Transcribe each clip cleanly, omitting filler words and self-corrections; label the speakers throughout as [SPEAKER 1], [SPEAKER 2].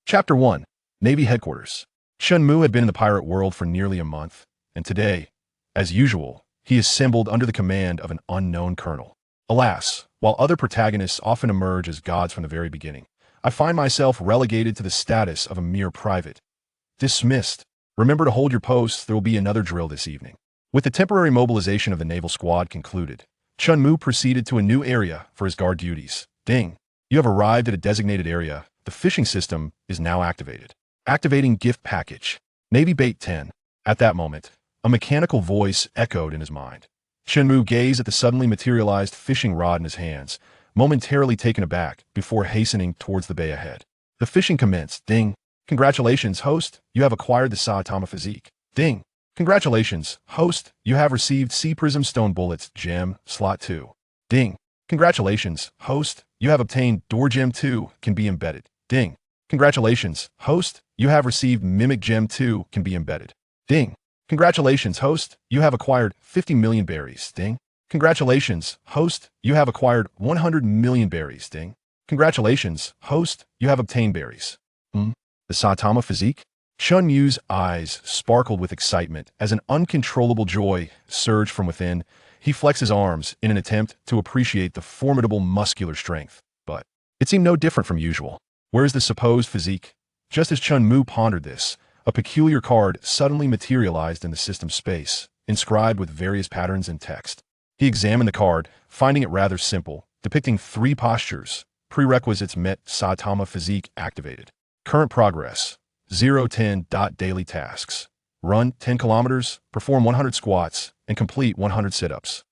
[SPEAKER 1] Chapter 1. Navy Headquarters. Chen Mu had been in the pirate world for nearly a month, and today, as usual, he assembled under the command of an unknown colonel. Alas, while other protagonists often emerge as gods from the very beginning, I find myself relegated to the status of a mere private. Dismissed. Remember to hold your posts, there will be another drill this evening. With the temporary mobilization of the naval squad concluded, Chen Mu proceeded to a new area for his guard duties. Ding! You have arrived at a designated area. The fishing system is now activated. Activating gift package. Navy bait 10. At that moment, a mechanical voice echoed in his mind. Chen Mu gazed at the suddenly materialized fishing rod in his hands, momentarily taken aback before hastening towards the bay ahead. The fishing commenced. Ding! Congratulations, host, you have acquired the Saitama Physique. Ding! Congratulations, host, you have received Sea Prism Stone Bullets, Gem, Slot 2. Ding! Congratulations, host, you have obtained Door Gem 2, can be embedded. Ding! Congratulations, host, you have received Mimic Gem 2, can be embedded. Ding! Congratulations, host, you have acquired 50 million berries. Ding! Congratulations, host, you have acquired 100 million berries. Ding! Congratulations, host, you have obtained berries. The Saitama Physique? Chen Mu's eyes sparkled with excitement as an uncontrollable joy surged from within. He flexed his arms in an attempt to appreciate the formidable muscular strength, but it seemed no different from usual. Where is the supposed physique? Just as Chen Mu pondered this, a peculiar card suddenly materialized in the system space, inscribed with various patterns and text. He examined the card, finding it rather simple, depicting 3 postures. Prerequisites met. Saitama Physique activated. Current progress. 0-10. Daily tasks. Run 10 kilometers, perform 100 squats, and complete 100 sit-ups.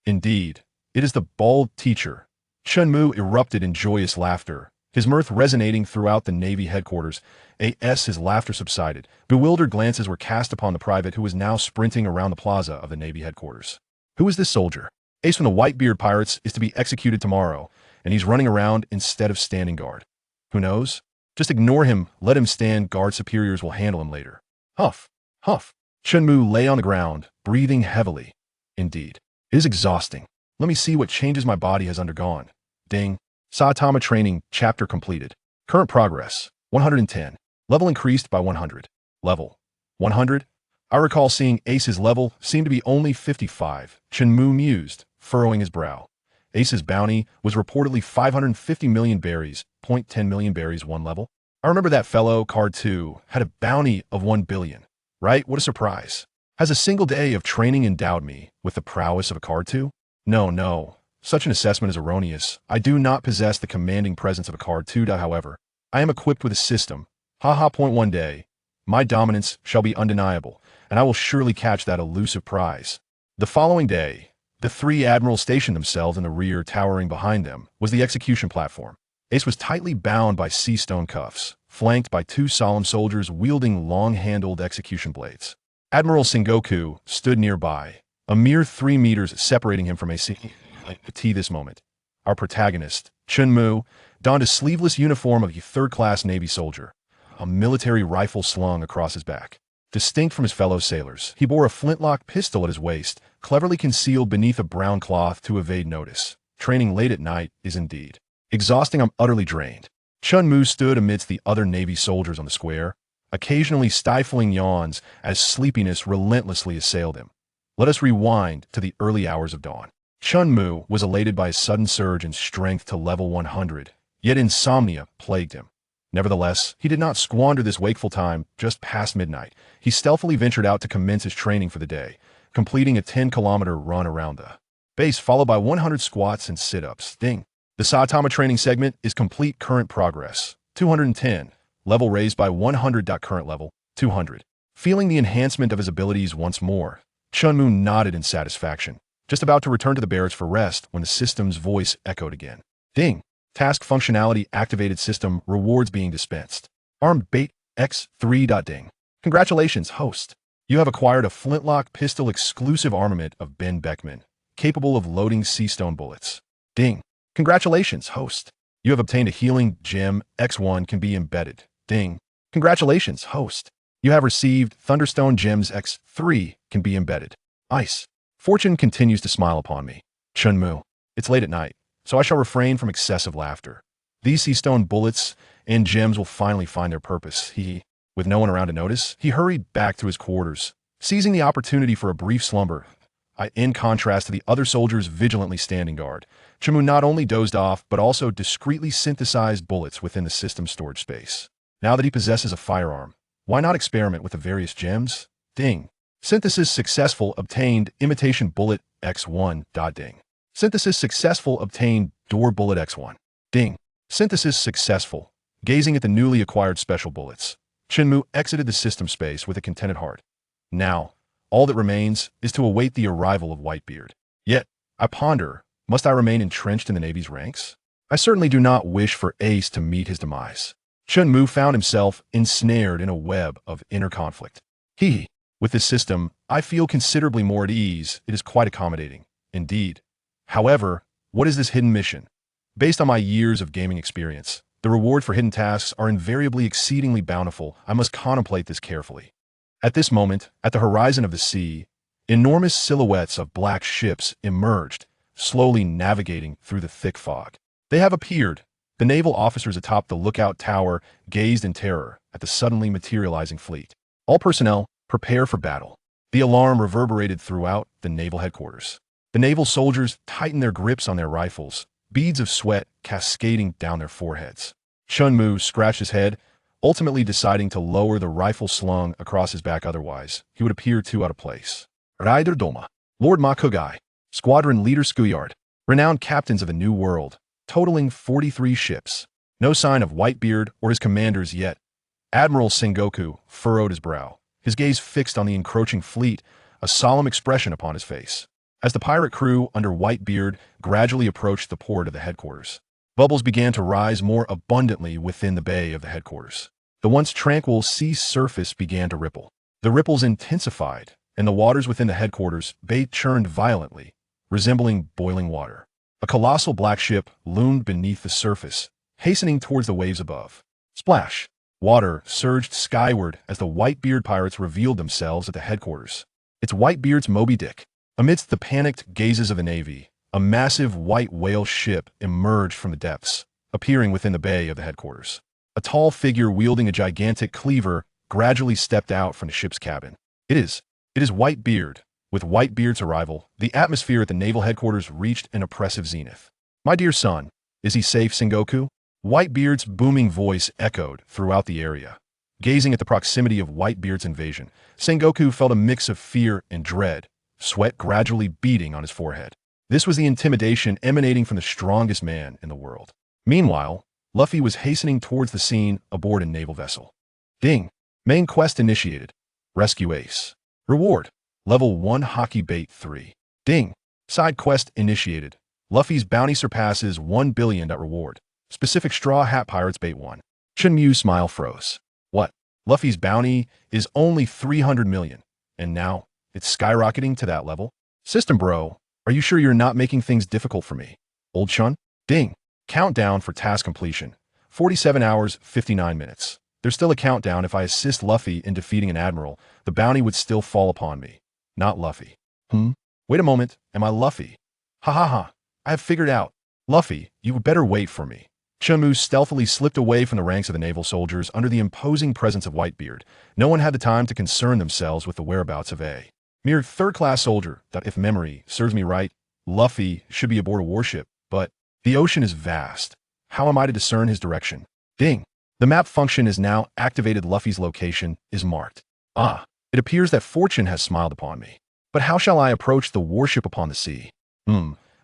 [SPEAKER 1] Indeed, it is the bald teacher. Chen Mu erupted in joyous laughter, his mirth resonating throughout the Navy headquarters. His laughter subsided. Bewildered glances were cast upon the private who was now sprinting around the plaza of the Navy headquarters. Who is this soldier? Ace from the Whitebeard Pirates is to be executed tomorrow, and he's running around instead of standing guard. Who knows? Just ignore him, let him stand guard, superiors will handle him later. Huff, huff. Chen Mu lay on the ground, breathing heavily. Indeed, it is exhausting. Let me see what changes my body has undergone. Ding. Saitama training chapter completed. Current progress, 110. Level increased by 100. Level, 100? I recall seeing Ace's level seemed to be only 55. Chen Mu mused, furrowing his brow. Ace's bounty was reportedly 550 million berries, 0.10 million berries 1 level. I remember that fellow, card 2, had a bounty of 1 billion. Right? What a surprise. Has a single day of training endowed me with the prowess of a card 2? No. Such an assessment is erroneous. I do not possess the commanding presence of a card 2. However, I am equipped with a system. Point one day, my dominance shall be undeniable, and I will surely catch that elusive prize. The following day, the 3 admirals stationed themselves in the rear. Towering behind them was the execution platform. Ace was tightly bound by sea stone cuffs, flanked by 2 solemn soldiers wielding long-handled execution blades. Admiral Sengoku stood nearby, a mere 3 meters separating him from Ace. This moment, our protagonist, Chen Mu, donned a sleeveless uniform of a 3rd-class Navy soldier, a military rifle slung across his back. Distinct from his fellow sailors, he bore a flintlock pistol at his waist, cleverly concealed beneath a brown cloth to evade notice. Training late at night is indeed exhausting. I'm utterly drained. Chen Mu stood amidst the other Navy soldiers on the square, occasionally stifling yawns as sleepiness relentlessly assailed him. Let us rewind to the early hours of dawn. Chen Mu was elated by a sudden surge in strength to level 100, yet insomnia plagued him. Nevertheless, he did not squander this wakeful time. Just past midnight, he stealthily ventured out to commence his training for the day, completing a 10-kilometer run around the base followed by 100 squats and sit-ups. Ding. The Saitama training segment is complete. Current progress, 210. Level raised by 100. Current level, 200. Feeling the enhancement of his abilities once more, Chen Mu nodded in satisfaction, just about to return to the barracks for rest when the system's voice echoed again. Ding. Task functionality activated. System rewards being dispensed. Armed bait X3. Ding. Congratulations, host. You have acquired a flintlock pistol exclusive armament of Ben Beckman, capable of loading sea stone bullets. Ding. Congratulations, host. You have obtained a healing gem X1 can be embedded. Ding. Congratulations, host. You have received Thunderstone Gems X3 can be embedded. Ice. Fortune continues to smile upon me. Chen Mu. It's late at night, so I shall refrain from excessive laughter. These sea stone bullets and gems will finally find their purpose. With no one around to notice, he hurried back to his quarters, seizing the opportunity for a brief slumber. In contrast to the other soldiers vigilantly standing guard, Chen Mu not only dozed off, but also discreetly synthesized bullets within the system's storage space. Now that he possesses a firearm, why not experiment with the various gems? Ding. Synthesis successful, obtained imitation bullet X1. Ding. Synthesis successful, obtained door bullet X1. Ding. Synthesis successful. Gazing at the newly acquired special bullets, Chen Mu exited the system space with a contented heart. Now, all that remains is to await the arrival of Whitebeard. Yet, I ponder, must I remain entrenched in the Navy's ranks? I certainly do not wish for Ace to meet his demise. Chen Mu found himself ensnared in a web of inner conflict. With this system, I feel considerably more at ease. It is quite accommodating, indeed. However, what is this hidden mission? Based on my years of gaming experience, the reward for hidden tasks are invariably exceedingly bountiful. I must contemplate this carefully. At this moment, at the horizon of the sea, enormous silhouettes of black ships emerged, slowly navigating through the thick fog. They have appeared. The naval officers atop the lookout tower gazed in terror at the suddenly materializing fleet. All personnel, prepare for battle. The alarm reverberated throughout the naval headquarters. The naval soldiers tightened their grips on their rifles, beads of sweat cascading down their foreheads. Chen Mu scratched his head, ultimately deciding to lower the rifle slung across his back, otherwise he would appear too out of place. Rider Doma, Lord Makugai, Squadron Leader Skuyard, renowned captains of the New World, totaling 43 ships. No sign of Whitebeard or his commanders yet. Admiral Sengoku furrowed his brow, his gaze fixed on the encroaching fleet, a solemn expression upon his face. As the pirate crew under Whitebeard gradually approached the port of the headquarters, bubbles began to rise more abundantly within the bay of the headquarters. The once tranquil sea surface began to ripple. The ripples intensified, and the waters within the headquarters bay churned violently, resembling boiling water. A colossal black ship loomed beneath the surface, hastening towards the waves above. Splash! Water surged skyward as the Whitebeard pirates revealed themselves at the headquarters. It's Whitebeard's Moby Dick. Amidst the panicked gazes of the Navy, a massive white whale ship emerged from the depths, appearing within the bay of the headquarters. A tall figure wielding a gigantic cleaver gradually stepped out from the ship's cabin. It is Whitebeard. With Whitebeard's arrival, the atmosphere at the naval headquarters reached an oppressive zenith. My dear son, is he safe, Sengoku? Whitebeard's booming voice echoed throughout the area. Gazing at the proximity of Whitebeard's invasion, Sengoku felt a mix of fear and dread, sweat gradually beading on his forehead. This was the intimidation emanating from the strongest man in the world. Meanwhile, Luffy was hastening towards the scene aboard a naval vessel. Ding! Main quest initiated. Rescue Ace. Reward. Level 1 Hockey Bait 3. Ding! Side quest initiated. Luffy's bounty surpasses 1 billion. Reward. Specific Straw Hat Pirates Bait 1. Chen Mu's smile froze. What? Luffy's bounty is only 300 million, and now it's skyrocketing to that level? System bro, are you sure you're not making things difficult for me? Old Chun? Ding! Countdown for task completion. 47 hours, 59 minutes. There's still a countdown. If I assist Luffy in defeating an admiral, the bounty would still fall upon me. Not Luffy. Wait a moment, am I Luffy? Ha ha ha, I have figured out. Luffy, you would better wait for me. Chen Mu stealthily slipped away from the ranks of the naval soldiers under the imposing presence of Whitebeard. No one had the time to concern themselves with the whereabouts of a mere third-class soldier that, if memory serves me right, Luffy should be aboard a warship, but the ocean is vast. How am I to discern his direction? Ding! The map function is now activated. Luffy's location is marked. It appears that fortune has smiled upon me. But how shall I approach the warship upon the sea?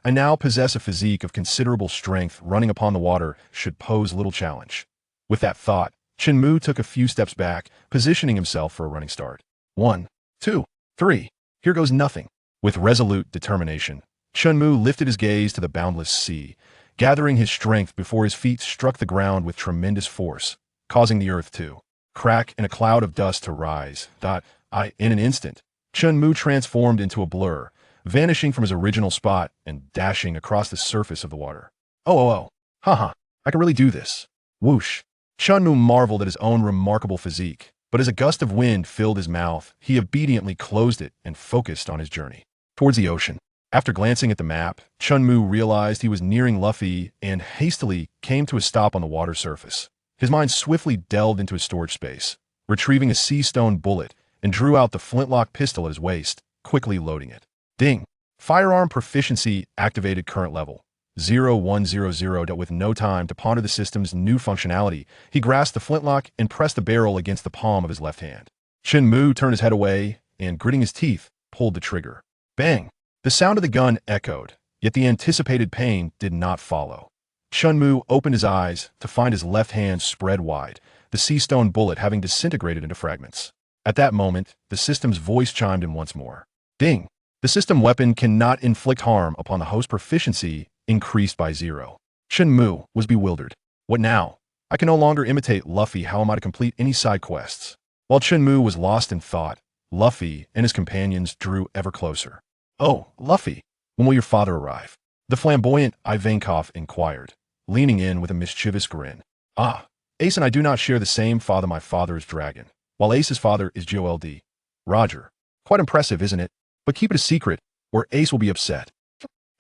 [SPEAKER 1] I now possess a physique of considerable strength. Running upon the water should pose little challenge. With that thought, Chen Mu took a few steps back, positioning himself for a running start. 1, 2, 3. Here goes nothing. With resolute determination, Chen Mu lifted his gaze to the boundless sea, gathering his strength before his feet struck the ground with tremendous force, causing the earth to crack and a cloud of dust to rise. In an instant, Chen Mu transformed into a blur, vanishing from his original spot and dashing across the surface of the water. Haha, I can really do this. Whoosh. Chen Mu marveled at his own remarkable physique, but as a gust of wind filled his mouth, he obediently closed it and focused on his journey towards the ocean. After glancing at the map, Chen Mu realized he was nearing Luffy and hastily came to a stop on the water surface. His mind swiftly delved into his storage space, retrieving a sea stone bullet, and drew out the flintlock pistol at his waist, quickly loading it. Ding! Firearm proficiency activated, current level 0100. With no time to ponder the system's new functionality, he grasped the flintlock and pressed the barrel against the palm of his left hand. Chen Mu turned his head away and, gritting his teeth, pulled the trigger. Bang! The sound of the gun echoed, yet the anticipated pain did not follow. Chen Mu opened his eyes to find his left hand spread wide, the sea stone bullet having disintegrated into fragments. At that moment, the system's voice chimed in once more. Ding! The system weapon cannot inflict harm upon the host. Proficiency increased by 0. Chen Mu was bewildered. What now? I can no longer imitate Luffy. How am I to complete any side quests? While Chen Mu was lost in thought, Luffy and his companions drew ever closer. Oh, Luffy, when will your father arrive? The flamboyant Ivankov inquired, leaning in with a mischievous grin. Ah, Ace and I do not share the same father. My father is Dragon, while Ace's father is Joel D. Roger. Quite impressive, isn't it? But keep it a secret, or Ace will be upset.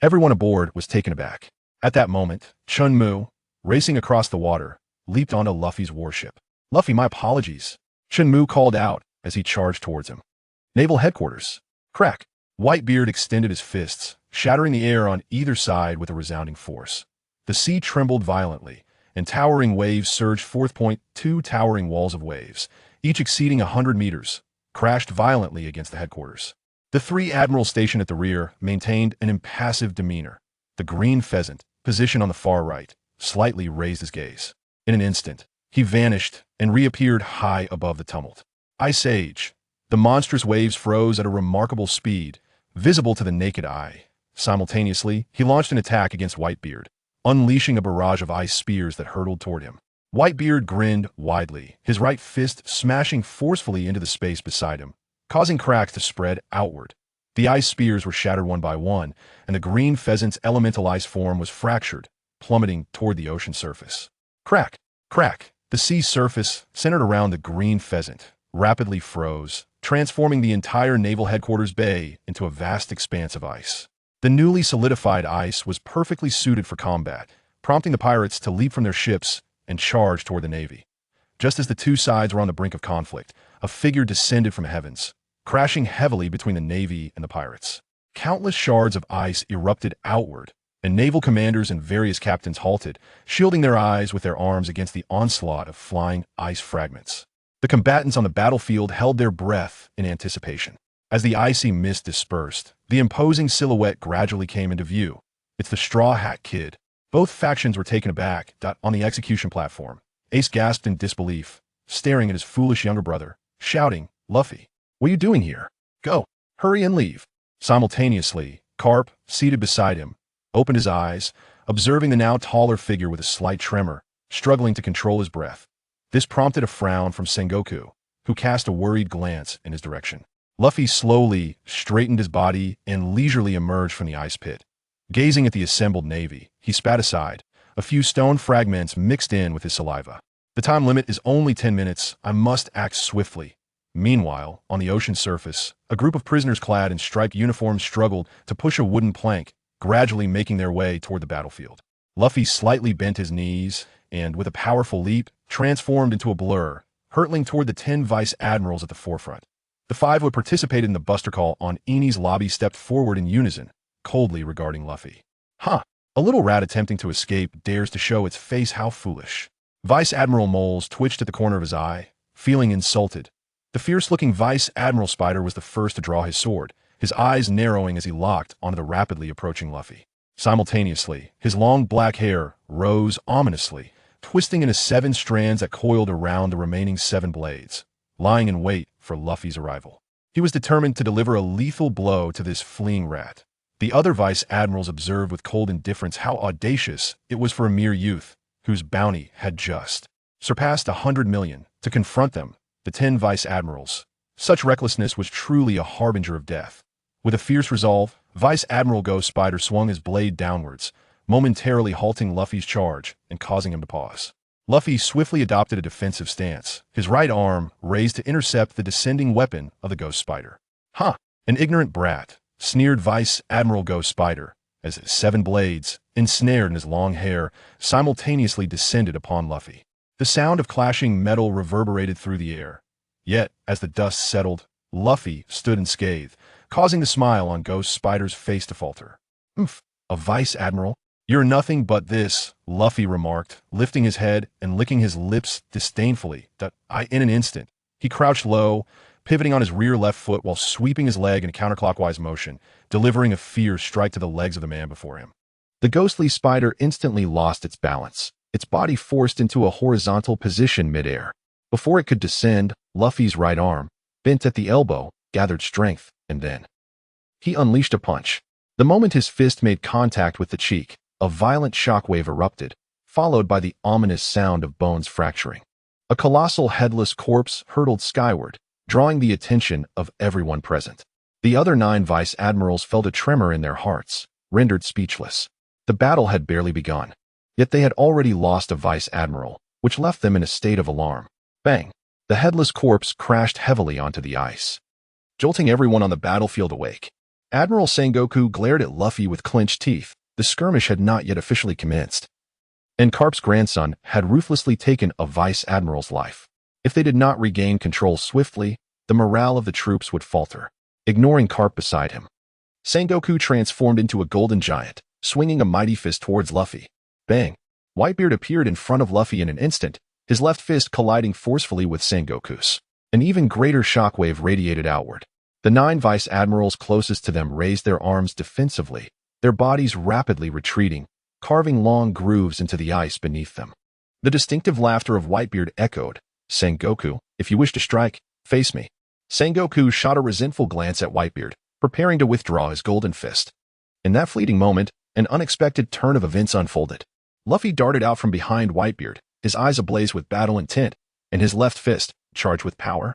[SPEAKER 1] Everyone aboard was taken aback. At that moment, Chen Mu, racing across the water, leaped onto Luffy's warship. Luffy, my apologies, Chen Mu called out as he charged towards him. Naval headquarters. Crack. Whitebeard extended his fists, shattering the air on either side with a resounding force. The sea trembled violently, and towering waves surged forth. Two towering walls of waves, each exceeding 100 meters, crashed violently against the headquarters. The three admirals stationed at the rear maintained an impassive demeanor. The green pheasant, positioned on the far right, slightly raised his gaze. In an instant, he vanished and reappeared high above the tumult. Ice Age. The monstrous waves froze at a remarkable speed, visible to the naked eye. Simultaneously, he launched an attack against Whitebeard, unleashing a barrage of ice spears that hurtled toward him. Whitebeard grinned widely, his right fist smashing forcefully into the space beside him, causing cracks to spread outward. The ice spears were shattered one by one, and the green pheasant's elemental ice form was fractured, plummeting toward the ocean surface. Crack! Crack! The sea surface, centered around the green pheasant, rapidly froze, transforming the entire naval headquarters bay into a vast expanse of ice. The newly solidified ice was perfectly suited for combat, prompting the pirates to leap from their ships and charge toward the navy. Just as the two sides were on the brink of conflict, a figure descended from heavens, crashing heavily between the navy and the pirates. Countless shards of ice erupted outward, and naval commanders and various captains halted, shielding their eyes with their arms against the onslaught of flying ice fragments. The combatants on the battlefield held their breath in anticipation. As the icy mist dispersed, the imposing silhouette gradually came into view. It's the Straw Hat Kid. Both factions were taken aback. On the execution platform, Ace gasped in disbelief, staring at his foolish younger brother, shouting, Luffy, what are you doing here? Go, hurry and leave. Simultaneously, Carp, seated beside him, opened his eyes, observing the now taller figure with a slight tremor, struggling to control his breath. This prompted a frown from Sengoku, who cast a worried glance in his direction. Luffy slowly straightened his body and leisurely emerged from the ice pit. Gazing at the assembled navy, he spat aside. A few stone fragments mixed in with his saliva. The time limit is only 10 minutes. I must act swiftly. Meanwhile, on the ocean surface, a group of prisoners clad in striped uniforms struggled to push a wooden plank, gradually making their way toward the battlefield. Luffy slightly bent his knees and, with a powerful leap, transformed into a blur, hurtling toward the 10 vice admirals at the forefront. The 5 who had participated in the Buster Call on Eni's lobby stepped forward in unison, coldly regarding Luffy. Huh, a little rat attempting to escape dares to show its face. How foolish. Vice Admiral Moles twitched at the corner of his eye, feeling insulted. The fierce-looking Vice Admiral Spider was the first to draw his sword, his eyes narrowing as he locked onto the rapidly approaching Luffy. Simultaneously, his long black hair rose ominously, twisting into 7 strands that coiled around the remaining 7 blades, lying in wait for Luffy's arrival. He was determined to deliver a lethal blow to this fleeing rat. The other vice admirals observed with cold indifference how audacious it was for a mere youth, whose bounty had just surpassed 100 million, to confront them, the 10 vice admirals. Such recklessness was truly a harbinger of death. With a fierce resolve, Vice Admiral Ghost Spider swung his blade downwards, momentarily halting Luffy's charge and causing him to pause. Luffy swiftly adopted a defensive stance, his right arm raised to intercept the descending weapon of the Ghost Spider. "Huh, an ignorant brat," sneered Vice Admiral Ghost Spider, as 7 blades, ensnared in his long hair, simultaneously descended upon Luffy. The sound of clashing metal reverberated through the air. Yet, as the dust settled, Luffy stood unscathed, causing the smile on Ghost Spider's face to falter. "Oomph, a vice admiral? You're nothing but this," Luffy remarked, lifting his head and licking his lips disdainfully. In an instant, he crouched low, pivoting on his rear left foot while sweeping his leg in a counterclockwise motion, delivering a fierce strike to the legs of the man before him. The ghostly spider instantly lost its balance, its body forced into a horizontal position midair. Before it could descend, Luffy's right arm, bent at the elbow, gathered strength, and then he unleashed a punch. The moment his fist made contact with the cheek, a violent shockwave erupted, followed by the ominous sound of bones fracturing. A colossal headless corpse hurtled skyward, drawing the attention of everyone present. The other 9 vice admirals felt a tremor in their hearts, rendered speechless. The battle had barely begun, yet they had already lost a vice admiral, which left them in a state of alarm. Bang! The headless corpse crashed heavily onto the ice, jolting everyone on the battlefield awake. Admiral Sengoku glared at Luffy with clenched teeth. The skirmish had not yet officially commenced, and Carp's grandson had ruthlessly taken a vice admiral's life. If they did not regain control swiftly, the morale of the troops would falter. Ignoring Carp beside him, Sengoku transformed into a golden giant, swinging a mighty fist towards Luffy. Bang! Whitebeard appeared in front of Luffy in an instant, his left fist colliding forcefully with Sengoku's. An even greater shockwave radiated outward. The 9 vice admirals closest to them raised their arms defensively, their bodies rapidly retreating, carving long grooves into the ice beneath them. The distinctive laughter of Whitebeard echoed. "Sengoku, if you wish to strike, face me." Sengoku shot a resentful glance at Whitebeard, preparing to withdraw his golden fist. In that fleeting moment, an unexpected turn of events unfolded. Luffy darted out from behind Whitebeard, his eyes ablaze with battle intent, and his left fist, charged with power,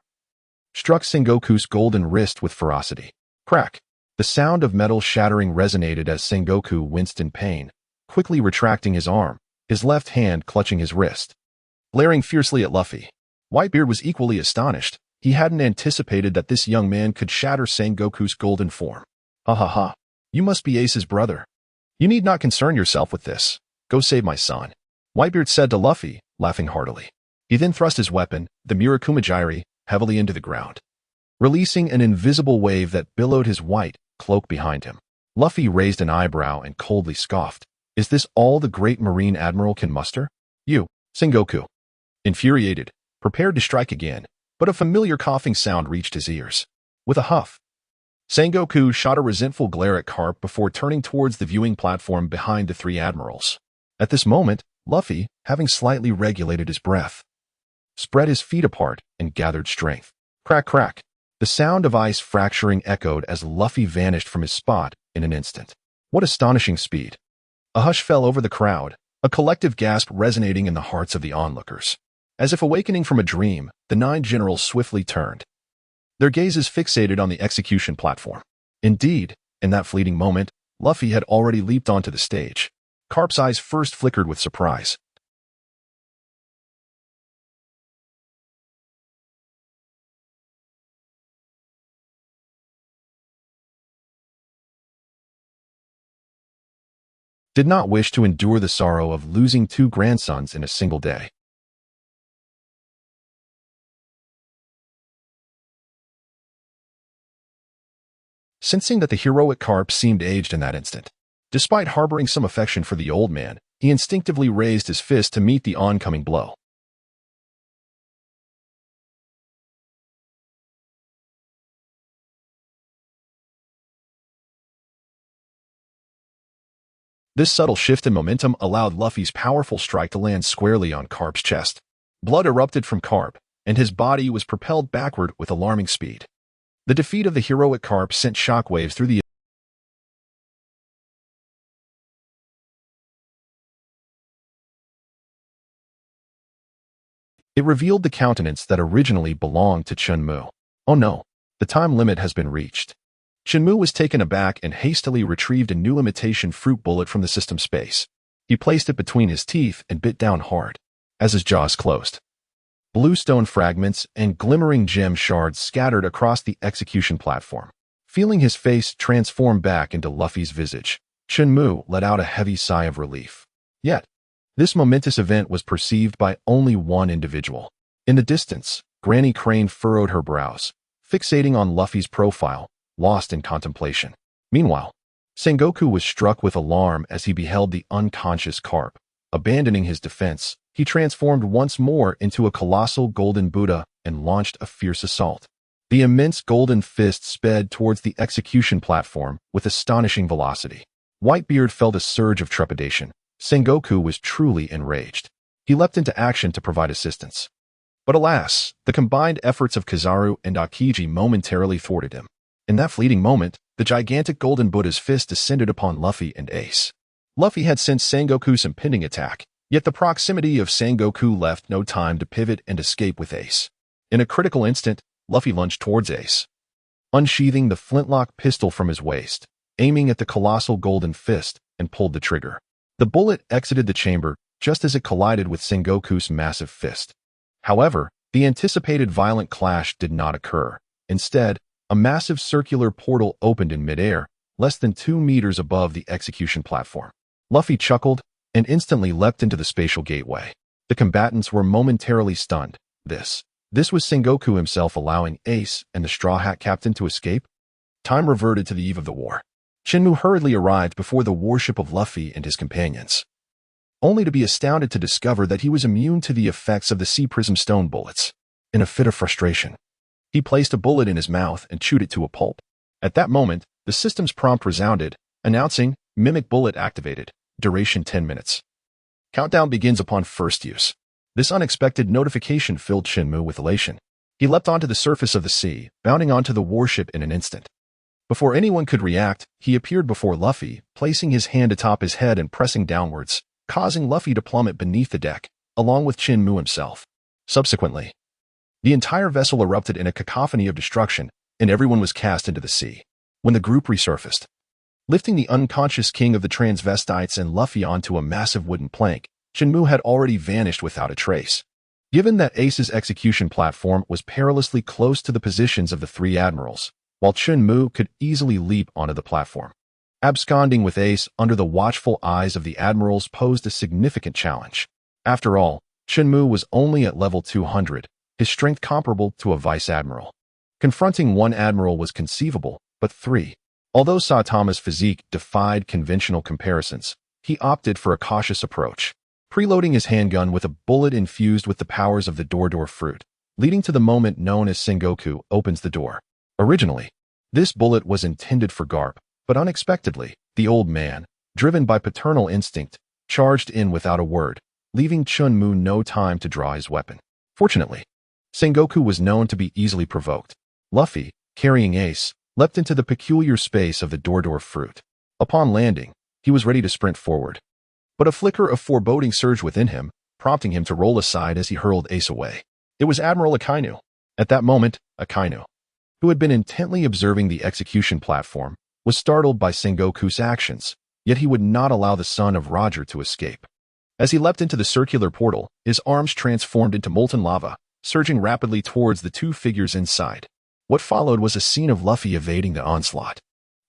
[SPEAKER 1] struck Sengoku's golden wrist with ferocity. Crack! The sound of metal shattering resonated as Sengoku winced in pain, quickly retracting his arm, his left hand clutching his wrist. Glaring fiercely at Luffy, Whitebeard was equally astonished. He hadn't anticipated that this young man could shatter Sengoku's golden form. "Ha ha ha. You must be Ace's brother. You need not concern yourself with this. Go save my son," Whitebeard said to Luffy, laughing heartily. He then thrust his weapon, the Murakumajiri, heavily into the ground, releasing an invisible wave that billowed his white cloak behind him. Luffy raised an eyebrow and coldly scoffed. "Is this all the great Marine Admiral can muster? You, Sengoku." Infuriated, prepared to strike again, but a familiar coughing sound reached his ears. With a huff, Sengoku shot a resentful glare at Carp before turning towards the viewing platform behind the 3 admirals. At this moment, Luffy, having slightly regulated his breath, spread his feet apart and gathered strength. Crack, crack. The sound of ice fracturing echoed as Luffy vanished from his spot in an instant. What astonishing speed! A hush fell over the crowd, a collective gasp resonating in the hearts of the onlookers. As if awakening from a dream, the 9 generals swiftly turned, their gazes fixated on the execution platform. Indeed, in that fleeting moment, Luffy had already leaped onto the stage. Carp's eyes first flickered with surprise. Did not wish to endure the sorrow of losing 2 grandsons in a single day. Sensing that the heroic Carp seemed aged in that instant, despite harboring some affection for the old man, he instinctively raised his fist to meet the oncoming blow. This subtle shift in momentum allowed Luffy's powerful strike to land squarely on Carp's chest. Blood erupted from Carp, and his body was propelled backward with alarming speed. The defeat of the heroic Carp sent shockwaves through the It revealed the countenance that originally belonged to Chen Mu. Oh no, the time limit has been reached. Chen Mu was taken aback and hastily retrieved a new imitation fruit bullet from the system space. He placed it between his teeth and bit down hard, as his jaws closed. Bluestone fragments and glimmering gem shards scattered across the execution platform. Feeling his face transform back into Luffy's visage, Chen Mu let out a heavy sigh of relief. Yet, This momentous event was perceived by only one individual. In the distance, Granny Crane furrowed her brows, fixating on Luffy's profile, lost in contemplation. Meanwhile, Sengoku was struck with alarm as he beheld the unconscious Carp. Abandoning his defense, he transformed once more into a colossal golden Buddha and launched a fierce assault. The immense golden fist sped towards the execution platform with astonishing velocity. Whitebeard felt a surge of trepidation. Sengoku was truly enraged. He leapt into action to provide assistance. But alas, the combined efforts of Kizaru and Aokiji momentarily thwarted him. In that fleeting moment, the gigantic golden Buddha's fist descended upon Luffy and Ace. Luffy had sensed Sengoku's impending attack, yet the proximity of Sengoku left no time to pivot and escape with Ace. In a critical instant, Luffy lunged towards Ace, unsheathing the flintlock pistol from his waist, aiming at the colossal golden fist, and pulled the trigger. The bullet exited the chamber just as it collided with Sengoku's massive fist. However, the anticipated violent clash did not occur. Instead, a massive circular portal opened in midair, less than 2 meters above the execution platform. Luffy chuckled and instantly leapt into the spatial gateway. The combatants were momentarily stunned. This was Sengoku himself allowing Ace and the Straw Hat Captain to escape? Time reverted to the eve of the war. Chen Mu hurriedly arrived before the warship of Luffy and his companions, only to be astounded to discover that he was immune to the effects of the Sea Prism Stone bullets. In a fit of frustration, he placed a bullet in his mouth and chewed it to a pulp. At that moment, the system's prompt resounded, announcing, Mimic Bullet activated, duration 10 minutes. Countdown begins upon first use. This unexpected notification filled Chen Mu with elation. He leapt onto the surface of the sea, bounding onto the warship in an instant. Before anyone could react, he appeared before Luffy, placing his hand atop his head and pressing downwards, causing Luffy to plummet beneath the deck, along with Chen Mu himself. Subsequently, the entire vessel erupted in a cacophony of destruction, and everyone was cast into the sea. When the group resurfaced, lifting the unconscious king of the transvestites and Luffy onto a massive wooden plank, Chen Mu had already vanished without a trace. Given that Ace's execution platform was perilously close to the positions of the 3 admirals, while Chen Mu could easily leap onto the platform, absconding with Ace under the watchful eyes of the admirals posed a significant challenge. After all, Chen Mu was only at level 200, his strength comparable to a vice admiral. Confronting 1 admiral was conceivable, but 3. Although Saitama's physique defied conventional comparisons, he opted for a cautious approach, preloading his handgun with a bullet infused with the powers of the Door fruit, leading to the moment known as Sengoku opens the door. Originally, this bullet was intended for Garp, but unexpectedly, the old man, driven by paternal instinct, charged in without a word, leaving Chen Mu no time to draw his weapon. Fortunately, Sengoku was known to be easily provoked. Luffy, carrying Ace, leapt into the peculiar space of the Door fruit. Upon landing, he was ready to sprint forward. But a flicker of foreboding surged within him, prompting him to roll aside as he hurled Ace away. It was Admiral Akainu. At that moment, Akainu, who had been intently observing the execution platform, was startled by Sengoku's actions, yet he would not allow the son of Roger to escape. As he leapt into the circular portal, his arms transformed into molten lava, surging rapidly towards the 2 figures inside. What followed was a scene of Luffy evading the onslaught.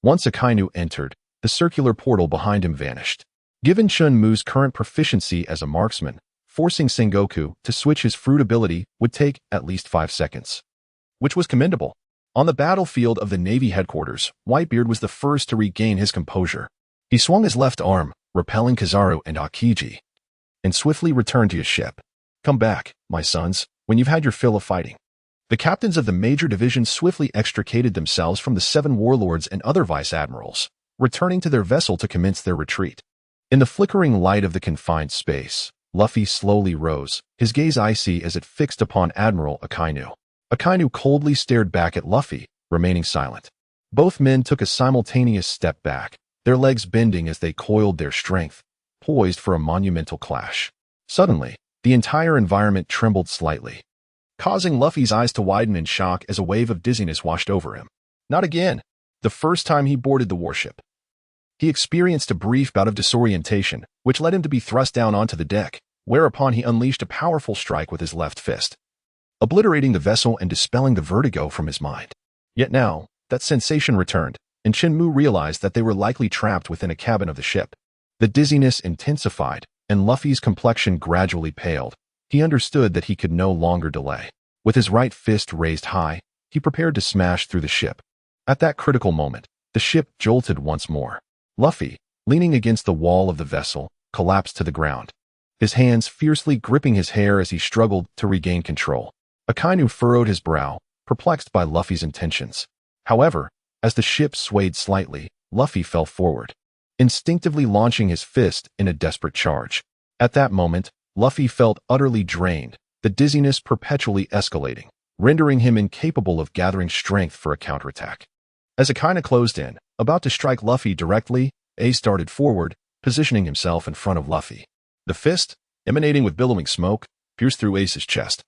[SPEAKER 1] Once Akainu entered, the circular portal behind him vanished. Given Chen Mu's current proficiency as a marksman, forcing Sengoku to switch his fruit ability would take at least 5 seconds, which was commendable. On the battlefield of the Navy headquarters, Whitebeard was the first to regain his composure. He swung his left arm, repelling Kizaru and Aokiji, and swiftly returned to his ship. Come back, my sons, when you've had your fill of fighting. The captains of the major divisions swiftly extricated themselves from the 7 warlords and other vice-admirals, returning to their vessel to commence their retreat. In the flickering light of the confined space, Luffy slowly rose, his gaze icy as it fixed upon Admiral Akainu. Akainu coldly stared back at Luffy, remaining silent. Both men took a simultaneous step back, their legs bending as they coiled their strength, poised for a monumental clash. Suddenly, the entire environment trembled slightly, causing Luffy's eyes to widen in shock as a wave of dizziness washed over him. Not again. The first time he boarded the warship, he experienced a brief bout of disorientation, which led him to be thrust down onto the deck, whereupon he unleashed a powerful strike with his left fist, obliterating the vessel and dispelling the vertigo from his mind. Yet now, that sensation returned, and Chen Mu realized that they were likely trapped within a cabin of the ship. The dizziness intensified, and Luffy's complexion gradually paled. He understood that he could no longer delay. With his right fist raised high, he prepared to smash through the ship. At that critical moment, the ship jolted once more. Luffy, leaning against the wall of the vessel, collapsed to the ground, his hands fiercely gripping his hair as he struggled to regain control. Akainu furrowed his brow, perplexed by Luffy's intentions. However, as the ship swayed slightly, Luffy fell forward, instinctively launching his fist in a desperate charge. At that moment, Luffy felt utterly drained, the dizziness perpetually escalating, rendering him incapable of gathering strength for a counterattack. As Akainu closed in, about to strike Luffy directly, Ace darted forward, positioning himself in front of Luffy. The fist, emanating with billowing smoke, pierced through Ace's chest.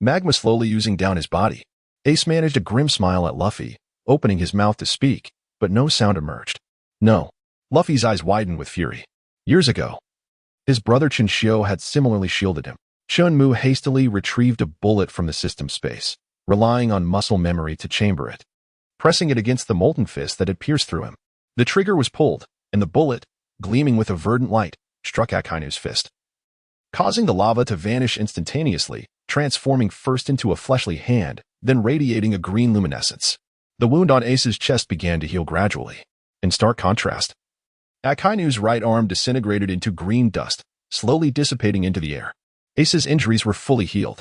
[SPEAKER 1] Magma slowly oozing down his body. Ace managed a grim smile at Luffy, opening his mouth to speak, but no sound emerged. No. Luffy's eyes widened with fury. Years ago, his brother Chen Mu had similarly shielded him. Chen Mu hastily retrieved a bullet from the system space, relying on muscle memory to chamber it, pressing it against the molten fist that had pierced through him. The trigger was pulled, and the bullet, gleaming with a verdant light, struck Akainu's fist, causing the lava to vanish instantaneously, transforming first into a fleshly hand, then radiating a green luminescence. The wound on Ace's chest began to heal gradually. In stark contrast, Akainu's right arm disintegrated into green dust, slowly dissipating into the air. Ace's injuries were fully healed.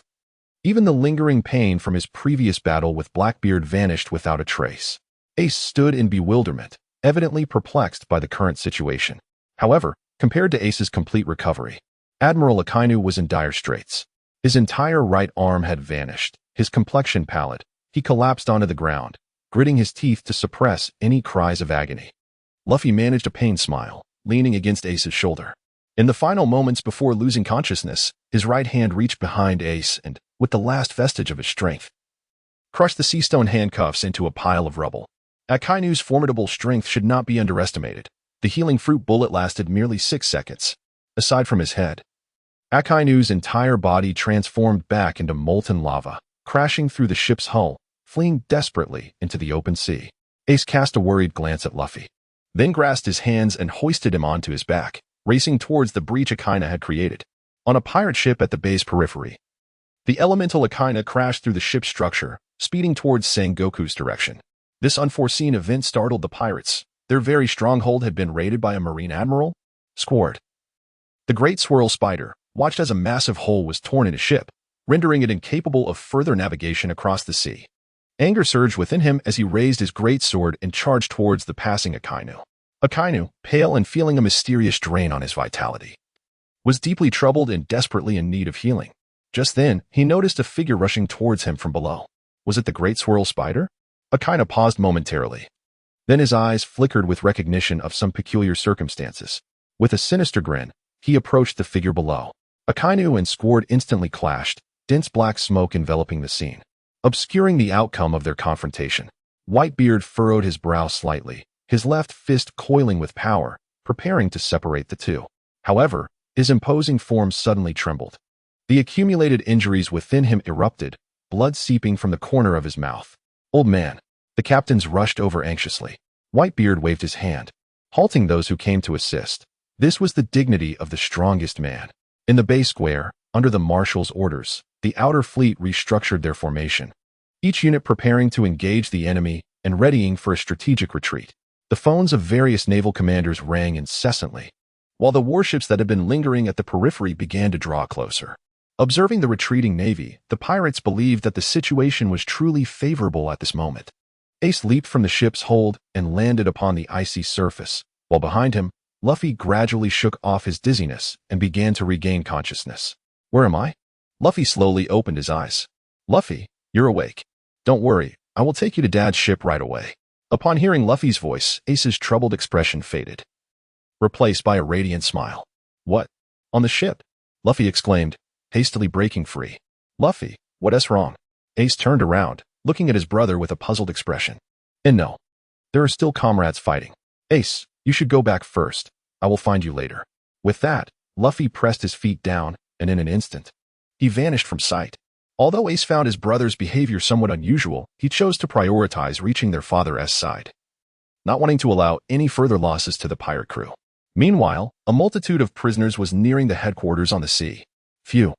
[SPEAKER 1] Even the lingering pain from his previous battle with Blackbeard vanished without a trace. Ace stood in bewilderment, evidently perplexed by the current situation. However, compared to Ace's complete recovery, Admiral Akainu was in dire straits. His entire right arm had vanished, his complexion pallid. He collapsed onto the ground, gritting his teeth to suppress any cries of agony. Luffy managed a pained smile, leaning against Ace's shoulder. In the final moments before losing consciousness, his right hand reached behind Ace and, with the last vestige of his strength, crushed the sea stone handcuffs into a pile of rubble. Akainu's formidable strength should not be underestimated. The healing fruit bullet lasted merely 6 seconds. Aside from his head, Akainu's entire body transformed back into molten lava, crashing through the ship's hull, fleeing desperately into the open sea. Ace cast a worried glance at Luffy, then grasped his hands and hoisted him onto his back, racing towards the breach Akainu had created. On a pirate ship at the bay's periphery, the elemental Akainu crashed through the ship's structure, speeding towards Sengoku's direction. This unforeseen event startled the pirates. Their very stronghold had been raided by a marine admiral. Squared. The great swirl spider watched as a massive hole was torn in his ship, rendering it incapable of further navigation across the sea. Anger surged within him as he raised his great sword and charged towards the passing Akainu. Akainu, pale and feeling a mysterious drain on his vitality, was deeply troubled and desperately in need of healing. Just then, he noticed a figure rushing towards him from below. Was it the great swirl spider? Akainu paused momentarily. Then his eyes flickered with recognition of some peculiar circumstances. With a sinister grin, he approached the figure below. Akainu and Squard instantly clashed, dense black smoke enveloping the scene, obscuring the outcome of their confrontation. Whitebeard furrowed his brow slightly, his left fist coiling with power, preparing to separate the two. However, his imposing form suddenly trembled. The accumulated injuries within him erupted, blood seeping from the corner of his mouth. Old man. The captains rushed over anxiously. Whitebeard waved his hand, halting those who came to assist. This was the dignity of the strongest man. In the bay square, under the marshal's orders, the outer fleet restructured their formation, each unit preparing to engage the enemy and readying for a strategic retreat. The phones of various naval commanders rang incessantly, while the warships that had been lingering at the periphery began to draw closer. Observing the retreating navy, the pirates believed that the situation was truly favorable at this moment. Ace leaped from the ship's hold and landed upon the icy surface, while behind him, Luffy gradually shook off his dizziness and began to regain consciousness. Where am I? Luffy slowly opened his eyes. Luffy, you're awake. Don't worry, I will take you to Dad's ship right away. Upon hearing Luffy's voice, Ace's troubled expression faded, replaced by a radiant smile. What? On the ship? Luffy exclaimed, hastily breaking free. Luffy, what's wrong? Ace turned around, looking at his brother with a puzzled expression. And no, there are still comrades fighting. Ace, you should go back first. I will find you later. With that, Luffy pressed his feet down, and in an instant, he vanished from sight. Although Ace found his brother's behavior somewhat unusual, he chose to prioritize reaching their father's side, not wanting to allow any further losses to the pirate crew. Meanwhile, a multitude of prisoners was nearing the headquarters on the sea. Phew.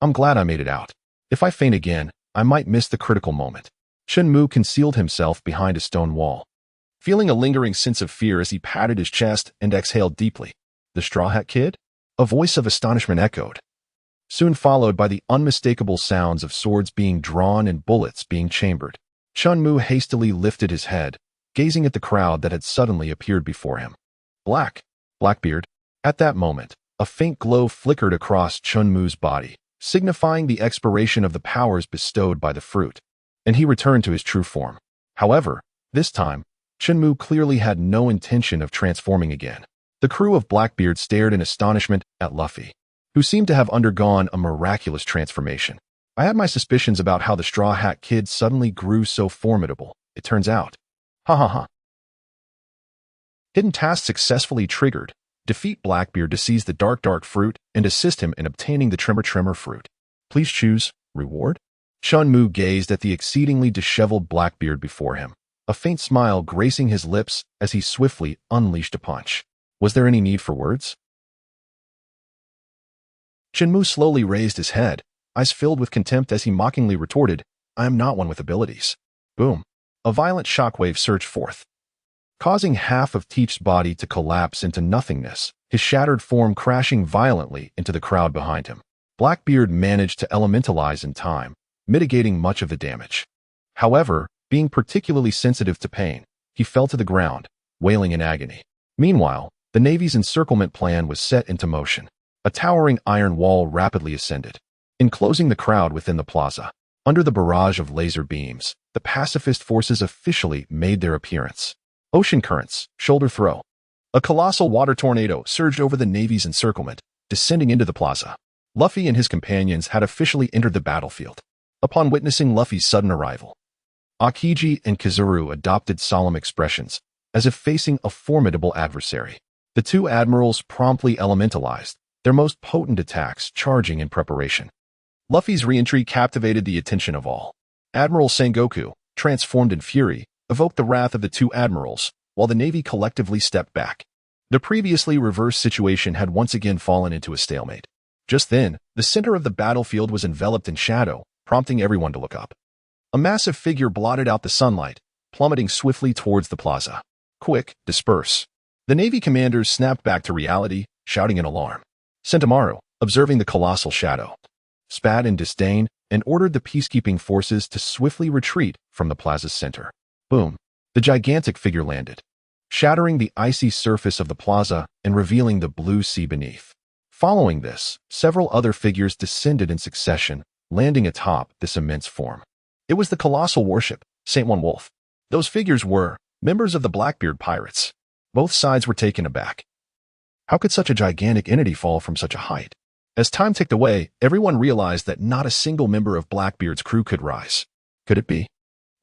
[SPEAKER 1] I'm glad I made it out. If I faint again, I might miss the critical moment. Chen Mu concealed himself behind a stone wall, feeling a lingering sense of fear as he patted his chest and exhaled deeply. The Straw Hat Kid? A voice of astonishment echoed, soon followed by the unmistakable sounds of swords being drawn and bullets being chambered. Chen Mu hastily lifted his head, gazing at the crowd that had suddenly appeared before him. Blackbeard. At that moment, a faint glow flickered across Chen Mu's body, signifying the expiration of the powers bestowed by the fruit, and he returned to his true form. However, this time, Chen Mu clearly had no intention of transforming again. The crew of Blackbeard stared in astonishment at Luffy, who seemed to have undergone a miraculous transformation. I had my suspicions about how the Straw Hat Kid suddenly grew so formidable, it turns out. Ha ha ha. Hidden task successfully triggered. Defeat Blackbeard to seize the dark fruit and assist him in obtaining the Tremor fruit. Please choose reward? Chen Mu gazed at the exceedingly disheveled Blackbeard before him, a faint smile gracing his lips as he swiftly unleashed a punch. Was there any need for words? Chen Mu slowly raised his head, eyes filled with contempt as he mockingly retorted, I am not one with abilities. Boom. A violent shockwave surged forth, causing half of Teach's body to collapse into nothingness, his shattered form crashing violently into the crowd behind him. Blackbeard managed to elementalize in time, mitigating much of the damage. However, being particularly sensitive to pain, he fell to the ground, wailing in agony. Meanwhile, the Navy's encirclement plan was set into motion. A towering iron wall rapidly ascended, enclosing the crowd within the plaza. Under the barrage of laser beams, the pacifist forces officially made their appearance. Ocean currents, shoulder throw. A colossal water tornado surged over the Navy's encirclement, descending into the plaza. Luffy and his companions had officially entered the battlefield. Upon witnessing Luffy's sudden arrival, Aokiji and Kizaru adopted solemn expressions, as if facing a formidable adversary. The two admirals promptly elementalized, their most potent attacks charging in preparation. Luffy's re-entry captivated the attention of all. Admiral Sengoku, transformed in fury, evoked the wrath of the two admirals, while the Navy collectively stepped back. The previously reversed situation had once again fallen into a stalemate. Just then, the center of the battlefield was enveloped in shadow, prompting everyone to look up. A massive figure blotted out the sunlight, plummeting swiftly towards the plaza. Quick, disperse. The Navy commanders snapped back to reality, shouting in alarm. Saitama, observing the colossal shadow, spat in disdain and ordered the peacekeeping forces to swiftly retreat from the plaza's center. Boom. The gigantic figure landed, shattering the icy surface of the plaza and revealing the blue sea beneath. Following this, several other figures descended in succession, landing atop this immense form. It was the colossal warship, Saint One Wolf. Those figures were members of the Blackbeard pirates. Both sides were taken aback. How could such a gigantic entity fall from such a height? As time ticked away, everyone realized that not a single member of Blackbeard's crew could rise. Could it be?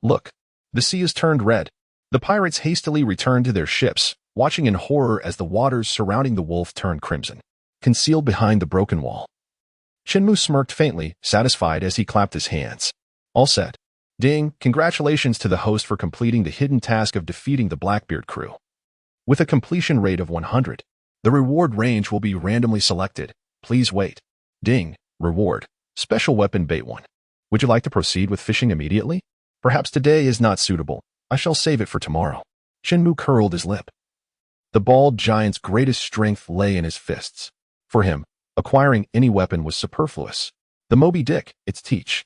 [SPEAKER 1] Look, the sea has turned red. The pirates hastily returned to their ships, watching in horror as the waters surrounding the wolf turned crimson, concealed behind the broken wall. Chen Mu smirked faintly, satisfied as he clapped his hands. All set. Ding, congratulations to the host for completing the hidden task of defeating the Blackbeard crew. With a completion rate of 100, the reward range will be randomly selected. Please wait. Ding, reward, special weapon bait 1. Would you like to proceed with fishing immediately? Perhaps today is not suitable. I shall save it for tomorrow. Chen Mu curled his lip. The bald giant's greatest strength lay in his fists. For him, acquiring any weapon was superfluous. The Moby Dick, its teach.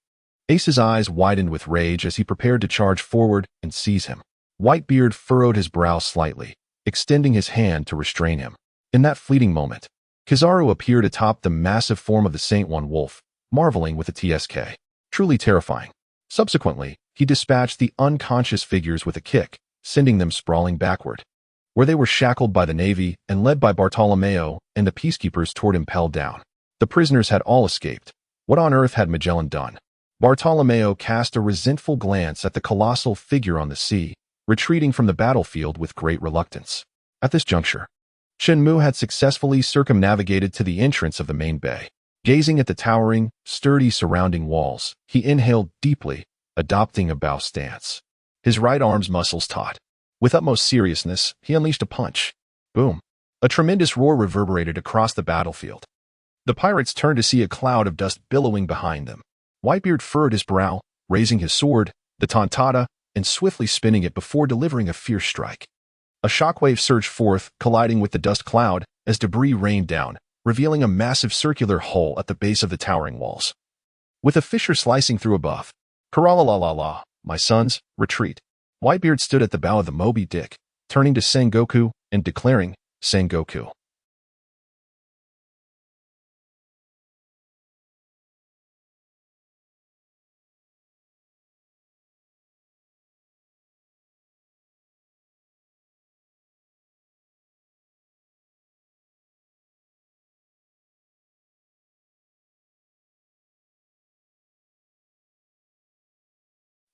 [SPEAKER 1] Ace's eyes widened with rage as he prepared to charge forward and seize him. Whitebeard furrowed his brow slightly, extending his hand to restrain him. In that fleeting moment, Kizaru appeared atop the massive form of the Saint One Wolf, marveling with the TSK. Truly terrifying. Subsequently, he dispatched the unconscious figures with a kick, sending them sprawling backward, where they were shackled by the Navy and led by Bartolomeo and the peacekeepers toward impelled down. The prisoners had all escaped. What on earth had Magellan done? Bartolomeo cast a resentful glance at the colossal figure on the sea, retreating from the battlefield with great reluctance. At this juncture, Chen Mu had successfully circumnavigated to the entrance of the main bay. Gazing at the towering, sturdy surrounding walls, he inhaled deeply, adopting a bow stance. His right arm's muscles taut. With utmost seriousness, he unleashed a punch. Boom. A tremendous roar reverberated across the battlefield. The pirates turned to see a cloud of dust billowing behind them. Whitebeard furrowed his brow, raising his sword, the tontada, and swiftly spinning it before delivering a fierce strike. A shockwave surged forth, colliding with the dust cloud as debris rained down, revealing a massive circular hole at the base of the towering walls. With a fissure slicing through above, "Karalalalala, my sons, retreat." Whitebeard stood at the bow of the Moby Dick, turning to Sengoku and declaring, "Sengoku."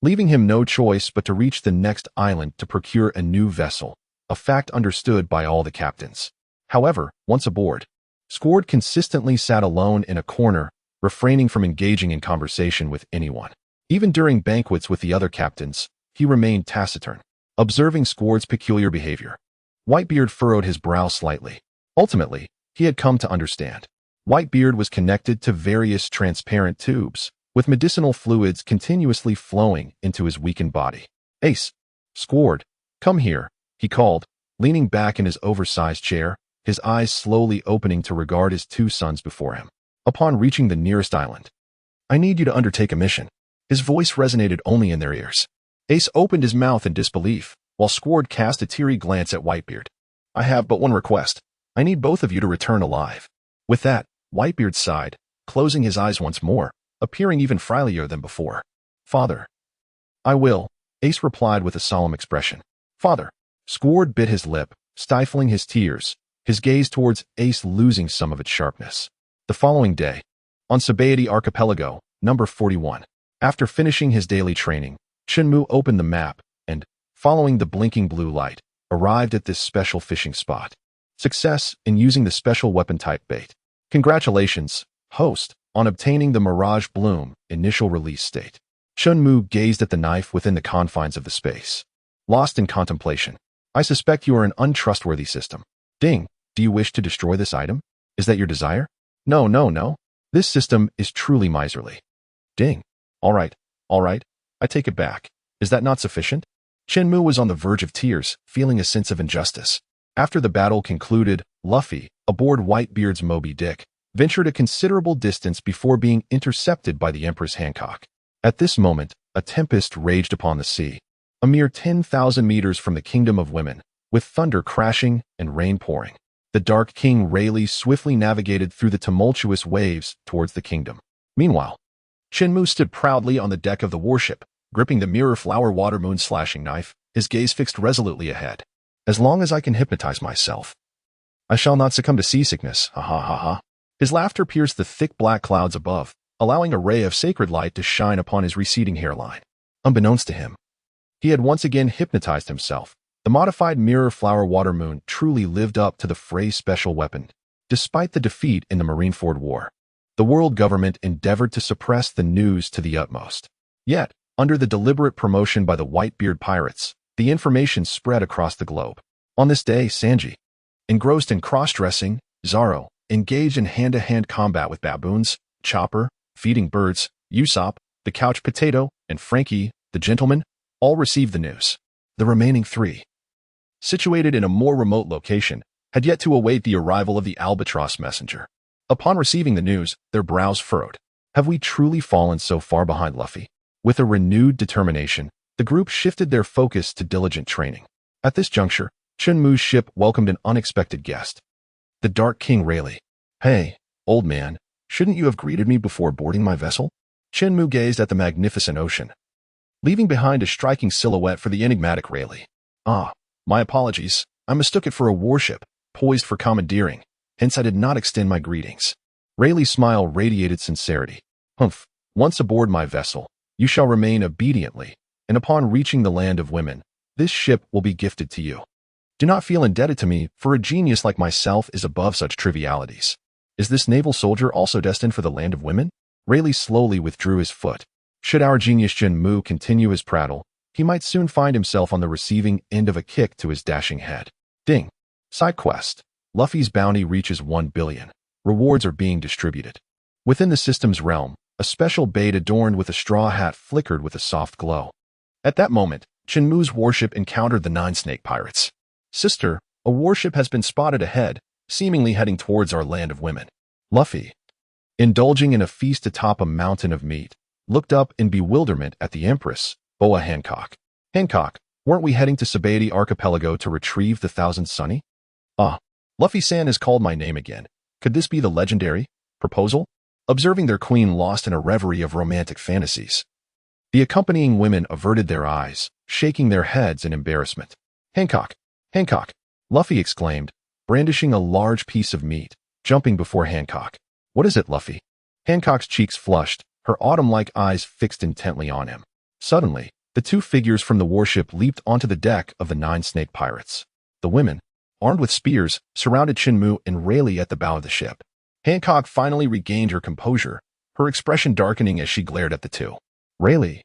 [SPEAKER 1] Leaving him no choice but to reach the next island to procure a new vessel, a fact understood by all the captains. However, once aboard, Squard consistently sat alone in a corner, refraining from engaging in conversation with anyone. Even during banquets with the other captains, he remained taciturn. Observing Squard's peculiar behavior, Whitebeard furrowed his brow slightly. Ultimately, he had come to understand. Whitebeard was connected to various transparent tubes, with medicinal fluids continuously flowing into his weakened body. "Ace, Squard, come here," he called, leaning back in his oversized chair, his eyes slowly opening to regard his two sons before him. Upon reaching the nearest island, "I need you to undertake a mission." His voice resonated only in their ears. Ace opened his mouth in disbelief, while Squard cast a teary glance at Whitebeard. "I have but one request. I need both of you to return alive." With that, Whitebeard sighed, closing his eyes once more, appearing even frilier than before. "Father." "I will," Ace replied with a solemn expression. "Father." Squard bit his lip, stifling his tears, his gaze towards Ace losing some of its sharpness. The following day, on Sabaody Archipelago, number 41. After finishing his daily training, Chen Mu opened the map and, following the blinking blue light, arrived at this special fishing spot. Success in using the special weapon type bait. Congratulations, host, on obtaining the Mirage Bloom initial release state. Chen Mu gazed at the knife within the confines of the space. Lost in contemplation. "I suspect you are an untrustworthy system. Ding, do you wish to destroy this item? Is that your desire?" No. This system is truly miserly." Ding. All right, I take it back. Is that not sufficient?" Chen Mu was on the verge of tears, feeling a sense of injustice. After the battle concluded, Luffy, aboard Whitebeard's Moby Dick, ventured a considerable distance before being intercepted by the Empress Hancock. At this moment, a tempest raged upon the sea, a mere 10,000 meters from the Kingdom of Women, with thunder crashing and rain pouring. The Dark King Rayleigh swiftly navigated through the tumultuous waves towards the kingdom. Meanwhile, Chen Mu stood proudly on the deck of the warship, gripping the mirror flower water moon slashing knife, his gaze fixed resolutely ahead. "As long as I can hypnotize myself, I shall not succumb to seasickness, ha ha ha ha." His laughter pierced the thick black clouds above, allowing a ray of sacred light to shine upon his receding hairline. Unbeknownst to him, he had once again hypnotized himself. The modified mirror flower water moon truly lived up to the phrase special weapon. Despite the defeat in the Marineford War, the world government endeavored to suppress the news to the utmost. Yet, under the deliberate promotion by the Whitebeard pirates, the information spread across the globe. On this day, Sanji, engrossed in cross-dressing, Zoro, engaged in hand-to-hand combat with baboons, Chopper, feeding birds, Usopp, the couch potato, and Frankie, the gentleman, all received the news. The remaining three, situated in a more remote location, had yet to await the arrival of the Albatross messenger. Upon receiving the news, their brows furrowed. Have we truly fallen so far behind Luffy? With a renewed determination, the group shifted their focus to diligent training. At this juncture, Chen Mu's ship welcomed an unexpected guest. The Dark King Rayleigh. "Hey, old man, shouldn't you have greeted me before boarding my vessel?" Chen Mu gazed at the magnificent ocean, leaving behind a striking silhouette for the enigmatic Rayleigh. "Ah, my apologies. I mistook it for a warship, poised for commandeering, hence I did not extend my greetings." Rayleigh's smile radiated sincerity. "Humph, once aboard my vessel, you shall remain obediently, and upon reaching the land of women, this ship will be gifted to you. Do not feel indebted to me, for a genius like myself is above such trivialities." Is this naval soldier also destined for the land of women? Rayleigh slowly withdrew his foot. Should our genius Chen Mu continue his prattle, he might soon find himself on the receiving end of a kick to his dashing head. Ding. Side quest. Luffy's bounty reaches 1 billion. Rewards are being distributed. Within the system's realm, a special bait adorned with a straw hat flickered with a soft glow. At that moment, Chen Mu's warship encountered the 9 snake pirates. Sister, a warship has been spotted ahead, seemingly heading towards our land of women. Luffy, indulging in a feast atop a mountain of meat, looked up in bewilderment at the Empress, Boa Hancock. Hancock, weren't we heading to Sabaody Archipelago to retrieve the Thousand Sunny? Ah, Luffy-san has called my name again. Could this be the legendary proposal? Observing their queen lost in a reverie of romantic fantasies. The accompanying women averted their eyes, shaking their heads in embarrassment. Hancock! Hancock! Luffy exclaimed, brandishing a large piece of meat, jumping before Hancock. What is it, Luffy? Hancock's cheeks flushed, her autumn-like eyes fixed intently on him. Suddenly, the 2 figures from the warship leaped onto the deck of the 9 snake pirates. The women, armed with spears, surrounded Chen Mu and Rayleigh at the bow of the ship. Hancock finally regained her composure, her expression darkening as she glared at the 2. Rayleigh.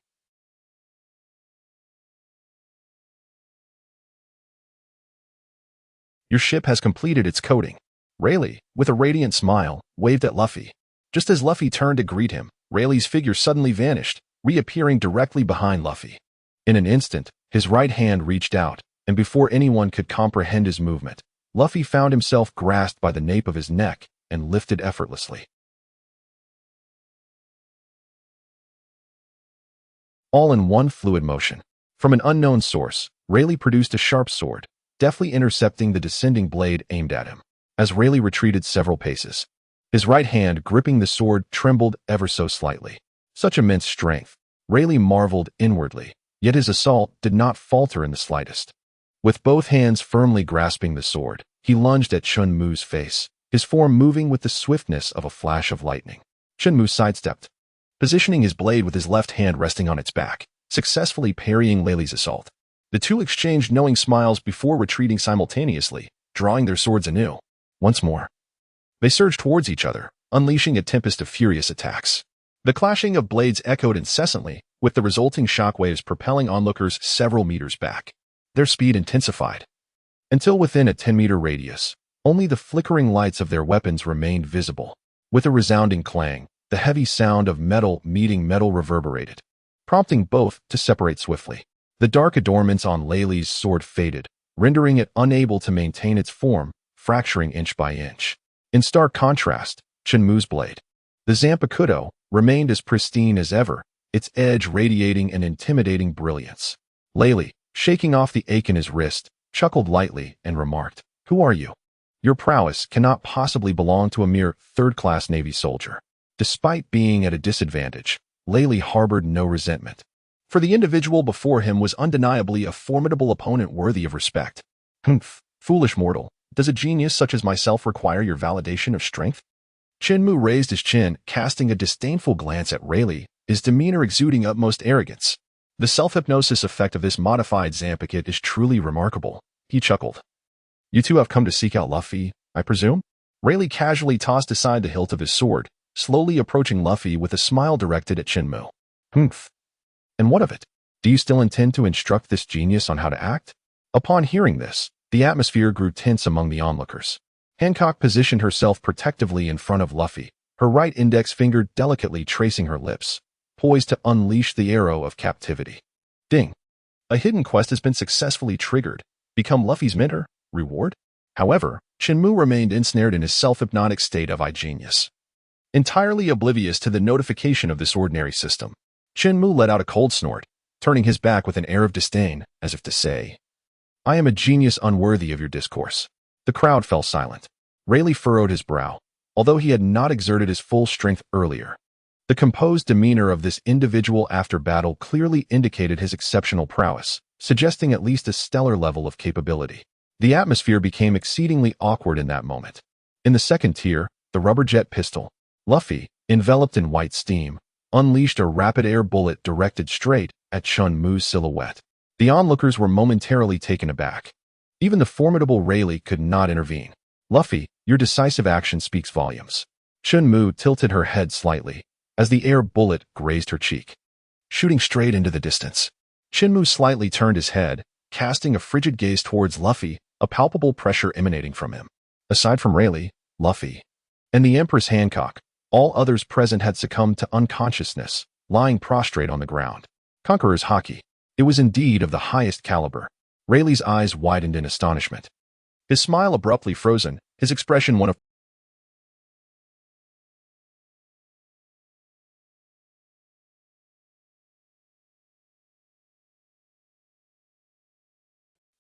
[SPEAKER 1] Your ship has completed its coating. Rayleigh, with a radiant smile, waved at Luffy. Just as Luffy turned to greet him, Rayleigh's figure suddenly vanished, reappearing directly behind Luffy. In an instant, his right hand reached out, and before anyone could comprehend his movement, Luffy found himself grasped by the nape of his neck and lifted effortlessly. All in one fluid motion. From an unknown source, Rayleigh produced a sharp sword, deftly intercepting the descending blade aimed at him. As Rayleigh retreated several paces, his right hand gripping the sword trembled ever so slightly. Such immense strength. Rayleigh marveled inwardly, yet his assault did not falter in the slightest. With both hands firmly grasping the sword, he lunged at Chen Mu's face, his form moving with the swiftness of a flash of lightning. Chen Mu sidestepped, positioning his blade with his left hand resting on its back, successfully parrying Rayleigh's assault. The 2 exchanged knowing smiles before retreating simultaneously, drawing their swords anew. Once more, they surged towards each other, unleashing a tempest of furious attacks. The clashing of blades echoed incessantly, with the resulting shockwaves propelling onlookers several meters back. Their speed intensified, until within a 10-meter radius, only the flickering lights of their weapons remained visible. With a resounding clang, the heavy sound of metal meeting metal reverberated, prompting both to separate swiftly. The dark adornments on Rayleigh's sword faded, rendering it unable to maintain its form, fracturing inch by inch. In stark contrast, Chen Mu's blade, the Zanpakuto, remained as pristine as ever, its edge radiating an intimidating brilliance. Rayleigh, shaking off the ache in his wrist, chuckled lightly and remarked, "Who are you? Your prowess cannot possibly belong to a mere third-class Navy soldier." Despite being at a disadvantage, Rayleigh harbored no resentment, for the individual before him was undeniably a formidable opponent worthy of respect. "Humph, foolish mortal, does a genius such as myself require your validation of strength?" Chen Mu raised his chin, casting a disdainful glance at Rayleigh, his demeanor exuding utmost arrogance. The self-hypnosis effect of this modified Zanpakuto is truly remarkable, he chuckled. "You 2 have come to seek out Luffy, I presume?" Rayleigh casually tossed aside the hilt of his sword, slowly approaching Luffy with a smile directed at Chen Mu. "Humph. And what of it? Do you still intend to instruct this genius on how to act?" Upon hearing this, the atmosphere grew tense among the onlookers. Hancock positioned herself protectively in front of Luffy, her right index finger delicately tracing her lips, poised to unleash the arrow of captivity. Ding! A hidden quest has been successfully triggered. Become Luffy's mentor? Reward? However, Chen Mu remained ensnared in his self-hypnotic state of genius. Entirely oblivious to the notification of this ordinary system, Chen Mu let out a cold snort, turning his back with an air of disdain, as if to say, "I am a genius unworthy of your discourse." The crowd fell silent. Rayleigh furrowed his brow, although he had not exerted his full strength earlier. The composed demeanor of this individual after battle clearly indicated his exceptional prowess, suggesting at least a stellar level of capability. The atmosphere became exceedingly awkward in that moment. In the second tier, the rubber jet pistol, Luffy, enveloped in white steam, unleashed a rapid-air bullet directed straight at Chen Mu's silhouette. The onlookers were momentarily taken aback. Even the formidable Rayleigh could not intervene. "Luffy, your decisive action speaks volumes." Chen Mu tilted her head slightly, as the air bullet grazed her cheek, shooting straight into the distance. Chen Mu slightly turned his head, casting a frigid gaze towards Luffy, a palpable pressure emanating from him. Aside from Rayleigh, Luffy, and the Empress Hancock, all others present had succumbed to unconsciousness, lying prostrate on the ground. Conqueror's haki. It was indeed of the highest caliber. Rayleigh's eyes widened in astonishment. His smile abruptly frozen, his expression one of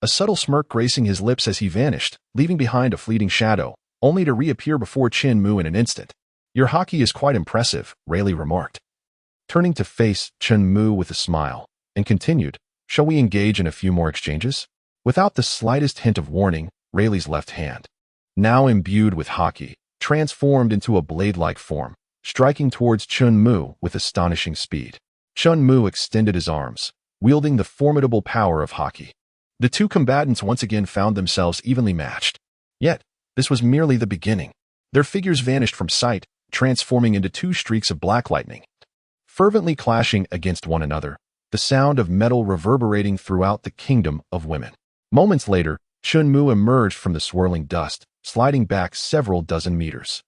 [SPEAKER 1] a subtle smirk gracing his lips as he vanished, leaving behind a fleeting shadow, only to reappear before Chen Mu in an instant. Your haki is quite impressive, Rayleigh remarked, turning to face Chen Mu with a smile, and continued, shall we engage in a few more exchanges? Without the slightest hint of warning, Rayleigh's left hand, now imbued with haki, transformed into a blade-like form, striking towards Chen Mu with astonishing speed. Chen Mu extended his arms, wielding the formidable power of haki. The two combatants once again found themselves evenly matched. Yet, this was merely the beginning. Their figures vanished from sight, transforming into two streaks of black lightning, fervently clashing against one another, the sound of metal reverberating throughout the kingdom of women. Moments later, Chen Mu emerged from the swirling dust, sliding back several dozen meters.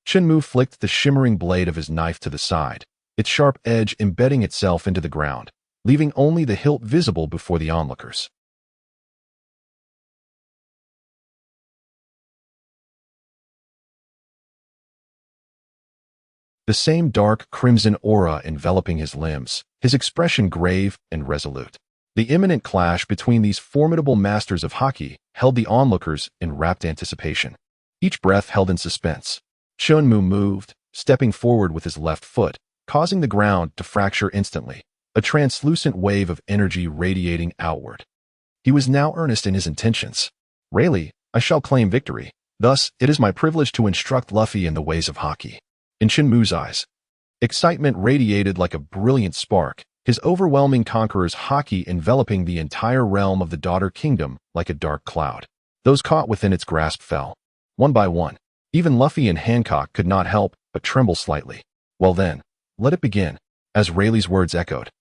[SPEAKER 1] Chen Mu flicked the shimmering blade of his knife to the side, its sharp edge embedding itself into the ground, leaving only the hilt visible before the onlookers. The same dark crimson aura enveloping his limbs, his expression grave and resolute. The imminent clash between these formidable masters of haki held the onlookers in rapt anticipation, each breath held in suspense. Chen Mu moved, stepping forward with his left foot, causing the ground to fracture instantly, a translucent wave of energy radiating outward. He was now earnest in his intentions. Rayleigh, I shall claim victory. Thus, it is my privilege to instruct Luffy in the ways of haki. In Chen Mu's eyes, excitement radiated like a brilliant spark, his overwhelming conqueror's haki enveloping the entire realm of the Daughter Kingdom like a dark cloud. Those caught within its grasp fell, one by one. Even Luffy and Hancock could not help but tremble slightly. Well then, let it begin, as Rayleigh's words echoed.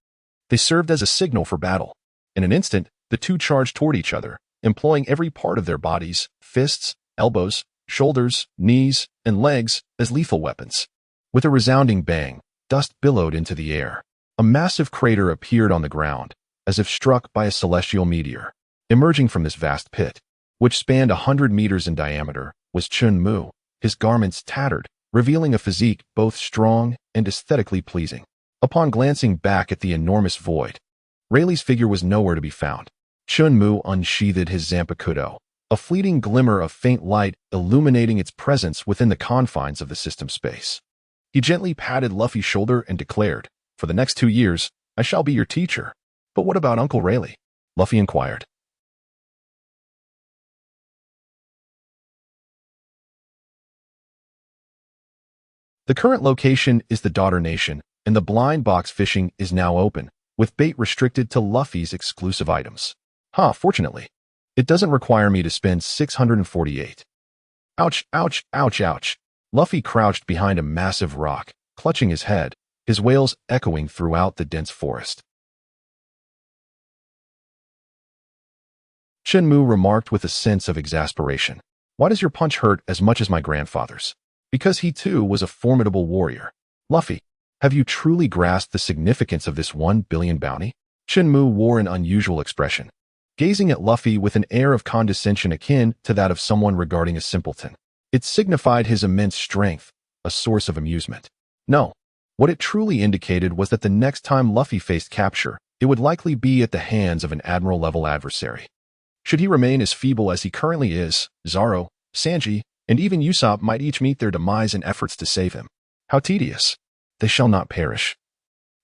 [SPEAKER 1] They served as a signal for battle. In an instant, the two charged toward each other, employing every part of their bodies, fists, elbows, shoulders, knees, and legs as lethal weapons. With a resounding bang, dust billowed into the air. A massive crater appeared on the ground, as if struck by a celestial meteor. Emerging from this vast pit, which spanned 100 meters in diameter, was Chen Mu, his garments tattered, revealing a physique both strong and aesthetically pleasing. Upon glancing back at the enormous void, Rayleigh's figure was nowhere to be found. Chen Mu unsheathed his Zanpakuto, a fleeting glimmer of faint light illuminating its presence within the confines of the system space. He gently patted Luffy's shoulder and declared, for the next 2 years, I shall be your teacher. But what about Uncle Rayleigh? Luffy inquired. The current location is the Daughter Nation, and the blind box fishing is now open, with bait restricted to Luffy's exclusive items. Fortunately, it doesn't require me to spend 648. Ouch, ouch, ouch, ouch. Luffy crouched behind a massive rock, clutching his head, his wails echoing throughout the dense forest. Chen Mu remarked with a sense of exasperation. Why does your punch hurt as much as my grandfather's? Because he too was a formidable warrior. Luffy, have you truly grasped the significance of this 1 billion bounty? Chen Mu wore an unusual expression, gazing at Luffy with an air of condescension akin to that of someone regarding a simpleton. It signified his immense strength, a source of amusement. No, what it truly indicated was that the next time Luffy faced capture, it would likely be at the hands of an admiral-level adversary. Should he remain as feeble as he currently is, Zoro, Sanji, and even Usopp might each meet their demise in efforts to save him. How tedious. They shall not perish.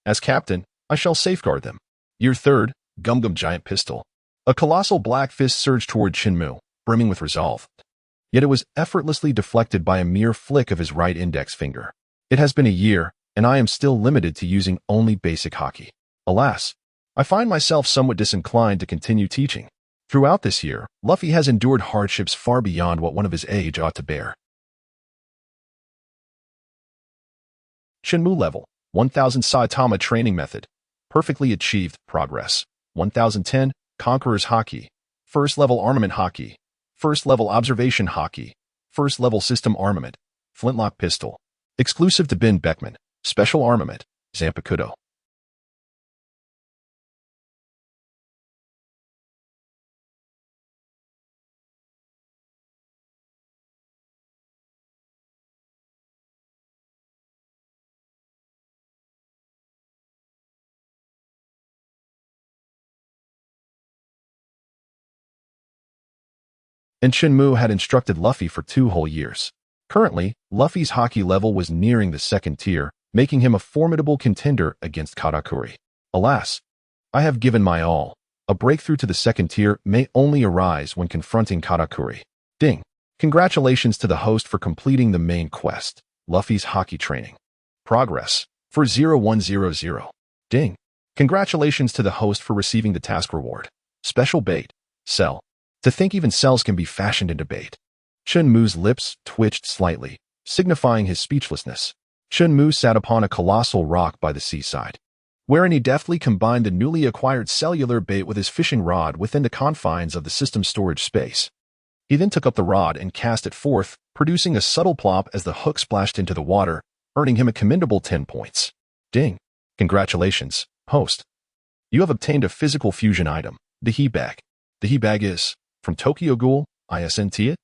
[SPEAKER 1] As captain, I shall safeguard them. Year 3rd, Gum Gum Giant Pistol. A colossal black fist surged toward Chen Mu, brimming with resolve. Yet it was effortlessly deflected by a mere flick of his right index finger. It has been a year, and I am still limited to using only basic haki. Alas, I find myself somewhat disinclined to continue teaching. Throughout this year, Luffy has endured hardships far beyond what one of his age ought to bear. Chen Mu level, 1000 Saitama training method. Perfectly achieved progress. 1010 Conqueror's Haki. First level armament Haki. First level observation Haki. First level system armament. Flintlock pistol. Exclusive to Bin Beckman. Special armament. Zanpakuto. And Chen Mu had instructed Luffy for 2 whole years. Currently, Luffy's Haki level was nearing the 2nd tier, making him a formidable contender against Katakuri. Alas, I have given my all. A breakthrough to the 2nd tier may only arise when confronting Katakuri. Ding. Congratulations to the host for completing the main quest, Luffy's Haki training. Progress for 0100. Ding. Congratulations to the host for receiving the task reward. Special bait. Cell. To think even cells can be fashioned into bait. Chen Mu's lips twitched slightly, signifying his speechlessness. Chen Mu sat upon a colossal rock by the seaside, wherein he deftly combined the newly acquired cellular bait with his fishing rod within the confines of the system's storage space. He then took up the rod and cast it forth, producing a subtle plop as the hook splashed into the water, earning him a commendable 10 points. Ding. Congratulations, host. You have obtained a physical fusion item, the he bag. The he bag is from Tokyo Ghoul, isn't it?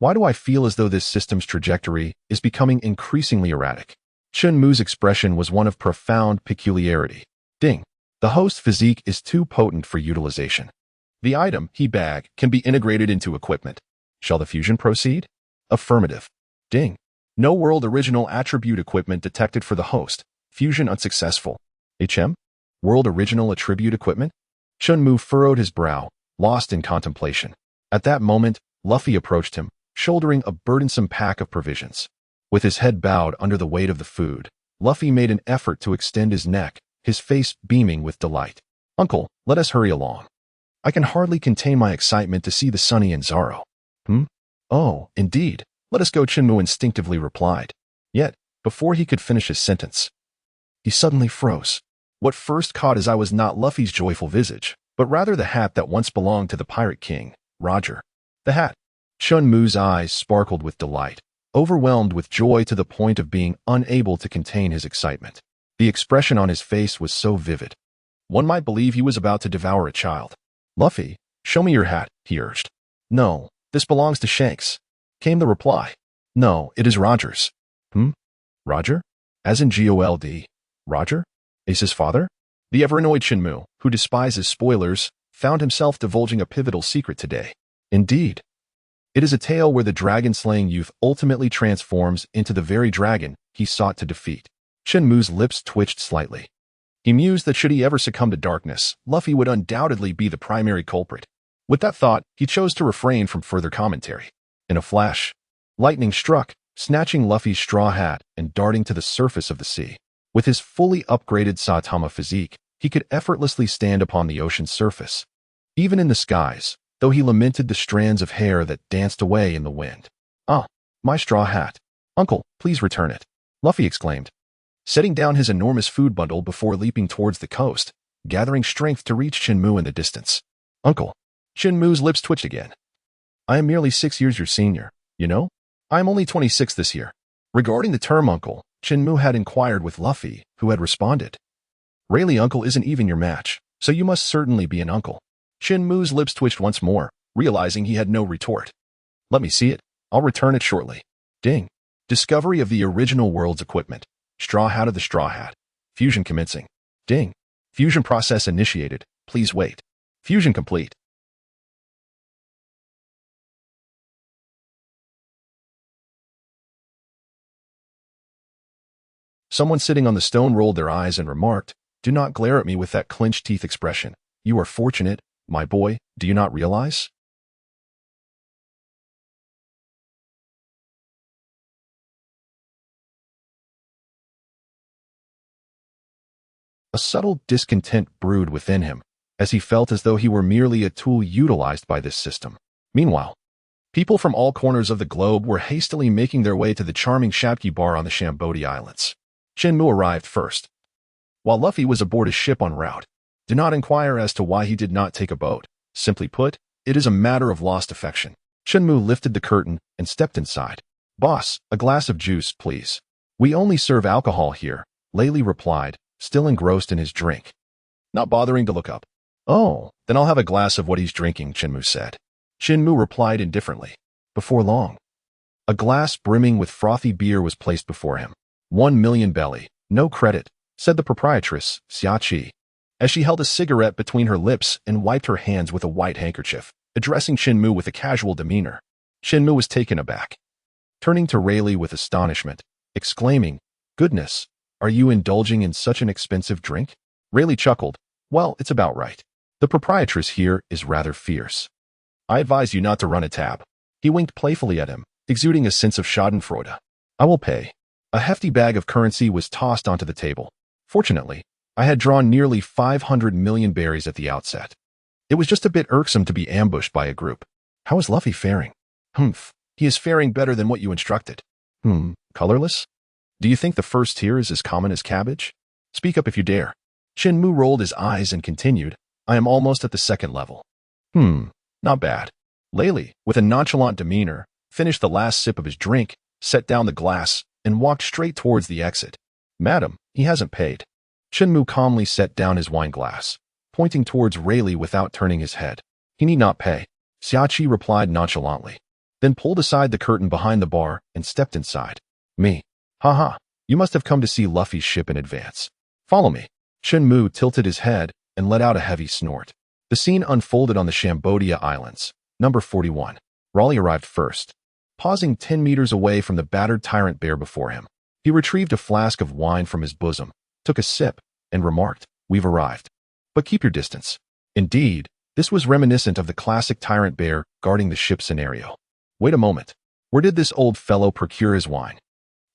[SPEAKER 1] Why do I feel as though this system's trajectory is becoming increasingly erratic? Chen Mu's expression was one of profound peculiarity. Ding. The host physique is too potent for utilization. The item, he bag, can be integrated into equipment. Shall the fusion proceed? Affirmative. Ding. No world original attribute equipment detected for the host. Fusion unsuccessful. HM? World original attribute equipment? Chen Mu furrowed his brow, lost in contemplation. At that moment, Luffy approached him, shouldering a burdensome pack of provisions. With his head bowed under the weight of the food, Luffy made an effort to extend his neck, his face beaming with delight. Uncle, let us hurry along. I can hardly contain my excitement to see the Sunny and Zaro. Oh, indeed. Let us go, Chen Mu instinctively replied. Yet, before he could finish his sentence, he suddenly froze. What first caught his eye was not Luffy's joyful visage, but rather the hat that once belonged to the Pirate King, Roger. The hat. Chen Mu's eyes sparkled with delight, overwhelmed with joy to the point of being unable to contain his excitement. The expression on his face was so vivid. One might believe he was about to devour a child. Luffy, show me your hat, he urged. No, this belongs to Shanks, came the reply. No, it is Roger's. Roger? As in Gold. Roger? Ace's father? The ever-annoyed Chen Mu, who despises spoilers, found himself divulging a pivotal secret today. Indeed. It is a tale where the dragon-slaying youth ultimately transforms into the very dragon he sought to defeat. Chen Mu's lips twitched slightly. He mused that should he ever succumb to darkness, Luffy would undoubtedly be the primary culprit. With that thought, he chose to refrain from further commentary. In a flash, lightning struck, snatching Luffy's straw hat and darting to the surface of the sea. With his fully upgraded Saitama physique, he could effortlessly stand upon the ocean's surface, even in the skies, though he lamented the strands of hair that danced away in the wind. Ah, my straw hat. Uncle, please return it, Luffy exclaimed, setting down his enormous food bundle before leaping towards the coast, gathering strength to reach Chen Mu in the distance. Uncle. Chen Mu's lips twitched again. I am merely 6 years your senior, you know? I am only 26 this year. Regarding the term uncle, Chen Mu had inquired with Luffy, who had responded. Rayleigh uncle isn't even your match, so you must certainly be an uncle. Chen Mu's lips twitched once more, realizing he had no retort. Let me see it. I'll return it shortly. Ding. Discovery of the original world's equipment. Straw hat of the straw hat. Fusion commencing. Ding. Fusion process initiated. Please wait. Fusion complete. Someone sitting on the stone rolled their eyes and remarked, Do not glare at me with that clenched teeth expression. You are fortunate, my boy, do you not realize? A subtle discontent brewed within him, as he felt as though he were merely a tool utilized by this system. Meanwhile, people from all corners of the globe were hastily making their way to the charming Shabki bar on the Shambodi Islands. Chen Mu arrived first. While Luffy was aboard a ship en route, do not inquire as to why he did not take a boat. Simply put, it is a matter of lost affection. Chen Mu lifted the curtain and stepped inside. Boss, a glass of juice, please. We only serve alcohol here, Laylee replied, still engrossed in his drink. Not bothering to look up. Oh, then I'll have a glass of what he's drinking, Chen Mu said. Chen Mu replied indifferently. Before long, a glass brimming with frothy beer was placed before him. 1 million belly, no credit, said the proprietress, Xiachi, as she held a cigarette between her lips and wiped her hands with a white handkerchief, addressing Chen Mu with a casual demeanor. Chen Mu was taken aback, turning to Rayleigh with astonishment, exclaiming, "Goodness, are you indulging in such an expensive drink?" Rayleigh chuckled. Well, it's about right. The proprietress here is rather fierce. I advise you not to run a tab. He winked playfully at him, exuding a sense of schadenfreude. I will pay. A hefty bag of currency was tossed onto the table. Fortunately, I had drawn nearly 500 million berries at the outset. It was just a bit irksome to be ambushed by a group. How is Luffy faring? Humph, he is faring better than what you instructed. Colorless? Do you think the first tier is as common as cabbage? Speak up if you dare. Chen Mu rolled his eyes and continued, I am almost at the second level. Not bad. Laylee, with a nonchalant demeanor, finished the last sip of his drink, set down the glass, and walked straight towards the exit. Madam, he hasn't paid. Chen Mu calmly set down his wine glass, pointing towards Rayleigh without turning his head. He need not pay. Xiachi replied nonchalantly, then pulled aside the curtain behind the bar and stepped inside. Me. Haha, you must have come to see Luffy's ship in advance. Follow me. Chen Mu tilted his head and let out a heavy snort. The scene unfolded on the Cambodia Islands, number 41. Raleigh arrived first. Pausing 10 meters away from the battered tyrant bear before him, he retrieved a flask of wine from his bosom, took a sip, and remarked, We've arrived. But keep your distance. Indeed, this was reminiscent of the classic tyrant bear guarding the ship scenario. Wait a moment. Where did this old fellow procure his wine?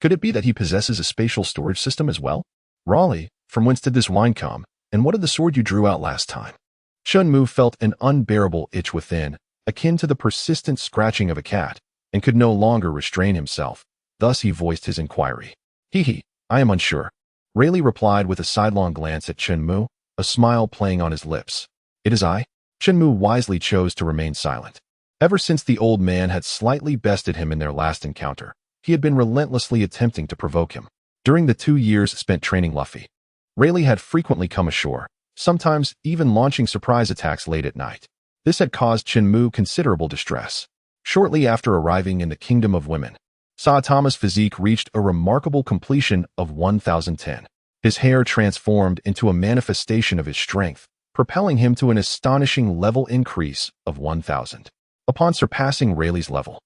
[SPEAKER 1] Could it be that he possesses a spatial storage system as well? Raleigh, from whence did this wine come, and what of the sword you drew out last time? Chen Mu felt an unbearable itch within, akin to the persistent scratching of a cat, and could no longer restrain himself. Thus he voiced his inquiry. I am unsure. Rayleigh replied with a sidelong glance at Chen Mu, a smile playing on his lips. It is I. Chen Mu wisely chose to remain silent. Ever since the old man had slightly bested him in their last encounter, he had been relentlessly attempting to provoke him. During the 2 years spent training Luffy, Rayleigh had frequently come ashore, sometimes even launching surprise attacks late at night. This had caused Chen Mu considerable distress. Shortly after arriving in the Kingdom of Women, Saitama's physique reached a remarkable completion of 1010. His hair transformed into a manifestation of his strength, propelling him to an astonishing level increase of 1000. Upon surpassing Rayleigh's level,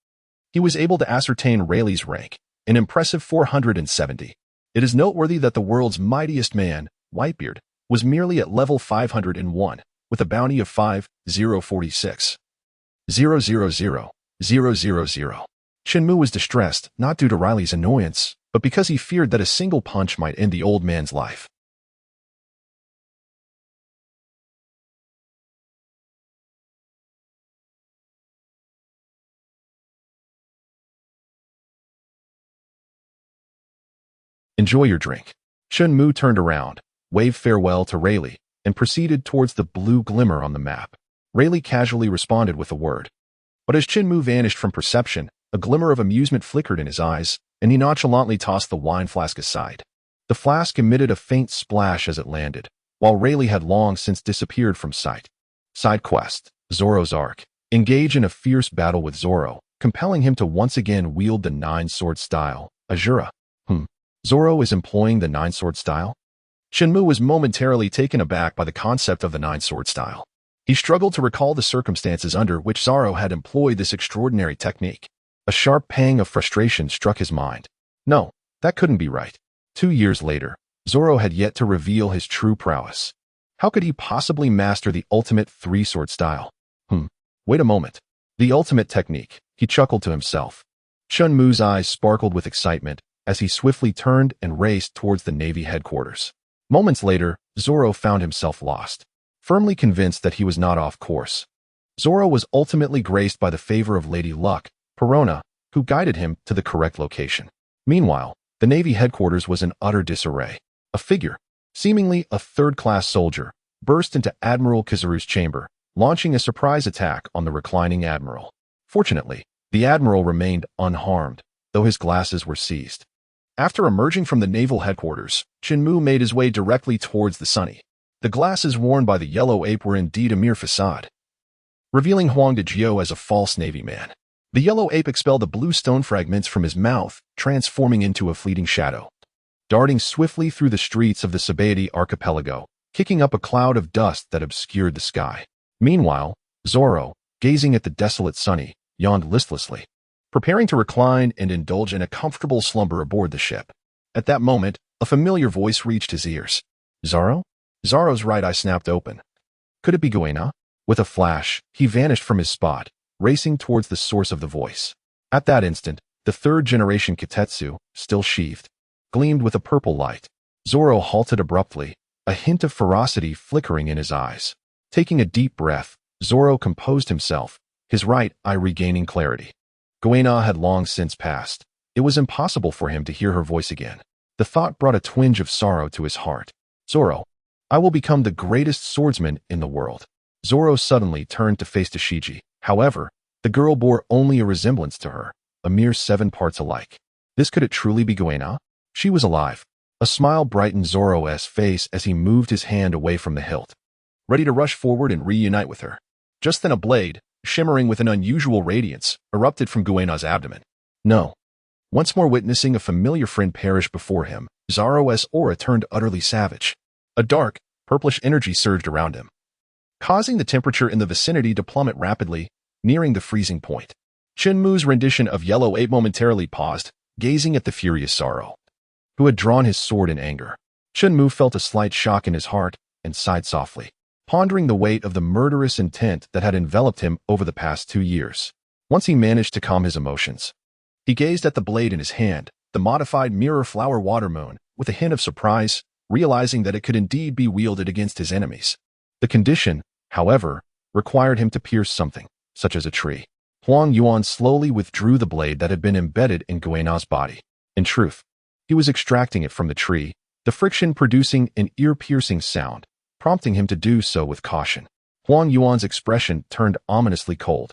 [SPEAKER 1] he was able to ascertain Rayleigh's rank, an impressive 470. It is noteworthy that the world's mightiest man, Whitebeard, was merely at level 501, with a bounty of 5046. 000. Chen Mu was distressed, not due to Riley's annoyance, but because he feared that a single punch might end the old man's life. Enjoy your drink. Chen Mu turned around, waved farewell to Rayleigh, and proceeded towards the blue glimmer on the map. Rayleigh casually responded with a word. But as Chen Mu vanished from perception, a glimmer of amusement flickered in his eyes, and he nonchalantly tossed the wine flask aside. The flask emitted a faint splash as it landed, while Rayleigh had long since disappeared from sight. Side quest, Zoro's Arc. Engage in a fierce battle with Zoro, compelling him to once again wield the nine-sword style, Azura. Zoro is employing the nine-sword style? Chen Mu was momentarily taken aback by the concept of the nine-sword style. He struggled to recall the circumstances under which Zoro had employed this extraordinary technique. A sharp pang of frustration struck his mind. No, that couldn't be right. 2 years later, Zoro had yet to reveal his true prowess. How could he possibly master the ultimate three-sword style? Wait a moment. The ultimate technique, he chuckled to himself. Chen Mu's eyes sparkled with excitement as he swiftly turned and raced towards the Navy headquarters. Moments later, Zoro found himself lost, firmly convinced that he was not off course. Zoro was ultimately graced by the favor of Lady Luck, Perona, who guided him to the correct location. Meanwhile, The Navy headquarters was in utter disarray. A figure, seemingly a third-class soldier, burst into Admiral Kizaru's chamber, launching a surprise attack on the reclining admiral. Fortunately, the admiral remained unharmed, though his glasses were seized. After emerging from the naval headquarters, Chen Mu made his way directly towards the Sunny. The glasses worn by the yellow ape were indeed a mere facade, revealing Huang Dejiu as a false Navy man. The yellow ape expelled the blue stone fragments from his mouth, transforming into a fleeting shadow, darting swiftly through the streets of the Sabaody archipelago, kicking up a cloud of dust that obscured the sky. Meanwhile, Zoro, gazing at the desolate Sunny, yawned listlessly, preparing to recline and indulge in a comfortable slumber aboard the ship. At that moment, a familiar voice reached his ears. Zoro? Zoro's right eye snapped open. Could it be Guena? With a flash, he vanished from his spot, racing towards the source of the voice. At that instant, the third-generation Kitetsu, still sheathed, gleamed with a purple light. Zoro halted abruptly, a hint of ferocity flickering in his eyes. Taking a deep breath, Zoro composed himself, his right eye regaining clarity. Guena had long since passed. It was impossible for him to hear her voice again. The thought brought a twinge of sorrow to his heart. Zoro, I will become the greatest swordsman in the world. Zoro suddenly turned to face Shiji. However, the girl bore only a resemblance to her, a mere 7 parts alike. Could it truly be Guena? She was alive. A smile brightened Zoro's face as he moved his hand away from the hilt, ready to rush forward and reunite with her. Just then a blade, shimmering with an unusual radiance, erupted from Guena's abdomen. No. Once more witnessing a familiar friend perish before him, Zoro's aura turned utterly savage. A dark, purplish energy surged around him, causing the temperature in the vicinity to plummet rapidly, nearing the freezing point. Chen Mu's rendition of Yellow Ape momentarily paused, gazing at the furious Zoro, who had drawn his sword in anger. Chen Mu felt a slight shock in his heart and sighed softly, pondering the weight of the murderous intent that had enveloped him over the past 2 years. Once he managed to calm his emotions, he gazed at the blade in his hand, the modified mirror flower water moon, with a hint of surprise, realizing that it could indeed be wielded against his enemies. The condition, however, required him to pierce something, such as a tree. Huang Yuan slowly withdrew the blade that had been embedded in Guena's body. In truth, he was extracting it from the tree, the friction producing an ear-piercing sound, prompting him to do so with caution. Huang Yuan's expression turned ominously cold,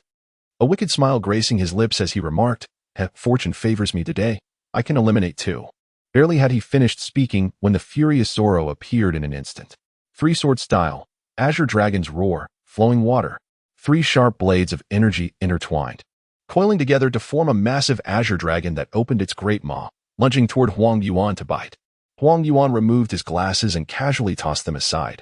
[SPEAKER 1] a wicked smile gracing his lips as he remarked, Fortune favors me today. I can eliminate 2. Barely had he finished speaking when the furious Zoro appeared in an instant. 3-sword style, Azure Dragon's roar, flowing water. 3 sharp blades of energy intertwined, coiling together to form a massive Azure Dragon that opened its great maw, lunging toward Huang Yuan to bite. Huang Yuan removed his glasses and casually tossed them aside,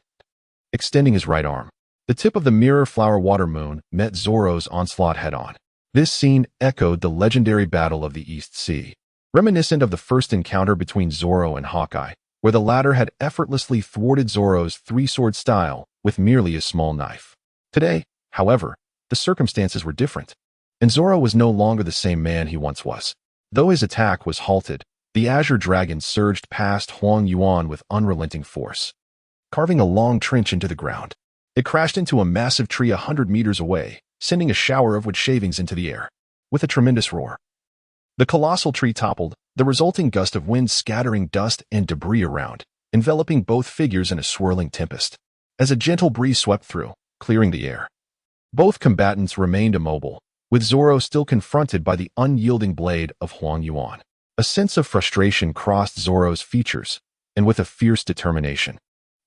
[SPEAKER 1] extending his right arm. The tip of the mirror flower water moon met Zoro's onslaught head-on. This scene echoed the legendary Battle of the East Sea, reminiscent of the first encounter between Zoro and Hawkeye, where the latter had effortlessly thwarted Zoro's 3-sword style with merely a small knife. Today, however, the circumstances were different, and Zoro was no longer the same man he once was. Though his attack was halted, the Azure Dragon surged past Huang Yuan with unrelenting force, carving a long trench into the ground. It crashed into a massive tree 100 meters away, sending a shower of wood shavings into the air. With a tremendous roar, the colossal tree toppled, the resulting gust of wind scattering dust and debris around, enveloping both figures in a swirling tempest. As a gentle breeze swept through, clearing the air, both combatants remained immobile, with Zoro still confronted by the unyielding blade of Huang Yuan. A sense of frustration crossed Zoro's features, and with a fierce determination,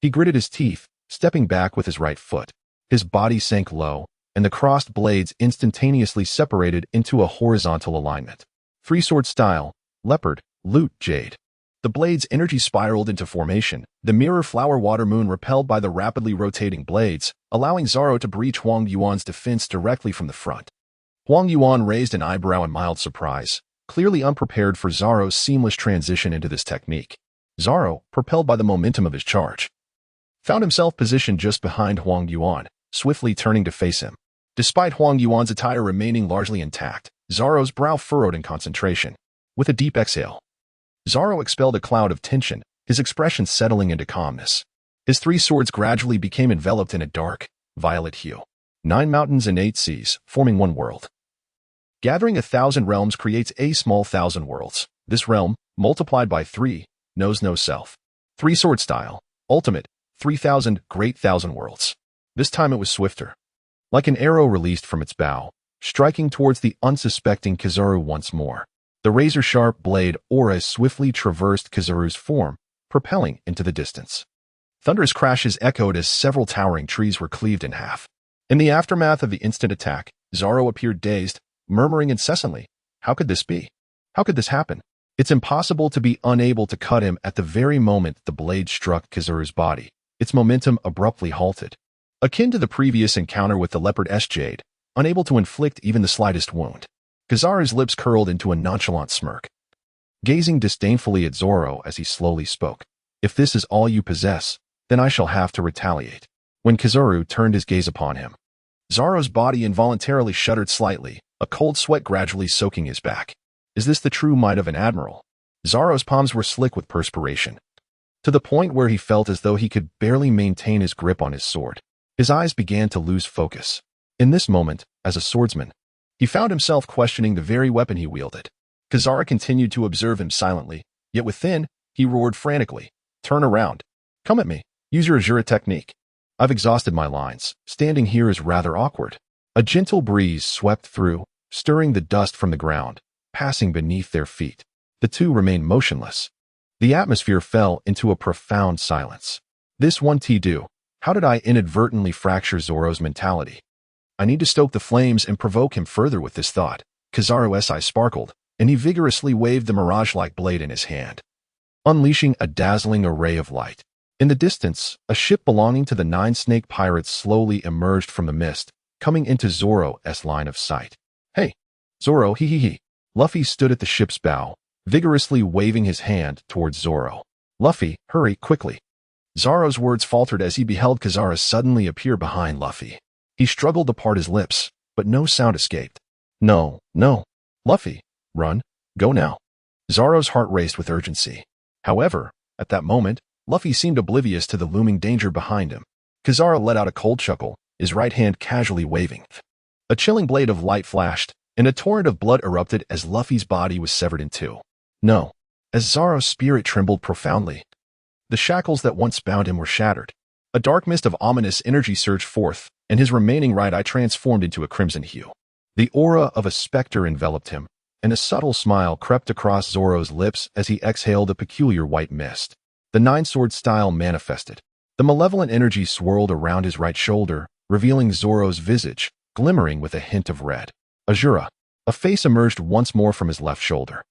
[SPEAKER 1] he gritted his teeth, stepping back with his right foot. His body sank low, and the crossed blades instantaneously separated into a horizontal alignment. 3-sword style, leopard, lute, jade. The blade's energy spiraled into formation, the mirror flower water moon repelled by the rapidly rotating blades, allowing Zoro to breach Huang Yuan's defense directly from the front. Huang Yuan raised an eyebrow in mild surprise, clearly unprepared for Zoro's seamless transition into this technique. Zoro, propelled by the momentum of his charge, found himself positioned just behind Huang Yuan, swiftly turning to face him. Despite Huang Yuan's attire remaining largely intact, Zoro's brow furrowed in concentration. With a deep exhale, Zoro expelled a cloud of tension, his expression settling into calmness. His 3 swords gradually became enveloped in a dark, violet hue. 9 mountains and 8 seas, forming one world. Gathering 1,000 realms creates a small 1,000 worlds. This realm, multiplied by 3, knows no self. 3-sword style, ultimate, 3,000 great thousand worlds. This time it was swifter. Like an arrow released from its bow, striking towards the unsuspecting Kizaru once more. The razor-sharp blade aura swiftly traversed Kizaru's form, propelling into the distance. Thunderous crashes echoed as several towering trees were cleaved in half. In the aftermath of the instant attack, Zoro appeared dazed, murmuring incessantly, "How could this be? How could this happen? It's impossible to be unable to cut him." At the very moment the blade struck Kizaru's body, its momentum abruptly halted. Akin to the previous encounter with the leopard S-Jade, unable to inflict even the slightest wound. Kizaru's lips curled into a nonchalant smirk. Gazing disdainfully at Zoro as he slowly spoke, "If this is all you possess, then I shall have to retaliate." When Kizaru turned his gaze upon him, Zoro's body involuntarily shuddered slightly, a cold sweat gradually soaking his back. Is this the true might of an admiral? Zoro's palms were slick with perspiration, to the point where he felt as though he could barely maintain his grip on his sword. His eyes began to lose focus. In this moment, as a swordsman, he found himself questioning the very weapon he wielded. Kizaru continued to observe him silently, yet within, he roared frantically, "Turn around. Come at me. Use your Azura technique. I've exhausted my lines. Standing here is rather awkward." A gentle breeze swept through, stirring the dust from the ground, passing beneath their feet. The two remained motionless. The atmosphere fell into a profound silence. This one do. How did I inadvertently fracture Zoro's mentality? I need to stoke the flames and provoke him further with this thought. Kizaru's eyes sparkled, and he vigorously waved the mirage-like blade in his hand, unleashing a dazzling array of light. In the distance, a ship belonging to the 9 snake pirates slowly emerged from the mist, coming into Zoro's line of sight. "Hey, Zoro, he. Luffy stood at the ship's bow, vigorously waving his hand towards Zoro. "Luffy, hurry, quickly." Zoro's words faltered as he beheld Kizaru suddenly appear behind Luffy. He struggled to part his lips, but no sound escaped. No. Luffy, run, go now." Zoro's heart raced with urgency. However, at that moment, Luffy seemed oblivious to the looming danger behind him. Kizaru let out a cold chuckle, his right hand casually waving. A chilling blade of light flashed, and a torrent of blood erupted as Luffy's body was severed in two. No. As Zoro's spirit trembled profoundly, the shackles that once bound him were shattered. A dark mist of ominous energy surged forth, and his remaining right eye transformed into a crimson hue. The aura of a specter enveloped him, and a subtle smile crept across Zoro's lips as he exhaled a peculiar white mist. The 9-sword style manifested. The malevolent energy swirled around his right shoulder, revealing Zoro's visage, glimmering with a hint of red. Azura. A face emerged once more from his left shoulder,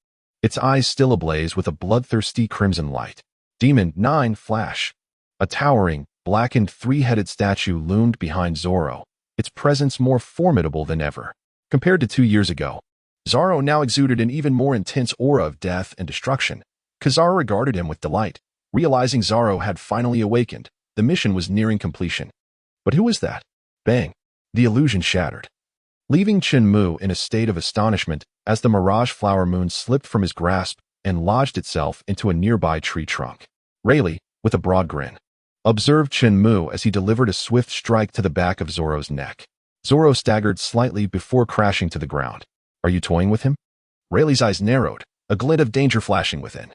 [SPEAKER 1] its eyes still ablaze with a bloodthirsty crimson light. Demon 9 flash. A towering, blackened 3-headed statue loomed behind Zoro, its presence more formidable than ever. Compared to 2 years ago, Zoro now exuded an even more intense aura of death and destruction. Kizaru regarded him with delight, realizing Zoro had finally awakened. The mission was nearing completion. But who was that? Bang! The illusion shattered, leaving Chen Mu in a state of astonishment as the mirage flower moon slipped from his grasp and lodged itself into a nearby tree trunk. Rayleigh, with a broad grin, observed Chen Mu as he delivered a swift strike to the back of Zoro's neck. Zoro staggered slightly before crashing to the ground. "Are you toying with him?" Rayleigh's eyes narrowed, a glint of danger flashing within.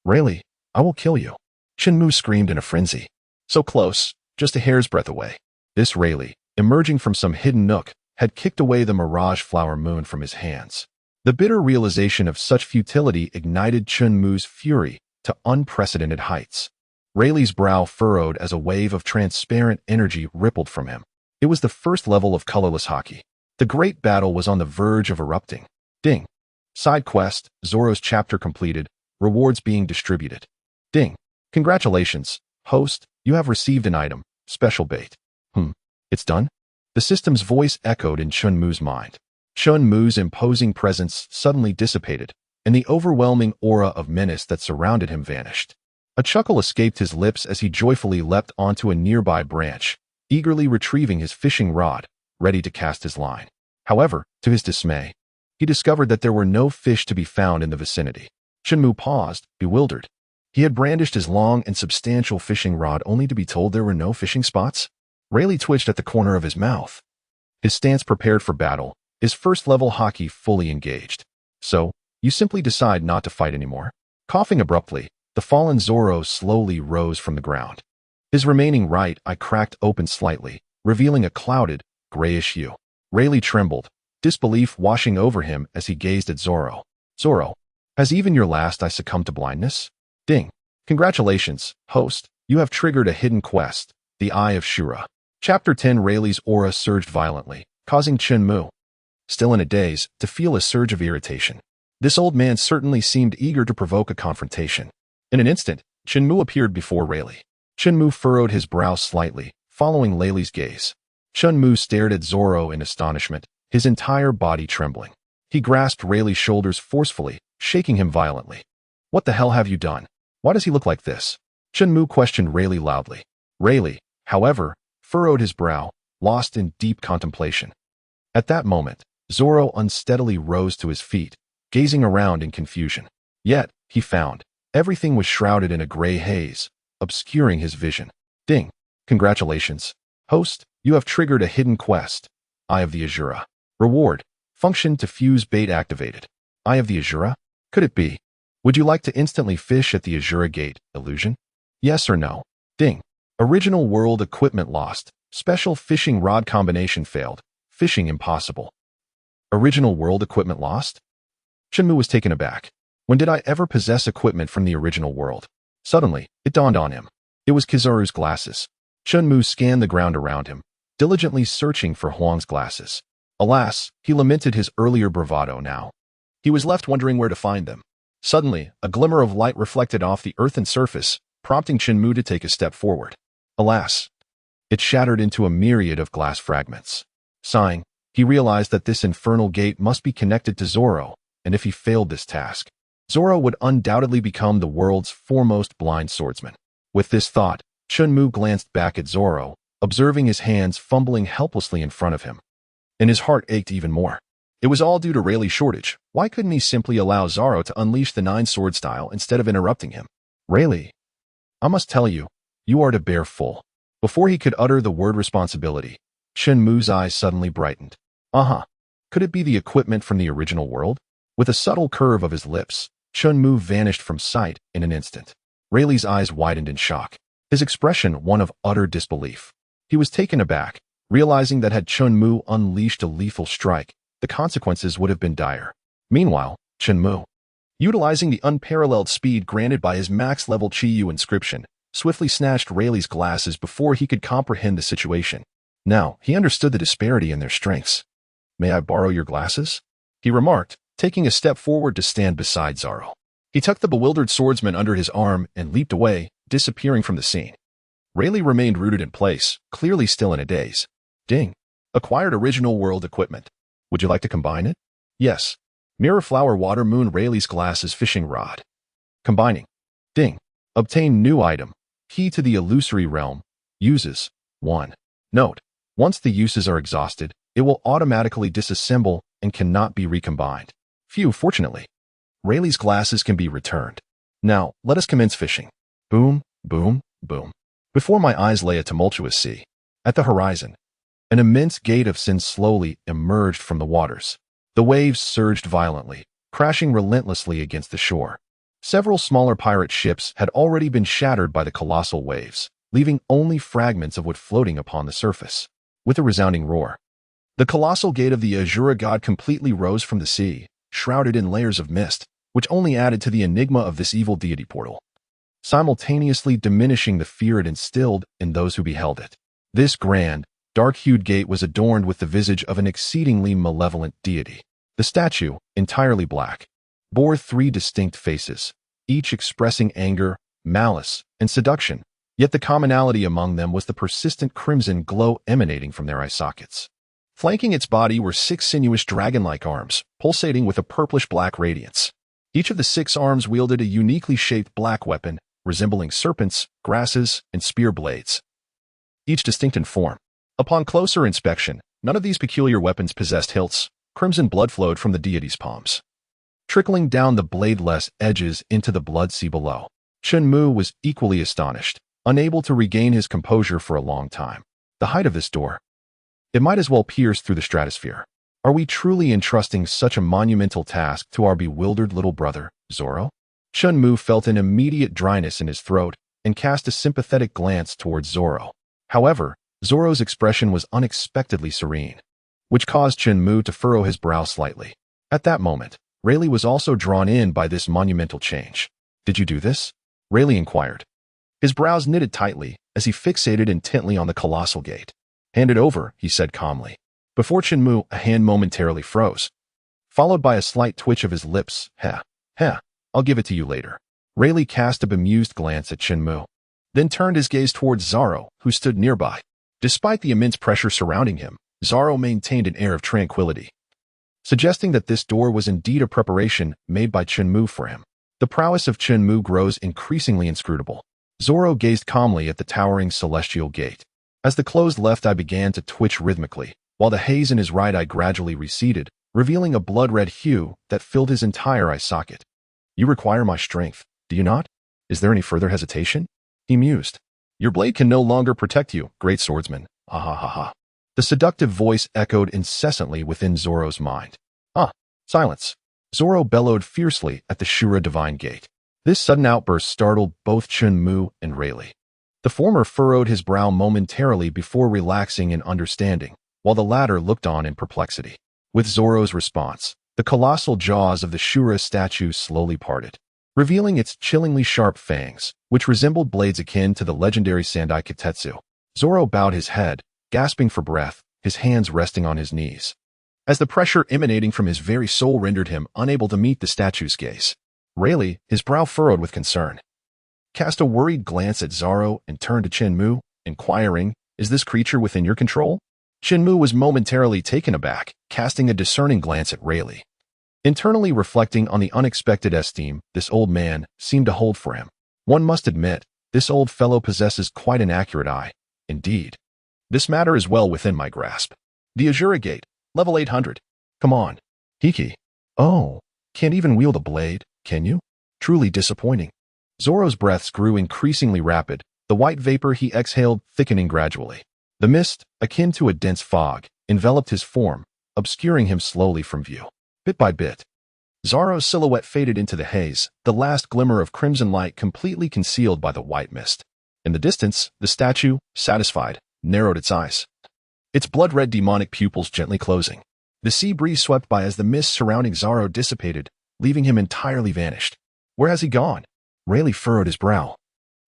[SPEAKER 1] Rayleigh, I will kill you." Chen Mu screamed in a frenzy. So close, just a hair's breadth away. This Rayleigh, emerging from some hidden nook, had kicked away the mirage flower moon from his hands. The bitter realization of such futility ignited Chen Mu's fury to unprecedented heights. Rayleigh's brow furrowed as a wave of transparent energy rippled from him. It was the first level of colorless hockey. The great battle was on the verge of erupting. Ding. Side quest, Zoro's chapter completed, rewards being distributed. Ding. Congratulations, host, you have received an item, special bait. It's done? The system's voice echoed in Chen Mu's mind. Chen Mu's imposing presence suddenly dissipated, and the overwhelming aura of menace that surrounded him vanished. A chuckle escaped his lips as he joyfully leapt onto a nearby branch, eagerly retrieving his fishing rod, ready to cast his line. However, to his dismay, he discovered that there were no fish to be found in the vicinity. Chen Mu paused, bewildered. He had brandished his long and substantial fishing rod only to be told there were no fishing spots. Rayleigh twitched at the corner of his mouth, his stance prepared for battle, his first-level hockey fully engaged. So, You simply decide not to fight anymore. Coughing abruptly, the fallen Zoro slowly rose from the ground. His remaining right eye cracked open slightly, revealing a clouded, grayish hue. Rayleigh trembled, disbelief washing over him as he gazed at Zoro. Zoro, has even your last eye succumbed to blindness? Ding. Congratulations, host. You have triggered a hidden quest, the Eye of Shura. Chapter 10. Rayleigh's aura surged violently, causing Chen Mu, still in a daze, to feel a surge of irritation. This old man certainly seemed eager to provoke a confrontation. In an instant, Chen Mu appeared before Rayleigh. Chen Mu furrowed his brow slightly, following Rayleigh's gaze. Chen Mu stared at Zoro in astonishment, his entire body trembling. He grasped Rayleigh's shoulders forcefully, shaking him violently. What the hell have you done? Why does he look like this? Chen Mu questioned Rayleigh loudly. Rayleigh, however, furrowed his brow, lost in deep contemplation. At that moment, Zoro unsteadily rose to his feet, gazing around in confusion. Yet, he found, everything was shrouded in a gray haze, obscuring his vision. Ding. Congratulations, host, you have triggered a hidden quest. Eye of the Azura. Reward. Function to fuse bait activated. Eye of the Azura? Could it be? Would you like to instantly fish at the Azura Gate, illusion? Yes or no? Ding. Original world equipment lost. Special fishing rod combination failed. Fishing impossible. Original world equipment lost? Chen Mu was taken aback. When did I ever possess equipment from the original world? Suddenly, it dawned on him. It was Kizaru's glasses. Chen Mu scanned the ground around him, diligently searching for Huang's glasses. Alas, he lamented his earlier bravado now. He was left wondering where to find them. Suddenly, a glimmer of light reflected off the earthen surface, prompting Chen Mu to take a step forward. Alas, it shattered into a myriad of glass fragments. Sighing, he realized that this infernal gate must be connected to Zoro, and if he failed this task, Zoro would undoubtedly become the world's foremost blind swordsman. With this thought, Chen Mu glanced back at Zoro, observing his hands fumbling helplessly in front of him. And his heart ached even more. It was all due to Rayleigh's shortage. Why couldn't he simply allow Zoro to unleash the nine-sword style instead of interrupting him? Rayleigh, I must tell you, you are to bear full. Before he could utter the word responsibility, Chen Mu's eyes suddenly brightened. Could it be the equipment from the original world? With a subtle curve of his lips, Chen Mu vanished from sight in an instant. Rayleigh's eyes widened in shock, his expression one of utter disbelief. He was taken aback, realizing that had Chen Mu unleashed a lethal strike, the consequences would have been dire. Meanwhile, Chen Mu, utilizing the unparalleled speed granted by his max-level Chi-Yu inscription, swiftly snatched Rayleigh's glasses before he could comprehend the situation. Now, he understood the disparity in their strengths. May I borrow your glasses? He remarked, taking a step forward to stand beside Zoro. He tucked the bewildered swordsman under his arm and leaped away, disappearing from the scene. Rayleigh remained rooted in place, clearly still in a daze. Ding. Acquired original world equipment. Would you like to combine it? Yes. Mirror Flower Water Moon Rayleigh's glasses fishing rod. Combining. Ding. Obtain new item. Key to the illusory realm. Uses. 1. Note. Once the uses are exhausted, it will automatically disassemble and cannot be recombined. Phew, fortunately. Rayleigh's glasses can be returned. Now, let us commence fishing. Boom, boom, boom. Before my eyes lay a tumultuous sea. At the horizon, an immense gate of sin slowly emerged from the waters. The waves surged violently, crashing relentlessly against the shore. Several smaller pirate ships had already been shattered by the colossal waves, leaving only fragments of wood floating upon the surface. With a resounding roar, the colossal gate of the Azura god completely rose from the sea, shrouded in layers of mist, which only added to the enigma of this evil deity portal, simultaneously diminishing the fear it instilled in those who beheld it. This grand, dark-hued gate was adorned with the visage of an exceedingly malevolent deity. The statue, entirely black, bore 3 distinct faces, each expressing anger, malice, and seduction, yet the commonality among them was the persistent crimson glow emanating from their eye sockets. Flanking its body were 6 sinuous dragon-like arms, pulsating with a purplish-black radiance. Each of the 6 arms wielded a uniquely shaped black weapon, resembling serpents, grasses, and spear blades, each distinct in form. Upon closer inspection, none of these peculiar weapons possessed hilts. Crimson blood flowed from the deity's palms, trickling down the bladeless edges into the blood sea below. Chen Mu was equally astonished, unable to regain his composure for a long time. The height of this door. It might as well pierce through the stratosphere. Are we truly entrusting such a monumental task to our bewildered little brother, Zoro? Chen Mu felt an immediate dryness in his throat and cast a sympathetic glance towards Zoro. However, Zoro's expression was unexpectedly serene, which caused Chen Mu to furrow his brow slightly. At that moment, Rayleigh was also drawn in by this monumental change. "Did you do this?" Rayleigh inquired. His brows knitted tightly as he fixated intently on the colossal gate. "Hand it over," he said calmly. Before Chen Mu, a hand momentarily froze, followed by a slight twitch of his lips. Heh, I'll give it to you later." Rayleigh cast a bemused glance at Chen Mu, then turned his gaze towards Zoro, who stood nearby. Despite the immense pressure surrounding him, Zoro maintained an air of tranquility, suggesting that this door was indeed a preparation made by Chen Mu for him. The prowess of Chen Mu grows increasingly inscrutable. Zoro gazed calmly at the towering celestial gate. As the closed left eye began to twitch rhythmically, while the haze in his right eye gradually receded, revealing a blood-red hue that filled his entire eye socket. "You require my strength, do you not? Is there any further hesitation?" he mused. "Your blade can no longer protect you, great swordsman. Ah ha ha ha." The seductive voice echoed incessantly within Zoro's mind. Silence. Zoro bellowed fiercely at the Shura divine gate. This sudden outburst startled both Chen Mu and Rayleigh. The former furrowed his brow momentarily before relaxing in understanding, while the latter looked on in perplexity. With Zoro's response, the colossal jaws of the Shura statue slowly parted, revealing its chillingly sharp fangs, which resembled blades akin to the legendary Sandai Kitetsu. Zoro bowed his head, gasping for breath, his hands resting on his knees, as the pressure emanating from his very soul rendered him unable to meet the statue's gaze. Rayleigh, his brow furrowed with concern, cast a worried glance at Zoro and turned to Chen Mu, inquiring, "Is this creature within your control?" Chen Mu was momentarily taken aback, casting a discerning glance at Rayleigh, internally reflecting on the unexpected esteem this old man seemed to hold for him. One must admit, this old fellow possesses quite an accurate eye. Indeed. This matter is well within my grasp. The Azura Gate, level 800. Come on. Hiki. Oh, can't even wield a blade, can you? Truly disappointing. Zoro's breaths grew increasingly rapid, the white vapor he exhaled thickening gradually. The mist, akin to a dense fog, enveloped his form, obscuring him slowly from view. Bit by bit, Zoro's silhouette faded into the haze, the last glimmer of crimson light completely concealed by the white mist. In the distance, the statue, satisfied, narrowed its eyes, its blood-red demonic pupils gently closing. The sea breeze swept by as the mist surrounding Zoro dissipated, leaving him entirely vanished. Where has he gone? Rayleigh furrowed his brow,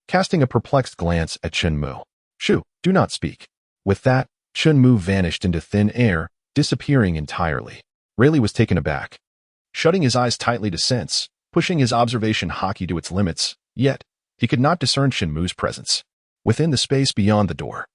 [SPEAKER 1] casting a perplexed glance at Chen Mu. "Shoo, do not speak." With that, Chen Mu vanished into thin air, disappearing entirely. Rayleigh was taken aback, shutting his eyes tightly to sense, pushing his observation hockey to its limits, yet he could not discern Chen Mu's presence. Within the space beyond the door,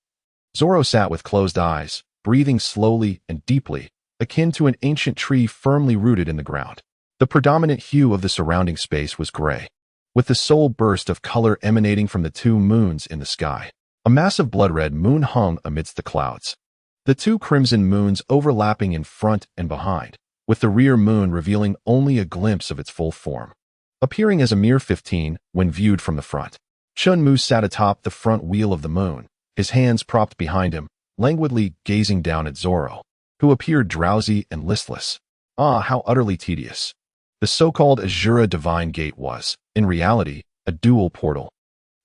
[SPEAKER 1] Zoro sat with closed eyes, breathing slowly and deeply, akin to an ancient tree firmly rooted in the ground. The predominant hue of the surrounding space was gray, with the sole burst of color emanating from the two moons in the sky. A massive blood-red moon hung amidst the clouds, the two crimson moons overlapping in front and behind, with the rear moon revealing only a glimpse of its full form, appearing as a mere 15 when viewed from the front. Chen Mu sat atop the front wheel of the moon, his hands propped behind him, languidly gazing down at Zoro, who appeared drowsy and listless. How utterly tedious. The so-called Azura Divine Gate was, in reality, a dual portal,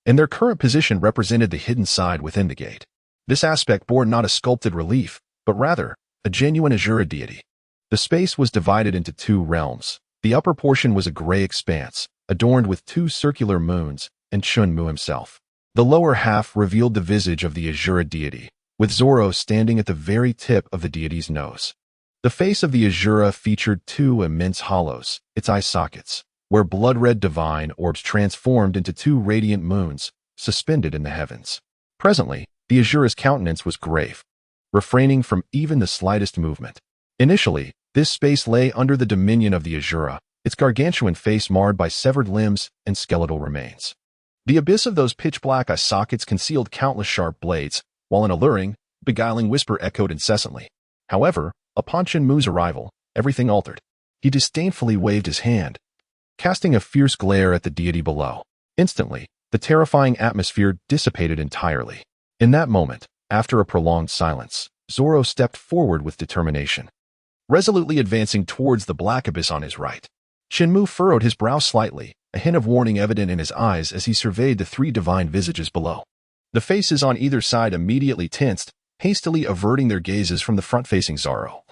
[SPEAKER 1] and their current position represented the hidden side within the gate. This aspect bore not a sculpted relief, but rather a genuine Azura deity. The space was divided into two realms. The upper portion was a gray expanse, adorned with two circular moons and Chen Mu himself. The lower half revealed the visage of the Azura deity, with Zoro standing at the very tip of the deity's nose. The face of the Azura featured two immense hollows, its eye sockets, where blood-red divine orbs transformed into two radiant moons, suspended in the heavens. Presently, the Azura's countenance was grave, refraining from even the slightest movement. Initially, this space lay under the dominion of the Azura, its gargantuan face marred by severed limbs and skeletal remains. The abyss of those pitch-black eye sockets concealed countless sharp blades, while an alluring, beguiling whisper echoed incessantly. However, upon Chen Mu's arrival, everything altered. He disdainfully waved his hand, casting a fierce glare at the deity below. Instantly, the terrifying atmosphere dissipated entirely. In that moment, after a prolonged silence, Zoro stepped forward with determination. resolutely advancing towards the black abyss on his right. Chen Mu furrowed his brow slightly, a hint of warning evident in his eyes as he surveyed the three divine visages below. The faces on either side immediately tensed, hastily averting their gazes from the front-facing Zoro,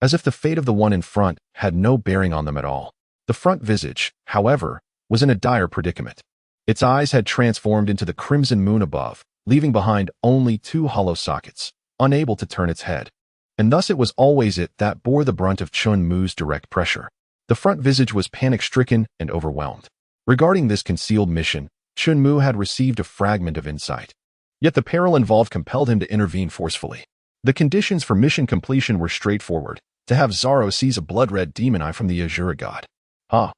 [SPEAKER 1] as if the fate of the one in front had no bearing on them at all. The front visage, however, was in a dire predicament. Its eyes had transformed into the crimson moon above, leaving behind only two hollow sockets, unable to turn its head. And thus it was always it that bore the brunt of Chen Mu's direct pressure. The front visage was panic-stricken and overwhelmed. Regarding this concealed mission, Chen Mu had received a fragment of insight. Yet the peril involved compelled him to intervene forcefully. The conditions for mission completion were straightforward: to have Zoro seize a blood-red demon eye from the Azura god. Ah,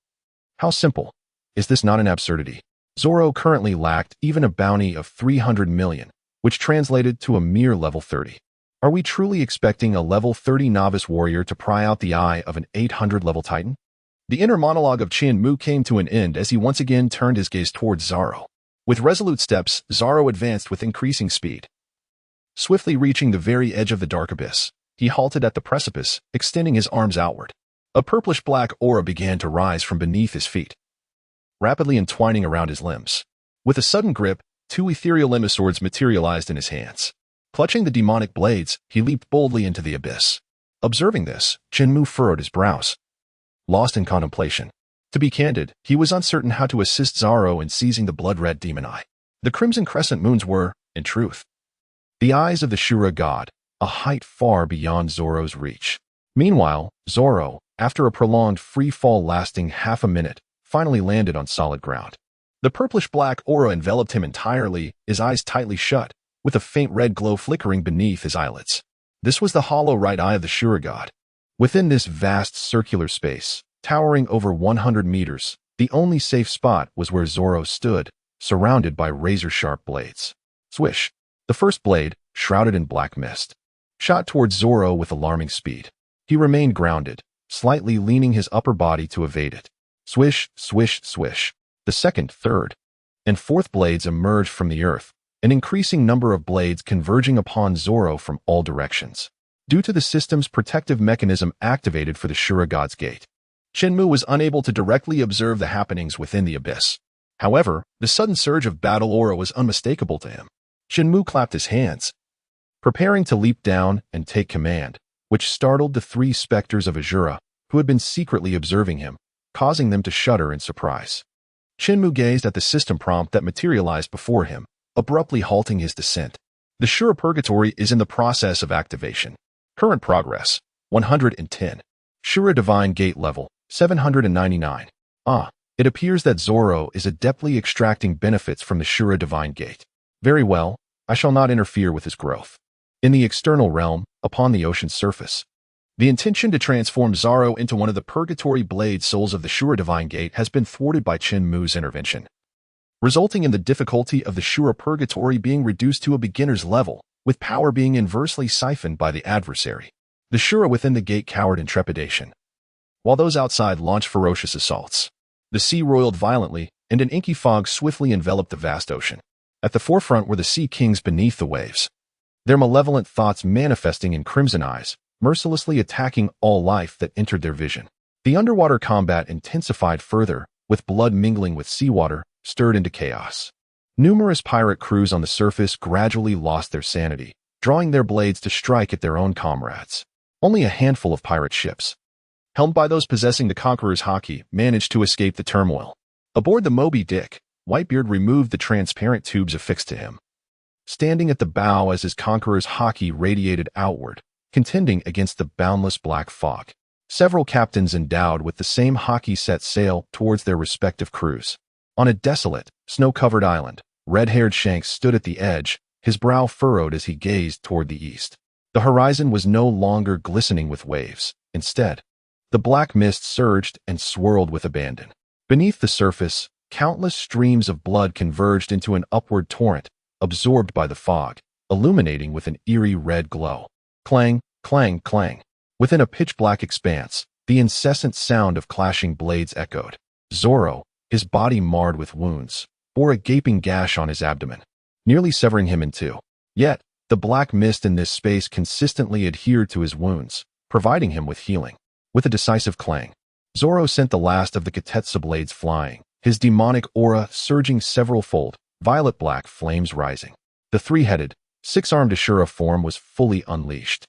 [SPEAKER 1] how simple. Is this not an absurdity? Zoro currently lacked even a bounty of 300 million, which translated to a mere level 30. Are we truly expecting a level 30 novice warrior to pry out the eye of an 800-level titan? The inner monologue of Chen Mu came to an end as he once again turned his gaze towards Zoro. With resolute steps, Zoro advanced with increasing speed. Swiftly reaching the very edge of the dark abyss, he halted at the precipice, extending his arms outward. A purplish-black aura began to rise from beneath his feet, rapidly entwining around his limbs. With a sudden grip, two ethereal emiswords materialized in his hands. Clutching the demonic blades, he leaped boldly into the abyss. Observing this, Chen Mu furrowed his brows, lost in contemplation. To be candid, he was uncertain how to assist Zoro in seizing the blood-red demon eye. The crimson crescent moons were, in truth, the eyes of the Shura god, a height far beyond Zoro's reach. Meanwhile, Zoro, after a prolonged free fall lasting half a minute, finally landed on solid ground. The purplish-black aura enveloped him entirely, his eyes tightly shut, with a faint red glow flickering beneath his eyelids. This was the hollow right eye of the Shura god. Within this vast circular space, towering over 100 meters, the only safe spot was where Zoro stood, surrounded by razor-sharp blades. Swish! The first blade, shrouded in black mist, shot towards Zoro with alarming speed. He remained grounded, slightly leaning his upper body to evade it. Swish, swish, swish. The second, third, and fourth blades emerged from the earth, an increasing number of blades converging upon Zoro from all directions. Due to the system's protective mechanism activated for the Shura god's gate, Chen Mu was unable to directly observe the happenings within the abyss. However, the sudden surge of battle aura was unmistakable to him. Chen Mu clapped his hands, preparing to leap down and take command, which startled the three specters of Azura, who had been secretly observing him, causing them to shudder in surprise. Chen Mu gazed at the system prompt that materialized before him, abruptly halting his descent. The Shura Purgatory is in the process of activation. Current progress, 110. Shura Divine Gate level, 799. It appears that Zoro is adeptly extracting benefits from the Shura Divine Gate. Very well, I shall not interfere with his growth. In the external realm, upon the ocean's surface, the intention to transform Zoro into one of the Purgatory Blade Souls of the Shura Divine Gate has been thwarted by Chen Mu's intervention, resulting in the difficulty of the Shura Purgatory being reduced to a beginner's level, with power being inversely siphoned by the adversary. The Shura within the gate cowered in trepidation, while those outside launched ferocious assaults. The sea roiled violently, and an inky fog swiftly enveloped the vast ocean. At the forefront were the sea kings beneath the waves, their malevolent thoughts manifesting in crimson eyes, mercilessly attacking all life that entered their vision. The underwater combat intensified further, with blood mingling with seawater, stirred into chaos. Numerous pirate crews on the surface gradually lost their sanity, drawing their blades to strike at their own comrades. Only a handful of pirate ships, helmed by those possessing the Conqueror's haki, managed to escape the turmoil. Aboard the Moby Dick, Whitebeard removed the transparent tubes affixed to him, standing at the bow as his Conqueror's haki radiated outward, contending against the boundless black fog. Several captains endowed with the same haki set sail towards their respective crews. On a desolate, snow-covered island, red-haired Shanks stood at the edge, his brow furrowed as he gazed toward the east. The horizon was no longer glistening with waves. Instead, the black mist surged and swirled with abandon. Beneath the surface, countless streams of blood converged into an upward torrent, absorbed by the fog, illuminating with an eerie red glow. Clang, clang, clang. Within a pitch-black expanse, the incessant sound of clashing blades echoed. Zoro, his body marred with wounds, bore a gaping gash on his abdomen, nearly severing him in two. Yet, the black mist in this space consistently adhered to his wounds, providing him with healing. With a decisive clang, Zoro sent the last of the Katetsu blades flying, his demonic aura surging several-fold, violet-black flames rising. The three-headed, six-armed Ashura form was fully unleashed.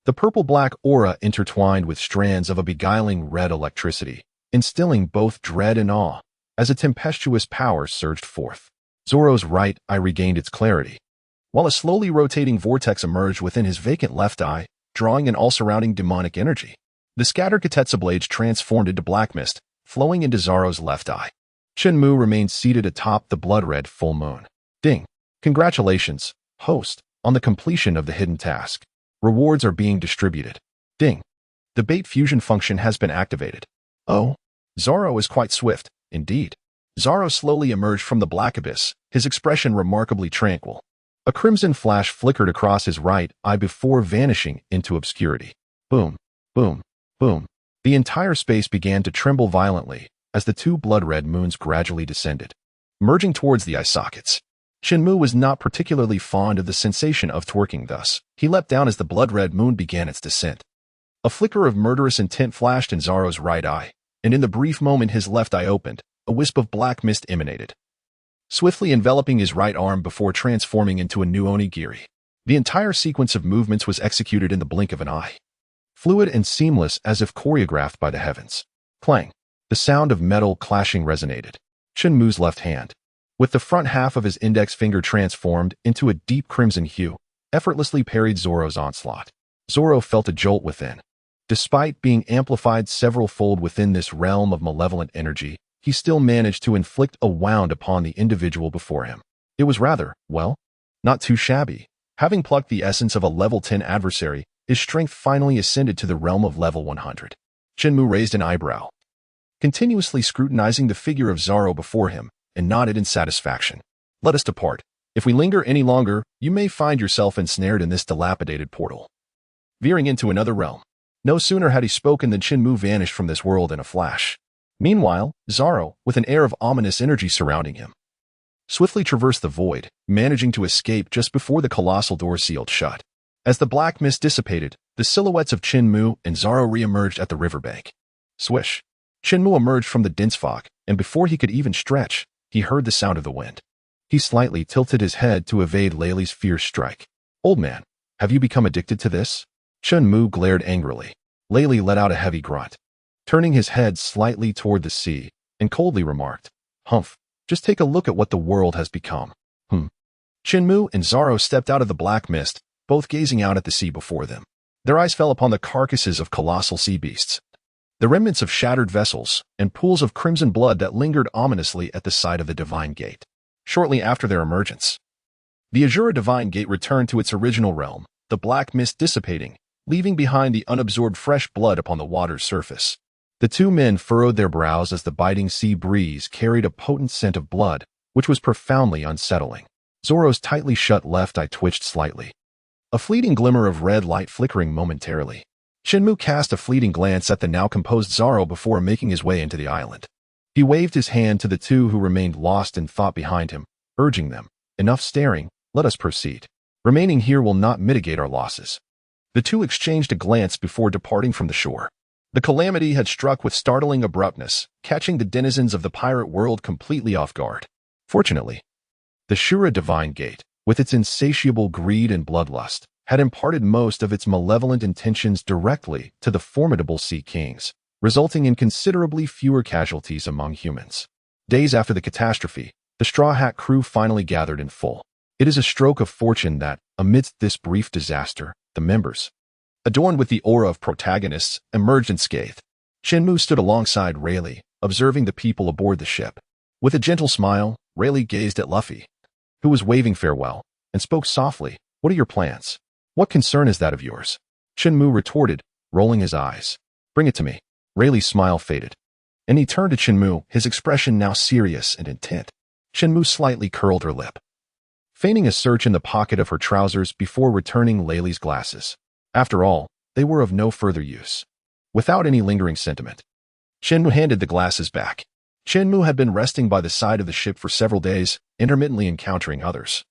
[SPEAKER 1] The purple-black aura intertwined with strands of a beguiling red electricity, instilling both dread and awe. As a tempestuous power surged forth, Zoro's right eye regained its clarity, while a slowly rotating vortex emerged within his vacant left eye, drawing in all surrounding demonic energy. The scattered Katetsu blades transformed into black mist, flowing into Zoro's left eye. Chen Mu remained seated atop the blood-red full moon. Ding! Congratulations, host, on the completion of the hidden task. Rewards are being distributed. Ding! The bait fusion function has been activated. Oh, Zoro is quite swift, indeed. Zoro slowly emerged from the black abyss, his expression remarkably tranquil. A crimson flash flickered across his right eye before vanishing into obscurity. Boom, boom, boom. The entire space began to tremble violently as the two blood-red moons gradually descended, merging towards the eye sockets. Chen Mu was not particularly fond of the sensation of twerking, thus he leapt down as the blood-red moon began its descent. A flicker of murderous intent flashed in Zoro's right eye, and in the brief moment his left eye opened, a wisp of black mist emanated, swiftly enveloping his right arm before transforming into a new onigiri. The entire sequence of movements was executed in the blink of an eye, fluid and seamless as if choreographed by the heavens. Clang! The sound of metal clashing resonated. Chen Mu's left hand, with the front half of his index finger transformed into a deep crimson hue, effortlessly parried Zoro's onslaught. Zoro felt a jolt within. Despite being amplified several-fold within this realm of malevolent energy, he still managed to inflict a wound upon the individual before him. It was rather, well, not too shabby. Having plucked the essence of a level 10 adversary, his strength finally ascended to the realm of level 100. Chen Mu raised an eyebrow, continuously scrutinizing the figure of Zoro before him, and nodded in satisfaction. Let us depart. If we linger any longer, you may find yourself ensnared in this dilapidated portal, veering into another realm. No sooner had he spoken than Chen Mu vanished from this world in a flash. Meanwhile, Zoro, with an air of ominous energy surrounding him, swiftly traversed the void, managing to escape just before the colossal door sealed shut. As the black mist dissipated, the silhouettes of Chen Mu and Zoro re-emerged at the riverbank. Swish! Chen Mu emerged from the dense fog, and before he could even stretch, he heard the sound of the wind. He slightly tilted his head to evade Layli's fierce strike. Old man, have you become addicted to this? Chen Mu glared angrily. Layli let out a heavy grunt, turning his head slightly toward the sea, and coldly remarked, Humph, just take a look at what the world has become. Chen Mu and Zoro stepped out of the black mist, both gazing out at the sea before them. Their eyes fell upon the carcasses of colossal sea beasts, the remnants of shattered vessels, and pools of crimson blood that lingered ominously at the side of the Divine Gate. Shortly after their emergence, the Azura Divine Gate returned to its original realm, the black mist dissipating, leaving behind the unabsorbed fresh blood upon the water's surface. The two men furrowed their brows as the biting sea breeze carried a potent scent of blood, which was profoundly unsettling. Zoro's tightly shut left eye twitched slightly, a fleeting glimmer of red light flickering momentarily. Chen Mu cast a fleeting glance at the now composed Zoro before making his way into the island. He waved his hand to the two who remained lost in thought behind him, urging them, Enough staring, let us proceed. Remaining here will not mitigate our losses. The two exchanged a glance before departing from the shore. The calamity had struck with startling abruptness, catching the denizens of the pirate world completely off guard. Fortunately, the Shura Divine Gate, with its insatiable greed and bloodlust, had imparted most of its malevolent intentions directly to the formidable Sea Kings, resulting in considerably fewer casualties among humans. Days after the catastrophe, the Straw Hat crew finally gathered in full. It is a stroke of fortune that, amidst this brief disaster, the members, adorned with the aura of protagonists, emerged unscathed. Chen Mu stood alongside Rayleigh, observing the people aboard the ship. With a gentle smile, Rayleigh gazed at Luffy, who was waving farewell, and spoke softly, What are your plans? What concern is that of yours? Chen Mu retorted, rolling his eyes. Bring it to me. Rayleigh's smile faded, and he turned to Chen Mu, his expression now serious and intent. Chen Mu slightly curled her lip, feigning a search in the pocket of her trousers before returning Layli's glasses. After all, they were of no further use. Without any lingering sentiment, Chen Mu handed the glasses back. Chen Mu had been resting by the side of the ship for several days, intermittently encountering others.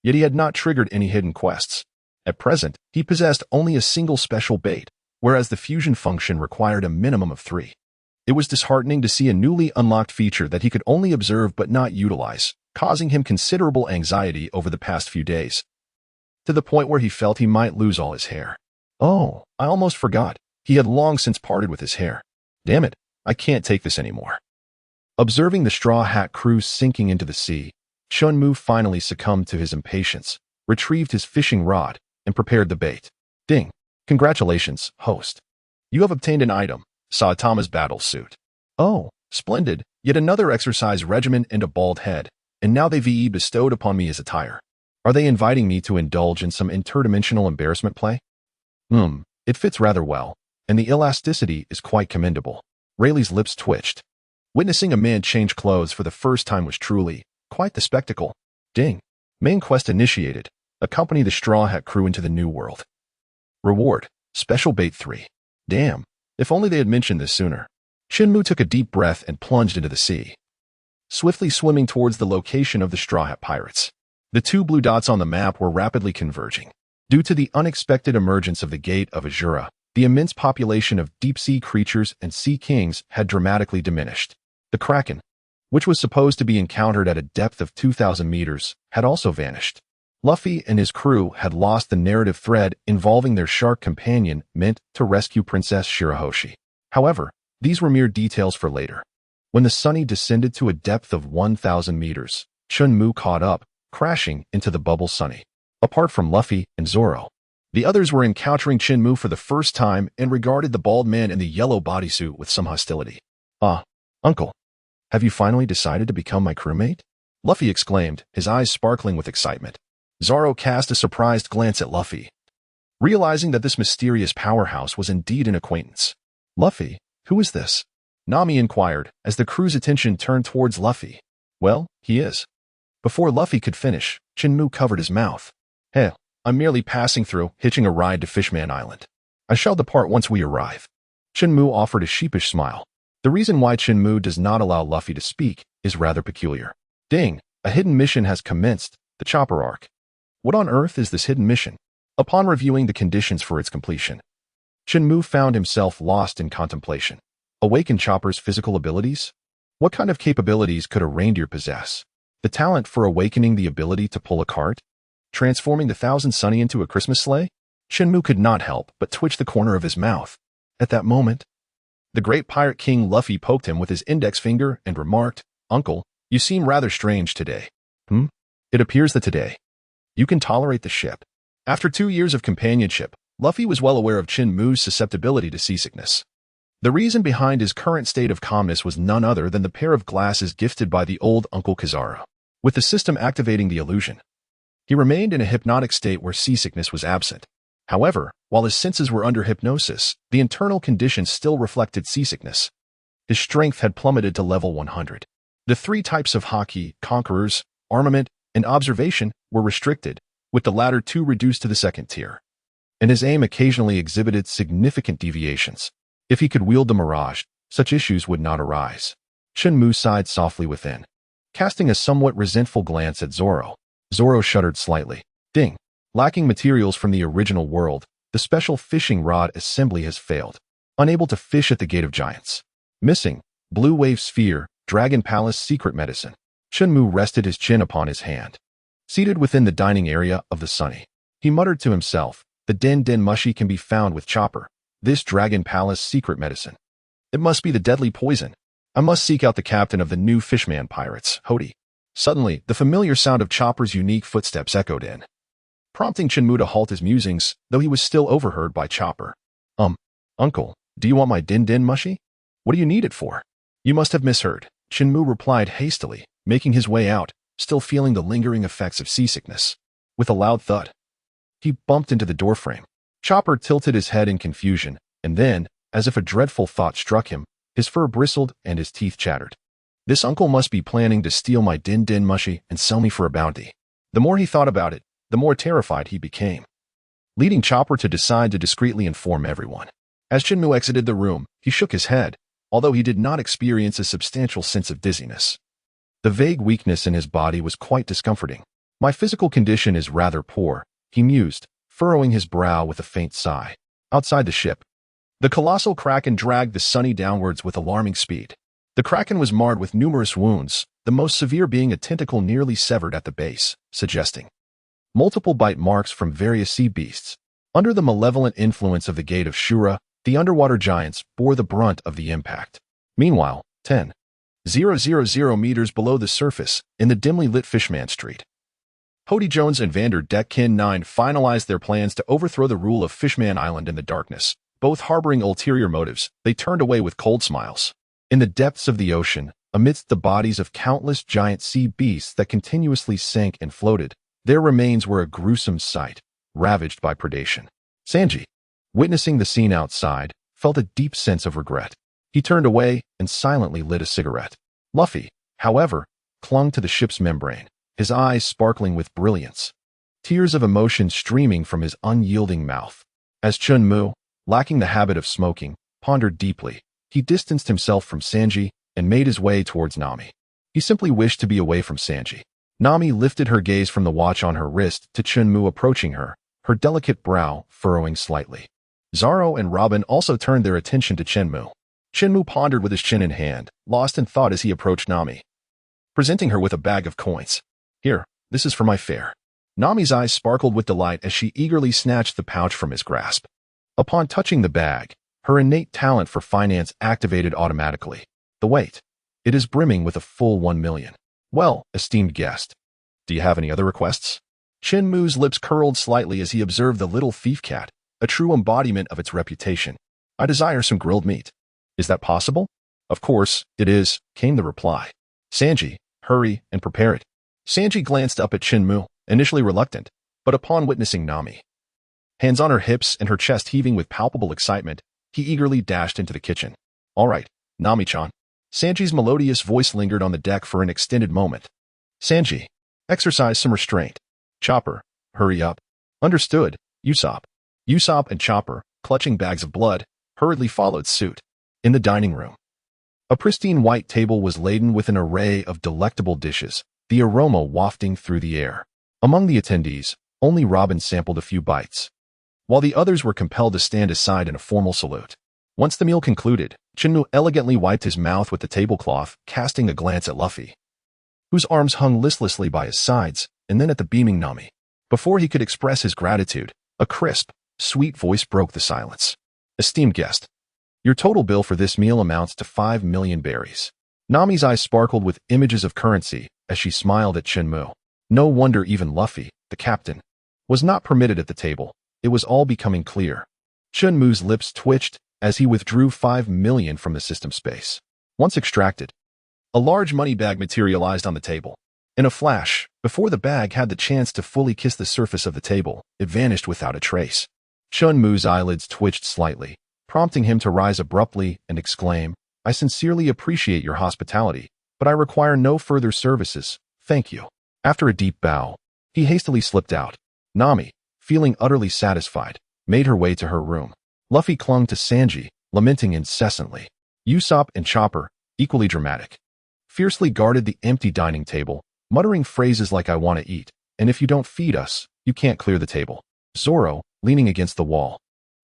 [SPEAKER 1] Yet he had not triggered any hidden quests. At present, he possessed only a single special bait, whereas the fusion function required a minimum of 3. It was disheartening to see a newly unlocked feature that he could only observe but not utilize, causing him considerable anxiety over the past few days, to the point where he felt he might lose all his hair. Oh, I almost forgot. He had long since parted with his hair. Damn it, I can't take this anymore. Observing the Straw Hat crew sinking into the sea, Chen Mu finally succumbed to his impatience, retrieved his fishing rod, and prepared the bait. Ding. Congratulations, host. You have obtained an item, Saitama's battle suit. Oh, splendid. Yet another exercise regimen and a bald head, and now they've bestowed upon me his attire. Are they inviting me to indulge in some interdimensional embarrassment play? It fits rather well, and the elasticity is quite commendable. Rayleigh's lips twitched. Witnessing a man change clothes for the first time was truly quite the spectacle. Ding. Main quest initiated. Accompany the Straw Hat crew into the new world. Reward. Special bait 3. Damn. If only they had mentioned this sooner. Chen Mu took a deep breath and plunged into the sea, swiftly swimming towards the location of the Straw Hat pirates. The 2 blue dots on the map were rapidly converging. Due to the unexpected emergence of the Gate of Azura, the immense population of deep-sea creatures and sea kings had dramatically diminished. The Kraken, which was supposed to be encountered at a depth of 2,000 meters, had also vanished. Luffy and his crew had lost the narrative thread involving their shark companion meant to rescue Princess Shirahoshi. However, these were mere details for later. When the Sunny descended to a depth of 1,000 meters, Chen Mu caught up, crashing into the bubble Sunny. Apart from Luffy and Zoro, the others were encountering Chen Mu for the first time and regarded the bald man in the yellow bodysuit with some hostility. Ah, uncle, have you finally decided to become my crewmate? Luffy exclaimed, his eyes sparkling with excitement. Zoro cast a surprised glance at Luffy, realizing that this mysterious powerhouse was indeed an acquaintance. Luffy, who is this? Nami inquired, as the crew's attention turned towards Luffy. Well, he is. Before Luffy could finish, Chen Mu covered his mouth. Hey, I'm merely passing through, hitching a ride to Fishman Island. I shall depart once we arrive. Chen Mu offered a sheepish smile. The reason why Chen Mu does not allow Luffy to speak is rather peculiar. Ding, a hidden mission has commenced, the Chopper Arc. What on earth is this hidden mission? Upon reviewing the conditions for its completion, Chen Mu found himself lost in contemplation. Awaken Chopper's physical abilities? What kind of capabilities could a reindeer possess? The talent for awakening the ability to pull a cart? Transforming the Thousand Sunny into a Christmas sleigh? Chen Mu could not help but twitch the corner of his mouth. At that moment, the great pirate king Luffy poked him with his index finger and remarked, Uncle, you seem rather strange today. It appears that today, you can tolerate the ship. After 2 years of companionship, Luffy was well aware of Chen Mu's susceptibility to seasickness. The reason behind his current state of calmness was none other than the pair of glasses gifted by the old Uncle Kizaru. With the system activating the illusion, he remained in a hypnotic state where seasickness was absent. However, while his senses were under hypnosis, the internal conditions still reflected seasickness. His strength had plummeted to level 100. The 3 types of haki, conquerors, armament, and observation were restricted, with the latter 2 reduced to the 2nd tier. And his aim occasionally exhibited significant deviations. If he could wield the Mirage, such issues would not arise. Chen Mu sighed softly within, casting a somewhat resentful glance at Zoro. Zoro shuddered slightly. Ding. Lacking materials from the original world, the special fishing rod assembly has failed. Unable to fish at the Gate of Giants. Missing. Blue Wave Sphere, Dragon Palace Secret Medicine. Chen Mu rested his chin upon his hand. Seated within the dining area of the Sunny, he muttered to himself, the Den Mushi can be found with Chopper. This Dragon Palace Secret Medicine. It must be the deadly poison. I must seek out the captain of the new Fishman pirates, Hody. Suddenly, the familiar sound of Chopper's unique footsteps echoed in, prompting Chen Mu to halt his musings, though he was still overheard by Chopper. Uncle, do you want my Den Mushi? What do you need it for? You must have misheard. Chen Mu replied hastily, making his way out, still feeling the lingering effects of seasickness. With a loud thud, he bumped into the doorframe. Chopper tilted his head in confusion, and then, as if a dreadful thought struck him, his fur bristled and his teeth chattered. This uncle must be planning to steal my Den Mushi and sell me for a bounty. The more he thought about it, the more terrified he became, leading Chopper to decide to discreetly inform everyone. As Chen Mu exited the room, he shook his head, although he did not experience a substantial sense of dizziness. The vague weakness in his body was quite discomforting. My physical condition is rather poor, he mused, furrowing his brow with a faint sigh. Outside the ship, The colossal kraken dragged the Sunny downwards with alarming speed. The kraken was marred with numerous wounds, the most severe being a tentacle nearly severed at the base, suggesting multiple bite marks from various sea beasts. Under the malevolent influence of the Gate of Shura, the underwater giants bore the brunt of the impact. Meanwhile, 10,000 meters below the surface, in the dimly lit Fishman Street, Hody Jones and Vander Deck 9 finalized their plans to overthrow the rule of Fishman Island in the darkness. Both harboring ulterior motives, they turned away with cold smiles. In the depths of the ocean, amidst the bodies of countless giant sea beasts that continuously sank and floated, their remains were a gruesome sight, ravaged by predation. Sanji, witnessing the scene outside, felt a deep sense of regret. He turned away and silently lit a cigarette. Luffy, however, clung to the ship's membrane, his eyes sparkling with brilliance, tears of emotion streaming from his unyielding mouth. As Chen Mu, lacking the habit of smoking, pondered deeply, he distanced himself from Sanji and made his way towards Nami. He simply wished to be away from Sanji. Nami lifted her gaze from the watch on her wrist to Chen Mu approaching her, her delicate brow furrowing slightly. Zoro and Robin also turned their attention to Chen Mu. Chen Mu pondered with his chin in hand, lost in thought as he approached Nami, presenting her with a bag of coins. Here, this is for my fare. Nami's eyes sparkled with delight as she eagerly snatched the pouch from his grasp. Upon touching the bag, her innate talent for finance activated automatically. The weight. It is brimming with a full 1 million. Well, esteemed guest, do you have any other requests? Chen Mu's lips curled slightly as he observed the little thief cat, a true embodiment of its reputation. I desire some grilled meat. Is that possible? Of course, it is, came the reply. Sanji, hurry and prepare it. Sanji glanced up at Chen Mu, initially reluctant, but upon witnessing Nami, hands on her hips and her chest heaving with palpable excitement, he eagerly dashed into the kitchen. All right, Nami-chan. Sanji's melodious voice lingered on the deck for an extended moment. Sanji, exercise some restraint. Chopper, hurry up. Understood, Usopp. Usopp and Chopper, clutching bags of blood, hurriedly followed suit. In the dining room, a pristine white table was laden with an array of delectable dishes, the aroma wafting through the air. Among the attendees, only Robin sampled a few bites, while the others were compelled to stand aside in a formal salute. Once the meal concluded, Chen Mu elegantly wiped his mouth with the tablecloth, casting a glance at Luffy, whose arms hung listlessly by his sides, and then at the beaming Nami. Before he could express his gratitude, a crisp, sweet voice broke the silence. Esteemed guest, your total bill for this meal amounts to 5 million berries. Nami's eyes sparkled with images of currency as she smiled at Chen Mu. No wonder even Luffy, the captain, was not permitted at the table. It was all becoming clear. Chen Mu's lips twitched as he withdrew 5 million from the system space. Once extracted, a large money bag materialized on the table. In a flash, before the bag had the chance to fully kiss the surface of the table, it vanished without a trace. Chen Mu's eyelids twitched slightly, prompting him to rise abruptly and exclaim, I sincerely appreciate your hospitality, but I require no further services, thank you. After a deep bow, he hastily slipped out. Nami, feeling utterly satisfied, made her way to her room. Luffy clung to Sanji, lamenting incessantly. Usopp and Chopper, equally dramatic, fiercely guarded the empty dining table, muttering phrases like I want to eat, and if you don't feed us, you can't clear the table. Zoro, leaning against the wall,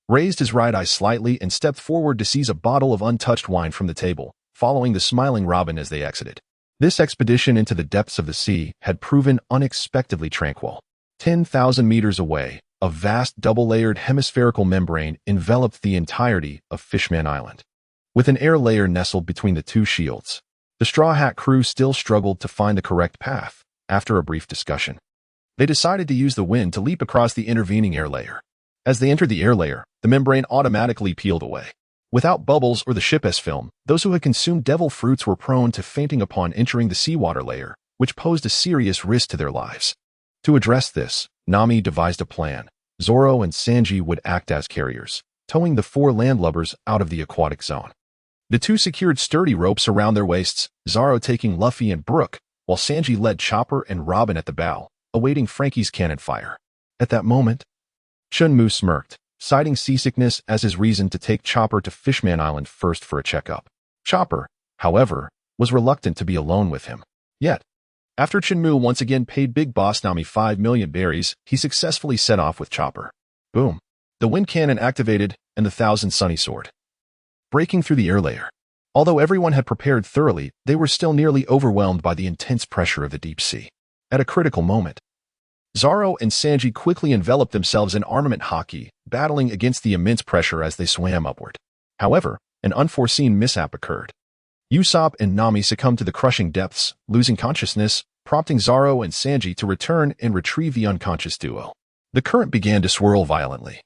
[SPEAKER 1] raised his right eye slightly and stepped forward to seize a bottle of untouched wine from the table, following the smiling Robin as they exited. This expedition into the depths of the sea had proven unexpectedly tranquil. 10,000 meters away, a vast double-layered hemispherical membrane enveloped the entirety of Fishman Island. With an air layer nestled between the two shields, the Straw Hat crew still struggled to find the correct path. After a brief discussion, they decided to use the wind to leap across the intervening air layer. As they entered the air layer, the membrane automatically peeled away. Without bubbles or the ship S-film, those who had consumed devil fruits were prone to fainting upon entering the seawater layer, which posed a serious risk to their lives. To address this, Nami devised a plan. Zoro and Sanji would act as carriers, towing the 4 landlubbers out of the aquatic zone. The two secured sturdy ropes around their waists, Zoro taking Luffy and Brook, while Sanji led Chopper and Robin at the bow, awaiting Frankie's cannon fire. At that moment, Chen Mu smirked, citing seasickness as his reason to take Chopper to Fishman Island first for a checkup. Chopper, however, was reluctant to be alone with him. Yet, after Chen Mu once again paid Big Boss Nami 5 million berries, he successfully set off with Chopper. Boom. The wind cannon activated, and the Thousand Sunny Sword. Breaking through the air layer. Although everyone had prepared thoroughly, they were still nearly overwhelmed by the intense pressure of the deep sea. At a critical moment, Zoro and Sanji quickly enveloped themselves in armament hockey, battling against the immense pressure as they swam upward. However, an unforeseen mishap occurred. Usopp and Nami succumbed to the crushing depths, losing consciousness, prompting Zoro and Sanji to return and retrieve the unconscious duo. The current began to swirl violently,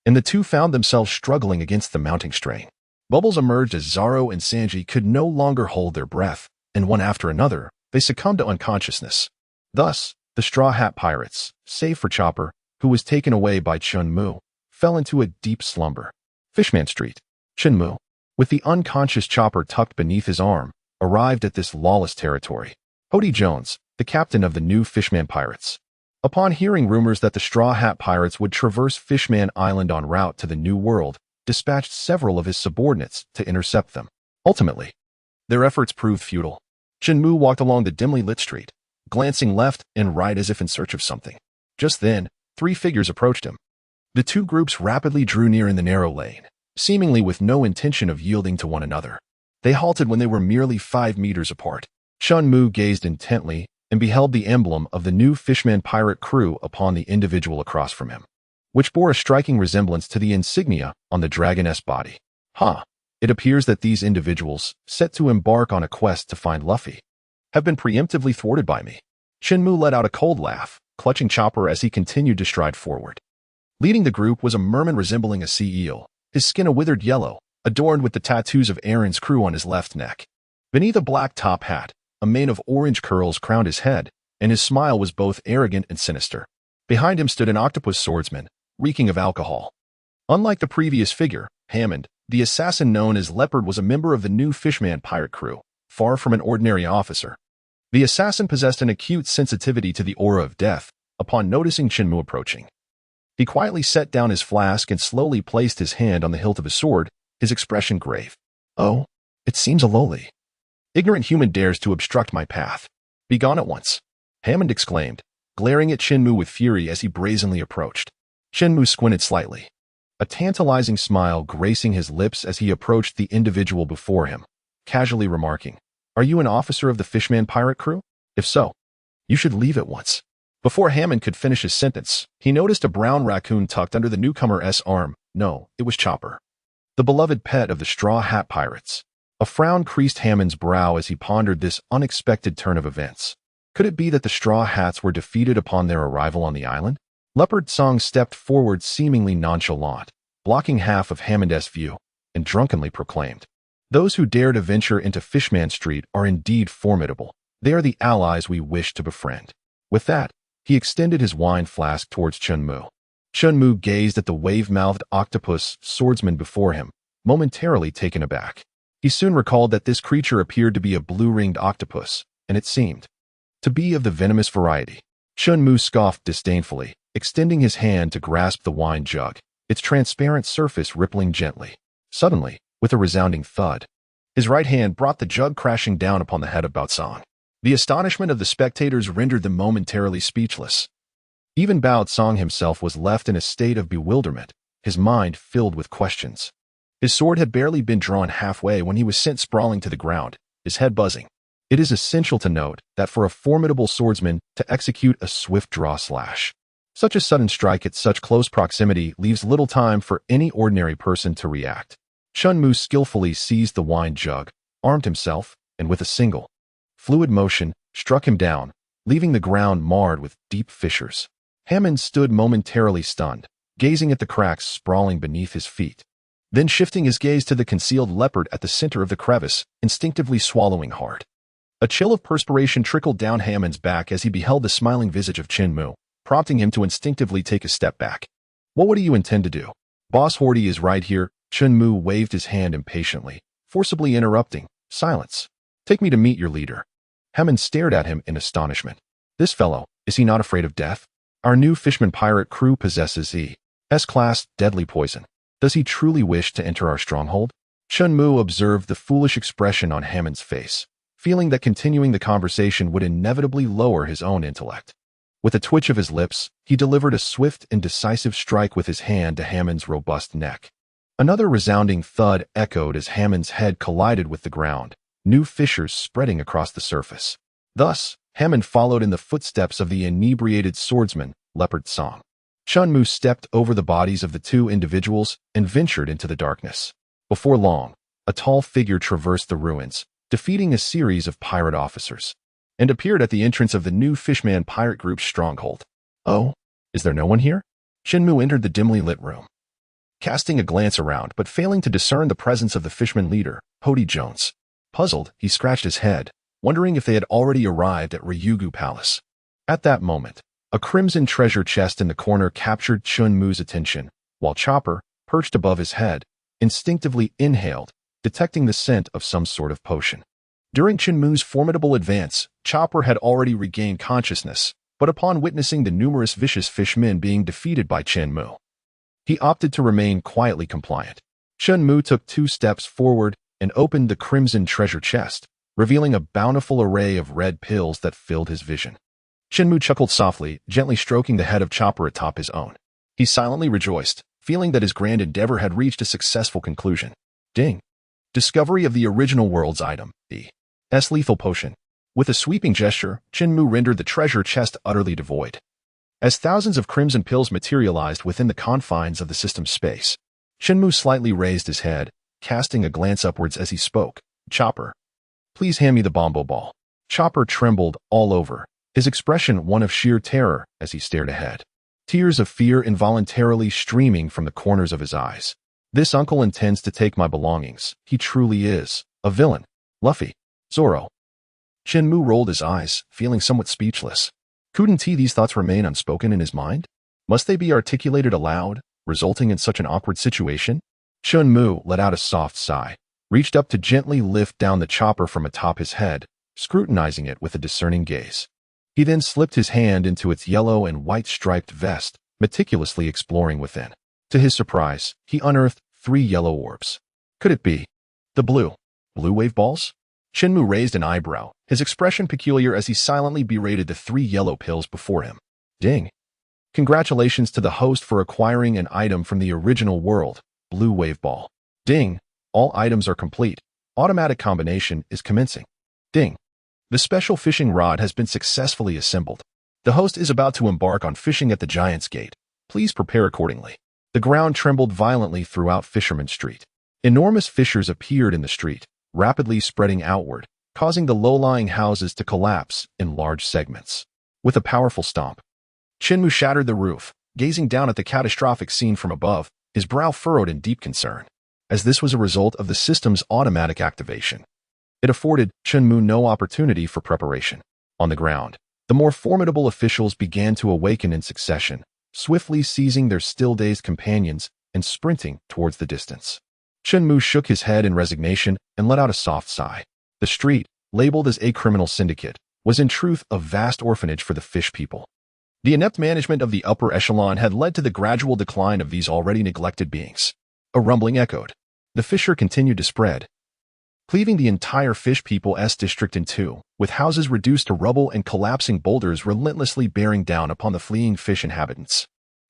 [SPEAKER 1] and the two found themselves struggling against the mounting strain. Bubbles emerged as Zoro and Sanji could no longer hold their breath, and one after another, they succumbed to unconsciousness. Thus, the Straw Hat Pirates, save for Chopper, who was taken away by Chen Mu, fell into a deep slumber. Fishman Street. Chen Mu, with the unconscious Chopper tucked beneath his arm, arrived at this lawless territory. Hody Jones, the captain of the new Fishman Pirates. Upon hearing rumors that the Straw Hat Pirates would traverse Fishman Island en route to the New World, dispatched several of his subordinates to intercept them. Ultimately, their efforts proved futile. Chen Mu walked along the dimly lit street, glancing left and right as if in search of something. Just then, three figures approached him. The two groups rapidly drew near in the narrow lane, seemingly with no intention of yielding to one another. They halted when they were merely 5 meters apart. Chen Mu gazed intently and beheld the emblem of the new Fishman pirate crew upon the individual across from him, which bore a striking resemblance to the insignia on the dragoness body. It appears that these individuals, set to embark on a quest to find Luffy, have been preemptively thwarted by me. Chen Mu let out a cold laugh, clutching Chopper as he continued to stride forward. Leading the group was a merman resembling a sea eel, his skin a withered yellow, adorned with the tattoos of Aaron's crew on his left neck. Beneath a black top hat, a mane of orange curls crowned his head, and his smile was both arrogant and sinister. Behind him stood an octopus swordsman, reeking of alcohol. Unlike the previous figure, Hammond, the assassin known as Leopard, was a member of the new Fishman pirate crew, far from an ordinary officer. The assassin possessed an acute sensitivity to the aura of death. Upon noticing Chen Mu approaching, he quietly set down his flask and slowly placed his hand on the hilt of his sword, his expression grave. "Oh, it seems a lowly, ignorant human dares to obstruct my path. Begone at once," Hammond exclaimed, glaring at Chen Mu with fury as he brazenly approached. Chen Mu squinted slightly, a tantalizing smile gracing his lips as he approached the individual before him, casually remarking, "Are you an officer of the Fishman pirate crew? If so, you should leave at once." Before Hammond could finish his sentence, he noticed a brown raccoon tucked under the newcomer's arm. No, it was Chopper, the beloved pet of the Straw Hat Pirates. A frown creased Hammond's brow as he pondered this unexpected turn of events. Could it be that the Straw Hats were defeated upon their arrival on the island? Leopard Song stepped forward seemingly nonchalant, blocking half of Hammond's view, and drunkenly proclaimed, "Those who dare to venture into Fishman Street are indeed formidable. They are the allies we wish to befriend." With that, he extended his wine flask towards Chen Mu. Chen Mu gazed at the wave-mouthed octopus swordsman before him, momentarily taken aback. He soon recalled that this creature appeared to be a blue-ringed octopus, and it seemed to be of the venomous variety. Chen Mu scoffed disdainfully, extending his hand to grasp the wine jug, its transparent surface rippling gently. Suddenly, with a resounding thud, his right hand brought the jug crashing down upon the head of Bao Tsang. The astonishment of the spectators rendered them momentarily speechless. Even Bao Tsang himself was left in a state of bewilderment, his mind filled with questions. His sword had barely been drawn halfway when he was sent sprawling to the ground, his head buzzing. It is essential to note that for a formidable swordsman to execute a swift draw slash, such a sudden strike at such close proximity leaves little time for any ordinary person to react. Chen Mu skillfully seized the wine jug, armed himself, and with a single, fluid motion, struck him down, leaving the ground marred with deep fissures. Hammond stood momentarily stunned, gazing at the cracks sprawling beneath his feet. Then shifting his gaze to the concealed leopard at the center of the crevice, instinctively swallowing hard. A chill of perspiration trickled down Hammond's back as he beheld the smiling visage of Chen Mu, prompting him to instinctively take a step back. "What do you intend to do? Boss Hody is right here." Chen Mu waved his hand impatiently, forcibly interrupting. "Silence. Take me to meet your leader." Hammond stared at him in astonishment. This fellow, is he not afraid of death? Our new Fishman pirate crew possesses S-class deadly poison. Does he truly wish to enter our stronghold? Chen Mu observed the foolish expression on Hammond's face, feeling that continuing the conversation would inevitably lower his own intellect. With a twitch of his lips, he delivered a swift and decisive strike with his hand to Hammond's robust neck. Another resounding thud echoed as Hammond's head collided with the ground, new fissures spreading across the surface. Thus, Hammond followed in the footsteps of the inebriated swordsman, Leopard Song. Chen Mu stepped over the bodies of the two individuals and ventured into the darkness. Before long, a tall figure traversed the ruins, defeating a series of pirate officers, and appeared at the entrance of the new Fishman pirate group's stronghold. Oh, is there no one here? Chen Mu entered the dimly lit room, casting a glance around but failing to discern the presence of the Fishman leader, Hody Jones. Puzzled, he scratched his head, wondering if they had already arrived at Ryugu Palace. At that moment, a crimson treasure chest in the corner captured Chen Mu's attention, while Chopper, perched above his head, instinctively inhaled, detecting the scent of some sort of potion. During Chen Mu's formidable advance, Chopper had already regained consciousness, but upon witnessing the numerous vicious fishmen being defeated by Chen Mu, he opted to remain quietly compliant. Chen Mu took 2 steps forward and opened the crimson treasure chest, revealing a bountiful array of red pills that filled his vision. Chen Mu chuckled softly, gently stroking the head of Chopper atop his own. He silently rejoiced, feeling that his grand endeavor had reached a successful conclusion. Ding! Discovery of the original world's item, the lethal potion. With a sweeping gesture, Chen Mu rendered the treasure chest utterly devoid. As thousands of crimson pills materialized within the confines of the system's space, Chen Mu slightly raised his head, casting a glance upwards as he spoke. Chopper, please hand me the bombo ball. Chopper trembled all over, his expression one of sheer terror as he stared ahead, tears of fear involuntarily streaming from the corners of his eyes. This uncle intends to take my belongings. He truly is a villain. Luffy. Zoro. Chen Mu rolled his eyes, feeling somewhat speechless. Couldn't these thoughts remain unspoken in his mind? Must they be articulated aloud, resulting in such an awkward situation? Chen Mu let out a soft sigh, reached up to gently lift down the chopper from atop his head, scrutinizing it with a discerning gaze. He then slipped his hand into its yellow and white striped vest, meticulously exploring within. To his surprise, he unearthed 3 yellow orbs. Could it be the blue wave balls? Chen Mu raised an eyebrow, his expression peculiar as he silently berated the 3 yellow pills before him. Ding! Congratulations to the host for acquiring an item from the original world, blue wave ball. Ding! All items are complete. Automatic combination is commencing. Ding! The special fishing rod has been successfully assembled. The host is about to embark on fishing at the Giant's Gate. Please prepare accordingly. The ground trembled violently throughout Fisherman Street. Enormous fissures appeared in the street, rapidly spreading outward, causing the low-lying houses to collapse in large segments. With a powerful stomp, Chen Mu shattered the roof, gazing down at the catastrophic scene from above, his brow furrowed in deep concern, as this was a result of the system's automatic activation. It afforded Chen Mu no opportunity for preparation. On the ground, the more formidable officials began to awaken in succession, swiftly seizing their still-dazed companions and sprinting towards the distance. Chen Mu shook his head in resignation and let out a soft sigh. The street, labeled as a criminal syndicate, was in truth a vast orphanage for the fish people. The inept management of the upper echelon had led to the gradual decline of these already neglected beings. A rumbling echoed. The fissure continued to spread, cleaving the entire Fish People's district in 2, with houses reduced to rubble and collapsing boulders relentlessly bearing down upon the fleeing fish inhabitants.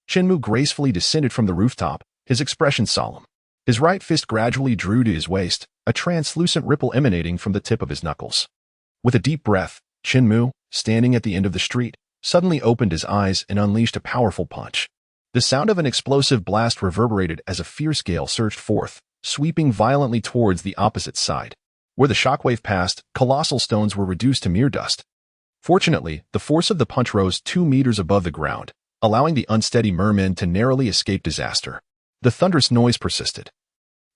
[SPEAKER 1] Chen Mu gracefully descended from the rooftop, his expression solemn. His right fist gradually drew to his waist, a translucent ripple emanating from the tip of his knuckles. With a deep breath, Chen Mu, standing at the end of the street, suddenly opened his eyes and unleashed a powerful punch. The sound of an explosive blast reverberated as a fierce gale surged forth, sweeping violently towards the opposite side. Where the shockwave passed, colossal stones were reduced to mere dust. Fortunately, the force of the punch rose 2 meters above the ground, allowing the unsteady mermen to narrowly escape disaster. The thunderous noise persisted.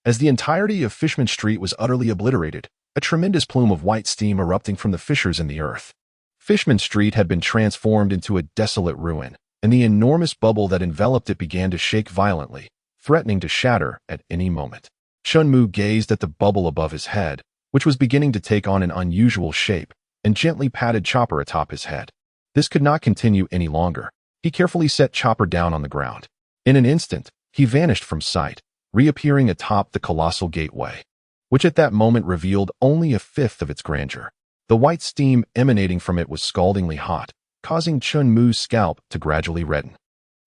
[SPEAKER 1] As the entirety of Fishman Street was utterly obliterated, a tremendous plume of white steam erupting from the fissures in the earth. Fishman Street had been transformed into a desolate ruin, and the enormous bubble that enveloped it began to shake violently, threatening to shatter at any moment. Chen Mu gazed at the bubble above his head, which was beginning to take on an unusual shape, and gently patted Chopper atop his head. This could not continue any longer. He carefully set Chopper down on the ground. In an instant, he vanished from sight, reappearing atop the colossal gateway, which at that moment revealed only a fifth of its grandeur. The white steam emanating from it was scaldingly hot, causing Chen Mu's scalp to gradually redden.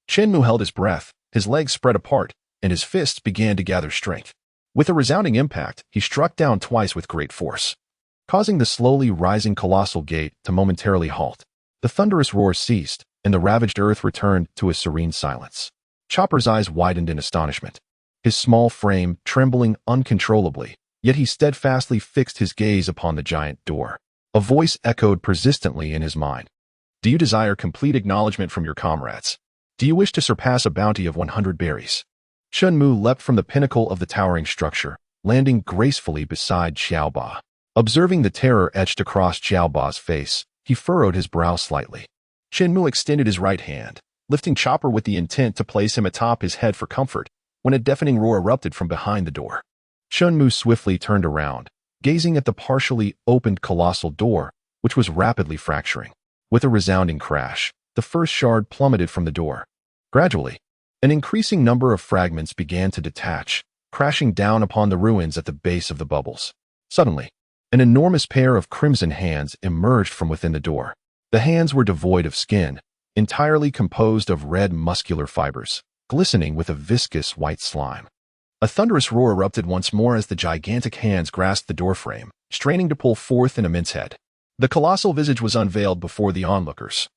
[SPEAKER 1] Chen Mu held his breath, his legs spread apart, and his fists began to gather strength. With a resounding impact, he struck down twice with great force, causing the slowly rising colossal gate to momentarily halt. The thunderous roar ceased, and the ravaged earth returned to a serene silence. Chopper's eyes widened in astonishment, his small frame trembling uncontrollably, yet he steadfastly fixed his gaze upon the giant door. A voice echoed persistently in his mind. Do you desire complete acknowledgement from your comrades? Do you wish to surpass a bounty of 100 berries? Chen Mu leapt from the pinnacle of the towering structure, landing gracefully beside Xiaoba. Observing the terror etched across Xiaoba's face, he furrowed his brow slightly. Chen Mu extended his right hand, lifting Chopper with the intent to place him atop his head for comfort, when a deafening roar erupted from behind the door. Chen Mu swiftly turned around, gazing at the partially opened colossal door, which was rapidly fracturing. With a resounding crash, the first shard plummeted from the door. Gradually, an increasing number of fragments began to detach, crashing down upon the ruins at the base of the bubbles. Suddenly, an enormous pair of crimson hands emerged from within the door. The hands were devoid of skin, entirely composed of red muscular fibers, glistening with a viscous white slime. A thunderous roar erupted once more as the gigantic hands grasped the doorframe, straining to pull forth an immense head. The colossal visage was unveiled before the onlookers,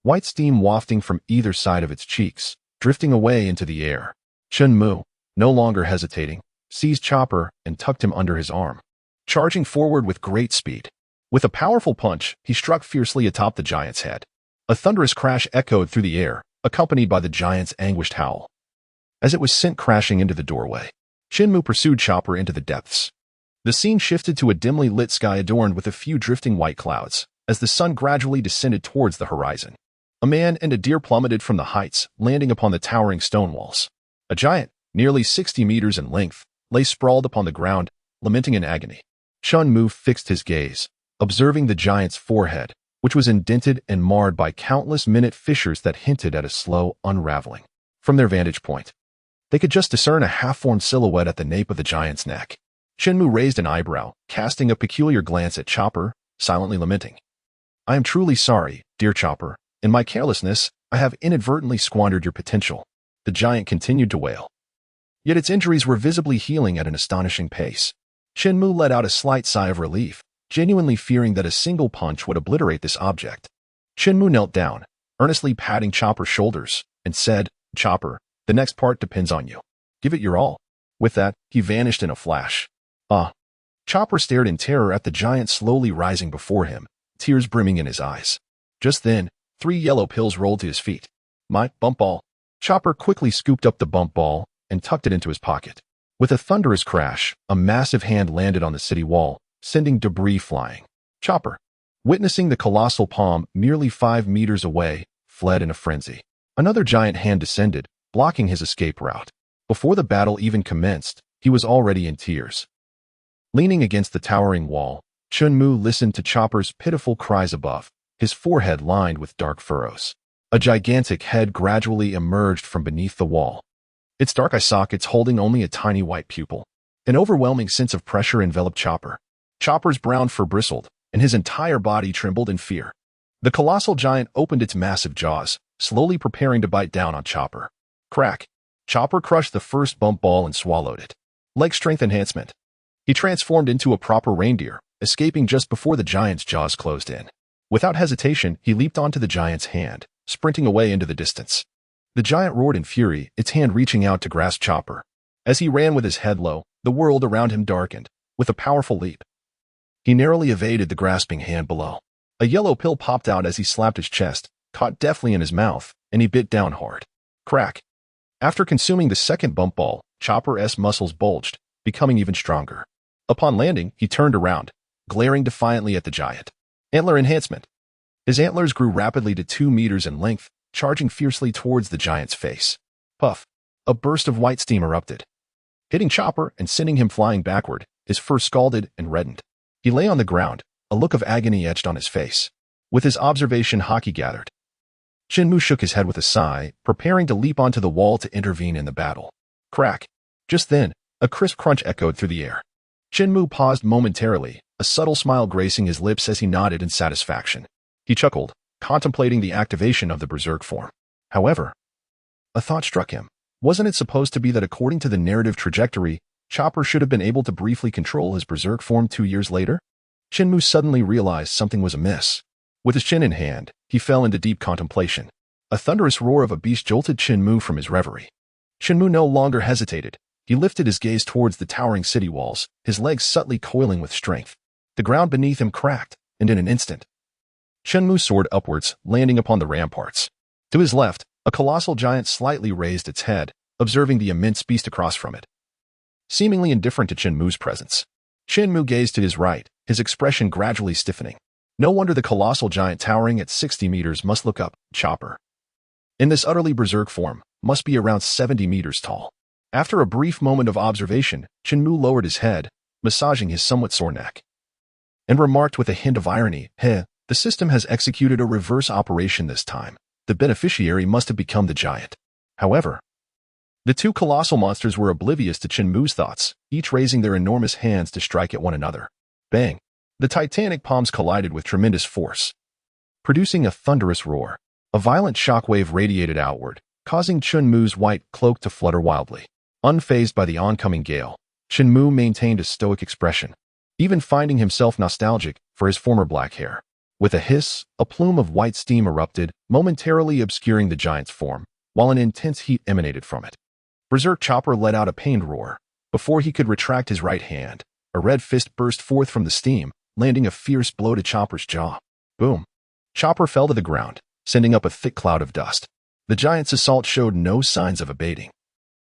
[SPEAKER 1] white steam wafting from either side of its cheeks, drifting away into the air. Chen Mu, no longer hesitating, seized Chopper and tucked him under his arm, charging forward with great speed. With a powerful punch, he struck fiercely atop the giant's head. A thunderous crash echoed through the air, accompanied by the giant's anguished howl. As it was sent crashing into the doorway, Chen Mu pursued Chopper into the depths. The scene shifted to a dimly lit sky adorned with a few drifting white clouds, as the sun gradually descended towards the horizon. A man and a deer plummeted from the heights, landing upon the towering stone walls. A giant, nearly 60 meters in length, lay sprawled upon the ground, lamenting in agony. Chen Mu fixed his gaze, observing the giant's forehead, which was indented and marred by countless minute fissures that hinted at a slow unraveling. From their vantage point, they could just discern a half-formed silhouette at the nape of the giant's neck. Chen Mu raised an eyebrow, casting a peculiar glance at Chopper, silently lamenting. I am truly sorry, dear Chopper. In my carelessness, I have inadvertently squandered your potential. The giant continued to wail. Yet its injuries were visibly healing at an astonishing pace. Chen Mu let out a slight sigh of relief, genuinely fearing that a single punch would obliterate this object. Chen Mu knelt down, earnestly patting Chopper's shoulders, and said, Chopper, the next part depends on you. Give it your all. With that, he vanished in a flash. Chopper stared in terror at the giant slowly rising before him, tears brimming in his eyes. Just then, 3 yellow pills rolled to his feet. My bump ball. Chopper quickly scooped up the bump ball and tucked it into his pocket. With a thunderous crash, a massive hand landed on the city wall, sending debris flying. Chopper, witnessing the colossal palm merely 5 meters away, fled in a frenzy. Another giant hand descended, blocking his escape route. Before the battle even commenced, he was already in tears. Leaning against the towering wall, Chen Mu listened to Chopper's pitiful cries above, his forehead lined with dark furrows. A gigantic head gradually emerged from beneath the wall, its dark eye sockets holding only a tiny white pupil. An overwhelming sense of pressure enveloped Chopper. Chopper's brown fur bristled, and his entire body trembled in fear. The colossal giant opened its massive jaws, slowly preparing to bite down on Chopper. Crack! Chopper crushed the first bump ball and swallowed it. Leg strength enhancement. He transformed into a proper reindeer, escaping just before the giant's jaws closed in. Without hesitation, he leaped onto the giant's hand, sprinting away into the distance. The giant roared in fury, its hand reaching out to grasp Chopper. As he ran with his head low, the world around him darkened. With a powerful leap, he narrowly evaded the grasping hand below. A yellow pill popped out as he slapped his chest, caught deftly in his mouth, and he bit down hard. Crack! After consuming the second bump ball, Chopper's muscles bulged, becoming even stronger. Upon landing, he turned around, glaring defiantly at the giant. Antler enhancement. His antlers grew rapidly to 2 meters in length, charging fiercely towards the giant's face. Puff! A burst of white steam erupted, hitting Chopper and sending him flying backward, his fur scalded and reddened. He lay on the ground, a look of agony etched on his face. With his observation hockey gathered, Chen Mu shook his head with a sigh, preparing to leap onto the wall to intervene in the battle. Crack! Just then, a crisp crunch echoed through the air. Chen Mu paused momentarily, a subtle smile gracing his lips as he nodded in satisfaction. He chuckled, contemplating the activation of the berserk form. However, a thought struck him. Wasn't it supposed to be that according to the narrative trajectory, Chopper should have been able to briefly control his berserk form 2 years later? Chen Mu suddenly realized something was amiss. With his chin in hand, he fell into deep contemplation. A thunderous roar of a beast jolted Chen Mu from his reverie. Chen Mu no longer hesitated. He lifted his gaze towards the towering city walls, his legs subtly coiling with strength. The ground beneath him cracked, and in an instant, Chen Mu soared upwards, landing upon the ramparts. To his left, a colossal giant slightly raised its head, observing the immense beast across from it. Seemingly indifferent to Chen Mu's presence, Chen Mu gazed to his right, his expression gradually stiffening. No wonder the colossal giant towering at 60 meters must look up, Chopper. In this utterly berserk form, must be around 70 meters tall. After a brief moment of observation, Chen Mu lowered his head, massaging his somewhat sore neck, and remarked with a hint of irony, the system has executed a reverse operation this time. The beneficiary must have become the giant. However, the two colossal monsters were oblivious to Chen Mu's thoughts, each raising their enormous hands to strike at one another. Bang! The titanic palms collided with tremendous force, producing a thunderous roar. A violent shockwave radiated outward, causing Chen Mu's white cloak to flutter wildly. Unfazed by the oncoming gale, Chen Mu maintained a stoic expression, even finding himself nostalgic for his former black hair. With a hiss, a plume of white steam erupted, momentarily obscuring the giant's form, while an intense heat emanated from it. Berserk Chopper let out a pained roar. Before he could retract his right hand, a red fist burst forth from the steam, landing a fierce blow to Chopper's jaw. Boom! Chopper fell to the ground, sending up a thick cloud of dust. The giant's assault showed no signs of abating,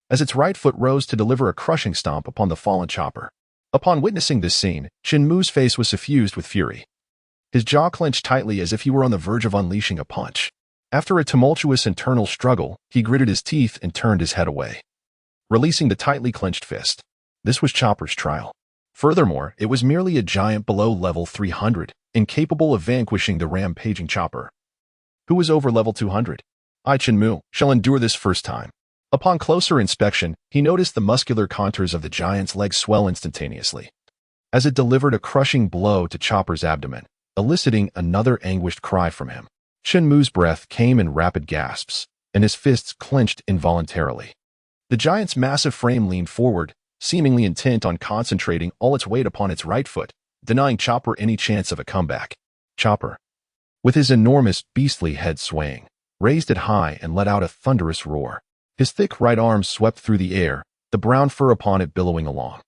[SPEAKER 1] as its right foot rose to deliver a crushing stomp upon the fallen Chopper. Upon witnessing this scene, Chen Mu's face was suffused with fury. His jaw clenched tightly as if he were on the verge of unleashing a punch. After a tumultuous internal struggle, he gritted his teeth and turned his head away, releasing the tightly clenched fist. This was Chopper's trial. Furthermore, it was merely a giant below level 300, incapable of vanquishing the rampaging Chopper, who was over level 200. I, Chen Mu, shall endure this first time. Upon closer inspection, he noticed the muscular contours of the giant's legs swell instantaneously, as it delivered a crushing blow to Chopper's abdomen, eliciting another anguished cry from him. Chen Mu's breath came in rapid gasps, and his fists clenched involuntarily. The giant's massive frame leaned forward, seemingly intent on concentrating all its weight upon its right foot, denying Chopper any chance of a comeback. Chopper, with his enormous, beastly head swaying, raised it high and let out a thunderous roar. His thick right arm swept through the air, the brown fur upon it billowing along.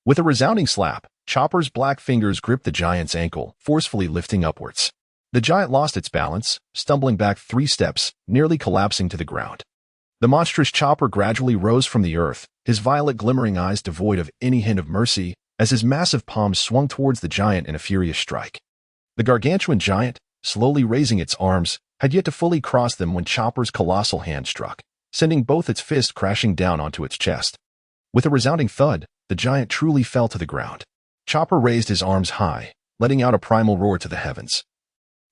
[SPEAKER 1] With a resounding slap, Chopper's black fingers gripped the giant's ankle, forcefully lifting upwards. The giant lost its balance, stumbling back 3 steps, nearly collapsing to the ground. The monstrous Chopper gradually rose from the earth, his violet glimmering eyes devoid of any hint of mercy, as his massive palms swung towards the giant in a furious strike. The gargantuan giant, slowly raising its arms, had yet to fully cross them when Chopper's colossal hand struck, sending both its fists crashing down onto its chest. With a resounding thud, the giant truly fell to the ground. Chopper raised his arms high, letting out a primal roar to the heavens.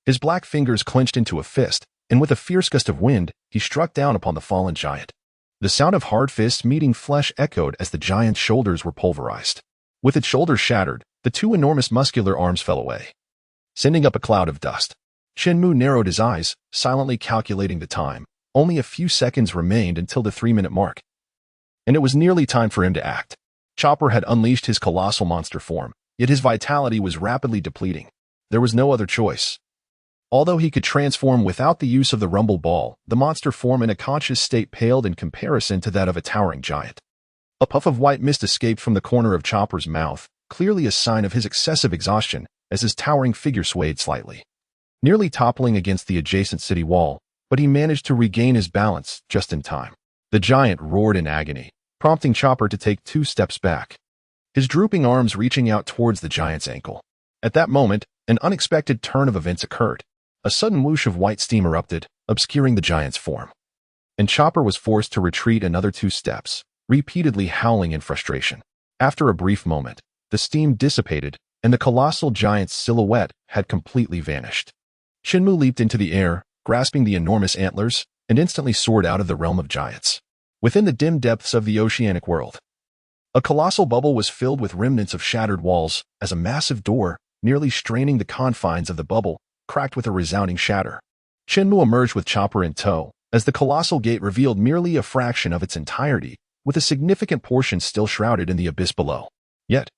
[SPEAKER 1] His black fingers clenched into a fist, and with a fierce gust of wind, he struck down upon the fallen giant. The sound of hard fists meeting flesh echoed as the giant's shoulders were pulverized. With its shoulders shattered, the 2 enormous muscular arms fell away, sending up a cloud of dust. Chen Mu narrowed his eyes, silently calculating the time. Only a few seconds remained until the 3-minute mark, and it was nearly time for him to act. Chopper had unleashed his colossal monster form, yet his vitality was rapidly depleting. There was no other choice. Although he could transform without the use of the rumble ball, the monster form in a conscious state paled in comparison to that of a towering giant. A puff of white mist escaped from the corner of Chopper's mouth, clearly a sign of his excessive exhaustion, as his towering figure swayed slightly, nearly toppling against the adjacent city wall, but he managed to regain his balance just in time. The giant roared in agony, prompting Chopper to take 2 steps back, his drooping arms reaching out towards the giant's ankle. At that moment, an unexpected turn of events occurred. A sudden whoosh of white steam erupted, obscuring the giant's form, and Chopper was forced to retreat another 2 steps, repeatedly howling in frustration. After a brief moment, the steam dissipated, and the colossal giant's silhouette had completely vanished. Chen Mu leaped into the air, grasping the enormous antlers, and instantly soared out of the realm of giants. Within the dim depths of the oceanic world, a colossal bubble was filled with remnants of shattered walls, as a massive door, nearly straining the confines of the bubble, cracked with a resounding shatter. Chen Mu emerged with Chopper in tow, as the colossal gate revealed merely a fraction of its entirety, with a significant portion still shrouded in the abyss below. Yet,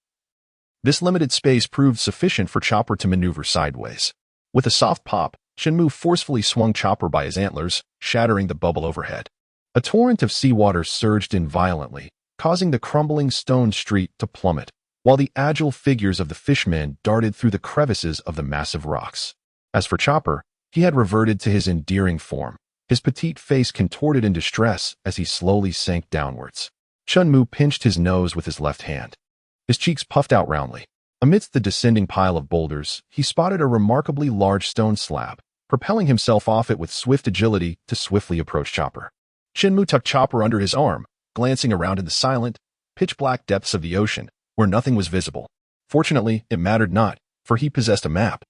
[SPEAKER 1] this limited space proved sufficient for Chopper to maneuver sideways. With a soft pop, Chen Mu forcefully swung Chopper by his antlers, shattering the bubble overhead. A torrent of seawater surged in violently, causing the crumbling stone street to plummet, while the agile figures of the fishmen darted through the crevices of the massive rocks. As for Chopper, he had reverted to his endearing form, his petite face contorted in distress as he slowly sank downwards. Chen Mu pinched his nose with his left hand. His cheeks puffed out roundly. Amidst the descending pile of boulders, he spotted a remarkably large stone slab, propelling himself off it with swift agility to swiftly approach Chopper. Chen Mu tucked Chopper under his arm, glancing around in the silent, pitch-black depths of the ocean, where nothing was visible. Fortunately, it mattered not, for he possessed a map.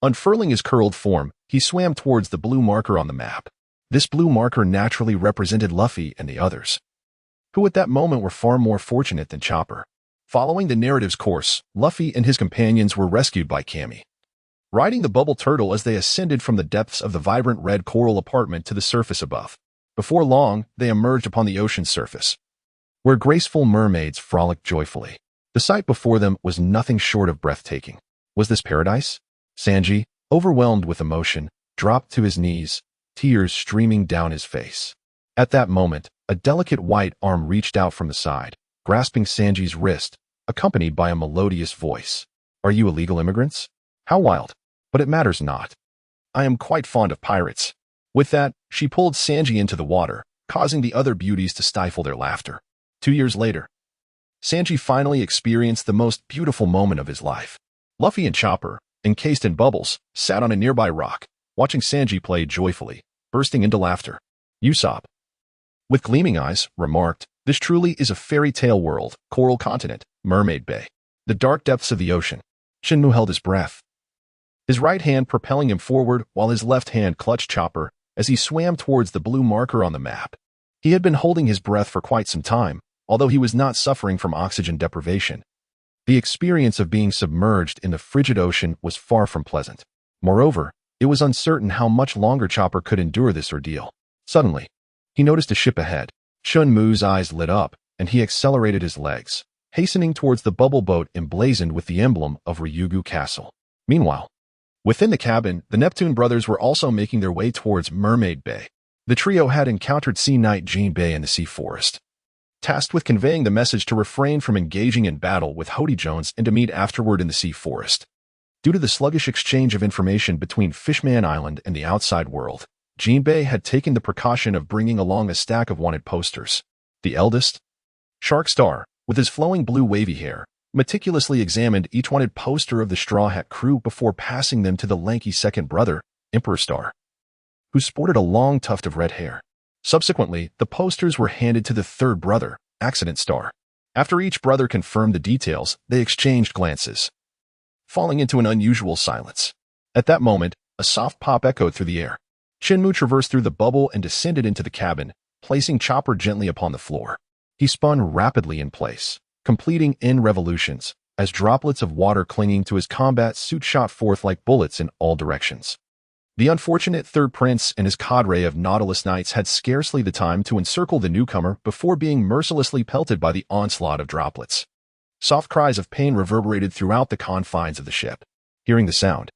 [SPEAKER 1] Unfurling his curled form, he swam towards the blue marker on the map. This blue marker naturally represented Luffy and the others, who at that moment were far more fortunate than Chopper. Following the narrative's course, Luffy and his companions were rescued by Kami, riding the bubble turtle as they ascended from the depths of the vibrant red coral apartment to the surface above. Before long, they emerged upon the ocean's surface, where graceful mermaids frolicked joyfully. The sight before them was nothing short of breathtaking. Was this paradise? Sanji, overwhelmed with emotion, dropped to his knees, tears streaming down his face. At that moment, a delicate white arm reached out from the side, grasping Sanji's wrist, accompanied by a melodious voice. Are you illegal immigrants? How wild. But it matters not. I am quite fond of pirates. With that, she pulled Sanji into the water, causing the other beauties to stifle their laughter. 2 years later, Sanji finally experienced the most beautiful moment of his life. Luffy and Chopper, encased in bubbles, sat on a nearby rock, watching Sanji play joyfully, bursting into laughter. Usopp, with gleaming eyes, remarked, "This truly is a fairy tale world, coral continent, mermaid bay, the dark depths of the ocean." Chen Mu held his breath, his right hand propelling him forward while his left hand clutched Chopper as he swam towards the blue marker on the map. He had been holding his breath for quite some time, although he was not suffering from oxygen deprivation. The experience of being submerged in the frigid ocean was far from pleasant. Moreover, it was uncertain how much longer Chopper could endure this ordeal. Suddenly, he noticed a ship ahead. Chen Mu's eyes lit up, and he accelerated his legs, hastening towards the bubble boat emblazoned with the emblem of Ryugu Castle. Meanwhile, within the cabin, the Neptune brothers were also making their way towards Mermaid Bay. The trio had encountered Sea Knight Jinbei in the Sea Forest, tasked with conveying the message to refrain from engaging in battle with Hody Jones and to meet afterward in the Sea Forest. Due to the sluggish exchange of information between Fishman Island and the outside world, Jinbei had taken the precaution of bringing along a stack of wanted posters. The eldest, Shark Star, with his flowing blue wavy hair, meticulously examined each wanted poster of the Straw Hat crew before passing them to the lanky second brother, Emperor Star, who sported a long tuft of red hair. Subsequently, the posters were handed to the third brother, Accident Star. After each brother confirmed the details, they exchanged glances, falling into an unusual silence. At that moment, a soft pop echoed through the air. Chen Mu traversed through the bubble and descended into the cabin, placing Chopper gently upon the floor. He spun rapidly in place, completing N revolutions, as droplets of water clinging to his combat suit shot forth like bullets in all directions. The unfortunate third prince and his cadre of Nautilus Knights had scarcely the time to encircle the newcomer before being mercilessly pelted by the onslaught of droplets. Soft cries of pain reverberated throughout the confines of the ship. Hearing the sound,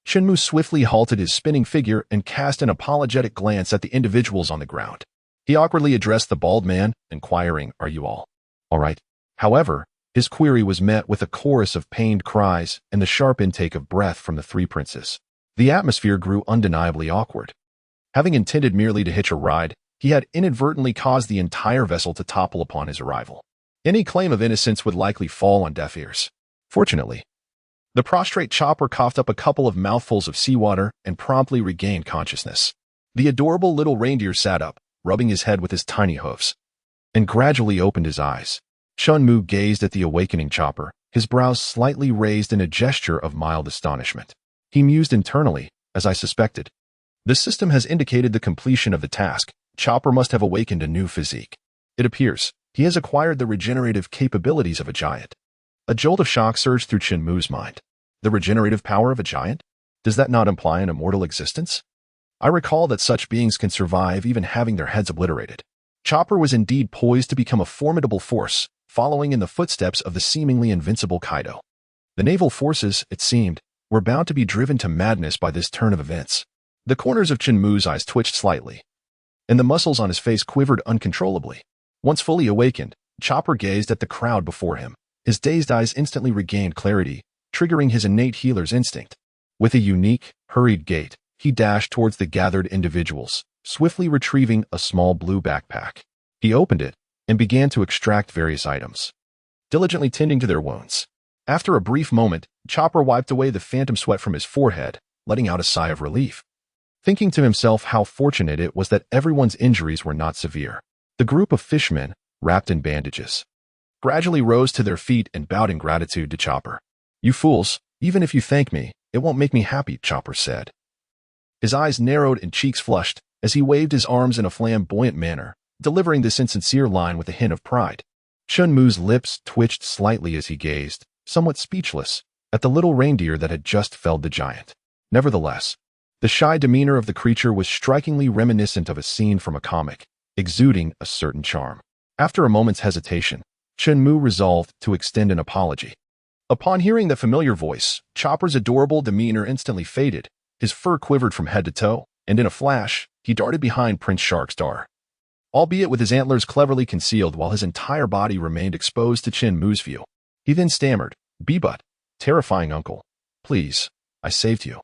[SPEAKER 1] Chen Mu swiftly halted his spinning figure and cast an apologetic glance at the individuals on the ground. He awkwardly addressed the bald man, inquiring, "Are you all right?" However, his query was met with a chorus of pained cries and the sharp intake of breath from the three princes. The atmosphere grew undeniably awkward. Having intended merely to hitch a ride, he had inadvertently caused the entire vessel to topple upon his arrival. Any claim of innocence would likely fall on deaf ears. Fortunately, the prostrate Chopper coughed up a couple of mouthfuls of seawater and promptly regained consciousness. The adorable little reindeer sat up, rubbing his head with his tiny hoofs, and gradually opened his eyes. Chen Mu gazed at the awakening Chopper, his brows slightly raised in a gesture of mild astonishment. He mused internally, as I suspected. The system has indicated the completion of the task. Chopper must have awakened a new physique. It appears he has acquired the regenerative capabilities of a giant. A jolt of shock surged through Chen Mu's mind. The regenerative power of a giant? Does that not imply an immortal existence? I recall that such beings can survive even having their heads obliterated. Chopper was indeed poised to become a formidable force, following in the footsteps of the seemingly invincible Kaido. The naval forces, it seemed, were bound to be driven to madness by this turn of events. The corners of Chen Mu's eyes twitched slightly, and the muscles on his face quivered uncontrollably. Once fully awakened, Chopper gazed at the crowd before him. His dazed eyes instantly regained clarity, triggering his innate healer's instinct. With a unique, hurried gait, he dashed towards the gathered individuals, swiftly retrieving a small blue backpack. He opened it and began to extract various items, diligently tending to their wounds. After a brief moment, Chopper wiped away the phantom sweat from his forehead, letting out a sigh of relief. Thinking to himself how fortunate it was that everyone's injuries were not severe. The group of fishmen, wrapped in bandages, gradually rose to their feet and bowed in gratitude to Chopper. "You fools, even if you thank me, it won't make me happy," Chopper said. His eyes narrowed and cheeks flushed as he waved his arms in a flamboyant manner, delivering this insincere line with a hint of pride. Chen Mu's lips twitched slightly as he gazed, somewhat speechless, at the little reindeer that had just felled the giant. Nevertheless, the shy demeanor of the creature was strikingly reminiscent of a scene from a comic, exuding a certain charm. After a moment's hesitation, Chen Mu resolved to extend an apology. Upon hearing the familiar voice, Chopper's adorable demeanor instantly faded. His fur quivered from head to toe, and in a flash, he darted behind Prince Sharkstar, albeit with his antlers cleverly concealed while his entire body remained exposed to Chen Mu's view. He then stammered, "But, terrifying uncle, please, I saved you.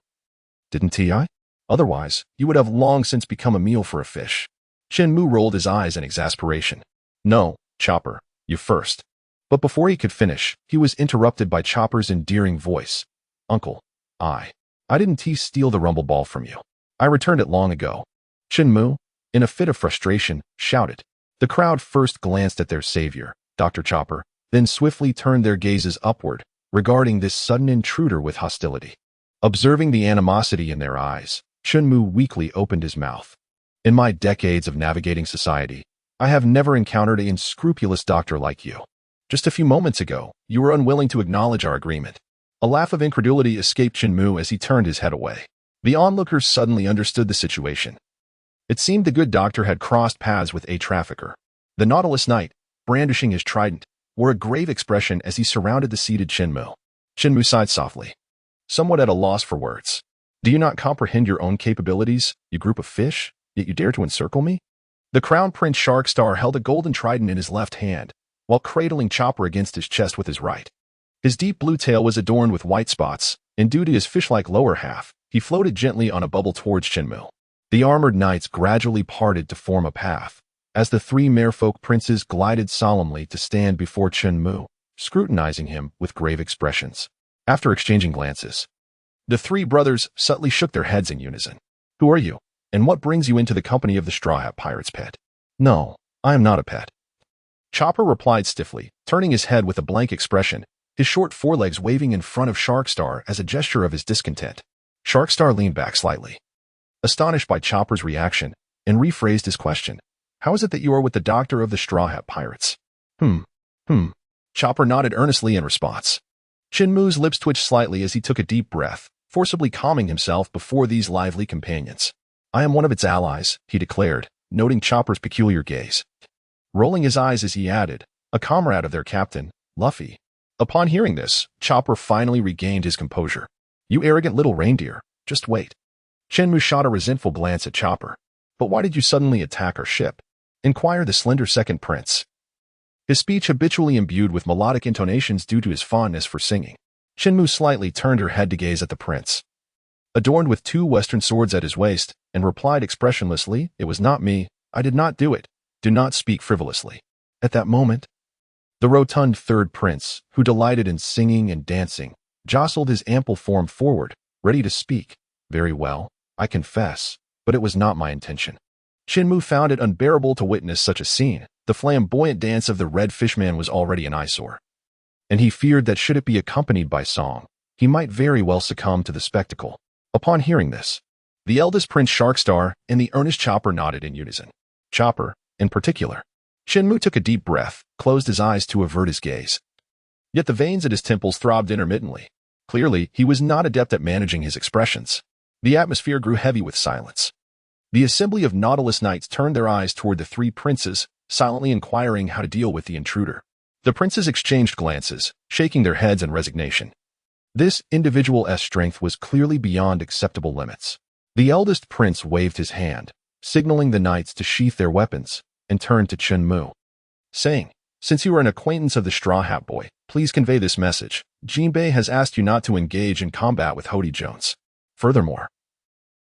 [SPEAKER 1] Didn't I? Otherwise, you would have long since become a meal for a fish." Chen Mu rolled his eyes in exasperation. "No, Chopper, you first." But before he could finish, he was interrupted by Chopper's endearing voice. "Uncle, I didn't steal the rumble ball from you. I returned it long ago." Chen Mu, in a fit of frustration, shouted. The crowd first glanced at their savior, Dr. Chopper, then swiftly turned their gazes upward, regarding this sudden intruder with hostility. Observing the animosity in their eyes, Chen Mu weakly opened his mouth. "In my decades of navigating society, I have never encountered an unscrupulous doctor like you. Just a few moments ago, you were unwilling to acknowledge our agreement." A laugh of incredulity escaped Chen Mu as he turned his head away. The onlookers suddenly understood the situation. It seemed the good doctor had crossed paths with a trafficker. The Nautilus Knight, brandishing his trident, wore a grave expression as he surrounded the seated Chen Mu. Chen Mu sighed softly, somewhat at a loss for words. "Do you not comprehend your own capabilities, you group of fish, yet you dare to encircle me?" The Crown Prince Sharkstar held a golden trident in his left hand, while cradling Chopper against his chest with his right. His deep blue tail was adorned with white spots, and due to his fish-like lower half, he floated gently on a bubble towards Chen Mu. The armored knights gradually parted to form a path, as the three merfolk princes glided solemnly to stand before Chen Mu, scrutinizing him with grave expressions. After exchanging glances, the three brothers subtly shook their heads in unison. "Who are you, and what brings you into the company of the Straw Hat Pirate's pet?" "No, I am not a pet," Chopper replied stiffly, turning his head with a blank expression, his short forelegs waving in front of Sharkstar as a gesture of his discontent. Sharkstar leaned back slightly, astonished by Chopper's reaction, and rephrased his question. "How is it that you are with the doctor of the Straw Hat Pirates?" Chopper nodded earnestly in response. Chen Mu's lips twitched slightly as he took a deep breath, forcibly calming himself before these lively companions. "I am one of its allies," he declared, noting Chopper's peculiar gaze. Rolling his eyes as he added, "A comrade of their captain, Luffy." Upon hearing this, Chopper finally regained his composure. "You arrogant little reindeer, just wait." Chen Mu shot a resentful glance at Chopper. "But why did you suddenly attack our ship?" inquired the slender second prince, his speech habitually imbued with melodic intonations due to his fondness for singing. Chen Mu slightly turned her head to gaze at the prince, adorned with two western swords at his waist, and replied expressionlessly, "It was not me. I did not do it. Do not speak frivolously." At that moment, the rotund third prince, who delighted in singing and dancing, jostled his ample form forward, ready to speak. "Very well, I confess, but it was not my intention." Chen Mu found it unbearable to witness such a scene. The flamboyant dance of the red fishman was already an eyesore, and he feared that should it be accompanied by song, he might very well succumb to the spectacle. Upon hearing this, the eldest Prince Sharkstar and the earnest Chopper nodded in unison. Chopper, in particular. Chen Mu took a deep breath, closed his eyes to avert his gaze. Yet the veins at his temples throbbed intermittently. Clearly, he was not adept at managing his expressions. The atmosphere grew heavy with silence. The assembly of Nautilus Knights turned their eyes toward the three princes, silently inquiring how to deal with the intruder. The princes exchanged glances, shaking their heads in resignation. This individual's strength was clearly beyond acceptable limits. The eldest prince waved his hand, signaling the knights to sheath their weapons, and turned to Chen Mu, saying, "Since you are an acquaintance of the Straw Hat Boy, please convey this message. Jinbei has asked you not to engage in combat with Hody Jones. Furthermore,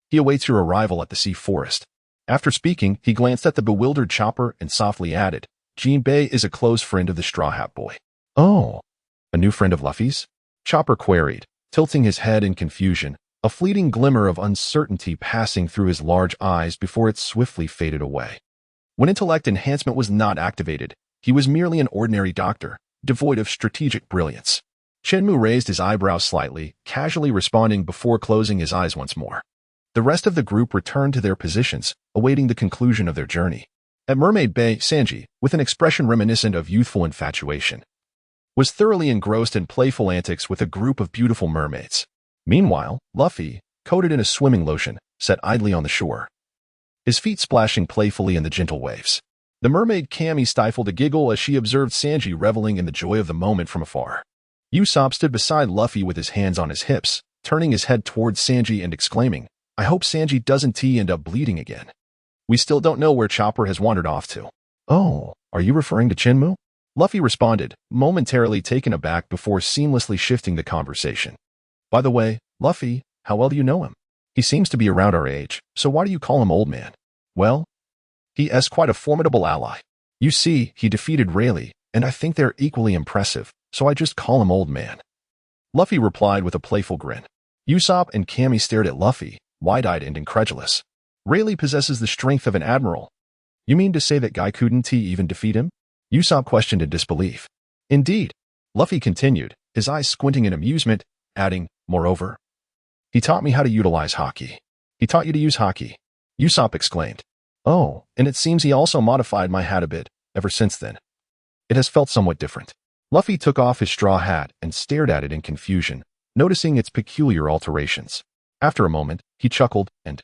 [SPEAKER 1] he awaits your arrival at the Sea Forest." After speaking, he glanced at the bewildered Chopper and softly added, "Jinbei is a close friend of the Straw Hat Boy." "Oh, a new friend of Luffy's?" Chopper queried, tilting his head in confusion, a fleeting glimmer of uncertainty passing through his large eyes before it swiftly faded away. When intellect enhancement was not activated, he was merely an ordinary doctor, devoid of strategic brilliance. Chen Mu raised his eyebrows slightly, casually responding before closing his eyes once more. The rest of the group returned to their positions, awaiting the conclusion of their journey. At Mermaid Bay, Sanji, with an expression reminiscent of youthful infatuation, was thoroughly engrossed in playful antics with a group of beautiful mermaids. Meanwhile, Luffy, coated in a swimming lotion, sat idly on the shore, his feet splashing playfully in the gentle waves. The mermaid Cammy stifled a giggle as she observed Sanji reveling in the joy of the moment from afar. Usopp stood beside Luffy with his hands on his hips, turning his head towards Sanji and exclaiming, "I hope Sanji doesn't end up bleeding again. We still don't know where Chopper has wandered off to." "Oh, are you referring to Chen Mu?" Luffy responded, momentarily taken aback before seamlessly shifting the conversation. "By the way, Luffy, how well do you know him? He seems to be around our age, so why do you call him old man?" "Well, he is quite a formidable ally. You see, he defeated Rayleigh, and I think they're equally impressive, so I just call him old man," Luffy replied with a playful grin. Usopp and Cammy stared at Luffy, wide-eyed and incredulous. "Rayleigh possesses the strength of an admiral. You mean to say that Guy couldn't even defeat him?" Usopp questioned in disbelief. "Indeed," Luffy continued, his eyes squinting in amusement, adding, "Moreover, he taught me how to utilize haki." "He taught you to use haki?" Usopp exclaimed. "Oh, and it seems he also modified my hat a bit. Ever since then, it has felt somewhat different." Luffy took off his straw hat and stared at it in confusion, noticing its peculiar alterations. After a moment, he chuckled and,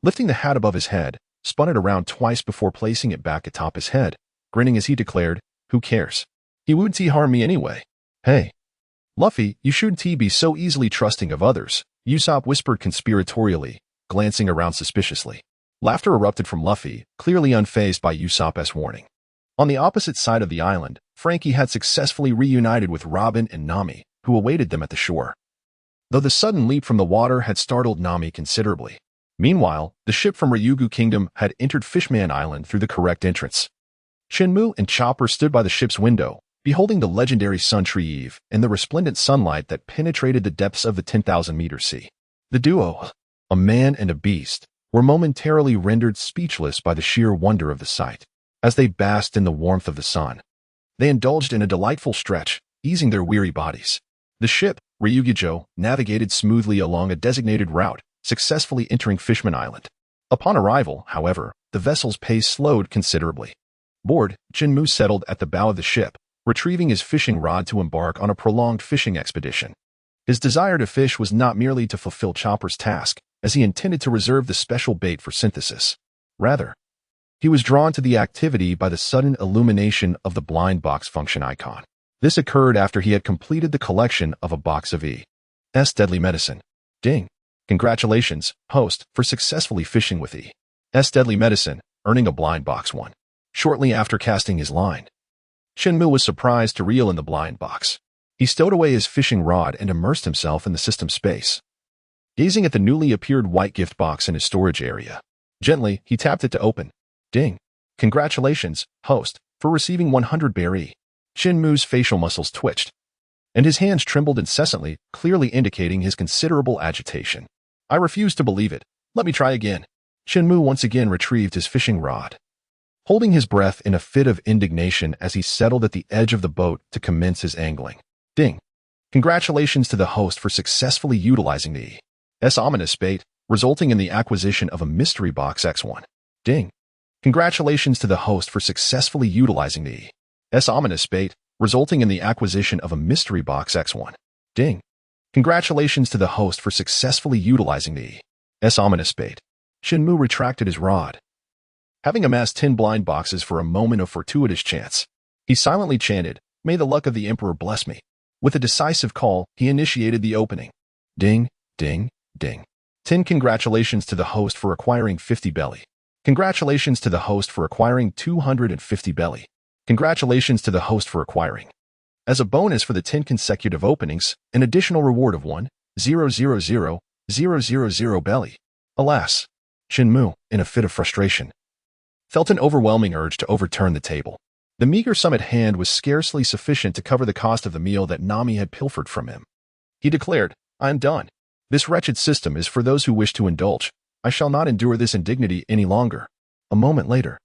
[SPEAKER 1] lifting the hat above his head, spun it around twice before placing it back atop his head, grinning as he declared, "Who cares? He wouldn't harm me anyway." "Hey, Luffy, you shouldn't be so easily trusting of others," Usopp whispered conspiratorially, glancing around suspiciously. Laughter erupted from Luffy, clearly unfazed by Usopp's warning. On the opposite side of the island, Frankie had successfully reunited with Robin and Nami, who awaited them at the shore, though the sudden leap from the water had startled Nami considerably. Meanwhile, the ship from Ryugu Kingdom had entered Fishman Island through the correct entrance. Chen Mu and Chopper stood by the ship's window, beholding the legendary Sun Tree Eve and the resplendent sunlight that penetrated the depths of the 10,000-meter sea. The duo, a man and a beast, were momentarily rendered speechless by the sheer wonder of the sight. As they basked in the warmth of the sun, they indulged in a delightful stretch, easing their weary bodies. The ship, Ryugijo, navigated smoothly along a designated route, successfully entering Fishman Island. Upon arrival, however, the vessel's pace slowed considerably. Bored, Chen Mu settled at the bow of the ship, retrieving his fishing rod to embark on a prolonged fishing expedition. His desire to fish was not merely to fulfill Chopper's task, as he intended to reserve the special bait for synthesis. Rather, he was drawn to the activity by the sudden illumination of the blind box function icon. This occurred after he had completed the collection of a box of E.'s deadly medicine. Ding! Congratulations, host, for successfully fishing with E.'s deadly medicine, earning a blind box 1. Shortly after casting his line, Chen Mu was surprised to reel in the blind box. He stowed away his fishing rod and immersed himself in the system space, gazing at the newly appeared white gift box in his storage area. Gently, he tapped it to open. Ding! Congratulations, host, for receiving 100 berry. Chen Mu's facial muscles twitched, and his hands trembled incessantly, clearly indicating his considerable agitation. "I refuse to believe it. Let me try again." Chen Mu once again retrieved his fishing rod, holding his breath in a fit of indignation as he settled at the edge of the boat to commence his angling. Ding! Congratulations to the host for successfully utilizing the E.'s ominous bait, resulting in the acquisition of a mystery box X1. Ding! Congratulations to the host for successfully utilizing the E.'s ominous bait, resulting in the acquisition of a mystery box X1. Ding! Congratulations to the host for successfully utilizing the E.'s ominous bait. Chen Mu retracted his rod. Having amassed 10 blind boxes for a moment of fortuitous chance, he silently chanted, "May the luck of the Emperor bless me." With a decisive call, he initiated the opening. Ding, ding, ding. 10 Congratulations to the host for acquiring 50 belly. Congratulations to the host for acquiring 250 belly. Congratulations to the host for acquiring. As a bonus for the 10 consecutive openings, an additional reward of 1,000,000 belly. Alas, Chen Mu, in a fit of frustration, felt an overwhelming urge to overturn the table. The meager sum at hand was scarcely sufficient to cover the cost of the meal that Nami had pilfered from him. He declared, "I am done. This wretched system is for those who wish to indulge. I shall not endure this indignity any longer." A moment later,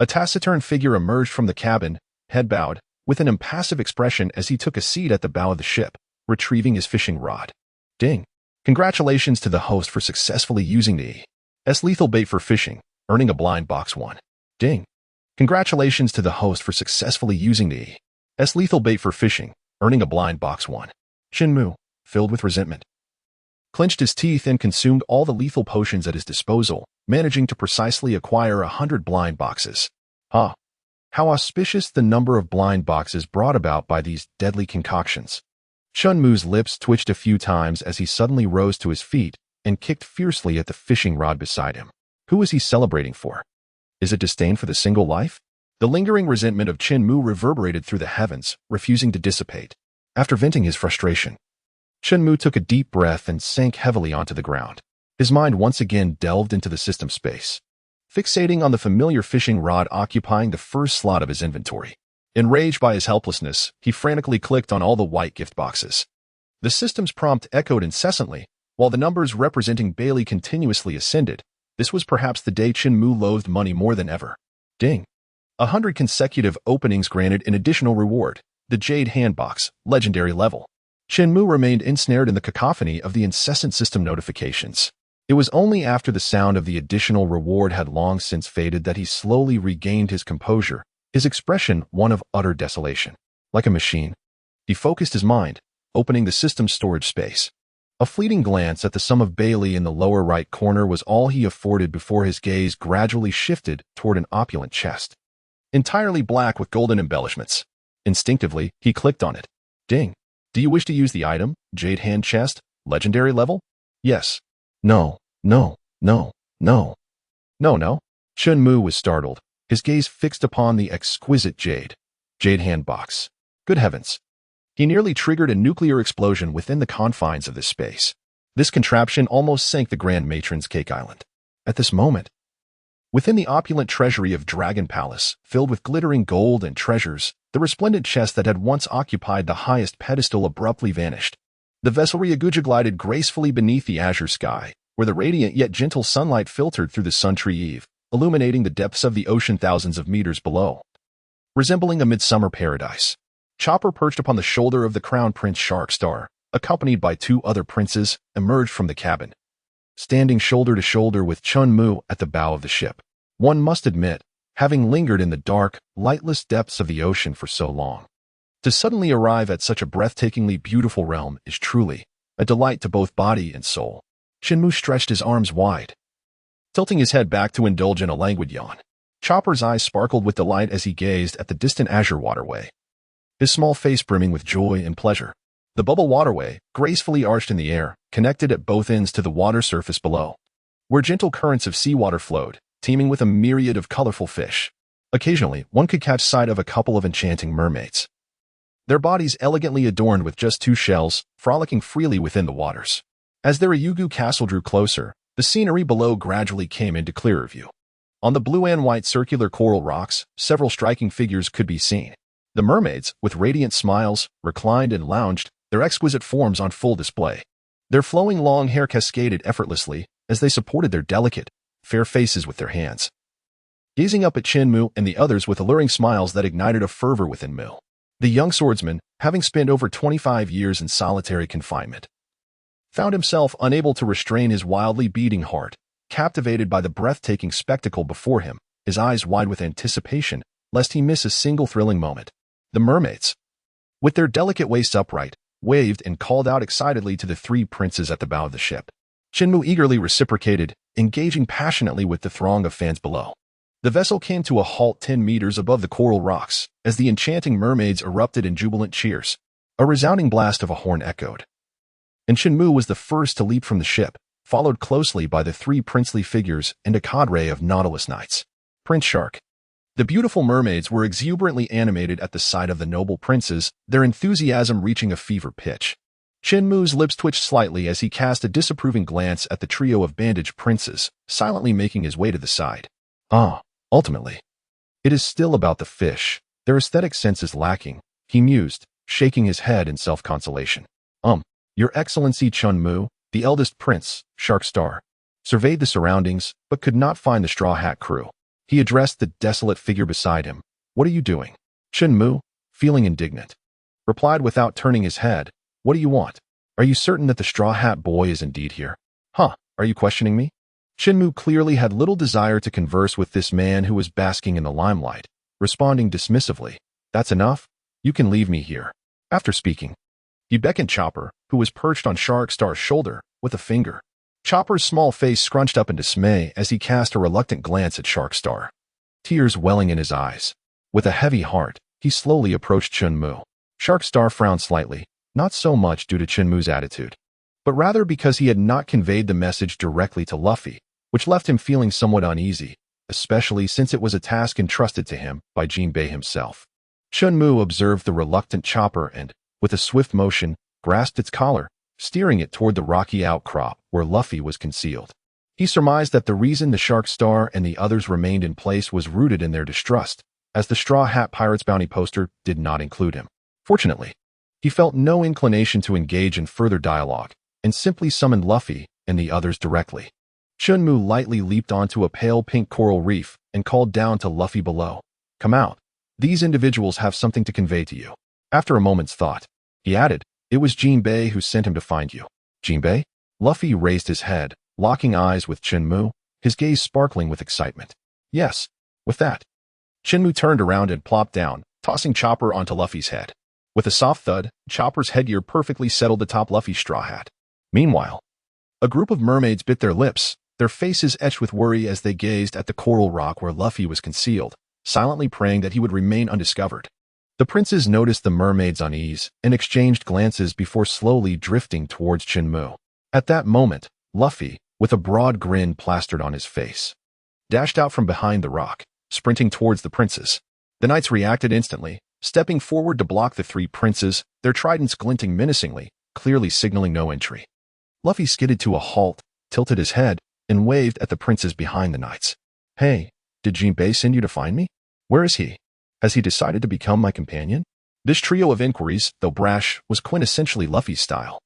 [SPEAKER 1] a taciturn figure emerged from the cabin, head bowed, with an impassive expression as he took a seat at the bow of the ship, retrieving his fishing rod. Ding. Congratulations to the host for successfully using the lethal bait for fishing, earning a blind box 1. Ding. Congratulations to the host for successfully using the lethal bait for fishing, earning a blind box 1. Chen Mu, filled with resentment, clenched his teeth and consumed all the lethal potions at his disposal, managing to precisely acquire 100 blind boxes. How auspicious the number of blind boxes brought about by these deadly concoctions. Chen Mu's lips twitched a few times as he suddenly rose to his feet and kicked fiercely at the fishing rod beside him. Who was he celebrating for? Is it disdain for the single life? The lingering resentment of Chen Mu reverberated through the heavens, refusing to dissipate. After venting his frustration, Chen Mu took a deep breath and sank heavily onto the ground. His mind once again delved into the system space, fixating on the familiar fishing rod occupying the first slot of his inventory. Enraged by his helplessness, he frantically clicked on all the white gift boxes. The system's prompt echoed incessantly, while the numbers representing Bailey continuously ascended. This was perhaps the day Chen Mu loathed money more than ever. Ding. 100 consecutive openings granted an additional reward, the Jade Handbox, legendary level. Chen Mu remained ensnared in the cacophony of the incessant system notifications. It was only after the sound of the additional reward had long since faded that he slowly regained his composure, his expression one of utter desolation. Like a machine, he focused his mind, opening the system's storage space. A fleeting glance at the sum of Bailey in the lower right corner was all he afforded before his gaze gradually shifted toward an opulent chest, entirely black with golden embellishments. Instinctively, he clicked on it. Ding. Do you wish to use the item, Jade Hand Chest, legendary level? Yes. No, no, no, no. No. Chen Mu was startled, his gaze fixed upon the exquisite Jade Hand box. Good heavens. He nearly triggered a nuclear explosion within the confines of this space. This contraption almost sank the Grand Matron's Cake Island. At this moment, within the opulent treasury of Dragon Palace, filled with glittering gold and treasures, the resplendent chest that had once occupied the highest pedestal abruptly vanished. The vessel Ryaguja glided gracefully beneath the azure sky, where the radiant yet gentle sunlight filtered through the sun-tree eave, illuminating the depths of the ocean thousands of meters below. Resembling a midsummer paradise, Chopper, perched upon the shoulder of the Crown Prince Shark Star, accompanied by 2 other princes, emerged from the cabin, standing shoulder to shoulder with Chen Mu at the bow of the ship. One must admit, having lingered in the dark, lightless depths of the ocean for so long, to suddenly arrive at such a breathtakingly beautiful realm is truly a delight to both body and soul. Chen Mu stretched his arms wide, tilting his head back to indulge in a languid yawn. Chopper's eyes sparkled with delight as he gazed at the distant azure waterway, his small face brimming with joy and pleasure. The bubble waterway, gracefully arched in the air, connected at both ends to the water surface below, where gentle currents of seawater flowed, teeming with a myriad of colorful fish. Occasionally, one could catch sight of a couple of enchanting mermaids, their bodies elegantly adorned with just 2 shells, frolicking freely within the waters. As their Ryugu castle drew closer, the scenery below gradually came into clearer view. On the blue and white circular coral rocks, several striking figures could be seen. The mermaids, with radiant smiles, reclined and lounged, their exquisite forms on full display. Their flowing long hair cascaded effortlessly as they supported their delicate, fair faces with their hands, gazing up at Chen Mu and the others with alluring smiles that ignited a fervor within Mu. The young swordsman, having spent over 25 years in solitary confinement, found himself unable to restrain his wildly beating heart, captivated by the breathtaking spectacle before him, his eyes wide with anticipation, lest he miss a single thrilling moment. The mermaids, with their delicate waists upright, waved and called out excitedly to the 3 princes at the bow of the ship. Chen Mu eagerly reciprocated, engaging passionately with the throng of fans below. The vessel came to a halt 10 meters above the coral rocks as the enchanting mermaids erupted in jubilant cheers. A resounding blast of a horn echoed. And Chen Mu was the first to leap from the ship, followed closely by the 3 princely figures and a cadre of Nautilus Knights. Prince Shark. The beautiful mermaids were exuberantly animated at the sight of the noble princes, their enthusiasm reaching a fever pitch. Chen Mu's lips twitched slightly as he cast a disapproving glance at the trio of bandaged princes, silently making his way to the side. Ultimately, it is still about the fish. Their aesthetic sense is lacking, he mused, shaking his head in self-consolation. Your Excellency Chen Mu, the eldest prince, Shark Star, surveyed the surroundings, but could not find the Straw Hat crew. He addressed the desolate figure beside him. What are you doing? Chen Mu, feeling indignant, replied without turning his head. What do you want? Are you certain that the Straw Hat boy is indeed here? Are you questioning me? Chen Mu clearly had little desire to converse with this man who was basking in the limelight, responding dismissively. That's enough? You can leave me here. After speaking, he beckoned Chopper, who was perched on Shark Star's shoulder, with a finger. Chopper's small face scrunched up in dismay as he cast a reluctant glance at Shark Star, tears welling in his eyes. With a heavy heart, he slowly approached Chen Mu. Shark Star frowned slightly, not so much due to Chen Mu's attitude, but rather because he had not conveyed the message directly to Luffy, which left him feeling somewhat uneasy, especially since it was a task entrusted to him by Jinbei himself. Chen Mu observed the reluctant Chopper and, with a swift motion, grasped its collar, steering it toward the rocky outcrop where Luffy was concealed. He surmised that the reason the Shark Star and the others remained in place was rooted in their distrust, as the Straw Hat Pirate's bounty poster did not include him. Fortunately, he felt no inclination to engage in further dialogue, and simply summoned Luffy and the others directly. Chen Mu lightly leaped onto a pale pink coral reef and called down to Luffy below. Come out. These individuals have something to convey to you. After a moment's thought, he added, it was Jinbei who sent him to find you. Jinbei? Luffy raised his head, locking eyes with Chen Mu, his gaze sparkling with excitement. Yes. With that, Chen Mu turned around and plopped down, tossing Chopper onto Luffy's head. With a soft thud, Chopper's headgear perfectly settled atop Luffy's straw hat. Meanwhile, a group of mermaids bit their lips, their faces etched with worry as they gazed at the coral rock where Luffy was concealed, silently praying that he would remain undiscovered. The princes noticed the mermaid's unease and exchanged glances before slowly drifting towards Chen Mu. At that moment, Luffy, with a broad grin plastered on his face, dashed out from behind the rock, sprinting towards the princes. The knights reacted instantly, stepping forward to block the 3 princes, their tridents glinting menacingly, clearly signaling no entry. Luffy skidded to a halt, tilted his head, and waved at the princes behind the knights. Hey, did Jinbei send you to find me? Where is he? Has he decided to become my companion? This trio of inquiries, though brash, was quintessentially Luffy's style.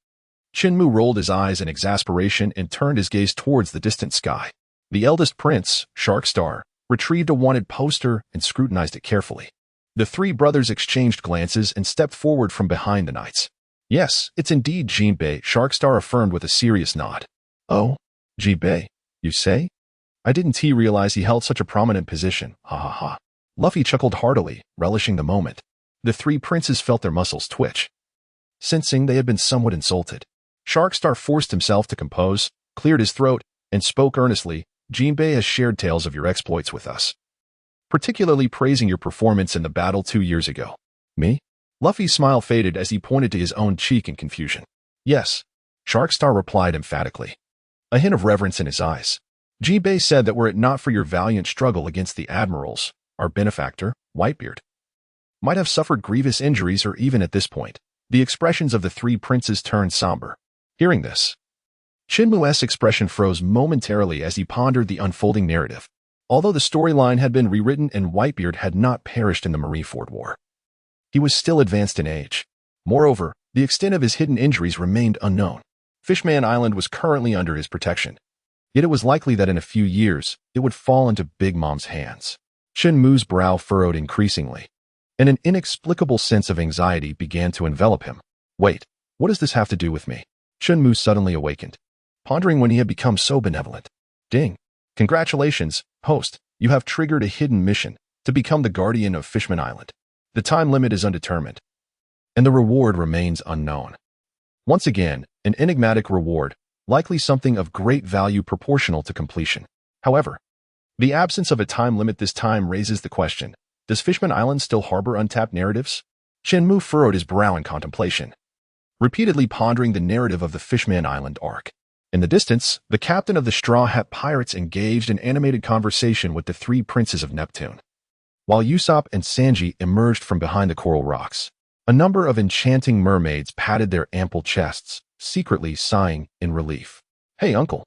[SPEAKER 1] Chen Mu rolled his eyes in exasperation and turned his gaze towards the distant sky. The eldest prince, Shark Star, retrieved a wanted poster and scrutinized it carefully. The 3 brothers exchanged glances and stepped forward from behind the knights. Yes, it's indeed Jinbei, Shark Star affirmed with a serious nod. Oh, Jinbei, you say? I didn't realize he held such a prominent position, ha ha ha. Luffy chuckled heartily, relishing the moment. The 3 princes felt their muscles twitch, sensing they had been somewhat insulted. Shark Star forced himself to compose, cleared his throat, and spoke earnestly. Jinbei has shared tales of your exploits with us, particularly praising your performance in the battle 2 years ago. Me? Luffy's smile faded as he pointed to his own cheek in confusion. Yes, Shark Star replied emphatically, a hint of reverence in his eyes. Jinbei said that were it not for your valiant struggle against the admirals, our benefactor, Whitebeard, might have suffered grievous injuries, or even at this point, the expressions of the 3 princes turned somber. Hearing this, Chen Mu's expression froze momentarily as he pondered the unfolding narrative. Although the storyline had been rewritten and Whitebeard had not perished in the Marineford War, he was still advanced in age. Moreover, the extent of his hidden injuries remained unknown. Fishman Island was currently under his protection, yet it was likely that in a few years it would fall into Big Mom's hands. Chen Mu's brow furrowed increasingly, and an inexplicable sense of anxiety began to envelop him. Wait, what does this have to do with me? Chen Mu suddenly awakened, pondering when he had become so benevolent. Ding! Congratulations, host, you have triggered a hidden mission to become the guardian of Fishman Island. The time limit is undetermined, and the reward remains unknown. Once again, an enigmatic reward, likely something of great value proportional to completion. However, the absence of a time limit this time raises the question, does Fishman Island still harbor untapped narratives? Chen Mu furrowed his brow in contemplation, repeatedly pondering the narrative of the Fishman Island arc. In the distance, the captain of the Straw Hat Pirates engaged in animated conversation with the three princes of Neptune, while Usopp and Sanji emerged from behind the coral rocks. A number of enchanting mermaids patted their ample chests, secretly sighing in relief. "Hey, uncle.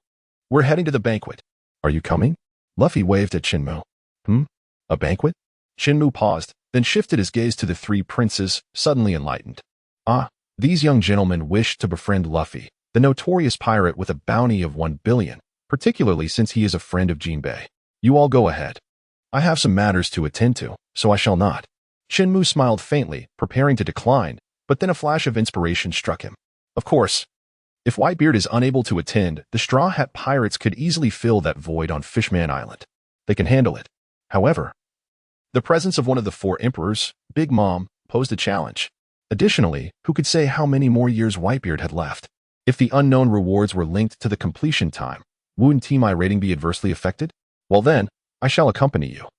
[SPEAKER 1] We're heading to the banquet. Are you coming?" Luffy waved at Chen Mu. A banquet? Chen Mu paused, then shifted his gaze to the three princes, suddenly enlightened. Ah, these young gentlemen wished to befriend Luffy, the notorious pirate with a bounty of 1 billion, particularly since he is a friend of Jinbei. You all go ahead. I have some matters to attend to, so I shall not. Chen Mu smiled faintly, preparing to decline, but then a flash of inspiration struck him. Of course, if Whitebeard is unable to attend, the Straw Hat Pirates could easily fill that void on Fishman Island. They can handle it. However, the presence of one of the 4 emperors, Big Mom, posed a challenge. Additionally, who could say how many more years Whitebeard had left? If the unknown rewards were linked to the completion time, wouldn't my rating be adversely affected? Well then, I shall accompany you.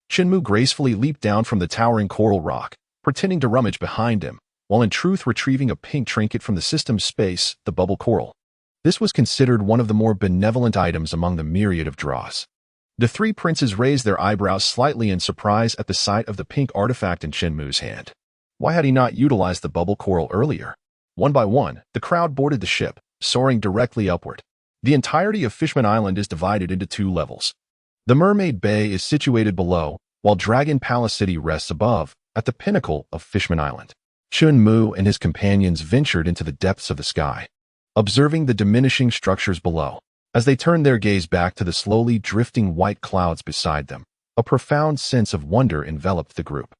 [SPEAKER 1] Chen Mu gracefully leaped down from the towering coral rock, pretending to rummage behind him, while in truth retrieving a pink trinket from the system's space, the bubble coral. This was considered one of the more benevolent items among the myriad of draws. The three princes raised their eyebrows slightly in surprise at the sight of the pink artifact in Chen Mu's hand. Why had he not utilized the bubble coral earlier? One by one, the crowd boarded the ship, soaring directly upward. The entirety of Fishman Island is divided into 2 levels. The Mermaid Bay is situated below, while Dragon Palace City rests above, at the pinnacle of Fishman Island. Chen Mu and his companions ventured into the depths of the sky, observing the diminishing structures below. As they turned their gaze back to the slowly drifting white clouds beside them, a profound sense of wonder enveloped the group.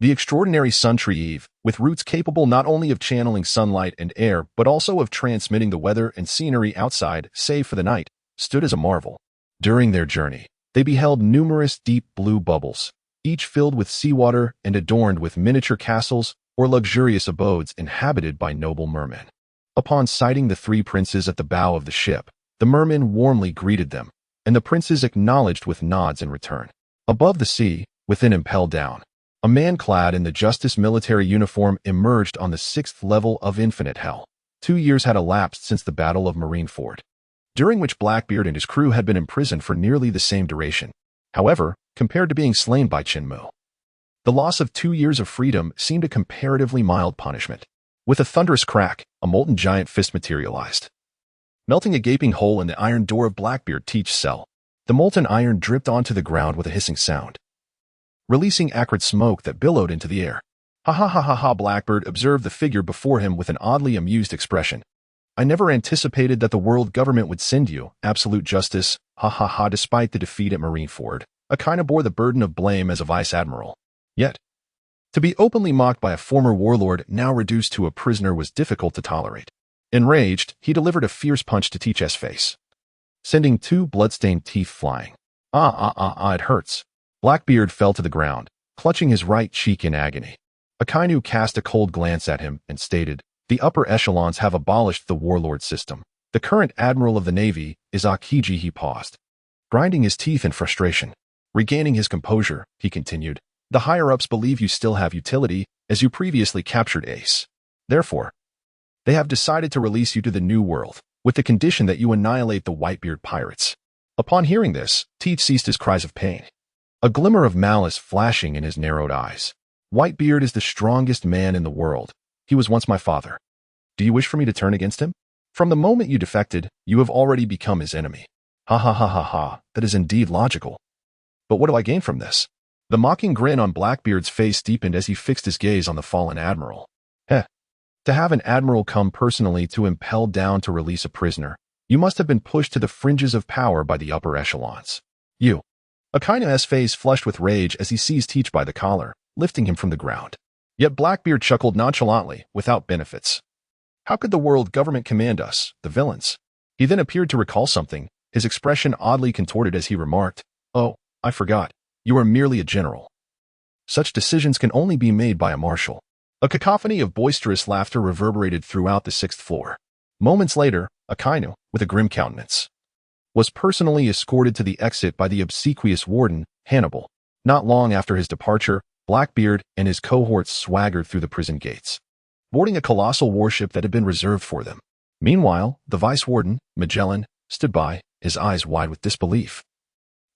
[SPEAKER 1] The extraordinary sun tree Eve, with roots capable not only of channeling sunlight and air but also of transmitting the weather and scenery outside, save for the night, stood as a marvel. During their journey, they beheld numerous deep blue bubbles, each filled with seawater and adorned with miniature castles or luxurious abodes inhabited by noble mermen. Upon sighting the three princes at the bow of the ship, the mermen warmly greeted them, and the princes acknowledged with nods in return. Above the sea, within impelled down, a man clad in the Justice military uniform emerged on the 6th level of Infinite Hell. 2 years had elapsed since the Battle of Marineford, during which Blackbeard and his crew had been imprisoned for nearly the same duration. However, compared to being slain by Chen Mu, the loss of 2 years of freedom seemed a comparatively mild punishment. With a thunderous crack, a molten giant fist materialized, melting a gaping hole in the iron door of Blackbeard's teach cell. The molten iron dripped onto the ground with a hissing sound, releasing acrid smoke that billowed into the air. Ha ha ha ha ha! Blackbeard observed the figure before him with an oddly amused expression. I never anticipated that the world government would send you, absolute justice, ha ha ha. Despite the defeat at Marineford, Akaina bore the burden of blame as a vice admiral. Yet, to be openly mocked by a former warlord now reduced to a prisoner was difficult to tolerate. Enraged, he delivered a fierce punch to Teach's face, sending 2 blood-stained teeth flying. It hurts. Blackbeard fell to the ground, clutching his right cheek in agony. Akainu cast a cold glance at him and stated, the upper echelons have abolished the warlord system. The current admiral of the navy is Akiji. He paused, grinding his teeth in frustration. Regaining his composure, he continued, the higher-ups believe you still have utility, as you previously captured Ace. Therefore, they have decided to release you to the New World, with the condition that you annihilate the Whitebeard pirates. Upon hearing this, Teach ceased his cries of pain, a glimmer of malice flashing in his narrowed eyes. Whitebeard is the strongest man in the world. He was once my father. Do you wish for me to turn against him? From the moment you defected, you have already become his enemy. Ha ha ha ha ha, that is indeed logical. But what do I gain from this? The mocking grin on Blackbeard's face deepened as he fixed his gaze on the fallen admiral. To have an admiral come personally to impel down to release a prisoner, you must have been pushed to the fringes of power by the upper echelons. You. Akaina's face flushed with rage as he seized Teach by the collar, lifting him from the ground. Yet Blackbeard chuckled nonchalantly, without benefits. How could the world government command us, the villains? He then appeared to recall something, his expression oddly contorted as he remarked, oh, I forgot. You are merely a general. Such decisions can only be made by a marshal. A cacophony of boisterous laughter reverberated throughout the 6th floor. Moments later, Akainu, with a grim countenance, was personally escorted to the exit by the obsequious warden, Hannibal. Not long after his departure, Blackbeard and his cohorts swaggered through the prison gates, boarding a colossal warship that had been reserved for them. Meanwhile, the vice warden, Magellan, stood by, his eyes wide with disbelief,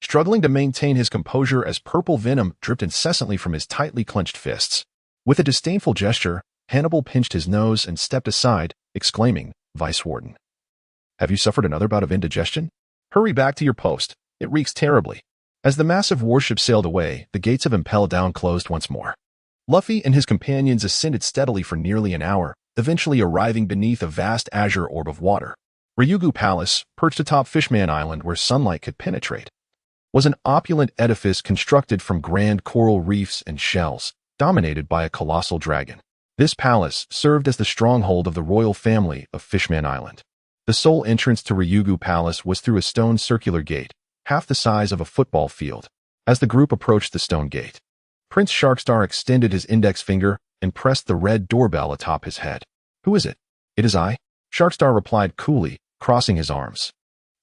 [SPEAKER 1] struggling to maintain his composure as purple venom dripped incessantly from his tightly clenched fists. With a disdainful gesture, Hannibal pinched his nose and stepped aside, exclaiming, "Vice Warden, have you suffered another bout of indigestion? Hurry back to your post. It reeks terribly." As the massive warship sailed away, the gates of Impel Down closed once more. Luffy and his companions ascended steadily for nearly an hour, eventually arriving beneath a vast azure orb of water. Ryugu Palace, perched atop Fishman Island where sunlight could penetrate, was an opulent edifice constructed from grand coral reefs and shells, dominated by a colossal dragon. This palace served as the stronghold of the royal family of Fishman Island. The sole entrance to Ryugu Palace was through a stone circular gate, half the size of a football field. As the group approached the stone gate, Prince Sharkstar extended his index finger and pressed the red doorbell atop his head. "Who is it?" "It is I," Sharkstar replied coolly, crossing his arms.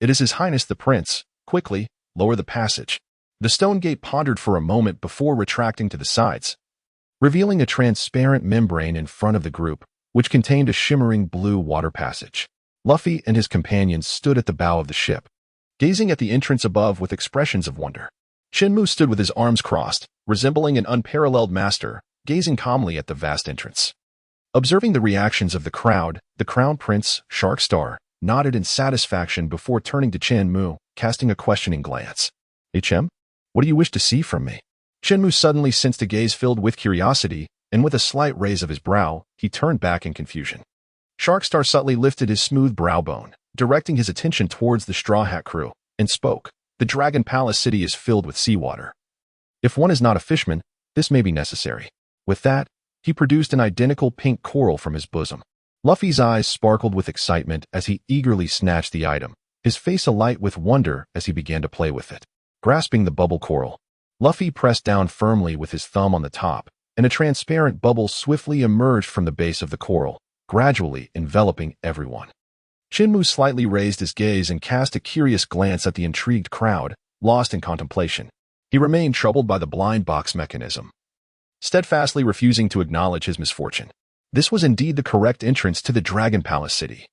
[SPEAKER 1] "It is His Highness the Prince. Quickly, lower the passage." The stone gate pondered for a moment before retracting to the sides, revealing a transparent membrane in front of the group, which contained a shimmering blue water passage. Luffy and his companions stood at the bow of the ship, gazing at the entrance above with expressions of wonder. Chen Mu stood with his arms crossed, resembling an unparalleled master, gazing calmly at the vast entrance. Observing the reactions of the crowd, the Crown Prince, Sharkstar, nodded in satisfaction before turning to Chen Mu, casting a questioning glance. "Chem, what do you wish to see from me?" Chen Mu suddenly sensed a gaze filled with curiosity, and with a slight raise of his brow, he turned back in confusion. Sharkstar subtly lifted his smooth brow bone, directing his attention towards the Straw Hat crew, and spoke. "The Dragon Palace city is filled with seawater. If one is not a fishman, this may be necessary." With that, he produced an identical pink coral from his bosom. Luffy's eyes sparkled with excitement as he eagerly snatched the item, his face alight with wonder as he began to play with it. Grasping the bubble coral, Luffy pressed down firmly with his thumb on the top, and a transparent bubble swiftly emerged from the base of the coral, gradually enveloping everyone. Chen Mu slightly raised his gaze and cast a curious glance at the intrigued crowd, lost in contemplation. He remained troubled by the blind box mechanism, steadfastly refusing to acknowledge his misfortune. This was indeed the correct entrance to the Dragon Palace city,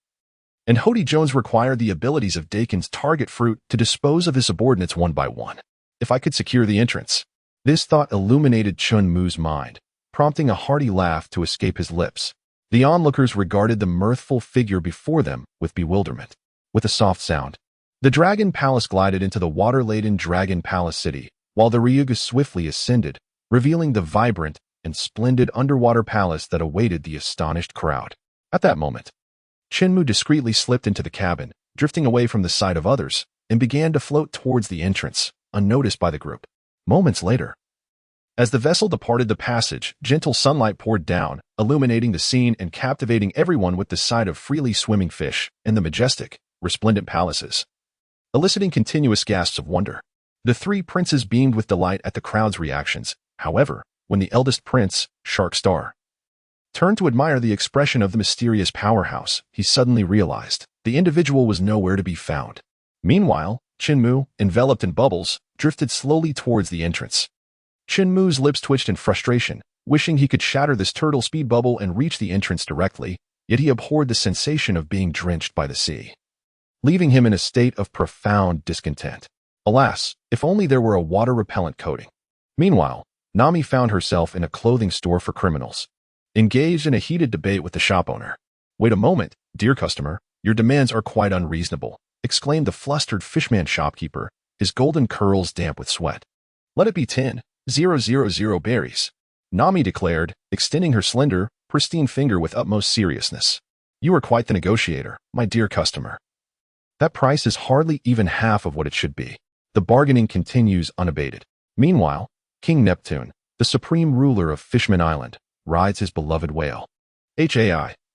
[SPEAKER 1] and Hody Jones required the abilities of Dakin's target fruit to dispose of his subordinates one by one. If I could secure the entrance. This thought illuminated Chen Mu's mind, prompting a hearty laugh to escape his lips. The onlookers regarded the mirthful figure before them with bewilderment. With a soft sound, the Dragon Palace glided into the water-laden Dragon Palace city, while the Ryugu swiftly ascended, revealing the vibrant and splendid underwater palace that awaited the astonished crowd. At that moment, Chen Mu discreetly slipped into the cabin, drifting away from the sight of others, and began to float towards the entrance, unnoticed by the group. Moments later, as the vessel departed the passage, gentle sunlight poured down, illuminating the scene and captivating everyone with the sight of freely swimming fish and the majestic, resplendent palaces, eliciting continuous gasps of wonder. The three princes beamed with delight at the crowd's reactions. However, when the eldest prince, Sharkstar, turned to admire the expression of the mysterious powerhouse, he suddenly realized the individual was nowhere to be found. Meanwhile, Chen Mu, enveloped in bubbles, drifted slowly towards the entrance. Chen Mu's lips twitched in frustration, wishing he could shatter this turtle speed bubble and reach the entrance directly, yet he abhorred the sensation of being drenched by the sea, leaving him in a state of profound discontent. Alas, if only there were a water-repellent coating. Meanwhile, Nami found herself in a clothing store for criminals, engaged in a heated debate with the shop owner. "Wait a moment, dear customer, your demands are quite unreasonable," exclaimed the flustered fishman shopkeeper, his golden curls damp with sweat. "Let it be 10,000 berries," Nami declared, extending her slender, pristine finger with utmost seriousness. "You are quite the negotiator, my dear customer. That price is hardly even half of what it should be." The bargaining continues unabated. Meanwhile, King Neptune, the supreme ruler of Fishman Island, rides his beloved whale,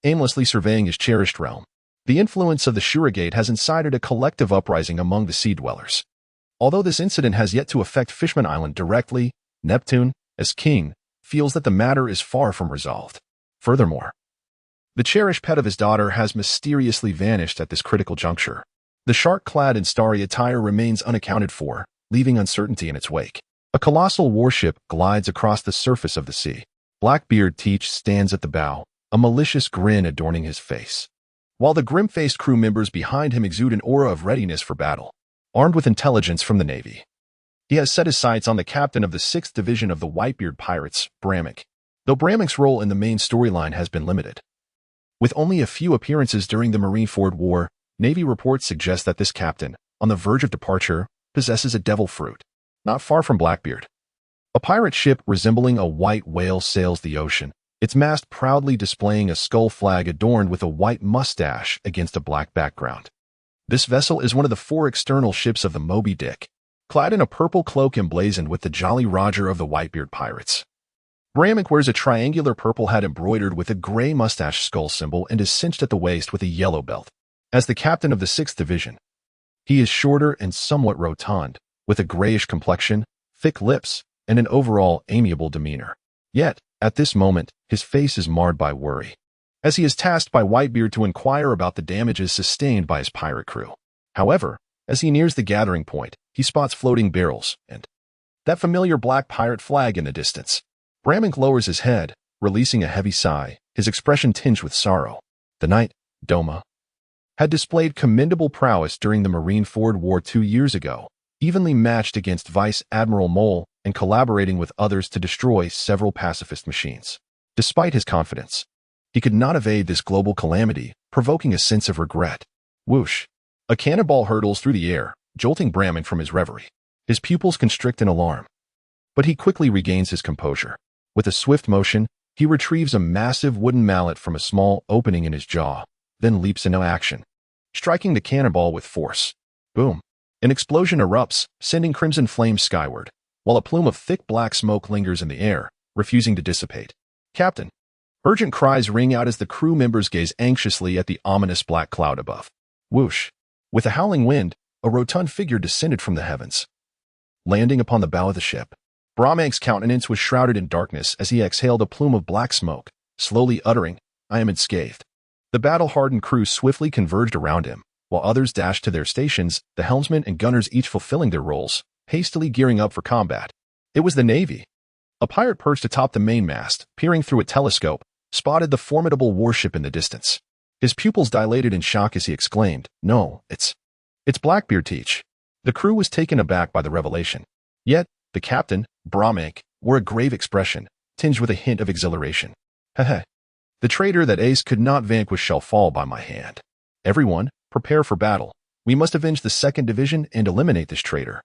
[SPEAKER 1] aimlessly surveying his cherished realm. The influence of the Shurigate has incited a collective uprising among the sea dwellers. Although this incident has yet to affect Fishman Island directly, Neptune, as king, feels that the matter is far from resolved. Furthermore, The cherished pet of his daughter has mysteriously vanished at this critical juncture. The shark clad in starry attire remains unaccounted for, leaving uncertainty in its wake. A colossal warship glides across the surface of the sea. Blackbeard Teach stands at the bow, a malicious grin adorning his face, while the grim-faced crew members behind him exude an aura of readiness for battle. Armed with intelligence from the Navy, he has set his sights on the captain of the 6th Division of the Whitebeard Pirates, Bramik, though Bramik's role in the main storyline has been limited. With only a few appearances during the Marineford War, Navy reports suggest that this captain, on the verge of departure, possesses a devil fruit, not far from Blackbeard. A pirate ship resembling a white whale sails the ocean, its mast proudly displaying a skull flag adorned with a white mustache against a black background. This vessel is one of the 4 external ships of the Moby Dick, clad in a purple cloak emblazoned with the Jolly Roger of the Whitebeard Pirates. Bramik wears a triangular purple hat embroidered with a gray mustache skull symbol and is cinched at the waist with a yellow belt. As the captain of the 6th Division, he is shorter and somewhat rotund, with a grayish complexion, thick lips, and an overall amiable demeanor. Yet, at this moment, his face is marred by worry, as he is tasked by Whitebeard to inquire about the damages sustained by his pirate crew. However, as he nears the gathering point, he spots floating barrels and that familiar black pirate flag in the distance. Bramik lowers his head, releasing a heavy sigh, his expression tinged with sorrow. The knight, Doma, had displayed commendable prowess during the Marineford War 2 years ago, evenly matched against Vice Admiral Mole and collaborating with others to destroy several pacifist machines. Despite his confidence, he could not evade this global calamity, provoking a sense of regret. Whoosh! A cannonball hurtles through the air, jolting Bramik from his reverie. His pupils constrict in alarm, but he quickly regains his composure. With a swift motion, he retrieves a massive wooden mallet from a small opening in his jaw, then leaps into action, striking the cannonball with force. Boom! An explosion erupts, sending crimson flames skyward, while a plume of thick black smoke lingers in the air, refusing to dissipate. Captain! Urgent cries ring out as the crew members gaze anxiously at the ominous black cloud above. Whoosh! With a howling wind, a rotund figure descended from the heavens, landing upon the bow of the ship. Bramik's countenance was shrouded in darkness as he exhaled a plume of black smoke, slowly uttering, "I am unscathed." The battle-hardened crew swiftly converged around him, while others dashed to their stations, the helmsman and gunners each fulfilling their roles, hastily gearing up for combat. It was the Navy. A pirate perched atop the mainmast, peering through a telescope, spotted the formidable warship in the distance. His pupils dilated in shock as he exclaimed, "No, it's Blackbeard Teach." The crew was taken aback by the revelation. Yet, the captain, Bramik, wore a grave expression, tinged with a hint of exhilaration. "Heh. The traitor that Ace could not vanquish shall fall by my hand. Everyone, prepare for battle. We must avenge the 2nd Division and eliminate this traitor."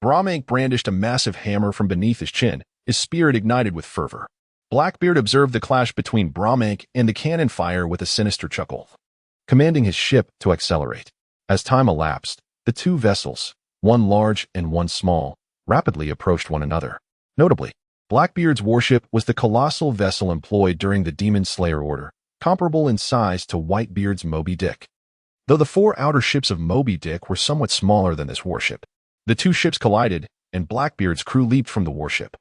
[SPEAKER 1] Bramik brandished a massive hammer from beneath his chin, his spirit ignited with fervor. Blackbeard observed the clash between Bramik and the cannon fire with a sinister chuckle, commanding his ship to accelerate. As time elapsed, the 2 vessels, one large and one small, rapidly approached one another. Notably, Blackbeard's warship was the colossal vessel employed during the Demon Slayer Order, comparable in size to Whitebeard's Moby Dick. Though the 4 outer ships of Moby Dick were somewhat smaller than this warship, the 2 ships collided, and Blackbeard's crew leaped from the warship,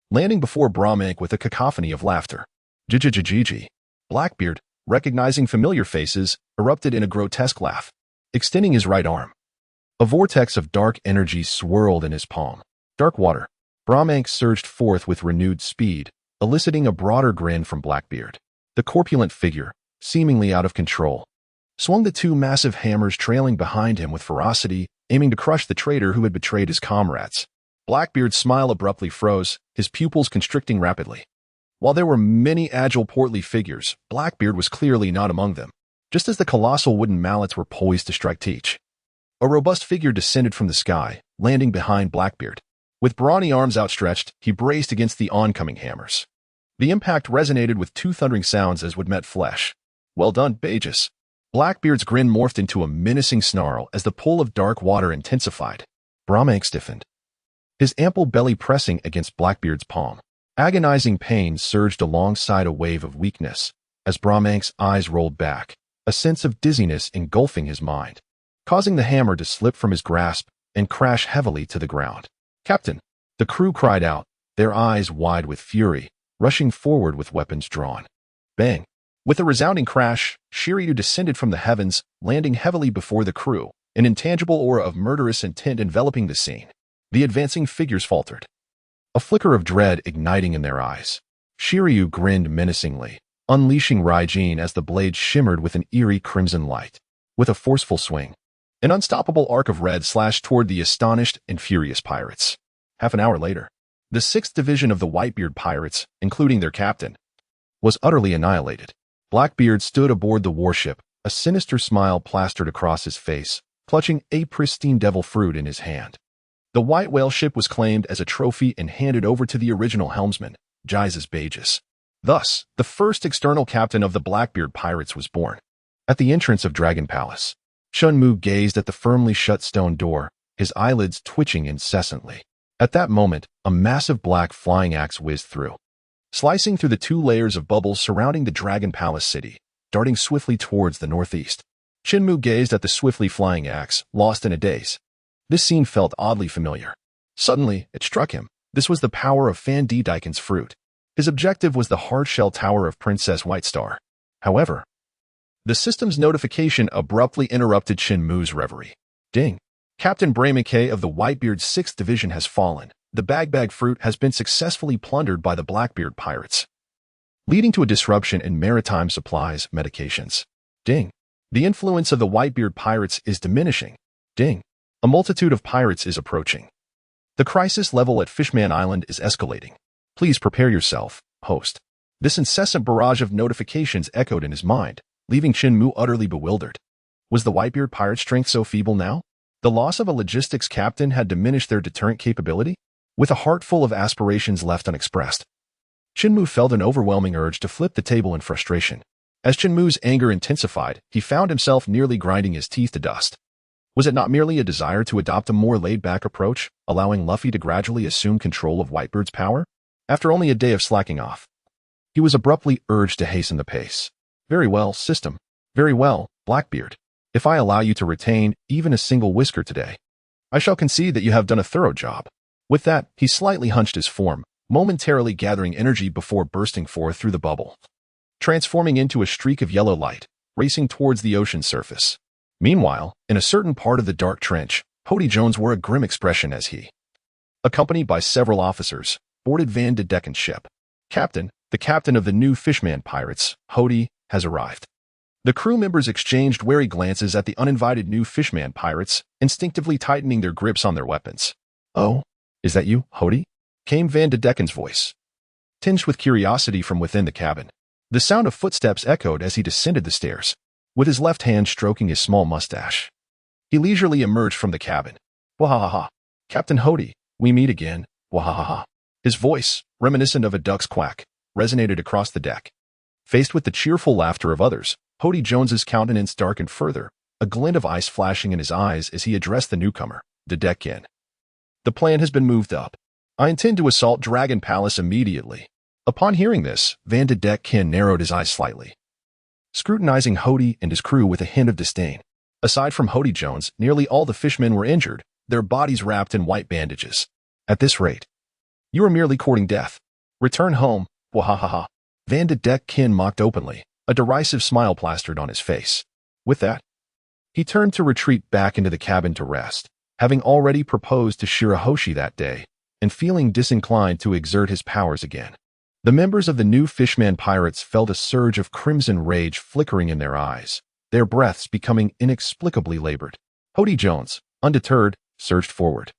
[SPEAKER 1] landing before Bramik with a cacophony of laughter. Jijijijiji. Blackbeard, recognizing familiar faces, erupted in a grotesque laugh, extending his right arm. A vortex of dark energy swirled in his palm. Dark water. Bramik surged forth with renewed speed, eliciting a broader grin from Blackbeard. The corpulent figure, seemingly out of control, swung the 2 massive hammers trailing behind him with ferocity, aiming to crush the traitor who had betrayed his comrades. Blackbeard's smile abruptly froze, his pupils constricting rapidly. While there were many agile portly figures, Blackbeard was clearly not among them. Just as the colossal wooden mallets were poised to strike Teach, a robust figure descended from the sky, landing behind Blackbeard. With brawny arms outstretched, he braced against the oncoming hammers. The impact resonated with 2 thundering sounds as would met flesh. "Well done, Bagus." Blackbeard's grin morphed into a menacing snarl as the pull of dark water intensified. Bramik stiffened, his ample belly pressing against Blackbeard's palm. Agonizing pain surged alongside a wave of weakness as Bramik's eyes rolled back, a sense of dizziness engulfing his mind, causing the hammer to slip from his grasp and crash heavily to the ground. "Captain!" The crew cried out, their eyes wide with fury, rushing forward with weapons drawn. Bang! With a resounding crash, Shiryu descended from the heavens, landing heavily before the crew, an intangible aura of murderous intent enveloping the scene. The advancing figures faltered, a flicker of dread igniting in their eyes. Shiryu grinned menacingly, unleashing Raijin as the blade shimmered with an eerie crimson light. With a forceful swing, an unstoppable arc of red slashed toward the astonished and furious pirates. Half an hour later, the 6th Division of the Whitebeard Pirates, including their captain, was utterly annihilated. Blackbeard stood aboard the warship, a sinister smile plastered across his face, clutching a pristine devil fruit in his hand. The white whale ship was claimed as a trophy and handed over to the original helmsman, Jesus Bages. Thus, the first external captain of the Blackbeard Pirates was born. At the entrance of Dragon Palace, Chen Mu gazed at the firmly shut stone door, his eyelids twitching incessantly. At that moment, a massive black flying axe whizzed through, slicing through the 2 layers of bubbles surrounding the Dragon Palace city, darting swiftly towards the northeast. Chen Mu gazed at the swiftly flying axe, lost in a daze. This scene felt oddly familiar. Suddenly, it struck him. This was the power of Van Dyken's fruit. His objective was the hard-shell tower of Princess Whitestar. However, the system's notification abruptly interrupted Chen Mu's reverie. Ding! Captain Braymakay of the Whitebeard's 6th Division has fallen. The Bag fruit has been successfully plundered by the Blackbeard Pirates, leading to a disruption in maritime supplies, medications. Ding! The influence of the Whitebeard Pirates is diminishing. Ding! A multitude of pirates is approaching. The crisis level at Fishman Island is escalating. Please prepare yourself, host. This incessant barrage of notifications echoed in his mind, leaving Chen Mu utterly bewildered. Was the Whitebeard pirate strength so feeble now? The loss of a logistics captain had diminished their deterrent capability? With a heart full of aspirations left unexpressed, Chen Mu felt an overwhelming urge to flip the table in frustration. As Chen Mu's anger intensified, he found himself nearly grinding his teeth to dust. Was it not merely a desire to adopt a more laid-back approach, allowing Luffy to gradually assume control of Whitebeard's power? After only a day of slacking off, he was abruptly urged to hasten the pace. Very well, system. Very well, Blackbeard. If I allow you to retain even a single whisker today, I shall concede that you have done a thorough job. With that, he slightly hunched his form, momentarily gathering energy before bursting forth through the bubble, transforming into a streak of yellow light, racing towards the ocean surface. Meanwhile, in a certain part of the dark trench, Hody Jones wore a grim expression as he, accompanied by several officers, boarded Van Dyken's ship. Captain, the captain of the new Fishman Pirates, Hody, has arrived. The crew members exchanged wary glances at the uninvited new Fishman Pirates, instinctively tightening their grips on their weapons. Oh, is that you, Hody? Came Van Dyken's voice, tinged with curiosity from within the cabin. The sound of footsteps echoed as he descended the stairs, with his left hand stroking his small mustache. He leisurely emerged from the cabin. Wahahaha. Captain Hody, we meet again. Wahahaha. His voice, reminiscent of a duck's quack, resonated across the deck. Faced with the cheerful laughter of others, Hody Jones's countenance darkened further, a glint of ice flashing in his eyes as he addressed the newcomer, Dyken. The plan has been moved up. I intend to assault Dragon Palace immediately. Upon hearing this, Van Dyken narrowed his eyes slightly, scrutinizing Hody and his crew with a hint of disdain. Aside from Hody Jones, nearly all the fishmen were injured, their bodies wrapped in white bandages. At this rate, you are merely courting death. Return home, wahahaha. Van Dyken mocked openly, a derisive smile plastered on his face. With that, he turned to retreat back into the cabin to rest, having already proposed to Shirahoshi that day, and feeling disinclined to exert his powers again. The members of the new Fishman Pirates felt a surge of crimson rage flickering in their eyes, their breaths becoming inexplicably labored. Hody Jones, undeterred, surged forward,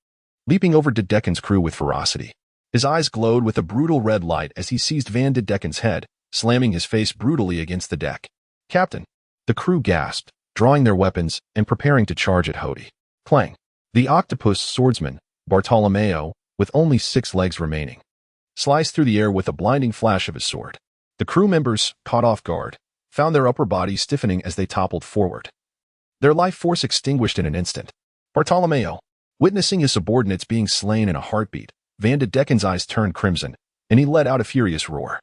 [SPEAKER 1] leaping over Dyken's crew with ferocity. His eyes glowed with a brutal red light as he seized Van Dyken's head, slamming his face brutally against the deck. Captain! The crew gasped, drawing their weapons and preparing to charge at Hody. Clang! The octopus swordsman, Bartolomeo, with only 6 legs remaining, sliced through the air with a blinding flash of his sword. The crew members, caught off guard, found their upper bodies stiffening as they toppled forward, their life force extinguished in an instant. Bartolomeo, witnessing his subordinates being slain in a heartbeat, Van Dyken's eyes turned crimson, and he let out a furious roar.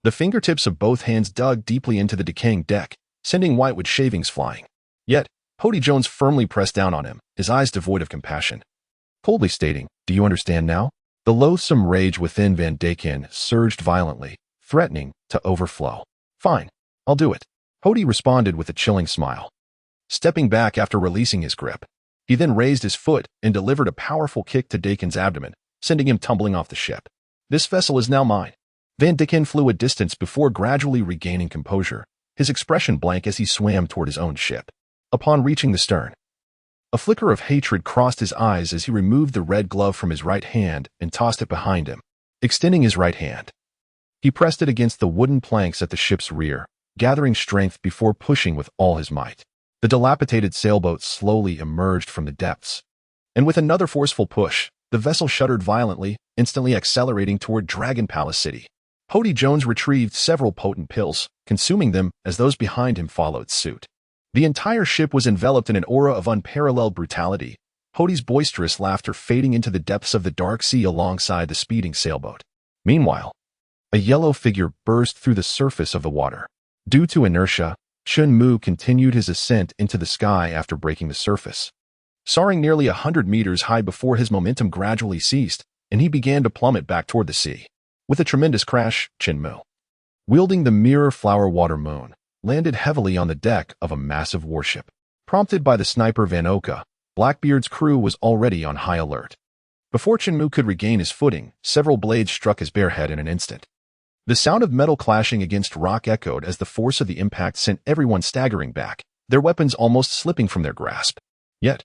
[SPEAKER 1] The fingertips of both hands dug deeply into the decaying deck, sending whitewood shavings flying. Yet, Hody Jones firmly pressed down on him, his eyes devoid of compassion, coldly stating, "Do you understand now?" The loathsome rage within Van Dyken surged violently, threatening to overflow. Fine. I'll do it. Hody responded with a chilling smile. Stepping back after releasing his grip, he then raised his foot and delivered a powerful kick to Dakin's abdomen, sending him tumbling off the ship. This vessel is now mine. Van Dicken flew a distance before gradually regaining composure, his expression blank as he swam toward his own ship. Upon reaching the stern, a flicker of hatred crossed his eyes as he removed the red glove from his right hand and tossed it behind him. Extending his right hand, he pressed it against the wooden planks at the ship's rear, gathering strength before pushing with all his might. The dilapidated sailboat slowly emerged from the depths, and with another forceful push, the vessel shuddered violently, instantly accelerating toward Dragon Palace City. Hody Jones retrieved several potent pills, consuming them as those behind him followed suit. The entire ship was enveloped in an aura of unparalleled brutality, Hody's boisterous laughter fading into the depths of the dark sea alongside the speeding sailboat. Meanwhile, a yellow figure burst through the surface of the water. Due to inertia, Chen Mu continued his ascent into the sky after breaking the surface, soaring nearly 100 meters high before his momentum gradually ceased, and he began to plummet back toward the sea. With a tremendous crash, Chen Mu, wielding the mirror flower water moon, landed heavily on the deck of a massive warship. Prompted by the sniper Van Oka, Blackbeard's crew was already on high alert. Before Chen Mu could regain his footing, several blades struck his bare head in an instant. The sound of metal clashing against rock echoed as the force of the impact sent everyone staggering back, their weapons almost slipping from their grasp. Yet,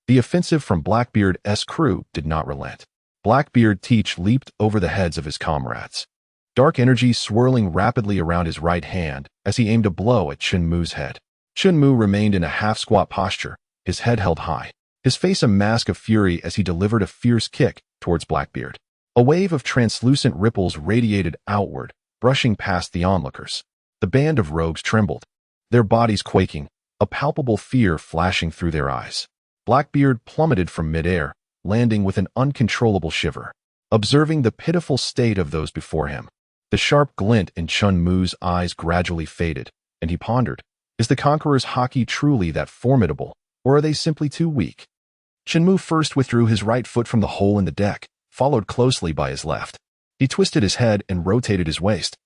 [SPEAKER 1] the offensive from Blackbeard's crew did not relent. Blackbeard Teach leaped over the heads of his comrades, dark energy swirling rapidly around his right hand as he aimed a blow at Chen Mu's head. Chen Mu remained in a half-squat posture, his head held high, his face a mask of fury as he delivered a fierce kick towards Blackbeard. A wave of translucent ripples radiated outward, brushing past the onlookers. The band of rogues trembled, their bodies quaking, a palpable fear flashing through their eyes. Blackbeard plummeted from midair, landing with an uncontrollable shiver. Observing the pitiful state of those before him, the sharp glint in Chen Mu's eyes gradually faded, and he pondered, is the Conqueror's haki truly that formidable, or are they simply too weak? Chen Mu first withdrew his right foot from the hole in the deck, followed closely by his left. He twisted his head and rotated his waist.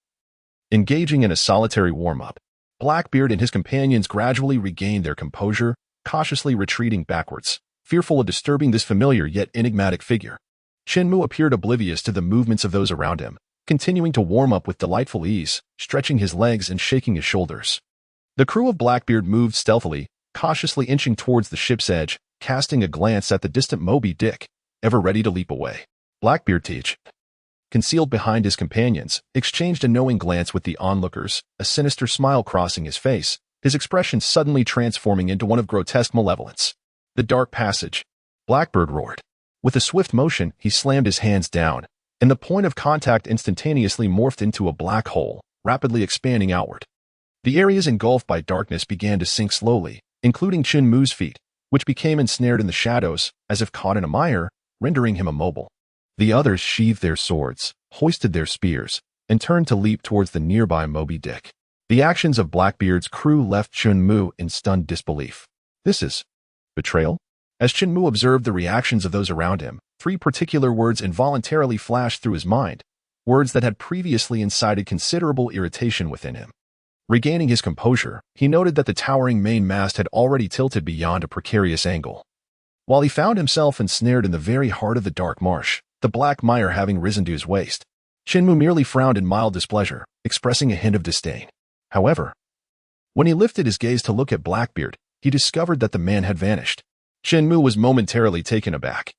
[SPEAKER 1] Engaging in a solitary warm-up, Blackbeard and his companions gradually regained their composure, cautiously retreating backwards, fearful of disturbing this familiar yet enigmatic figure. Chen Mu appeared oblivious to the movements of those around him, continuing to warm up with delightful ease, stretching his legs and shaking his shoulders. The crew of Blackbeard moved stealthily, cautiously inching towards the ship's edge, casting a glance at the distant Moby Dick, ever ready to leap away. Blackbeard Teach, concealed behind his companions, exchanged a knowing glance with the onlookers, a sinister smile crossing his face, his expression suddenly transforming into one of grotesque malevolence. The dark passage, Blackbeard roared. With a swift motion, he slammed his hands down, and the point of contact instantaneously morphed into a black hole, rapidly expanding outward. The areas engulfed by darkness began to sink slowly, including Chen Mu's feet, which became ensnared in the shadows, as if caught in a mire, rendering him immobile. The others sheathed their swords, hoisted their spears, and turned to leap towards the nearby Moby Dick. The actions of Blackbeard's crew left Chen Mu in stunned disbelief. This is betrayal? As Chen Mu observed the reactions of those around him, 3 particular words involuntarily flashed through his mind, words that had previously incited considerable irritation within him. Regaining his composure, he noted that the towering main mast had already tilted beyond a precarious angle. While he found himself ensnared in the very heart of the dark marsh, the black mire having risen to his waist, Chen Mu merely frowned in mild displeasure, expressing a hint of disdain. However, when he lifted his gaze to look at Blackbeard, he discovered that the man had vanished. Chen Mu was momentarily taken aback.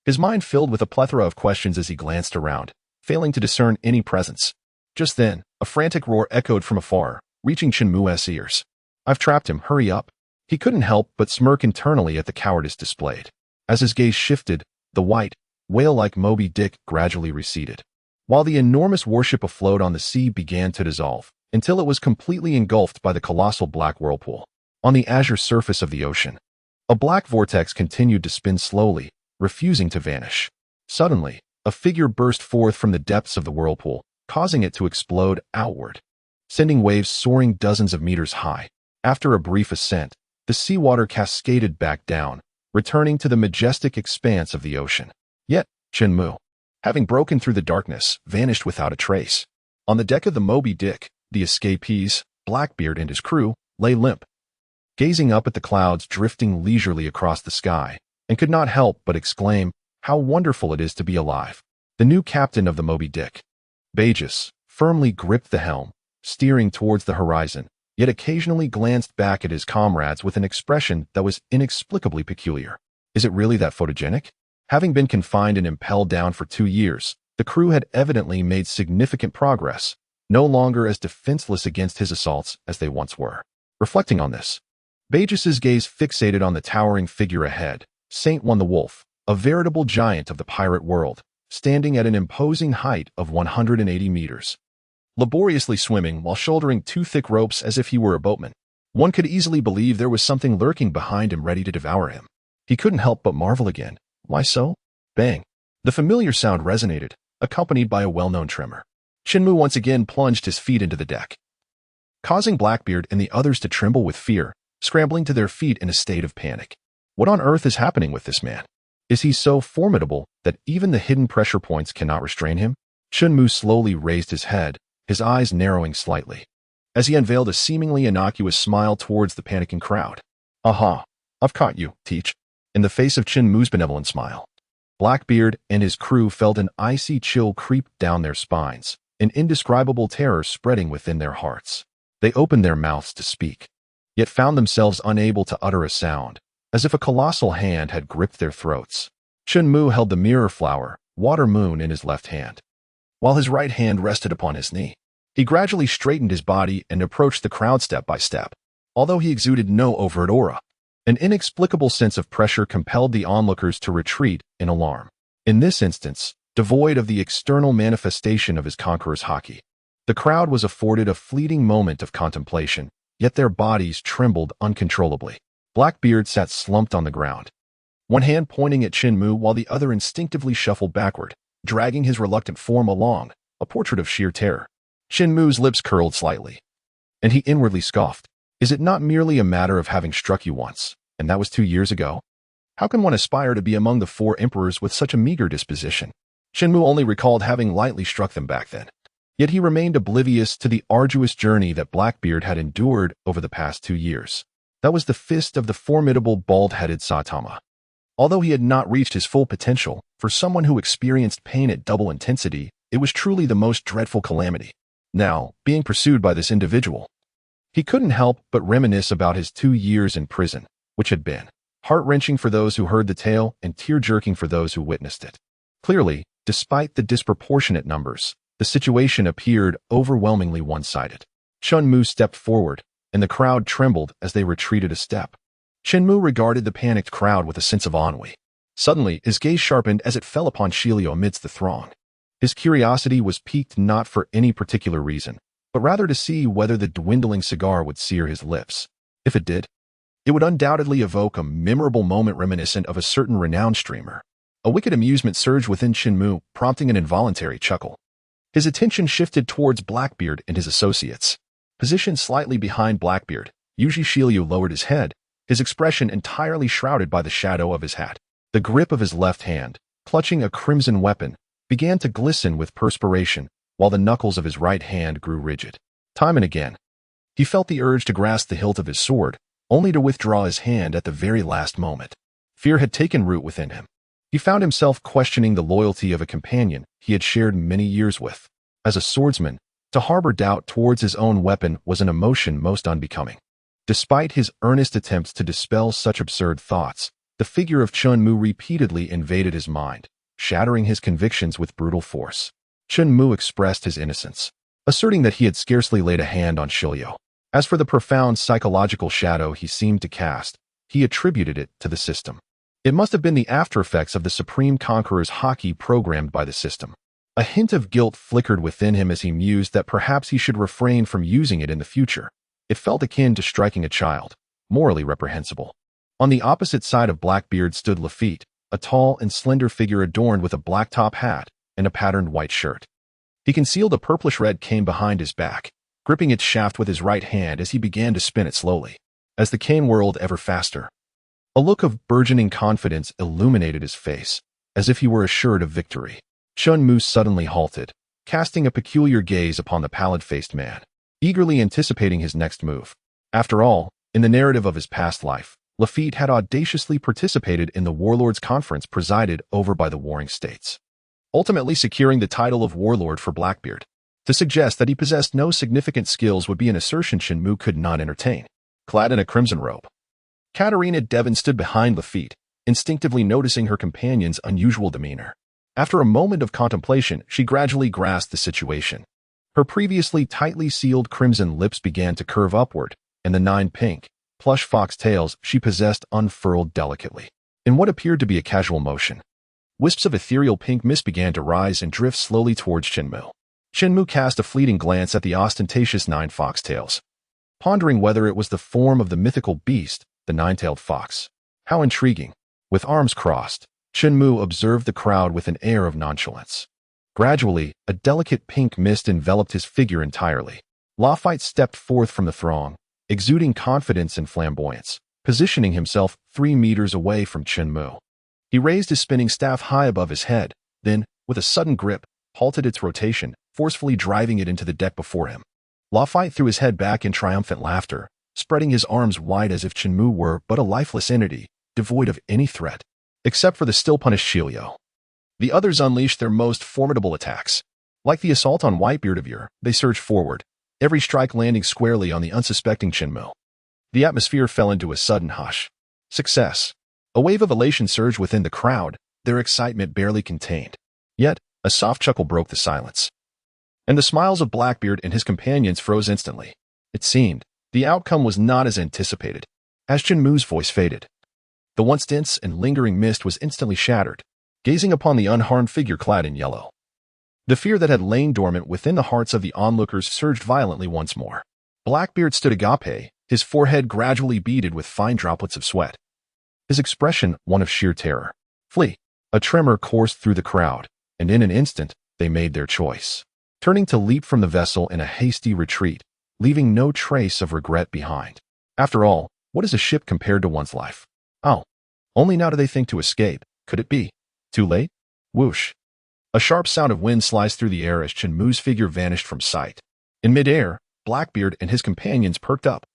[SPEAKER 1] His mind filled with a plethora of questions as he glanced around, failing to discern any presence. Just then, a frantic roar echoed from afar, reaching Chen Mu's ears. I've trapped him, hurry up. He couldn't help but smirk internally at the cowardice displayed. As his gaze shifted, the white, whale-like Moby Dick gradually receded, while the enormous warship afloat on the sea began to dissolve, until it was completely engulfed by the colossal black whirlpool. On the azure surface of the ocean, a black vortex continued to spin slowly, refusing to vanish. Suddenly, a figure burst forth from the depths of the whirlpool, causing it to explode outward, sending waves soaring dozens of meters high. After a brief ascent, the seawater cascaded back down, returning to the majestic expanse of the ocean. Yet, Chen Mu, having broken through the darkness, vanished without a trace. On the deck of the Moby Dick, the escapees, Blackbeard and his crew lay limp, gazing up at the clouds drifting leisurely across the sky, and could not help but exclaim, "How wonderful it is to be alive." The new captain of the Moby Dick, Bagus, firmly gripped the helm, steering towards the horizon, yet occasionally glanced back at his comrades with an expression that was inexplicably peculiar. Is it really that photogenic? Having been confined and impelled down for 2 years, the crew had evidently made significant progress, no longer as defenseless against his assaults as they once were. Reflecting on this, Bagus's gaze fixated on the towering figure ahead, Saint One the Wolf, a veritable giant of the pirate world, standing at an imposing height of 180 meters. Laboriously swimming while shouldering 2 thick ropes as if he were a boatman. One could easily believe there was something lurking behind him ready to devour him. He couldn't help but marvel again. Why so? Bang! The familiar sound resonated, accompanied by a well-known tremor. Chen Mu once again plunged his feet into the deck, causing Blackbeard and the others to tremble with fear, scrambling to their feet in a state of panic. What on earth is happening with this man? Is he so formidable that even the hidden pressure points cannot restrain him? Chen Mu slowly raised his head, his eyes narrowing slightly, as he unveiled a seemingly innocuous smile towards the panicking crowd. "Aha, I've caught you, Teach." In the face of Chen Mu's benevolent smile, Blackbeard and his crew felt an icy chill creep down their spines, an indescribable terror spreading within their hearts. They opened their mouths to speak, yet found themselves unable to utter a sound, as if a colossal hand had gripped their throats. Chen Mu held the mirror flower, water moon, in his left hand, while his right hand rested upon his knee. He gradually straightened his body and approached the crowd step by step. Although he exuded no overt aura, an inexplicable sense of pressure compelled the onlookers to retreat in alarm. In this instance, devoid of the external manifestation of his conqueror's haki, the crowd was afforded a fleeting moment of contemplation, yet their bodies trembled uncontrollably. Blackbeard sat slumped on the ground, one hand pointing at Chen Mu while the other instinctively shuffled backward, dragging his reluctant form along, a portrait of sheer terror. Chen Mu's lips curled slightly, and he inwardly scoffed. Is it not merely a matter of having struck you once, and that was 2 years ago? How can one aspire to be among the 4 emperors with such a meager disposition? Chen Mu only recalled having lightly struck them back then. Yet he remained oblivious to the arduous journey that Blackbeard had endured over the past 2 years. That was the fist of the formidable bald-headed Saitama. Although he had not reached his full potential, for someone who experienced pain at double intensity, it was truly the most dreadful calamity. Now, being pursued by this individual, he couldn't help but reminisce about his 2 years in prison, which had been heart-wrenching for those who heard the tale and tear-jerking for those who witnessed it. Clearly, despite the disproportionate numbers, the situation appeared overwhelmingly one-sided. Chen Mu stepped forward, and the crowd trembled as they retreated a step. Chen Mu regarded the panicked crowd with a sense of ennui. Suddenly, his gaze sharpened as it fell upon Shilio amidst the throng. His curiosity was piqued not for any particular reason, but rather to see whether the dwindling cigar would sear his lips. If it did, it would undoubtedly evoke a memorable moment reminiscent of a certain renowned streamer. A wicked amusement surged within Chen Mu, prompting an involuntary chuckle. His attention shifted towards Blackbeard and his associates. Positioned slightly behind Blackbeard, Yuji Shilio lowered his head, his expression entirely shrouded by the shadow of his hat. The grip of his left hand, clutching a crimson weapon, began to glisten with perspiration, while the knuckles of his right hand grew rigid. Time and again, he felt the urge to grasp the hilt of his sword, only to withdraw his hand at the very last moment. Fear had taken root within him. He found himself questioning the loyalty of a companion he had shared many years with. As a swordsman, to harbor doubt towards his own weapon was an emotion most unbecoming. Despite his earnest attempts to dispel such absurd thoughts, the figure of Chen Mu repeatedly invaded his mind, shattering his convictions with brutal force. Chen Mu expressed his innocence, asserting that he had scarcely laid a hand on Shilio. As for the profound psychological shadow he seemed to cast, he attributed it to the system. It must have been the after-effects of the Supreme Conqueror's haki programmed by the system. A hint of guilt flickered within him as he mused that perhaps he should refrain from using it in the future. It felt akin to striking a child, morally reprehensible. On the opposite side of Blackbeard stood Lafitte, a tall and slender figure adorned with a black top hat and a patterned white shirt. He concealed a purplish-red cane behind his back, gripping its shaft with his right hand as he began to spin it slowly. As the cane whirled ever faster, a look of burgeoning confidence illuminated his face, as if he were assured of victory. Chen Mu suddenly halted, casting a peculiar gaze upon the pallid-faced man. eagerly anticipating his next move. After all, in the narrative of his past life, Lafitte had audaciously participated in the Warlords Conference presided over by the warring states, ultimately securing the title of Warlord for Blackbeard. To suggest that he possessed no significant skills would be an assertion Chen Mu could not entertain. Clad in a crimson robe, Katarina Devon stood behind Lafitte, instinctively noticing her companion's unusual demeanor. After a moment of contemplation, she gradually grasped the situation. Her previously tightly sealed crimson lips began to curve upward, and the 9 pink, plush foxtails she possessed unfurled delicately. In what appeared to be a casual motion, wisps of ethereal pink mist began to rise and drift slowly towards Chen Mu. Chen Mu cast a fleeting glance at the ostentatious 9 foxtails, pondering whether it was the form of the mythical beast, the 9-tailed fox. How intriguing. With arms crossed, Chen Mu observed the crowd with an air of nonchalance. Gradually, a delicate pink mist enveloped his figure entirely. Lafitte stepped forth from the throng, exuding confidence and flamboyance, positioning himself 3 meters away from Chen Mu. He raised his spinning staff high above his head, then, with a sudden grip, halted its rotation, forcefully driving it into the deck before him. Lafitte threw his head back in triumphant laughter, spreading his arms wide as if Chen Mu were but a lifeless entity, devoid of any threat. Except for the still punished Shilio. The others unleashed their most formidable attacks. Like the assault on Whitebeard of yore, they surged forward, every strike landing squarely on the unsuspecting Chen Mu. The atmosphere fell into a sudden hush. Success. A wave of elation surged within the crowd, their excitement barely contained. Yet, a soft chuckle broke the silence. And the smiles of Blackbeard and his companions froze instantly. It seemed, the outcome was not as anticipated. As Chen Mu's voice faded, the once dense and lingering mist was instantly shattered, gazing upon the unharmed figure clad in yellow. The fear that had lain dormant within the hearts of the onlookers surged violently once more. Blackbeard stood agape, his forehead gradually beaded with fine droplets of sweat. His expression one of sheer terror. Flee. A tremor coursed through the crowd, and in an instant, they made their choice, turning to leap from the vessel in a hasty retreat, leaving no trace of regret behind. After all, what is a ship compared to one's life? Oh, only now do they think to escape. Could it be? Too late? Whoosh. A sharp sound of wind sliced through the air as Chen Mu's figure vanished from sight. In midair, Blackbeard and his companions perked up,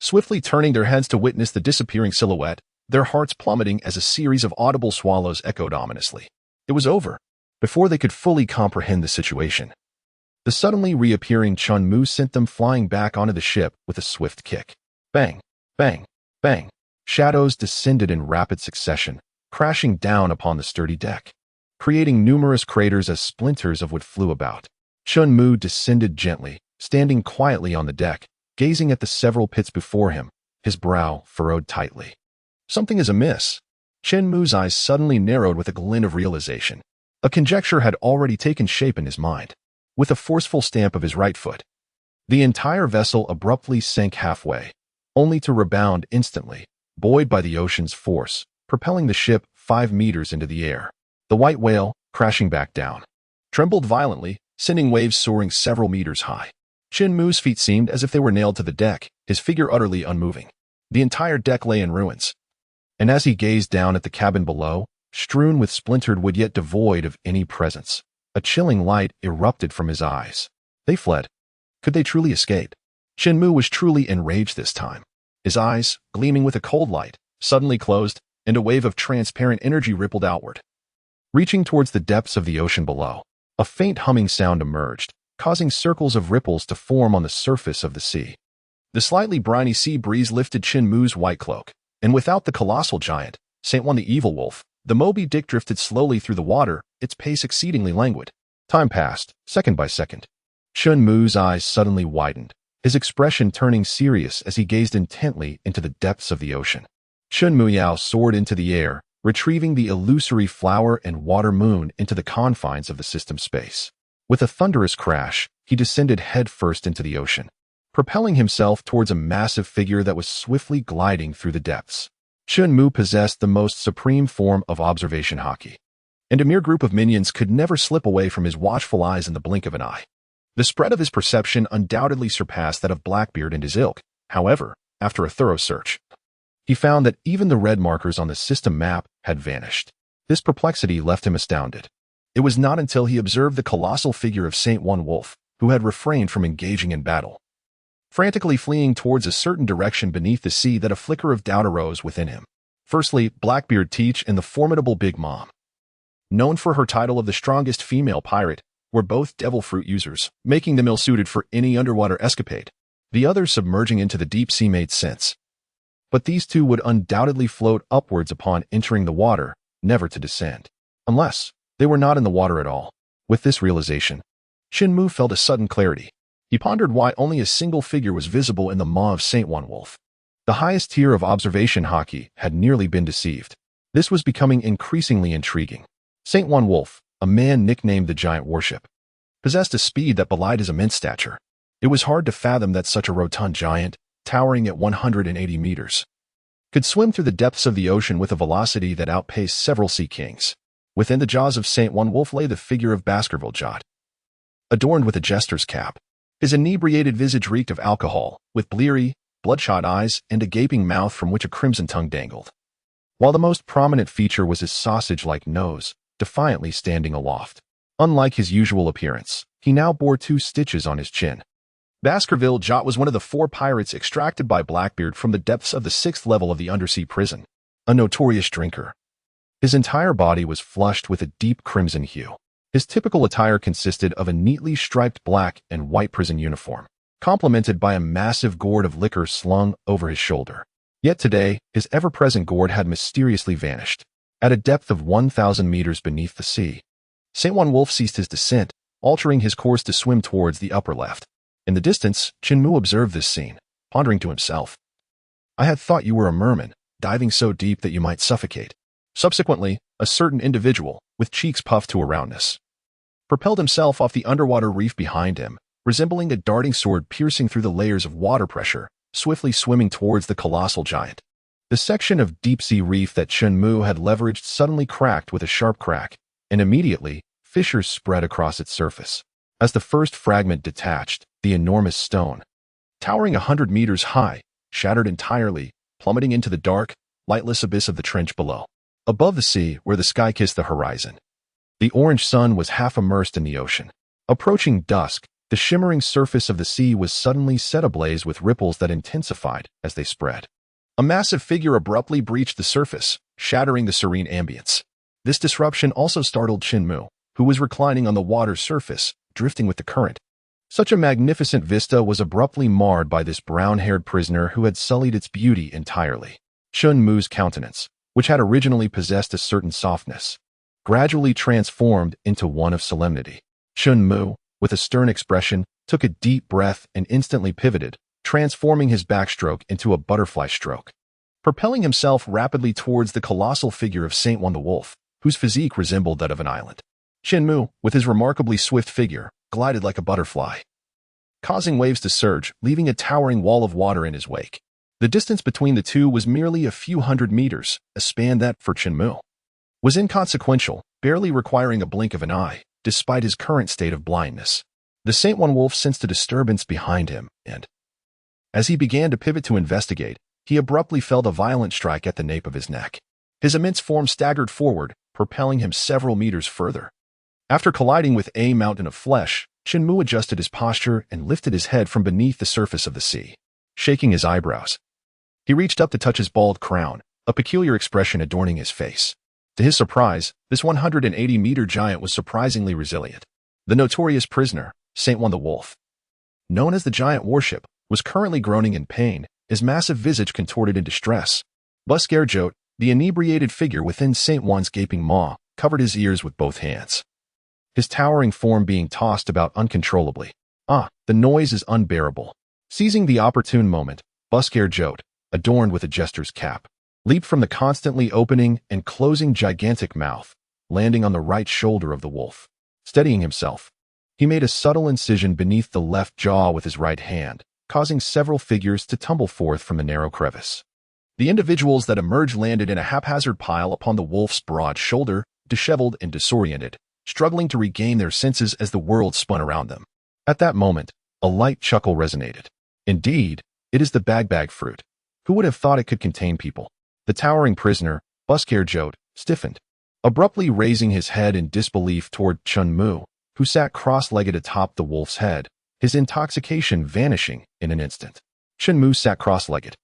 [SPEAKER 1] swiftly turning their heads to witness the disappearing silhouette, their hearts plummeting as a series of audible swallows echoed ominously. It was over. Before they could fully comprehend the situation, the suddenly reappearing Chen Mu sent them flying back onto the ship with a swift kick. Bang, bang, bang. Shadows descended in rapid succession, crashing down upon the sturdy deck, creating numerous craters as splinters of wood flew about. Chen Mu descended gently, standing quietly on the deck, gazing at the several pits before him, his brow furrowed tightly. Something is amiss. Chen Mu's eyes suddenly narrowed with a glint of realization. A conjecture had already taken shape in his mind. With a forceful stamp of his right foot, the entire vessel abruptly sank halfway, only to rebound instantly, buoyed by the ocean's force, propelling the ship 5 meters into the air. The white whale, crashing back down, trembled violently, sending waves soaring several meters high. Chen Mu's feet seemed as if they were nailed to the deck, his figure utterly unmoving. The entire deck lay in ruins. And as he gazed down at the cabin below, strewn with splintered wood yet devoid of any presence, a chilling light erupted from his eyes. They fled. Could they truly escape? Chen Mu was truly enraged this time. His eyes, gleaming with a cold light, suddenly closed, and a wave of transparent energy rippled outward, reaching towards the depths of the ocean below. A faint humming sound emerged, causing circles of ripples to form on the surface of the sea. The slightly briny sea breeze lifted Chen Mu's white cloak, and without the colossal giant, Saint-One the Evil Wolf, the Moby Dick drifted slowly through the water, its pace exceedingly languid. Time passed, second by second. Chen Mu's eyes suddenly widened, his expression turning serious as he gazed intently into the depths of the ocean. Chen Mu Yao soared into the air, retrieving the illusory flower and water moon into the confines of the system space. With a thunderous crash, he descended headfirst into the ocean, propelling himself towards a massive figure that was swiftly gliding through the depths. Chen Mu possessed the most supreme form of observation hockey, and a mere group of minions could never slip away from his watchful eyes in the blink of an eye. The spread of his perception undoubtedly surpassed that of Blackbeard and his ilk. However, after a thorough search, he found that even the red markers on the system map had vanished. This perplexity left him astounded. It was not until he observed the colossal figure of Saint-One Wolf, who had refrained from engaging in battle, frantically fleeing towards a certain direction beneath the sea that a flicker of doubt arose within him. Firstly, Blackbeard Teach and the formidable Big Mom. Known for her title of the strongest female pirate, were both devil fruit users, making them ill-suited for any underwater escapade. The other submerging into the deep sea made sense. But these two would undoubtedly float upwards upon entering the water, never to descend. Unless they were not in the water at all. With this realization, Chen Mu felt a sudden clarity. He pondered why only a single figure was visible in the maw of Saint Wolf. The highest tier of observation hockey had nearly been deceived. This was becoming increasingly intriguing. Saint Wolf, a man nicknamed the Giant Warship, possessed a speed that belied his immense stature. It was hard to fathom that such a rotund giant, towering at 180 meters, could swim through the depths of the ocean with a velocity that outpaced several sea kings. Within the jaws of Saint Wolf lay the figure of Baskerville Jot, adorned with a jester's cap. His inebriated visage reeked of alcohol, with bleary, bloodshot eyes and a gaping mouth from which a crimson tongue dangled. While the most prominent feature was his sausage-like nose, defiantly standing aloft. Unlike his usual appearance, he now bore 2 stitches on his chin. Baskerville Jot was one of the 4 pirates extracted by Blackbeard from the depths of the 6th level of the undersea prison, a notorious drinker. His entire body was flushed with a deep crimson hue. His typical attire consisted of a neatly striped black and white prison uniform, complemented by a massive gourd of liquor slung over his shoulder. Yet today, his ever-present gourd had mysteriously vanished. At a depth of 1,000 meters beneath the sea, Saint Wolf ceased his descent, altering his course to swim towards the upper left. In the distance, Chen Mu observed this scene, pondering to himself. I had thought you were a merman, diving so deep that you might suffocate. Subsequently, a certain individual, with cheeks puffed to a roundness, propelled himself off the underwater reef behind him, resembling a darting sword piercing through the layers of water pressure, swiftly swimming towards the colossal giant. The section of deep-sea reef that Chen Mu had leveraged suddenly cracked with a sharp crack, and immediately, fissures spread across its surface. As the first fragment detached, the enormous stone, towering 100 meters high, shattered entirely, plummeting into the dark, lightless abyss of the trench below. Above the sea, where the sky kissed the horizon, the orange sun was half immersed in the ocean. Approaching dusk, the shimmering surface of the sea was suddenly set ablaze with ripples that intensified as they spread. A massive figure abruptly breached the surface, shattering the serene ambience. This disruption also startled Chen Mu, who was reclining on the water's surface, drifting with the current. Such a magnificent vista was abruptly marred by this brown-haired prisoner who had sullied its beauty entirely. Chen Mu's countenance, which had originally possessed a certain softness, gradually transformed into one of solemnity. Chen Mu, with a stern expression, took a deep breath and instantly pivoted, transforming his backstroke into a butterfly stroke, propelling himself rapidly towards the colossal figure of Saint Wolf, whose physique resembled that of an island. Chen Mu, with his remarkably swift figure, glided like a butterfly, causing waves to surge, leaving a towering wall of water in his wake. The distance between the two was merely a few hundred meters, a span that, for Chen Mu, was inconsequential, barely requiring a blink of an eye, despite his current state of blindness. The Saint Wolf sensed a disturbance behind him, and, as he began to pivot to investigate, he abruptly felt a violent strike at the nape of his neck. His immense form staggered forward, propelling him several meters further. After colliding with a mountain of flesh, Chen Mu adjusted his posture and lifted his head from beneath the surface of the sea. Shaking his eyebrows, he reached up to touch his bald crown, a peculiar expression adorning his face. To his surprise, this 180-meter giant was surprisingly resilient. The notorious prisoner, Saint Wolf, known as the Giant Warship, was currently groaning in pain, his massive visage contorted in distress. Baskerville Jot, the inebriated figure within Saint Juan's gaping maw, covered his ears with both hands, his towering form being tossed about uncontrollably. The noise is unbearable. Seizing the opportune moment, Baskerville Jot, adorned with a jester's cap, leaped from the constantly opening and closing gigantic mouth, landing on the right shoulder of the wolf. Steadying himself, he made a subtle incision beneath the left jaw with his right hand, causing several figures to tumble forth from the narrow crevice. The individuals that emerged landed in a haphazard pile upon the wolf's broad shoulder, disheveled and disoriented, struggling to regain their senses as the world spun around them. At that moment, a light chuckle resonated. Indeed, it is the bag fruit. Who would have thought it could contain people? The towering prisoner, Baskerville Jot, stiffened, abruptly raising his head in disbelief toward Chen Mu, who sat cross-legged atop the wolf's head, his intoxication vanishing in an instant. Chen Mu sat cross-legged,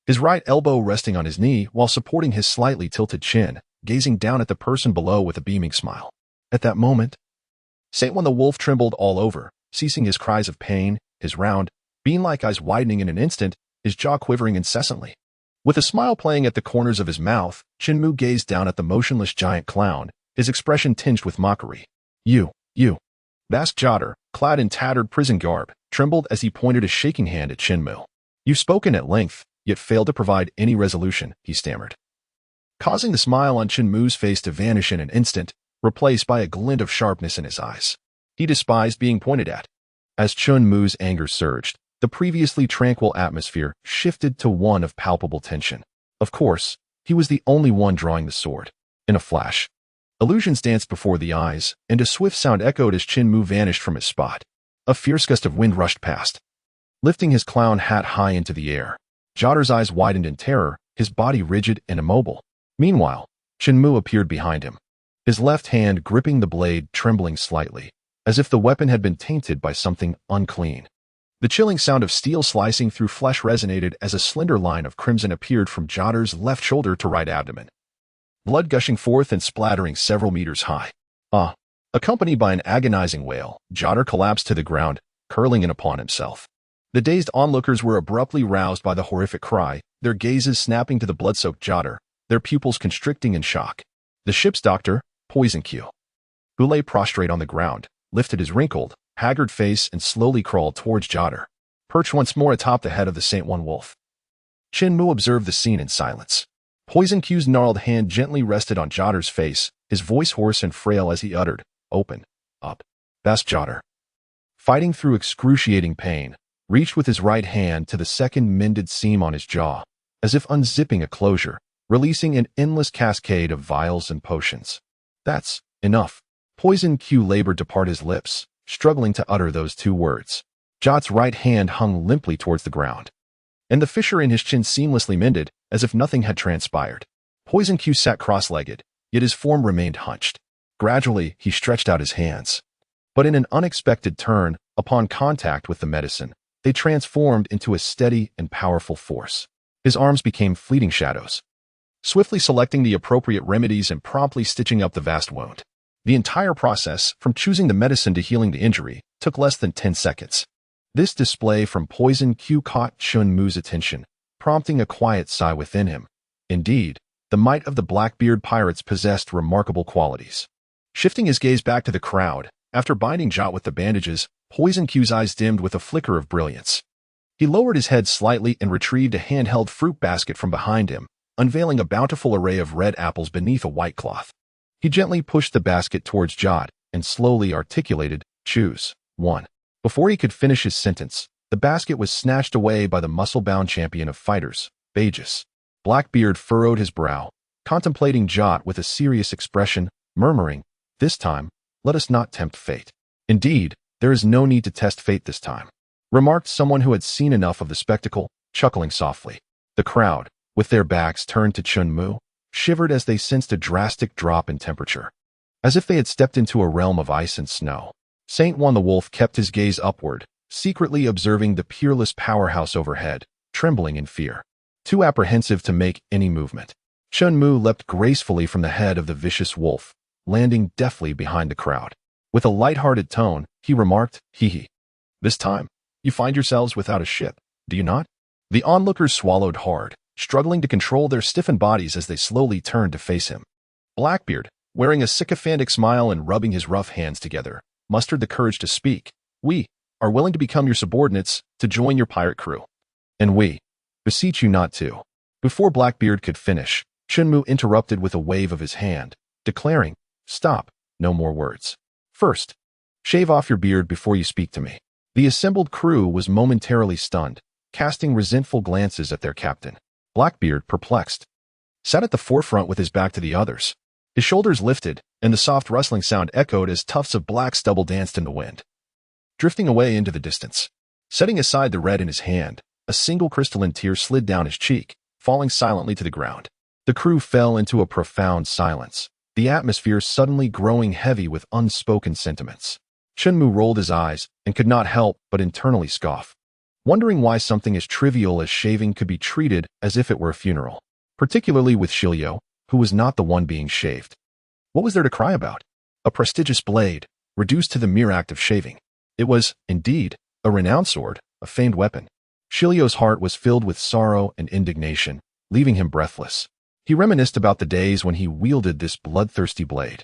[SPEAKER 1] his right elbow resting on his knee while supporting his slightly tilted chin, gazing down at the person below with a beaming smile. At that moment, Saitama the wolf trembled all over, ceasing his cries of pain, his round, bean-like eyes widening in an instant, his jaw quivering incessantly. With a smile playing at the corners of his mouth, Chen Mu gazed down at the motionless giant clown, his expression tinged with mockery. You. Bask Jotter, clad in tattered prison garb, trembled as he pointed a shaking hand at Chen Mu. You've spoken at length, yet failed to provide any resolution, he stammered, causing the smile on Chen Mu's face to vanish in an instant, replaced by a glint of sharpness in his eyes. He despised being pointed at. As Chen Mu's anger surged, the previously tranquil atmosphere shifted to one of palpable tension. Of course, he was the only one drawing the sword. In a flash, illusions danced before the eyes, and a swift sound echoed as Chen Mu vanished from his spot. A fierce gust of wind rushed past, lifting his clown hat high into the air. Jotter's eyes widened in terror, his body rigid and immobile. Meanwhile, Chen Mu appeared behind him, his left hand gripping the blade, trembling slightly, as if the weapon had been tainted by something unclean. The chilling sound of steel slicing through flesh resonated as a slender line of crimson appeared from Jotter's left shoulder to right abdomen, blood gushing forth and splattering several meters high. Accompanied by an agonizing wail, Jotter collapsed to the ground, curling in upon himself. The dazed onlookers were abruptly roused by the horrific cry, their gazes snapping to the blood-soaked Jotter, their pupils constricting in shock. The ship's doctor, Poison Q, who lay prostrate on the ground, lifted his wrinkled, haggard face and slowly crawled towards Jotter, perched once more atop the head of the Saint One Wolf. Chen Mu observed the scene in silence. Poison Q's gnarled hand gently rested on Jotter's face, his voice hoarse and frail as he uttered, "Open up." Bask Jotter, fighting through excruciating pain, reached with his right hand to the second mended seam on his jaw, as if unzipping a closure, releasing an endless cascade of vials and potions. That's enough. Poison Q labored to part his lips, struggling to utter those two words. Jot's right hand hung limply towards the ground, and the fissure in his chin seamlessly mended, as if nothing had transpired. Poison Q sat cross-legged, yet his form remained hunched. Gradually, he stretched out his hands. But in an unexpected turn, upon contact with the medicine, they transformed into a steady and powerful force. His arms became fleeting shadows, swiftly selecting the appropriate remedies and promptly stitching up the vast wound. The entire process, from choosing the medicine to healing the injury, took less than 10 seconds. This display from Poison Q caught Chen Mu's attention, prompting a quiet sigh within him. Indeed, the might of the Blackbeard pirates possessed remarkable qualities. Shifting his gaze back to the crowd, after binding Jot with the bandages, Poison Q's eyes dimmed with a flicker of brilliance. He lowered his head slightly and retrieved a handheld fruit basket from behind him, unveiling a bountiful array of red apples beneath a white cloth. He gently pushed the basket towards Jot and slowly articulated, "Choose one." Before he could finish his sentence, the basket was snatched away by the muscle-bound champion of fighters, Bagus. Blackbeard furrowed his brow, contemplating Jot with a serious expression, murmuring, "This time, let us not tempt fate." "Indeed, there is no need to test fate this time," remarked someone who had seen enough of the spectacle, chuckling softly. The crowd, with their backs turned to Chen Mu, shivered as they sensed a drastic drop in temperature, as if they had stepped into a realm of ice and snow. Saint One the Wolf kept his gaze upward, secretly observing the peerless powerhouse overhead, trembling in fear, too apprehensive to make any movement. Chen Mu leapt gracefully from the head of the vicious wolf, landing deftly behind the crowd. With a light-hearted tone, he remarked, "Hee. This time, you find yourselves without a ship, do you not?" The onlookers swallowed hard, struggling to control their stiffened bodies as they slowly turned to face him. Blackbeard, wearing a sycophantic smile and rubbing his rough hands together, mustered the courage to speak. "We are willing to become your subordinates, to join your pirate crew. And we beseech you not to." Before Blackbeard could finish, Chen Mu interrupted with a wave of his hand, declaring, "Stop, no more words. First, shave off your beard before you speak to me." The assembled crew was momentarily stunned, casting resentful glances at their captain. Blackbeard, perplexed, sat at the forefront with his back to the others. His shoulders lifted, and the soft rustling sound echoed as tufts of black stubble danced in the wind, drifting away into the distance. Setting aside the red in his hand, a single crystalline tear slid down his cheek, falling silently to the ground. The crew fell into a profound silence, the atmosphere suddenly growing heavy with unspoken sentiments. Chen Mu rolled his eyes and could not help but internally scoff, wondering why something as trivial as shaving could be treated as if it were a funeral, particularly with Shilio, who was not the one being shaved. What was there to cry about? A prestigious blade, reduced to the mere act of shaving. It was, indeed, a renowned sword, a famed weapon. Shilio's heart was filled with sorrow and indignation, leaving him breathless. He reminisced about the days when he wielded this bloodthirsty blade,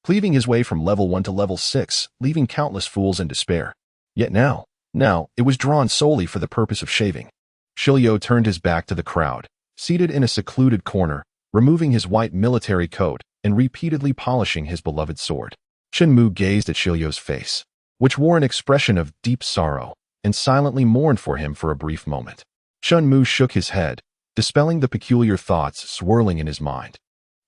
[SPEAKER 1] cleaving his way from level 1 to level 6, leaving countless fools in despair. Yet now, it was drawn solely for the purpose of shaving. Shilio turned his back to the crowd, seated in a secluded corner, removing his white military coat and repeatedly polishing his beloved sword. Chen Mu gazed at Shilio's face, which wore an expression of deep sorrow, and silently mourned for him for a brief moment. Chen Mu shook his head, dispelling the peculiar thoughts swirling in his mind,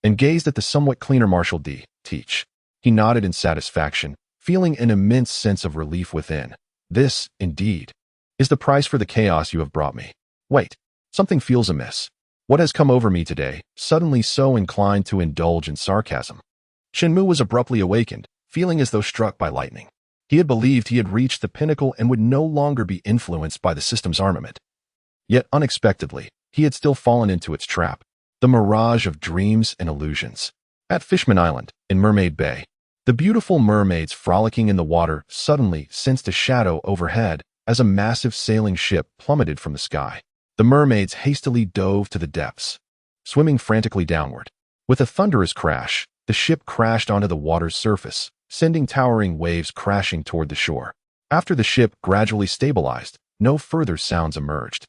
[SPEAKER 1] and gazed at the somewhat cleaner martial-D teach. He nodded in satisfaction, feeling an immense sense of relief within. This, indeed, is the price for the chaos you have brought me. Wait, something feels amiss. What has come over me today, suddenly so inclined to indulge in sarcasm? Chen Mu was abruptly awakened, feeling as though struck by lightning. He had believed he had reached the pinnacle and would no longer be influenced by the system's armament. Yet unexpectedly, he had still fallen into its trap, the mirage of dreams and illusions. At Fishman Island, in Mermaid Bay, the beautiful mermaids frolicking in the water suddenly sensed a shadow overhead as a massive sailing ship plummeted from the sky. The mermaids hastily dove to the depths, swimming frantically downward. With a thunderous crash, the ship crashed onto the water's surface, sending towering waves crashing toward the shore. After the ship gradually stabilized, no further sounds emerged.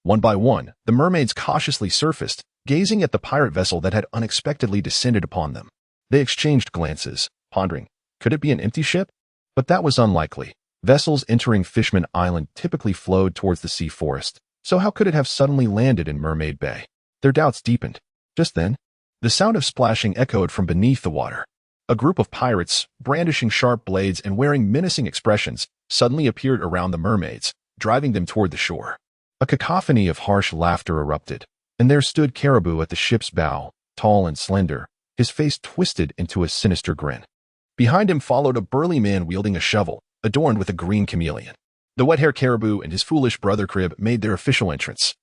[SPEAKER 1] One by one, the mermaids cautiously surfaced, gazing at the pirate vessel that had unexpectedly descended upon them. They exchanged glances, pondering, could it be an empty ship? But that was unlikely. Vessels entering Fishman Island typically flowed towards the sea forest, so how could it have suddenly landed in Mermaid Bay? Their doubts deepened. Just then, the sound of splashing echoed from beneath the water. A group of pirates, brandishing sharp blades and wearing menacing expressions, suddenly appeared around the mermaids, driving them toward the shore. A cacophony of harsh laughter erupted, and there stood Caribou at the ship's bow, tall and slender, his face twisted into a sinister grin. Behind him followed a burly man wielding a shovel, adorned with a green chameleon. The wet-haired Caribou and his foolish brother Crib made their official entrance.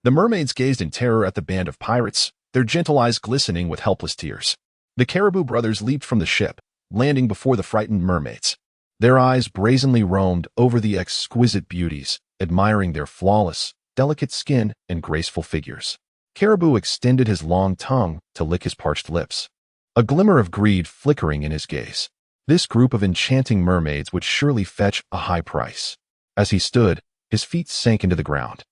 [SPEAKER 1] The mermaids gazed in terror at the band of pirates, their gentle eyes glistening with helpless tears. The Caribou brothers leaped from the ship, landing before the frightened mermaids. Their eyes brazenly roamed over the exquisite beauties, admiring their flawless, delicate skin and graceful figures. Caribou extended his long tongue to lick his parched lips, a glimmer of greed flickering in his gaze. This group of enchanting mermaids would surely fetch a high price. As he stood, his feet sank into the ground,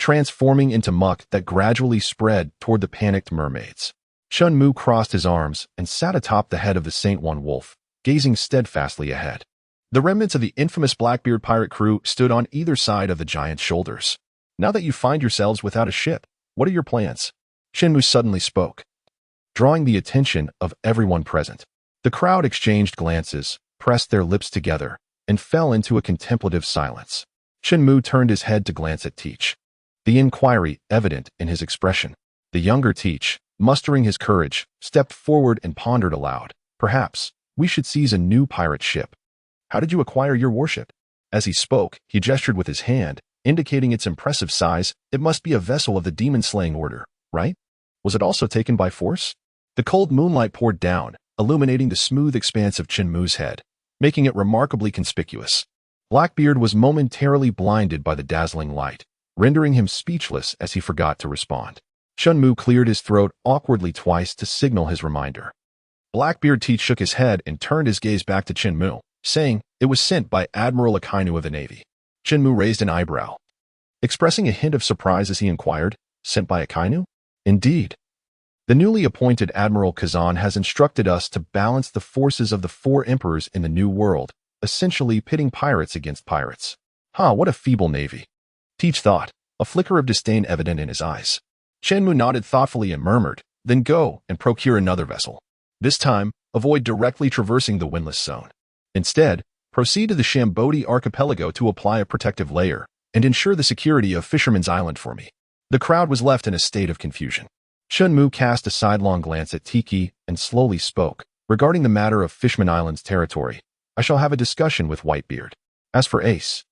[SPEAKER 1] transforming into muck that gradually spread toward the panicked mermaids. Chen Mu crossed his arms and sat atop the head of the Saint One Wolf, gazing steadfastly ahead. The remnants of the infamous Blackbeard pirate crew stood on either side of the giant's shoulders. Now that you find yourselves without a ship, what are your plans? Chen Mu suddenly spoke, drawing the attention of everyone present. The crowd exchanged glances, pressed their lips together, and fell into a contemplative silence. Chen Mu turned his head to glance at Teach, the inquiry evident in his expression. The younger Teach, mustering his courage, stepped forward and pondered aloud. Perhaps we should seize a new pirate ship. How did you acquire your warship? As he spoke, he gestured with his hand, indicating its impressive size. It must be a vessel of the demon-slaying order, right? Was it also taken by force? The cold moonlight poured down, illuminating the smooth expanse of Chen Mu's head, making it remarkably conspicuous. Blackbeard was momentarily blinded by the dazzling light, rendering him speechless as he forgot to respond. Chen Mu cleared his throat awkwardly twice to signal his reminder. Blackbeard Teach shook his head and turned his gaze back to Chen Mu, saying it was sent by Admiral Akainu of the Navy. Chen Mu raised an eyebrow, expressing a hint of surprise as he inquired, sent by Akainu? Indeed. The newly appointed Admiral Kazan has instructed us to balance the forces of the four emperors in the New World, essentially pitting pirates against pirates. What a feeble navy. Teach thought, a flicker of disdain evident in his eyes. Chen Mu nodded thoughtfully and murmured, then go and procure another vessel. This time, avoid directly traversing the windless zone. Instead, proceed to the Shambodi archipelago to apply a protective layer and ensure the security of Fisherman's Island for me. The crowd was left in a state of confusion. Chen Mu cast a sidelong glance at Tiki and slowly spoke, regarding the matter of Fishman Island's territory. I shall have a discussion with Whitebeard. As for Ace,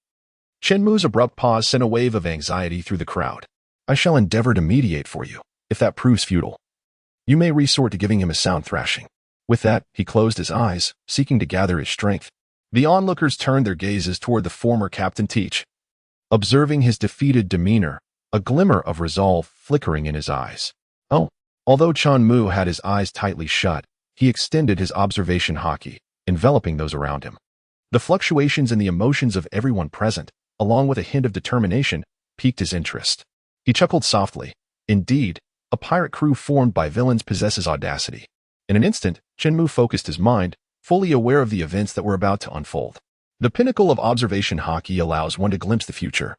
[SPEAKER 1] Chen Mu's abrupt pause sent a wave of anxiety through the crowd. I shall endeavor to mediate for you. If that proves futile, you may resort to giving him a sound thrashing. With that, he closed his eyes, seeking to gather his strength. The onlookers turned their gazes toward the former Captain Teach. Observing his defeated demeanor, a glimmer of resolve flickering in his eyes. Oh, although Chen Mu had his eyes tightly shut, he extended his observation haki, enveloping those around him. The fluctuations in the emotions of everyone present, along with a hint of determination, piqued his interest. He chuckled softly. Indeed, a pirate crew formed by villains possesses audacity. In an instant, Chen Mu focused his mind, fully aware of the events that were about to unfold. The pinnacle of observation haki allows one to glimpse the future.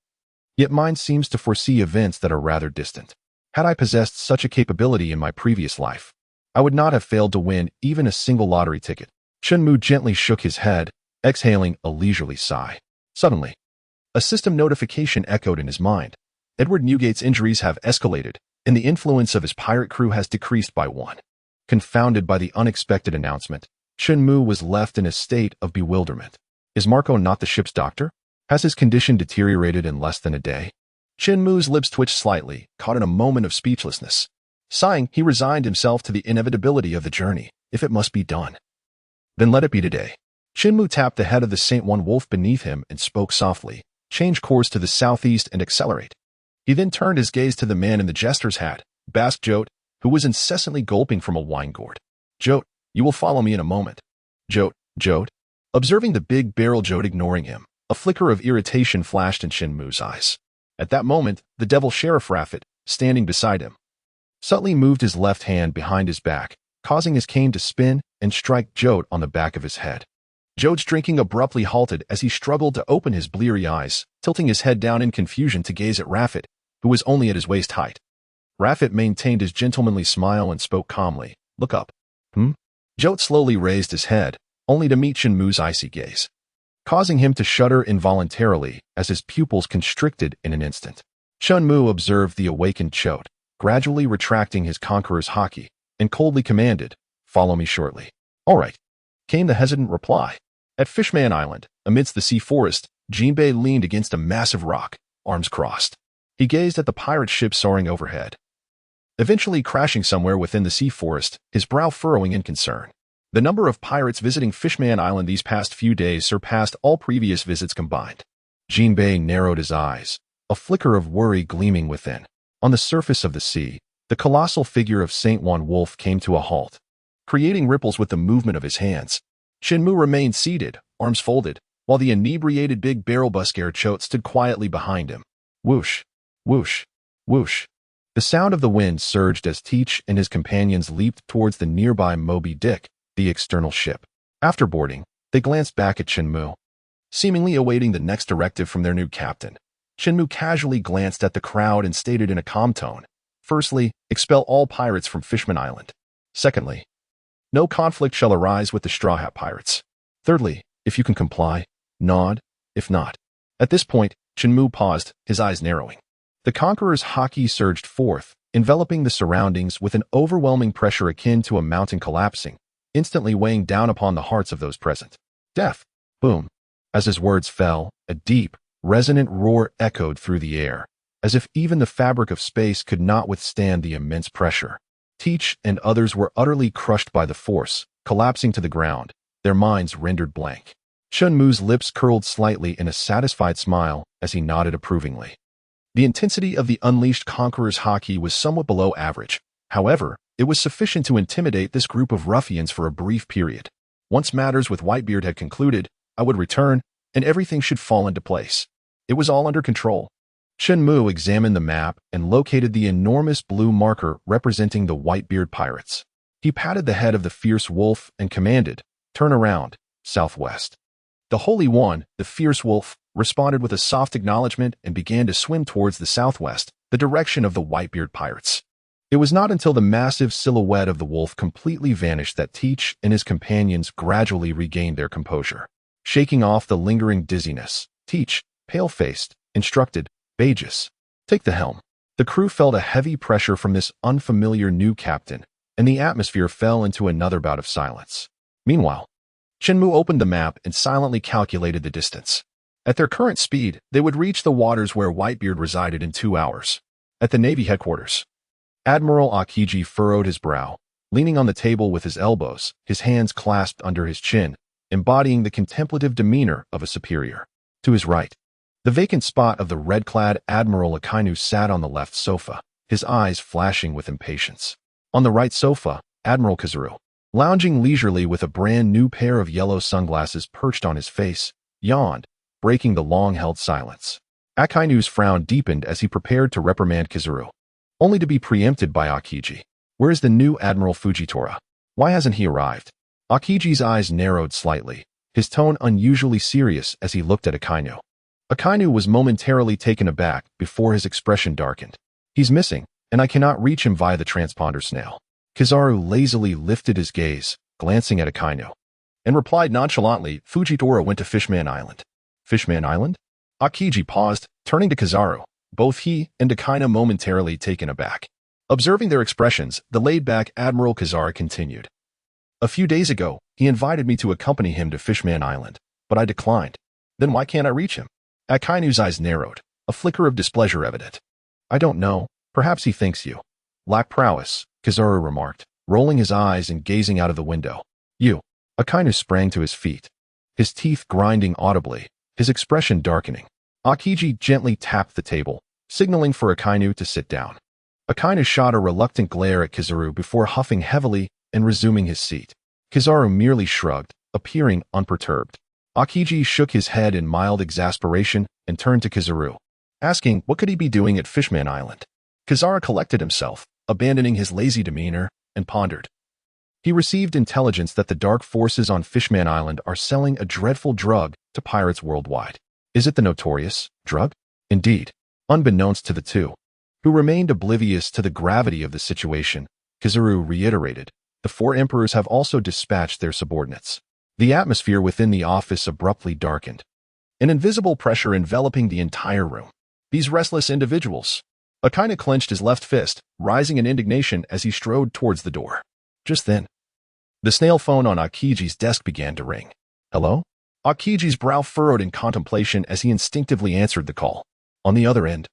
[SPEAKER 1] Yet mine seems to foresee events that are rather distant. Had I possessed such a capability in my previous life, I would not have failed to win even a single lottery ticket. Chen Mu gently shook his head, exhaling a leisurely sigh. Suddenly, a system notification echoed in his mind. Edward Newgate's injuries have escalated, and the influence of his pirate crew has decreased by 1. Confounded by the unexpected announcement, Chen Mu was left in a state of bewilderment. Is Marco not the ship's doctor? Has his condition deteriorated in less than a day? Chen Mu's lips twitched slightly, caught in a moment of speechlessness. Sighing, he resigned himself to the inevitability of the journey. If it must be done, then let it be today. Chen Mu tapped the head of the Saint One wolf beneath him and spoke softly. Change course to the southeast and accelerate. He then turned his gaze to the man in the jester's hat, basked Jote, who was incessantly gulping from a wine gourd. Jote, you will follow me in a moment. Jote. Observing the big barrel Jote ignoring him, a flicker of irritation flashed in Chen Mu's eyes. At that moment, the devil Sheriff Raffet, standing beside him, subtly moved his left hand behind his back, causing his cane to spin and strike Jote on the back of his head. Jote's drinking abruptly halted as he struggled to open his bleary eyes, tilting his head down in confusion to gaze at Raffet, who was only at his waist height. Raffet maintained his gentlemanly smile and spoke calmly. Look up. Jote slowly raised his head, only to meet Chen Mu's icy gaze, causing him to shudder involuntarily as his pupils constricted in an instant. Chen Mu observed the awakened Jote, gradually retracting his conqueror's haki, and coldly commanded, follow me shortly. All right, came the hesitant reply. At Fishman Island, amidst the sea forest, Jinbei leaned against a massive rock, arms crossed. He gazed at the pirate ship soaring overhead, eventually crashing somewhere within the sea forest, his brow furrowing in concern. The number of pirates visiting Fishman Island these past few days surpassed all previous visits combined. Jinbei narrowed his eyes, a flicker of worry gleaming within. On the surface of the sea, the colossal figure of Saint One Wolf came to a halt, creating ripples with the movement of his hands. Chen Mu remained seated, arms folded, while the inebriated big barrel busker Choate stood quietly behind him. Whoosh, whoosh, whoosh. The sound of the wind surged as Teach and his companions leaped towards the nearby Moby Dick, the external ship. After boarding, they glanced back at Chen Mu, seemingly awaiting the next directive from their new captain. Chen Mu casually glanced at the crowd and stated in a calm tone, firstly, expel all pirates from Fishman Island. Secondly, no conflict shall arise with the Straw Hat Pirates. Thirdly, if you can comply, nod. If not. At this point, Chen Mu paused, his eyes narrowing. The Conqueror's haki surged forth, enveloping the surroundings with an overwhelming pressure akin to a mountain collapsing, instantly weighing down upon the hearts of those present. Death! Boom! As his words fell, a deep, resonant roar echoed through the air, as if even the fabric of space could not withstand the immense pressure. Teach and others were utterly crushed by the force, collapsing to the ground, their minds rendered blank. Chen Mu's lips curled slightly in a satisfied smile as he nodded approvingly. The intensity of the unleashed Conqueror's haki was somewhat below average. However, it was sufficient to intimidate this group of ruffians for a brief period. Once matters with Whitebeard had concluded, I would return, and everything should fall into place. It was all under control. Chen Mu examined the map and located the enormous blue marker representing the Whitebeard pirates. He patted the head of the fierce wolf and commanded, turn around, southwest. The Holy One, the fierce wolf, responded with a soft acknowledgement and began to swim towards the southwest, the direction of the Whitebeard pirates. It was not until the massive silhouette of the wolf completely vanished that Teach and his companions gradually regained their composure. Shaking off the lingering dizziness, Teach, pale-faced, instructed, Bagus, take the helm. The crew felt a heavy pressure from this unfamiliar new captain, and the atmosphere fell into another bout of silence. Meanwhile, Chen Mu opened the map and silently calculated the distance. At their current speed, they would reach the waters where Whitebeard resided in 2 hours. At the Navy headquarters, Admiral Akiji furrowed his brow, leaning on the table with his elbows, his hands clasped under his chin, embodying the contemplative demeanor of a superior. To his right, the vacant spot of the red-clad Admiral Akainu sat on the left sofa, his eyes flashing with impatience. On the right sofa, Admiral Kazuru, lounging leisurely with a brand-new pair of yellow sunglasses perched on his face, yawned, breaking the long-held silence. Akainu's frown deepened as he prepared to reprimand Kazuru, only to be preempted by Akiji. Where is the new Admiral Fujitora? Why hasn't he arrived? Akiji's eyes narrowed slightly, his tone unusually serious as he looked at Akainu. Akainu was momentarily taken aback before his expression darkened. He's missing, and I cannot reach him via the transponder snail. Kizaru lazily lifted his gaze, glancing at Akainu, and replied nonchalantly, Fujitora went to Fishman Island. Fishman Island? Akiji paused, turning to Kizaru, both he and Akainu momentarily taken aback. Observing their expressions, the laid-back Admiral Kizaru continued. A few days ago, he invited me to accompany him to Fishman Island, but I declined. Then why can't I reach him? Akainu's eyes narrowed, a flicker of displeasure evident. I don't know, perhaps he thinks you lack prowess, Kizaru remarked, rolling his eyes and gazing out of the window. You. Akainu sprang to his feet, his teeth grinding audibly, his expression darkening. Akiji gently tapped the table, signaling for Akainu to sit down. Akainu shot a reluctant glare at Kizaru before huffing heavily and resuming his seat. Kizaru merely shrugged, appearing unperturbed. Akiji shook his head in mild exasperation and turned to Kizaru, asking what could he be doing at Fishman Island. Kizaru collected himself, abandoning his lazy demeanor, and pondered. He received intelligence that the dark forces on Fishman Island are selling a dreadful drug to pirates worldwide. Is it the notorious drug? Indeed. Unbeknownst to the two, who remained oblivious to the gravity of the situation, Kizaru reiterated, the 4 emperors have also dispatched their subordinates. The atmosphere within the office abruptly darkened, an invisible pressure enveloping the entire room. These restless individuals. Akainu clenched his left fist, rising in indignation as he strode towards the door. Just then, the snail phone on Akiji's desk began to ring. Hello? Akiji's brow furrowed in contemplation as he instinctively answered the call. On the other end,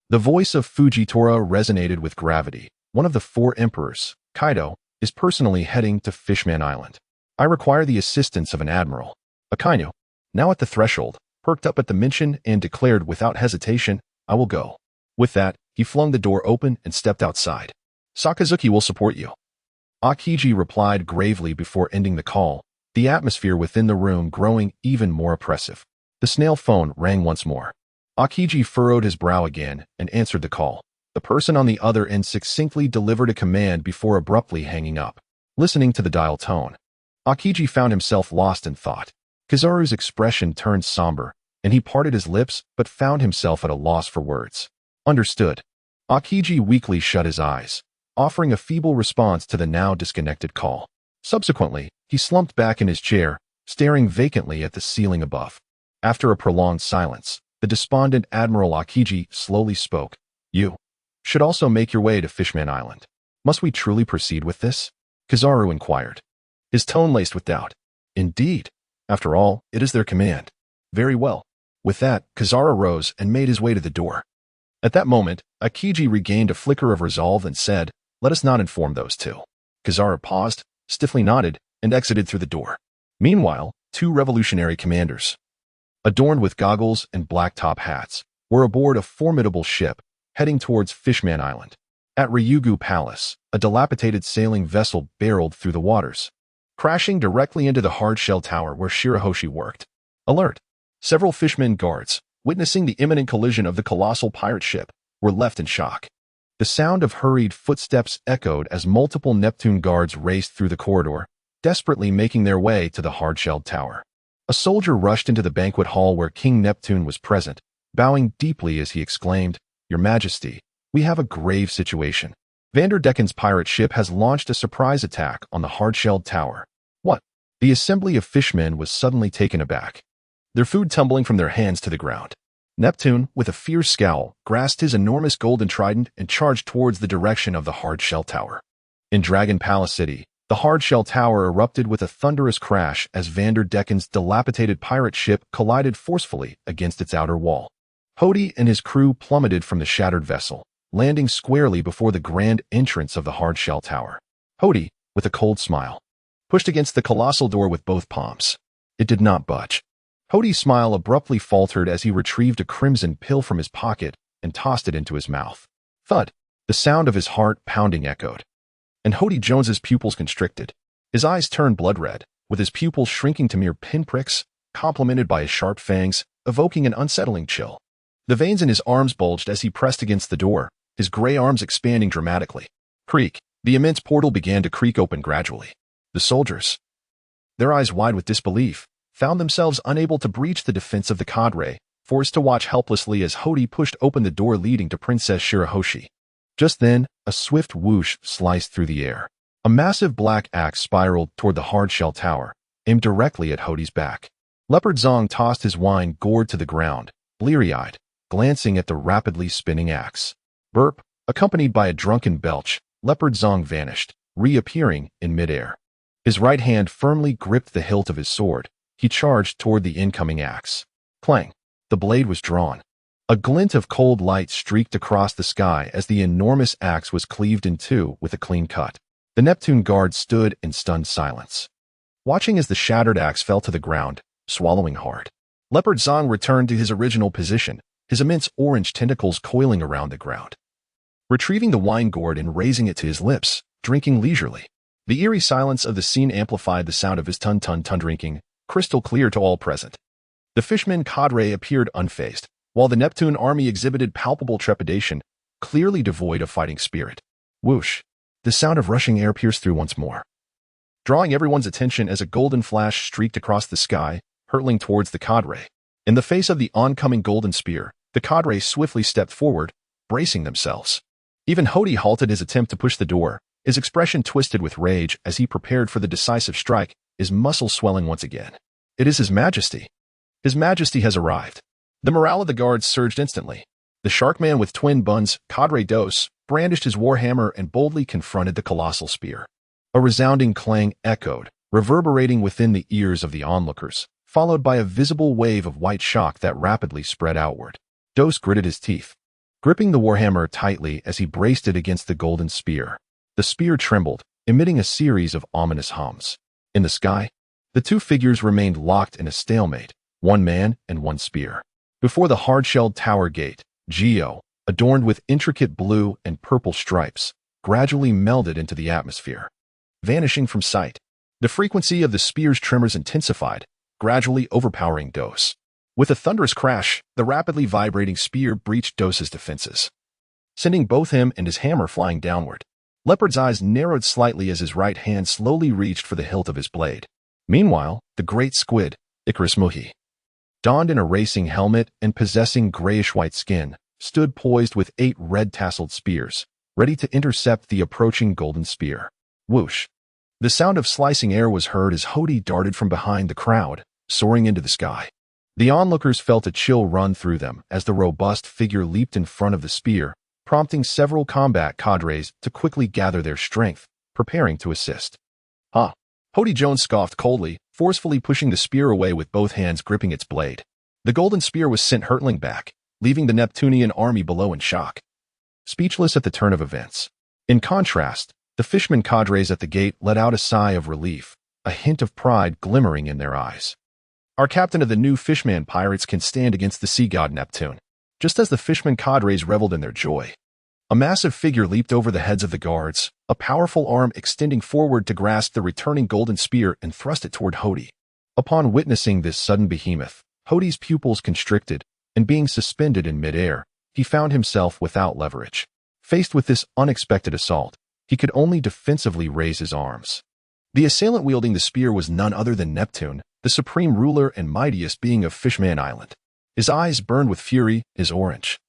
[SPEAKER 1] the voice of Fujitora resonated with gravity. One of the 4 emperors, Kaido, is personally heading to Fishman Island. I require the assistance of an admiral. Akainu, now at the threshold, perked up at the mention and declared without hesitation, I will go. With that, he flung the door open and stepped outside. Sakazuki will support you. Akiji replied gravely before ending the call, the atmosphere within the room growing even more oppressive. The snail phone rang once more. Akiji furrowed his brow again and answered the call. The person on the other end succinctly delivered a command before abruptly hanging up. Listening to the dial tone, Akiji found himself lost in thought. Kizaru's expression turned somber, and he parted his lips but found himself at a loss for words. Understood. Akiji weakly shut his eyes, offering a feeble response to the now disconnected call. Subsequently, he slumped back in his chair, staring vacantly at the ceiling above. After a prolonged silence, the despondent Admiral Akiji slowly spoke. You should also make your way to Fishman Island. Must we truly proceed with this? Kizaru inquired, his tone laced with doubt. Indeed. After all, it is their command. Very well. With that, Kizaru rose and made his way to the door. At that moment, Akiji regained a flicker of resolve and said, let us not inform those 2. Kizaru paused, stiffly nodded, and exited through the door. Meanwhile, 2 revolutionary commanders, adorned with goggles and black top hats, were aboard a formidable ship, heading towards Fishman Island. At Ryugu Palace, a dilapidated sailing vessel barreled through the waters, crashing directly into the hard-shell tower where Shirahoshi worked. Alert! Several fishmen guards, witnessing the imminent collision of the colossal pirate ship, were left in shock. The sound of hurried footsteps echoed as multiple Neptune guards raced through the corridor, desperately making their way to the hard-shelled tower. A soldier rushed into the banquet hall where King Neptune was present, bowing deeply as he exclaimed, Your Majesty, we have a grave situation. Vanderdecken's pirate ship has launched a surprise attack on the hard-shelled tower. What? The assembly of fishmen was suddenly taken aback, their food tumbling from their hands to the ground. Neptune, with a fierce scowl, grasped his enormous golden trident and charged towards the direction of the hard-shell tower. In Dragon Palace City, The hard-shell tower erupted with a thunderous crash as Vanderdecken's dilapidated pirate ship collided forcefully against its outer wall. Hody and his crew plummeted from the shattered vessel, landing squarely before the grand entrance of the hard-shell tower. Hody, with a cold smile, pushed against the colossal door with both palms. It did not budge. Hody's smile abruptly faltered as he retrieved a crimson pill from his pocket and tossed it into his mouth. Thud! The sound of his heart pounding echoed. And Hody Jones's pupils constricted. His eyes turned blood-red, with his pupils shrinking to mere pinpricks, complemented by his sharp fangs, evoking an unsettling chill. The veins in his arms bulged as he pressed against the door, his gray arms expanding dramatically. Creak! The immense portal began to creak open gradually. The soldiers, their eyes wide with disbelief, found themselves unable to breach the defense of the cadre, forced to watch helplessly as Hody pushed open the door leading to Princess Shirahoshi. Just then, a swift whoosh sliced through the air. A massive black axe spiraled toward the hard-shell tower, aimed directly at Hody's back. Leopard Zong tossed his wine gourd to the ground, bleary-eyed, glancing at the rapidly spinning axe. Burp, accompanied by a drunken belch, Leopard Zong vanished, reappearing in midair. His right hand firmly gripped the hilt of his sword. He charged toward the incoming axe. Clang! The blade was drawn. A glint of cold light streaked across the sky as the enormous axe was cleaved in two with a clean cut. The Neptune guard stood in stunned silence, watching as the shattered axe fell to the ground, swallowing hard. Leopard Zong returned to his original position, his immense orange tentacles coiling around the ground. Retrieving the wine gourd and raising it to his lips, drinking leisurely. The eerie silence of the scene amplified the sound of his tun-tun-tun drinking, crystal clear to all present. The fishman cadre appeared unfazed, while the Neptune army exhibited palpable trepidation, clearly devoid of fighting spirit. Whoosh! The sound of rushing air pierced through once more, drawing everyone's attention as a golden flash streaked across the sky, hurtling towards the cadre. In the face of the oncoming golden spear, the cadre swiftly stepped forward, bracing themselves. Even Hody halted his attempt to push the door, his expression twisted with rage as he prepared for the decisive strike, his muscles swelling once again. It is His Majesty. His Majesty has arrived. The morale of the guards surged instantly. The Sharkman with twin buns, Cadre Dos, brandished his warhammer and boldly confronted the colossal spear. A resounding clang echoed, reverberating within the ears of the onlookers, followed by a visible wave of white shock that rapidly spread outward. Dos gritted his teeth, gripping the warhammer tightly as he braced it against the golden spear. The spear trembled, emitting a series of ominous hums. In the sky, the two figures remained locked in a stalemate, one man and one spear. Before the hard-shelled tower gate, Geo, adorned with intricate blue and purple stripes, gradually melded into the atmosphere, vanishing from sight. The frequency of the spear's tremors intensified, gradually overpowering Dos. With a thunderous crash, the rapidly vibrating spear breached Dos's defenses, sending both him and his hammer flying downward. Leopard's eyes narrowed slightly as his right hand slowly reached for the hilt of his blade. Meanwhile, the great squid, Icarus Muhi, donned in a racing helmet and possessing grayish-white skin, stood poised with 8 red-tasseled spears, ready to intercept the approaching golden spear. Whoosh! The sound of slicing air was heard as Hody darted from behind the crowd, soaring into the sky. The onlookers felt a chill run through them as the robust figure leaped in front of the spear, prompting several combat cadres to quickly gather their strength, preparing to assist. Huh! Hody Jones scoffed coldly, forcefully pushing the spear away with both hands gripping its blade. The golden spear was sent hurtling back, leaving the Neptunian army below in shock, speechless at the turn of events. In contrast, the fishman cadres at the gate let out a sigh of relief, a hint of pride glimmering in their eyes. Our captain of the new fishman pirates can stand against the sea god Neptune. Just as the fishman cadres reveled in their joy, a massive figure leaped over the heads of the guards, a powerful arm extending forward to grasp the returning golden spear and thrust it toward Hody. Upon witnessing this sudden behemoth, Hody's pupils constricted, and being suspended in midair, he found himself without leverage. Faced with this unexpected assault, he could only defensively raise his arms. The assailant wielding the spear was none other than Neptune, the supreme ruler and mightiest being of Fishman Island. His eyes burned with fury, his orange,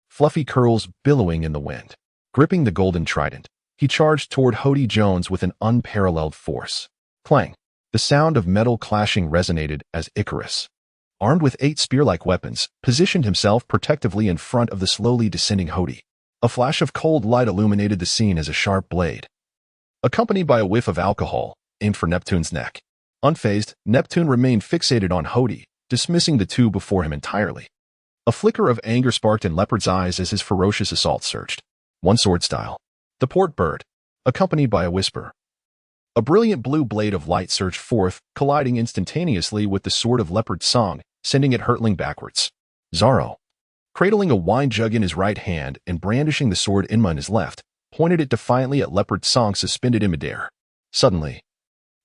[SPEAKER 1] fluffy curls billowing in the wind. Gripping the golden trident, he charged toward Hody Jones with an unparalleled force. Clang! The sound of metal clashing resonated as Icarus, armed with 8 spear-like weapons, positioned himself protectively in front of the slowly descending Hody. A flash of cold light illuminated the scene as a sharp blade, accompanied by a whiff of alcohol aimed for Neptune's neck. Unfazed, Neptune remained fixated on Hody, dismissing the two before him entirely. A flicker of anger sparked in Leopard's eyes as his ferocious assault surged. One sword style. The port bird, accompanied by a whisper. A brilliant blue blade of light surged forth, colliding instantaneously with the sword of Leopard's song, sending it hurtling backwards. Zaro, cradling a wine jug in his right hand and brandishing the sword Inma in his left, pointed it defiantly at Leopard's song suspended in midair. Suddenly,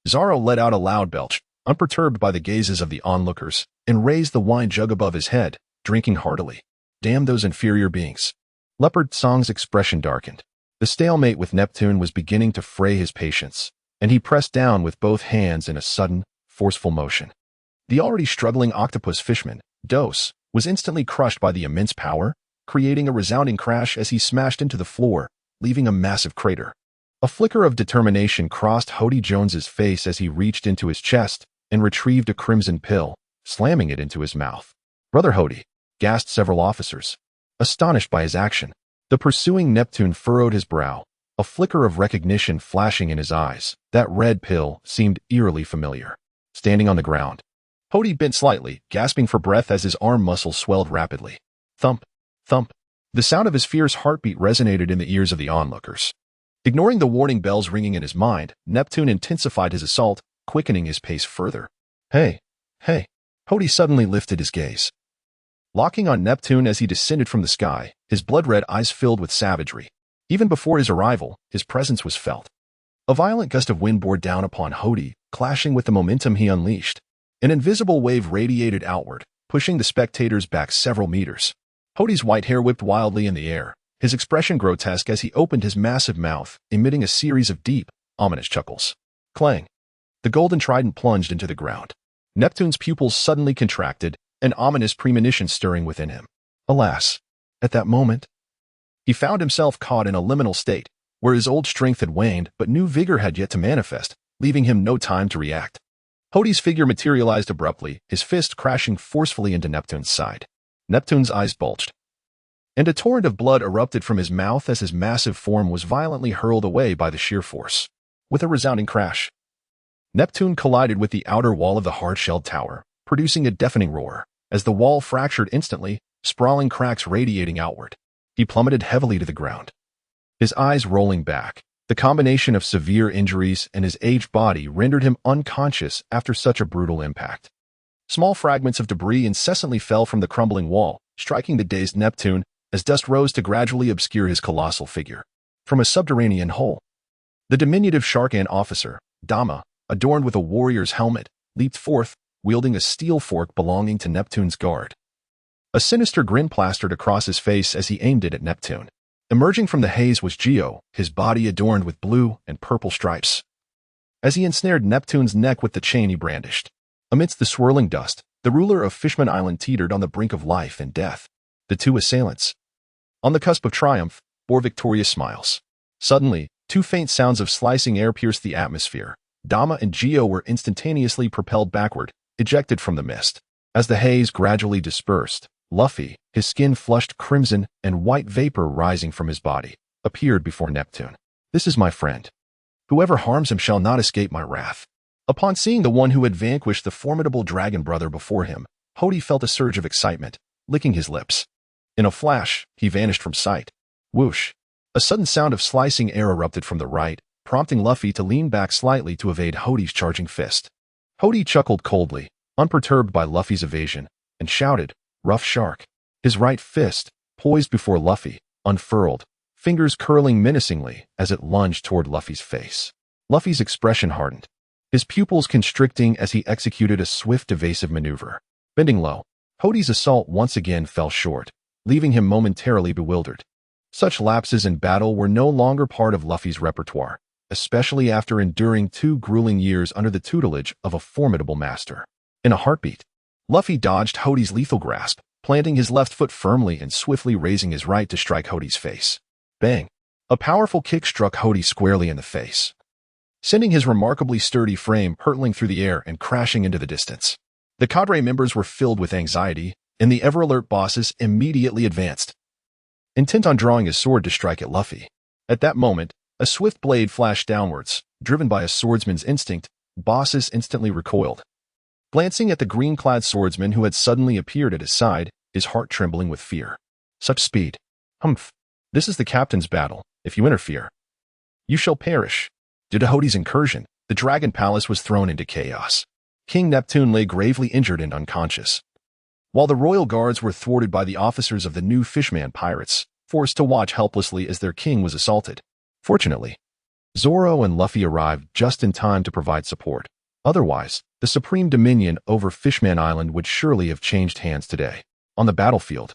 [SPEAKER 1] Zaro let out a loud belch, unperturbed by the gazes of the onlookers, and raised the wine jug above his head, drinking heartily. Damn those inferior beings. Leopard Song's expression darkened. The stalemate with Neptune was beginning to fray his patience, and he pressed down with both hands in a sudden, forceful motion. The already struggling octopus fishman, Dos, was instantly crushed by the immense power, creating a resounding crash as he smashed into the floor, leaving a massive crater. A flicker of determination crossed Hody Jones's face as he reached into his chest and retrieved a crimson pill, slamming it into his mouth. "Brother Hody," gasped several officers, astonished by his action. The pursuing Neptune furrowed his brow, a flicker of recognition flashing in his eyes. That red pill seemed eerily familiar. Standing on the ground, Hody bent slightly, gasping for breath as his arm muscles swelled rapidly. Thump, thump. The sound of his fierce heartbeat resonated in the ears of the onlookers. Ignoring the warning bells ringing in his mind, Neptune intensified his assault, quickening his pace further. Hey. Hody suddenly lifted his gaze. Locking on Neptune as he descended from the sky, his blood-red eyes filled with savagery. Even before his arrival, his presence was felt. A violent gust of wind bore down upon Hody, clashing with the momentum he unleashed. An invisible wave radiated outward, pushing the spectators back several meters. Hody's white hair whipped wildly in the air, his expression grotesque as he opened his massive mouth, emitting a series of deep, ominous chuckles. Clang! The golden trident plunged into the ground. Neptune's pupils suddenly contracted, an ominous premonition stirring within him. Alas, at that moment, he found himself caught in a liminal state, where his old strength had waned but new vigor had yet to manifest, leaving him no time to react. Hody's figure materialized abruptly, his fist crashing forcefully into Neptune's side. Neptune's eyes bulged, and a torrent of blood erupted from his mouth as his massive form was violently hurled away by the sheer force. With a resounding crash, Neptune collided with the outer wall of the hard-shelled tower, producing a deafening roar. As the wall fractured instantly, sprawling cracks radiating outward, he plummeted heavily to the ground. His eyes rolling back, the combination of severe injuries and his aged body rendered him unconscious after such a brutal impact. Small fragments of debris incessantly fell from the crumbling wall, striking the dazed Neptune as dust rose to gradually obscure his colossal figure. From a subterranean hole, the diminutive Sharkan officer, Dama, adorned with a warrior's helmet, leaped forth, wielding a steel fork belonging to Neptune's guard. A sinister grin plastered across his face as he aimed it at Neptune. Emerging from the haze was Geo, his body adorned with blue and purple stripes. As he ensnared Neptune's neck with the chain he brandished. Amidst the swirling dust, the ruler of Fishman Island teetered on the brink of life and death. The two assailants, on the cusp of triumph, bore victorious smiles. Suddenly, two faint sounds of slicing air pierced the atmosphere. Dama and Geo were instantaneously propelled backward, ejected from the mist. As the haze gradually dispersed, Luffy, his skin flushed crimson and white vapor rising from his body, appeared before Neptune. "This is my friend. Whoever harms him shall not escape my wrath." Upon seeing the one who had vanquished the formidable dragon brother before him, Hody felt a surge of excitement, licking his lips. In a flash, he vanished from sight. Whoosh! A sudden sound of slicing air erupted from the right, prompting Luffy to lean back slightly to evade Hody's charging fist. Hody chuckled coldly, unperturbed by Luffy's evasion, and shouted, "Rough shark." His right fist, poised before Luffy, unfurled, fingers curling menacingly as it lunged toward Luffy's face. Luffy's expression hardened, his pupils constricting as he executed a swift evasive maneuver. Bending low, Hody's assault once again fell short, leaving him momentarily bewildered. Such lapses in battle were no longer part of Luffy's repertoire, especially after enduring 2 grueling years under the tutelage of a formidable master. In a heartbeat, Luffy dodged Hody's lethal grasp, planting his left foot firmly and swiftly raising his right to strike Hody's face. Bang! A powerful kick struck Hody squarely in the face, sending his remarkably sturdy frame hurtling through the air and crashing into the distance. The cadre members were filled with anxiety, and the ever-alert bosses immediately advanced, intent on drawing his sword to strike at Luffy. At that moment, A swift blade flashed downwards. Driven by a swordsman's instinct, Bossis instantly recoiled. Glancing at the green-clad swordsman who had suddenly appeared at his side, his heart trembling with fear. Such speed. Humph. This is the captain's battle. If you interfere, you shall perish. Due to Hode's incursion, the dragon palace was thrown into chaos. King Neptune lay gravely injured and unconscious, while the royal guards were thwarted by the officers of the new fishman pirates, forced to watch helplessly as their king was assaulted. Fortunately, Zoro and Luffy arrived just in time to provide support. Otherwise, the supreme dominion over Fishman Island would surely have changed hands today. On the battlefield,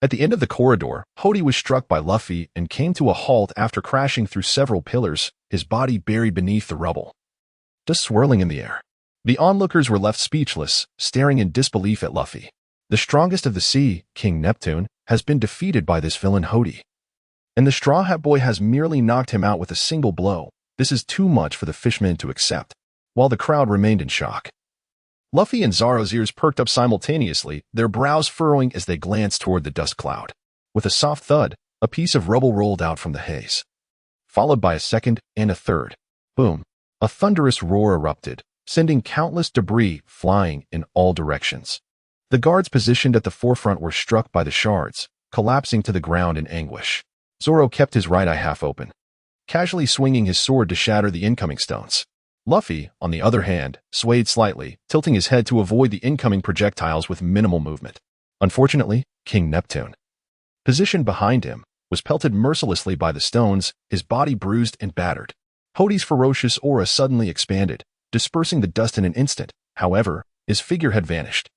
[SPEAKER 1] at the end of the corridor, Hode was struck by Luffy and came to a halt after crashing through several pillars, his body buried beneath the rubble, dust swirling in the air. The onlookers were left speechless, staring in disbelief at Luffy. The strongest of the sea, King Neptune, has been defeated by this villain Hode. And the Straw Hat Boy has merely knocked him out with a single blow. This is too much for the fishmen to accept. While the crowd remained in shock, Luffy and Zoro's ears perked up simultaneously, their brows furrowing as they glanced toward the dust cloud. With a soft thud, a piece of rubble rolled out from the haze, followed by a second and a third. Boom! A thunderous roar erupted, sending countless debris flying in all directions. The guards positioned at the forefront were struck by the shards, collapsing to the ground in anguish. Zoro kept his right eye half open, casually swinging his sword to shatter the incoming stones. Luffy, on the other hand, swayed slightly, tilting his head to avoid the incoming projectiles with minimal movement. Unfortunately, King Neptune, positioned behind him, was pelted mercilessly by the stones, his body bruised and battered. Hode's ferocious aura suddenly expanded, dispersing the dust in an instant. However, his figure had vanished.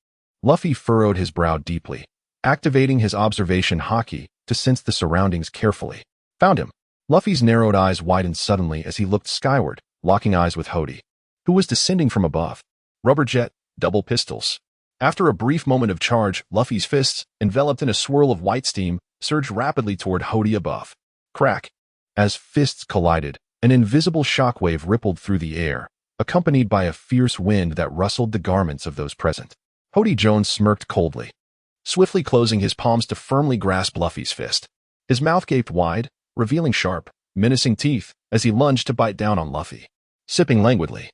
[SPEAKER 1] Luffy furrowed his brow deeply, activating his observation haki to sense the surroundings carefully. Found him. Luffy's narrowed eyes widened suddenly as he looked skyward, locking eyes with Hode, who was descending from above. Rubber jet, double pistols. After a brief moment of charge, Luffy's fists, enveloped in a swirl of white steam, surged rapidly toward Hode above. Crack! As fists collided, an invisible shockwave rippled through the air, accompanied by a fierce wind that rustled the garments of those present. Hode Jones smirked coldly, swiftly closing his palms to firmly grasp Luffy's fist. His mouth gaped wide, revealing sharp, menacing teeth as he lunged to bite down on Luffy. Sipping languidly,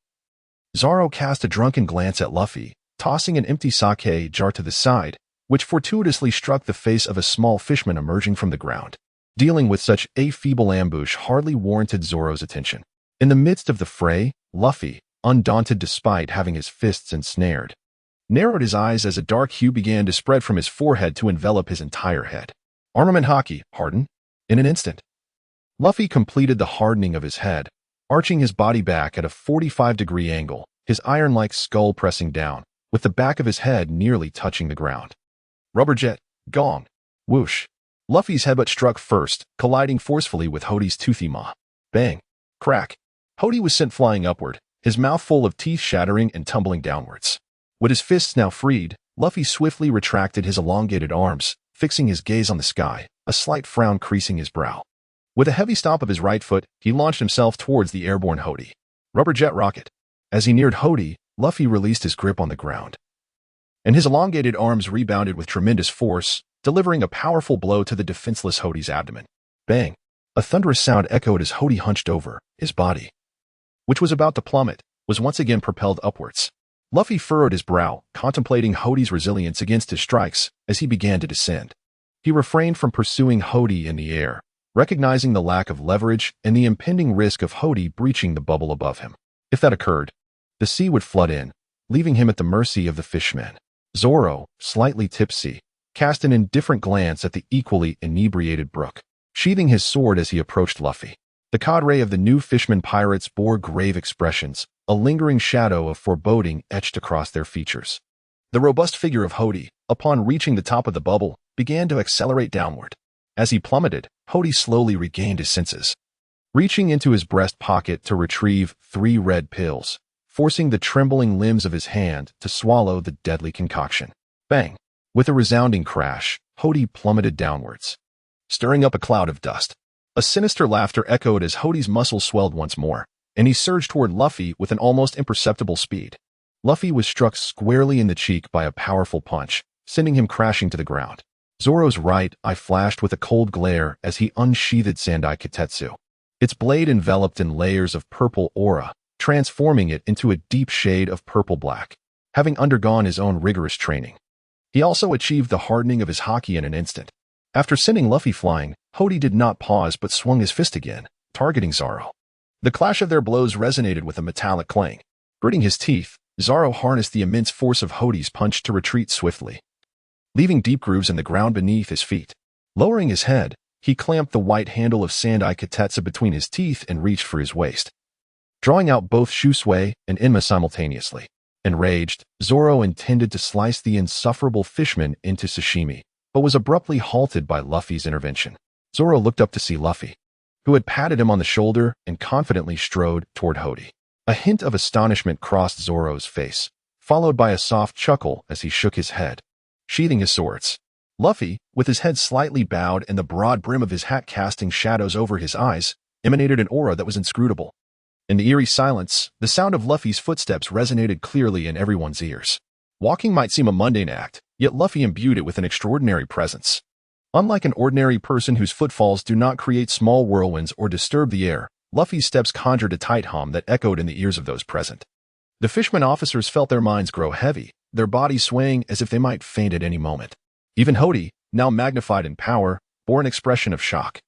[SPEAKER 1] Zoro cast a drunken glance at Luffy, tossing an empty sake jar to the side, which fortuitously struck the face of a small fishman emerging from the ground. Dealing with such a feeble ambush hardly warranted Zoro's attention. In the midst of the fray, Luffy, undaunted despite having his fists ensnared, narrowed his eyes as a dark hue began to spread from his forehead to envelop his entire head. Armament haki, harden. In an instant, Luffy completed the hardening of his head, arching his body back at a 45-degree angle, his iron-like skull pressing down, with the back of his head nearly touching the ground. Rubber jet, gong, whoosh. Luffy's headbutt struck first, colliding forcefully with Hode's toothy maw. Bang, crack. Hode was sent flying upward, his mouth full of teeth shattering and tumbling downwards. With his fists now freed, Luffy swiftly retracted his elongated arms, fixing his gaze on the sky, a slight frown creasing his brow. With a heavy stomp of his right foot, he launched himself towards the airborne Hode. Rubber jet rocket. As he neared Hode, Luffy released his grip on the ground, and his elongated arms rebounded with tremendous force, delivering a powerful blow to the defenseless Hode's abdomen. Bang! A thunderous sound echoed as Hode hunched over. His body, which was about to plummet, was once again propelled upwards. Luffy furrowed his brow, contemplating Hode's resilience against his strikes as he began to descend. He refrained from pursuing Hode in the air, recognizing the lack of leverage and the impending risk of Hode breaching the bubble above him. If that occurred, the sea would flood in, leaving him at the mercy of the fishmen. Zoro, slightly tipsy, cast an indifferent glance at the equally inebriated Brook, sheathing his sword as he approached Luffy. The cadre of the new fishman pirates bore grave expressions, a lingering shadow of foreboding etched across their features. The robust figure of Hode, upon reaching the top of the bubble, began to accelerate downward. As he plummeted, Hode slowly regained his senses, reaching into his breast pocket to retrieve 3 red pills, forcing the trembling limbs of his hand to swallow the deadly concoction. Bang! With a resounding crash, Hode plummeted downwards, stirring up a cloud of dust. A sinister laughter echoed as Hode's muscles swelled once more, and he surged toward Luffy with an almost imperceptible speed. Luffy was struck squarely in the cheek by a powerful punch, sending him crashing to the ground. Zoro's right eye flashed with a cold glare as he unsheathed Sandai Kitetsu. its blade enveloped in layers of purple aura, transforming it into a deep shade of purple-black. Having undergone his own rigorous training, he also achieved the hardening of his haki in an instant. After sending Luffy flying, Hody did not pause but swung his fist again, targeting Zoro. The clash of their blows resonated with a metallic clang. Gritting his teeth, Zoro harnessed the immense force of Hody's punch to retreat swiftly, leaving deep grooves in the ground beneath his feet. Lowering his head, he clamped the white handle of Sandai Katetsu between his teeth and reached for his waist, drawing out both Shusui and Inma simultaneously. Enraged, Zoro intended to slice the insufferable fishman into sashimi, but was abruptly halted by Luffy's intervention. Zoro looked up to see Luffy, who had patted him on the shoulder and confidently strode toward Hody. A hint of astonishment crossed Zoro's face, followed by a soft chuckle as he shook his head, sheathing his swords. Luffy, with his head slightly bowed and the broad brim of his hat casting shadows over his eyes, emanated an aura that was inscrutable. In the eerie silence, the sound of Luffy's footsteps resonated clearly in everyone's ears. Walking might seem a mundane act, yet Luffy imbued it with an extraordinary presence. Unlike an ordinary person whose footfalls do not create small whirlwinds or disturb the air, Luffy's steps conjured a tight hum that echoed in the ears of those present. The fishermen officers felt their minds grow heavy, their bodies swaying as if they might faint at any moment. Even Hody, now magnified in power, bore an expression of shock,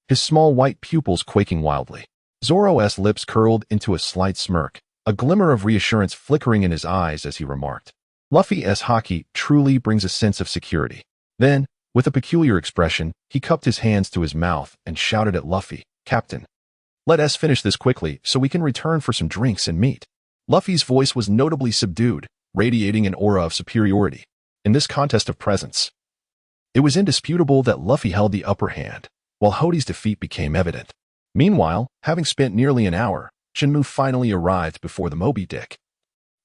[SPEAKER 1] his small white pupils quaking wildly. Zoro's lips curled into a slight smirk, a glimmer of reassurance flickering in his eyes as he remarked, "Luffy's haki truly brings a sense of security." Then, with a peculiar expression, he cupped his hands to his mouth and shouted at Luffy, "Captain, let us finish this quickly so we can return for some drinks and meat." Luffy's voice was notably subdued, radiating an aura of superiority. In this contest of presence, it was indisputable that Luffy held the upper hand, while Hody's defeat became evident. Meanwhile, having spent nearly an hour, Chen Mu finally arrived before the Moby Dick,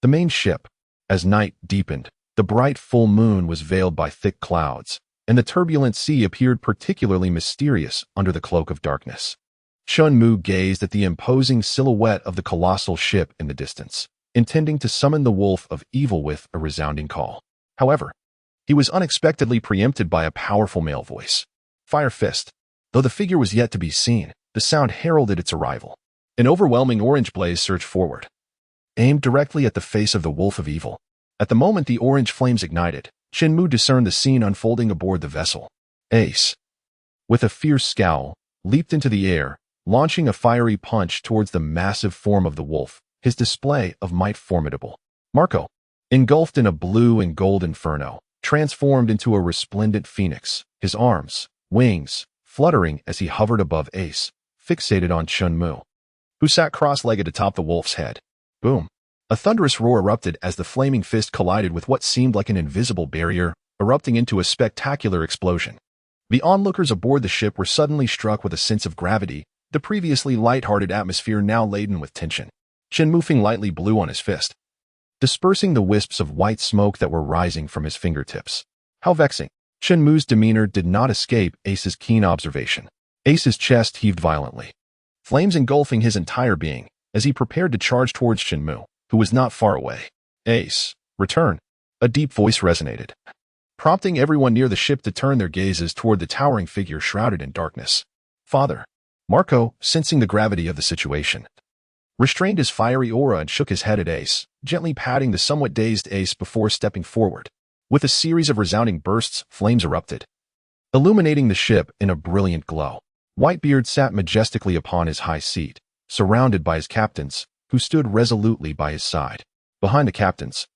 [SPEAKER 1] the main ship. As night deepened, the bright full moon was veiled by thick clouds, and the turbulent sea appeared particularly mysterious under the cloak of darkness. Chen Mu gazed at the imposing silhouette of the colossal ship in the distance, intending to summon the wolf of evil with a resounding call. However, he was unexpectedly preempted by a powerful male voice. "Fire Fist." Though the figure was yet to be seen, the sound heralded its arrival. An overwhelming orange blaze surged forward, aimed directly at the face of the wolf of evil. At the moment the orange flames ignited, Chen Mu discerned the scene unfolding aboard the vessel. Ace, with a fierce scowl, leaped into the air, launching a fiery punch towards the massive form of the wolf, his display of might formidable. Marco, engulfed in a blue and gold inferno, transformed into a resplendent phoenix, his arms, wings, fluttering as he hovered above Ace, fixated on Chen Mu, who sat cross-legged atop the wolf's head. Boom! A thunderous roar erupted as the flaming fist collided with what seemed like an invisible barrier, erupting into a spectacular explosion. The onlookers aboard the ship were suddenly struck with a sense of gravity, the previously light-hearted atmosphere now laden with tension. Chen Mu lightly blew on his fist, dispersing the wisps of white smoke that were rising from his fingertips. How vexing! Chen Mu's demeanor did not escape Ace's keen observation. Ace's chest heaved violently, flames engulfing his entire being, as he prepared to charge towards Chen Mu, who was not far away. "Ace, return!" A deep voice resonated, prompting everyone near the ship to turn their gazes toward the towering figure shrouded in darkness. "Father!" Marco, sensing the gravity of the situation, restrained his fiery aura and shook his head at Ace, gently patting the somewhat dazed Ace before stepping forward. With a series of resounding bursts, flames erupted, illuminating the ship in a brilliant glow. Whitebeard sat majestically upon his high seat, surrounded by his captains, who stood resolutely by his side. Behind the captains,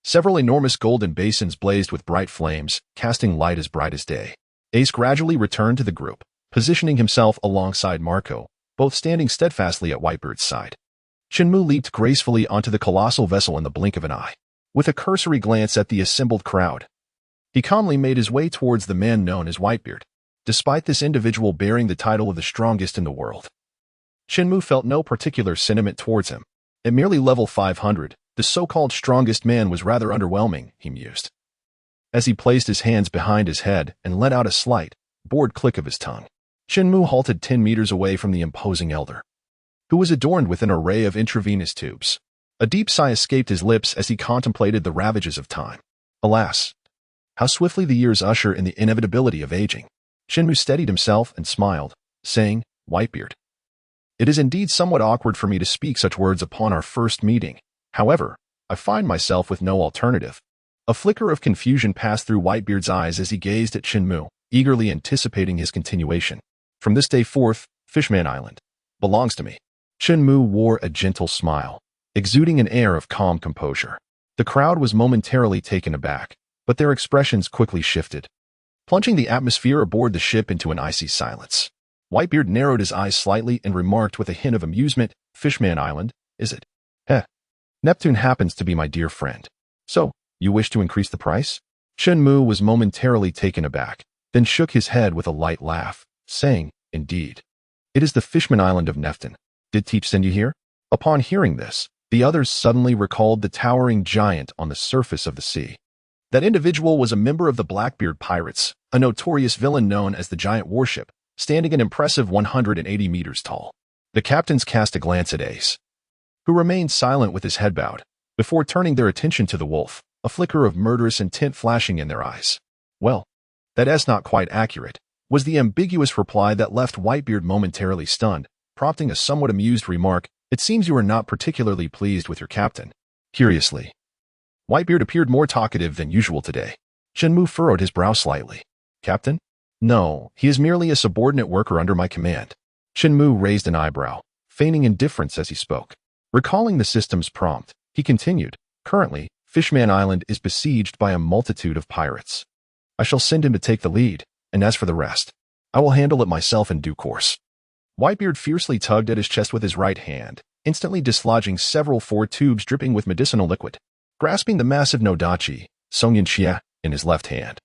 [SPEAKER 1] several enormous golden basins blazed with bright flames, casting light as bright as day. Ace gradually returned to the group, positioning himself alongside Marco, both standing steadfastly at Whitebeard's side. Chen Mu leaped gracefully onto the colossal vessel in the blink of an eye. With a cursory glance at the assembled crowd, he calmly made his way towards the man known as Whitebeard. Despite this individual bearing the title of the strongest in the world, Chen Mu felt no particular sentiment towards him. At merely level 500, the so-called strongest man was rather underwhelming, he mused, as he placed his hands behind his head and let out a slight, bored click of his tongue. Chen Mu halted 10 meters away from the imposing elder, who was adorned with an array of intravenous tubes. A deep sigh escaped his lips as he contemplated the ravages of time. Alas, how swiftly the years usher in the inevitability of aging. Chen Mu steadied himself and smiled, saying, "Whitebeard, It is indeed somewhat awkward for me to speak such words upon our first meeting. However, I find myself with no alternative. A flicker of confusion passed through Whitebeard's eyes as he gazed at Chen Mu, eagerly anticipating his continuation. From this day forth, Fishman Island belongs to me. Chen Mu wore a gentle smile, exuding an air of calm composure. The crowd was momentarily taken aback, but their expressions quickly shifted, plunging the atmosphere aboard the ship into an icy silence. Whitebeard narrowed his eyes slightly and remarked with a hint of amusement, Fishman Island, is it? Neptune happens to be my dear friend. So, you wish to increase the price? Chen Mu was momentarily taken aback, then shook his head with a light laugh, saying, indeed. It is the Fishman Island of Neptune. Did Teach send you here? Upon hearing this, the others suddenly recalled the towering giant on the surface of the sea. That individual was a member of the Blackbeard Pirates, a notorious villain known as the Giant Warship, standing an impressive 180 meters tall. The captains cast a glance at Ace, who remained silent with his head bowed, before turning their attention to the wolf, a flicker of murderous intent flashing in their eyes. Well, that is not quite accurate, was the ambiguous reply that left Whitebeard momentarily stunned, prompting a somewhat amused remark, it seems you are not particularly pleased with your captain. Curiously, Whitebeard appeared more talkative than usual today. Chen Mu furrowed his brow slightly. Captain? No, he is merely a subordinate worker under my command. Chen Mu raised an eyebrow, feigning indifference as he spoke. Recalling the system's prompt, he continued, currently, Fishman Island is besieged by a multitude of pirates. I shall send him to take the lead, and as for the rest, I will handle it myself in due course. Whitebeard fiercely tugged at his chest with his right hand, instantly dislodging several 4 tubes dripping with medicinal liquid. Grasping the massive Nodachi, Songyunxia, in his left hand,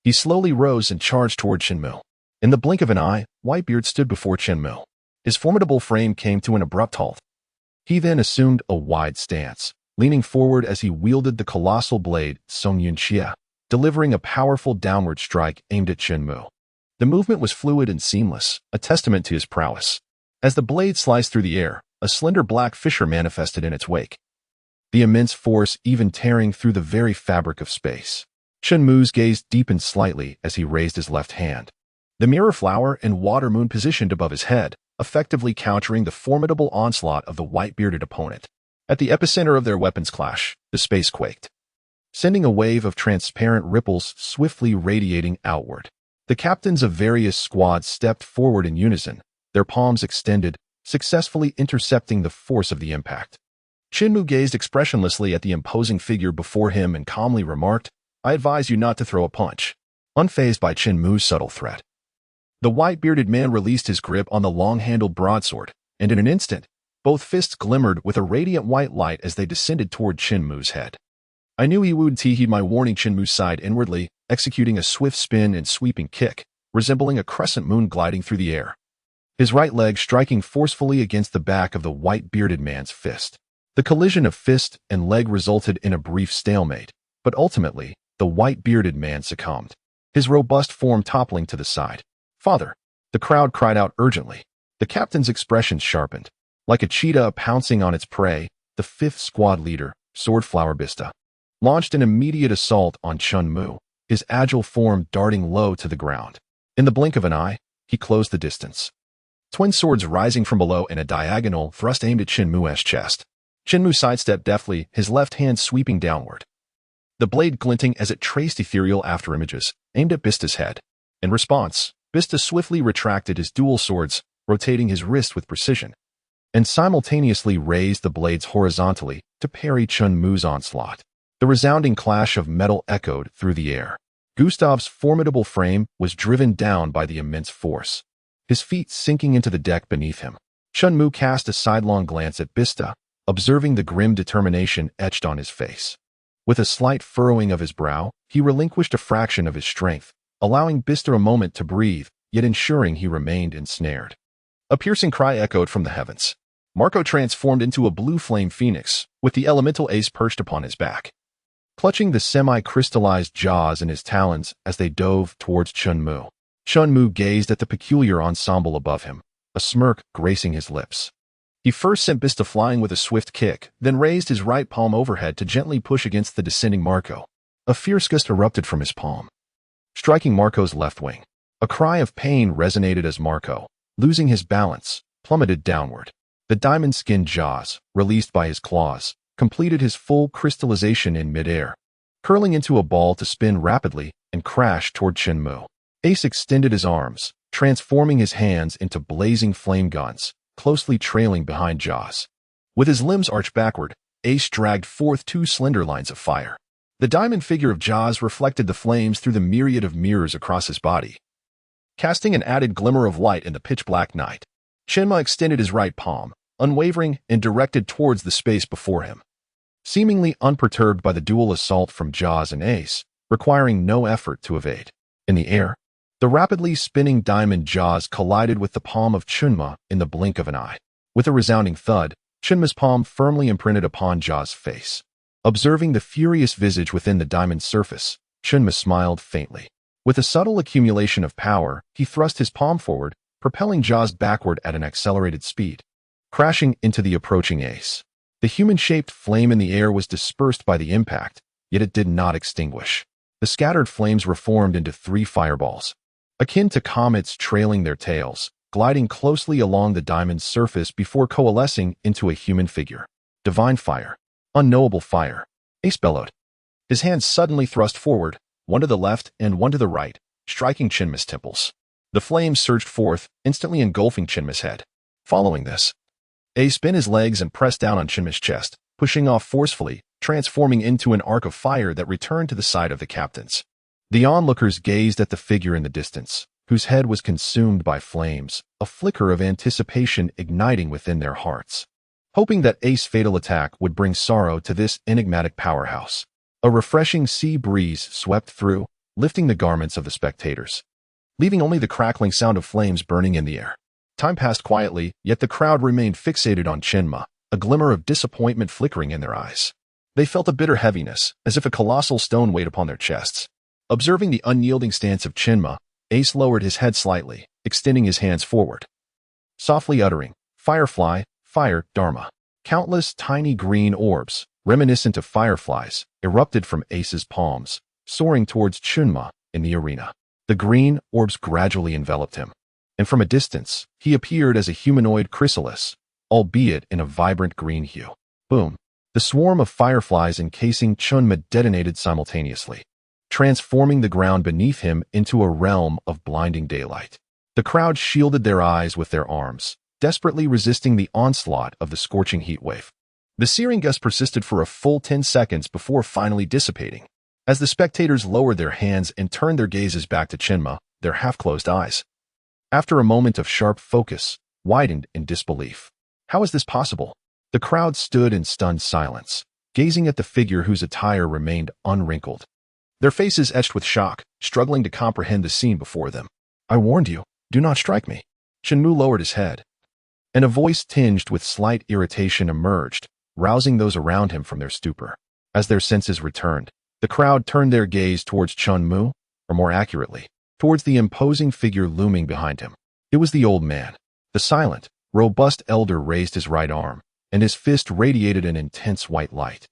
[SPEAKER 1] he slowly rose and charged toward Chen Mu. In the blink of an eye, Whitebeard stood before Chen Mu. His formidable frame came to an abrupt halt. He then assumed a wide stance, leaning forward as he wielded the colossal blade, Songyunxia, delivering a powerful downward strike aimed at Chen Mu. The movement was fluid and seamless, a testament to his prowess. As the blade sliced through the air, a slender black fissure manifested in its wake, the immense force even tearing through the very fabric of space. Chen Mu's gaze deepened slightly as he raised his left hand. The mirror flower and water moon positioned above his head, effectively countering the formidable onslaught of the white-bearded opponent. At the epicenter of their weapons clash, the space quaked, sending a wave of transparent ripples swiftly radiating outward. The captains of various squads stepped forward in unison, their palms extended, successfully intercepting the force of the impact. Chen Mu gazed expressionlessly at the imposing figure before him and calmly remarked, I advise you not to throw a punch. Unfazed by Chen Mu's subtle threat, the white-bearded man released his grip on the long-handled broadsword, and in an instant, both fists glimmered with a radiant white light as they descended toward Chen Mu's head. I knew he wouldn't heed my warning. Chen Mu sighed inwardly, executing a swift spin and sweeping kick, resembling a crescent moon gliding through the air, his right leg striking forcefully against the back of the white-bearded man's fist. The collision of fist and leg resulted in a brief stalemate, but ultimately, the white-bearded man succumbed, his robust form toppling to the side. Father! The crowd cried out urgently. The captain's expression sharpened. Like a cheetah pouncing on its prey, the 5th squad leader, Swordflower Bista, launched an immediate assault on Chen Mu, his agile form darting low to the ground. In the blink of an eye, he closed the distance. Twin swords rising from below in a diagonal thrust aimed at Chen Mu's chest. Chen Mu sidestepped deftly, his left hand sweeping downward, the blade glinting as it traced ethereal afterimages, aimed at Bista's head. In response, Bista swiftly retracted his dual swords, rotating his wrist with precision, and simultaneously raised the blades horizontally to parry Chen Mu's onslaught. The resounding clash of metal echoed through the air. Gustav's formidable frame was driven down by the immense force, his feet sinking into the deck beneath him. Chen Mu cast a sidelong glance at Bista, observing the grim determination etched on his face. With a slight furrowing of his brow, he relinquished a fraction of his strength, allowing Bista a moment to breathe, yet ensuring he remained ensnared. A piercing cry echoed from the heavens. Marco transformed into a blue flame phoenix, with the elemental ace perched upon his back, clutching the semi-crystallized jaws in his talons as they dove towards Chen Mu. Chen Mu gazed at the peculiar ensemble above him, a smirk gracing his lips. He first sent Bista flying with a swift kick, then raised his right palm overhead to gently push against the descending Marco. A fierce gust erupted from his palm, striking Marco's left wing. A cry of pain resonated as Marco, losing his balance, plummeted downward. The diamond-skinned jaws, released by his claws, completed his full crystallization in midair, curling into a ball to spin rapidly and crash toward Chen Mu. Ace extended his arms, transforming his hands into blazing flame guns, closely trailing behind Jaws. With his limbs arched backward, Ace dragged forth two slender lines of fire. The diamond figure of Jaws reflected the flames through the myriad of mirrors across his body, casting an added glimmer of light in the pitch-black night. Chen Mu extended his right palm, unwavering and directed towards the space before him. Seemingly unperturbed by the dual assault from Jaws and Ace, requiring no effort to evade. In the air, the rapidly spinning diamond Jaws collided with the palm of Chen Mu in the blink of an eye. With a resounding thud, Chen Mu's palm firmly imprinted upon Jaws' face. Observing the furious visage within the diamond surface, Chen Mu smiled faintly. With a subtle accumulation of power, he thrust his palm forward, propelling Jaws backward at an accelerated speed, crashing into the approaching Ace. The human-shaped flame in the air was dispersed by the impact, yet it did not extinguish. The scattered flames reformed into three fireballs, akin to comets trailing their tails, gliding closely along the diamond's surface before coalescing into a human figure. Divine fire. Unknowable fire. Ace bellowed. His hands suddenly thrust forward, one to the left and one to the right, striking Chen Mu's temples. The flames surged forth, instantly engulfing Chen Mu's head. Following this, Ace bent his legs and pressed down on Chen Mu's chest, pushing off forcefully, transforming into an arc of fire that returned to the side of the captains. The onlookers gazed at the figure in the distance, whose head was consumed by flames, a flicker of anticipation igniting within their hearts, hoping that Ace's fatal attack would bring sorrow to this enigmatic powerhouse. A refreshing sea breeze swept through, lifting the garments of the spectators, leaving only the crackling sound of flames burning in the air. Time passed quietly, yet the crowd remained fixated on Chen Mu, a glimmer of disappointment flickering in their eyes. They felt a bitter heaviness, as if a colossal stone weighed upon their chests. Observing the unyielding stance of Chen Mu, Ace lowered his head slightly, extending his hands forward, softly uttering, "Firefly, fire, Dharma." Countless tiny green orbs, reminiscent of fireflies, erupted from Ace's palms, soaring towards Chen Mu in the arena. The green orbs gradually enveloped him, and from a distance, he appeared as a humanoid chrysalis, albeit in a vibrant green hue. Boom! The swarm of fireflies encasing Chen Mu detonated simultaneously, transforming the ground beneath him into a realm of blinding daylight. The crowd shielded their eyes with their arms, desperately resisting the onslaught of the scorching heat wave. The searing gust persisted for a full 10 seconds before finally dissipating. As the spectators lowered their hands and turned their gazes back to Chen Mu, their half-closed eyes, after a moment of sharp focus, widened in disbelief. How is this possible? The crowd stood in stunned silence, gazing at the figure whose attire remained unwrinkled, their faces etched with shock, struggling to comprehend the scene before them. "I warned you, do not strike me." Chen Mu lowered his head, and a voice tinged with slight irritation emerged, rousing those around him from their stupor. As their senses returned, the crowd turned their gaze towards Chen Mu, or more accurately, towards the imposing figure looming behind him. It was the old man. The silent, robust elder raised his right arm, and his fist radiated an intense white light.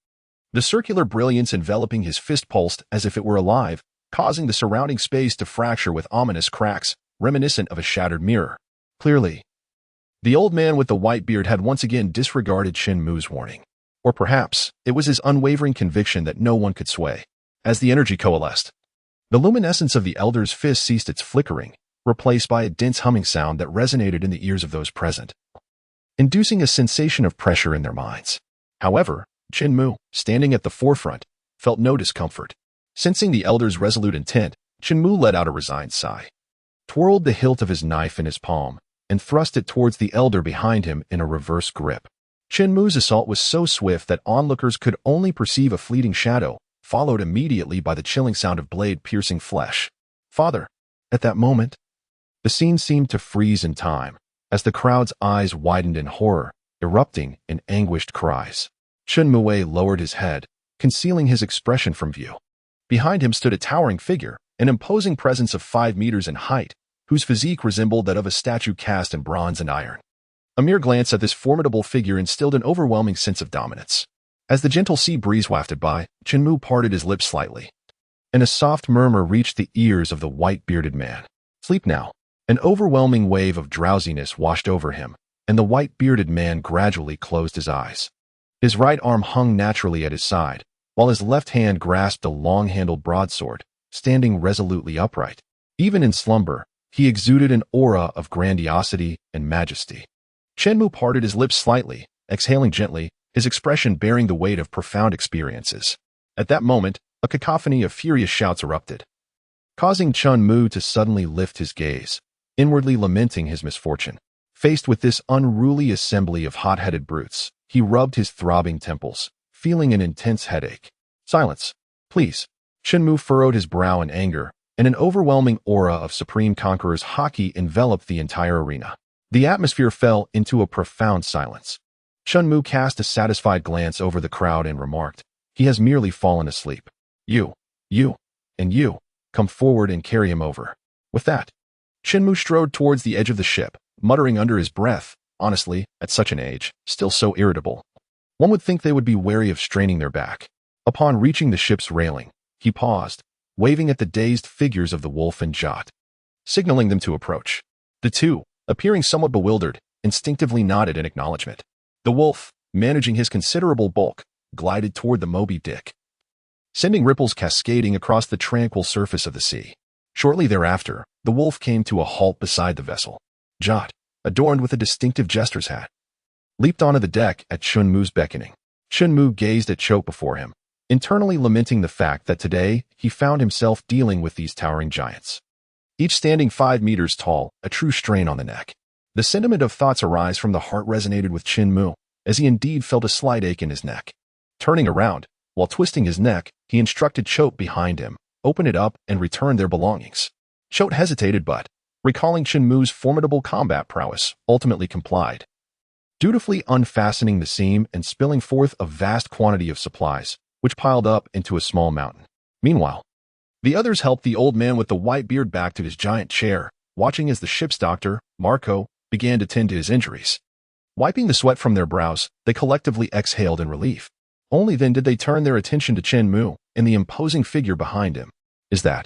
[SPEAKER 1] The circular brilliance enveloping his fist pulsed as if it were alive, causing the surrounding space to fracture with ominous cracks, reminiscent of a shattered mirror. Clearly, the old man with the white beard had once again disregarded Chen Mu's warning. Or perhaps it was his unwavering conviction that no one could sway. As the energy coalesced, the luminescence of the elder's fist ceased its flickering, replaced by a dense humming sound that resonated in the ears of those present, inducing a sensation of pressure in their minds. However, Chen Mu, standing at the forefront, felt no discomfort. Sensing the elder's resolute intent, Chen Mu let out a resigned sigh, twirled the hilt of his knife in his palm, and thrust it towards the elder behind him in a reverse grip. Chen Mu's assault was so swift that onlookers could only perceive a fleeting shadow, followed immediately by the chilling sound of blade piercing flesh. "Father!" At that moment, the scene seemed to freeze in time, as the crowd's eyes widened in horror, erupting in anguished cries. Chen Mu lowered his head, concealing his expression from view. Behind him stood a towering figure, an imposing presence of 5 meters in height, whose physique resembled that of a statue cast in bronze and iron. A mere glance at this formidable figure instilled an overwhelming sense of dominance. As the gentle sea breeze wafted by, Chen Mu parted his lips slightly, and a soft murmur reached the ears of the white-bearded man. "Sleep now." An overwhelming wave of drowsiness washed over him, and the white-bearded man gradually closed his eyes. His right arm hung naturally at his side, while his left hand grasped a long-handled broadsword, standing resolutely upright. Even in slumber, he exuded an aura of grandiosity and majesty. Chen Mu parted his lips slightly, exhaling gently, his expression bearing the weight of profound experiences. At that moment, a cacophony of furious shouts erupted, causing Chen Mu to suddenly lift his gaze, inwardly lamenting his misfortune. Faced with this unruly assembly of hot-headed brutes, he rubbed his throbbing temples, feeling an intense headache. "Silence, please." Chen Mu furrowed his brow in anger, and an overwhelming aura of Supreme Conqueror's haki enveloped the entire arena. The atmosphere fell into a profound silence. Chen Mu cast a satisfied glance over the crowd and remarked, "He has merely fallen asleep. You, and you, come forward and carry him over." With that, Chen Mu strode towards the edge of the ship, muttering under his breath, honestly, at such an age, still so irritable. One would think they would be wary of straining their back. Upon reaching the ship's railing, he paused, waving at the dazed figures of the wolf and Jot, signaling them to approach. The two, appearing somewhat bewildered, instinctively nodded in acknowledgement. The wolf, managing his considerable bulk, glided toward the Moby Dick, sending ripples cascading across the tranquil surface of the sea. Shortly thereafter, the wolf came to a halt beside the vessel. Jot, adorned with a distinctive jester's hat, leaped onto the deck at Chen Mu's beckoning. Chen Mu gazed at Choate before him, internally lamenting the fact that today he found himself dealing with these towering giants, each standing 5 meters tall, a true strain on the neck. The sentiment of thoughts arise from the heart resonated with Chen Mu, as he indeed felt a slight ache in his neck. Turning around, while twisting his neck, he instructed Choate behind him, open it up and return their belongings. Choate hesitated but, recalling Chen Mu's formidable combat prowess, ultimately complied, dutifully unfastening the seam and spilling forth a vast quantity of supplies, which piled up into a small mountain. Meanwhile, the others helped the old man with the white beard back to his giant chair, watching as the ship's doctor, Marco, began to tend to his injuries. Wiping the sweat from their brows, they collectively exhaled in relief. Only then did they turn their attention to Chen Mu and the imposing figure behind him. "Is that?"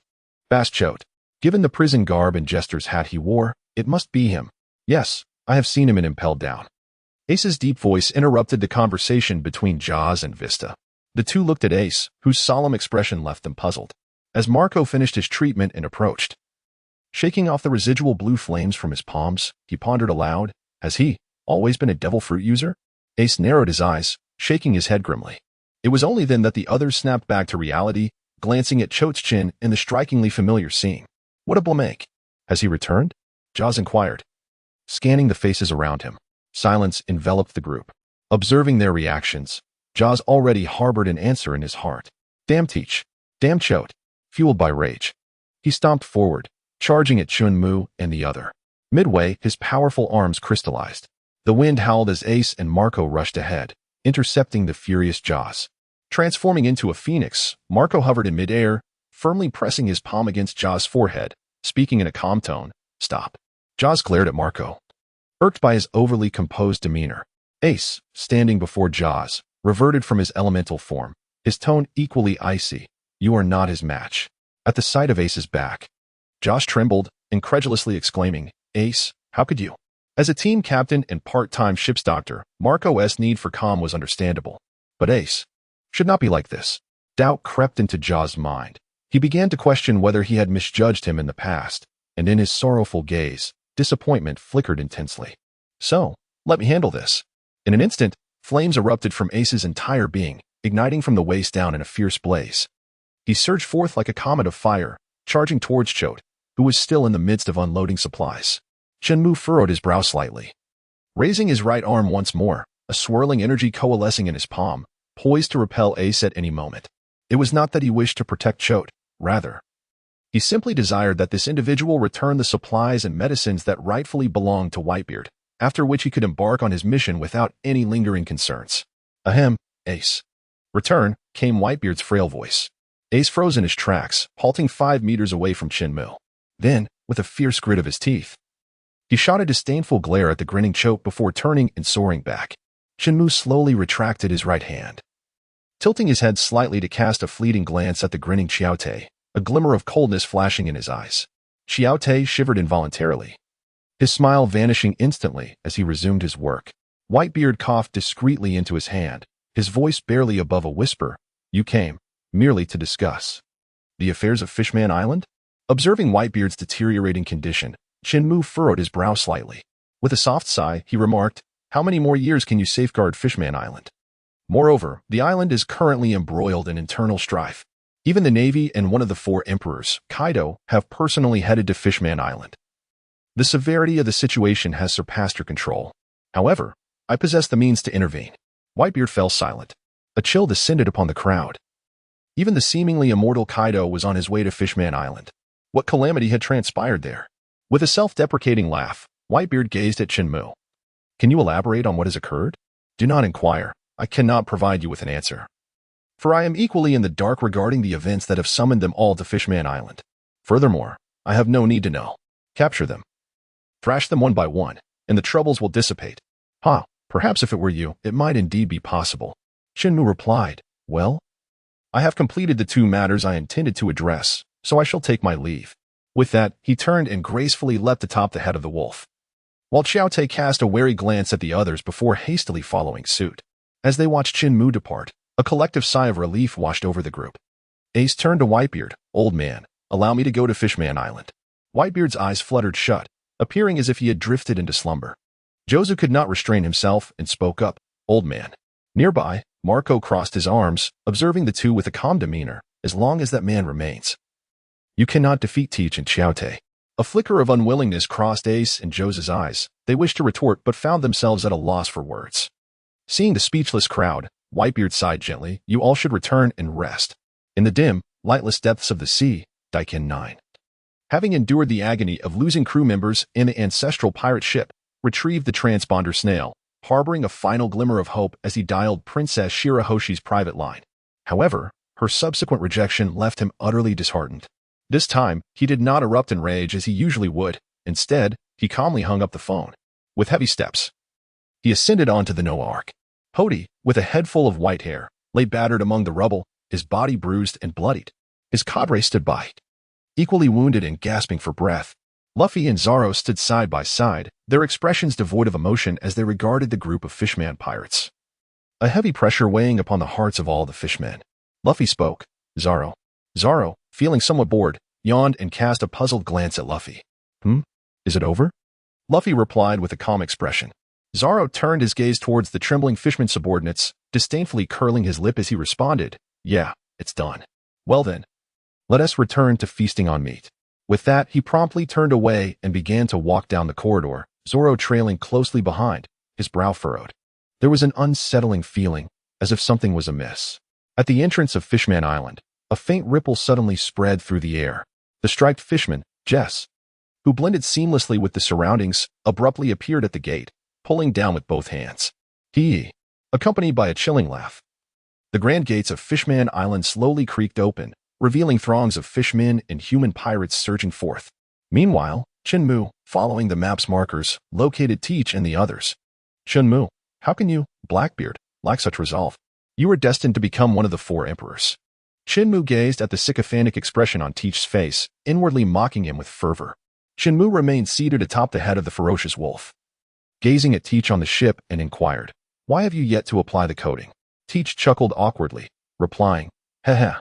[SPEAKER 1] asked Choate. Given the prison garb and jester's hat he wore, it must be him. "Yes, I have seen him and impelled down." Ace's deep voice interrupted the conversation between Jaws and Vista. The two looked at Ace, whose solemn expression left them puzzled. As Marco finished his treatment and approached, shaking off the residual blue flames from his palms, he pondered aloud, "Has he always been a devil fruit user?" Ace narrowed his eyes, shaking his head grimly. It was only then that the others snapped back to reality, glancing at Choate's chin in the strikingly familiar scene. "What a blamake. Has he returned?" Jaws inquired, scanning the faces around him. Silence enveloped the group. Observing their reactions, Jaws already harbored an answer in his heart. "Damn Teach. Damn Choate." Fueled by rage, he stomped forward, charging at Chen Mu and the other. Midway, his powerful arms crystallized. The wind howled as Ace and Marco rushed ahead, intercepting the furious Jaws. Transforming into a phoenix, Marco hovered in midair, firmly pressing his palm against Jaws' forehead, speaking in a calm tone. "Stop." Jaws glared at Marco, irked by his overly composed demeanor. Ace, standing before Jaws, reverted from his elemental form, his tone equally icy. "You are not his match." At the sight of Ace's back, Josh trembled, incredulously exclaiming, "Ace, how could you?" As a team captain and part-time ship's doctor, Marco's need for calm was understandable. But Ace should not be like this. Doubt crept into Jaws' mind. He began to question whether he had misjudged him in the past, and in his sorrowful gaze, disappointment flickered intensely. "So, let me handle this." In an instant, flames erupted from Ace's entire being, igniting from the waist down in a fierce blaze. He surged forth like a comet of fire, charging towards Choate, who was still in the midst of unloading supplies. Chen Mu furrowed his brow slightly. Raising his right arm once more, a swirling energy coalescing in his palm, poised to repel Ace at any moment. It was not that he wished to protect Choate, rather, he simply desired that this individual return the supplies and medicines that rightfully belonged to Whitebeard, after which he could embark on his mission without any lingering concerns. "Ahem, Ace." "Return," came Whitebeard's frail voice. Ace froze in his tracks, halting 5 meters away from Chen Mu. Then, with a fierce grit of his teeth, he shot a disdainful glare at the grinning Choate before turning and soaring back. Chen Mu slowly retracted his right hand, tilting his head slightly to cast a fleeting glance at the grinning Xiaote, a glimmer of coldness flashing in his eyes. Xiaote shivered involuntarily, his smile vanishing instantly as he resumed his work. Whitebeard coughed discreetly into his hand, his voice barely above a whisper. You came, merely to discuss the affairs of Fishman Island? Observing Whitebeard's deteriorating condition, Chen Mu furrowed his brow slightly. With a soft sigh, he remarked, how many more years can you safeguard Fishman Island? Moreover, the island is currently embroiled in internal strife. Even the Navy and one of the 4 emperors, Kaido, have personally headed to Fishman Island. The severity of the situation has surpassed your control. However, I possess the means to intervene. Whitebeard fell silent. A chill descended upon the crowd. Even the seemingly immortal Kaido was on his way to Fishman Island. What calamity had transpired there? With a self-deprecating laugh, Whitebeard gazed at Chen Mu. Can you elaborate on what has occurred? Do not inquire. I cannot provide you with an answer. For I am equally in the dark regarding the events that have summoned them all to Fishman Island. Furthermore, I have no need to know. Capture them. Thrash them one by one, and the troubles will dissipate. Perhaps if it were you, it might indeed be possible. Chen Mu replied, well, I have completed the 2 matters I intended to address, so I shall take my leave. With that, he turned and gracefully leapt atop the head of the wolf. While Chiao-Te cast a wary glance at the others before hastily following suit. As they watched Chen Mu depart, a collective sigh of relief washed over the group. Ace turned to Whitebeard. Old man, allow me to go to Fishman Island. Whitebeard's eyes fluttered shut, appearing as if he had drifted into slumber. Jozu could not restrain himself and spoke up, old man. Nearby, Marco crossed his arms, observing the 2 with a calm demeanor, as long as that man remains. You cannot defeat Teach and Chiao-Te. A flicker of unwillingness crossed Ace and Jozu's eyes. They wished to retort but found themselves at a loss for words. Seeing the speechless crowd, Whitebeard sighed gently, you all should return and rest. In the dim, lightless depths of the sea, Daikin 9. Having endured the agony of losing crew members in the ancestral pirate ship, retrieved the transponder snail, harboring a final glimmer of hope as he dialed Princess Shirahoshi's private line. However, her subsequent rejection left him utterly disheartened. This time, he did not erupt in rage as he usually would. Instead, he calmly hung up the phone. With heavy steps, he ascended onto the Noah Ark. Hody, with a head full of white hair, lay battered among the rubble, his body bruised and bloodied. His cadre stood by, equally wounded and gasping for breath. Luffy and Zoro stood side by side, their expressions devoid of emotion as they regarded the group of fishman pirates. A heavy pressure weighing upon the hearts of all the fishmen. Luffy spoke. Zoro, feeling somewhat bored, yawned and cast a puzzled glance at Luffy. Is it over? Luffy replied with a calm expression. Zoro turned his gaze towards the trembling fishman subordinates, disdainfully curling his lip as he responded, yeah, it's done. Well then, let us return to feasting on meat. With that, he promptly turned away and began to walk down the corridor, Zoro trailing closely behind, his brow furrowed. There was an unsettling feeling, as if something was amiss. At the entrance of Fishman Island, a faint ripple suddenly spread through the air. The striped fishman, Jess, who blended seamlessly with the surroundings, abruptly appeared at the gate, pulling down with both hands. He, accompanied by a chilling laugh. The grand gates of Fishman Island slowly creaked open, revealing throngs of fishmen and human pirates surging forth. Meanwhile, Chen Mu, following the map's markers, located Teach and the others. Chen Mu, how can you, Blackbeard, lack such resolve? You are destined to become one of the 4 emperors. Chen Mu gazed at the sycophantic expression on Teach's face, inwardly mocking him with fervor. Chen Mu remained seated atop the head of the ferocious wolf, gazing at Teach on the ship and inquired, why have you yet to apply the coating? Teach chuckled awkwardly, replying, heh.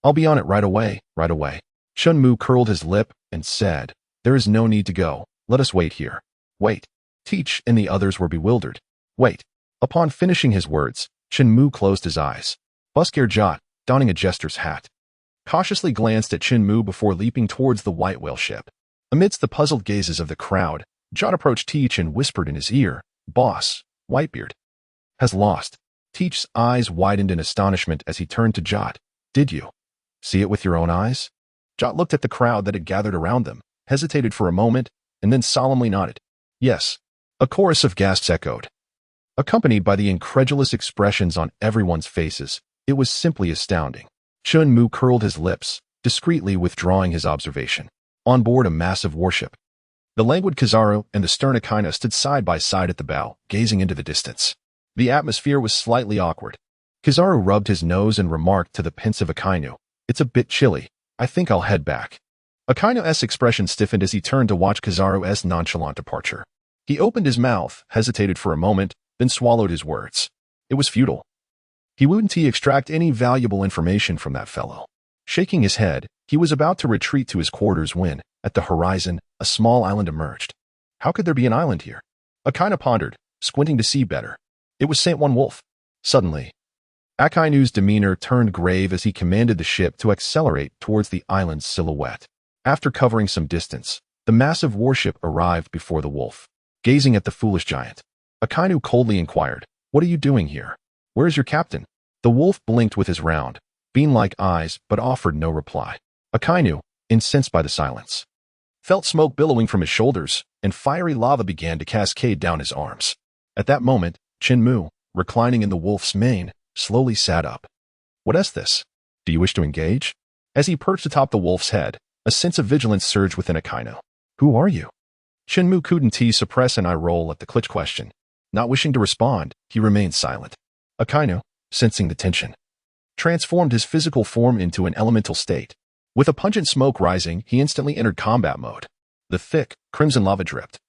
[SPEAKER 1] I'll be on it right away. Chen Mu curled his lip and said, there is no need to go. Let us wait here. Wait. Teach and the others were bewildered. Wait. Upon finishing his words, Chen Mu closed his eyes. Busker Jot, donning a jester's hat, cautiously glanced at Chen Mu before leaping towards the white whale ship. Amidst the puzzled gazes of the crowd, Jot approached Teach and whispered in his ear, Boss, Whitebeard has lost. Teach's eyes widened in astonishment as he turned to Jot. Did you see it with your own eyes? Jot looked at the crowd that had gathered around them, hesitated for a moment, and then solemnly nodded. Yes. A chorus of gasps echoed. Accompanied by the incredulous expressions on everyone's faces, it was simply astounding. Chen Mu curled his lips, discreetly withdrawing his observation. On board a massive warship, the languid Kizaru and the stern Akaina stood side by side at the bow, gazing into the distance. The atmosphere was slightly awkward. Kizaru rubbed his nose and remarked to the pensive Akainu, it's a bit chilly. I think I'll head back. Akaino's expression stiffened as he turned to watch Kizaru's nonchalant departure. He opened his mouth, hesitated for a moment, then swallowed his words. It was futile. He wouldn't extract any valuable information from that fellow. Shaking his head, he was about to retreat to his quarters when, at the horizon, a small island emerged. How could there be an island here? Akaino pondered, squinting to see better. It was Saint Wolf. Suddenly, Akainu's demeanor turned grave as he commanded the ship to accelerate towards the island's silhouette. After covering some distance, the massive warship arrived before the wolf. Gazing at the foolish giant, Akainu coldly inquired, "What are you doing here? Where is your captain?" The wolf blinked with his round, bean-like eyes but offered no reply. Akainu, incensed by the silence, felt smoke billowing from his shoulders, and fiery lava began to cascade down his arms. At that moment, Chen Mu, reclining in the wolf's mane, slowly sat up. "What is this? Do you wish to engage?" As he perched atop the wolf's head, a sense of vigilance surged within Akainu. "Who are you?" Chen Mu couldn't suppress an eye roll at the clutch question. Not wishing to respond, he remained silent. Akainu, sensing the tension, transformed his physical form into an elemental state. With a pungent smoke rising, he instantly entered combat mode. The thick, crimson lava dripped,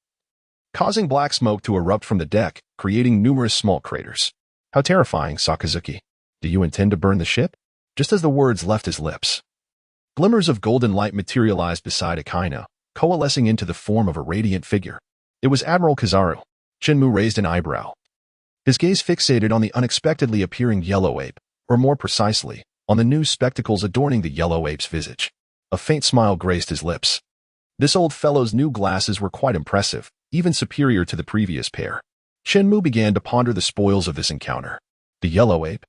[SPEAKER 1] causing black smoke to erupt from the deck, creating numerous small craters. "How terrifying, Sakazuki. Do you intend to burn the ship?" Just as the words left his lips, glimmers of golden light materialized beside Akainu, coalescing into the form of a radiant figure. It was Admiral Kizaru. Chen Mu raised an eyebrow, his gaze fixated on the unexpectedly appearing yellow ape, or more precisely, on the new spectacles adorning the yellow ape's visage. A faint smile graced his lips. This old fellow's new glasses were quite impressive, even superior to the previous pair. Chen Mu began to ponder the spoils of this encounter. The yellow ape,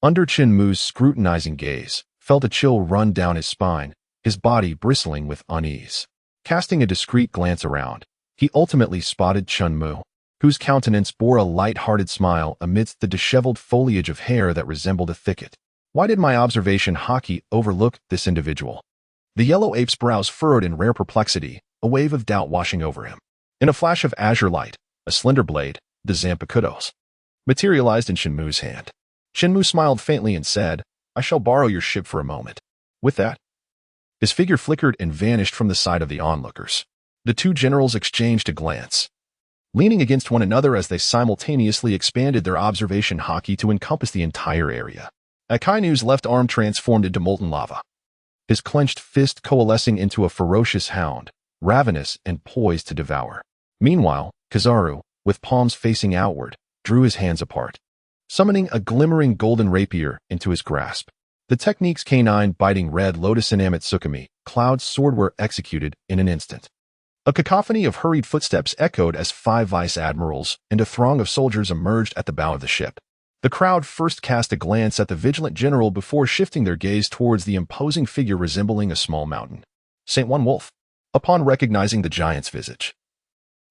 [SPEAKER 1] under Chen Mu's scrutinizing gaze, felt a chill run down his spine, his body bristling with unease. Casting a discreet glance around, he ultimately spotted Chen Mu, whose countenance bore a light-hearted smile amidst the disheveled foliage of hair that resembled a thicket. Why did my observation haki overlook this individual? The yellow ape's brows furrowed in rare perplexity, a wave of doubt washing over him. In a flash of azure light, a slender blade, the Zanpakudos, materialized in Chen Mu's hand. Chen Mu smiled faintly and said, "I shall borrow your ship for a moment." With that, his figure flickered and vanished from the sight of the onlookers. The two generals exchanged a glance, leaning against one another as they simultaneously expanded their observation haki to encompass the entire area. Akainu's left arm transformed into molten lava, his clenched fist coalescing into a ferocious hound, ravenous and poised to devour. Meanwhile, Kizaru, with palms facing outward, drew his hands apart, summoning a glimmering golden rapier into his grasp. The technique's canine biting red lotus and Amatsukami, Cloud's sword were executed in an instant. A cacophony of hurried footsteps echoed as 5 vice admirals and a throng of soldiers emerged at the bow of the ship. The crowd first cast a glance at the vigilant general before shifting their gaze towards the imposing figure resembling a small mountain, Saint Wolf. Upon recognizing the giant's visage,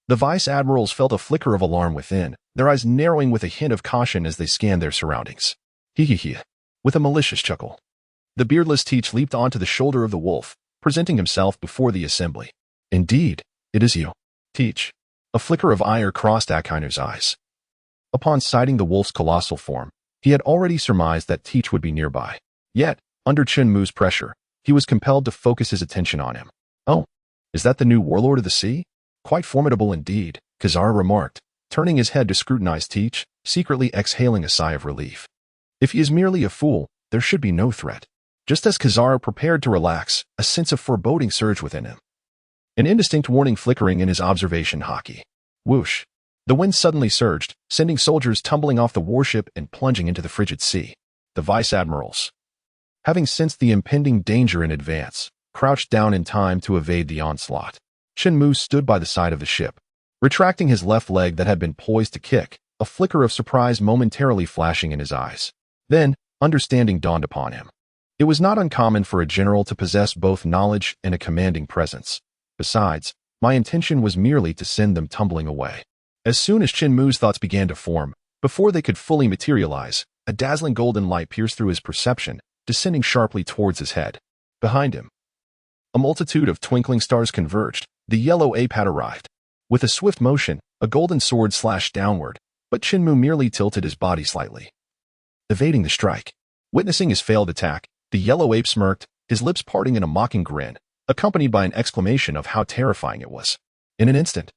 [SPEAKER 1] the vice admirals felt a flicker of alarm within, their eyes narrowing with a hint of caution as they scanned their surroundings. Hee. With a malicious chuckle, the beardless Teach leaped onto the shoulder of the wolf, presenting himself before the assembly. "Indeed, it is you, Teach." A flicker of ire crossed Akainu's eyes. Upon sighting the wolf's colossal form, he had already surmised that Teach would be nearby. Yet, under Chen Mu's pressure, he was compelled to focus his attention on him. "Oh, is that the new warlord of the sea? Quite formidable indeed," Kizaru remarked, turning his head to scrutinize Teach, secretly exhaling a sigh of relief. If he is merely a fool, there should be no threat. Just as Kizaru prepared to relax, a sense of foreboding surged within him, an indistinct warning flickering in his observation haki. Whoosh! The wind suddenly surged, sending soldiers tumbling off the warship and plunging into the frigid sea. The vice admirals, having sensed the impending danger in advance, crouched down in time to evade the onslaught. Chen Mu stood by the side of the ship, retracting his left leg that had been poised to kick, a flicker of surprise momentarily flashing in his eyes. Then, understanding dawned upon him. It was not uncommon for a general to possess both knowledge and a commanding presence. Besides, my intention was merely to send them tumbling away. As soon as Chen Mu's thoughts began to form, before they could fully materialize, a dazzling golden light pierced through his perception, descending sharply towards his head. Behind him, a multitude of twinkling stars converged. The yellow ape had arrived. With a swift motion, a golden sword slashed downward, but Chen Mu merely tilted his body slightly, evading the strike. Witnessing his failed attack, the yellow ape smirked, his lips parting in a mocking grin, accompanied by an exclamation of how terrifying it was. In an instant,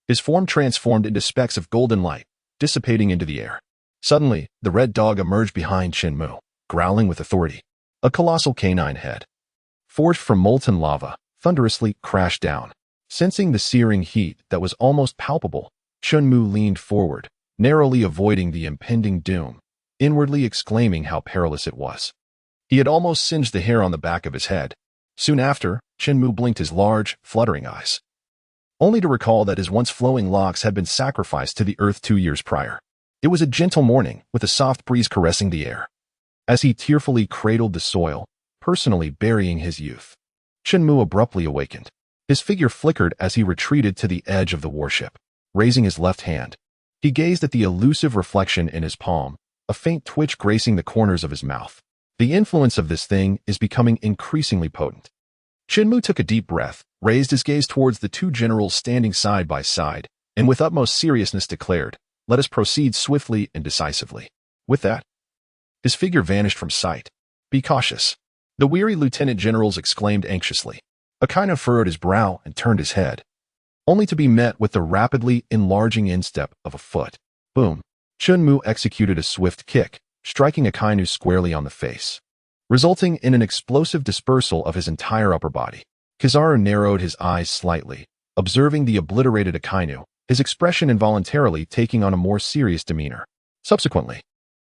[SPEAKER 1] his form transformed into specks of golden light, dissipating into the air. Suddenly, the red dog emerged behind Chen Mu, growling with authority. A colossal canine head, forged from molten lava, thunderously crashed down. Sensing the searing heat that was almost palpable, Chen Mu leaned forward, narrowly avoiding the impending doom, inwardly exclaiming how perilous it was. He had almost singed the hair on the back of his head. Soon after, Chen Mu blinked his large, fluttering eyes, only to recall that his once flowing locks had been sacrificed to the earth 2 years prior. It was a gentle morning, with a soft breeze caressing the air. As he tearfully cradled the soil, personally burying his youth, Chen Mu abruptly awakened. His figure flickered as he retreated to the edge of the warship. Raising his left hand, he gazed at the elusive reflection in his palm, a faint twitch gracing the corners of his mouth. The influence of this thing is becoming increasingly potent. Chen Mu took a deep breath, raised his gaze towards the two generals standing side by side, and with utmost seriousness declared, "Let us proceed swiftly and decisively." With that, his figure vanished from sight. "Be cautious," the weary lieutenant generals exclaimed anxiously. Akainu furrowed his brow and turned his head, only to be met with the rapidly enlarging instep of a foot. Boom! Chen Mu executed a swift kick, striking Akainu squarely on the face, resulting in an explosive dispersal of his entire upper body. Kizaru narrowed his eyes slightly, observing the obliterated Akainu, his expression involuntarily taking on a more serious demeanor. Subsequently,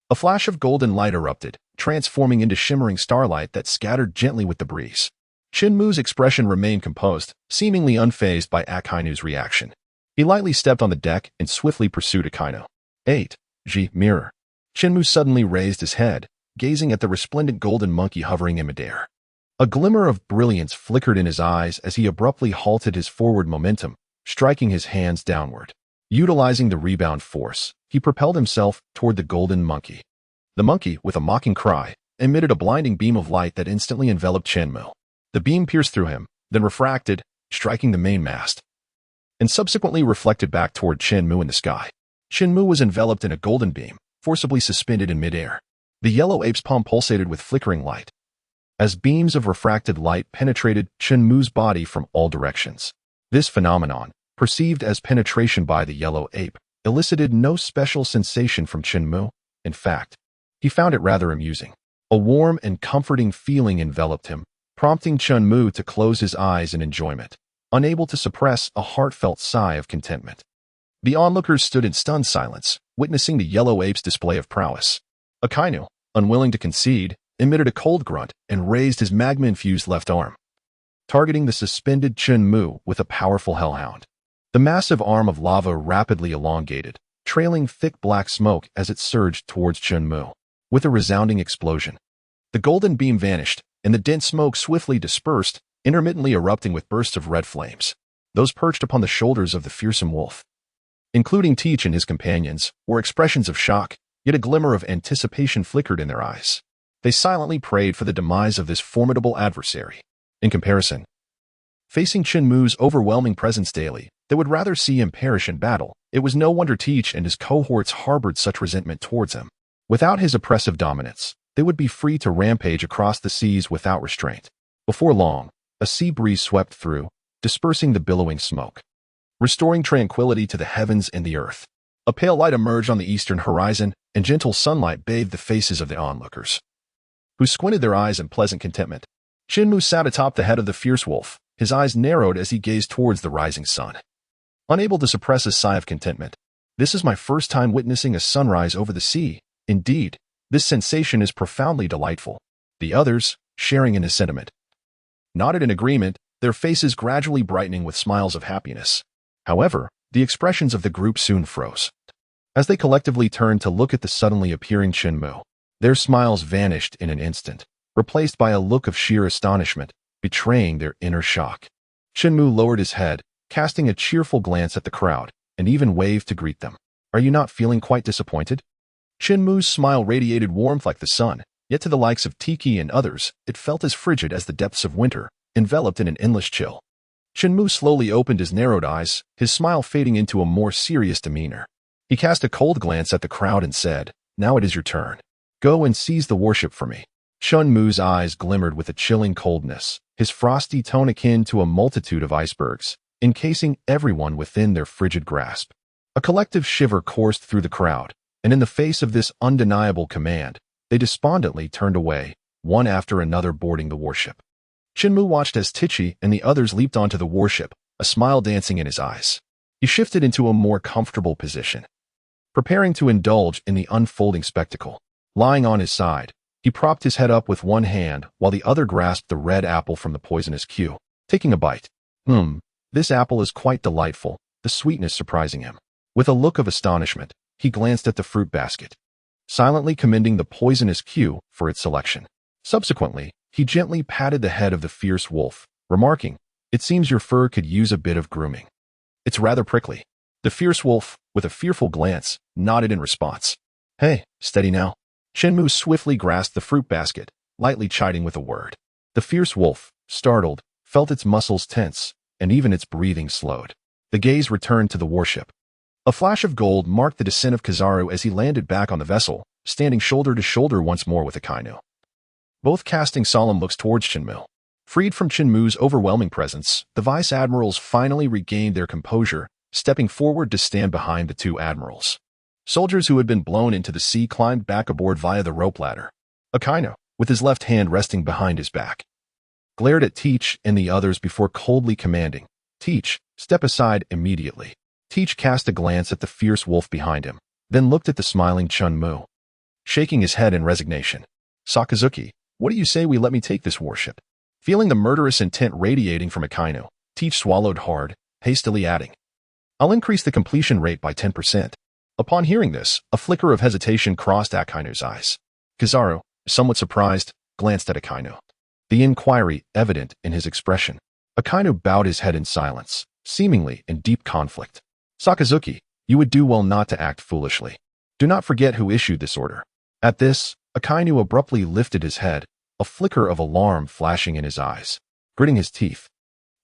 [SPEAKER 1] a flash of golden light erupted, transforming into shimmering starlight that scattered gently with the breeze. Chen Mu's expression remained composed, seemingly unfazed by Akainu's reaction. He lightly stepped on the deck and swiftly pursued Akainu. 8. G. Mirror. Chen Mu suddenly raised his head, gazing at the resplendent golden monkey hovering in midair. A glimmer of brilliance flickered in his eyes as he abruptly halted his forward momentum, striking his hands downward. Utilizing the rebound force, he propelled himself toward the golden monkey. The monkey, with a mocking cry, emitted a blinding beam of light that instantly enveloped Chen Mu. The beam pierced through him, then refracted, striking the mainmast, and subsequently reflected back toward Chen Mu in the sky. Chen Mu was enveloped in a golden beam, forcibly suspended in midair. The yellow ape's palm pulsated with flickering light, as beams of refracted light penetrated Chen Mu's body from all directions. This phenomenon, perceived as penetration by the yellow ape, elicited no special sensation from Chen Mu. In fact, he found it rather amusing. A warm and comforting feeling enveloped him, prompting Chen Mu to close his eyes in enjoyment, unable to suppress a heartfelt sigh of contentment. The onlookers stood in stunned silence, witnessing the yellow ape's display of prowess. Akainu, unwilling to concede, emitted a cold grunt and raised his magma-infused left arm, targeting the suspended Chen Mu with a powerful hellhound. The massive arm of lava rapidly elongated, trailing thick black smoke as it surged towards Chen Mu. With a resounding explosion, the golden beam vanished, and the dense smoke swiftly dispersed, intermittently erupting with bursts of red flames. Those perched upon the shoulders of the fearsome wolf, including Teach and his companions, were expressions of shock, yet a glimmer of anticipation flickered in their eyes. They silently prayed for the demise of this formidable adversary. In comparison, facing Chen Mu's overwhelming presence daily, they would rather see him perish in battle. It was no wonder Teach and his cohorts harbored such resentment towards him. Without his oppressive dominance, they would be free to rampage across the seas without restraint. Before long, a sea breeze swept through, dispersing the billowing smoke, restoring tranquility to the heavens and the earth. A pale light emerged on the eastern horizon, and gentle sunlight bathed the faces of the onlookers, who squinted their eyes in pleasant contentment. Chen Mu sat atop the head of the fierce wolf, his eyes narrowed as he gazed towards the rising sun, unable to suppress a sigh of contentment. This is my first time witnessing a sunrise over the sea. Indeed, this sensation is profoundly delightful. The others, sharing in his sentiment, nodded in agreement, their faces gradually brightening with smiles of happiness. However, the expressions of the group soon froze. As they collectively turned to look at the suddenly appearing Chen Mu, their smiles vanished in an instant, replaced by a look of sheer astonishment, betraying their inner shock. Chen Mu lowered his head, casting a cheerful glance at the crowd, and even waved to greet them. "Are you not feeling quite disappointed?" Chen Mu's smile radiated warmth like the sun, yet to the likes of Tiki and others, it felt as frigid as the depths of winter, enveloped in an endless chill. Chen Mu slowly opened his narrowed eyes, his smile fading into a more serious demeanor. He cast a cold glance at the crowd and said, "Now it is your turn. Go and seize the warship for me." Chen Mu's eyes glimmered with a chilling coldness, his frosty tone akin to a multitude of icebergs, encasing everyone within their frigid grasp. A collective shiver coursed through the crowd, and in the face of this undeniable command, they despondently turned away, one after another boarding the warship. Chen Mu watched as Tichi and the others leaped onto the warship, a smile dancing in his eyes. He shifted into a more comfortable position, preparing to indulge in the unfolding spectacle. Lying on his side, he propped his head up with one hand while the other grasped the red apple from the poisonous queue, taking a bite. This apple is quite delightful, the sweetness surprising him. With a look of astonishment, he glanced at the fruit basket, silently commending the poisonous queue for its selection. Subsequently, he gently patted the head of the fierce wolf, remarking, "It seems your fur could use a bit of grooming. It's rather prickly." The fierce wolf, with a fearful glance, nodded in response. "Hey, steady now." Chen Mu swiftly grasped the fruit basket, lightly chiding with a word. The fierce wolf, startled, felt its muscles tense, and even its breathing slowed. The gaze returned to the warship. A flash of gold marked the descent of Kizaru as he landed back on the vessel, standing shoulder to shoulder once more with Akainu, both casting solemn looks towards Chen Mu. Freed from Chen Mu's overwhelming presence, the vice admirals finally regained their composure, stepping forward to stand behind the two admirals. Soldiers who had been blown into the sea climbed back aboard via the rope ladder. Akainu, with his left hand resting behind his back, glared at Teach and the others before coldly commanding, "Teach, step aside immediately." Teach cast a glance at the fierce wolf behind him, then looked at the smiling Chen Mu, shaking his head in resignation. "Sakazuki, what do you say we let me take this warship?" Feeling the murderous intent radiating from Akainu, Teach swallowed hard, hastily adding, "I'll increase the completion rate by 10%. Upon hearing this, a flicker of hesitation crossed Akainu's eyes. Kizaru, somewhat surprised, glanced at Akainu, the inquiry evident in his expression. Akainu bowed his head in silence, seemingly in deep conflict. "Sakazuki, you would do well not to act foolishly. Do not forget who issued this order." At this, Akainu abruptly lifted his head, a flicker of alarm flashing in his eyes. Gritting his teeth,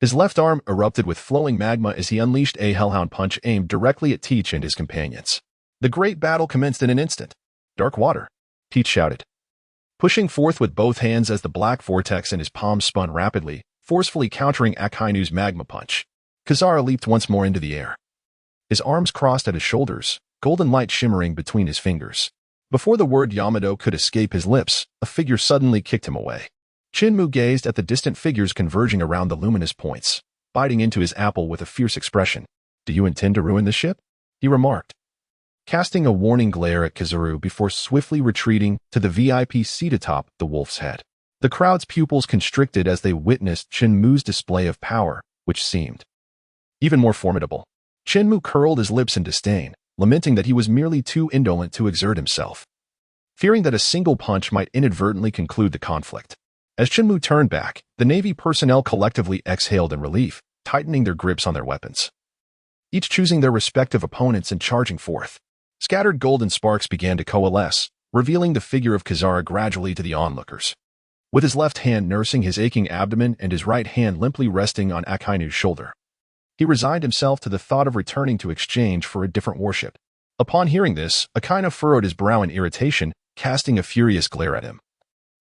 [SPEAKER 1] his left arm erupted with flowing magma as he unleashed a hellhound punch aimed directly at Teach and his companions. The great battle commenced in an instant. "Dark water," Teach shouted, pushing forth with both hands as the black vortex in his palm spun rapidly, forcefully countering Akainu's magma punch. Kizaru leaped once more into the air, his arms crossed at his shoulders, golden light shimmering between his fingers. Before the word Yamato could escape his lips, a figure suddenly kicked him away. Chen Mu gazed at the distant figures converging around the luminous points, biting into his apple with a fierce expression. "Do you intend to ruin the ship?" he remarked, casting a warning glare at Kizaru before swiftly retreating to the VIP seat atop the wolf's head. The crowd's pupils constricted as they witnessed Chen Mu's display of power, which seemed even more formidable. Chen Mu curled his lips in disdain, lamenting that he was merely too indolent to exert himself, fearing that a single punch might inadvertently conclude the conflict. As Chen Mu turned back, the Navy personnel collectively exhaled in relief, tightening their grips on their weapons, each choosing their respective opponents and charging forth. Scattered golden sparks began to coalesce, revealing the figure of Kizaru gradually to the onlookers. With his left hand nursing his aching abdomen and his right hand limply resting on Akainu's shoulder, he resigned himself to the thought of returning to exchange for a different warship. Upon hearing this, Akainu furrowed his brow in irritation, casting a furious glare at him,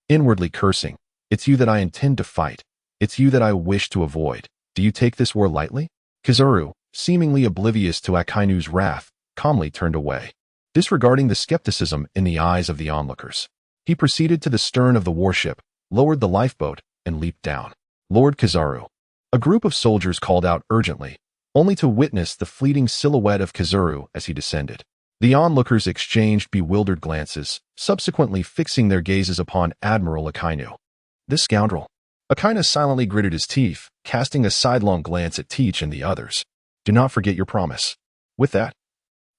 [SPEAKER 1] inwardly cursing, "It's you that I intend to fight. It's you that I wish to avoid. Do you take this war lightly?" Kizaru, seemingly oblivious to Akainu's wrath, calmly turned away, disregarding the skepticism in the eyes of the onlookers. He proceeded to the stern of the warship, lowered the lifeboat, and leaped down. "Lord Kizaru." A group of soldiers called out urgently, only to witness the fleeting silhouette of Kizaru as he descended. The onlookers exchanged bewildered glances, subsequently fixing their gazes upon Admiral Akainu. "This scoundrel." Akainu silently gritted his teeth, casting a sidelong glance at Teach and the others. "Do not forget your promise." With that,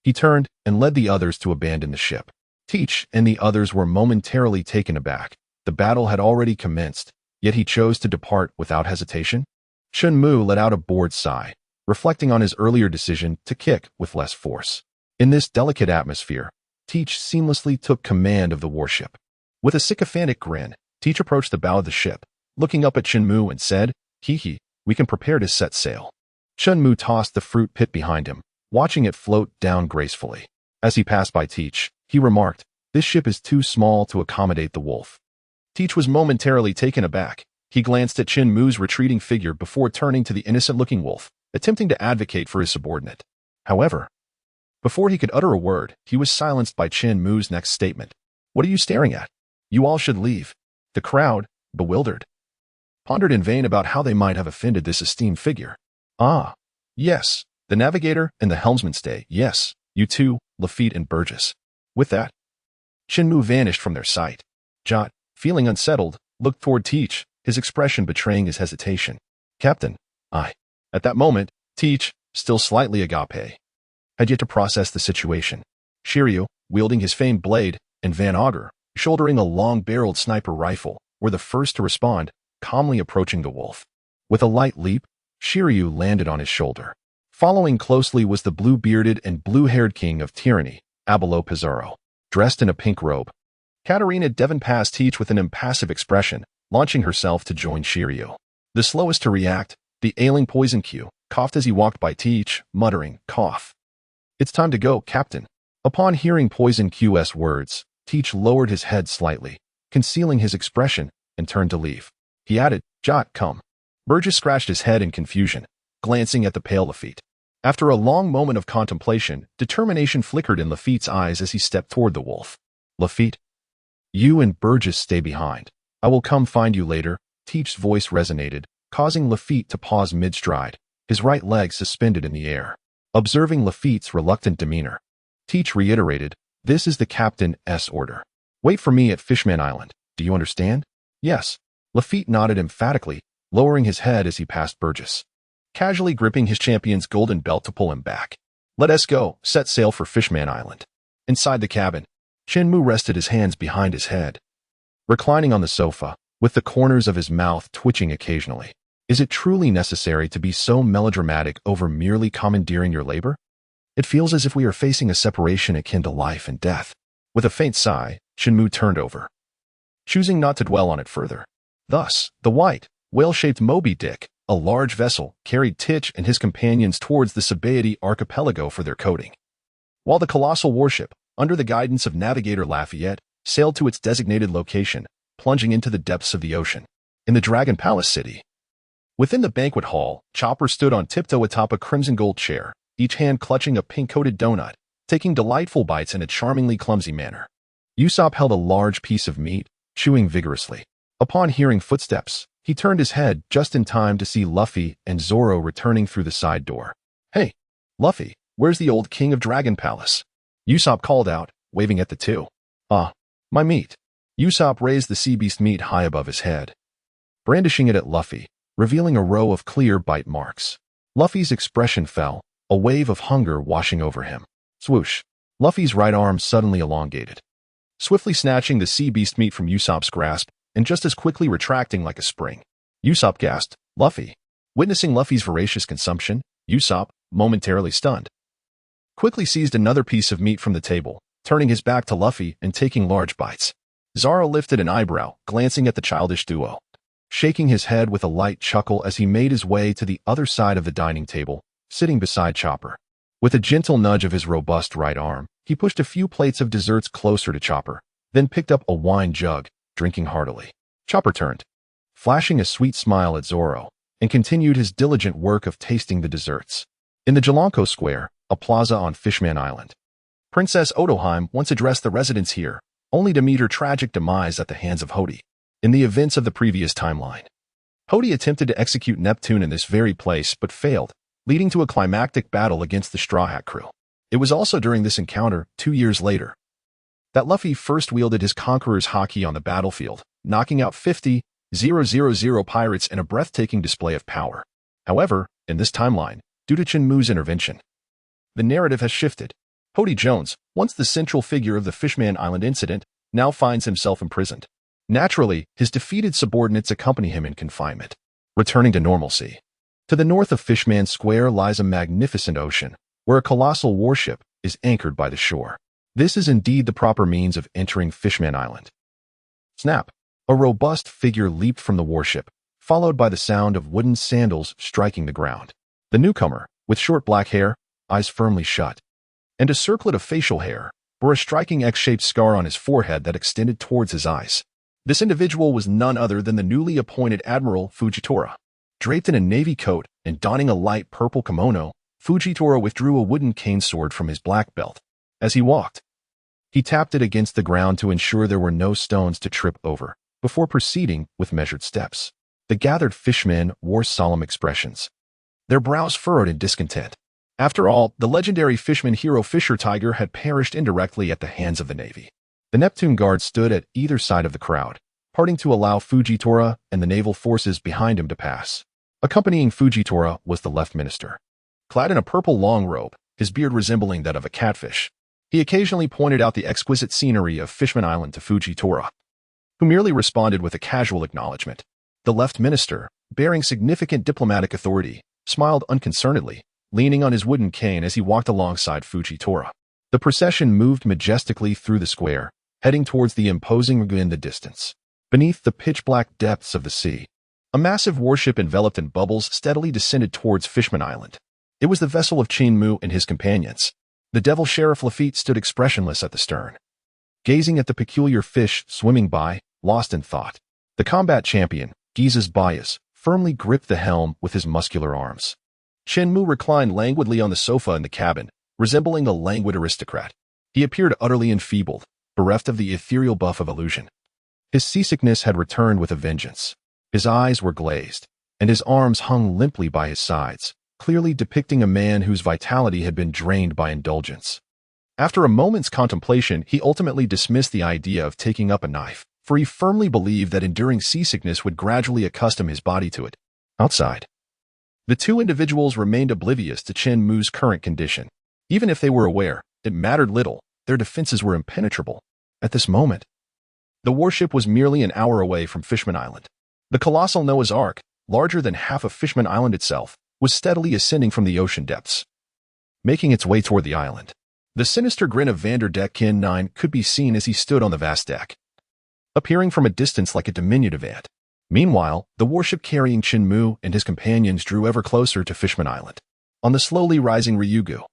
[SPEAKER 1] he turned and led the others to abandon the ship. Teach and the others were momentarily taken aback. The battle had already commenced, yet he chose to depart without hesitation. Chen Mu let out a bored sigh, reflecting on his earlier decision to kick with less force. In this delicate atmosphere, Teach seamlessly took command of the warship. With a sycophantic grin, Teach approached the bow of the ship, looking up at Chen Mu and said, "Hee, we can prepare to set sail." Chen Mu tossed the fruit pit behind him, watching it float down gracefully. As he passed by Teach, he remarked, "This ship is too small to accommodate the wolf." Teach was momentarily taken aback, He glanced at Chen Mu's retreating figure before turning to the innocent-looking wolf, attempting to advocate for his subordinate. However, before he could utter a word, he was silenced by Chen Mu's next statement. "What are you staring at? You all should leave." The crowd, bewildered, pondered in vain about how they might have offended this esteemed figure. "Ah, yes, the navigator and the helmsman stay. Yes, you too, Lafitte and Burgess." With that, Chen Mu vanished from their sight. Jot, feeling unsettled, looked toward Teach, his expression betraying his hesitation. "Captain, I." At that moment, Teach, still slightly agape, had yet to process the situation. Shiryu, wielding his famed blade, and Van Auger, shouldering a long-barreled sniper rifle, were the first to respond, calmly approaching the wolf. With a light leap, Shiryu landed on his shoulder. Following closely was the blue-bearded and blue-haired king of tyranny, Abelo Pizarro, dressed in a pink robe. Katarina Devon passed Teach with an impassive expression, launching herself to join Shiryu. The slowest to react, the ailing Poison Q, coughed as he walked by Teach, muttering, "Cough. It's time to go, Captain." Upon hearing Poison Q's words, Teach lowered his head slightly, concealing his expression, and turned to leave. He added, "Jot, come." Burgess scratched his head in confusion, glancing at the pale Lafitte. After a long moment of contemplation, determination flickered in Lafitte's eyes as he stepped toward the wolf. "Lafitte, you and Burgess stay behind. I will come find you later." Teach's voice resonated, causing Lafitte to pause mid-stride, his right leg suspended in the air. Observing Lafitte's reluctant demeanor, Teach reiterated, "This is the captain's order. Wait for me at Fishman Island. Do you understand?" "Yes." Lafitte nodded emphatically, lowering his head as he passed Burgess, casually gripping his champion's golden belt to pull him back. "Let us go, set sail for Fishman Island." Inside the cabin, Chen Mu rested his hands behind his head, reclining on the sofa, with the corners of his mouth twitching occasionally. Is it truly necessary to be so melodramatic over merely commandeering your labor? It feels as if we are facing a separation akin to life and death. With a faint sigh, Chen Mu turned over, choosing not to dwell on it further. Thus, the white, whale-shaped Moby Dick, a large vessel, carried Titch and his companions towards the Sabaody archipelago for their coating, while the colossal warship, under the guidance of Navigator Lafayette, sailed to its designated location, plunging into the depths of the ocean. In the Dragon Palace City, within the banquet hall, Chopper stood on tiptoe atop a crimson gold chair, each hand clutching a pink-coated donut, taking delightful bites in a charmingly clumsy manner. Usopp held a large piece of meat, chewing vigorously. Upon hearing footsteps, he turned his head just in time to see Luffy and Zoro returning through the side door. "Hey, Luffy, where's the old king of Dragon Palace?" Usopp called out, waving at the two. "Ah, my meat." Usopp raised the sea beast meat high above his head, brandishing it at Luffy, revealing a row of clear bite marks. Luffy's expression fell, a wave of hunger washing over him. Swoosh. Luffy's right arm suddenly elongated, swiftly snatching the sea beast meat from Usopp's grasp, and just as quickly retracting like a spring. Usopp gasped, "Luffy." Witnessing Luffy's voracious consumption, Usopp, momentarily stunned, quickly seized another piece of meat from the table, turning his back to Luffy and taking large bites. Zoro lifted an eyebrow, glancing at the childish duo, shaking his head with a light chuckle as he made his way to the other side of the dining table, sitting beside Chopper. With a gentle nudge of his robust right arm, he pushed a few plates of desserts closer to Chopper, then picked up a wine jug, drinking heartily. Chopper turned, flashing a sweet smile at Zoro, and continued his diligent work of tasting the desserts. In the Jalanko Square, a plaza on Fishman Island, Princess Otoheim once addressed the residents here, only to meet her tragic demise at the hands of Hody. In the events of the previous timeline, Hody attempted to execute Neptune in this very place but failed, leading to a climactic battle against the Straw Hat crew. It was also during this encounter, 2 years later, that Luffy first wielded his Conqueror's Haki on the battlefield, knocking out 50,000 pirates in a breathtaking display of power. However, in this timeline, due to Chen Mu's intervention, the narrative has shifted. Hody Jones, once the central figure of the Fishman Island incident, now finds himself imprisoned. Naturally, his defeated subordinates accompany him in confinement, returning to normalcy. To the north of Fishman Square lies a magnificent ocean, where a colossal warship is anchored by the shore. This is indeed the proper means of entering Fishman Island. Snap! A robust figure leaped from the warship, followed by the sound of wooden sandals striking the ground. The newcomer, with short black hair, eyes firmly shut, and a circlet of facial hair, bore a striking X-shaped scar on his forehead that extended towards his eyes. This individual was none other than the newly appointed Admiral Fujitora. Draped in a navy coat and donning a light purple kimono, Fujitora withdrew a wooden cane sword from his black belt. As he walked, he tapped it against the ground to ensure there were no stones to trip over, before proceeding with measured steps. The gathered fishmen wore solemn expressions, their brows furrowed in discontent. After all, the legendary fisherman hero Fisher Tiger had perished indirectly at the hands of the Navy. The Neptune Guard stood at either side of the crowd, parting to allow Fujitora and the naval forces behind him to pass. Accompanying Fujitora was the left minister. Clad in a purple long robe, his beard resembling that of a catfish, he occasionally pointed out the exquisite scenery of Fishman Island to Fujitora, who merely responded with a casual acknowledgement. The left minister, bearing significant diplomatic authority, smiled unconcernedly, leaning on his wooden cane as he walked alongside Fujitora. The procession moved majestically through the square, heading towards the imposing ring in the distance. Beneath the pitch-black depths of the sea, a massive warship enveloped in bubbles steadily descended towards Fishman Island. It was the vessel of Chen Mu and his companions. The Devil Sheriff Lafitte stood expressionless at the stern, gazing at the peculiar fish swimming by, lost in thought. The combat champion, Giza's Bias, firmly gripped the helm with his muscular arms. Chen Mu reclined languidly on the sofa in the cabin, resembling a languid aristocrat. He appeared utterly enfeebled, bereft of the ethereal buff of illusion. His seasickness had returned with a vengeance. His eyes were glazed, and his arms hung limply by his sides, clearly depicting a man whose vitality had been drained by indulgence. After a moment's contemplation, he ultimately dismissed the idea of taking up a knife, for he firmly believed that enduring seasickness would gradually accustom his body to it. Outside, the two individuals remained oblivious to Chen Mu's current condition. Even if they were aware, it mattered little. Their defenses were impenetrable. At this moment, the warship was merely an hour away from Fishman Island. The colossal Noah's Ark, larger than half of Fishman Island itself, was steadily ascending from the ocean depths, making its way toward the island. The sinister grin of Vanderdecken 9 could be seen as he stood on the vast deck, appearing from a distance like a diminutive ant. Meanwhile, the warship carrying Chen Mu and his companions drew ever closer to Fishman Island. On the slowly rising Ryugu,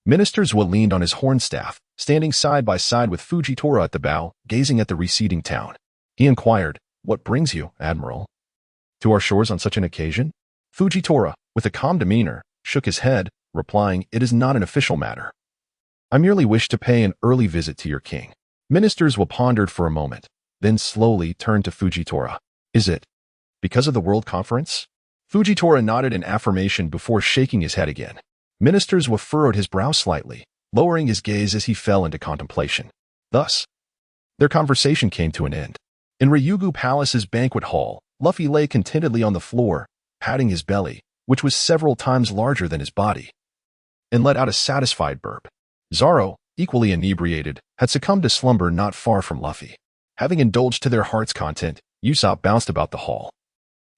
[SPEAKER 1] Minister Zwa leaned on his horn staff, standing side by side with Fujitora at the bow, gazing at the receding town. He inquired, "What brings you, Admiral, to our shores on such an occasion?" Fujitora, with a calm demeanor, shook his head, replying, "It is not an official matter. I merely wish to pay an early visit to your king." Minister Zwa pondered for a moment, then slowly turned to Fujitora. "Is it because of the World Conference?" Fujitora nodded in affirmation before shaking his head again. Minister Zwa furrowed his brow slightly, lowering his gaze as he fell into contemplation. Thus, their conversation came to an end. In Ryugu Palace's banquet hall, Luffy lay contentedly on the floor, patting his belly, which was several times larger than his body, and let out a satisfied burp. Zoro, equally inebriated, had succumbed to slumber not far from Luffy. Having indulged to their heart's content, Usopp bounced about the hall,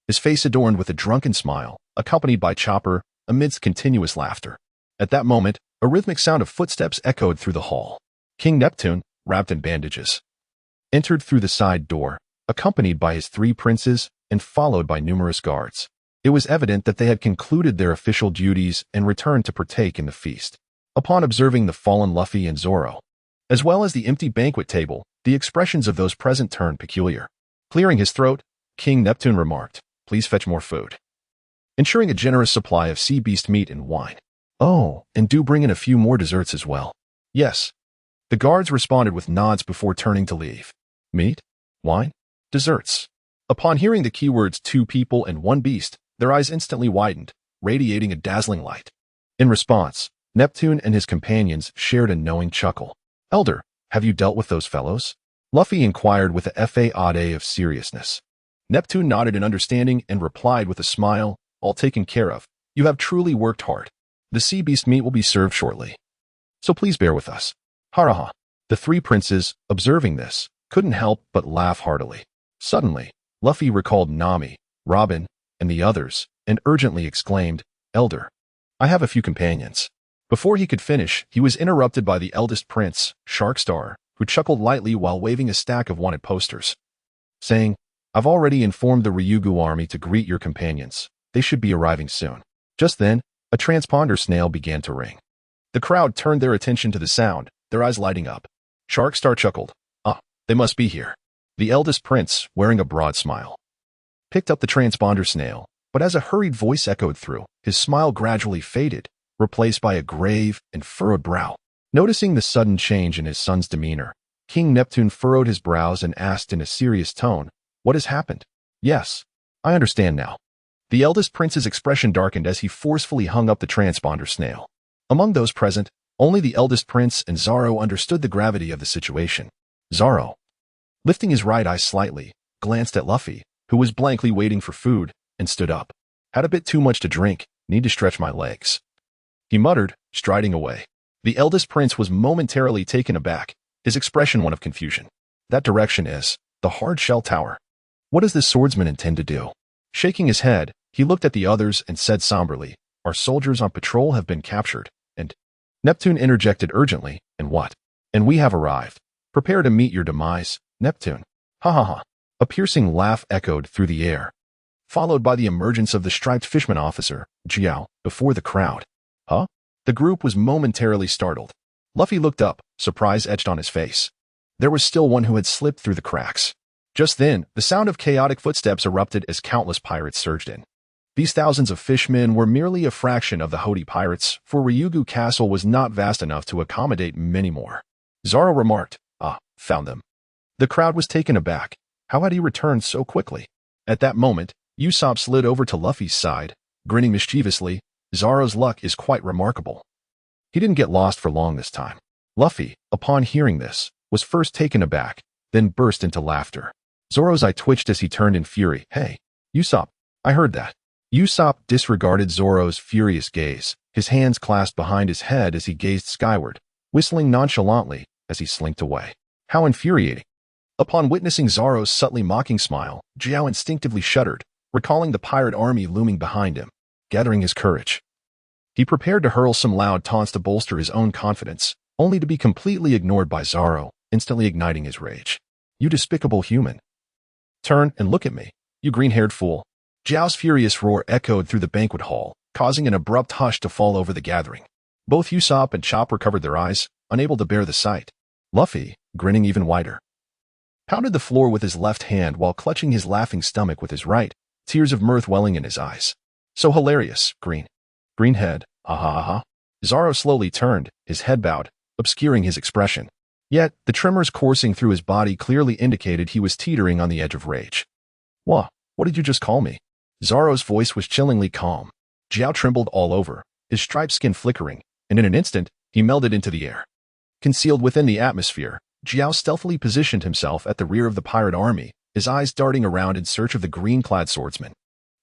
[SPEAKER 1] his face adorned with a drunken smile, accompanied by Chopper, amidst continuous laughter. At that moment, a rhythmic sound of footsteps echoed through the hall. King Neptune, wrapped in bandages, entered through the side door, accompanied by his three princes and followed by numerous guards. It was evident that they had concluded their official duties and returned to partake in the feast. Upon observing the fallen Luffy and Zoro, as well as the empty banquet table, the expressions of those present turned peculiar. Clearing his throat, King Neptune remarked, "Please fetch more food," ensuring a generous supply of sea beast meat and wine. "Oh, and do bring in a few more desserts as well." "Yes." The guards responded with nods before turning to leave. Meat, wine, desserts. Upon hearing the keywords "two people and one beast," their eyes instantly widened, radiating a dazzling light. In response, Neptune and his companions shared a knowing chuckle. "Elder, have you dealt with those fellows?" Luffy inquired with a fa of seriousness. Neptune nodded in understanding and replied with a smile, "All taken care of. You have truly worked hard. The sea beast meat will be served shortly, so please bear with us." Haraha. The three princes, observing this, couldn't help but laugh heartily. Suddenly, Luffy recalled Nami, Robin, and the others, and urgently exclaimed, "Elder, I have a few companions." Before he could finish, he was interrupted by the eldest prince, Sharkstar, who chuckled lightly while waving a stack of wanted posters, saying, "I've already informed the Ryugu army to greet your companions. They should be arriving soon." Just then, a transponder snail began to ring. The crowd turned their attention to the sound, their eyes lighting up. Sharkstar chuckled, "Ah, they must be here." The eldest prince, wearing a broad smile, picked up the transponder snail, but as a hurried voice echoed through, his smile gradually faded, replaced by a grave and furrowed brow. Noticing the sudden change in his son's demeanor, King Neptune furrowed his brows and asked in a serious tone, "What has happened?" "Yes, I understand now." The eldest prince's expression darkened as he forcefully hung up the transponder snail. Among those present, only the eldest prince and Zoro understood the gravity of the situation. Zoro, lifting his right eye slightly, glanced at Luffy, who was blankly waiting for food, and stood up. "Had a bit too much to drink, need to stretch my legs," he muttered, striding away. The eldest prince was momentarily taken aback, his expression one of confusion. "That direction is the hard shell tower. What does this swordsman intend to do?" Shaking his head, he looked at the others and said somberly, "Our soldiers on patrol have been captured, and—" Neptune interjected urgently, "And what?" "And we have arrived. Prepare to meet your demise, Neptune." "Ha ha ha." A piercing laugh echoed through the air, followed by the emergence of the striped fishman officer, Jiao, before the crowd. "Huh?" The group was momentarily startled. Luffy looked up, surprise etched on his face. There was still one who had slipped through the cracks. Just then, the sound of chaotic footsteps erupted as countless pirates surged in. These thousands of fishmen were merely a fraction of the Hody pirates, for Ryugu Castle was not vast enough to accommodate many more. Zoro remarked, "Ah, found them." The crowd was taken aback. How had he returned so quickly? At that moment, Usopp slid over to Luffy's side, grinning mischievously. "Zoro's luck is quite remarkable. He didn't get lost for long this time." Luffy, upon hearing this, was first taken aback, then burst into laughter. Zoro's eye twitched as he turned in fury. "Hey, Usopp, I heard that." Usopp disregarded Zoro's furious gaze, his hands clasped behind his head as he gazed skyward, whistling nonchalantly as he slinked away. How infuriating. Upon witnessing Zoro's subtly mocking smile, Jiao instinctively shuddered, recalling the pirate army looming behind him. Gathering his courage, he prepared to hurl some loud taunts to bolster his own confidence, only to be completely ignored by Zoro, instantly igniting his rage. "You despicable human. Turn and look at me, you green-haired fool." Jiao's furious roar echoed through the banquet hall, causing an abrupt hush to fall over the gathering. Both Usopp and Chopper covered their eyes, unable to bear the sight. Luffy, grinning even wider, pounded the floor with his left hand while clutching his laughing stomach with his right, tears of mirth welling in his eyes. "So hilarious, Greenhead, ha ha ha." Zoro slowly turned, his head bowed, obscuring his expression. Yet, the tremors coursing through his body clearly indicated he was teetering on the edge of rage. What did you just call me?" Zoro's voice was chillingly calm. Jiao trembled all over, his striped skin flickering, and in an instant, he melded into the air. Concealed within the atmosphere, Jiao stealthily positioned himself at the rear of the pirate army, his eyes darting around in search of the green-clad swordsman.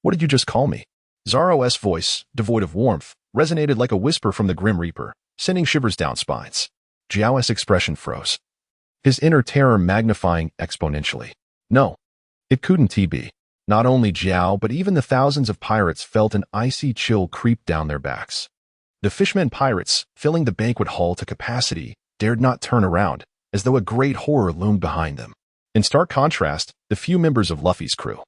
[SPEAKER 1] "What did you just call me?" Zoro's voice, devoid of warmth, resonated like a whisper from the Grim Reaper, sending shivers down spines. Jiao's expression froze, his inner terror magnifying exponentially. No, it couldn't be. Not only Jiao but even the thousands of pirates felt an icy chill creep down their backs. The fishmen pirates, filling the banquet hall to capacity, dared not turn around, as though a great horror loomed behind them. In stark contrast, the few members of Luffy's crew,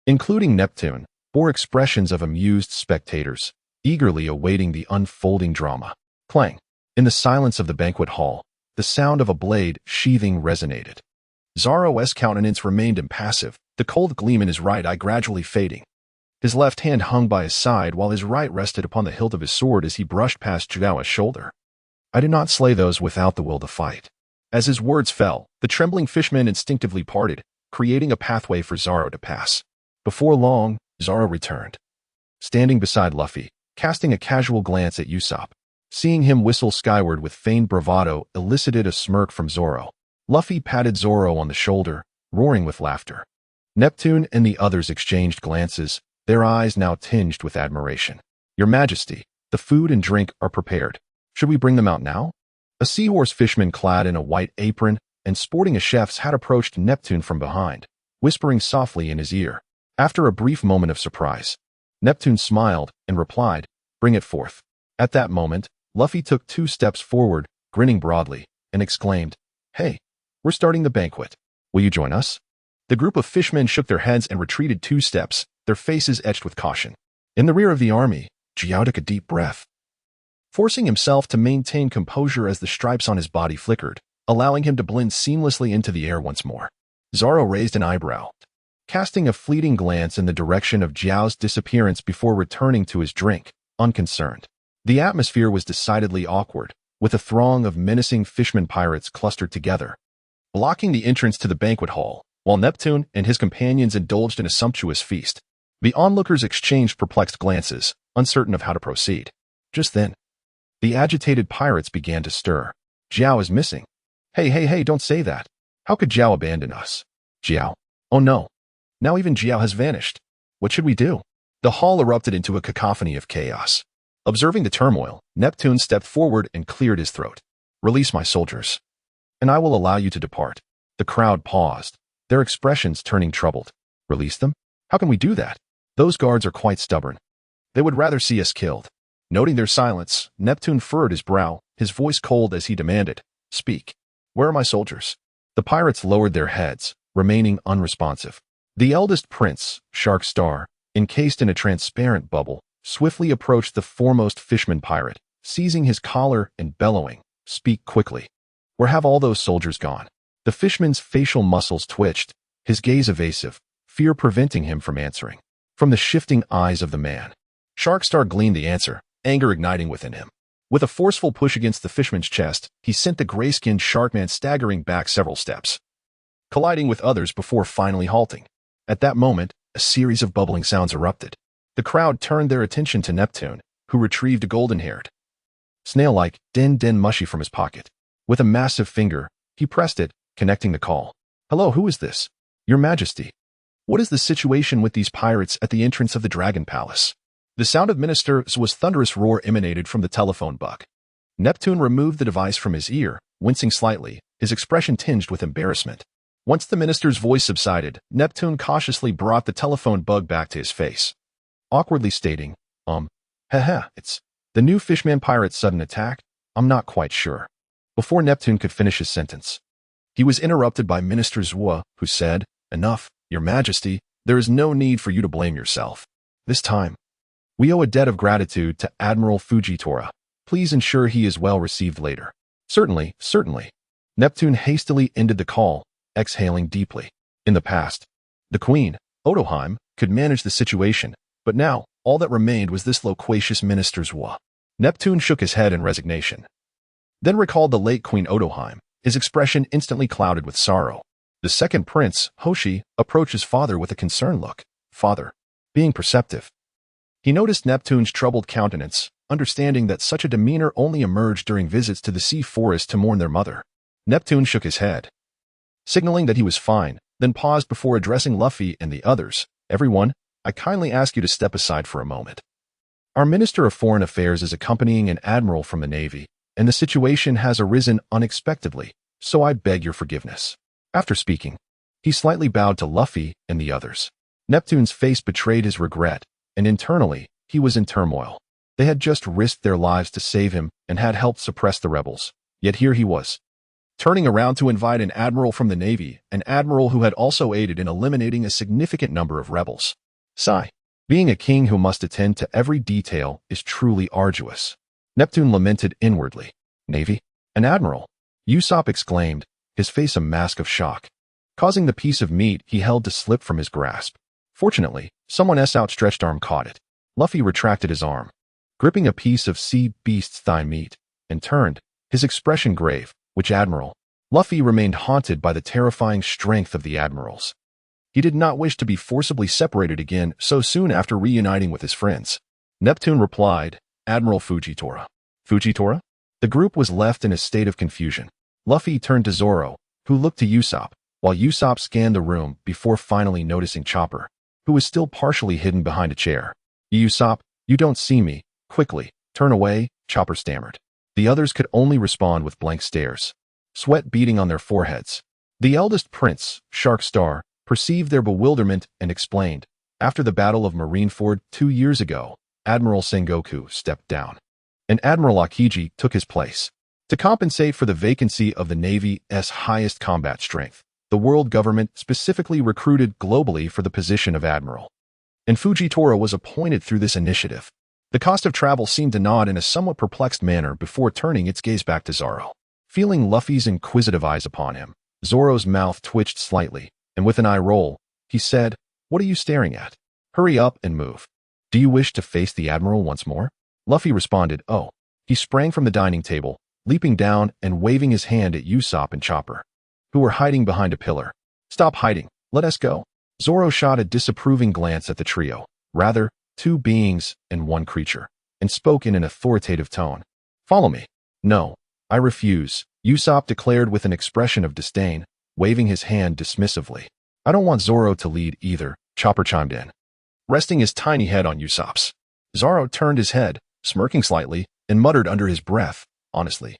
[SPEAKER 1] including Neptune, bore expressions of amused spectators, eagerly awaiting the unfolding drama. Clang. In the silence of the banquet hall, the sound of a blade sheathing resonated. Zoro's countenance remained impassive, the cold gleam in his right eye gradually fading. His left hand hung by his side while his right rested upon the hilt of his sword as he brushed past Jiao's shoulder. "I did not slay those without the will to fight." As his words fell, the trembling fishmen instinctively parted, creating a pathway for Zoro to pass. Before long, Zoro returned, standing beside Luffy, casting a casual glance at Usopp. Seeing him whistle skyward with feigned bravado elicited a smirk from Zoro. Luffy patted Zoro on the shoulder, roaring with laughter. Neptune and the others exchanged glances, their eyes now tinged with admiration. "Your Majesty, the food and drink are prepared. Should we bring them out now?" A seahorse fishman clad in a white apron and sporting a chef's hat approached Neptune from behind, whispering softly in his ear. After a brief moment of surprise, Neptune smiled and replied, "Bring it forth." At that moment, Luffy took 2 steps forward, grinning broadly, and exclaimed, "Hey, we're starting the banquet. Will you join us?" The group of fishmen shook their heads and retreated 2 steps, their faces etched with caution. In the rear of the army, Jiao took a deep breath, forcing himself to maintain composure as the stripes on his body flickered, allowing him to blend seamlessly into the air once more. Zoro raised an eyebrow, casting a fleeting glance in the direction of Jiao's disappearance before returning to his drink, unconcerned. The atmosphere was decidedly awkward, with a throng of menacing fisherman pirates clustered together, blocking the entrance to the banquet hall, while Neptune and his companions indulged in a sumptuous feast. The onlookers exchanged perplexed glances, uncertain of how to proceed. Just then, the agitated pirates began to stir. Jiao is missing. Hey, don't say that. How could Jiao abandon us? Jiao. Oh no. Now even Jiao has vanished. What should we do? The hall erupted into a cacophony of chaos. Observing the turmoil, Neptune stepped forward and cleared his throat. Release my soldiers, and I will allow you to depart. The crowd paused, their expressions turning troubled. Release them? How can we do that? Those guards are quite stubborn. They would rather see us killed. Noting their silence, Neptune furrowed his brow, his voice cold as he demanded, Speak. Where are my soldiers? The pirates lowered their heads, remaining unresponsive. The eldest prince, Shark Star, encased in a transparent bubble, swiftly approached the foremost fishman pirate, seizing his collar and bellowing, Speak quickly. Where have all those soldiers gone? The fishman's facial muscles twitched, his gaze evasive, fear preventing him from answering. From the shifting eyes of the man, Shark Star gleaned the answer, anger igniting within him. With a forceful push against the fishman's chest, he sent the gray-skinned sharkman staggering back several steps, colliding with others before finally halting. At that moment, a series of bubbling sounds erupted. The crowd turned their attention to Neptune, who retrieved a golden-haired, snail-like den mushy from his pocket. With a massive finger, he pressed it, connecting the call. Hello, who is this? Your Majesty. What is the situation with these pirates at the entrance of the Dragon Palace? The sound of Minister Zhuo's thunderous roar emanated from the telephone book. Neptune removed the device from his ear, wincing slightly, his expression tinged with embarrassment. Once the minister's voice subsided, Neptune cautiously brought the telephone bug back to his face, awkwardly stating, it's the new fishman pirate's sudden attack? I'm not quite sure. Before Neptune could finish his sentence, he was interrupted by Minister Zhuo, who said, Enough, Your Majesty, there is no need for you to blame yourself. This time, we owe a debt of gratitude to Admiral Fujitora. Please ensure he is well received later. Certainly. Neptune hastily ended the call, exhaling deeply. In the past, the Queen, Otoheim, could manage the situation, but now, all that remained was this loquacious Minister Zhuo. Neptune shook his head in resignation, then recalled the late Queen Otoheim, his expression instantly clouded with sorrow. The second prince, Hoshi, approached his father with a concerned look. Father, being perceptive, he noticed Neptune's troubled countenance, understanding that such a demeanor only emerged during visits to the sea forest to mourn their mother. Neptune shook his head, signaling that he was fine, then paused before addressing Luffy and the others. Everyone, I kindly ask you to step aside for a moment. Our Minister of Foreign Affairs is accompanying an admiral from the Navy, and the situation has arisen unexpectedly, so I beg your forgiveness. After speaking, he slightly bowed to Luffy and the others. Neptune's face betrayed his regret, and internally, he was in turmoil. They had just risked their lives to save him and had helped suppress the rebels. Yet here he was, turning around to invite an admiral from the Navy, an admiral who had also aided in eliminating a significant number of rebels. Sigh. Being a king who must attend to every detail is truly arduous. Neptune lamented inwardly. Navy? An admiral? Usopp exclaimed, his face a mask of shock, causing the piece of meat he held to slip from his grasp. Fortunately, someone's outstretched arm caught it. Luffy retracted his arm, gripping a piece of sea beast's thigh meat, and turned, his expression grave. Which admiral? Luffy remained haunted by the terrifying strength of the admirals. He did not wish to be forcibly separated again so soon after reuniting with his friends. Neptune replied, Admiral Fujitora. Fujitora? The group was left in a state of confusion. Luffy turned to Zoro, who looked to Usopp, while Usopp scanned the room before finally noticing Chopper, who was still partially hidden behind a chair. Usopp, you don't see me. Quickly, turn away, Chopper stammered. The others could only respond with blank stares, sweat beading on their foreheads. The eldest prince, Shark Star, perceived their bewilderment and explained, after the Battle of Marineford 2 years ago, Admiral Sengoku stepped down, and Admiral Akiji took his place. To compensate for the vacancy of the Navy's highest combat strength, the world government specifically recruited globally for the position of admiral, and Fujitora was appointed through this initiative. The cost of travel seemed to nod in a somewhat perplexed manner before turning its gaze back to Zoro. Feeling Luffy's inquisitive eyes upon him, Zoro's mouth twitched slightly, and with an eye roll, he said, "What are you staring at? Hurry up and move. Do you wish to face the Admiral once more?" Luffy responded, "Oh." He sprang from the dining table, leaping down and waving his hand at Usopp and Chopper, who were hiding behind a pillar. "Stop hiding. Let us go." Zoro shot a disapproving glance at the trio, rather, two beings and one creature, and spoke in an authoritative tone. "Follow me." "No, I refuse," Usopp declared with an expression of disdain, waving his hand dismissively. "I don't want Zoro to lead either," Chopper chimed in, resting his tiny head on Usopp's. Zoro turned his head, smirking slightly, and muttered under his breath, "Honestly,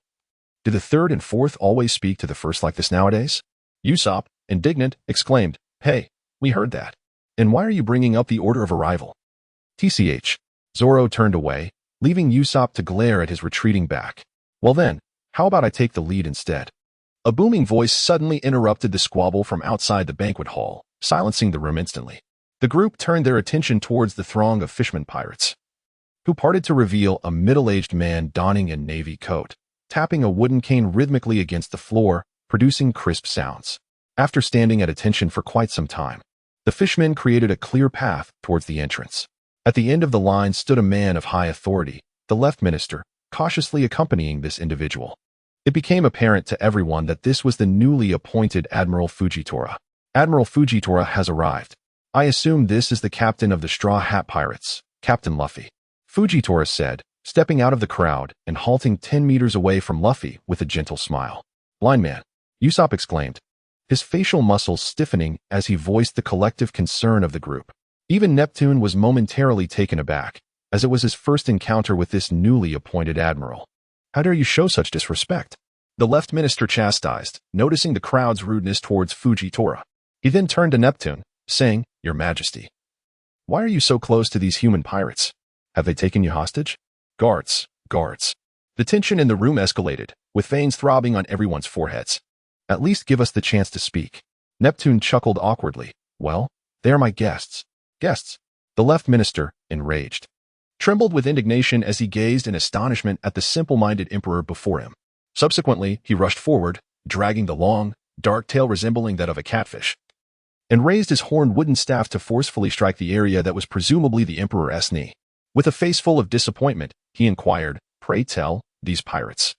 [SPEAKER 1] do the third and fourth always speak to the first like this nowadays?" Usopp, indignant, exclaimed, "Hey, we heard that. And why are you bringing up the order of arrival?" "TCH." Zoro turned away, leaving Usopp to glare at his retreating back. "Well then, how about I take the lead instead?" A booming voice suddenly interrupted the squabble from outside the banquet hall, silencing the room instantly. The group turned their attention towards the throng of fishermen pirates, who parted to reveal a middle-aged man donning a navy coat, tapping a wooden cane rhythmically against the floor, producing crisp sounds. After standing at attention for quite some time, the fishermen created a clear path towards the entrance. At the end of the line stood a man of high authority, the left minister, cautiously accompanying this individual. It became apparent to everyone that this was the newly appointed Admiral Fujitora. "Admiral Fujitora has arrived. I assume this is the captain of the Straw Hat Pirates, Captain Luffy," Fujitora said, stepping out of the crowd and halting 10 meters away from Luffy with a gentle smile. "Blind man," Usopp exclaimed, his facial muscles stiffening as he voiced the collective concern of the group. Even Neptune was momentarily taken aback, as it was his first encounter with this newly appointed admiral. "How dare you show such disrespect?" the left minister chastised, noticing the crowd's rudeness towards Fujitora. He then turned to Neptune, saying, "Your Majesty, why are you so close to these human pirates? Have they taken you hostage?" Guards. The tension in the room escalated, with veins throbbing on everyone's foreheads. "At least give us the chance to speak." Neptune chuckled awkwardly. "Well, they are my guests." "Guests?" The left minister, enraged, trembled with indignation as he gazed in astonishment at the simple-minded emperor before him. Subsequently, he rushed forward, dragging the long, dark tail resembling that of a catfish, and raised his horned wooden staff to forcefully strike the area that was presumably the emperor's knee. With a face full of disappointment, he inquired, "Pray tell, these pirates,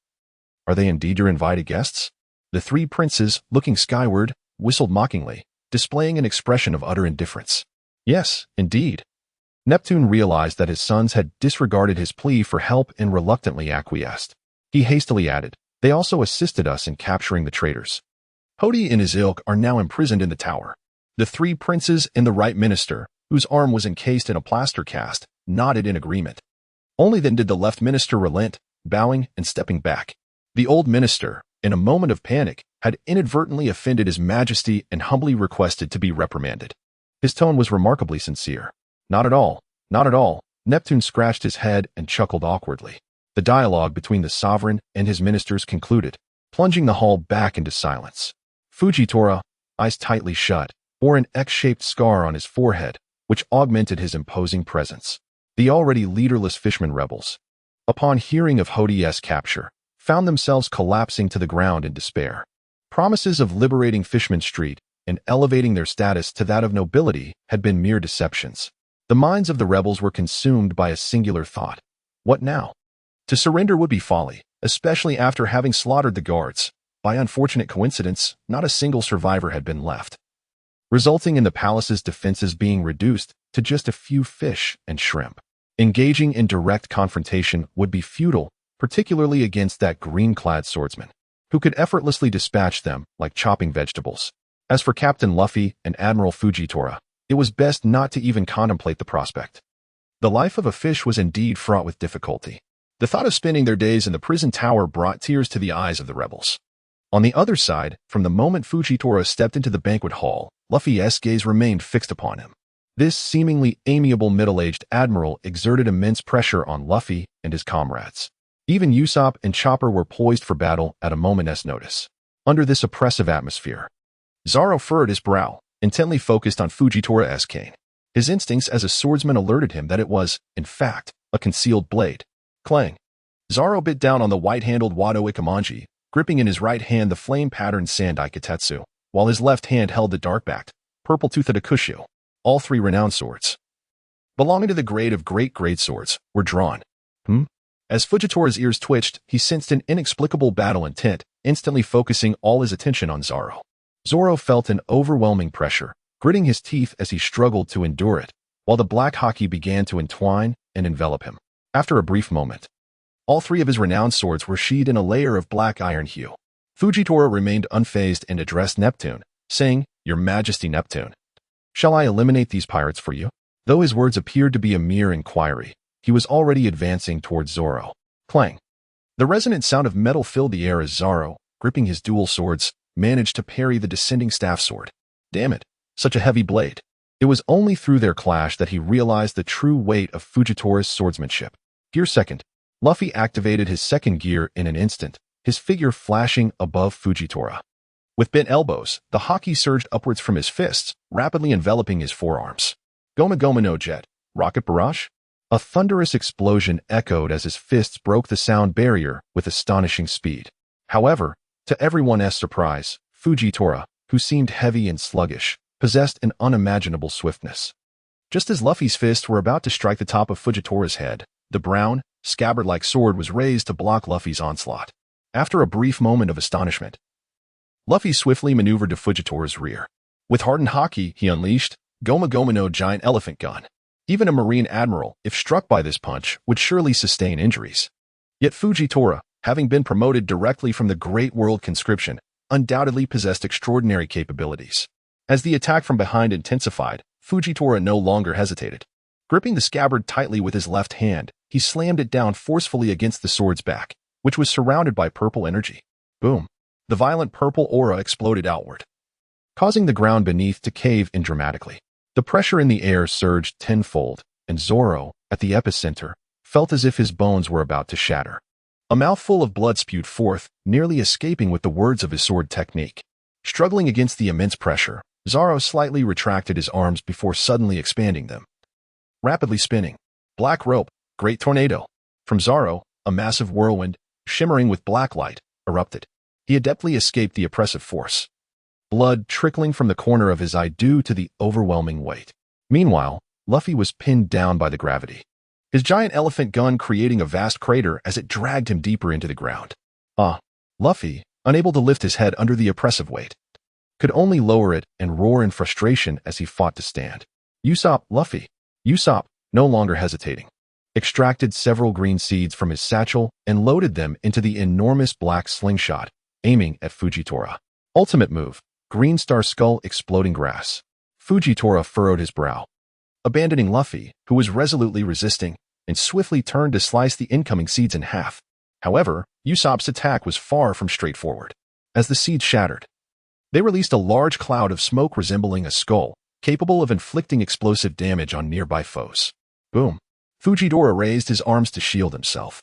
[SPEAKER 1] are they indeed your invited guests?" The three princes, looking skyward, whistled mockingly, displaying an expression of utter indifference. "Yes, indeed." Neptune realized that his sons had disregarded his plea for help and reluctantly acquiesced. He hastily added, "They also assisted us in capturing the traitors. Hody and his ilk are now imprisoned in the tower." The three princes and the right minister, whose arm was encased in a plaster cast, nodded in agreement. Only then did the left minister relent, bowing and stepping back. The old minister, in a moment of panic, had inadvertently offended his majesty and humbly requested to be reprimanded. His tone was remarkably sincere. "Not at all, not at all." Neptune scratched his head and chuckled awkwardly. The dialogue between the sovereign and his ministers concluded, plunging the hall back into silence. Fujitora, eyes tightly shut, bore an X-shaped scar on his forehead, which augmented his imposing presence. The already leaderless fishermen rebels, upon hearing of Hody's capture, found themselves collapsing to the ground in despair. Promises of liberating Fishman Street and elevating their status to that of nobility had been mere deceptions. The minds of the rebels were consumed by a singular thought. What now? To surrender would be folly, especially after having slaughtered the guards. By unfortunate coincidence, not a single survivor had been left, resulting in the palace's defenses being reduced to just a few fish and shrimp. Engaging in direct confrontation would be futile, particularly against that green-clad swordsman, who could effortlessly dispatch them like chopping vegetables. As for Captain Luffy and Admiral Fujitora, it was best not to even contemplate the prospect. The life of a fish was indeed fraught with difficulty. The thought of spending their days in the prison tower brought tears to the eyes of the rebels. On the other side, from the moment Fujitora stepped into the banquet hall, Luffy's gaze remained fixed upon him. This seemingly amiable middle-aged admiral exerted immense pressure on Luffy and his comrades. Even Usopp and Chopper were poised for battle at a moment's notice. Under this oppressive atmosphere, Zoro furrowed his brow, intently focused on Fujitora's cane. His instincts as a swordsman alerted him that it was, in fact, a concealed blade. Clang. Zoro bit down on the white-handled Wado Ikemanji, gripping in his right hand the flame-patterned Sandai Kitetsu. while his left hand held the dark-backed, purple-toothed Akushu. All three renowned swords, belonging to the grade of great swords, were drawn. As Fujitora's ears twitched, he sensed an inexplicable battle intent, instantly focusing all his attention on Zoro. Zoro felt an overwhelming pressure, gritting his teeth as he struggled to endure it, while the black haki began to entwine and envelop him. After a brief moment, all three of his renowned swords were sheathed in a layer of black iron hue. Fujitora remained unfazed and addressed Neptune, saying, "Your Majesty Neptune, shall I eliminate these pirates for you?" Though his words appeared to be a mere inquiry, he was already advancing towards Zoro. Clang! The resonant sound of metal filled the air as Zoro, gripping his dual swords, managed to parry the descending staff sword. Damn it, such a heavy blade. It was only through their clash that he realized the true weight of Fujitora's swordsmanship. Gear second. Luffy activated his second gear in an instant, his figure flashing above Fujitora. With bent elbows, the haki surged upwards from his fists, rapidly enveloping his forearms. Goma Goma no Jet, Rocket Barrage? A thunderous explosion echoed as his fists broke the sound barrier with astonishing speed. However, to everyone's surprise, Fujitora, who seemed heavy and sluggish, possessed an unimaginable swiftness. Just as Luffy's fists were about to strike the top of Fujitora's head, the brown, scabbard-like sword was raised to block Luffy's onslaught. After a brief moment of astonishment, Luffy swiftly maneuvered to Fujitora's rear. With hardened haki, he unleashed Goma Goma no Giant Elephant Gun. Even a marine admiral, if struck by this punch, would surely sustain injuries. Yet Fujitora, having been promoted directly from the Great World Conscription, undoubtedly possessed extraordinary capabilities. As the attack from behind intensified, Fujitora no longer hesitated. Gripping the scabbard tightly with his left hand, he slammed it down forcefully against the sword's back, which was surrounded by purple energy. Boom! The violent purple aura exploded outward, causing the ground beneath to cave in dramatically. The pressure in the air surged tenfold, and Zoro, at the epicenter, felt as if his bones were about to shatter. A mouthful of blood spewed forth, nearly escaping with the words of his sword technique. Struggling against the immense pressure, Zoro slightly retracted his arms before suddenly expanding them. Rapidly spinning. Black rope, great tornado. From Zoro, a massive whirlwind, shimmering with black light, erupted. He adeptly escaped the oppressive force, blood trickling from the corner of his eye due to the overwhelming weight. Meanwhile, Luffy was pinned down by the gravity, his giant elephant gun creating a vast crater as it dragged him deeper into the ground. Luffy, unable to lift his head under the oppressive weight, could only lower it and roar in frustration as he fought to stand. Usopp, Luffy. Usopp, no longer hesitating, extracted several green seeds from his satchel and loaded them into the enormous black slingshot, aiming at Fujitora. Ultimate move, Green Star Skull Exploding Grass. Fujitora furrowed his brow, abandoning Luffy, who was resolutely resisting, and swiftly turned to slice the incoming seeds in half. However, Usopp's attack was far from straightforward. As the seeds shattered, they released a large cloud of smoke resembling a skull, capable of inflicting explosive damage on nearby foes. Boom! Fujitora raised his arms to shield himself,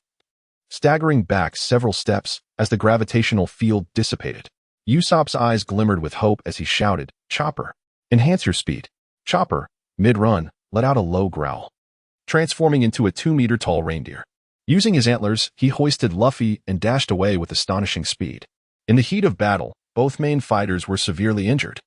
[SPEAKER 1] staggering back several steps as the gravitational field dissipated. Usopp's eyes glimmered with hope as he shouted, "Chopper, enhance your speed." Chopper, mid-run, let out a low growl, transforming into a 2-meter-tall reindeer. Using his antlers, he hoisted Luffy and dashed away with astonishing speed. In the heat of battle, both main fighters were severely injured,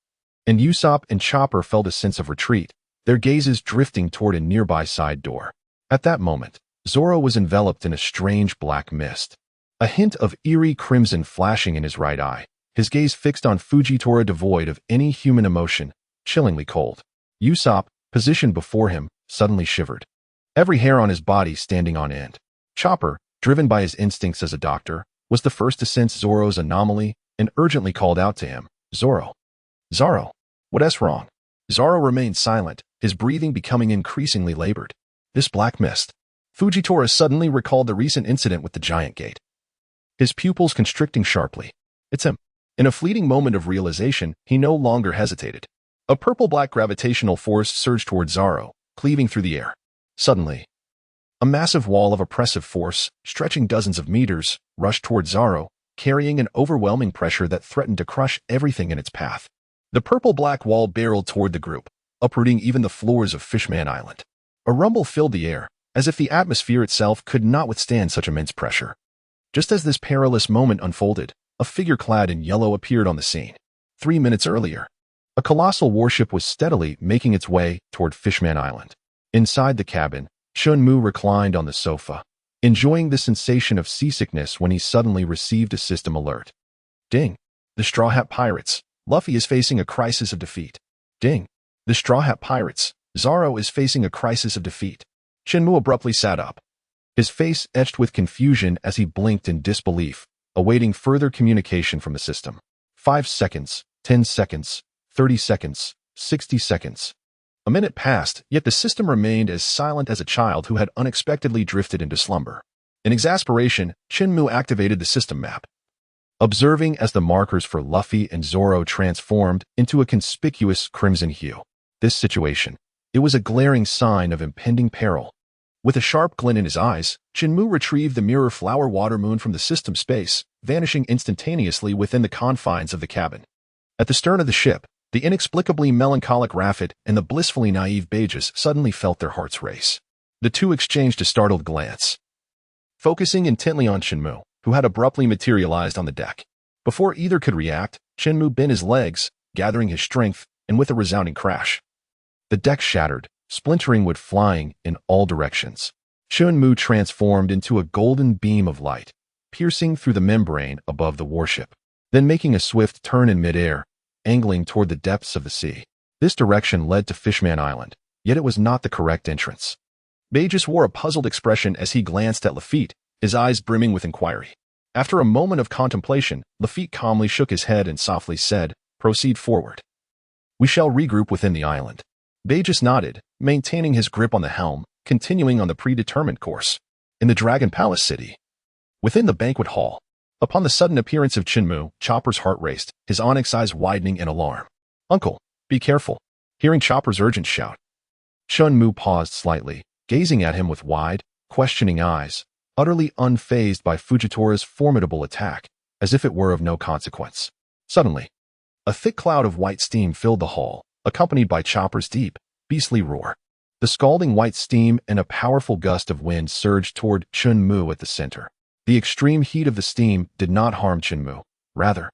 [SPEAKER 1] and Usopp and Chopper felt a sense of retreat, their gazes drifting toward a nearby side door. At that moment, Zoro was enveloped in a strange black mist, a hint of eerie crimson flashing in his right eye, his gaze fixed on Fujitora devoid of any human emotion, chillingly cold. Usopp, positioned before him, suddenly shivered, every hair on his body standing on end. Chopper, driven by his instincts as a doctor, was the first to sense Zoro's anomaly and urgently called out to him, "Zoro. Zoro, what's wrong?" Zoro remained silent, his breathing becoming increasingly labored. This black mist. Fujitora suddenly recalled the recent incident with the giant gate, his pupils constricting sharply. It's him. In a fleeting moment of realization, he no longer hesitated. A purple-black gravitational force surged toward Zoro, cleaving through the air. Suddenly, a massive wall of oppressive force, stretching dozens of meters, rushed toward Zoro, carrying an overwhelming pressure that threatened to crush everything in its path. The purple-black wall barreled toward the group, uprooting even the floors of Fishman Island. A rumble filled the air, as if the atmosphere itself could not withstand such immense pressure. Just as this perilous moment unfolded, a figure clad in yellow appeared on the scene. 3 minutes earlier, a colossal warship was steadily making its way toward Fishman Island. Inside the cabin, Chen Mu reclined on the sofa, enjoying the sensation of seasickness when he suddenly received a system alert. Ding! The Straw Hat Pirates. Luffy is facing a crisis of defeat. Ding! The Straw Hat Pirates. Zoro is facing a crisis of defeat. Chen Mu abruptly sat up, his face etched with confusion as he blinked in disbelief, awaiting further communication from the system. 5 seconds, 10 seconds, 30 seconds, 60 seconds. A minute passed, yet the system remained as silent as a child who had unexpectedly drifted into slumber. In exasperation, Chen Mu activated the system map, observing as the markers for Luffy and Zoro transformed into a conspicuous crimson hue. This situation, it was a glaring sign of impending peril. With a sharp glint in his eyes, Chen Mu retrieved the mirror flower water moon from the system space, vanishing instantaneously within the confines of the cabin. At the stern of the ship, the inexplicably melancholic Raffet and the blissfully naive Beges suddenly felt their hearts race. The two exchanged a startled glance, focusing intently on Chen Mu, who had abruptly materialized on the deck. Before either could react, Chen Mu bent his legs, gathering his strength, and with a resounding crash, the deck shattered, splintering wood flying in all directions. Chen Mu transformed into a golden beam of light, piercing through the membrane above the warship, then making a swift turn in midair, angling toward the depths of the sea. This direction led to Fishman Island, yet it was not the correct entrance. Beges wore a puzzled expression as he glanced at Lafitte, his eyes brimming with inquiry. After a moment of contemplation, Lafitte calmly shook his head and softly said, "Proceed forward. We shall regroup within the island." Beges nodded, maintaining his grip on the helm, continuing on the predetermined course. In the Dragon Palace City, within the banquet hall, upon the sudden appearance of Chen Mu, Chopper's heart raced, his onyx eyes widening in alarm. "Uncle, be careful." Hearing Chopper's urgent shout, Chen Mu paused slightly, gazing at him with wide, questioning eyes, utterly unfazed by Fujitora's formidable attack, as if it were of no consequence. Suddenly, a thick cloud of white steam filled the hall, accompanied by Chopper's deep, beastly roar. The scalding white steam and a powerful gust of wind surged toward Chen Mu at the center. The extreme heat of the steam did not harm Chen Mu. Rather,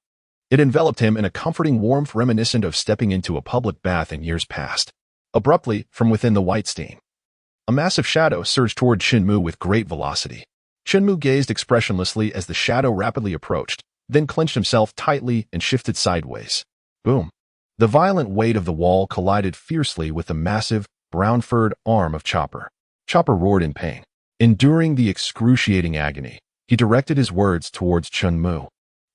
[SPEAKER 1] it enveloped him in a comforting warmth reminiscent of stepping into a public bath in years past. Abruptly, from within the white steam, a massive shadow surged toward Chen Mu with great velocity. Chen Mu gazed expressionlessly as the shadow rapidly approached, then clenched himself tightly and shifted sideways. Boom! The violent weight of the wall collided fiercely with the massive, brown-furred arm of Chopper. Chopper roared in pain. Enduring the excruciating agony, he directed his words towards Chen Mu,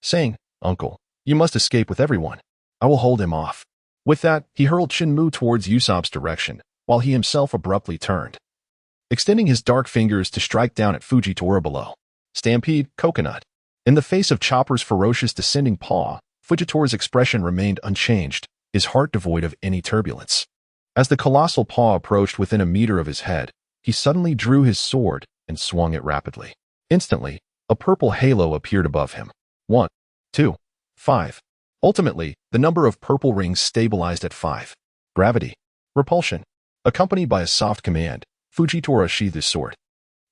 [SPEAKER 1] saying, "Uncle, you must escape with everyone. I will hold him off." With that, he hurled Chen Mu towards Usopp's direction, while he himself abruptly turned, extending his dark fingers to strike down at Fujitora below. Stampede, Coconut. In the face of Chopper's ferocious descending paw, Fujitora's expression remained unchanged, his heart devoid of any turbulence. As the colossal paw approached within a meter of his head, he suddenly drew his sword and swung it rapidly. Instantly, a purple halo appeared above him. 1, 2, 5. Ultimately, the number of purple rings stabilized at 5. Gravity. Repulsion. Accompanied by a soft command, Fujitora sheathed his sword.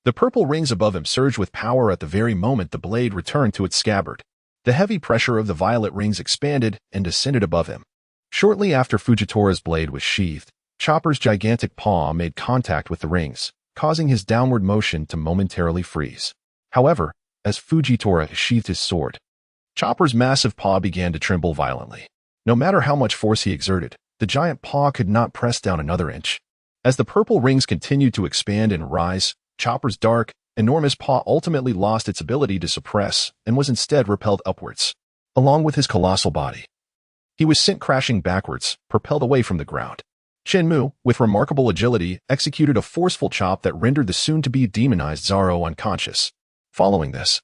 [SPEAKER 1] The purple rings above him surged with power at the very moment the blade returned to its scabbard. The heavy pressure of the violet rings expanded and descended above him. Shortly after Fujitora's blade was sheathed, Chopper's gigantic paw made contact with the rings, causing his downward motion to momentarily freeze. However, as Fujitora sheathed his sword, Chopper's massive paw began to tremble violently. No matter how much force he exerted, the giant paw could not press down another inch. As the purple rings continued to expand and rise, Chopper's dark, enormous paw ultimately lost its ability to suppress and was instead repelled upwards, along with his colossal body. He was sent crashing backwards, propelled away from the ground. Chen Mu, with remarkable agility, executed a forceful chop that rendered the soon-to-be demonized Zoro unconscious. Following this,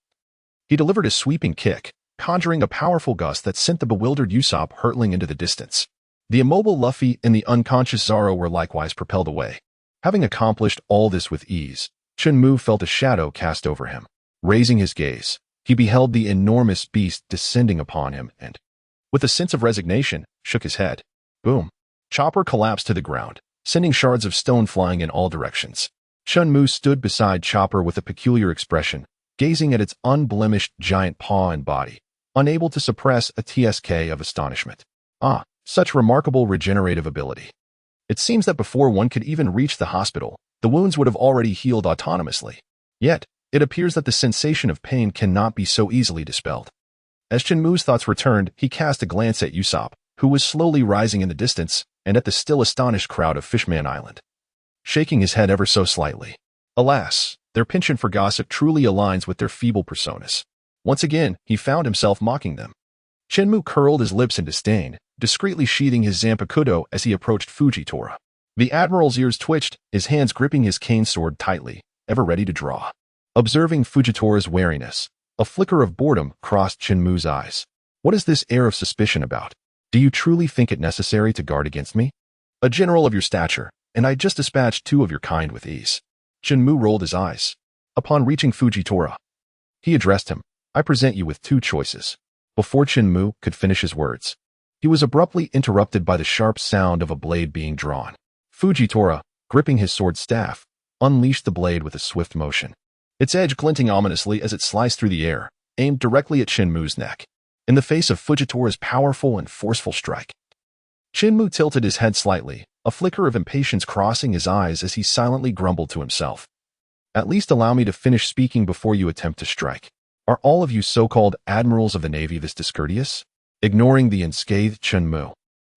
[SPEAKER 1] he delivered a sweeping kick, conjuring a powerful gust that sent the bewildered Usopp hurtling into the distance. The immobile Luffy and the unconscious Zoro were likewise propelled away. Having accomplished all this with ease, Chen Mu felt a shadow cast over him. Raising his gaze, he beheld the enormous beast descending upon him and, with a sense of resignation, shook his head. Boom! Chopper collapsed to the ground, sending shards of stone flying in all directions. Chen Mu stood beside Chopper with a peculiar expression, gazing at its unblemished giant paw and body, unable to suppress a TSK of astonishment. Ah, such remarkable regenerative ability. It seems that before one could even reach the hospital, the wounds would have already healed autonomously. Yet, it appears that the sensation of pain cannot be so easily dispelled. As Chen Mu's thoughts returned, he cast a glance at Usopp, who was slowly rising in the distance, and at the still astonished crowd of Fishman Island, shaking his head ever so slightly. Alas, their penchant for gossip truly aligns with their feeble personas. Once again, he found himself mocking them. Chen Mu curled his lips in disdain, discreetly sheathing his Zanpakuto as he approached Fujitora. The admiral's ears twitched, his hands gripping his cane sword tightly, ever ready to draw. Observing Fujitora's wariness, a flicker of boredom crossed Chen Mu's eyes. What is this air of suspicion about? Do you truly think it necessary to guard against me? A general of your stature, and I just dispatched 2 of your kind with ease. Chen Mu rolled his eyes. Upon reaching Fujitora, he addressed him. I present you with 2 choices. Before Chen Mu could finish his words, he was abruptly interrupted by the sharp sound of a blade being drawn. Fujitora, gripping his sword staff, unleashed the blade with a swift motion, its edge glinting ominously as it sliced through the air, aimed directly at Chen Mu's neck. In the face of Fujitora's powerful and forceful strike, Chen Mu tilted his head slightly, a flicker of impatience crossing his eyes as he silently grumbled to himself. At least allow me to finish speaking before you attempt to strike. Are all of you so-called admirals of the Navy this discourteous? Ignoring the unscathed Chen Mu,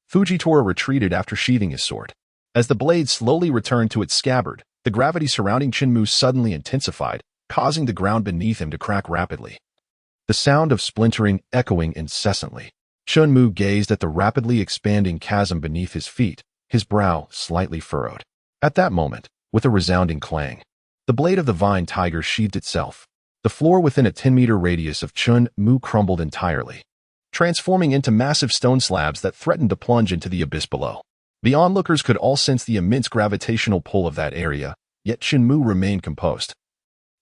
[SPEAKER 1] Fujitora retreated after sheathing his sword. As the blade slowly returned to its scabbard, the gravity surrounding Chen Mu suddenly intensified, causing the ground beneath him to crack rapidly. The sound of splintering echoing incessantly. Chen Mu gazed at the rapidly expanding chasm beneath his feet, his brow slightly furrowed. At that moment, with a resounding clang, the blade of the vine tiger sheathed itself. The floor within a 10-meter radius of Chen Mu crumbled entirely, transforming into massive stone slabs that threatened to plunge into the abyss below. The onlookers could all sense the immense gravitational pull of that area, yet Chen Mu remained composed.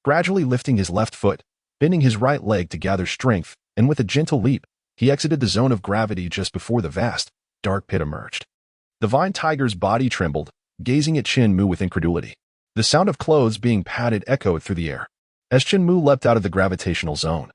[SPEAKER 1] Gradually lifting his left foot, bending his right leg to gather strength, and with a gentle leap, he exited the zone of gravity just before the vast, dark pit emerged. The vine tiger's body trembled, gazing at Chen Mu with incredulity. The sound of clothes being padded echoed through the air. As Chen Mu leapt out of the gravitational zone,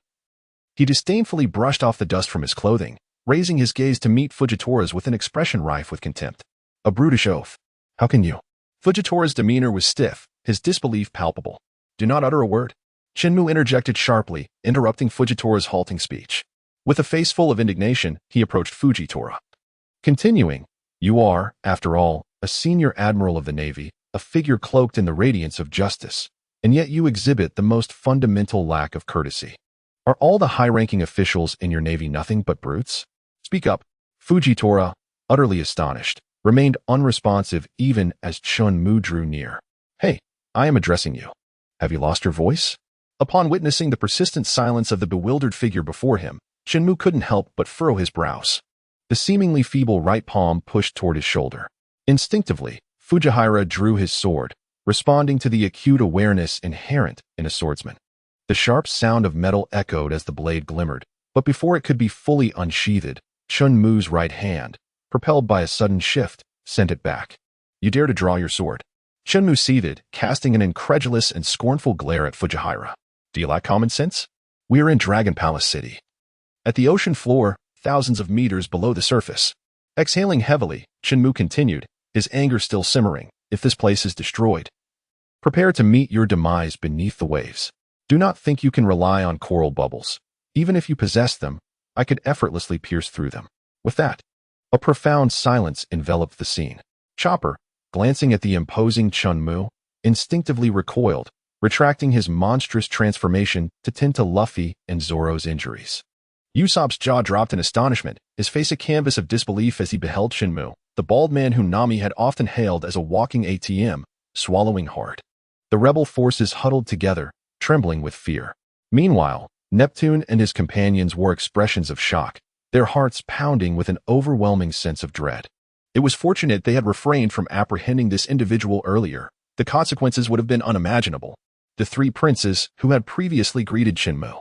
[SPEAKER 1] he disdainfully brushed off the dust from his clothing, raising his gaze to meet Fujitora's with an expression rife with contempt. A brutish oath. How can you? Fujitora's demeanor was stiff, his disbelief palpable. Do not utter a word. Chen Mu interjected sharply, interrupting Fujitora's halting speech. With a face full of indignation, he approached Fujitora. Continuing, you are, after all, a senior admiral of the Navy, a figure cloaked in the radiance of justice, and yet you exhibit the most fundamental lack of courtesy. Are all the high-ranking officials in your Navy nothing but brutes? Speak up. Fujitora, utterly astonished, remained unresponsive even as Chen Mu drew near. Hey, I am addressing you. Have you lost your voice? Upon witnessing the persistent silence of the bewildered figure before him, Chen Mu couldn't help but furrow his brows. The seemingly feeble right palm pushed toward his shoulder. Instinctively, Fujitora drew his sword, responding to the acute awareness inherent in a swordsman. The sharp sound of metal echoed as the blade glimmered, but before it could be fully unsheathed, Chen Mu's right hand, propelled by a sudden shift, sent it back. You dare to draw your sword? Chen Mu seethed, casting an incredulous and scornful glare at Fujitora. Do you lack common sense? We are in Dragon Palace City. At the ocean floor, thousands of meters below the surface. Exhaling heavily, Chen Mu continued, his anger still simmering. If this place is destroyed, prepare to meet your demise beneath the waves. Do not think you can rely on coral bubbles. Even if you possess them, I could effortlessly pierce through them. With that, a profound silence enveloped the scene. Chopper, glancing at the imposing Chen Mu, instinctively recoiled, retracting his monstrous transformation to tend to Luffy and Zoro's injuries. Usopp's jaw dropped in astonishment, his face a canvas of disbelief as he beheld Chen Mu, the bald man whom Nami had often hailed as a walking ATM, swallowing hard. The rebel forces huddled together, trembling with fear. Meanwhile, Neptune and his companions wore expressions of shock, their hearts pounding with an overwhelming sense of dread. It was fortunate they had refrained from apprehending this individual earlier. The consequences would have been unimaginable. The 3 princes, who had previously greeted Chen Mu,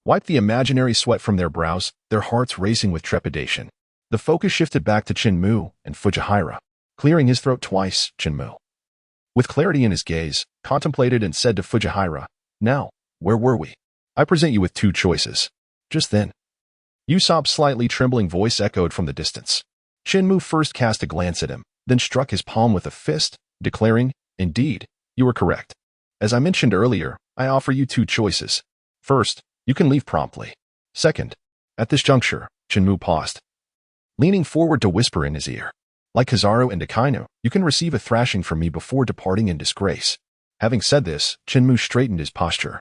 [SPEAKER 1] wiped the imaginary sweat from their brows, their hearts racing with trepidation. The focus shifted back to Chen Mu and Fujitora. Clearing his throat twice, Chen Mu, with clarity in his gaze, contemplated and said to Fujitora, Now, where were we? I present you with 2 choices. Just then, Usopp's slightly trembling voice echoed from the distance. Chen Mu first cast a glance at him, then struck his palm with a fist, declaring, "Indeed, you are correct. As I mentioned earlier, I offer you two choices. First, you can leave promptly. Second." At this juncture, Chen Mu paused, leaning forward to whisper in his ear, "Like Kizaru and Akainu, you can receive a thrashing from me before departing in disgrace." Having said this, Chen Mu straightened his posture,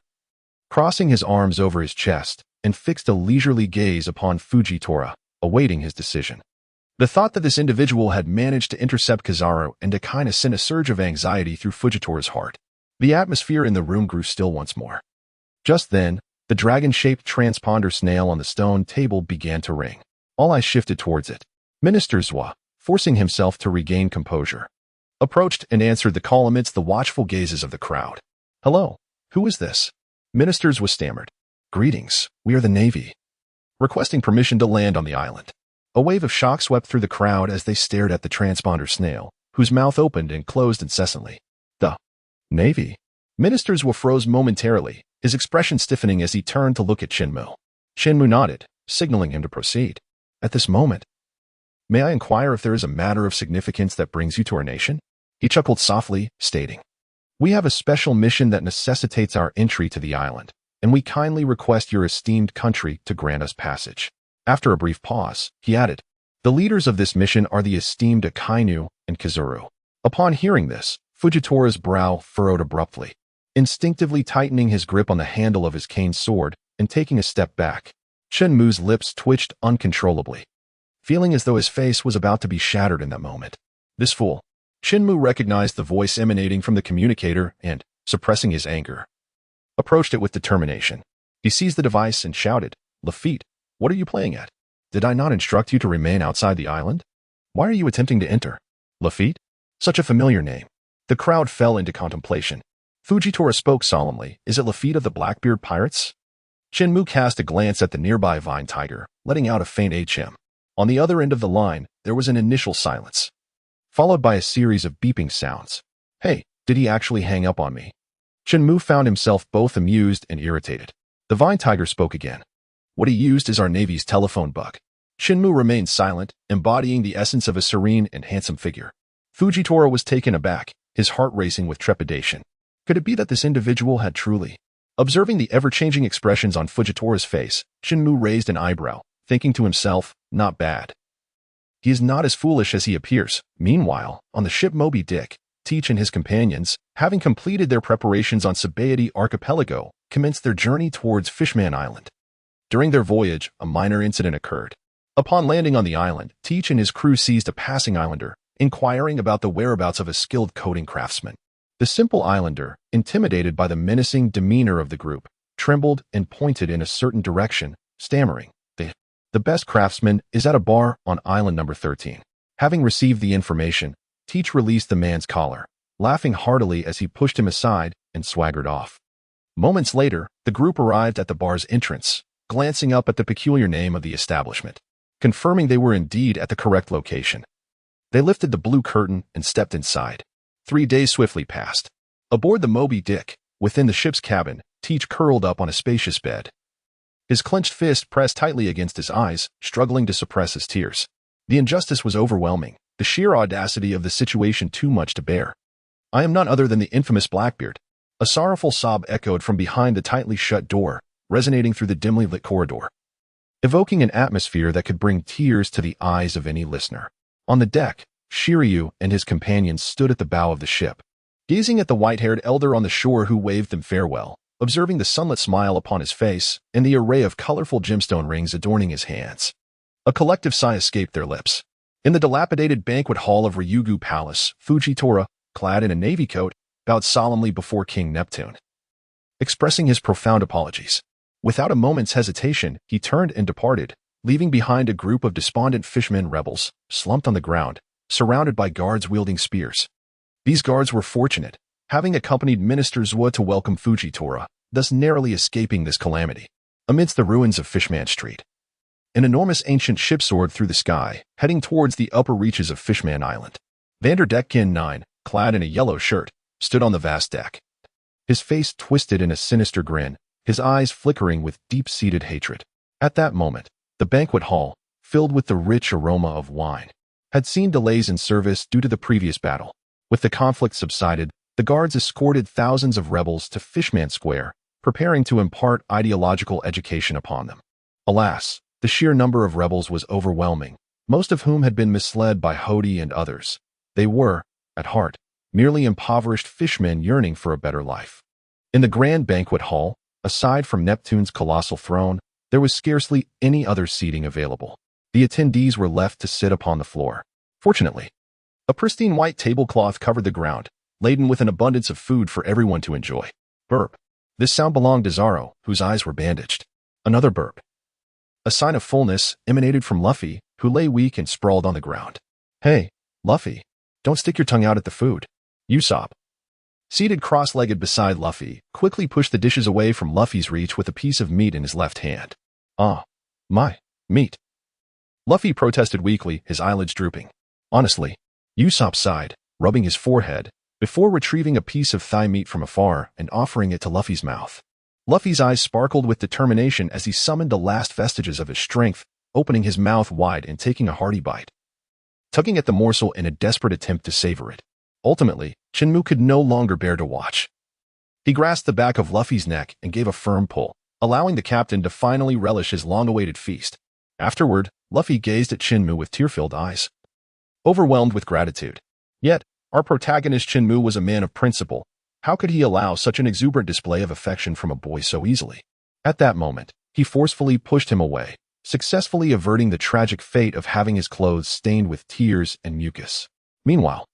[SPEAKER 1] crossing his arms over his chest, and fixed a leisurely gaze upon Fujitora, awaiting his decision. The thought that this individual had managed to intercept Kizaru and Akainu sent a surge of anxiety through Fujitora's heart. The atmosphere in the room grew still once more. Just then, the dragon-shaped transponder snail on the stone table began to ring. All eyes shifted towards it. Minister Zwa, forcing himself to regain composure, approached and answered the call amidst the watchful gazes of the crowd. "Hello, who is this?" Minister Zwa stammered. "Greetings, we are the Navy, requesting permission to land on the island." A wave of shock swept through the crowd as they stared at the transponder snail, whose mouth opened and closed incessantly. "The Navy?" Minister Zwa froze momentarily, his expression stiffening as he turned to look at Chen Mu. Chen Mu nodded, signaling him to proceed. "At this moment, may I inquire if there is a matter of significance that brings you to our nation?" He chuckled softly, stating, "We have a special mission that necessitates our entry to the island, and we kindly request your esteemed country to grant us passage." After a brief pause, he added, "The leaders of this mission are the esteemed Akainu and Kizaru." Upon hearing this, Fujitora's brow furrowed abruptly, instinctively tightening his grip on the handle of his cane sword and taking a step back. Chen Mu's lips twitched uncontrollably, feeling as though his face was about to be shattered in that moment. This fool. Chen Mu recognized the voice emanating from the communicator and, suppressing his anger, approached it with determination. He seized the device and shouted, "Lafitte, what are you playing at? Did I not instruct you to remain outside the island? Why are you attempting to enter?" Lafitte? Such a familiar name. The crowd fell into contemplation. Fujitora spoke solemnly. "Is it Lafitte of the Blackbeard Pirates?" Chen Mu cast a glance at the nearby vine tiger, letting out a faint HM. On the other end of the line, there was an initial silence, followed by a series of beeping sounds. "Hey, did he actually hang up on me?" Chen Mu found himself both amused and irritated. The vine tiger spoke again. "What he used is our Navy's telephone bug." Chen Mu remained silent, embodying the essence of a serene and handsome figure. Fujitora was taken aback, his heart racing with trepidation. Could it be that this individual had truly... Observing the ever-changing expressions on Fujitora's face, Chen Mu raised an eyebrow, thinking to himself, "Not bad. He is not as foolish as he appears." Meanwhile, on the ship Moby Dick, Teach and his companions, having completed their preparations on Sabaody Archipelago, commenced their journey towards Fishman Island. During their voyage, a minor incident occurred. Upon landing on the island, Teach and his crew seized a passing islander, inquiring about the whereabouts of a skilled coding craftsman. The simple islander, intimidated by the menacing demeanor of the group, trembled and pointed in a certain direction, stammering, The best craftsman is at a bar on island number 13. Having received the information, Teach released the man's collar, laughing heartily as he pushed him aside and swaggered off. Moments later, the group arrived at the bar's entrance, glancing up at the peculiar name of the establishment, confirming they were indeed at the correct location. They lifted the blue curtain and stepped inside. 3 days swiftly passed. Aboard the Moby Dick, within the ship's cabin, Teach curled up on a spacious bed, his clenched fist pressed tightly against his eyes, struggling to suppress his tears. The injustice was overwhelming, the sheer audacity of the situation too much to bear. "I am none other than the infamous Blackbeard." A sorrowful sob echoed from behind the tightly shut door, resonating through the dimly lit corridor, evoking an atmosphere that could bring tears to the eyes of any listener. On the deck, Shiryu and his companions stood at the bow of the ship, gazing at the white-haired elder on the shore who waved them farewell, observing the sunlit smile upon his face and the array of colorful gemstone rings adorning his hands. A collective sigh escaped their lips. In the dilapidated banquet hall of Ryugu Palace, Fujitora, clad in a navy coat, bowed solemnly before King Neptune, expressing his profound apologies. Without a moment's hesitation, he turned and departed, leaving behind a group of despondent fishmen rebels, slumped on the ground, surrounded by guards wielding spears. These guards were fortunate, having accompanied Minister Zwa to welcome Fujitora, thus narrowly escaping this calamity. Amidst the ruins of Fishman Street, an enormous ancient ship soared through the sky, heading towards the upper reaches of Fishman Island. Vanderdecken 9, clad in a yellow shirt, stood on the vast deck, his face twisted in a sinister grin, his eyes flickering with deep-seated hatred. At that moment, The banquet hall, filled with the rich aroma of wine, had seen delays in service due to the previous battle. With the conflict subsided, the guards escorted thousands of rebels to Fishman Square, preparing to impart ideological education upon them. Alas, the sheer number of rebels was overwhelming, most of whom had been misled by Hody and others. They were, at heart, merely impoverished fishmen yearning for a better life. In the grand banquet hall, aside from Neptune's colossal throne, there was scarcely any other seating available. The attendees were left to sit upon the floor. Fortunately, a pristine white tablecloth covered the ground, laden with an abundance of food for everyone to enjoy. Burp. This sound belonged to Zaro, whose eyes were bandaged. Another burp. A sign of fullness emanated from Luffy, who lay weak and sprawled on the ground. Hey, Luffy, don't stick your tongue out at the food. Usopp, seated cross-legged beside Luffy, quickly pushed the dishes away from Luffy's reach with a piece of meat in his left hand. Ah, my, meat. Luffy protested weakly, his eyelids drooping. Honestly, Usopp sighed, rubbing his forehead, before retrieving a piece of thigh meat from afar and offering it to Luffy's mouth. Luffy's eyes sparkled with determination as he summoned the last vestiges of his strength, opening his mouth wide and taking a hearty bite, tugging at the morsel in a desperate attempt to savor it. Ultimately, Chen Mu could no longer bear to watch. He grasped the back of Luffy's neck and gave a firm pull, allowing the captain to finally relish his long-awaited feast. Afterward, Luffy gazed at Chen Mu with tear-filled eyes, overwhelmed with gratitude. Yet, our protagonist Chen Mu was a man of principle. How could he allow such an exuberant display of affection from a boy so easily? At that moment, he forcefully pushed him away, successfully averting the tragic fate of having his clothes stained with tears and mucus. Meanwhile,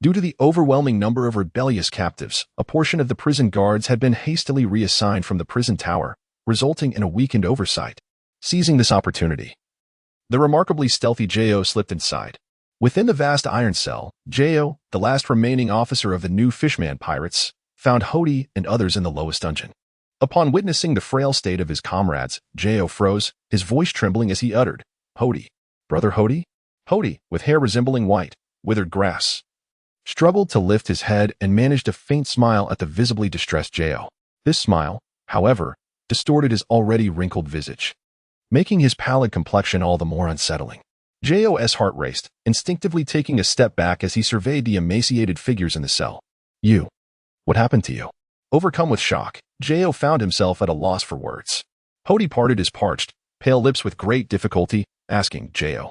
[SPEAKER 1] due to the overwhelming number of rebellious captives, a portion of the prison guards had been hastily reassigned from the prison tower, resulting in a weakened oversight. Seizing this opportunity, the remarkably stealthy Jo slipped inside. Within the vast iron cell, Jo, the last remaining officer of the new Fishman pirates, found Hody and others in the lowest dungeon. Upon witnessing the frail state of his comrades, Jo froze, his voice trembling as he uttered, "Hody, brother Hody?" Hody, with hair resembling white, withered grass, struggled to lift his head and managed a faint smile at the visibly distressed Jo. This smile, however, distorted his already wrinkled visage, making his pallid complexion all the more unsettling. Jo's heart raced, instinctively taking a step back as he surveyed the emaciated figures in the cell. "You. What happened to you?" Overcome with shock, Jo found himself at a loss for words. Hody parted his parched, pale lips with great difficulty, asking Jo,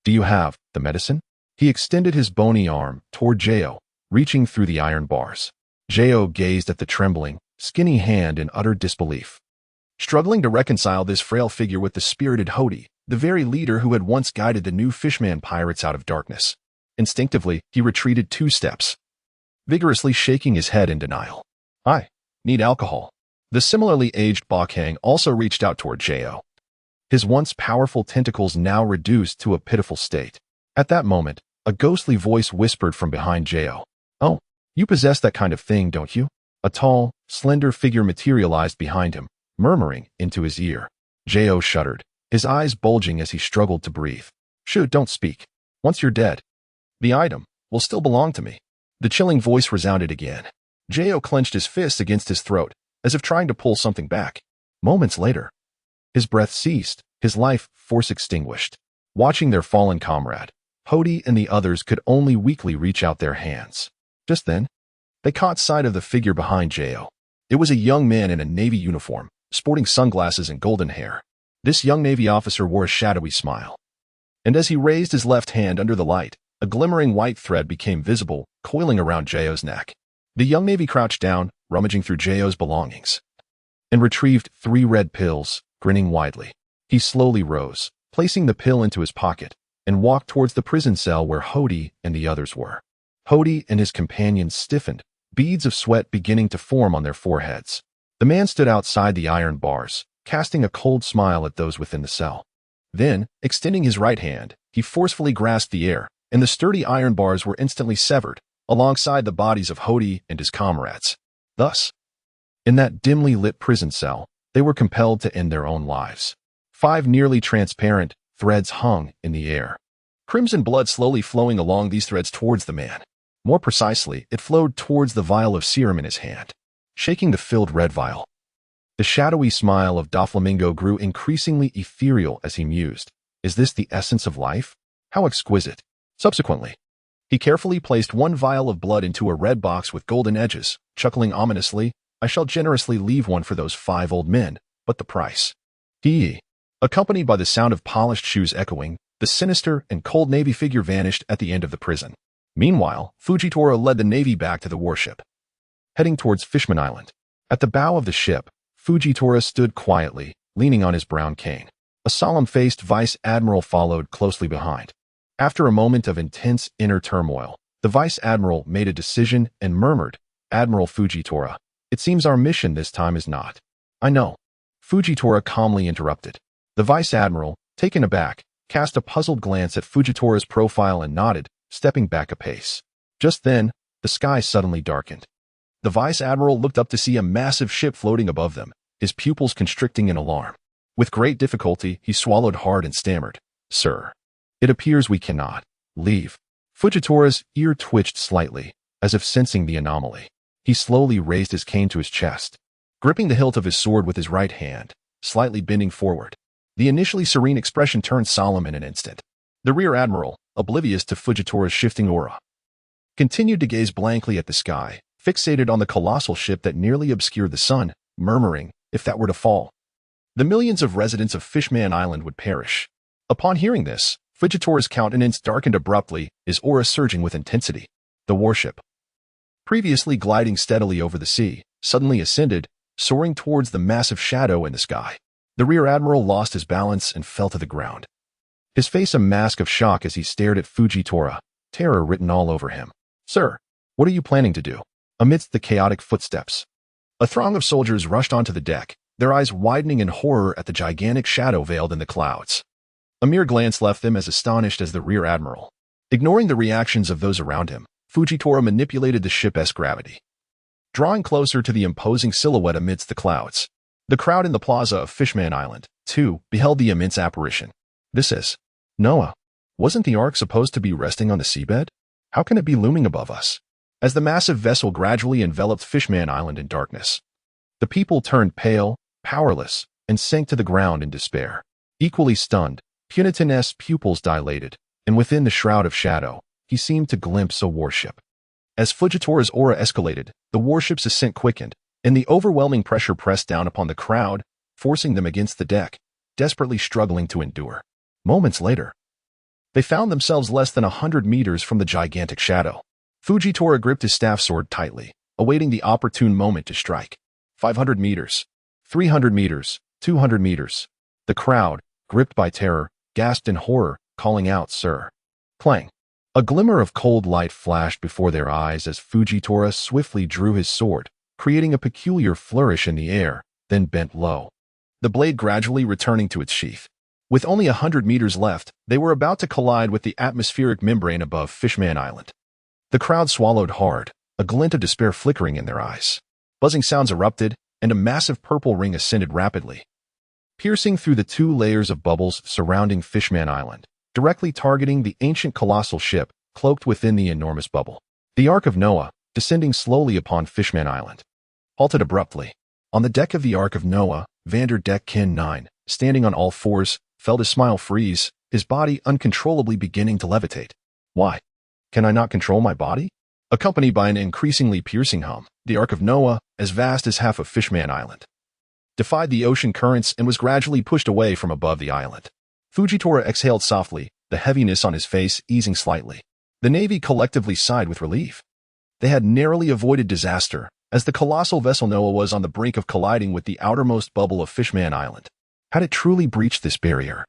[SPEAKER 1] "Do you have the medicine?" He extended his bony arm toward Jo, reaching through the iron bars. Jo gazed at the trembling, skinny hand in utter disbelief, struggling to reconcile this frail figure with the spirited Hody, the very leader who had once guided the new Fishman pirates out of darkness. Instinctively, he retreated 2 steps, vigorously shaking his head in denial. "I need alcohol." The similarly aged Bakang also reached out toward Jo, his once powerful tentacles now reduced to a pitiful state. At that moment, a ghostly voice whispered from behind Jo, "Oh, you possess that kind of thing, don't you?" A tall, slender figure materialized behind him, murmuring into his ear. Jo shuddered, his eyes bulging as he struggled to breathe. "Shoot, don't speak. Once you're dead, the item will still belong to me." The chilling voice resounded again. Jo clenched his fists against his throat, as if trying to pull something back. Moments later, his breath ceased, his life force extinguished. Watching their fallen comrade, Hody and the others could only weakly reach out their hands. Just then, they caught sight of the figure behind Jo. It was a young man in a Navy uniform, sporting sunglasses and golden hair. This young Navy officer wore a shadowy smile, and as he raised his left hand under the light, a glimmering white thread became visible, coiling around Jo's neck. The young Navy crouched down, rummaging through Jo's belongings, and retrieved 3 red pills, grinning widely. He slowly rose, placing the pill into his pocket, and walked towards the prison cell where Hody and the others were. Hody and his companions stiffened, beads of sweat beginning to form on their foreheads. The man stood outside the iron bars, casting a cold smile at those within the cell. Then, extending his right hand, he forcefully grasped the air, and the sturdy iron bars were instantly severed, alongside the bodies of Hody and his comrades. Thus, in that dimly lit prison cell, they were compelled to end their own lives. 5 nearly transparent threads hung in the air, crimson blood slowly flowing along these threads towards the man. More precisely, it flowed towards the vial of serum in his hand. Shaking the filled red vial, The shadowy smile of Doflamingo grew increasingly ethereal as he mused. Is this the essence of life? How exquisite. Subsequently, he carefully placed one vial of blood into a red box with golden edges, chuckling ominously, I shall generously leave one for those 5 old men, but the price. He, accompanied by the sound of polished shoes echoing, the sinister and cold Navy figure vanished at the end of the prison. Meanwhile, Fujitora led the Navy back to the warship, heading towards Fishman Island. At the bow of the ship, Fujitora stood quietly, leaning on his brown cane. A solemn-faced vice admiral followed closely behind. After a moment of intense inner turmoil, the vice admiral made a decision and murmured, Admiral Fujitora, it seems our mission this time is not. I know. Fujitora calmly interrupted. The vice admiral, taken aback, cast a puzzled glance at Fujitora's profile and nodded, stepping back a pace. Just then, the sky suddenly darkened. The vice admiral looked up to see a massive ship floating above them, his pupils constricting in alarm. With great difficulty, he swallowed hard and stammered, Sir, it appears we cannot leave. Fujitora's ear twitched slightly, as if sensing the anomaly. He slowly raised his cane to his chest, gripping the hilt of his sword with his right hand, slightly bending forward. The initially serene expression turned solemn in an instant. The rear admiral, oblivious to Fujitora's shifting aura, continued to gaze blankly at the sky, fixated on the colossal ship that nearly obscured the sun, murmuring, if that were to fall, the millions of residents of Fishman Island would perish. Upon hearing this, Fujitora's countenance darkened abruptly, his aura surging with intensity. The warship, previously gliding steadily over the sea, suddenly ascended, soaring towards the massive shadow in the sky. The rear admiral lost his balance and fell to the ground, his face a mask of shock as he stared at Fujitora, terror written all over him. Sir, what are you planning to do? Amidst the chaotic footsteps, a throng of soldiers rushed onto the deck, their eyes widening in horror at the gigantic shadow veiled in the clouds. A mere glance left them as astonished as the rear admiral. Ignoring the reactions of those around him, Fujitora manipulated the ship's gravity, drawing closer to the imposing silhouette amidst the clouds. The crowd in the plaza of Fishman Island, too, beheld the immense apparition. This is Noah. Wasn't the Ark supposed to be resting on the seabed? How can it be looming above us? As the massive vessel gradually enveloped Fishman Island in darkness, the people turned pale, powerless, and sank to the ground in despair. Equally stunned, Punitin's pupils dilated, and within the shroud of shadow, he seemed to glimpse a warship. As Fujitora's aura escalated, the warship's ascent quickened, and the overwhelming pressure pressed down upon the crowd, forcing them against the deck, desperately struggling to endure. Moments later, they found themselves less than 100 meters from the gigantic shadow. Fujitora gripped his staff sword tightly, awaiting the opportune moment to strike. 500 meters, 300 meters, 200 meters. The crowd, gripped by terror, gasped in horror, calling out, Sir. Clang. A glimmer of cold light flashed before their eyes as Fujitora swiftly drew his sword, creating a peculiar flourish in the air, then bent low, the blade gradually returning to its sheath. With only 100 meters left, they were about to collide with the atmospheric membrane above Fishman Island. The crowd swallowed hard, a glint of despair flickering in their eyes. Buzzing sounds erupted, and a massive purple ring ascended rapidly, piercing through the 2 layers of bubbles surrounding Fishman Island, directly targeting the ancient colossal ship cloaked within the enormous bubble. The Ark of Noah, descending slowly upon Fishman Island, halted abruptly. On the deck of the Ark of Noah, Vanderdecken 9, standing on all fours, felt his smile freeze, his body uncontrollably beginning to levitate. Why? Can I not control my body? Accompanied by an increasingly piercing hum, the Ark of Noah, as vast as half of Fishman Island, defied the ocean currents and was gradually pushed away from above the island. Fujitora exhaled softly, the heaviness on his face easing slightly. The Navy collectively sighed with relief. They had narrowly avoided disaster, as the colossal vessel Noah was on the brink of colliding with the outermost bubble of Fishman Island. Had it truly breached this barrier,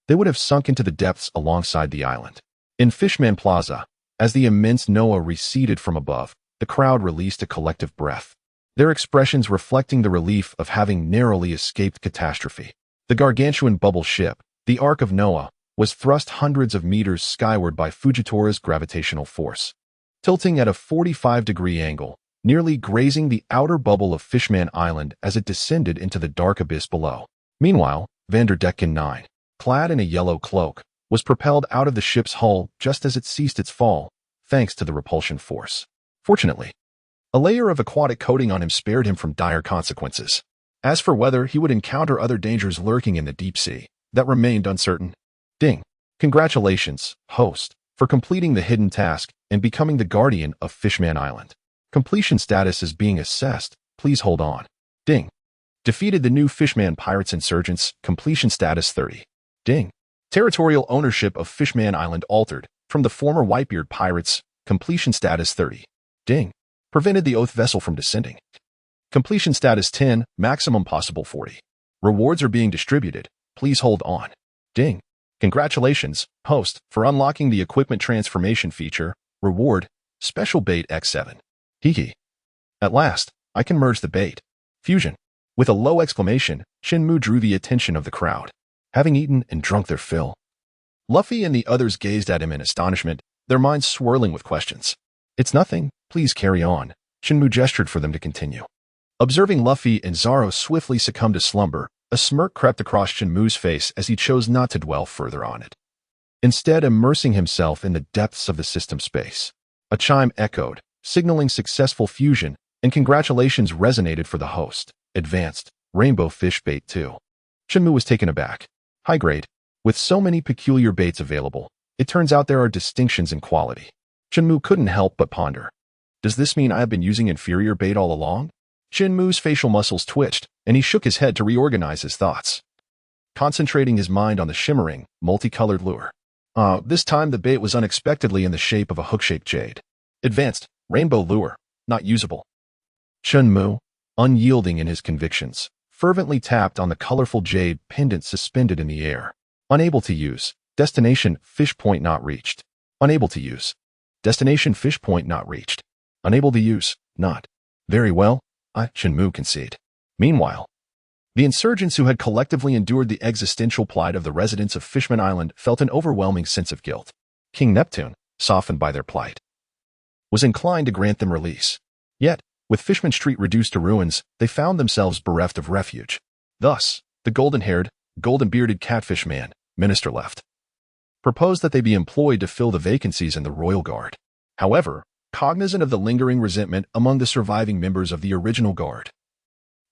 [SPEAKER 1] they would have sunk into the depths alongside the island. In Fishman Plaza, as the immense Noah receded from above, the crowd released a collective breath, their expressions reflecting the relief of having narrowly escaped catastrophe. The gargantuan bubble ship, the Ark of Noah, was thrust hundreds of meters skyward by Fujitora's gravitational force, tilting at a 45-degree angle, nearly grazing the outer bubble of Fishman Island as it descended into the dark abyss below. Meanwhile, Vanderdecken 9, clad in a yellow cloak, was propelled out of the ship's hull just as it ceased its fall, thanks to the repulsion force. Fortunately, a layer of aquatic coating on him spared him from dire consequences. As for whether he would encounter other dangers lurking in the deep sea, that remained uncertain. Ding. Congratulations, host, for completing the hidden task and becoming the guardian of Fishman Island. Completion status is being assessed. Please hold on. Ding. Defeated the new Fishman Pirates insurgents. Completion status 30. Ding. Territorial ownership of Fishman Island altered from the former Whitebeard Pirates. Completion status 30. Ding. Prevented the Oath vessel from descending. Completion status 10, maximum possible 40. Rewards are being distributed. Please hold on. Ding. Congratulations, host, for unlocking the equipment transformation feature. Reward, special bait X7. Hee. At last, I can merge the bait. Fusion. With a low exclamation, Chen Mu drew the attention of the crowd. Having eaten and drunk their fill, Luffy and the others gazed at him in astonishment, their minds swirling with questions. It's nothing, please carry on. Chen Mu gestured for them to continue. Observing Luffy and Zoro swiftly succumb to slumber, a smirk crept across Chen Mu's face as he chose not to dwell further on it. Instead, immersing himself in the depths of the system space. A chime echoed, signaling successful fusion, and congratulations resonated for the host. Advanced, Rainbow Fish Bait 2. Chen Mu was taken aback. High grade. With so many peculiar baits available, it turns out there are distinctions in quality. Chen Mu couldn't help but ponder. Does this mean I have been using inferior bait all along? Chen Mu's facial muscles twitched, and he shook his head to reorganize his thoughts. Concentrating his mind on the shimmering, multicolored lure. This time the bait was unexpectedly in the shape of a hook-shaped jade. Advanced, rainbow lure, not usable. Chen Mu, unyielding in his convictions, fervently tapped on the colorful jade pendant suspended in the air. Unable to use. Destination, fish point not reached. Unable to use. Destination, fish point not reached. Unable to use. Not. Very well, Chen Mu conceded. Meanwhile, the insurgents who had collectively endured the existential plight of the residents of Fishman Island felt an overwhelming sense of guilt. King Neptune, softened by their plight, was inclined to grant them release. Yet, with Fishman Street reduced to ruins, they found themselves bereft of refuge. Thus, the golden-haired, golden-bearded catfish man, minister left, proposed that they be employed to fill the vacancies in the royal guard. However, cognizant of the lingering resentment among the surviving members of the original guard,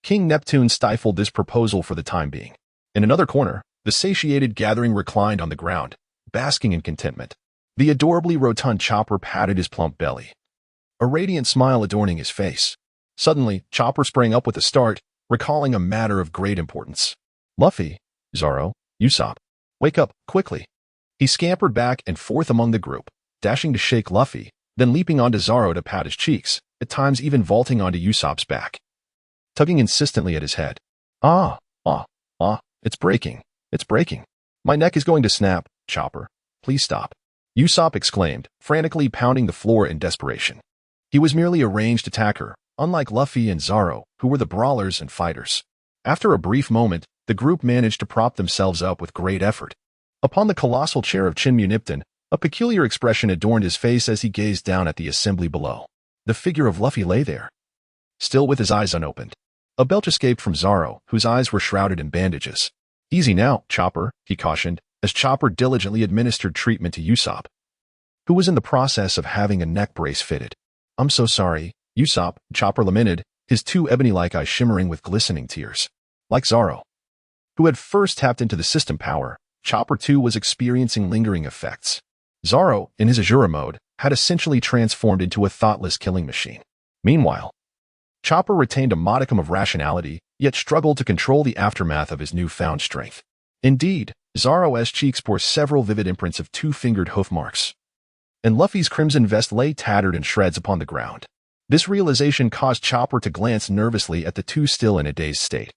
[SPEAKER 1] King Neptune stifled this proposal for the time being. In another corner, the satiated gathering reclined on the ground, basking in contentment. The adorably rotund Chopper patted his plump belly, a radiant smile adorning his face. Suddenly, Chopper sprang up with a start, recalling a matter of great importance. Luffy, Zoro, Usopp, wake up, quickly. He scampered back and forth among the group, dashing to shake Luffy, then leaping onto Zoro to pat his cheeks, at times even vaulting onto Usopp's back, tugging insistently at his head. It's breaking. It's breaking. My neck is going to snap. Chopper, please stop. Usopp exclaimed, frantically pounding the floor in desperation. He was merely a ranged attacker, unlike Luffy and Zoro, who were the brawlers and fighters. After a brief moment, the group managed to prop themselves up with great effort. Upon the colossal chair of Chen Mu, a peculiar expression adorned his face as he gazed down at the assembly below. The figure of Luffy lay there, still with his eyes unopened. A belch escaped from Zoro, whose eyes were shrouded in bandages. Easy now, Chopper, he cautioned, as Chopper diligently administered treatment to Usopp, who was in the process of having a neck brace fitted. I'm so sorry, Usopp, Chopper lamented, his two ebony-like eyes shimmering with glistening tears. Like Zoro, who had first tapped into the system power, Chopper too was experiencing lingering effects. Zoro, in his Azura mode, had essentially transformed into a thoughtless killing machine. Meanwhile, Chopper retained a modicum of rationality, yet struggled to control the aftermath of his newfound strength. Indeed, Zoro's cheeks bore several vivid imprints of two-fingered hoof marks, and Luffy's crimson vest lay tattered in shreds upon the ground. This realization caused Chopper to glance nervously at the two still in a dazed state,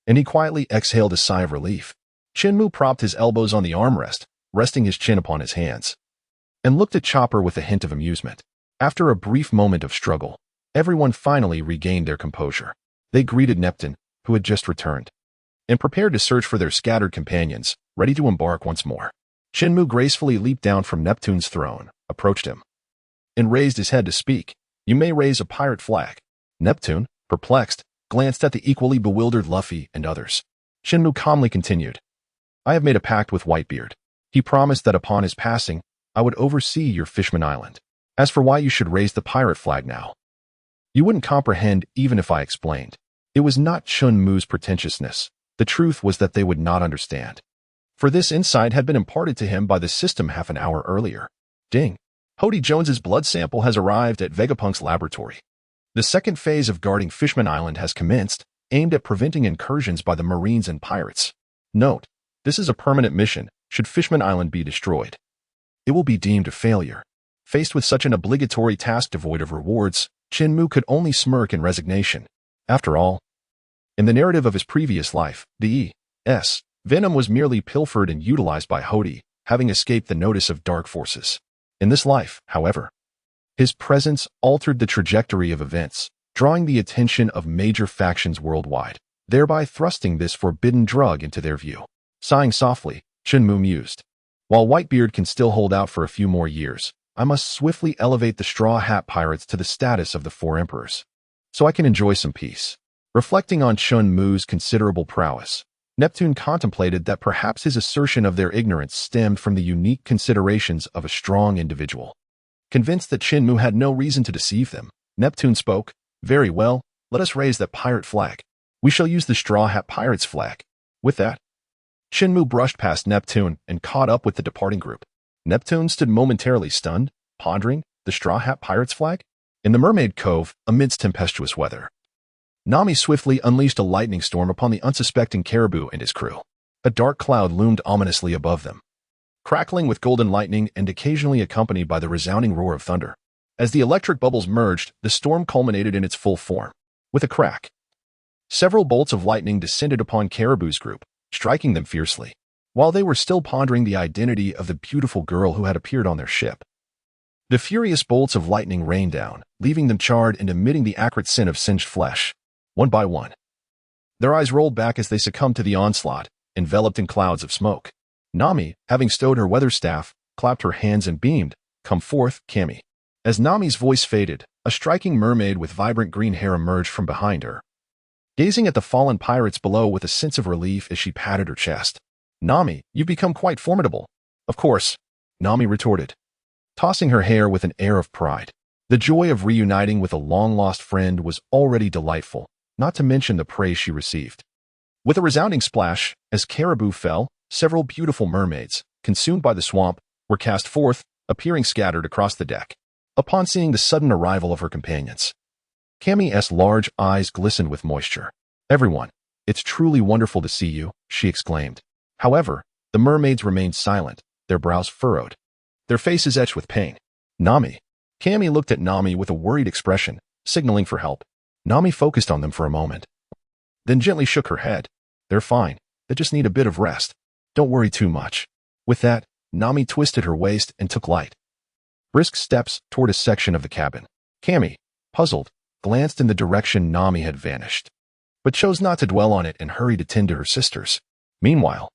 [SPEAKER 1] and he quietly exhaled a sigh of relief. Chen Mu propped his elbows on the armrest, resting his chin upon his hands, and looked at Chopper with a hint of amusement. After a brief moment of struggle, everyone finally regained their composure. They greeted Neptune, who had just returned, and prepared to search for their scattered companions, ready to embark once more. Chen Mu gracefully leaped down from Neptune's throne, approached him, and raised his head to speak. You may raise a pirate flag. Neptune, perplexed, glanced at the equally bewildered Luffy and others. Chen Mu calmly continued. I have made a pact with Whitebeard. He promised that upon his passing, I would oversee your Fishman Island. As for why you should raise the pirate flag now, you wouldn't comprehend even if I explained. It was not Chen Mu's pretentiousness. The truth was that they would not understand. For this insight had been imparted to him by the system half an hour earlier. Ding! Hody Jones's blood sample has arrived at Vegapunk's laboratory. The second phase of guarding Fishman Island has commenced, aimed at preventing incursions by the Marines and pirates. Note, this is a permanent mission, should Fishman Island be destroyed. It will be deemed a failure. Faced with such an obligatory task devoid of rewards, Chen Mu could only smirk in resignation. After all, in the narrative of his previous life, the E.S. Venom was merely pilfered and utilized by Hody, having escaped the notice of dark forces. In this life, however, his presence altered the trajectory of events, drawing the attention of major factions worldwide, thereby thrusting this forbidden drug into their view. Sighing softly, Chen Mu mused. While Whitebeard can still hold out for a few more years, I must swiftly elevate the Straw Hat Pirates to the status of the Four Emperors, so I can enjoy some peace. Reflecting on Chen Mu's considerable prowess, Neptune contemplated that perhaps his assertion of their ignorance stemmed from the unique considerations of a strong individual. Convinced that Chen Mu had no reason to deceive them, Neptune spoke, "Very well, let us raise that pirate flag. We shall use the Straw Hat Pirates flag." With that, Chen Mu brushed past Neptune and caught up with the departing group. Neptune stood momentarily stunned, pondering the Straw Hat Pirates flag. In the Mermaid Cove, amidst tempestuous weather, Nami swiftly unleashed a lightning storm upon the unsuspecting Caribou and his crew. A dark cloud loomed ominously above them, crackling with golden lightning and occasionally accompanied by the resounding roar of thunder. As the electric bubbles merged, the storm culminated in its full form. With a crack, several bolts of lightning descended upon Caribou's group, striking them fiercely, while they were still pondering the identity of the beautiful girl who had appeared on their ship. The furious bolts of lightning rained down, leaving them charred and emitting the acrid scent of singed flesh. One by one, their eyes rolled back as they succumbed to the onslaught, enveloped in clouds of smoke. Nami, having stowed her weather staff, clapped her hands and beamed, "Come forth, Kami." As Nami's voice faded, a striking mermaid with vibrant green hair emerged from behind her, gazing at the fallen pirates below with a sense of relief as she patted her chest. "Nami, you've become quite formidable." "Of course," Nami retorted, tossing her hair with an air of pride. The joy of reuniting with a long-lost friend was already delightful, not to mention the praise she received. With a resounding splash, as Caribou fell, several beautiful mermaids, consumed by the swamp, were cast forth, appearing scattered across the deck. Upon seeing the sudden arrival of her companions, Kami's large eyes glistened with moisture. "Everyone, it's truly wonderful to see you," she exclaimed. However, the mermaids remained silent, their brows furrowed, their faces etched with pain. "Nami." Kami looked at Nami with a worried expression, signaling for help. Nami focused on them for a moment, then gently shook her head. "They're fine. They just need a bit of rest. Don't worry too much." With that, Nami twisted her waist and took light, brisk steps toward a section of the cabin. Kami, puzzled, glanced in the direction Nami had vanished, but chose not to dwell on it and hurried to tend to her sisters. Meanwhile,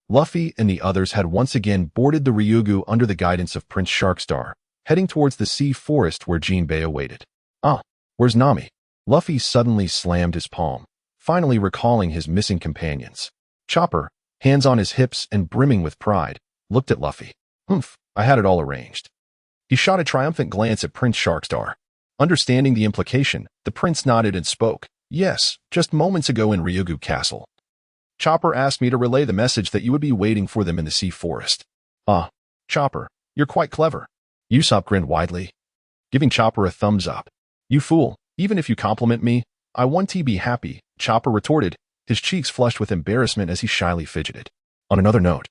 [SPEAKER 1] Luffy and the others had once again boarded the Ryugu under the guidance of Prince Sharkstar, heading towards the sea forest where Jinbei awaited. "Ah, where's Nami?" Luffy suddenly slammed his palm, finally recalling his missing companions. Chopper, hands on his hips and brimming with pride, looked at Luffy. "Humph, I had it all arranged." He shot a triumphant glance at Prince Sharkstar. Understanding the implication, the prince nodded and spoke. "Yes, just moments ago in Ryugu Castle. Chopper asked me to relay the message that you would be waiting for them in the sea forest." "Ah, Chopper, you're quite clever." Usopp grinned widely, giving Chopper a thumbs up. "You fool, even if you compliment me, I want to be happy," Chopper retorted, his cheeks flushed with embarrassment as he shyly fidgeted. On another note,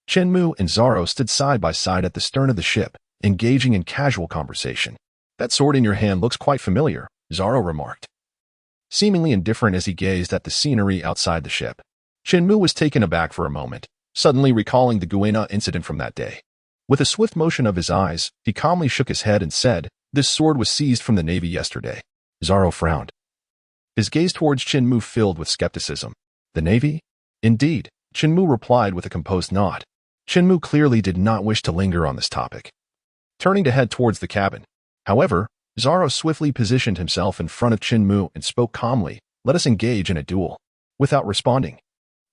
[SPEAKER 1] Chen Mu and Zoro stood side by side at the stern of the ship, engaging in casual conversation. "That sword in your hand looks quite familiar," Zoro remarked, seemingly indifferent as he gazed at the scenery outside the ship. Chen Mu was taken aback for a moment, suddenly recalling the Guena incident from that day. With a swift motion of his eyes, he calmly shook his head and said, "This sword was seized from the Navy yesterday." Zoro frowned, his gaze towards Chen Mu filled with skepticism. "The Navy?" "Indeed," Chen Mu replied with a composed nod. Chen Mu clearly did not wish to linger on this topic, turning to head towards the cabin. However, Zoro swiftly positioned himself in front of Chen Mu and spoke calmly, "Let us engage in a duel." Without responding,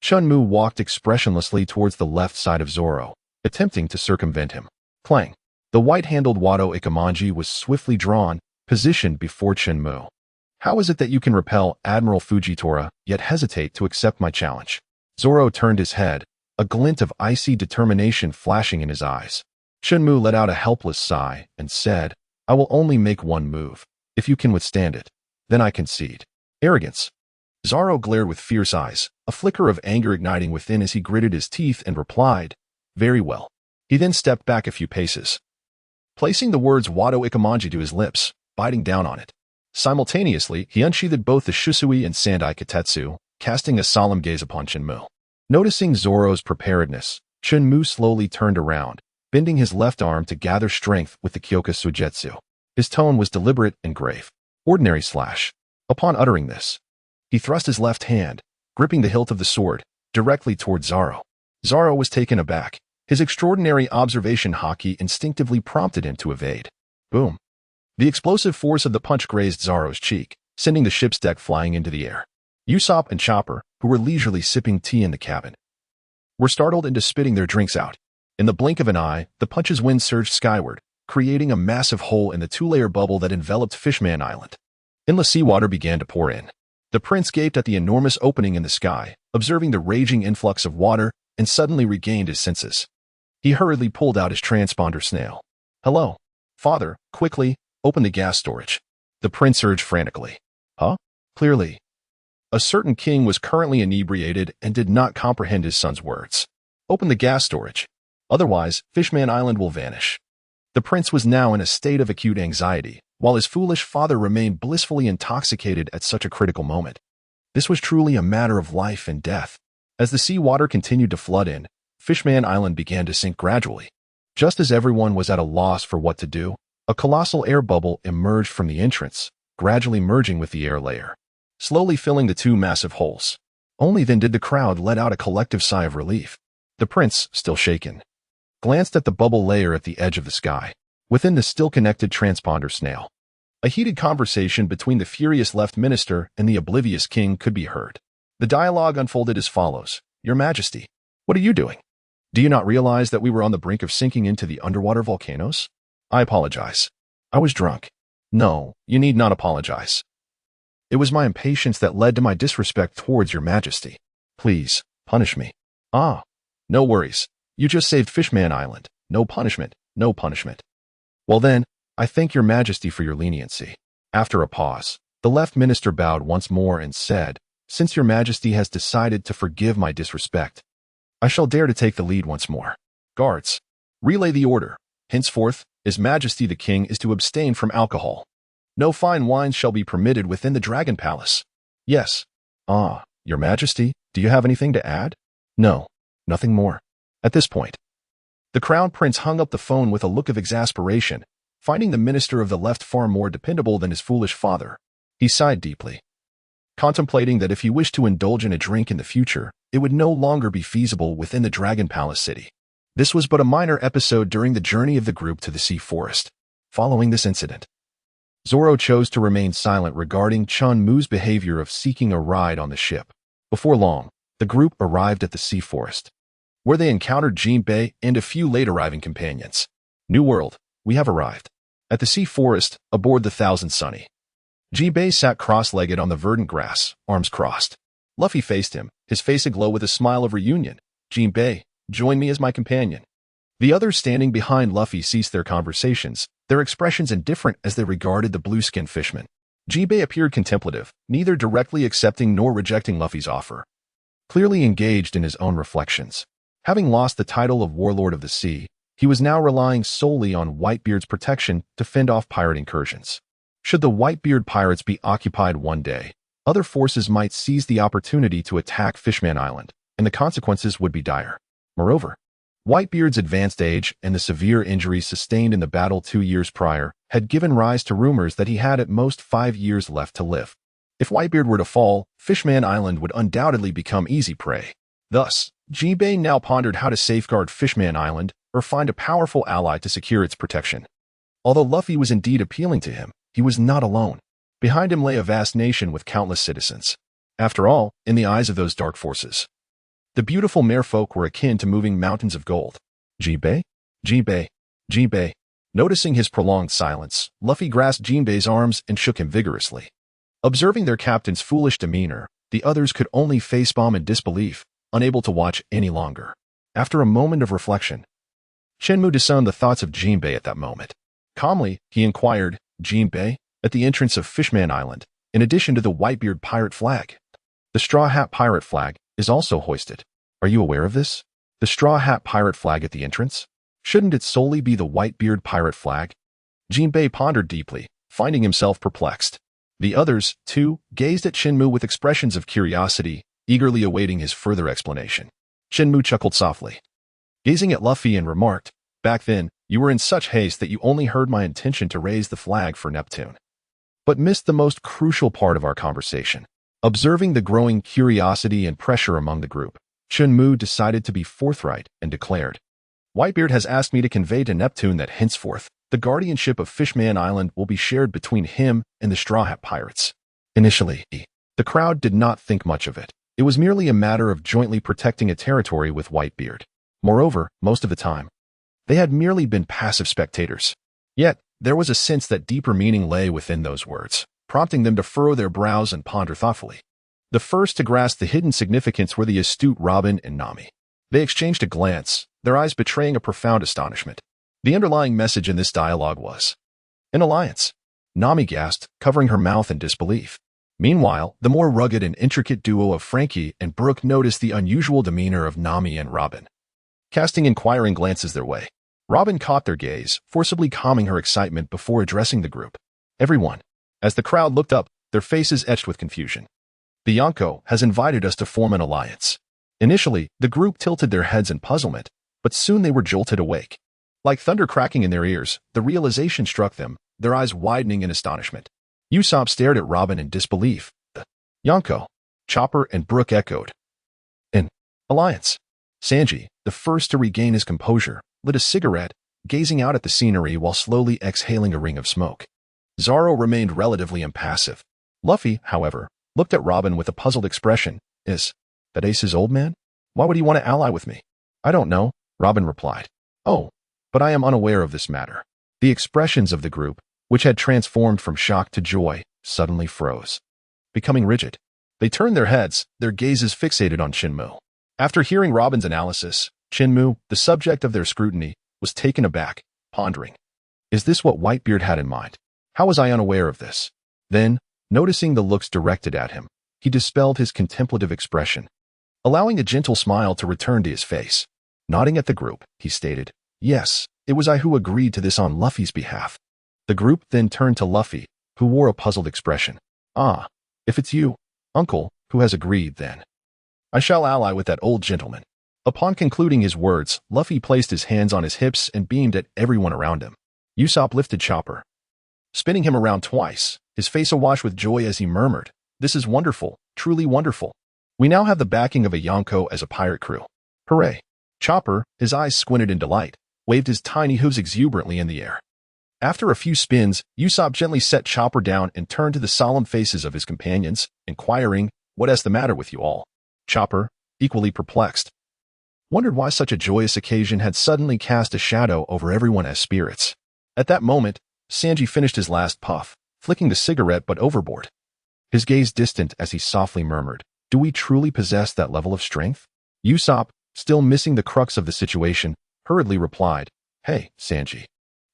[SPEAKER 1] Chen Mu walked expressionlessly towards the left side of Zoro, attempting to circumvent him. Clang! The white-handled Wado Ikamanji was swiftly drawn, positioned before Chen Mu. How is it that you can repel Admiral Fujitora, yet hesitate to accept my challenge? Zoro turned his head, a glint of icy determination flashing in his eyes. Chen Mu let out a helpless sigh and said, I will only make one move. If you can withstand it, then I concede. Arrogance. Zoro glared with fierce eyes, a flicker of anger igniting within as he gritted his teeth and replied, Very well. He then stepped back a few paces, placing the words Wado Ikamanji to his lips, biting down on it. Simultaneously, he unsheathed both the Shusui and Sandai Katetsu, casting a solemn gaze upon Chen Mu. Noticing Zoro's preparedness, Chen Mu slowly turned around, bending his left arm to gather strength with the Kyoka Sujetsu. His tone was deliberate and grave. Ordinary slash. Upon uttering this, he thrust his left hand, gripping the hilt of the sword, directly toward Zoro. Zoro was taken aback. His extraordinary observation haki instinctively prompted him to evade. Boom. The explosive force of the punch grazed Zoro's cheek, sending the ship's deck flying into the air. Usopp and Chopper, who were leisurely sipping tea in the cabin, were startled into spitting their drinks out. In the blink of an eye, the punch's wind surged skyward, creating a massive hole in the two-layer bubble that enveloped Fishman Island. Endless seawater began to pour in. The prince gaped at the enormous opening in the sky, observing the raging influx of water, and suddenly regained his senses. He hurriedly pulled out his transponder snail. Hello, father, quickly, open the gas storage. The prince urged frantically. Huh? Clearly, a certain king was currently inebriated and did not comprehend his son's words. Open the gas storage. Otherwise, Fishman Island will vanish. The prince was now in a state of acute anxiety, while his foolish father remained blissfully intoxicated at such a critical moment. This was truly a matter of life and death. As the seawater continued to flood in, Fishman Island began to sink gradually. Just as everyone was at a loss for what to do, a colossal air bubble emerged from the entrance, gradually merging with the air layer, slowly filling the two massive holes. Only then did the crowd let out a collective sigh of relief. The prince, still shaken, glanced at the bubble layer at the edge of the sky, within the still-connected transponder snail. A heated conversation between the furious left minister and the oblivious king could be heard. The dialogue unfolded as follows. Your Majesty, what are you doing? Do you not realize that we were on the brink of sinking into the underwater volcanoes? I apologize. I was drunk. No, you need not apologize. It was my impatience that led to my disrespect towards your Majesty. Please, punish me. Ah, no worries. You just saved Fishman Island. No punishment, no punishment. Well then, I thank your Majesty for your leniency. After a pause, the left minister bowed once more and said, Since your Majesty has decided to forgive my disrespect, I shall dare to take the lead once more. Guards, relay the order. Henceforth, His Majesty the King is to abstain from alcohol. No fine wines shall be permitted within the Dragon Palace. Yes. Ah, your Majesty, do you have anything to add? No, nothing more. At this point, the Crown Prince hung up the phone with a look of exasperation, finding the minister of the left far more dependable than his foolish father. He sighed deeply, contemplating that if he wished to indulge in a drink in the future, it would no longer be feasible within the Dragon Palace city. This was but a minor episode during the journey of the group to the sea forest. Following this incident, Zoro chose to remain silent regarding Chen Mu's behavior of seeking a ride on the ship. Before long, the group arrived at the sea forest, where they encountered Jinbei and a few late-arriving companions. New World, we have arrived. At the sea forest, aboard the Thousand Sunny. Jinbei sat cross-legged on the verdant grass, arms crossed. Luffy faced him, his face aglow with a smile of reunion. Jinbei, join me as my companion. The others standing behind Luffy ceased their conversations, their expressions indifferent as they regarded the blue-skinned fisherman. Jinbei appeared contemplative, neither directly accepting nor rejecting Luffy's offer, clearly engaged in his own reflections. Having lost the title of Warlord of the Sea, he was now relying solely on Whitebeard's protection to fend off pirate incursions. Should the Whitebeard pirates be occupied one day, other forces might seize the opportunity to attack Fishman Island, and the consequences would be dire. Moreover, Whitebeard's advanced age and the severe injuries sustained in the battle 2 years prior had given rise to rumors that he had at most 5 years left to live. If Whitebeard were to fall, Fishman Island would undoubtedly become easy prey. Thus, Jinbei now pondered how to safeguard Fishman Island or find a powerful ally to secure its protection. Although Luffy was indeed appealing to him, he was not alone. Behind him lay a vast nation with countless citizens. After all, in the eyes of those dark forces, the beautiful merfolk were akin to moving mountains of gold. Jinbei? Jinbei? Jinbei? Noticing his prolonged silence, Luffy grasped Jinbei's arms and shook him vigorously. Observing their captain's foolish demeanor, the others could only facepalm in disbelief, unable to watch any longer. After a moment of reflection, Chen Mu discerned the thoughts of Jinbei at that moment. Calmly, he inquired, "Jinbei, at the entrance of Fishman Island, in addition to the Whitebeard pirate flag, the Straw Hat pirate flag is also hoisted. Are you aware of this? The Straw Hat pirate flag at the entrance? Shouldn't it solely be the Whitebeard pirate flag?" Jinbei pondered deeply, finding himself perplexed. The others, too, gazed at Chen Mu with expressions of curiosity, eagerly awaiting his further explanation. Chen Mu chuckled softly, gazing at Luffy, and remarked, "Back then, you were in such haste that you only heard my intention to raise the flag for Neptune, but missed the most crucial part of our conversation." Observing the growing curiosity and pressure among the group, Chen Mu decided to be forthright and declared, "Whitebeard has asked me to convey to Neptune that henceforth, the guardianship of Fishman Island will be shared between him and the Straw Hat Pirates." Initially, the crowd did not think much of it. It was merely a matter of jointly protecting a territory with Whitebeard. Moreover, most of the time, they had merely been passive spectators. Yet, there was a sense that deeper meaning lay within those words, prompting them to furrow their brows and ponder thoughtfully. The first to grasp the hidden significance were the astute Robin and Nami. They exchanged a glance, their eyes betraying a profound astonishment. The underlying message in this dialogue was, "An alliance." Nami gasped, covering her mouth in disbelief. Meanwhile, the more rugged and intricate duo of Frankie and Brooke noticed the unusual demeanor of Nami and Robin. Casting inquiring glances their way, Robin caught their gaze, forcibly calming her excitement before addressing the group. "Everyone." As the crowd looked up, their faces etched with confusion. "The Yonko has invited us to form an alliance." Initially, the group tilted their heads in puzzlement, but soon they were jolted awake. Like thunder cracking in their ears, the realization struck them, their eyes widening in astonishment. Usopp stared at Robin in disbelief. The Yonko, Chopper, and Brooke echoed, "An alliance." Sanji, the first to regain his composure, lit a cigarette, gazing out at the scenery while slowly exhaling a ring of smoke. Zoro remained relatively impassive. Luffy, however, looked at Robin with a puzzled expression. "Is that Ace's old man? Why would he want to ally with me?" "I don't know," Robin replied. "Oh, but I am unaware of this matter." The expressions of the group, which had transformed from shock to joy, suddenly froze. Becoming rigid, they turned their heads, their gazes fixated on Chen Mu. After hearing Robin's analysis, Chen Mu, the subject of their scrutiny, was taken aback, pondering, "Is this what Whitebeard had in mind? How was I unaware of this?" Then, noticing the looks directed at him, he dispelled his contemplative expression, allowing a gentle smile to return to his face. Nodding at the group, he stated, "Yes, it was I who agreed to this on Luffy's behalf." The group then turned to Luffy, who wore a puzzled expression. "Ah, if it's you, Uncle, who has agreed, then I shall ally with that old gentleman." Upon concluding his words, Luffy placed his hands on his hips and beamed at everyone around him. Usopp lifted Chopper, spinning him around twice, his face awash with joy as he murmured, "This is wonderful, truly wonderful. We now have the backing of a Yonko as a pirate crew. Hooray!" Chopper, his eyes squinted in delight, waved his tiny hooves exuberantly in the air. After a few spins, Usopp gently set Chopper down and turned to the solemn faces of his companions, inquiring, "What is the matter with you all?" Chopper, equally perplexed, wondered why such a joyous occasion had suddenly cast a shadow over everyone as spirits. At that moment, Sanji finished his last puff, flicking the cigarette butt overboard. His gaze distant as he softly murmured, "Do we truly possess that level of strength?" Usopp, still missing the crux of the situation, hurriedly replied, "Hey, Sanji,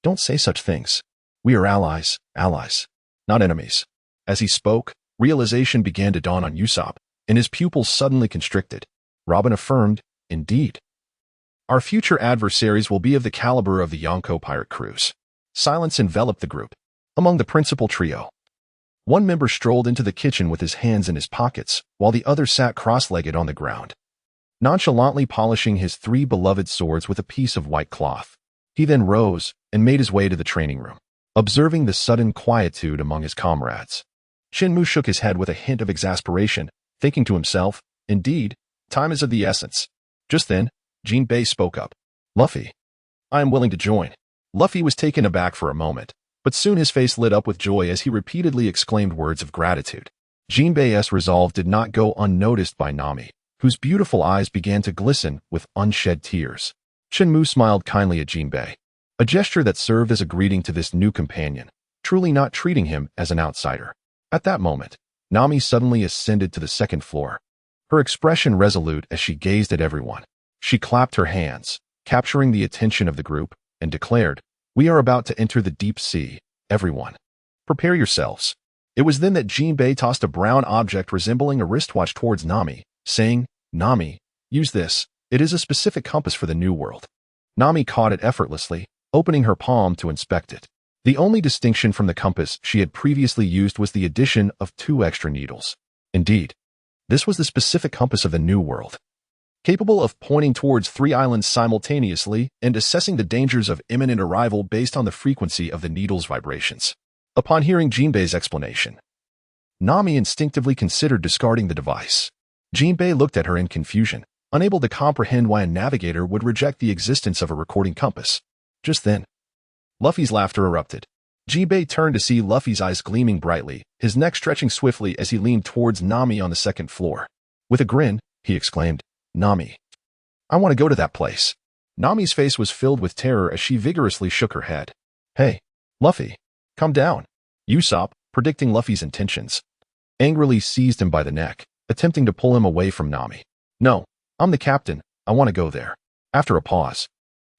[SPEAKER 1] don't say such things. We are allies, not enemies." As he spoke, realization began to dawn on Usopp, and his pupils suddenly constricted. Robin affirmed, "Indeed. Our future adversaries will be of the caliber of the Yonko pirate crews." Silence enveloped the group. Among the principal trio, one member strolled into the kitchen with his hands in his pockets, while the other sat cross-legged on the ground, nonchalantly polishing his 3 beloved swords with a piece of white cloth. He then rose and made his way to the training room. Observing the sudden quietude among his comrades, Chen Mu shook his head with a hint of exasperation, thinking to himself, "Indeed, time is of the essence." Just then, Jinbei spoke up. "Luffy, I am willing to join." Luffy was taken aback for a moment, but soon his face lit up with joy as he repeatedly exclaimed words of gratitude. Jinbei's resolve did not go unnoticed by Nami, whose beautiful eyes began to glisten with unshed tears. Chen Mu smiled kindly at Jinbei, a gesture that served as a greeting to this new companion, truly not treating him as an outsider. At that moment, Nami suddenly ascended to the second floor, her expression resolute as she gazed at everyone. She clapped her hands, capturing the attention of the group, and declared, "We are about to enter the deep sea, everyone. Prepare yourselves." It was then that Jinbei tossed a brown object resembling a wristwatch towards Nami, saying, "Nami, use this. It is a specific compass for the new world." Nami caught it effortlessly, opening her palm to inspect it. The only distinction from the compass she had previously used was the addition of 2 extra needles. Indeed, this was the specific compass of the new world, capable of pointing towards 3 islands simultaneously and assessing the dangers of imminent arrival based on the frequency of the needle's vibrations. Upon hearing Jinbei's explanation, Nami instinctively considered discarding the device. Jinbei looked at her in confusion, unable to comprehend why a navigator would reject the existence of a recording compass. Just then, Luffy's laughter erupted. Jinbei turned to see Luffy's eyes gleaming brightly, his neck stretching swiftly as he leaned towards Nami on the second floor. With a grin, he exclaimed, "Nami, I want to go to that place." Nami's face was filled with terror as she vigorously shook her head. "Hey, Luffy, come down." Usopp, predicting Luffy's intentions, angrily seized him by the neck, attempting to pull him away from Nami. "No, I'm the captain. I want to go there." After a pause,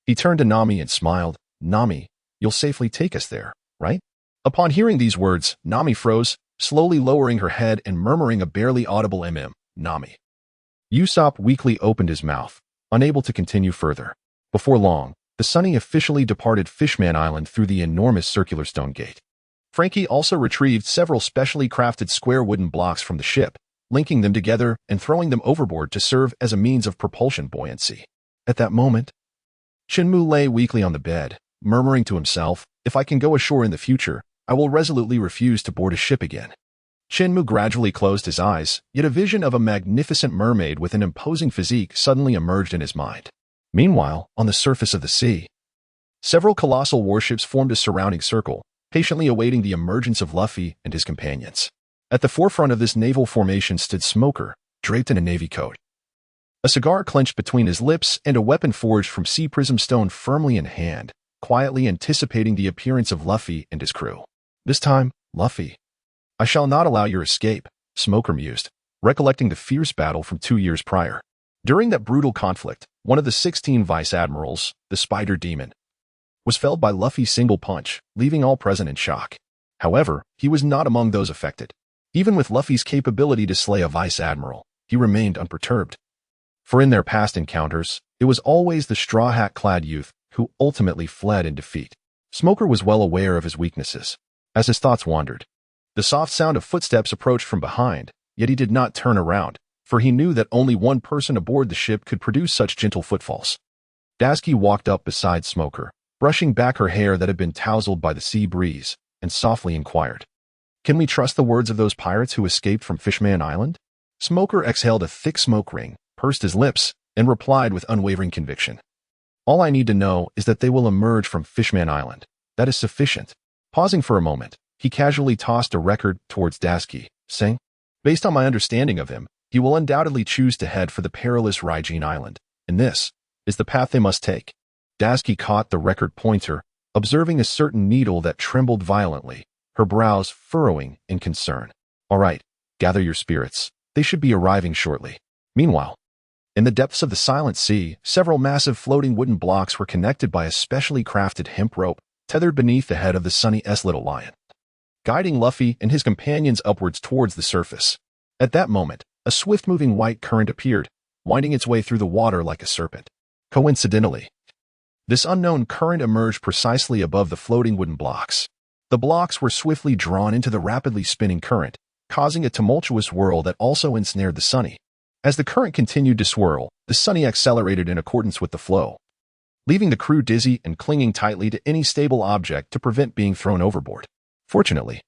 [SPEAKER 1] he turned to Nami and smiled. "Nami, you'll safely take us there, right?" Upon hearing these words, Nami froze, slowly lowering her head and murmuring a barely audible Nami. Usopp weakly opened his mouth, unable to continue further. Before long, the Sunny officially departed Fishman Island through the enormous circular stone gate. Frankie also retrieved several specially crafted square wooden blocks from the ship, linking them together and throwing them overboard to serve as a means of propulsion buoyancy. At that moment, Chen Mu lay weakly on the bed, murmuring to himself, "If I can go ashore in the future, I will resolutely refuse to board a ship again." Chen Mu gradually closed his eyes, yet a vision of a magnificent mermaid with an imposing physique suddenly emerged in his mind. Meanwhile, on the surface of the sea, several colossal warships formed a surrounding circle, patiently awaiting the emergence of Luffy and his companions. At the forefront of this naval formation stood Smoker, draped in a navy coat, a cigar clenched between his lips and a weapon forged from sea prism stone firmly in hand, quietly anticipating the appearance of Luffy and his crew. "This time, Luffy, I shall not allow your escape," Smoker mused, recollecting the fierce battle from 2 years prior. During that brutal conflict, one of the 16 vice-admirals, the Spider Demon, was felled by Luffy's single punch, leaving all present in shock. However, he was not among those affected. Even with Luffy's capability to slay a vice-admiral, he remained unperturbed. For in their past encounters, it was always the straw hat-clad youth who ultimately fled in defeat. Smoker was well aware of his weaknesses. As his thoughts wandered, the soft sound of footsteps approached from behind, yet he did not turn around, for he knew that only one person aboard the ship could produce such gentle footfalls. Daisuke walked up beside Smoker, brushing back her hair that had been tousled by the sea breeze, and softly inquired, "Can we trust the words of those pirates who escaped from Fishman Island?" Smoker exhaled a thick smoke ring, pursed his lips, and replied with unwavering conviction, "All I need to know is that they will emerge from Fishman Island. That is sufficient." Pausing for a moment, he casually tossed a record towards Daisuke, saying, "Based on my understanding of him, he will undoubtedly choose to head for the perilous Raijin Island, and this is the path they must take." Daisuke caught the record pointer, observing a certain needle that trembled violently, her brows furrowing in concern. "All right, gather your spirits. They should be arriving shortly." Meanwhile, in the depths of the Silent Sea, several massive floating wooden blocks were connected by a specially crafted hemp rope tethered beneath the head of the Sunny S Little Lion, guiding Luffy and his companions upwards towards the surface. At that moment, a swift-moving white current appeared, winding its way through the water like a serpent. Coincidentally, this unknown current emerged precisely above the floating wooden blocks. The blocks were swiftly drawn into the rapidly spinning current, causing a tumultuous whirl that also ensnared the Sunny. As the current continued to swirl, the Sunny accelerated in accordance with the flow, leaving the crew dizzy and clinging tightly to any stable object to prevent being thrown overboard. Fortunately,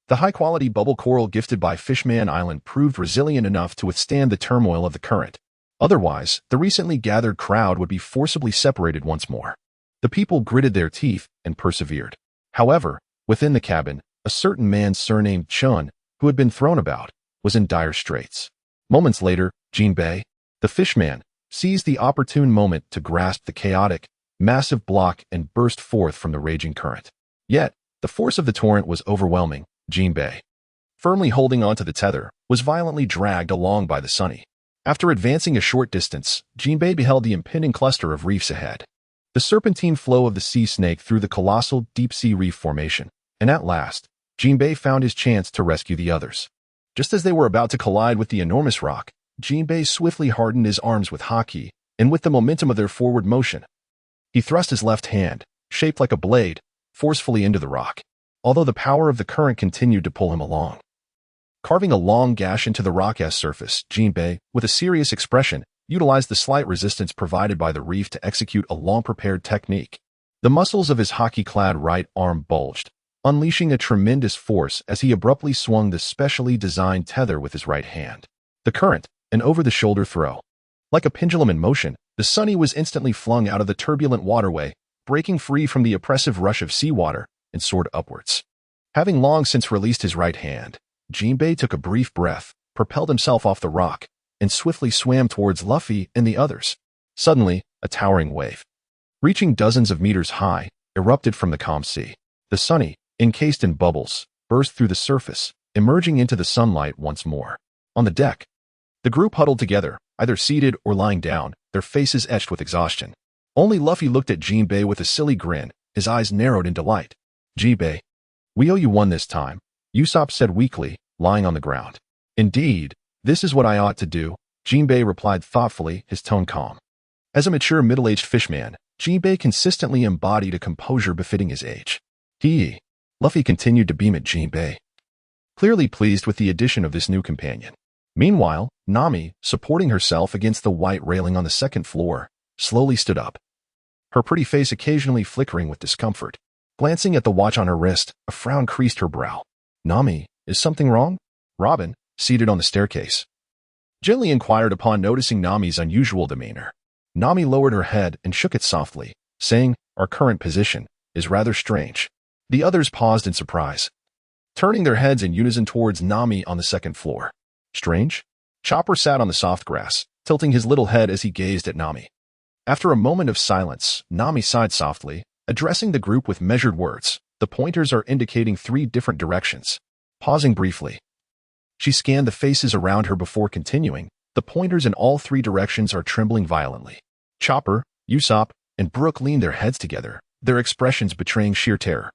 [SPEAKER 1] the high-quality bubble coral gifted by Fishman Island proved resilient enough to withstand the turmoil of the current. Otherwise, the recently gathered crowd would be forcibly separated once more. The people gritted their teeth and persevered. However, within the cabin, a certain man surnamed Chun, who had been thrown about, was in dire straits. Moments later, Jinbei, the fishman, seized the opportune moment to grasp the chaotic, massive block and burst forth from the raging current. Yet, the force of the torrent was overwhelming. Jinbei, firmly holding onto the tether, was violently dragged along by the Sunny. After advancing a short distance, Jinbei beheld the impending cluster of reefs ahead. The serpentine flow of the sea snake through the colossal deep-sea reef formation, and at last, Jinbei found his chance to rescue the others. Just as they were about to collide with the enormous rock, Jinbei swiftly hardened his arms with haki, and with the momentum of their forward motion, he thrust his left hand, shaped like a blade, forcefully into the rock, although the power of the current continued to pull him along. Carving a long gash into the rock's surface, Jinbei, with a serious expression, utilized the slight resistance provided by the reef to execute a long-prepared technique. The muscles of his haki-clad right arm bulged, unleashing a tremendous force as he abruptly swung the specially designed tether with his right hand. The current, an over-the-shoulder throw. Like a pendulum in motion, the Sunny was instantly flung out of the turbulent waterway, breaking free from the oppressive rush of seawater, and soared upwards. Having long since released his right hand, Jinbei took a brief breath, propelled himself off the rock, and swiftly swam towards Luffy and the others. Suddenly, a towering wave, reaching dozens of meters high, erupted from the calm sea. The Sunny, encased in bubbles, burst through the surface, emerging into the sunlight once more. On the deck, the group huddled together, either seated or lying down, their faces etched with exhaustion. Only Luffy looked at Jinbei with a silly grin, his eyes narrowed in delight. "Jinbei, we owe you one this time," Usopp said weakly, lying on the ground. "Indeed, this is what I ought to do," Jinbei replied thoughtfully, his tone calm. As a mature middle-aged fishman, Jinbei consistently embodied a composure befitting his age. Luffy continued to beam at Jinbei, clearly pleased with the addition of this new companion. Meanwhile, Nami, supporting herself against the white railing on the second floor, slowly stood up, her pretty face occasionally flickering with discomfort. Glancing at the watch on her wrist, a frown creased her brow. "Nami, is something wrong?" Robin, seated on the staircase, gently inquired upon noticing Nami's unusual demeanor. Nami lowered her head and shook it softly, saying, "Our current position is rather strange." The others paused in surprise, turning their heads in unison towards Nami on the second floor. "Strange?" Chopper sat on the soft grass, tilting his little head as he gazed at Nami. After a moment of silence, Nami sighed softly, addressing the group with measured words. The pointers are indicating 3 different directions. Pausing briefly, she scanned the faces around her before continuing. The pointers in all 3 directions are trembling violently. Chopper, Usopp, and Brook leaned their heads together, their expressions betraying sheer terror.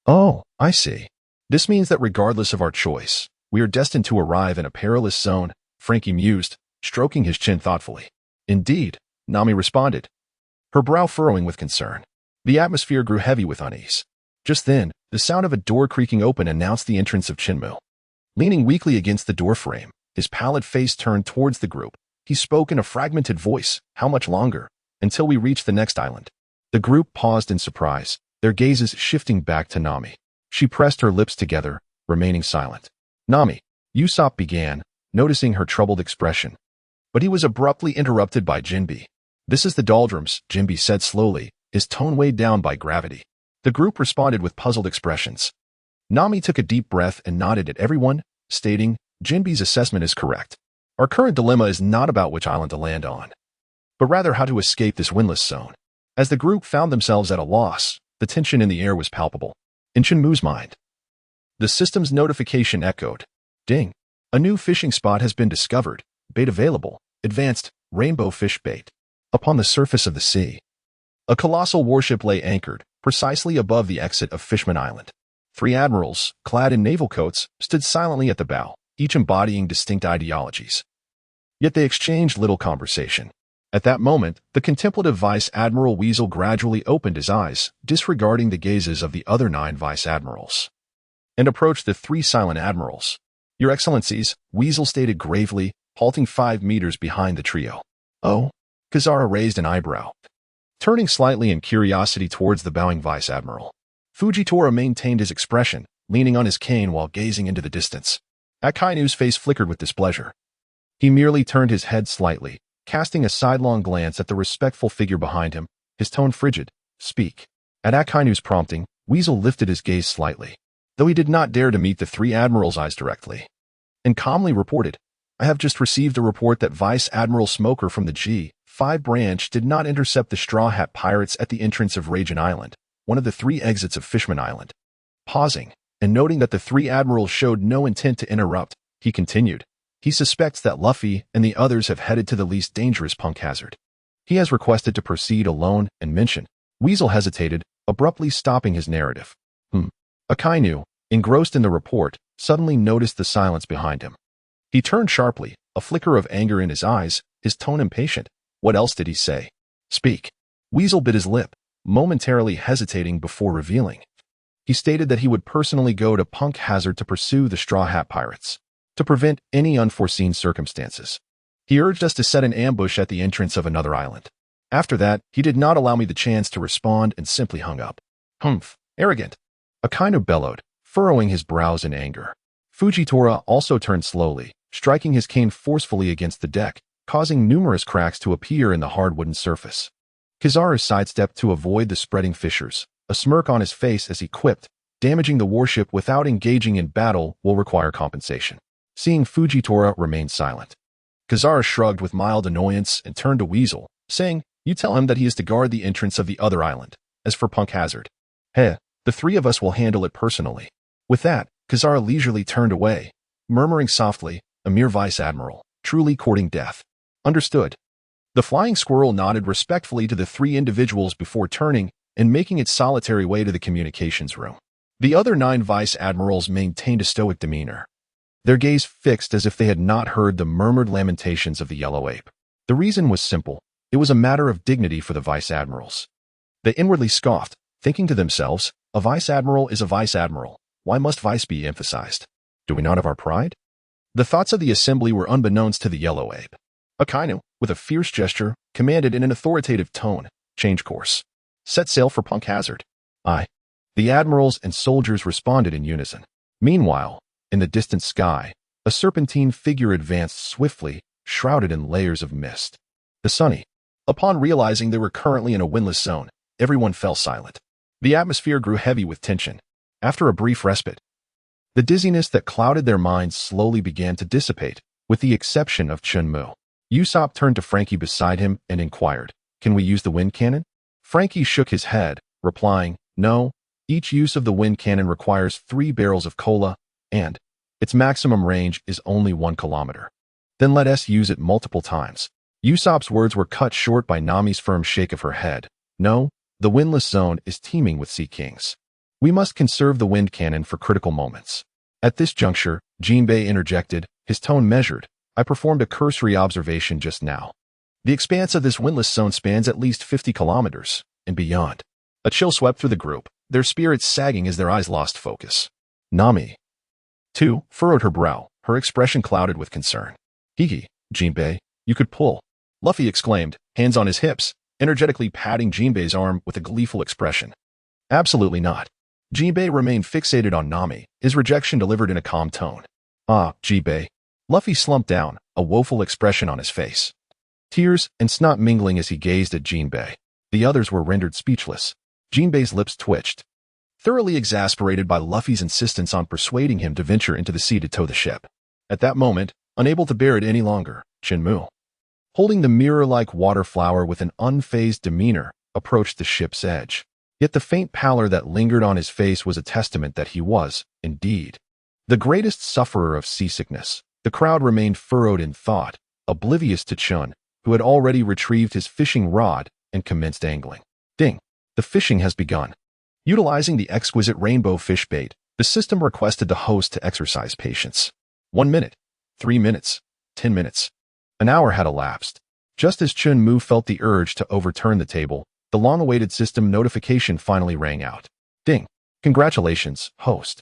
[SPEAKER 1] "Oh, I see. This means that regardless of our choice, we are destined to arrive in a perilous zone," Frankie mused, stroking his chin thoughtfully. "Indeed," Nami responded, her brow furrowing with concern. The atmosphere grew heavy with unease. Just then, the sound of a door creaking open announced the entrance of Chen Mu. Leaning weakly against the doorframe, his pallid face turned towards the group, he spoke in a fragmented voice. "How much longer? Until we reach the next island." The group paused in surprise, their gazes shifting back to Nami. She pressed her lips together, remaining silent. "Nami," Usopp began, noticing her troubled expression. But he was abruptly interrupted by Jinbei. "This is the doldrums," Jinbei said slowly, his tone weighed down by gravity. The group responded with puzzled expressions. Nami took a deep breath and nodded at everyone, stating, "Jinbei's assessment is correct. Our current dilemma is not about which island to land on, but rather how to escape this windless zone." As the group found themselves at a loss, the tension in the air was palpable. In Chen Mu's mind, the system's notification echoed. "Ding! A new fishing spot has been discovered. Bait available. Advanced rainbow fish bait." Upon the surface of the sea, a colossal warship lay anchored, precisely above the exit of Fishman Island. 3 admirals, clad in naval coats, stood silently at the bow, each embodying distinct ideologies. Yet they exchanged little conversation. At that moment, the contemplative Vice Admiral Weasel gradually opened his eyes, disregarding the gazes of the other 9 Vice Admirals, and approached the 3 silent admirals. "Your Excellencies," Weasel stated gravely, halting 5 meters behind the trio. "Oh?" Kazara raised an eyebrow, turning slightly in curiosity towards the bowing Vice Admiral. Fujitora maintained his expression, leaning on his cane while gazing into the distance. Akainu's face flickered with displeasure. He merely turned his head slightly, casting a sidelong glance at the respectful figure behind him, his tone frigid. "Speak." At Akainu's prompting, Weasel lifted his gaze slightly, though he did not dare to meet the 3 admirals' eyes directly, and calmly reported, "I have just received a report that Vice Admiral Smoker from the G5 branch did not intercept the Straw Hat Pirates at the entrance of Ragin Island, one of the 3 exits of Fishman Island." Pausing, and noting that the three admirals showed no intent to interrupt, he continued. He suspects that Luffy and the others have headed to the least dangerous punk hazard. He has requested to proceed alone and mention. Weasel hesitated, abruptly stopping his narrative. Akainu, engrossed in the report, suddenly noticed the silence behind him. He turned sharply, a flicker of anger in his eyes, his tone impatient. What else did he say? Speak. Weasel bit his lip, momentarily hesitating before revealing. He stated that he would personally go to Punk Hazard to pursue the Straw Hat Pirates, to prevent any unforeseen circumstances. He urged us to set an ambush at the entrance of another island. After that, he did not allow me the chance to respond and simply hung up. Humph, arrogant. Akainu bellowed, furrowing his brows in anger. Fujitora also turned slowly, striking his cane forcefully against the deck, causing numerous cracks to appear in the hard wooden surface. Kizaru sidestepped to avoid the spreading fissures, a smirk on his face as he quipped, damaging the warship without engaging in battle will require compensation. Seeing Fujitora remain silent, Kizaru shrugged with mild annoyance and turned to Weasel, saying, You tell him that he is to guard the entrance of the other island. As for Punk Hazard, the three of us will handle it personally. With that, Kizaru leisurely turned away, murmuring softly, a mere vice admiral, truly courting death. Understood. The flying squirrel nodded respectfully to the three individuals before turning and making its solitary way to the communications room. The other 9 vice admirals maintained a stoic demeanor, their gaze fixed as if they had not heard the murmured lamentations of the yellow ape. The reason was simple. It was a matter of dignity for the vice admirals. They inwardly scoffed, thinking to themselves, a vice admiral is a vice admiral. Why must vice be emphasized? Do we not have our pride? The thoughts of the assembly were unbeknownst to the yellow ape. Akainu, with a fierce gesture, commanded in an authoritative tone, change course. Set sail for Punk Hazard. Aye. The admirals and soldiers responded in unison. Meanwhile, in the distant sky, a serpentine figure advanced swiftly, shrouded in layers of mist. The Sunny. Upon realizing they were currently in a windless zone, everyone fell silent. The atmosphere grew heavy with tension. After a brief respite, the dizziness that clouded their minds slowly began to dissipate, with the exception of Chen Mu. Usopp turned to Frankie beside him and inquired, Can we use the wind cannon? Frankie shook his head, replying, No, each use of the wind cannon requires 3 barrels of cola, and its maximum range is only 1 kilometer. Then let us use it multiple times. Usopp's words were cut short by Nami's firm shake of her head. No, the windless zone is teeming with sea kings. We must conserve the wind cannon for critical moments. At this juncture, Jinbei interjected, his tone measured. I performed a cursory observation just now. The expanse of this windless zone spans at least 50 kilometers and beyond. A chill swept through the group, their spirits sagging as their eyes lost focus. Nami, too, furrowed her brow, her expression clouded with concern. Hiki, Jinbei, you could pull. Luffy exclaimed, hands on his hips, energetically patting Jinbei's arm with a gleeful expression. Absolutely not. Jinbei remained fixated on Nami, his rejection delivered in a calm tone. Ah, Jinbei. Luffy slumped down, a woeful expression on his face. Tears and snot mingling as he gazed at Jinbei. The others were rendered speechless. Jinbei's lips twitched, thoroughly exasperated by Luffy's insistence on persuading him to venture into the sea to tow the ship. At that moment, unable to bear it any longer, Chen Mu, holding the mirror-like water flower with an unfazed demeanor, approached the ship's edge. Yet the faint pallor that lingered on his face was a testament that he was, indeed, the greatest sufferer of seasickness. The crowd remained furrowed in thought, oblivious to Chun, who had already retrieved his fishing rod and commenced angling. Ding! The fishing has begun. Utilizing the exquisite rainbow fish bait, the system requested the host to exercise patience. 1 minute, 3 minutes, 10 minutes. An hour had elapsed. Just as Chen Mu felt the urge to overturn the table, the long-awaited system notification finally rang out. Ding! Congratulations, host.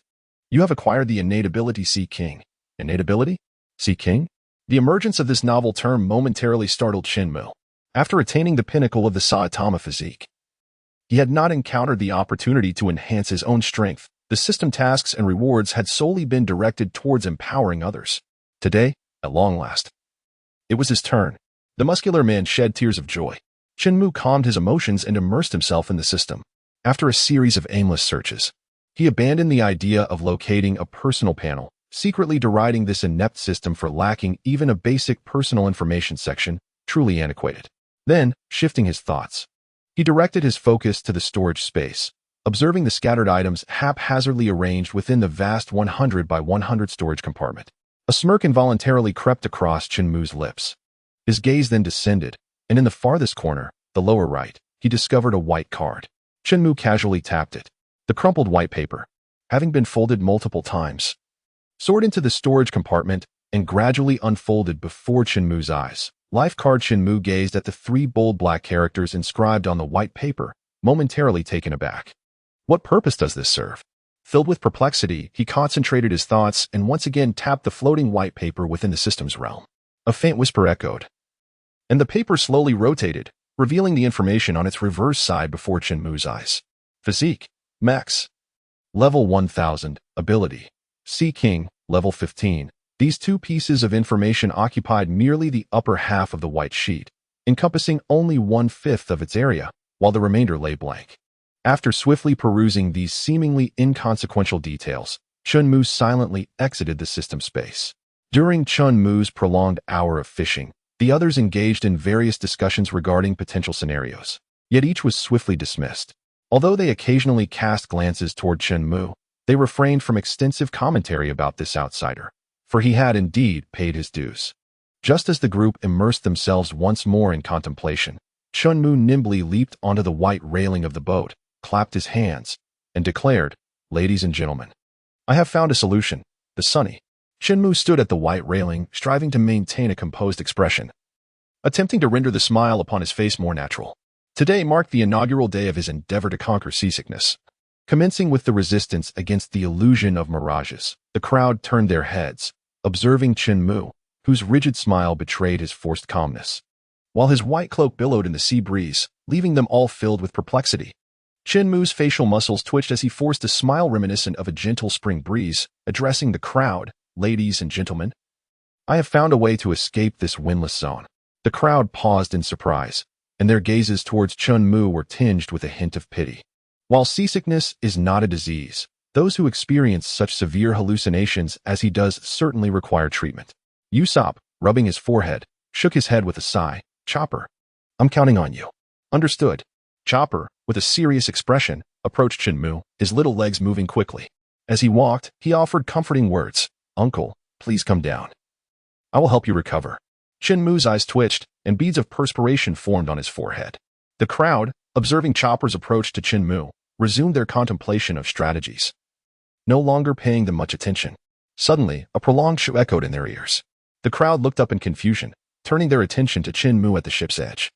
[SPEAKER 1] You have acquired the innate ability Sea King. Innate ability? Sea King? The emergence of this novel term momentarily startled Chen Mu. After attaining the pinnacle of the Saitama physique, he had not encountered the opportunity to enhance his own strength. The system tasks and rewards had solely been directed towards empowering others. Today, at long last, it was his turn. The muscular man shed tears of joy. Chen Mu calmed his emotions and immersed himself in the system. After a series of aimless searches, he abandoned the idea of locating a personal panel, secretly deriding this inept system for lacking even a basic personal information section, truly antiquated. Then, shifting his thoughts, he directed his focus to the storage space, observing the scattered items haphazardly arranged within the vast 100 by 100 storage compartment. A smirk involuntarily crept across Chen Mu's lips. His gaze then descended, and in the farthest corner, the lower right, he discovered a white card. Chen Mu casually tapped it. The crumpled white paper, having been folded multiple times, soared into the storage compartment and gradually unfolded before Chen Mu's eyes. Life card. Chen Mu gazed at the 3 bold black characters inscribed on the white paper, momentarily taken aback. What purpose does this serve? Filled with perplexity, he concentrated his thoughts and once again tapped the floating white paper within the system's realm. A faint whisper echoed, and the paper slowly rotated, revealing the information on its reverse side before Chen Mu's eyes. Physique, Max. Level 1000, Ability. Sea King, Level 15. These 2 pieces of information occupied merely the upper half of the white sheet, encompassing only 1/5 of its area, while the remainder lay blank. After swiftly perusing these seemingly inconsequential details, Chen Mu silently exited the system space. During Chen Mu's prolonged hour of fishing, the others engaged in various discussions regarding potential scenarios, yet each was swiftly dismissed. Although they occasionally cast glances toward Chen Mu, they refrained from extensive commentary about this outsider, for he had indeed paid his dues. Just as the group immersed themselves once more in contemplation, Chen Mu nimbly leaped onto the white railing of the boat, clapped his hands, and declared, "Ladies and gentlemen, I have found a solution, the Sunny." Chen Mu stood at the white railing, striving to maintain a composed expression, attempting to render the smile upon his face more natural. Today marked the inaugural day of his endeavor to conquer seasickness. Commencing with the resistance against the illusion of mirages, the crowd turned their heads, observing Chen Mu, whose rigid smile betrayed his forced calmness, while his white cloak billowed in the sea breeze, leaving them all filled with perplexity. Chen Mu's facial muscles twitched as he forced a smile reminiscent of a gentle spring breeze, addressing the crowd, "Ladies and gentlemen, I have found a way to escape this windless zone." The crowd paused in surprise, and their gazes towards Chen Mu were tinged with a hint of pity. While seasickness is not a disease, those who experience such severe hallucinations as he does certainly require treatment. Usopp, rubbing his forehead, shook his head with a sigh. "Chopper, I'm counting on you." "Understood." Chopper, with a serious expression, approached Chen Mu, his little legs moving quickly. As he walked, he offered comforting words. "Uncle, please come down. I will help you recover." Chen Mu's eyes twitched, and beads of perspiration formed on his forehead. The crowd, observing Chopper's approach to Chen Mu, resumed their contemplation of strategies, no longer paying them much attention. Suddenly, a prolonged shoo echoed in their ears. The crowd looked up in confusion, turning their attention to Chen Mu at the ship's edge.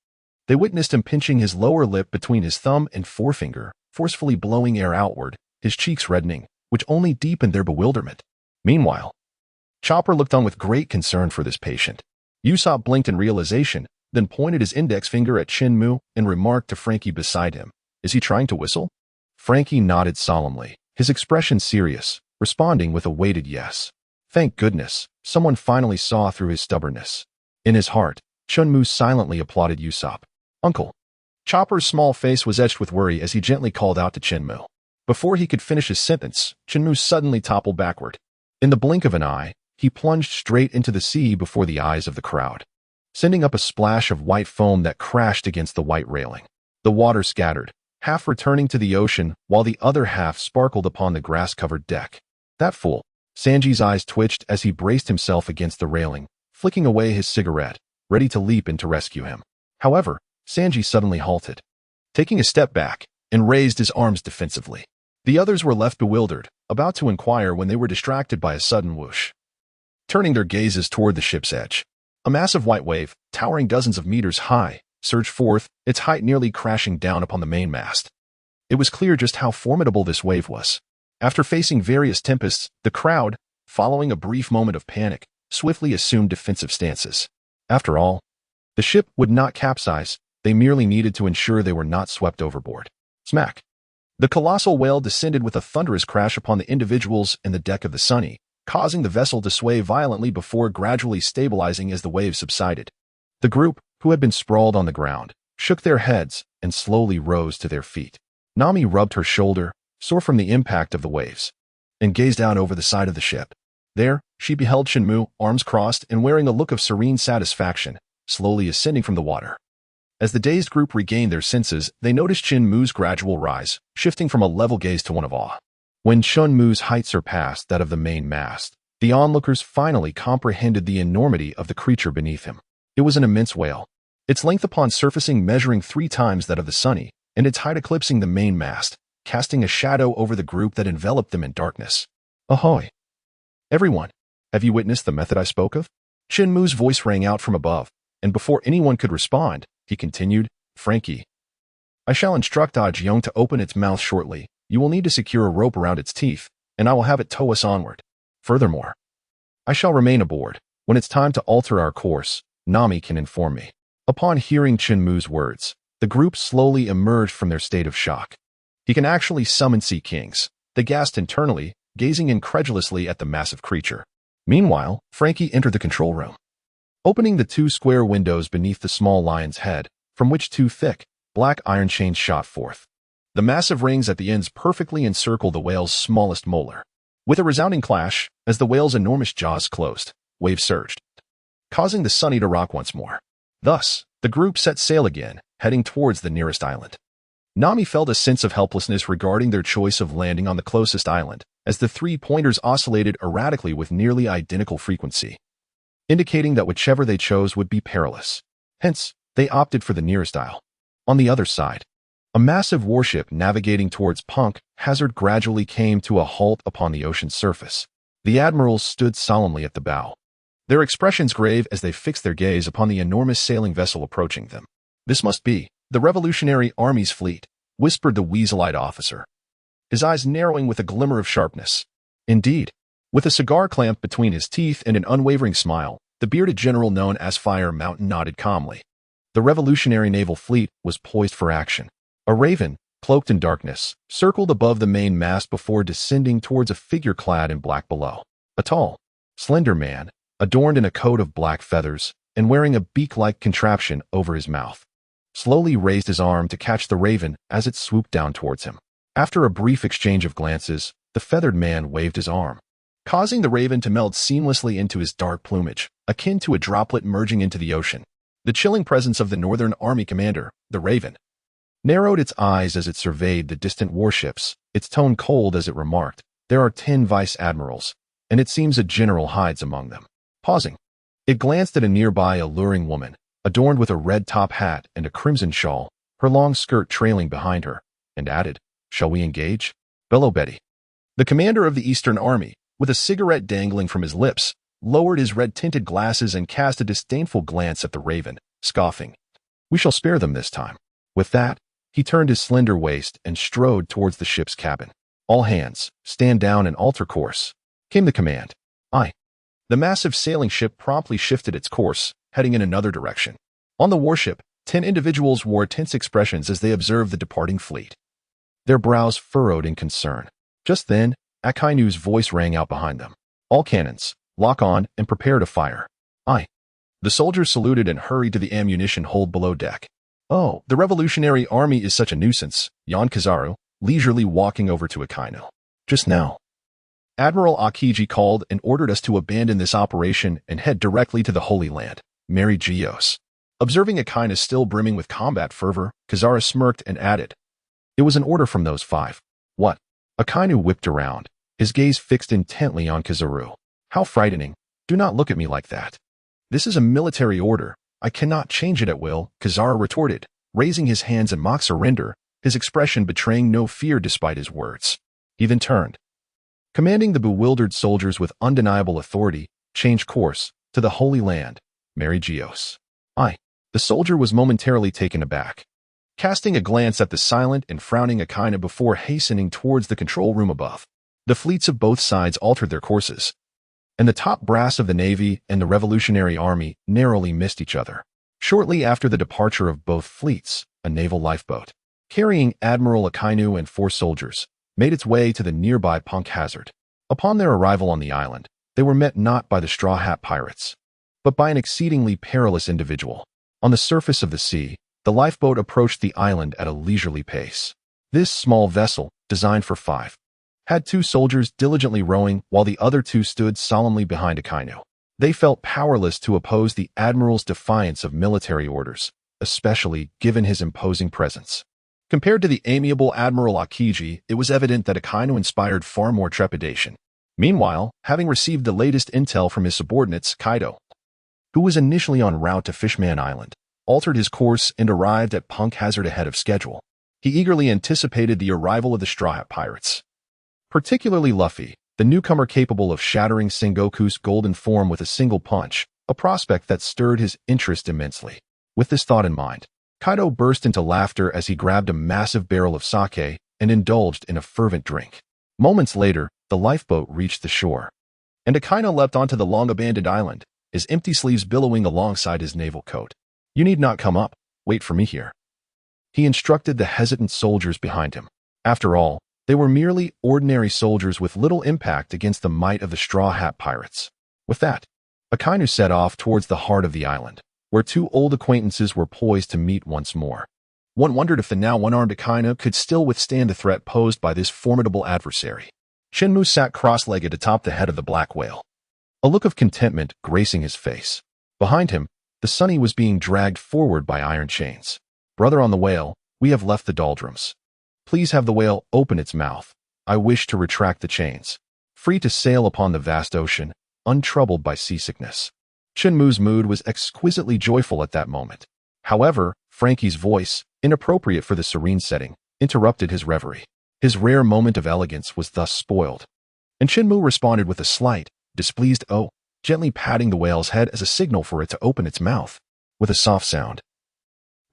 [SPEAKER 1] They witnessed him pinching his lower lip between his thumb and forefinger, forcefully blowing air outward, his cheeks reddening, which only deepened their bewilderment. Meanwhile, Chopper looked on with great concern for this patient. Usopp blinked in realization, then pointed his index finger at Chen Mu and remarked to Frankie beside him, "Is he trying to whistle?" Frankie nodded solemnly, his expression serious, responding with a weighted yes. Thank goodness, someone finally saw through his stubbornness. In his heart, Chen Mu silently applauded Usopp. "Uncle." Chopper's small face was etched with worry as he gently called out to Chen Mu. Before he could finish his sentence, Chen Mu suddenly toppled backward. In the blink of an eye, he plunged straight into the sea before the eyes of the crowd, sending up a splash of white foam that crashed against the white railing. The water scattered, half returning to the ocean while the other half sparkled upon the grass-covered deck. "That fool." Sanji's eyes twitched as he braced himself against the railing, flicking away his cigarette, ready to leap in to rescue him. However, Sanji suddenly halted, taking a step back, and raised his arms defensively. The others were left bewildered, about to inquire when they were distracted by a sudden whoosh. Turning their gazes toward the ship's edge, a massive white wave, towering dozens of meters high, surged forth, its height nearly crashing down upon the mainmast. It was clear just how formidable this wave was. After facing various tempests, the crowd, following a brief moment of panic, swiftly assumed defensive stances. After all, the ship would not capsize, they merely needed to ensure they were not swept overboard. Smack! The colossal whale descended with a thunderous crash upon the individuals in the deck of the Sunny, causing the vessel to sway violently before gradually stabilizing as the waves subsided. The group, who had been sprawled on the ground, shook their heads and slowly rose to their feet. Nami rubbed her shoulder, sore from the impact of the waves, and gazed out over the side of the ship. There, she beheld Chen Mu, arms crossed and wearing a look of serene satisfaction, slowly ascending from the water. As the dazed group regained their senses, they noticed Chen Mu's gradual rise, shifting from a level gaze to one of awe. When Chen Mu's height surpassed that of the main mast, the onlookers finally comprehended the enormity of the creature beneath him. It was an immense whale, its length upon surfacing measuring 3 times that of the Sunny, and its height eclipsing the main mast, casting a shadow over the group that enveloped them in darkness. Ahoy! Everyone, have you witnessed the method I spoke of? Chen Mu's voice rang out from above, and before anyone could respond, he continued, Frankie, I shall instruct Young to open its mouth shortly. You will need to secure a rope around its teeth, and I will have it tow us onward. Furthermore, I shall remain aboard. When it's time to alter our course, Nami can inform me. Upon hearing Chen Mu's words, the group slowly emerged from their state of shock. He can actually summon sea kings. They gasped internally, gazing incredulously at the massive creature. Meanwhile, Frankie entered the control room. Opening the 2 square windows beneath the small lion's head, from which 2 thick, black iron chains shot forth. The massive rings at the ends perfectly encircle the whale's smallest molar. With a resounding clash, as the whale's enormous jaws closed, waves surged, causing the Sunny to rock once more. Thus, the group set sail again, heading towards the nearest island. Nami felt a sense of helplessness regarding their choice of landing on the closest island, as the 3 pointers oscillated erratically with nearly identical frequency, indicating that whichever they chose would be perilous. Hence, they opted for the nearest isle. On the other side, a massive warship navigating towards Punk Hazard gradually came to a halt upon the ocean's surface. The admirals stood solemnly at the bow, their expressions grave as they fixed their gaze upon the enormous sailing vessel approaching them. This must be the Revolutionary Army's fleet, whispered the weasel-eyed officer, his eyes narrowing with a glimmer of sharpness. Indeed, with a cigar clamp between his teeth and an unwavering smile, the bearded general known as Fire Mountain nodded calmly. The Revolutionary Naval Fleet was poised for action. A raven, cloaked in darkness, circled above the main mast before descending towards a figure clad in black below. A tall, slender man, adorned in a coat of black feathers and wearing a beak-like contraption over his mouth, slowly raised his arm to catch the raven as it swooped down towards him. After a brief exchange of glances, the feathered man waved his arm, causing the raven to meld seamlessly into his dark plumage, akin to a droplet merging into the ocean. The chilling presence of the Northern Army commander, the raven, narrowed its eyes as it surveyed the distant warships, its tone cold as it remarked, There are 10 vice admirals, and it seems a general hides among them. Pausing, it glanced at a nearby alluring woman, adorned with a red top hat and a crimson shawl, her long skirt trailing behind her, and added, Shall we engage? Bello Betty. The commander of the Eastern Army, with a cigarette dangling from his lips, lowered his red-tinted glasses and cast a disdainful glance at the raven, scoffing. We shall spare them this time. With that, he turned his slender waist and strode towards the ship's cabin. All hands, stand down and alter course, came the command. Aye. The massive sailing ship promptly shifted its course, heading in another direction. On the warship, 10 individuals wore tense expressions as they observed the departing fleet, their brows furrowed in concern. Just then, Akainu's voice rang out behind them. All cannons, lock on and prepare to fire. Aye. The soldiers saluted and hurried to the ammunition hold below deck. Oh, the Revolutionary Army is such a nuisance, yawned Kizaru, leisurely walking over to Akainu. Just now, Admiral Akiji called and ordered us to abandon this operation and head directly to the Holy Land, Mary Gios. Observing Akainu still brimming with combat fervor, Kizaru smirked and added, It was an order from those 5. What? Akainu whipped around, his gaze fixed intently on Kizaru. How frightening. Do not look at me like that. This is a military order. I cannot change it at will, Kizaru retorted, raising his hands in mock surrender, his expression betraying no fear despite his words. He then turned, commanding the bewildered soldiers with undeniable authority, change course, to the Holy Land, Mary Gios. Aye. The soldier was momentarily taken aback, casting a glance at the silent and frowning Akainu before hastening towards the control room above. The fleets of both sides altered their courses, and the top brass of the Navy and the Revolutionary Army narrowly missed each other. Shortly after the departure of both fleets, a naval lifeboat, carrying Admiral Akainu and 4 soldiers, made its way to the nearby Punk Hazard. Upon their arrival on the island, they were met not by the Straw Hat pirates, but by an exceedingly perilous individual. On the surface of the sea, the lifeboat approached the island at a leisurely pace. This small vessel, designed for 5, had 2 soldiers diligently rowing while the other 2 stood solemnly behind Akainu. They felt powerless to oppose the admiral's defiance of military orders, especially given his imposing presence. Compared to the amiable Admiral Akiji, it was evident that Akainu inspired far more trepidation. Meanwhile, having received the latest intel from his subordinates, Kaido, who was initially en route to Fishman Island, altered his course and arrived at Punk Hazard ahead of schedule. He eagerly anticipated the arrival of the Straw Hat Pirates, particularly Luffy, the newcomer capable of shattering Sengoku's golden form with a single punch, a prospect that stirred his interest immensely. With this thought in mind, Kaido burst into laughter as he grabbed a massive barrel of sake and indulged in a fervent drink. Moments later, the lifeboat reached the shore, and Akainu leapt onto the long-abandoned island, his empty sleeves billowing alongside his naval coat. "You need not come up. Wait for me here," he instructed the hesitant soldiers behind him. After all, they were merely ordinary soldiers with little impact against the might of the Straw Hat Pirates. With that, Akainu set off towards the heart of the island, where two old acquaintances were poised to meet once more. One wondered if the now one-armed Akainu could still withstand the threat posed by this formidable adversary. Chen Mu sat cross-legged atop the head of the black whale, a look of contentment gracing his face. Behind him, the Sunny was being dragged forward by iron chains. "Brother on the whale, we have left the doldrums. Please have the whale open its mouth. I wish to retract the chains. Free to sail upon the vast ocean, untroubled by seasickness." Chen Mu's mood was exquisitely joyful at that moment. However, Frankie's voice, inappropriate for the serene setting, interrupted his reverie. His rare moment of elegance was thus spoiled, and Chen Mu responded with a slight, displeased "oh," gently patting the whale's head as a signal for it to open its mouth. With a soft sound,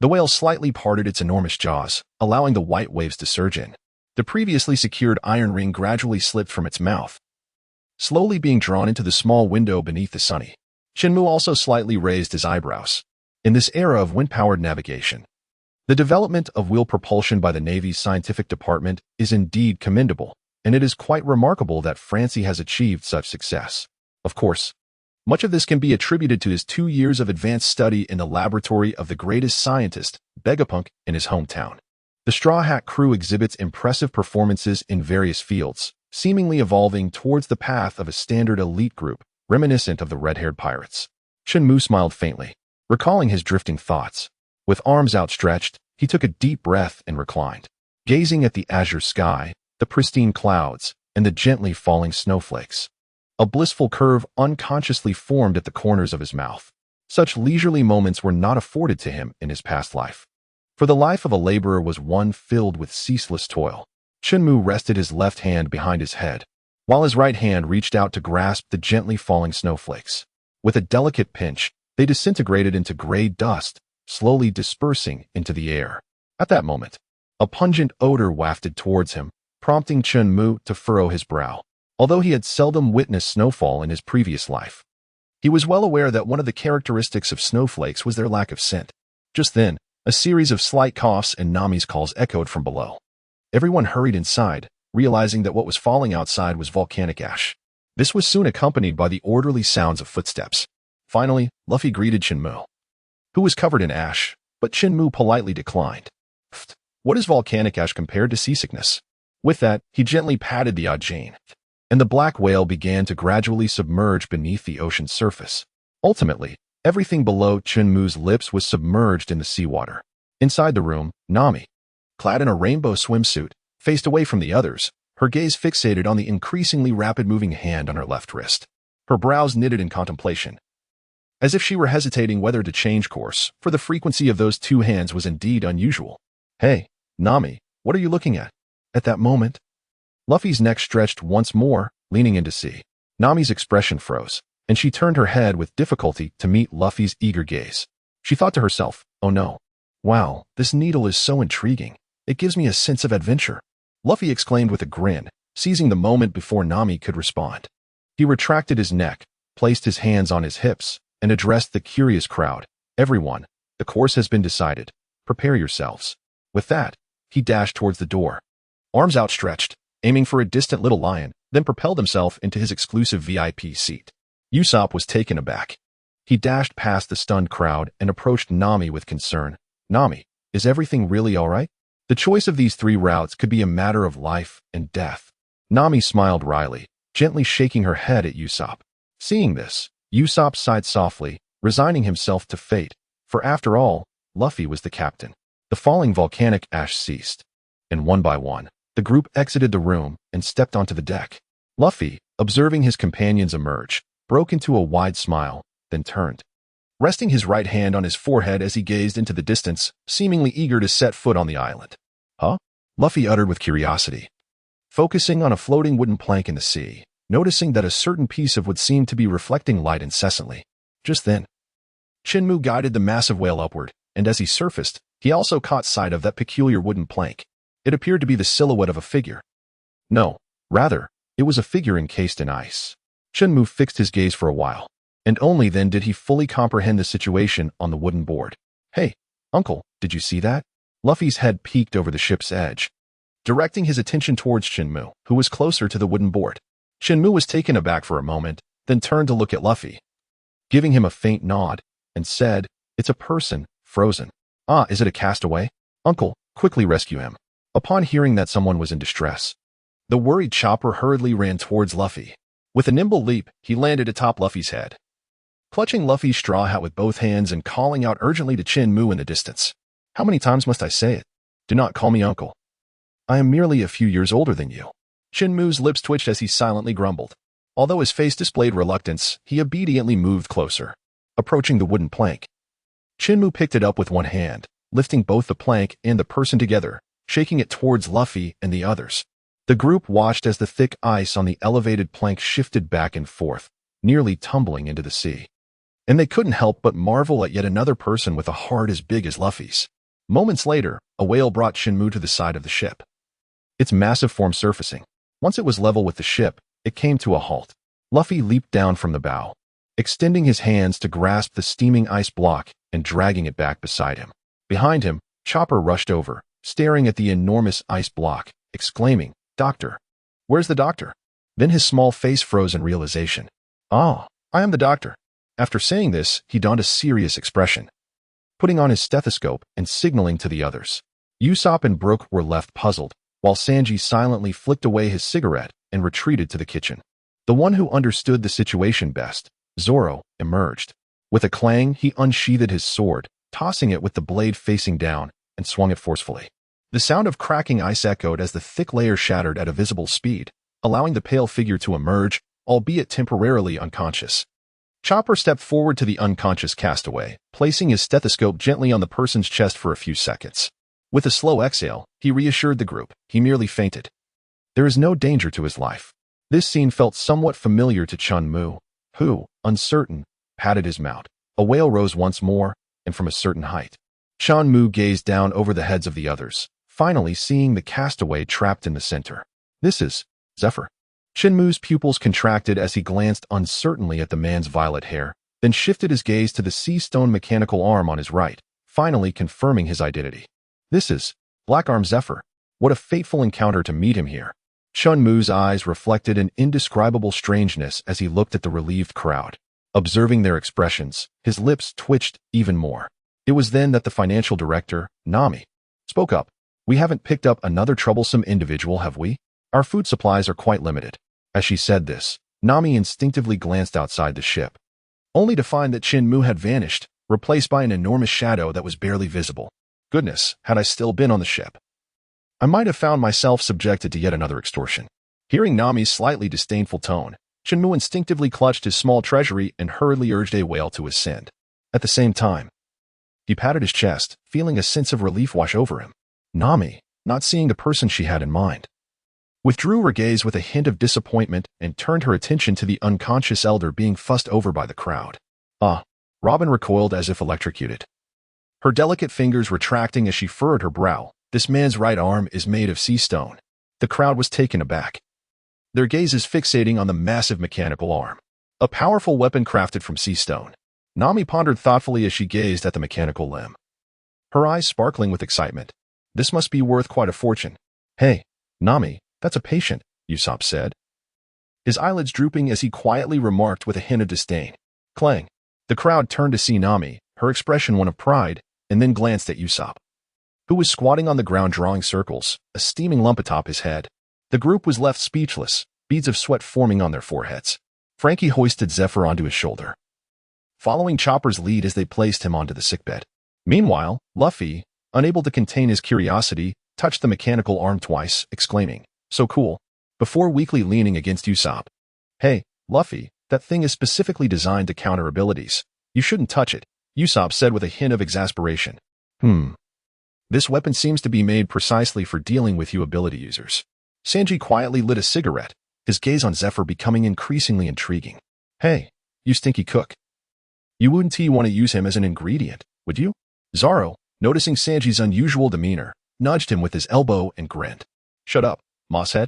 [SPEAKER 1] the whale slightly parted its enormous jaws, allowing the white waves to surge in. The previously secured iron ring gradually slipped from its mouth, slowly being drawn into the small window beneath the Sunny. Chen Mu also slightly raised his eyebrows. In this era of wind-powered navigation, the development of wheel propulsion by the Navy's scientific department is indeed commendable, and it is quite remarkable that Francie has achieved such success. Of course, much of this can be attributed to his 2 years of advanced study in the laboratory of the greatest scientist, Vegapunk, in his hometown. The Straw Hat crew exhibits impressive performances in various fields, seemingly evolving towards the path of a standard elite group, reminiscent of the red-haired pirates. Chen Mu smiled faintly, recalling his drifting thoughts. With arms outstretched, he took a deep breath and reclined, gazing at the azure sky, the pristine clouds, and the gently falling snowflakes. A blissful curve unconsciously formed at the corners of his mouth. Such leisurely moments were not afforded to him in his past life, for the life of a laborer was one filled with ceaseless toil. Chen Mu rested his left hand behind his head, while his right hand reached out to grasp the gently falling snowflakes. With a delicate pinch, they disintegrated into gray dust, slowly dispersing into the air. At that moment, a pungent odor wafted towards him, prompting Chen Mu to furrow his brow. Although he had seldom witnessed snowfall in his previous life, he was well aware that one of the characteristics of snowflakes was their lack of scent. Just then, a series of slight coughs and Nami's calls echoed from below. Everyone hurried inside, realizing that what was falling outside was volcanic ash. This was soon accompanied by the orderly sounds of footsteps. Finally, Luffy greeted Chen Mu, who was covered in ash, but Chen Mu politely declined. "Pfft, what is volcanic ash compared to seasickness?" With that, he gently patted the Ajane, and the black whale began to gradually submerge beneath the ocean's surface. Ultimately, everything below Chen Mu's lips was submerged in the seawater. Inside the room, Nami, clad in a rainbow swimsuit, faced away from the others, her gaze fixated on the increasingly rapid-moving hand on her left wrist. Her brows knitted in contemplation, as if she were hesitating whether to change course, for the frequency of those two hands was indeed unusual. "Hey, Nami, what are you looking at?" At that moment, Luffy's neck stretched once more, leaning in to see. Nami's expression froze, and she turned her head with difficulty to meet Luffy's eager gaze. She thought to herself, "Oh no. Wow, this needle is so intriguing. It gives me a sense of adventure." Luffy exclaimed with a grin, seizing the moment before Nami could respond. He retracted his neck, placed his hands on his hips, and addressed the curious crowd. "Everyone, the course has been decided. Prepare yourselves." With that, he dashed towards the door, arms outstretched, aiming for a distant little lion, then propelled himself into his exclusive VIP seat. Usopp was taken aback. He dashed past the stunned crowd and approached Nami with concern. "Nami, is everything really all right?" The choice of these 3 routes could be a matter of life and death. Nami smiled wryly, gently shaking her head at Usopp. Seeing this, Usopp sighed softly, resigning himself to fate, for after all, Luffy was the captain. The falling volcanic ash ceased, and one by one, the group exited the room and stepped onto the deck. Luffy, observing his companions emerge, broke into a wide smile, then turned, resting his right hand on his forehead as he gazed into the distance, seemingly eager to set foot on the island. Huh? Luffy uttered with curiosity, focusing on a floating wooden plank in the sea, noticing that a certain piece of wood seemed to be reflecting light incessantly. Just then, Chen Mu guided the massive whale upward, and as he surfaced, he also caught sight of that peculiar wooden plank. It appeared to be the silhouette of a figure. No, rather, it was a figure encased in ice. Chen Mu fixed his gaze for a while, and only then did he fully comprehend the situation on the wooden board. Hey, uncle, did you see that? Luffy's head peeked over the ship's edge, directing his attention towards Chen Mu, who was closer to the wooden board. Chen Mu was taken aback for a moment, then turned to look at Luffy, giving him a faint nod, and said, "It's a person, frozen." "Ah, is it a castaway? Uncle, quickly rescue him." Upon hearing that someone was in distress, the worried Chopper hurriedly ran towards Luffy. With a nimble leap, he landed atop Luffy's head, clutching Luffy's straw hat with both hands and calling out urgently to Chen Mu in the distance. "How many times must I say it? Do not call me uncle. I am merely a few years older than you." Chen Mu's lips twitched as he silently grumbled. Although his face displayed reluctance, he obediently moved closer, approaching the wooden plank. Chen Mu picked it up with one hand, lifting both the plank and the person together, shaking it towards Luffy and the others. The group watched as the thick ice on the elevated plank shifted back and forth, nearly tumbling into the sea. And they couldn't help but marvel at yet another person with a heart as big as Luffy's. Moments later, a whale brought Chen Mu to the side of the ship, its massive form surfacing. Once it was level with the ship, it came to a halt. Luffy leaped down from the bow, extending his hands to grasp the steaming ice block and dragging it back beside him. Behind him, Chopper rushed over, staring at the enormous ice block, exclaiming, "Doctor! Where's the doctor?" Then his small face froze in realization. "Ah, I am the doctor." After saying this, he donned a serious expression, putting on his stethoscope and signaling to the others. Usopp and Brook were left puzzled, while Sanji silently flicked away his cigarette and retreated to the kitchen. The one who understood the situation best, Zoro, emerged. With a clang, he unsheathed his sword, tossing it with the blade facing down, and swung it forcefully. The sound of cracking ice echoed as the thick layer shattered at a visible speed, allowing the pale figure to emerge, albeit temporarily unconscious. Chopper stepped forward to the unconscious castaway, placing his stethoscope gently on the person's chest for a few seconds. With a slow exhale, he reassured the group. He merely fainted. There is no danger to his life. This scene felt somewhat familiar to Chen Mu, who, uncertain, patted his mount. A whale rose once more, and from a certain height. Chen Mu gazed down over the heads of the others, finally seeing the castaway trapped in the center. "This is Zephyr." Chen Mu's pupils contracted as he glanced uncertainly at the man's violet hair, then shifted his gaze to the sea stone mechanical arm on his right, finally confirming his identity. "This is Black Arm Zephyr. What a fateful encounter to meet him here." Chen Mu's eyes reflected an indescribable strangeness as he looked at the relieved crowd. Observing their expressions, his lips twitched even more. It was then that the financial director, Nami, spoke up. "We haven't picked up another troublesome individual, have we? Our food supplies are quite limited." As she said this, Nami instinctively glanced outside the ship, only to find that Chen Mu had vanished, replaced by an enormous shadow that was barely visible. Goodness, had I still been on the ship, I might have found myself subjected to yet another extortion. Hearing Nami's slightly disdainful tone, Chen Mu instinctively clutched his small treasury and hurriedly urged a whale to his send. At the same time, he patted his chest, feeling a sense of relief wash over him. Nami, not seeing the person she had in mind, withdrew her gaze with a hint of disappointment and turned her attention to the unconscious elder being fussed over by the crowd. "Ah," Robin recoiled as if electrocuted, her delicate fingers retracting as she furrowed her brow. "This man's right arm is made of sea stone." The crowd was taken aback, their gazes fixating on the massive mechanical arm, a powerful weapon crafted from sea stone. Nami pondered thoughtfully as she gazed at the mechanical limb, her eyes sparkling with excitement. "This must be worth quite a fortune." "Hey, Nami, that's a patient," Usopp said, his eyelids drooping as he quietly remarked with a hint of disdain. Clang. The crowd turned to see Nami, her expression one of pride, and then glanced at Usopp, who was squatting on the ground drawing circles, a steaming lump atop his head. The group was left speechless, beads of sweat forming on their foreheads. Frankie hoisted Zephyr onto his shoulder, following Chopper's lead as they placed him onto the sickbed. Meanwhile, Luffy, unable to contain his curiosity, touched the mechanical arm twice, exclaiming, "So cool," before weakly leaning against Usopp. "Hey, Luffy, that thing is specifically designed to counter abilities. You shouldn't touch it," Usopp said with a hint of exasperation. This weapon seems to be made precisely for dealing with you ability users." Sanji quietly lit a cigarette, his gaze on Zephyr becoming increasingly intriguing. "Hey, you stinky cook. You wouldn't want to use him as an ingredient, would you?" Zoro, noticing Sanji's unusual demeanor, nudged him with his elbow and grinned. "Shut up, mosshead.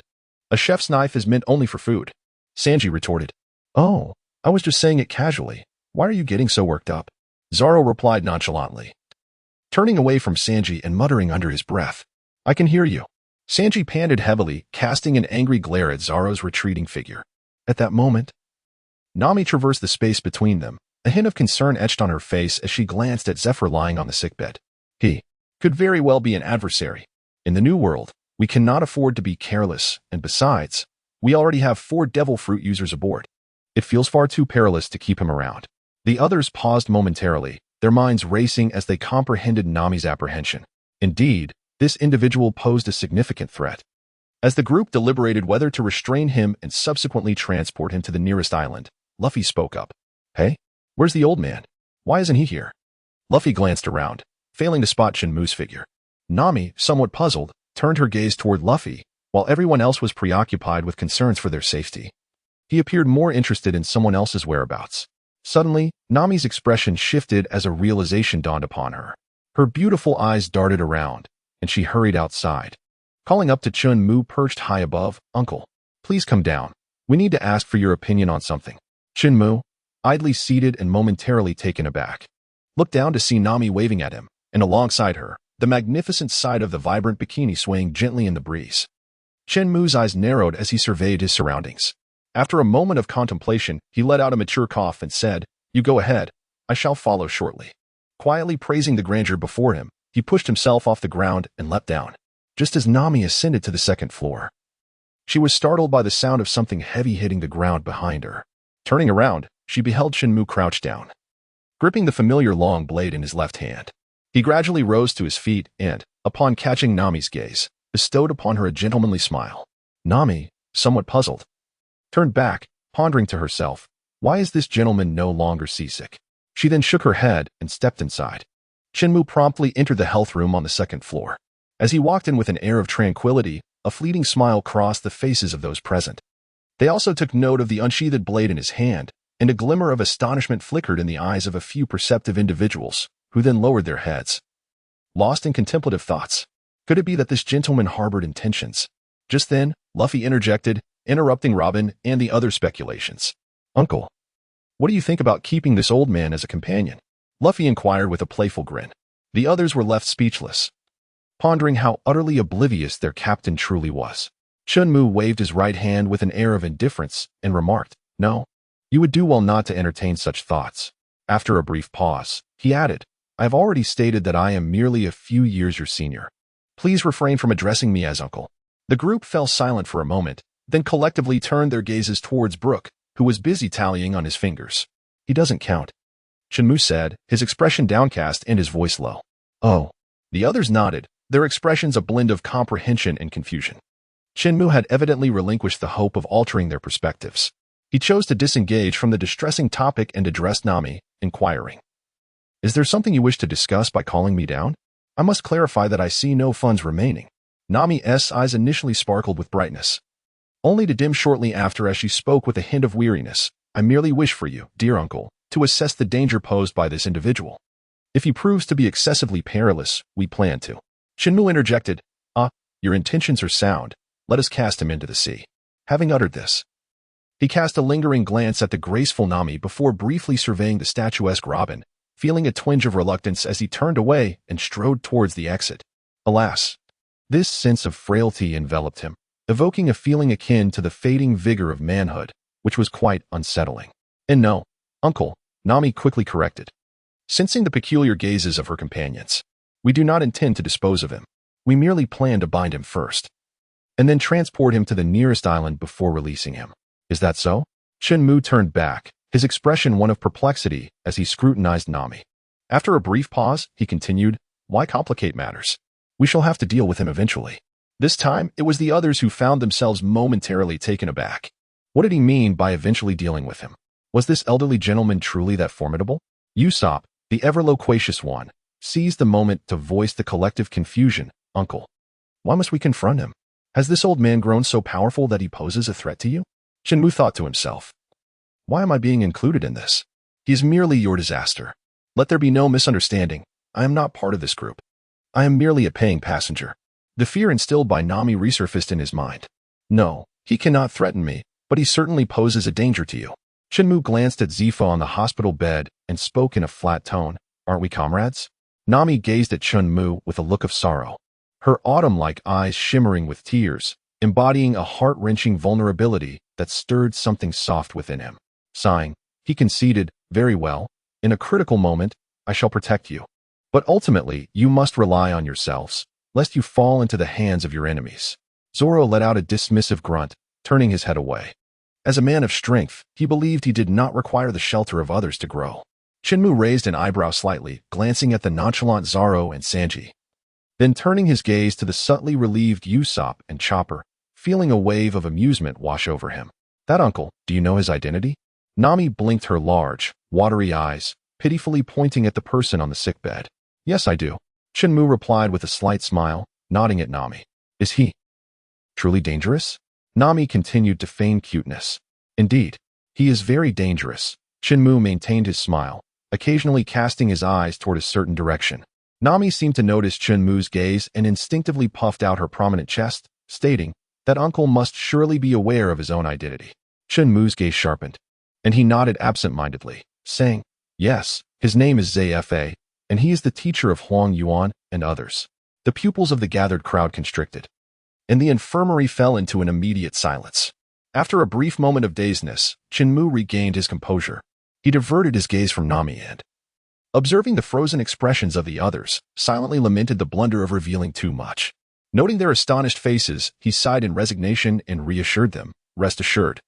[SPEAKER 1] A chef's knife is meant only for food," Sanji retorted. "Oh, I was just saying it casually. Why are you getting so worked up?" Zoro replied nonchalantly, turning away from Sanji and muttering under his breath, "I can hear you." Sanji panted heavily, casting an angry glare at Zoro's retreating figure. At that moment, Nami traversed the space between them, a hint of concern etched on her face as she glanced at Zephyr lying on the sickbed. He could very well be an adversary. In the New World, we cannot afford to be careless, and besides, we already have 4 devil fruit users aboard. It feels far too perilous to keep him around. The others paused momentarily, their minds racing as they comprehended Nami's apprehension. Indeed, this individual posed a significant threat. As the group deliberated whether to restrain him and subsequently transport him to the nearest island, Luffy spoke up. "Hey, where's the old man? Why isn't he here?" Luffy glanced around, failing to spot Chen Mu's figure. Nami, somewhat puzzled, turned her gaze toward Luffy, while everyone else was preoccupied with concerns for their safety. He appeared more interested in someone else's whereabouts. Suddenly, Nami's expression shifted as a realization dawned upon her. Her beautiful eyes darted around, and she hurried outside. Calling up to Chen Mu perched high above, "Uncle, please come down. We need to ask for your opinion on something." Chen Mu, idly seated and momentarily taken aback, looked down to see Nami waving at him, and alongside her, the magnificent sight of the vibrant bikini swaying gently in the breeze. Chen Mu's eyes narrowed as he surveyed his surroundings. After a moment of contemplation, he let out a mature cough and said, "You go ahead. I shall follow shortly." Quietly praising the grandeur before him, he pushed himself off the ground and leapt down. Just as Nami ascended to the second floor, she was startled by the sound of something heavy hitting the ground behind her. Turning around, she beheld Chen Mu crouched down, gripping the familiar long blade in his left hand. He gradually rose to his feet and, upon catching Nami's gaze, bestowed upon her a gentlemanly smile. Nami, somewhat puzzled, turned back, pondering to herself, "Why is this gentleman no longer seasick?" She then shook her head and stepped inside. Chen Mu promptly entered the health room on the second floor. As he walked in with an air of tranquility, a fleeting smile crossed the faces of those present. They also took note of the unsheathed blade in his hand, and a glimmer of astonishment flickered in the eyes of a few perceptive individuals, who then lowered their heads, lost in contemplative thoughts. Could it be that this gentleman harbored intentions? Just then, Luffy interjected, interrupting Robin and the other speculations. "Uncle, what do you think about keeping this old man as a companion?" Luffy inquired with a playful grin. The others were left speechless, pondering how utterly oblivious their captain truly was. Chen Mu waved his right hand with an air of indifference and remarked, "No, you would do well not to entertain such thoughts." After a brief pause, he added, "I have already stated that I am merely a few years your senior. Please refrain from addressing me as uncle." The group fell silent for a moment, then collectively turned their gazes towards Brook, who was busy tallying on his fingers. "He doesn't count," Chen Mu said, his expression downcast and his voice low. "Oh." The others nodded, their expressions a blend of comprehension and confusion. Chen Mu had evidently relinquished the hope of altering their perspectives. He chose to disengage from the distressing topic and addressed Nami, inquiring, "Is there something you wish to discuss by calling me down? I must clarify that I see no funds remaining." Nami's eyes initially sparkled with brightness, only to dim shortly after as she spoke with a hint of weariness. "I merely wish for you, dear uncle, to assess the danger posed by this individual. If he proves to be excessively perilous, we plan to." Chen Mu interjected, Your intentions are sound. Let us cast him into the sea." Having uttered this, he cast a lingering glance at the graceful Nami before briefly surveying the statuesque Robin, feeling a twinge of reluctance as he turned away and strode towards the exit. Alas, this sense of frailty enveloped him, evoking a feeling akin to the fading vigor of manhood, which was quite unsettling. "And no, uncle," Nami quickly corrected, sensing the peculiar gazes of her companions. "We do not intend to dispose of him. We merely plan to bind him first, and then transport him to the nearest island before releasing him." "Is that so?" Chen Mu turned back, his expression one of perplexity as he scrutinized Nami. After a brief pause, he continued, "Why complicate matters? We shall have to deal with him eventually." This time, it was the others who found themselves momentarily taken aback. What did he mean by eventually dealing with him? Was this elderly gentleman truly that formidable? Usopp, the ever-loquacious one, seized the moment to voice the collective confusion. "Uncle, why must we confront him? Has this old man grown so powerful that he poses a threat to you?" Chen Mu thought to himself. "Why am I being included in this? He is merely your disaster. Let there be no misunderstanding. I am not part of this group. I am merely a paying passenger." The fear instilled by Nami resurfaced in his mind. "No, he cannot threaten me, but he certainly poses a danger to you." Chen Mu glanced at Zifa on the hospital bed and spoke in a flat tone. "Aren't we comrades?" Nami gazed at Chen Mu with a look of sorrow, her autumn-like eyes shimmering with tears, embodying a heart-wrenching vulnerability that stirred something soft within him. Sighing, he conceded, "Very well. In a critical moment, I shall protect you. But ultimately, you must rely on yourselves, lest you fall into the hands of your enemies." Zoro let out a dismissive grunt, turning his head away. As a man of strength, he believed he did not require the shelter of others to grow. Chen Mu raised an eyebrow slightly, glancing at the nonchalant Zoro and Sanji. Then turning his gaze to the subtly relieved Usopp and Chopper, feeling a wave of amusement wash over him. "That uncle, do you know his identity?" Nami blinked her large, watery eyes, pitifully pointing at the person on the sickbed. "Yes, I do." Chen Mu replied with a slight smile, nodding at Nami. "Is he truly dangerous?" Nami continued to feign cuteness. "Indeed, he is very dangerous." Chen Mu maintained his smile, occasionally casting his eyes toward a certain direction. Nami seemed to notice Chen Mu's gaze and instinctively puffed out her prominent chest, stating that uncle must surely be aware of his own identity. Chen Mu's gaze sharpened, and he nodded absent-mindedly, saying, "Yes, his name is Zfa, and he is the teacher of Huang Yuan and others." The pupils of the gathered crowd constricted, and the infirmary fell into an immediate silence. After a brief moment of dazedness, Chen Mu regained his composure. He diverted his gaze from Nami and, observing the frozen expressions of the others, silently lamented the blunder of revealing too much. Noting their astonished faces, he sighed in resignation and reassured them, "Rest assured.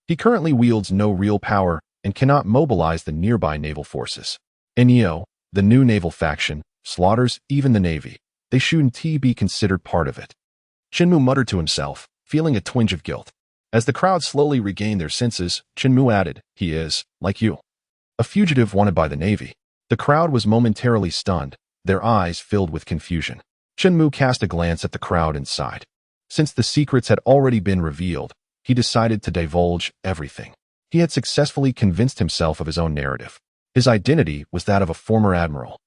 [SPEAKER 1] He currently wields no real power and cannot mobilize the nearby naval forces. Neo, the new naval faction, slaughters even the navy. They shouldn't be considered part of it." Chen Mu muttered to himself, feeling a twinge of guilt. As the crowd slowly regained their senses, Chen Mu added, "He is, like you, a fugitive wanted by the navy." The crowd was momentarily stunned, their eyes filled with confusion. Chen Mu cast a glance at the crowd and sighed. Since the secrets had already been revealed, he decided to divulge everything. He had successfully convinced himself of his own narrative. His identity was that of a former admiral.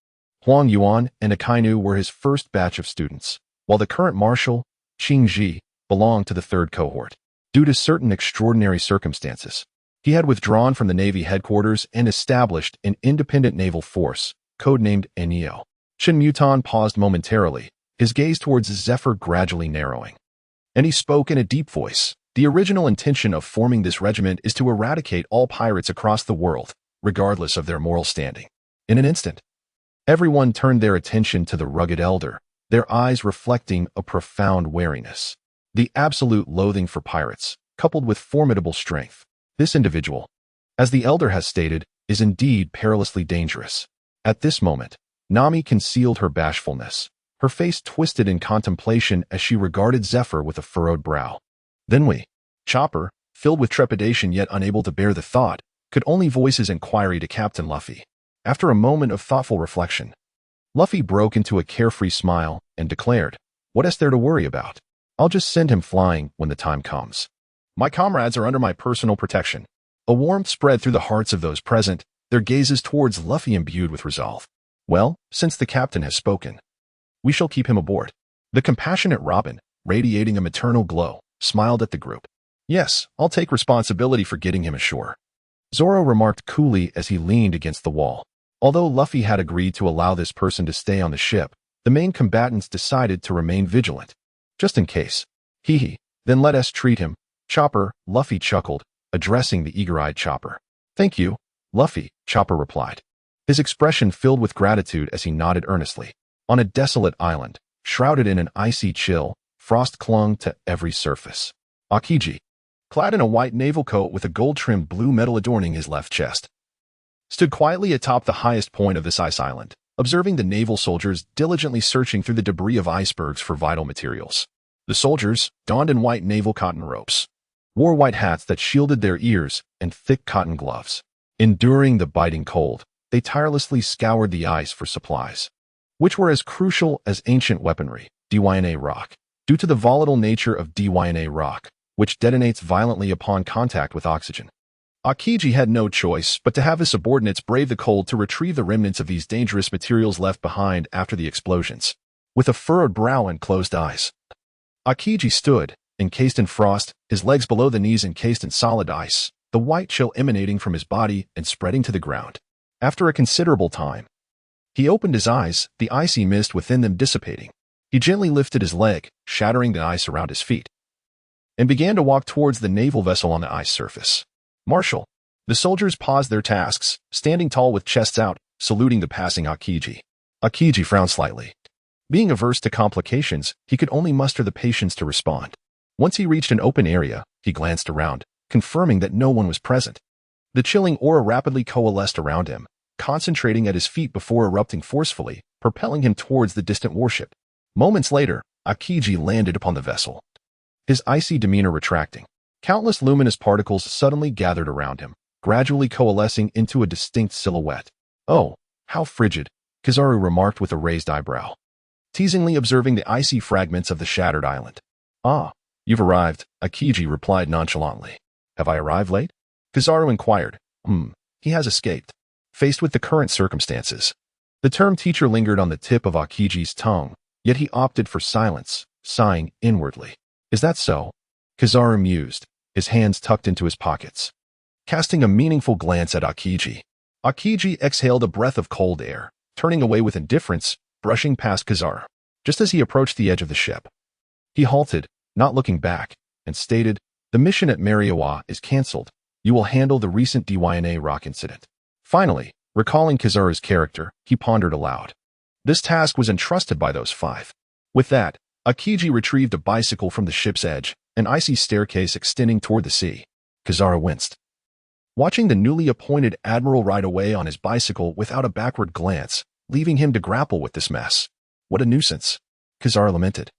[SPEAKER 1] Huang Yuan and Akainu were his first batch of students, while the current marshal, Qing Ji, belonged to the third cohort. Due to certain extraordinary circumstances, he had withdrawn from the Navy headquarters and established an independent naval force, codenamed Neo. Shin Muton paused momentarily, his gaze towards Zephyr gradually narrowing. And he spoke in a deep voice. "The original intention of forming this regiment is to eradicate all pirates across the world, regardless of their moral standing." In an instant, everyone turned their attention to the rugged elder, their eyes reflecting a profound wariness. The absolute loathing for pirates, coupled with formidable strength. This individual, as the elder has stated, is indeed perilously dangerous. At this moment, Nami concealed her bashfulness, her face twisted in contemplation as she regarded Zephyr with a furrowed brow. Then Chopper, filled with trepidation yet unable to bear the thought, could only voice his inquiry to Captain Luffy. After a moment of thoughtful reflection, Luffy broke into a carefree smile and declared, "What is there to worry about? I'll just send him flying when the time comes. My comrades are under my personal protection." A warmth spread through the hearts of those present, their gazes towards Luffy imbued with resolve. "Well, since the captain has spoken, we shall keep him aboard." The compassionate Robin, radiating a maternal glow, smiled at the group. "Yes, I'll take responsibility for getting him ashore," Zoro remarked coolly as he leaned against the wall. Although Luffy had agreed to allow this person to stay on the ship, the main combatants decided to remain vigilant. "Just in case. Then let us treat him." "Chopper," Luffy chuckled, addressing the eager-eyed Chopper. "Thank you, Luffy," Chopper replied, his expression filled with gratitude as he nodded earnestly. On a desolate island, shrouded in an icy chill, frost clung to every surface. Akiji, clad in a white naval coat with a gold-trimmed blue medal adorning his left chest, stood quietly atop the highest point of this ice island, observing the naval soldiers diligently searching through the debris of icebergs for vital materials. The soldiers, donned in white naval cotton ropes, wore white hats that shielded their ears and thick cotton gloves. Enduring the biting cold, they tirelessly scoured the ice for supplies, which were as crucial as ancient weaponry, DYNA rock. Due to the volatile nature of DYNA rock, which detonates violently upon contact with oxygen, Aokiji had no choice but to have his subordinates brave the cold to retrieve the remnants of these dangerous materials left behind after the explosions. With a furrowed brow and closed eyes, Aokiji stood, encased in frost, his legs below the knees encased in solid ice, the white chill emanating from his body and spreading to the ground. After a considerable time, he opened his eyes, the icy mist within them dissipating. He gently lifted his leg, shattering the ice around his feet, and began to walk towards the naval vessel on the ice surface. Marshal. The soldiers paused their tasks, standing tall with chests out, saluting the passing Aokiji. Aokiji frowned slightly. Being averse to complications, he could only muster the patience to respond. Once he reached an open area, he glanced around, confirming that no one was present. The chilling aura rapidly coalesced around him, concentrating at his feet before erupting forcefully, propelling him towards the distant warship. Moments later, Aokiji landed upon the vessel, his icy demeanor retracting. Countless luminous particles suddenly gathered around him, gradually coalescing into a distinct silhouette. "Oh, how frigid," Kizaru remarked with a raised eyebrow, teasingly observing the icy fragments of the shattered island. "Ah, you've arrived," Aokiji replied nonchalantly. "Have I arrived late?" Kizaru inquired. He has escaped." Faced with the current circumstances, the term teacher lingered on the tip of Aokiji's tongue, yet he opted for silence, sighing inwardly. "Is that so?" Kizaru mused, his hands tucked into his pockets, casting a meaningful glance at Aokiji. Aokiji exhaled a breath of cold air, turning away with indifference, brushing past Kizaru. Just as he approached the edge of the ship, he halted, not looking back, and stated, "The mission at Mariawa is cancelled. You will handle the recent DYNA rock incident." Finally, recalling Kizaru's character, he pondered aloud. This task was entrusted by those five. With that, Aokiji retrieved a bicycle from the ship's edge, an icy staircase extending toward the sea. Kizaru winced, watching the newly appointed admiral ride away on his bicycle without a backward glance, leaving him to grapple with this mess. "What a nuisance," Kizaru lamented,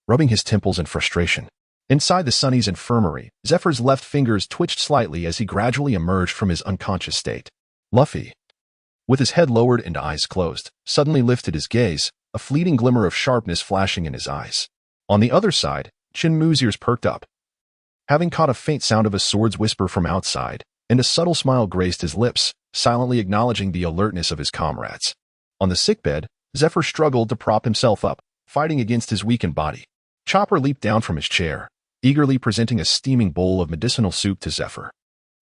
[SPEAKER 1] rubbing his temples in frustration. Inside the Sunny's infirmary, Zephyr's left fingers twitched slightly as he gradually emerged from his unconscious state. Luffy, with his head lowered and eyes closed, suddenly lifted his gaze, a fleeting glimmer of sharpness flashing in his eyes. On the other side, Chen Mu's ears perked up, having caught a faint sound of a sword's whisper from outside, and a subtle smile graced his lips, silently acknowledging the alertness of his comrades. On the sickbed, Zephyr struggled to prop himself up, fighting against his weakened body. Chopper leaped down from his chair, eagerly presenting a steaming bowl of medicinal soup to Zephyr.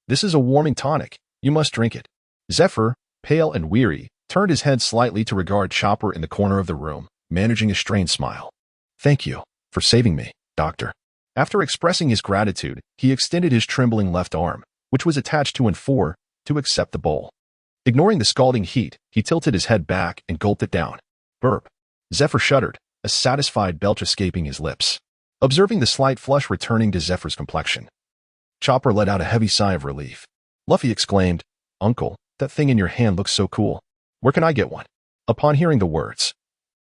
[SPEAKER 1] "This is a warming tonic. You must drink it." Zephyr, pale and weary, turned his head slightly to regard Chopper in the corner of the room, managing a strained smile. "Thank you for saving me, Doctor." After expressing his gratitude, he extended his trembling left arm, which was attached to an four, to accept the bowl. Ignoring the scalding heat, he tilted his head back and gulped it down. Burp. Zephyr shuddered, a satisfied belch escaping his lips, observing the slight flush returning to Zephyr's complexion. Chopper let out a heavy sigh of relief. Luffy exclaimed, "Uncle, that thing in your hand looks so cool. Where can I get one?" Upon hearing the words,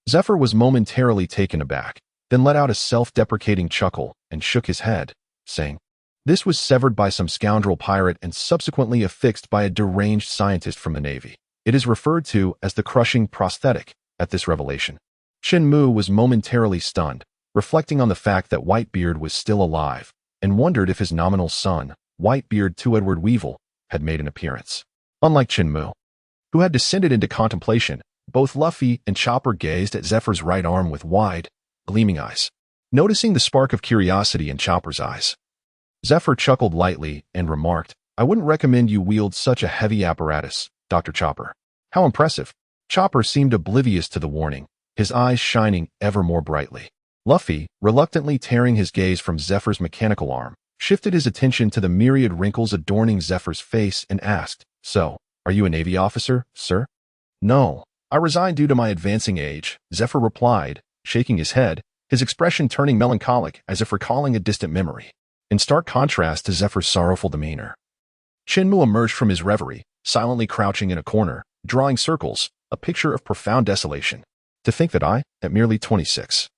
[SPEAKER 1] Zephyr was momentarily taken aback, then let out a self-deprecating chuckle and shook his head, saying, "This was severed by some scoundrel pirate and subsequently affixed by a deranged scientist from the Navy. It is referred to as the crushing prosthetic." At this revelation, Chen Mu was momentarily stunned, reflecting on the fact that Whitebeard was still alive, and wondered if his nominal son, Whitebeard II Edward Weevil, had made an appearance. Unlike Chen Mu, who had descended into contemplation, both Luffy and Chopper gazed at Zephyr's right arm with wide, gleaming eyes. Noticing the spark of curiosity in Chopper's eyes, Zephyr chuckled lightly and remarked, "I wouldn't recommend you wield such a heavy apparatus, Dr. Chopper." "How impressive." Chopper seemed oblivious to the warning, his eyes shining ever more brightly. Luffy, reluctantly tearing his gaze from Zephyr's mechanical arm, shifted his attention to the myriad wrinkles adorning Zephyr's face and asked, "So, are you a Navy officer, sir?" "No, I resigned due to my advancing age," Zephyr replied, shaking his head, his expression turning melancholic as if recalling a distant memory. In stark contrast to Zephyr's sorrowful demeanor, Chen Mu emerged from his reverie, silently crouching in a corner, drawing circles, a picture of profound desolation. To think that I, at merely 26,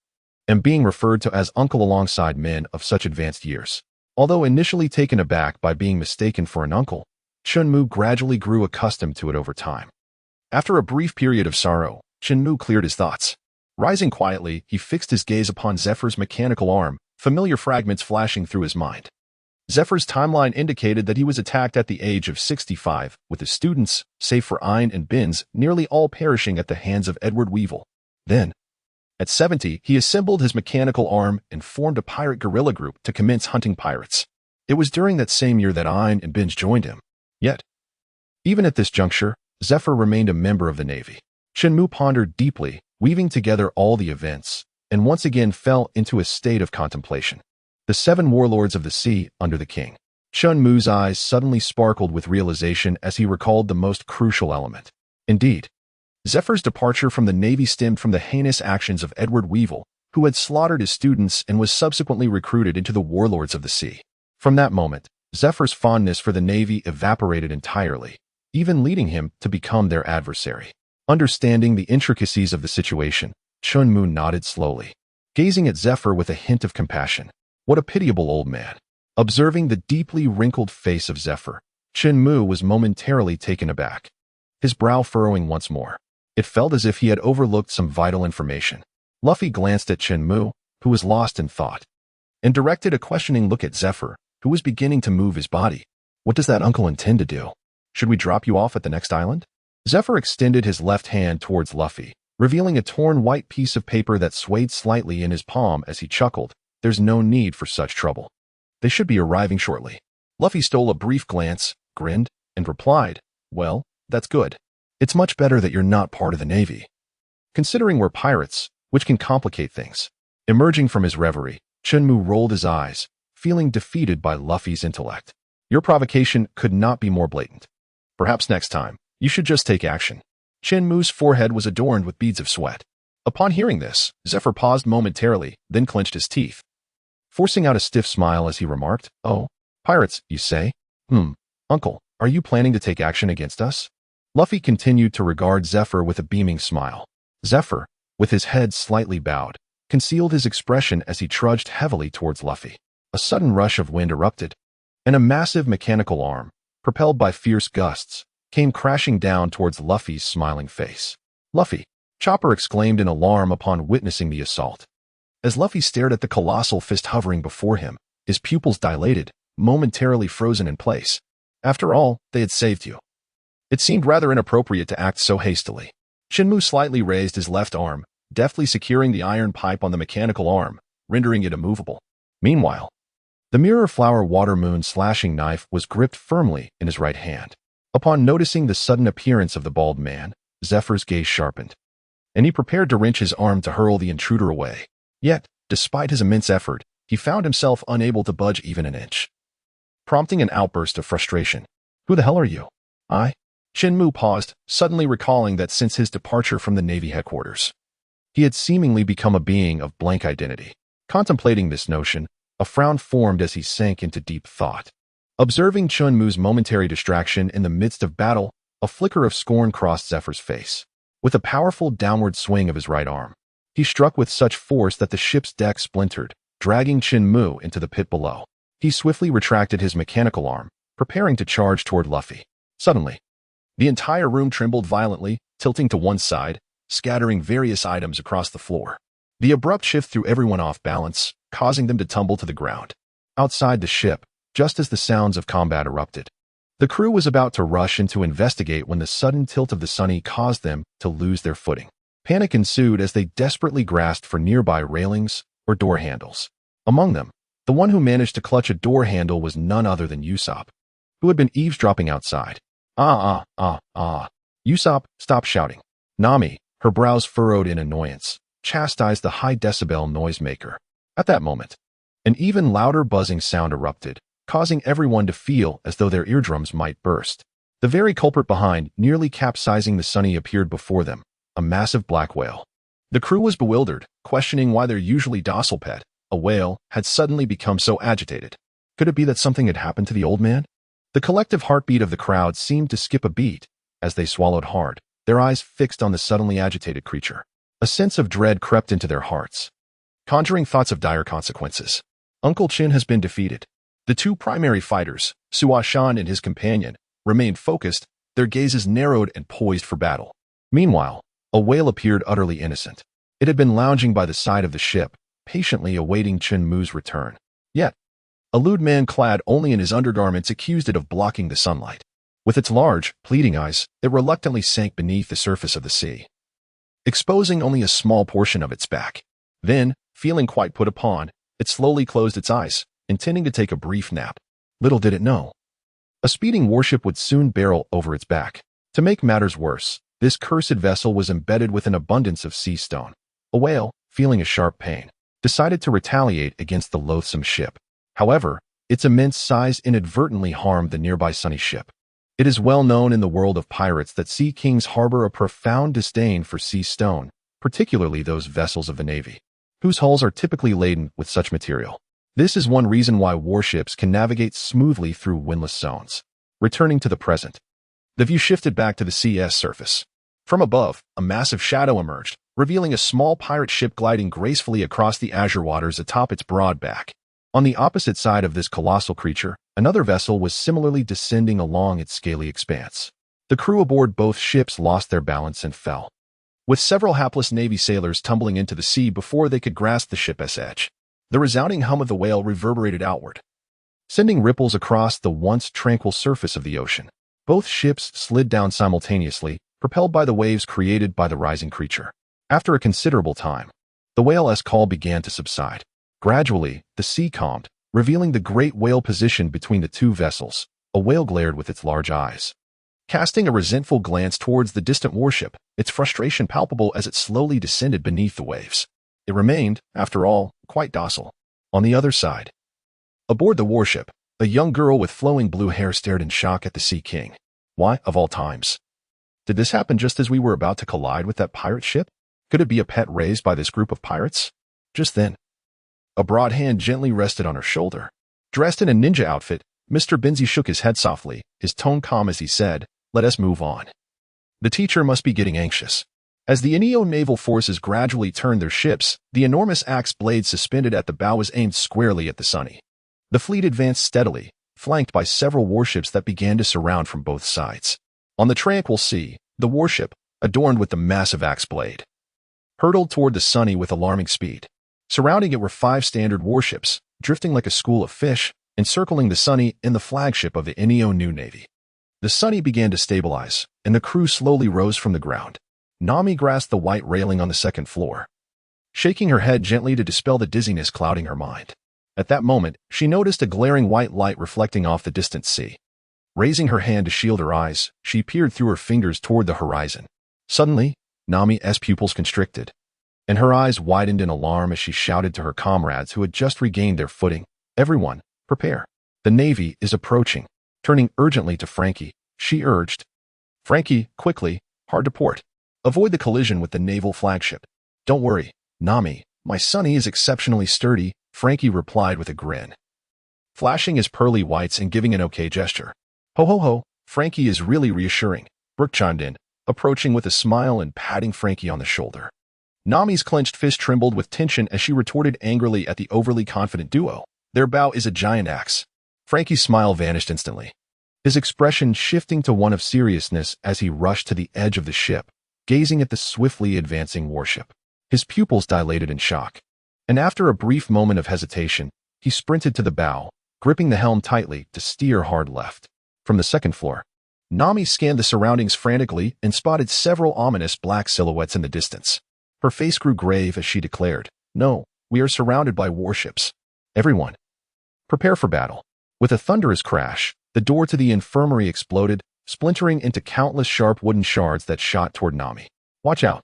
[SPEAKER 1] am being referred to as uncle alongside men of such advanced years. Although initially taken aback by being mistaken for an uncle, Chen Mu gradually grew accustomed to it over time. After a brief period of sorrow, Chen Mu cleared his thoughts. Rising quietly, he fixed his gaze upon Zephyr's mechanical arm, familiar fragments flashing through his mind. Zephyr's timeline indicated that he was attacked at the age of 65, with his students, save for Ein and Binz, nearly all perishing at the hands of Edward Weevil. Then, at 70, he assembled his mechanical arm and formed a pirate guerrilla group to commence hunting pirates. It was during that same year that Ein and Binz joined him. Yet, even at this juncture, Zephyr remained a member of the Navy. Chen Mu pondered deeply, weaving together all the events, and once again fell into a state of contemplation. The 7 warlords of the sea under the king. Chen Mu's eyes suddenly sparkled with realization as he recalled the most crucial element. Indeed, Zephyr's departure from the Navy stemmed from the heinous actions of Edward Weevil, who had slaughtered his students and was subsequently recruited into the warlords of the sea. From that moment, Zephyr's fondness for the Navy evaporated entirely, even leading him to become their adversary. Understanding the intricacies of the situation, Chen Mu nodded slowly, gazing at Zephyr with a hint of compassion. What a pitiable old man. Observing the deeply wrinkled face of Zephyr, Chen Mu was momentarily taken aback, his brow furrowing once more. It felt as if he had overlooked some vital information. Luffy glanced at Chen Mu, who was lost in thought, and directed a questioning look at Zephyr, who was beginning to move his body. What does that uncle intend to do? Should we drop you off at the next island? Zephyr extended his left hand towards Luffy, revealing a torn white piece of paper that swayed slightly in his palm as he chuckled. There's no need for such trouble. They should be arriving shortly. Luffy stole a brief glance, grinned, and replied, well, that's good. It's much better that you're not part of the Navy. Considering we're pirates, which can complicate things. Emerging from his reverie, Chen Mu rolled his eyes, feeling defeated by Luffy's intellect. Your provocation could not be more blatant. Perhaps next time, you should just take action. Chen Mu's forehead was adorned with beads of sweat. Upon hearing this, Zephyr paused momentarily, then clenched his teeth, forcing out a stiff smile as he remarked, oh, pirates, you say? Uncle, are you planning to take action against us? Luffy continued to regard Zephyr with a beaming smile. Zephyr, with his head slightly bowed, concealed his expression as he trudged heavily towards Luffy. A sudden rush of wind erupted, and a massive mechanical arm, propelled by fierce gusts, came crashing down towards Luffy's smiling face. Luffy! Chopper exclaimed in alarm upon witnessing the assault. As Luffy stared at the colossal fist hovering before him, his pupils dilated, momentarily frozen in place. After all, they had saved you. It seemed rather inappropriate to act so hastily. Chen Mu slightly raised his left arm, deftly securing the iron pipe on the mechanical arm, rendering it immovable. Meanwhile, the mirror flower water moon slashing knife was gripped firmly in his right hand. Upon noticing the sudden appearance of the bald man, Zephyr's gaze sharpened, and he prepared to wrench his arm to hurl the intruder away. Yet, despite his immense effort, he found himself unable to budge even an inch, prompting an outburst of frustration. Who the hell are you? I? Chen Mu paused, suddenly recalling that since his departure from the Navy headquarters, he had seemingly become a being of blank identity. Contemplating this notion, a frown formed as he sank into deep thought. Observing Chen Mu's momentary distraction in the midst of battle, a flicker of scorn crossed Zephyr's face. With a powerful downward swing of his right arm, he struck with such force that the ship's deck splintered, dragging Chen Mu into the pit below. He swiftly retracted his mechanical arm, preparing to charge toward Luffy. Suddenly, the entire room trembled violently, tilting to one side, scattering various items across the floor. The abrupt shift threw everyone off balance, causing them to tumble to the ground. Outside the ship, just as the sounds of combat erupted, the crew was about to rush in to investigate when the sudden tilt of the Sunny caused them to lose their footing. Panic ensued as they desperately grasped for nearby railings or door handles. Among them, the one who managed to clutch a door handle was none other than Usopp, who had been eavesdropping outside. Usopp, stop shouting. Nami, her brows furrowed in annoyance, chastised the high-decibel noisemaker. At that moment, an even louder buzzing sound erupted, causing everyone to feel as though their eardrums might burst. The very culprit behind nearly capsizing the Sunny appeared before them, a massive black whale. The crew was bewildered, questioning why their usually docile pet, a whale, had suddenly become so agitated. Could it be that something had happened to the old man? The collective heartbeat of the crowd seemed to skip a beat as they swallowed hard, their eyes fixed on the suddenly agitated creature. A sense of dread crept into their hearts, conjuring thoughts of dire consequences. Uncle Chen has been defeated. The two primary fighters, Sua Shan and his companion, remained focused, their gazes narrowed and poised for battle. Meanwhile, a whale appeared utterly innocent. It had been lounging by the side of the ship, patiently awaiting Chen Mu's return. Yet, a lewd man clad only in his undergarments accused it of blocking the sunlight. With its large, pleading eyes, it reluctantly sank beneath the surface of the sea, exposing only a small portion of its back. Then, feeling quite put upon, it slowly closed its eyes, intending to take a brief nap. Little did it know, a speeding warship would soon barrel over its back. To make matters worse, this cursed vessel was embedded with an abundance of sea stone. A whale, feeling a sharp pain, decided to retaliate against the loathsome ship. However, its immense size inadvertently harmed the nearby sunny ship. It is well known in the world of pirates that sea kings harbor a profound disdain for sea stone, particularly those vessels of the Navy, whose hulls are typically laden with such material. This is one reason why warships can navigate smoothly through windless zones. Returning to the present, the view shifted back to the sea's surface. From above, a massive shadow emerged, revealing a small pirate ship gliding gracefully across the azure waters atop its broad back. On the opposite side of this colossal creature, another vessel was similarly descending along its scaly expanse. The crew aboard both ships lost their balance and fell, with several hapless Navy sailors tumbling into the sea before they could grasp the ship's edge. The resounding hum of the whale reverberated outward, sending ripples across the once tranquil surface of the ocean. Both ships slid down simultaneously, propelled by the waves created by the rising creature. After a considerable time, the whale's call began to subside. Gradually, the sea calmed, revealing the great whale positioned between the two vessels. A whale glared with its large eyes, casting a resentful glance towards the distant warship, its frustration palpable as it slowly descended beneath the waves. It remained, after all, quite docile. On the other side, aboard the warship, a young girl with flowing blue hair stared in shock at the Sea King. Why, of all times, did this happen just as we were about to collide with that pirate ship? Could it be a pet raised by this group of pirates? Just then, a broad hand gently rested on her shoulder. Dressed in a ninja outfit, Mr. Benzie shook his head softly, his tone calm as he said, "Let us move on. The teacher must be getting anxious." As the Inyo naval forces gradually turned their ships, the enormous axe blade suspended at the bow was aimed squarely at the Sunny. The fleet advanced steadily, flanked by several warships that began to surround from both sides. On the tranquil sea, the warship, adorned with the massive axe blade, hurtled toward the Sunny with alarming speed. Surrounding it were 5 standard warships, drifting like a school of fish, encircling the Sunny and the flagship of the Inyo New Navy. The Sunny began to stabilize, and the crew slowly rose from the ground. Nami grasped the white railing on the second floor, shaking her head gently to dispel the dizziness clouding her mind. At that moment, she noticed a glaring white light reflecting off the distant sea. Raising her hand to shield her eyes, she peered through her fingers toward the horizon. Suddenly, Nami's pupils constricted, and her eyes widened in alarm as she shouted to her comrades who had just regained their footing, "Everyone, prepare. The Navy is approaching." Turning urgently to Frankie, she urged, "Frankie, quickly, hard to port. Avoid the collision with the naval flagship." "Don't worry, Nami, my Sunny is exceptionally sturdy," Frankie replied with a grin, flashing his pearly whites and giving an okay gesture. "Ho ho ho, Frankie is really reassuring," Brooke chimed in, approaching with a smile and patting Frankie on the shoulder. Nami's clenched fist trembled with tension as she retorted angrily at the overly confident duo. "Their bow is a giant axe." Frankie's smile vanished instantly, his expression shifting to one of seriousness as he rushed to the edge of the ship, gazing at the swiftly advancing warship. His pupils dilated in shock, and after a brief moment of hesitation, he sprinted to the bow, gripping the helm tightly to steer hard left. From the second floor, Nami scanned the surroundings frantically and spotted several ominous black silhouettes in the distance. Her face grew grave as she declared, "No, we are surrounded by warships. Everyone, prepare for battle." With a thunderous crash, the door to the infirmary exploded, splintering into countless sharp wooden shards that shot toward Nami. "Watch out!"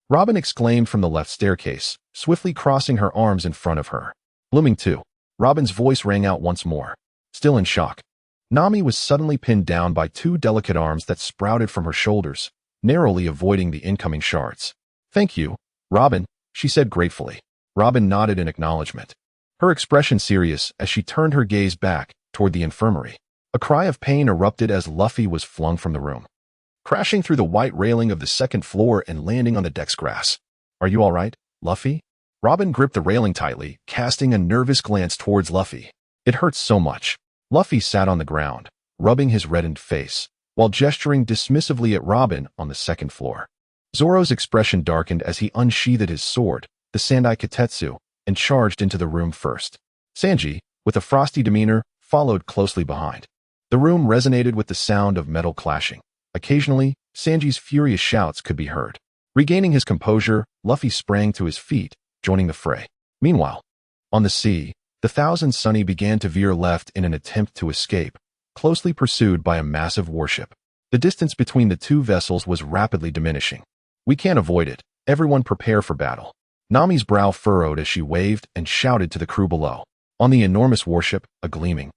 [SPEAKER 1] Robin exclaimed from the left staircase, swiftly crossing her arms in front of her. Blooming too. Robin's voice rang out once more. Still in shock, Nami was suddenly pinned down by 2 delicate arms that sprouted from her shoulders, narrowly avoiding the incoming shards. "Thank you, Robin," she said gratefully. Robin nodded in acknowledgement, her expression serious as she turned her gaze back toward the infirmary. A cry of pain erupted as Luffy was flung from the room, crashing through the white railing of the second floor and landing on the deck's grass. "Are you all right, Luffy?" Robin gripped the railing tightly, casting a nervous glance towards Luffy. "It hurts so much." Luffy sat on the ground, rubbing his reddened face, while gesturing dismissively at Robin on the second floor. Zoro's expression darkened as he unsheathed his sword, the Sandai Kitetsu, and charged into the room first. Sanji, with a frosty demeanor, followed closely behind. The room resonated with the sound of metal clashing. Occasionally, Sanji's furious shouts could be heard. Regaining his composure, Luffy sprang to his feet, joining the fray. Meanwhile, on the sea, the Thousand Sunny began to veer left in an attempt to escape, closely pursued by a massive warship. The distance between the two vessels was rapidly diminishing. "We can't avoid it. Everyone prepare for battle." Nami's brow furrowed as she waved and shouted to the crew below. On the enormous warship, a gleaming,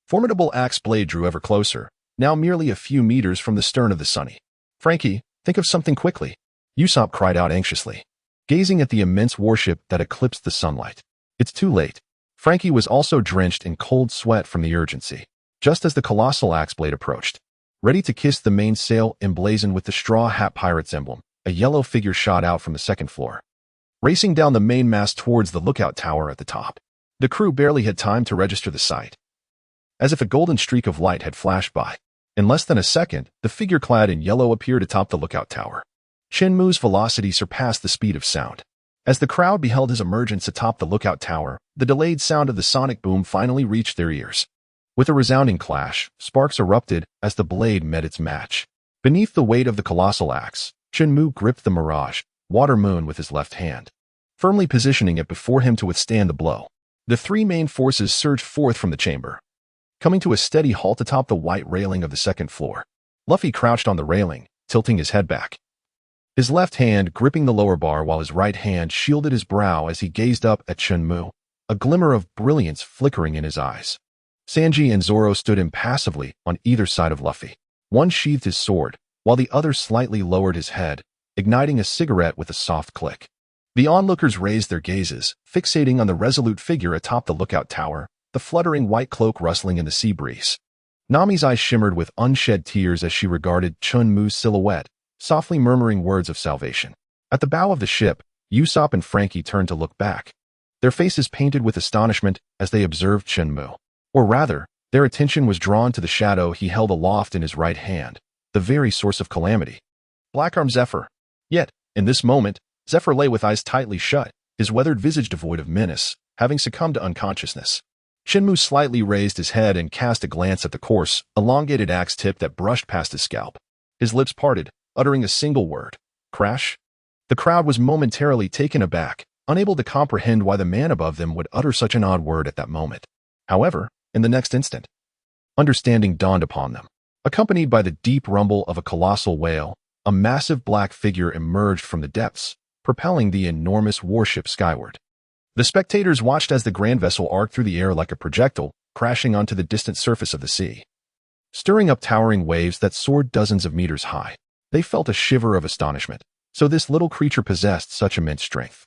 [SPEAKER 1] formidable axe blade drew ever closer, now merely a few meters from the stern of the Sunny. "Frankie, think of something quickly," Usopp cried out anxiously, gazing at the immense warship that eclipsed the sunlight. "It's too late." Frankie was also drenched in cold sweat from the urgency. Just as the colossal axe blade approached, ready to kiss the mainsail emblazoned with the Straw Hat Pirate's emblem, a yellow figure shot out from the second floor, racing down the mainmast towards the lookout tower at the top. The crew barely had time to register the sight. As if a golden streak of light had flashed by, in less than a second, the figure clad in yellow appeared atop the lookout tower. Chen Mu's velocity surpassed the speed of sound. As the crowd beheld his emergence atop the lookout tower, the delayed sound of the sonic boom finally reached their ears. With a resounding clash, sparks erupted as the blade met its match. Beneath the weight of the colossal axe, Chen Mu gripped the Mirage, Water Moon with his left hand, firmly positioning it before him to withstand the blow. The three main forces surged forth from the chamber, coming to a steady halt atop the white railing of the second floor. Luffy crouched on the railing, tilting his head back, his left hand gripping the lower bar while his right hand shielded his brow as he gazed up at Chen Mu, a glimmer of brilliance flickering in his eyes. Sanji and Zoro stood impassively on either side of Luffy. One sheathed his sword, while the other slightly lowered his head, igniting a cigarette with a soft click. The onlookers raised their gazes, fixating on the resolute figure atop the lookout tower, the fluttering white cloak rustling in the sea breeze. Nami's eyes shimmered with unshed tears as she regarded Chen Mu's silhouette, softly murmuring words of salvation. At the bow of the ship, Usopp and Frankie turned to look back, their faces painted with astonishment as they observed Chen Mu. Or rather, their attention was drawn to the shadow he held aloft in his right hand, the very source of calamity. Blackarm Zephyr. Yet, in this moment, Zephyr lay with eyes tightly shut, his weathered visage devoid of menace, having succumbed to unconsciousness. Chen Mu slightly raised his head and cast a glance at the coarse, elongated axe tip that brushed past his scalp. His lips parted, uttering a single word. Crash? The crowd was momentarily taken aback, unable to comprehend why the man above them would utter such an odd word at that moment. However, in the next instant, understanding dawned upon them. Accompanied by the deep rumble of a colossal whale, a massive black figure emerged from the depths, propelling the enormous warship skyward. The spectators watched as the grand vessel arced through the air like a projectile, crashing onto the distant surface of the sea, stirring up towering waves that soared dozens of meters high. They felt a shiver of astonishment. So this little creature possessed such immense strength.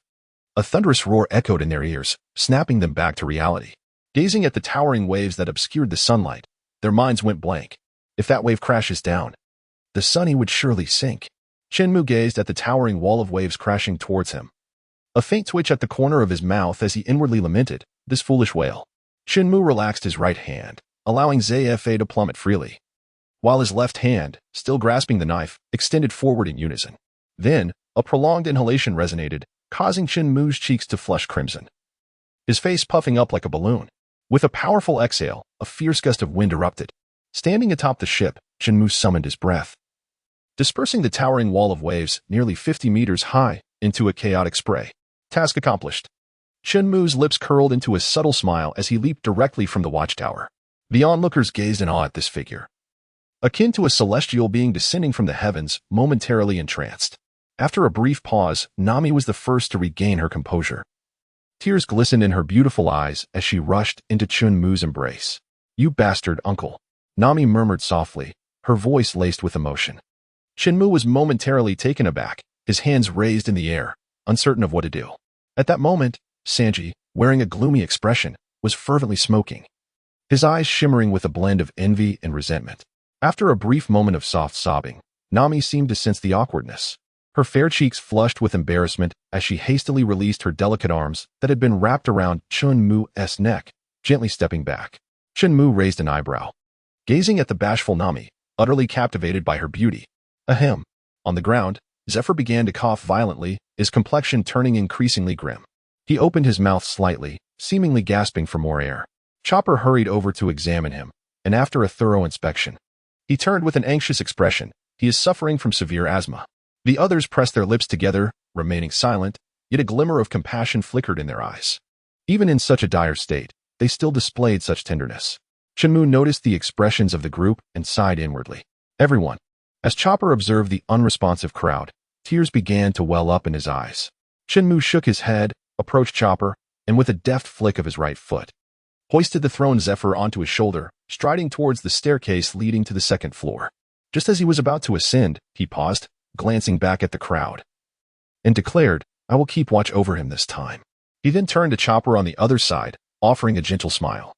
[SPEAKER 1] A thunderous roar echoed in their ears, snapping them back to reality. Gazing at the towering waves that obscured the sunlight, their minds went blank. If that wave crashes down, the Sunny would surely sink. Chen Mu gazed at the towering wall of waves crashing towards him. A faint twitch at the corner of his mouth as he inwardly lamented, this foolish whale. Chen Mu relaxed his right hand, allowing Zephyr to plummet freely, while his left hand, still grasping the knife, extended forward in unison. Then, a prolonged inhalation resonated, causing Chen Mu's cheeks to flush crimson, his face puffing up like a balloon. With a powerful exhale, a fierce gust of wind erupted. Standing atop the ship, Chen Mu summoned his breath, dispersing the towering wall of waves nearly 50 meters high into a chaotic spray. Task accomplished. Chen Mu's lips curled into a subtle smile as he leaped directly from the watchtower. The onlookers gazed in awe at this figure, akin to a celestial being descending from the heavens, momentarily entranced. After a brief pause, Nami was the first to regain her composure. Tears glistened in her beautiful eyes as she rushed into Chen Mu's embrace. "You bastard uncle," Nami murmured softly, her voice laced with emotion. Chen Mu was momentarily taken aback, his hands raised in the air, uncertain of what to do. At that moment, Sanji, wearing a gloomy expression, was fervently smoking. his eyes shimmering with a blend of envy and resentment. After a brief moment of soft sobbing, Nami seemed to sense the awkwardness. Her fair cheeks flushed with embarrassment as she hastily released her delicate arms that had been wrapped around Chen Mu's neck, gently stepping back. Chen Mu raised an eyebrow, gazing at the bashful Nami, utterly captivated by her beauty. Ahem. On the ground, Zephyr began to cough violently, his complexion turning increasingly grim. He opened his mouth slightly, seemingly gasping for more air. Chopper hurried over to examine him, and after a thorough inspection, he turned with an anxious expression. He is suffering from severe asthma. The others pressed their lips together, remaining silent, yet a glimmer of compassion flickered in their eyes. Even in such a dire state, they still displayed such tenderness. Chen Mu noticed the expressions of the group and sighed inwardly. Everyone. As Chopper observed the unresponsive crowd, tears began to well up in his eyes. Chen Mu shook his head, approached Chopper, and with a deft flick of his right foot, hoisted the thrown Zephyr onto his shoulder, striding towards the staircase leading to the second floor. Just as he was about to ascend, he paused, glancing back at the crowd, and declared, "I will keep watch over him this time." He then turned to Chopper on the other side, offering a gentle smile.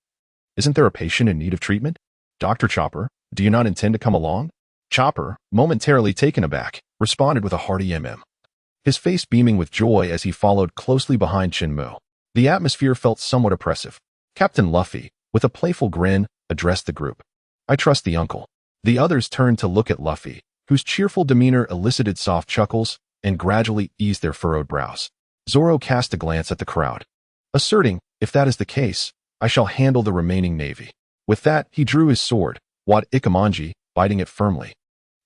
[SPEAKER 1] "Isn't there a patient in need of treatment? Dr. Chopper, do you not intend to come along?" Chopper, momentarily taken aback, responded with a hearty mm. His face beaming with joy as he followed closely behind Chen Mu. The atmosphere felt somewhat oppressive. Captain Luffy, with a playful grin, addressed the group. "I trust the uncle." The others turned to look at Luffy, whose cheerful demeanor elicited soft chuckles and gradually eased their furrowed brows. Zoro cast a glance at the crowd, asserting, "If that is the case, I shall handle the remaining navy." With that, he drew his sword, Wat Ikamanji, biting it firmly,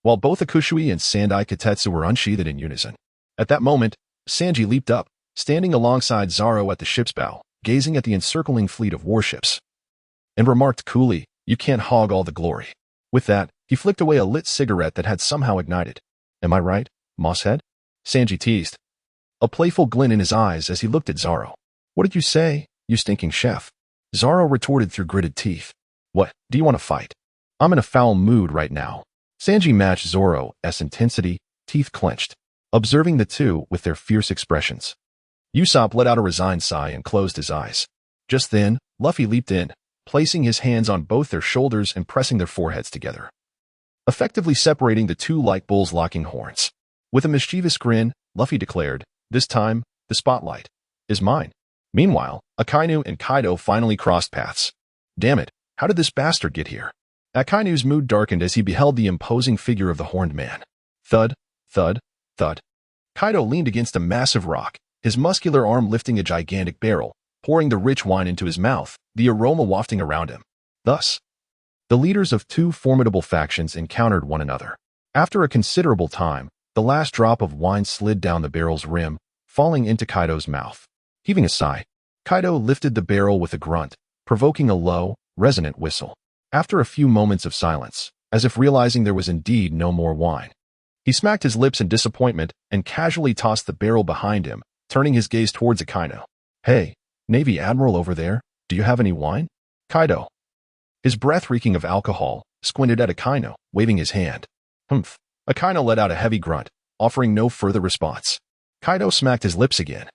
[SPEAKER 1] while both Akushui and Sandai Katetsu were unsheathed in unison. At that moment, Sanji leaped up, standing alongside Zoro at the ship's bow, gazing at the encircling fleet of warships, and remarked coolly, "You can't hog all the glory." With that, he flicked away a lit cigarette that had somehow ignited. "Am I right, Mosshead?" Sanji teased, a playful glint in his eyes as he looked at Zoro. "What did you say, you stinking chef?" Zoro retorted through gritted teeth. "What, do you want to fight? I'm in a foul mood right now." Sanji matched Zoro's intensity, teeth clenched, observing the two with their fierce expressions. Usopp let out a resigned sigh and closed his eyes. Just then, Luffy leaped in, placing his hands on both their shoulders and pressing their foreheads together, effectively separating the two like bulls locking horns. With a mischievous grin, Luffy declared, "This time, the spotlight is mine." Meanwhile, Akainu and Kaido finally crossed paths. Damn it, how did this bastard get here? Akainu's mood darkened as he beheld the imposing figure of the horned man. Thud, thud, thud. Kaido leaned against a massive rock, his muscular arm lifting a gigantic barrel, pouring the rich wine into his mouth, the aroma wafting around him. Thus, the leaders of two formidable factions encountered one another. After a considerable time, the last drop of wine slid down the barrel's rim, falling into Kaido's mouth. Heaving a sigh, Kaido lifted the barrel with a grunt, provoking a low, resonant whistle. After a few moments of silence, as if realizing there was indeed no more wine, he smacked his lips in disappointment and casually tossed the barrel behind him, turning his gaze towards Akainu. "Hey, Navy Admiral over there, do you have any wine?" Kaido, his breath reeking of alcohol, squinted at Akainu, waving his hand. "Humph." Akainu let out a heavy grunt, offering no further response. Kaido smacked his lips again,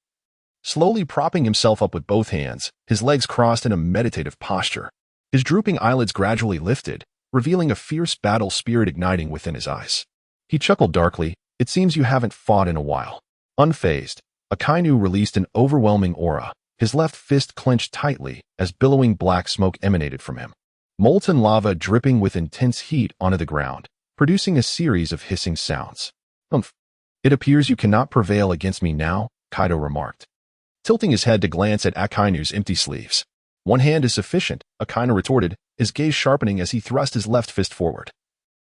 [SPEAKER 1] slowly propping himself up with both hands, his legs crossed in a meditative posture. His drooping eyelids gradually lifted, revealing a fierce battle spirit igniting within his eyes. He chuckled darkly, "It seems you haven't fought in a while." Unfazed, Akainu released an overwhelming aura, his left fist clenched tightly as billowing black smoke emanated from him. Molten lava dripping with intense heat onto the ground, producing a series of hissing sounds. "Humph. It appears you cannot prevail against me now," Kaido remarked, tilting his head to glance at Akainu's empty sleeves. "One hand is sufficient," Akainu retorted, his gaze sharpening as he thrust his left fist forward,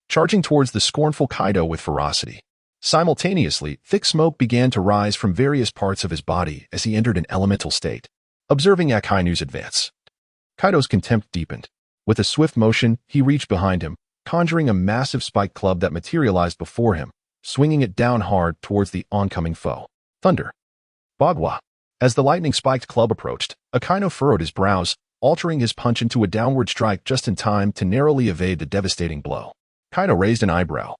[SPEAKER 1] charging towards the scornful Kaido with ferocity. Simultaneously, thick smoke began to rise from various parts of his body as he entered an elemental state. Observing Akainu's advance, Kaido's contempt deepened. With a swift motion, he reached behind him, conjuring a massive spiked club that materialized before him, swinging it down hard towards the oncoming foe. Thunder. Bagua. As the lightning-spiked club approached, Akainu furrowed his brows, altering his punch into a downward strike just in time to narrowly evade the devastating blow. Kaido raised an eyebrow,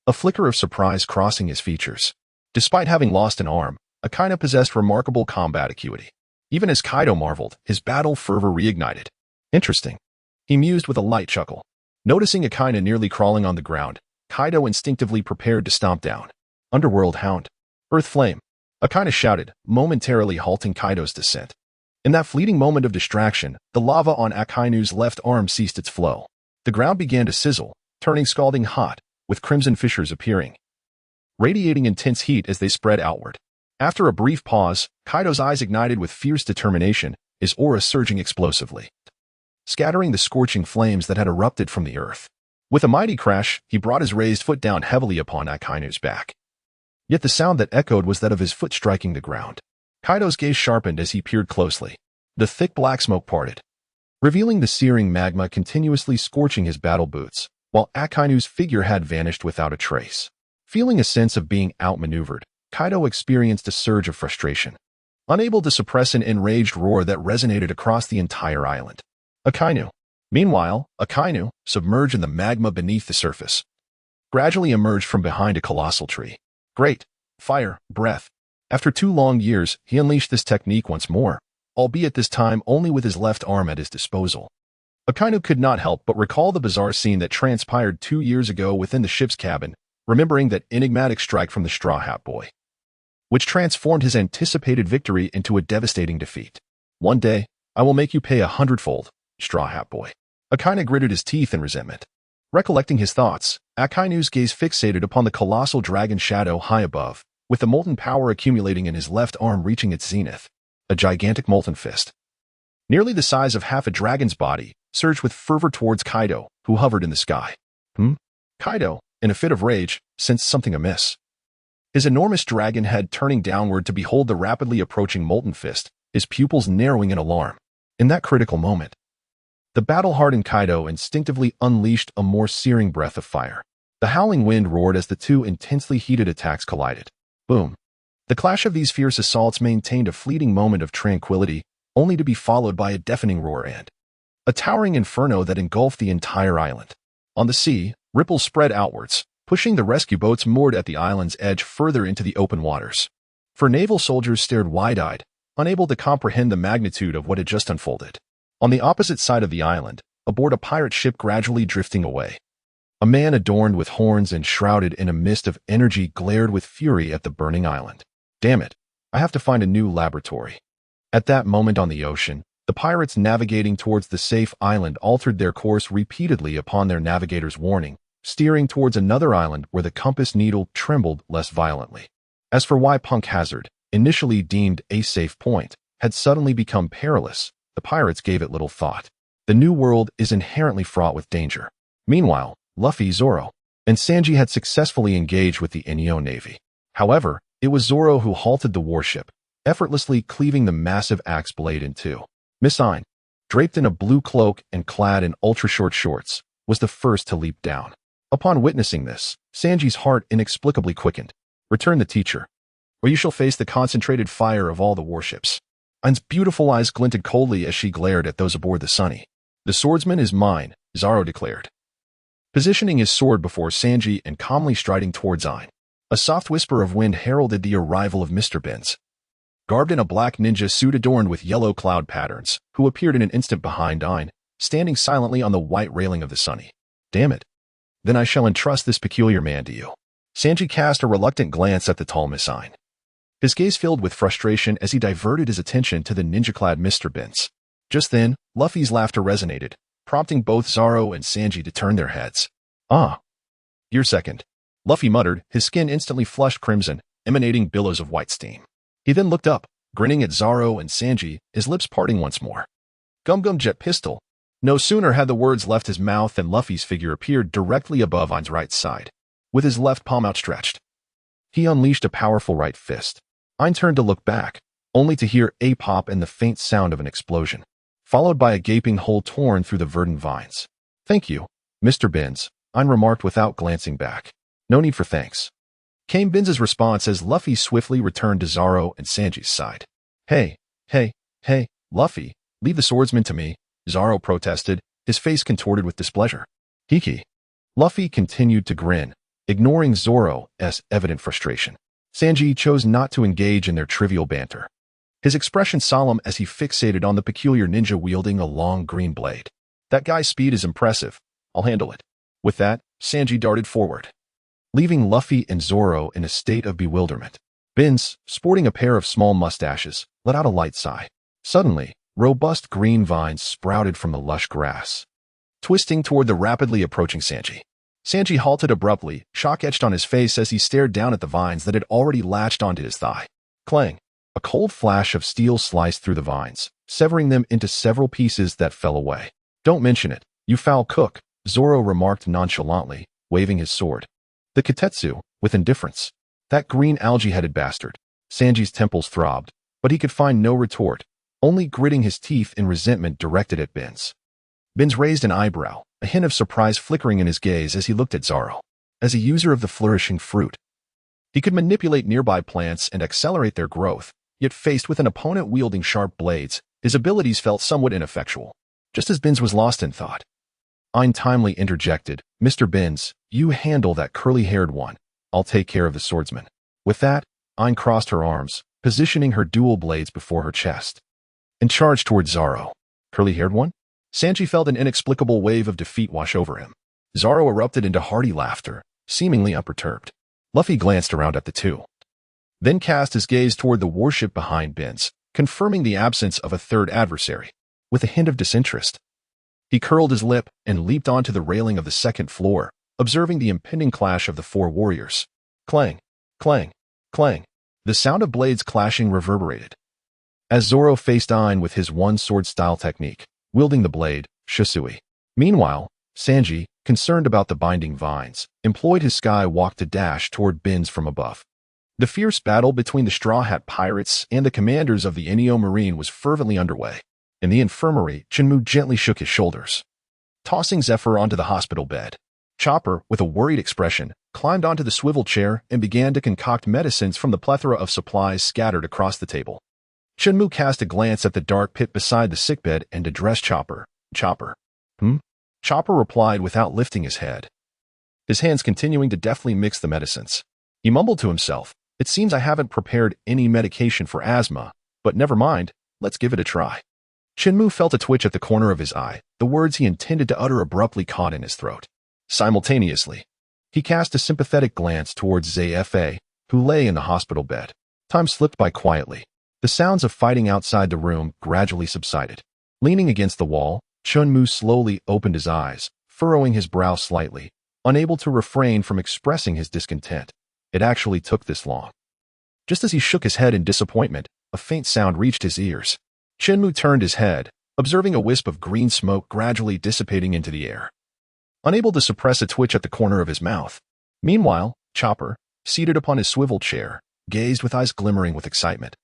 [SPEAKER 1] a flicker of surprise crossing his features. Despite having lost an arm, Akainu possessed remarkable combat acuity. Even as Kaido marveled, his battle fervor reignited. Interesting. He mused with a light chuckle. Noticing Akainu nearly crawling on the ground, Kaido instinctively prepared to stomp down. Underworld Hound. Earth Flame. Akainu shouted, momentarily halting Kaido's descent. In that fleeting moment of distraction, the lava on Akainu's left arm ceased its flow. The ground began to sizzle, turning scalding hot, with crimson fissures appearing, radiating intense heat as they spread outward. After a brief pause, Kaido's eyes ignited with fierce determination, his aura surging explosively, scattering the scorching flames that had erupted from the earth. With a mighty crash, he brought his raised foot down heavily upon Akainu's back. Yet the sound that echoed was that of his foot striking the ground. Kaido's gaze sharpened as he peered closely. The thick black smoke parted, revealing the searing magma continuously scorching his battle boots, while Akainu's figure had vanished without a trace. Feeling a sense of being outmaneuvered, Kaido experienced a surge of frustration, unable to suppress an enraged roar that resonated across the entire island. Akainu. Meanwhile, Akainu, submerged in the magma beneath the surface, gradually emerged from behind a colossal tree. Great. Fire, breath. After 2 long years, he unleashed this technique once more, albeit this time only with his left arm at his disposal. Akainu could not help but recall the bizarre scene that transpired 2 years ago within the ship's cabin, remembering that enigmatic strike from the Straw Hat Boy, which transformed his anticipated victory into a devastating defeat. One day, I will make you pay 100-fold, Straw Hat Boy. Akainu gritted his teeth in resentment. Recollecting his thoughts, Akainu's gaze fixated upon the colossal dragon shadow high above, with the molten power accumulating in his left arm reaching its zenith. A gigantic molten fist, nearly the size of half a dragon's body, surged with fervor towards Kaido, who hovered in the sky. Kaido, in a fit of rage, sensed something amiss. His enormous dragon head turning downward to behold the rapidly approaching molten fist, his pupils narrowing in alarm. In that critical moment, the battle-hardened Kaido instinctively unleashed a more searing breath of fire. The howling wind roared as the 2 intensely heated attacks collided. Boom. The clash of these fierce assaults maintained a fleeting moment of tranquility, only to be followed by a deafening roar and a towering inferno that engulfed the entire island. On the sea, ripples spread outwards, pushing the rescue boats moored at the island's edge further into the open waters. For naval soldiers stared wide-eyed, unable to comprehend the magnitude of what had just unfolded. On the opposite side of the island, aboard a pirate ship gradually drifting away, a man adorned with horns and shrouded in a mist of energy glared with fury at the burning island. Damn it, I have to find a new laboratory. At that moment on the ocean, the pirates navigating towards the safe island altered their course repeatedly upon their navigator's warning, steering towards another island where the compass needle trembled less violently. As for why Punk Hazard, initially deemed a safe point, had suddenly become perilous, the pirates gave it little thought. The new world is inherently fraught with danger. Meanwhile, Luffy, Zoro, and Sanji had successfully engaged with the Inyo Navy. However, it was Zoro who halted the warship, effortlessly cleaving the massive axe blade in two. Miss Ain, draped in a blue cloak and clad in ultra-short shorts, was the first to leap down. Upon witnessing this, Sanji's heart inexplicably quickened. Return the teacher, or you shall face the concentrated fire of all the warships. Ain's beautiful eyes glinted coldly as she glared at those aboard the Sunny. The swordsman is mine, Zoro declared, positioning his sword before Sanji and calmly striding towards Ain. A soft whisper of wind heralded the arrival of Mr. Benz, garbed in a black ninja suit adorned with yellow cloud patterns, who appeared in an instant behind Ain, standing silently on the white railing of the Sunny. Damn it. Then I shall entrust this peculiar man to you. Sanji cast a reluctant glance at the tall Miss Ain. His gaze filled with frustration as he diverted his attention to the ninja-clad Mr. Benz. Just then, Luffy's laughter resonated, prompting both Zoro and Sanji to turn their heads. Ah. Your second. Luffy muttered, his skin instantly flushed crimson, emanating billows of white steam. He then looked up, grinning at Zoro and Sanji, his lips parting once more. Gum Gum Jet Pistol. No sooner had the words left his mouth than Luffy's figure appeared directly above Ain's right side, with his left palm outstretched. He unleashed a powerful right fist. Ain turned to look back, only to hear a pop and the faint sound of an explosion, followed by a gaping hole torn through the verdant vines. Thank you, Mr. Benz, Ain remarked without glancing back. No need for thanks, came Benz's response as Luffy swiftly returned to Zoro and Sanji's side. Hey, Luffy, leave the swordsman to me, Zoro protested, his face contorted with displeasure. Hiki. Luffy continued to grin, ignoring Zoro's evident frustration. Sanji chose not to engage in their trivial banter. his expression solemn as he fixated on the peculiar ninja wielding a long green blade. That guy's speed is impressive. I'll handle it. With that, Sanji darted forward, leaving Luffy and Zoro in a state of bewilderment. Bins, sporting a pair of small mustaches, let out a light sigh. Suddenly, robust green vines sprouted from the lush grass, twisting toward the rapidly approaching Sanji. Sanji halted abruptly, shock etched on his face as he stared down at the vines that had already latched onto his thigh. Clang! A cold flash of steel sliced through the vines, severing them into several pieces that fell away. Don't mention it, you foul cook, Zoro remarked nonchalantly, waving his sword. The Kitetsu, with indifference. That green algae-headed bastard. Sanji's temples throbbed, but he could find no retort, only gritting his teeth in resentment directed at Bins. Bins raised an eyebrow, a hint of surprise flickering in his gaze as he looked at Zoro. As a user of the flourishing fruit, he could manipulate nearby plants and accelerate their growth, yet faced with an opponent wielding sharp blades, his abilities felt somewhat ineffectual. Just as Bins was lost in thought, Ein timely interjected, "Mr. Bins, you handle that curly-haired one. I'll take care of the swordsman." With that, Ein crossed her arms, positioning her dual blades before her chest, and charged toward Zoro. Curly-haired one? Sanji felt an inexplicable wave of defeat wash over him. Zoro erupted into hearty laughter, seemingly unperturbed. Luffy glanced around at the two, then cast his gaze toward the warship behind Bins, confirming the absence of a third adversary. With a hint of disinterest, he curled his lip and leaped onto the railing of the second floor, observing the impending clash of the four warriors. Clang, clang, clang. The sound of blades clashing reverberated as Zoro faced Ein with his one-sword style technique, wielding the blade, Shusui. Meanwhile, Sanji, concerned about the binding vines, employed his sky walk to dash toward Bins from above. The fierce battle between the Straw Hat Pirates and the commanders of the Enio Marine was fervently underway. In the infirmary, Chen Mu gently shook his shoulders, tossing Zephyr onto the hospital bed. Chopper, with a worried expression, climbed onto the swivel chair and began to concoct medicines from the plethora of supplies scattered across the table. Chen Mu cast a glance at the dark pit beside the sickbed and addressed Chopper. "Chopper." Chopper replied without lifting his head, his hands continuing to deftly mix the medicines. He mumbled to himself, "It seems I haven't prepared any medication for asthma, but never mind, let's give it a try." Chen Mu felt a twitch at the corner of his eye, the words he intended to utter abruptly caught in his throat. Simultaneously, he cast a sympathetic glance towards Zfa, who lay in the hospital bed. Time slipped by quietly. The sounds of fighting outside the room gradually subsided. Leaning against the wall, Chen Mu slowly opened his eyes, furrowing his brow slightly, unable to refrain from expressing his discontent. It actually took this long. Just as he shook his head in disappointment, a faint sound reached his ears. Chen Mu turned his head, observing a wisp of green smoke gradually dissipating into the air, unable to suppress a twitch at the corner of his mouth. Meanwhile, Chopper, seated upon his swivel chair, gazed with eyes glimmering with excitement,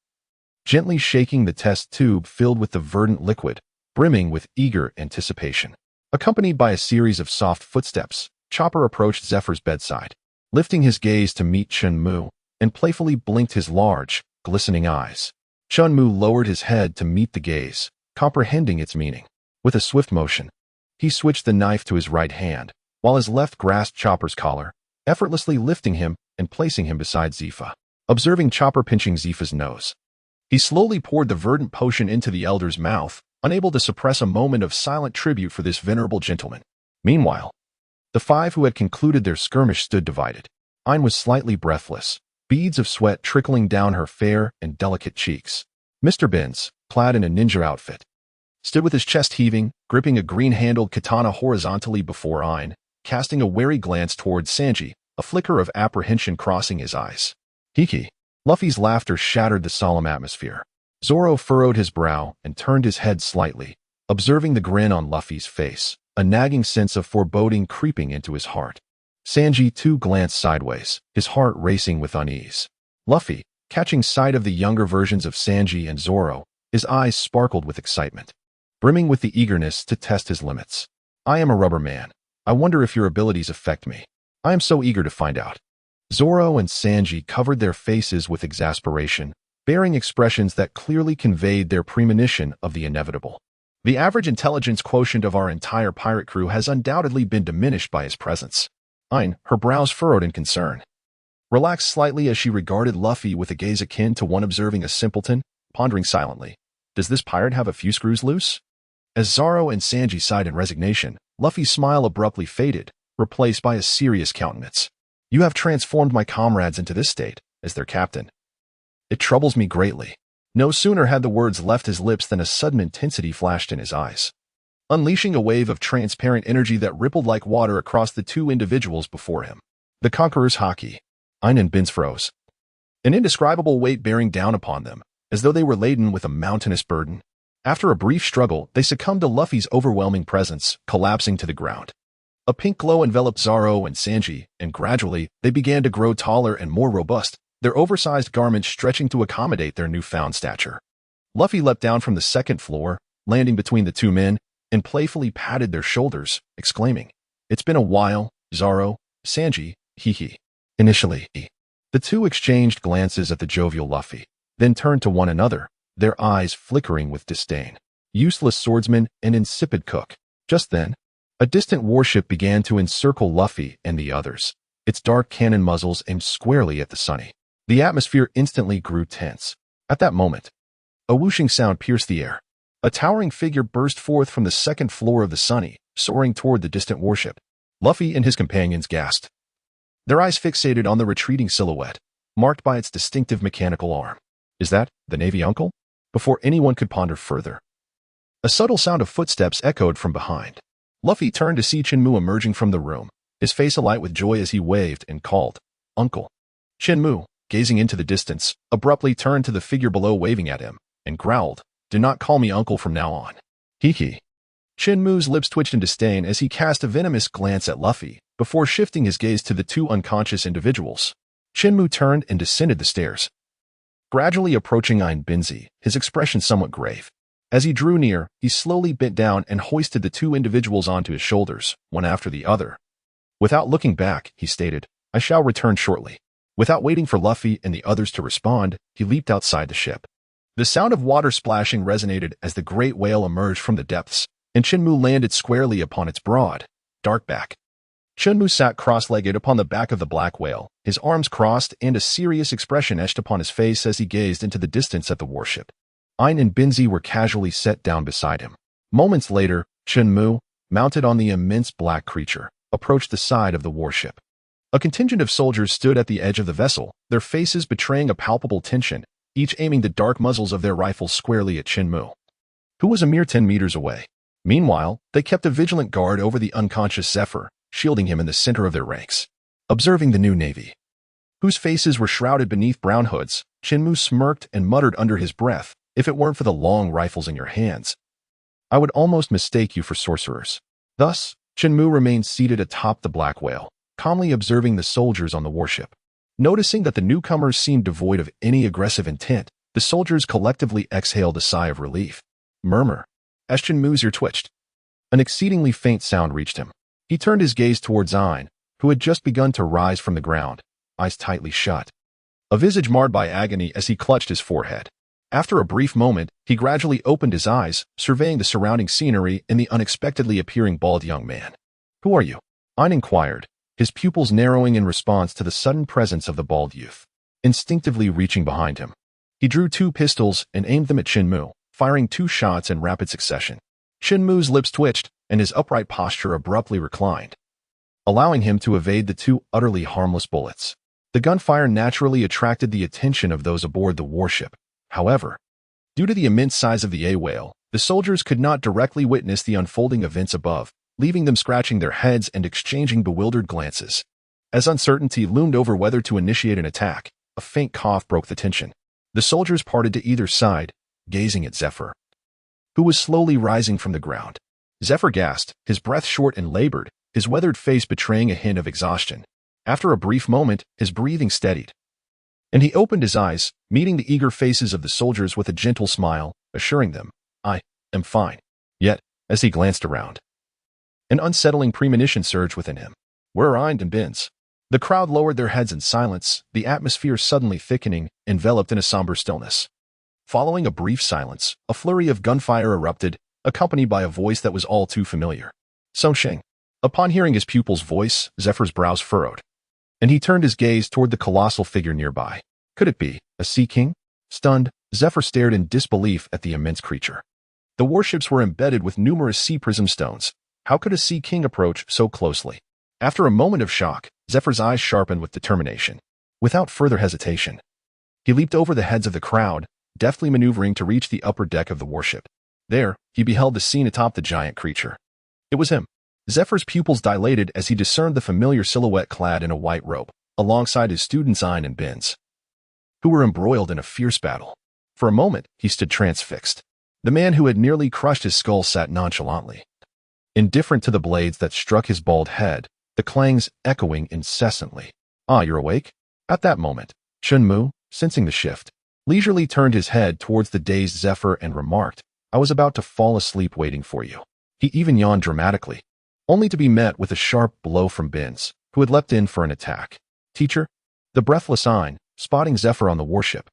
[SPEAKER 1] gently shaking the test tube filled with the verdant liquid, brimming with eager anticipation. Accompanied by a series of soft footsteps, Chopper approached Zephyr's bedside, lifting his gaze to meet Chen Mu, and playfully blinked his large, glistening eyes. Chen Mu lowered his head to meet the gaze, comprehending its meaning. With a swift motion, he switched the knife to his right hand, while his left grasped Chopper's collar, effortlessly lifting him and placing him beside Zifa. Observing Chopper pinching Zifa's nose, he slowly poured the verdant potion into the elder's mouth, unable to suppress a moment of silent tribute for this venerable gentleman. Meanwhile, the five who had concluded their skirmish stood divided. Ein was slightly breathless, beads of sweat trickling down her fair and delicate cheeks. Mr. Bins, clad in a ninja outfit, stood with his chest heaving, gripping a green-handled katana horizontally before Ein, casting a wary glance towards Sanji, a flicker of apprehension crossing his eyes. Hiki. Luffy's laughter shattered the solemn atmosphere. Zoro furrowed his brow and turned his head slightly, observing the grin on Luffy's face, a nagging sense of foreboding creeping into his heart. Sanji too glanced sideways, his heart racing with unease. Luffy, catching sight of the younger versions of Sanji and Zoro, his eyes sparkled with excitement, brimming with the eagerness to test his limits. "I am a rubber man. I wonder if your abilities affect me. I am so eager to find out." Zoro and Sanji covered their faces with exasperation, bearing expressions that clearly conveyed their premonition of the inevitable. The average intelligence quotient of our entire pirate crew has undoubtedly been diminished by his presence. Ein, her brows furrowed in concern, relaxed slightly as she regarded Luffy with a gaze akin to one observing a simpleton, pondering silently. Does this pirate have a few screws loose? As Zoro and Sanji sighed in resignation, Luffy's smile abruptly faded, replaced by a serious countenance. You have transformed my comrades into this state, as their captain. It troubles me greatly. No sooner had the words left his lips than a sudden intensity flashed in his eyes, unleashing a wave of transparent energy that rippled like water across the two individuals before him. The conqueror's haki. Ein and Binz froze. An indescribable weight bearing down upon them, as though they were laden with a mountainous burden. After a brief struggle, they succumbed to Luffy's overwhelming presence, collapsing to the ground. A pink glow enveloped Zoro and Sanji, and gradually, they began to grow taller and more robust, their oversized garments stretching to accommodate their newfound stature. Luffy leapt down from the second floor, landing between the two men, and playfully patted their shoulders, exclaiming, "It's been a while, Zoro, Sanji, hee." Initially, the two exchanged glances at the jovial Luffy, then turned to one another, their eyes flickering with disdain. Useless swordsman and insipid cook. Just then, a distant warship began to encircle Luffy and the others, its dark cannon muzzles aimed squarely at the Sunny. The atmosphere instantly grew tense. At that moment, a whooshing sound pierced the air. A towering figure burst forth from the second floor of the Sunny, soaring toward the distant warship. Luffy and his companions gasped, their eyes fixated on the retreating silhouette, marked by its distinctive mechanical arm. Is that the Navy uncle? Before anyone could ponder further, a subtle sound of footsteps echoed from behind. Luffy turned to see Chen Mu emerging from the room, his face alight with joy as he waved and called, "Uncle." Chen Mu, gazing into the distance, abruptly turned to the figure below waving at him, and growled, "Do not call me uncle from now on." Hee. Chen Mu's lips twitched in disdain as he cast a venomous glance at Luffy, before shifting his gaze to the two unconscious individuals. Chen Mu turned and descended the stairs, gradually approaching Ein Binz, his expression somewhat grave. As he drew near, he slowly bent down and hoisted the two individuals onto his shoulders, one after the other. Without looking back, he stated, "I shall return shortly." Without waiting for Luffy and the others to respond, he leaped outside the ship. The sound of water splashing resonated as the great whale emerged from the depths, and Chen Mu landed squarely upon its broad, dark back. Chen Mu sat cross-legged upon the back of the black whale, his arms crossed and a serious expression etched upon his face as he gazed into the distance at the warship. Ein and Binz were casually set down beside him. Moments later, Chen Mu, mounted on the immense black creature, approached the side of the warship. A contingent of soldiers stood at the edge of the vessel, their faces betraying a palpable tension, each aiming the dark muzzles of their rifles squarely at Chen Mu, who was a mere 10 meters away. Meanwhile, they kept a vigilant guard over the unconscious Zephyr, shielding him in the center of their ranks. Observing the new navy, whose faces were shrouded beneath brown hoods, Chen Mu smirked and muttered under his breath, "If it weren't for the long rifles in your hands, I would almost mistake you for sorcerers." Thus, Chen Mu remained seated atop the black whale, calmly observing the soldiers on the warship. Noticing that the newcomers seemed devoid of any aggressive intent, the soldiers collectively exhaled a sigh of relief. Murmur. As Chen Mu's ear twitched, an exceedingly faint sound reached him. He turned his gaze towards Ein, who had just begun to rise from the ground, eyes tightly shut, a visage marred by agony as he clutched his forehead. After a brief moment, he gradually opened his eyes, surveying the surrounding scenery and the unexpectedly appearing bald young man. "Who are you?" Ein inquired, his pupils narrowing in response to the sudden presence of the bald youth. Instinctively reaching behind him, he drew 2 pistols and aimed them at Chen Mu, firing 2 shots in rapid succession. Chen Mu's lips twitched, and his upright posture abruptly reclined, allowing him to evade the 2 utterly harmless bullets. The gunfire naturally attracted the attention of those aboard the warship. However, due to the immense size of the A-whale, the soldiers could not directly witness the unfolding events above, leaving them scratching their heads and exchanging bewildered glances. As uncertainty loomed over whether to initiate an attack, a faint cough broke the tension. The soldiers parted to either side, gazing at Zephyr, who was slowly rising from the ground. Zephyr gasped, his breath short and labored, his weathered face betraying a hint of exhaustion. After a brief moment, his breathing steadied, and he opened his eyes, meeting the eager faces of the soldiers with a gentle smile, assuring them, "I am fine." Yet, as he glanced around, an unsettling premonition surged within him. Where are Ein and Binz? The crowd lowered their heads in silence, the atmosphere suddenly thickening, enveloped in a somber stillness. Following a brief silence, a flurry of gunfire erupted, accompanied by a voice that was all too familiar. Sheng. Upon hearing his pupil's voice, Zephyr's brows furrowed, and he turned his gaze toward the colossal figure nearby. Could it be a Sea King? Stunned, Zephyr stared in disbelief at the immense creature. The warships were embedded with numerous sea prism stones. How could a sea king approach so closely? After a moment of shock, Zephyr's eyes sharpened with determination. Without further hesitation, he leaped over the heads of the crowd, deftly maneuvering to reach the upper deck of the warship. There, he beheld the scene atop the giant creature. It was him. Zephyr's pupils dilated as he discerned the familiar silhouette clad in a white robe, alongside his students Ein and Binz, who were embroiled in a fierce battle. For a moment, he stood transfixed. The man who had nearly crushed his skull sat nonchalantly, indifferent to the blades that struck his bald head, the clangs echoing incessantly. "Ah, you're awake?" At that moment, Chen Mu, sensing the shift, leisurely turned his head towards the dazed Zephyr and remarked, "I was about to fall asleep waiting for you." He even yawned dramatically, only to be met with a sharp blow from Binz, who had leapt in for an attack. "Teacher?" The breathless Ein, spotting Zephyr on the warship,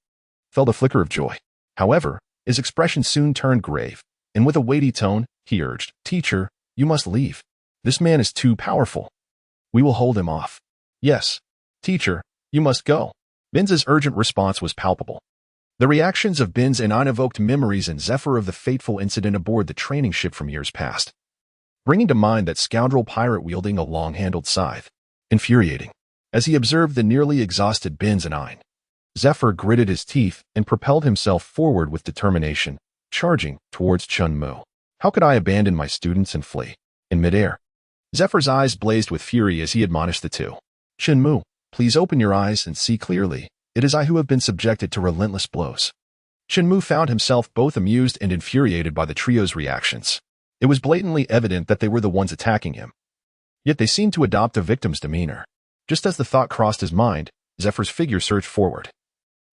[SPEAKER 1] felt a flicker of joy. However, his expression soon turned grave, and with a weighty tone, he urged, "Teacher, you must leave. This man is too powerful. We will hold him off." "Yes, teacher, you must go." Binz's urgent response was palpable. The reactions of Binz and Ein evoked memories in Zephyr of the fateful incident aboard the training ship from years past, bringing to mind that scoundrel pirate wielding a long-handled scythe. Infuriating. As he observed the nearly exhausted Binz and Ein, Zephyr gritted his teeth and propelled himself forward with determination, charging towards Chen Mu. "How could I abandon my students and flee?" In midair, Zephyr's eyes blazed with fury as he admonished the two. "Chen Mu, please open your eyes and see clearly. It is I who have been subjected to relentless blows." Chen Mu found himself both amused and infuriated by the trio's reactions. It was blatantly evident that they were the ones attacking him. Yet they seemed to adopt a victim's demeanor. Just as the thought crossed his mind, Zephyr's figure surged forward.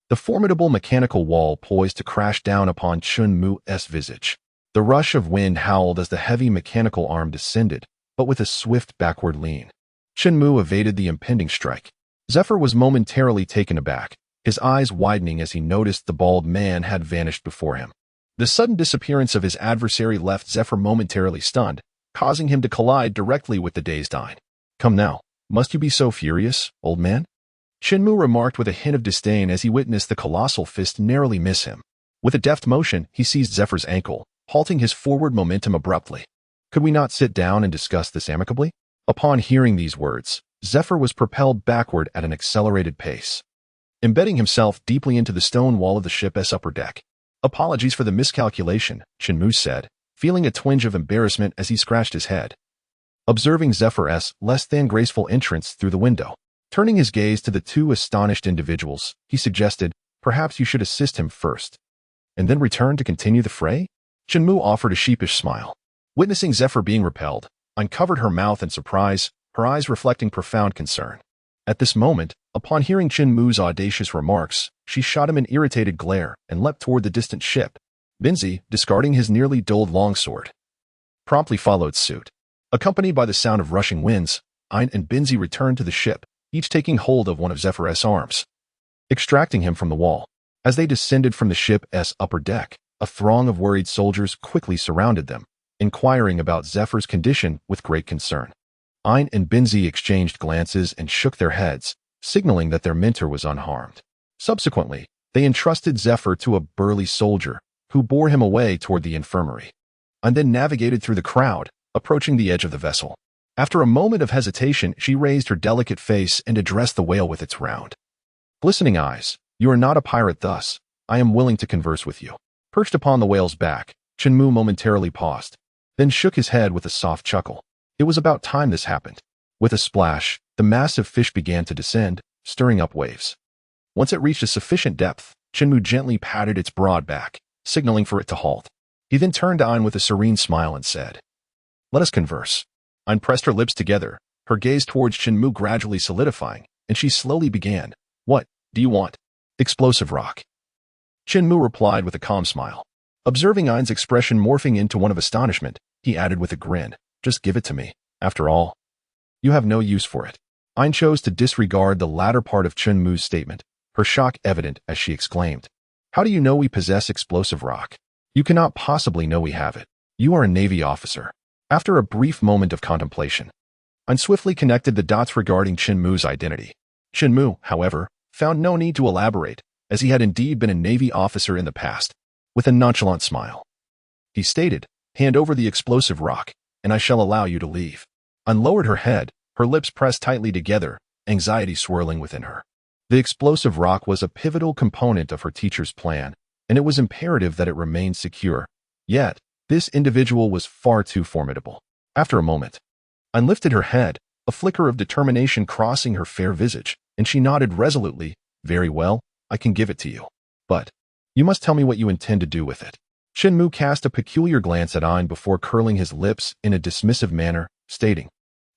[SPEAKER 1] The formidable mechanical wall poised to crash down upon Chen Mu's visage. The rush of wind howled as the heavy mechanical arm descended, but with a swift backward lean. Chen Mu evaded the impending strike. Zephyr was momentarily taken aback, his eyes widening as he noticed the bald man had vanished before him. The sudden disappearance of his adversary left Zephyr momentarily stunned, causing him to collide directly with the dazed Ein. "Come now, must you be so furious, old man?" Chen Mu remarked with a hint of disdain as he witnessed the colossal fist narrowly miss him. With a deft motion, he seized Zephyr's ankle, halting his forward momentum abruptly. "Could we not sit down and discuss this amicably?" Upon hearing these words, Zephyr was propelled backward at an accelerated pace, embedding himself deeply into the stone wall of the ship's upper deck. "Apologies for the miscalculation," Chen Mu said, feeling a twinge of embarrassment as he scratched his head, observing Zephyr's less than graceful entrance through the window. Turning his gaze to the two astonished individuals, he suggested, "Perhaps you should assist him first, and then return to continue the fray?" Chen Mu offered a sheepish smile. Witnessing Zephyr being repelled, uncovered her mouth in surprise, her eyes reflecting profound concern. At this moment, upon hearing Chen Mu's audacious remarks, she shot him an irritated glare and leapt toward the distant ship. Binz, discarding his nearly dulled longsword, promptly followed suit. Accompanied by the sound of rushing winds, Ein and Binz returned to the ship, each taking hold of one of Zephyr's arms, extracting him from the wall. As they descended from the ship's upper deck, a throng of worried soldiers quickly surrounded them, inquiring about Zephyr's condition with great concern. Ein and Binz exchanged glances and shook their heads, signaling that their mentor was unharmed. Subsequently, they entrusted Zephyr to a burly soldier, who bore him away toward the infirmary, and then navigated through the crowd, approaching the edge of the vessel. After a moment of hesitation, she raised her delicate face and addressed the whale with its round, glistening eyes. "You are not a pirate thus. I am willing to converse with you." Perched upon the whale's back, Chen Mu momentarily paused, then shook his head with a soft chuckle. It was about time this happened. With a splash, the massive fish began to descend, stirring up waves. Once it reached a sufficient depth, Chen Mu gently patted its broad back, signaling for it to halt. He then turned to Ein with a serene smile and said, "Let us converse." Ein pressed her lips together, her gaze towards Chen Mu gradually solidifying, and she slowly began, "What do you want?" "Explosive rock." Chen Mu replied with a calm smile. Observing Ein's expression morphing into one of astonishment, he added with a grin, "Just give it to me. After all, you have no use for it." Ein chose to disregard the latter part of Chen Mu's statement, her shock evident as she exclaimed, "How do you know we possess explosive rock? You cannot possibly know we have it. You are a Navy officer." After a brief moment of contemplation, Ein swiftly connected the dots regarding Chen Mu's identity. Chen Mu, however, found no need to elaborate, as he had indeed been a Navy officer in the past, with a nonchalant smile. He stated, "Hand over the explosive rock, and I shall allow you to leave." An lowered her head, her lips pressed tightly together, anxiety swirling within her. The explosive rock was a pivotal component of her teacher's plan, and it was imperative that it remain secure. Yet, this individual was far too formidable. After a moment, An lifted her head, a flicker of determination crossing her fair visage, and she nodded resolutely. "Very well, I can give it to you. But you must tell me what you intend to do with it." Chen Mu cast a peculiar glance at Ein before curling his lips in a dismissive manner, stating,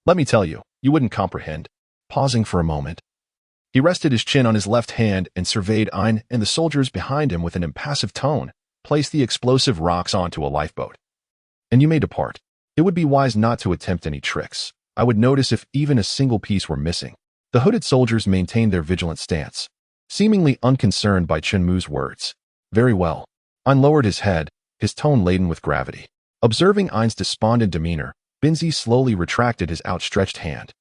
[SPEAKER 1] "Let me tell you, you wouldn't comprehend." Pausing for a moment, he rested his chin on his left hand and surveyed Ein and the soldiers behind him with an impassive tone, placed the explosive rocks onto a lifeboat. "And you may depart. It would be wise not to attempt any tricks. I would notice if even a single piece were missing." The hooded soldiers maintained their vigilant stance, seemingly unconcerned by Chen Mu's words. "Very well." Ein lowered his head, his tone laden with gravity. Observing Ein's despondent demeanor, Binzi slowly retracted his outstretched hand.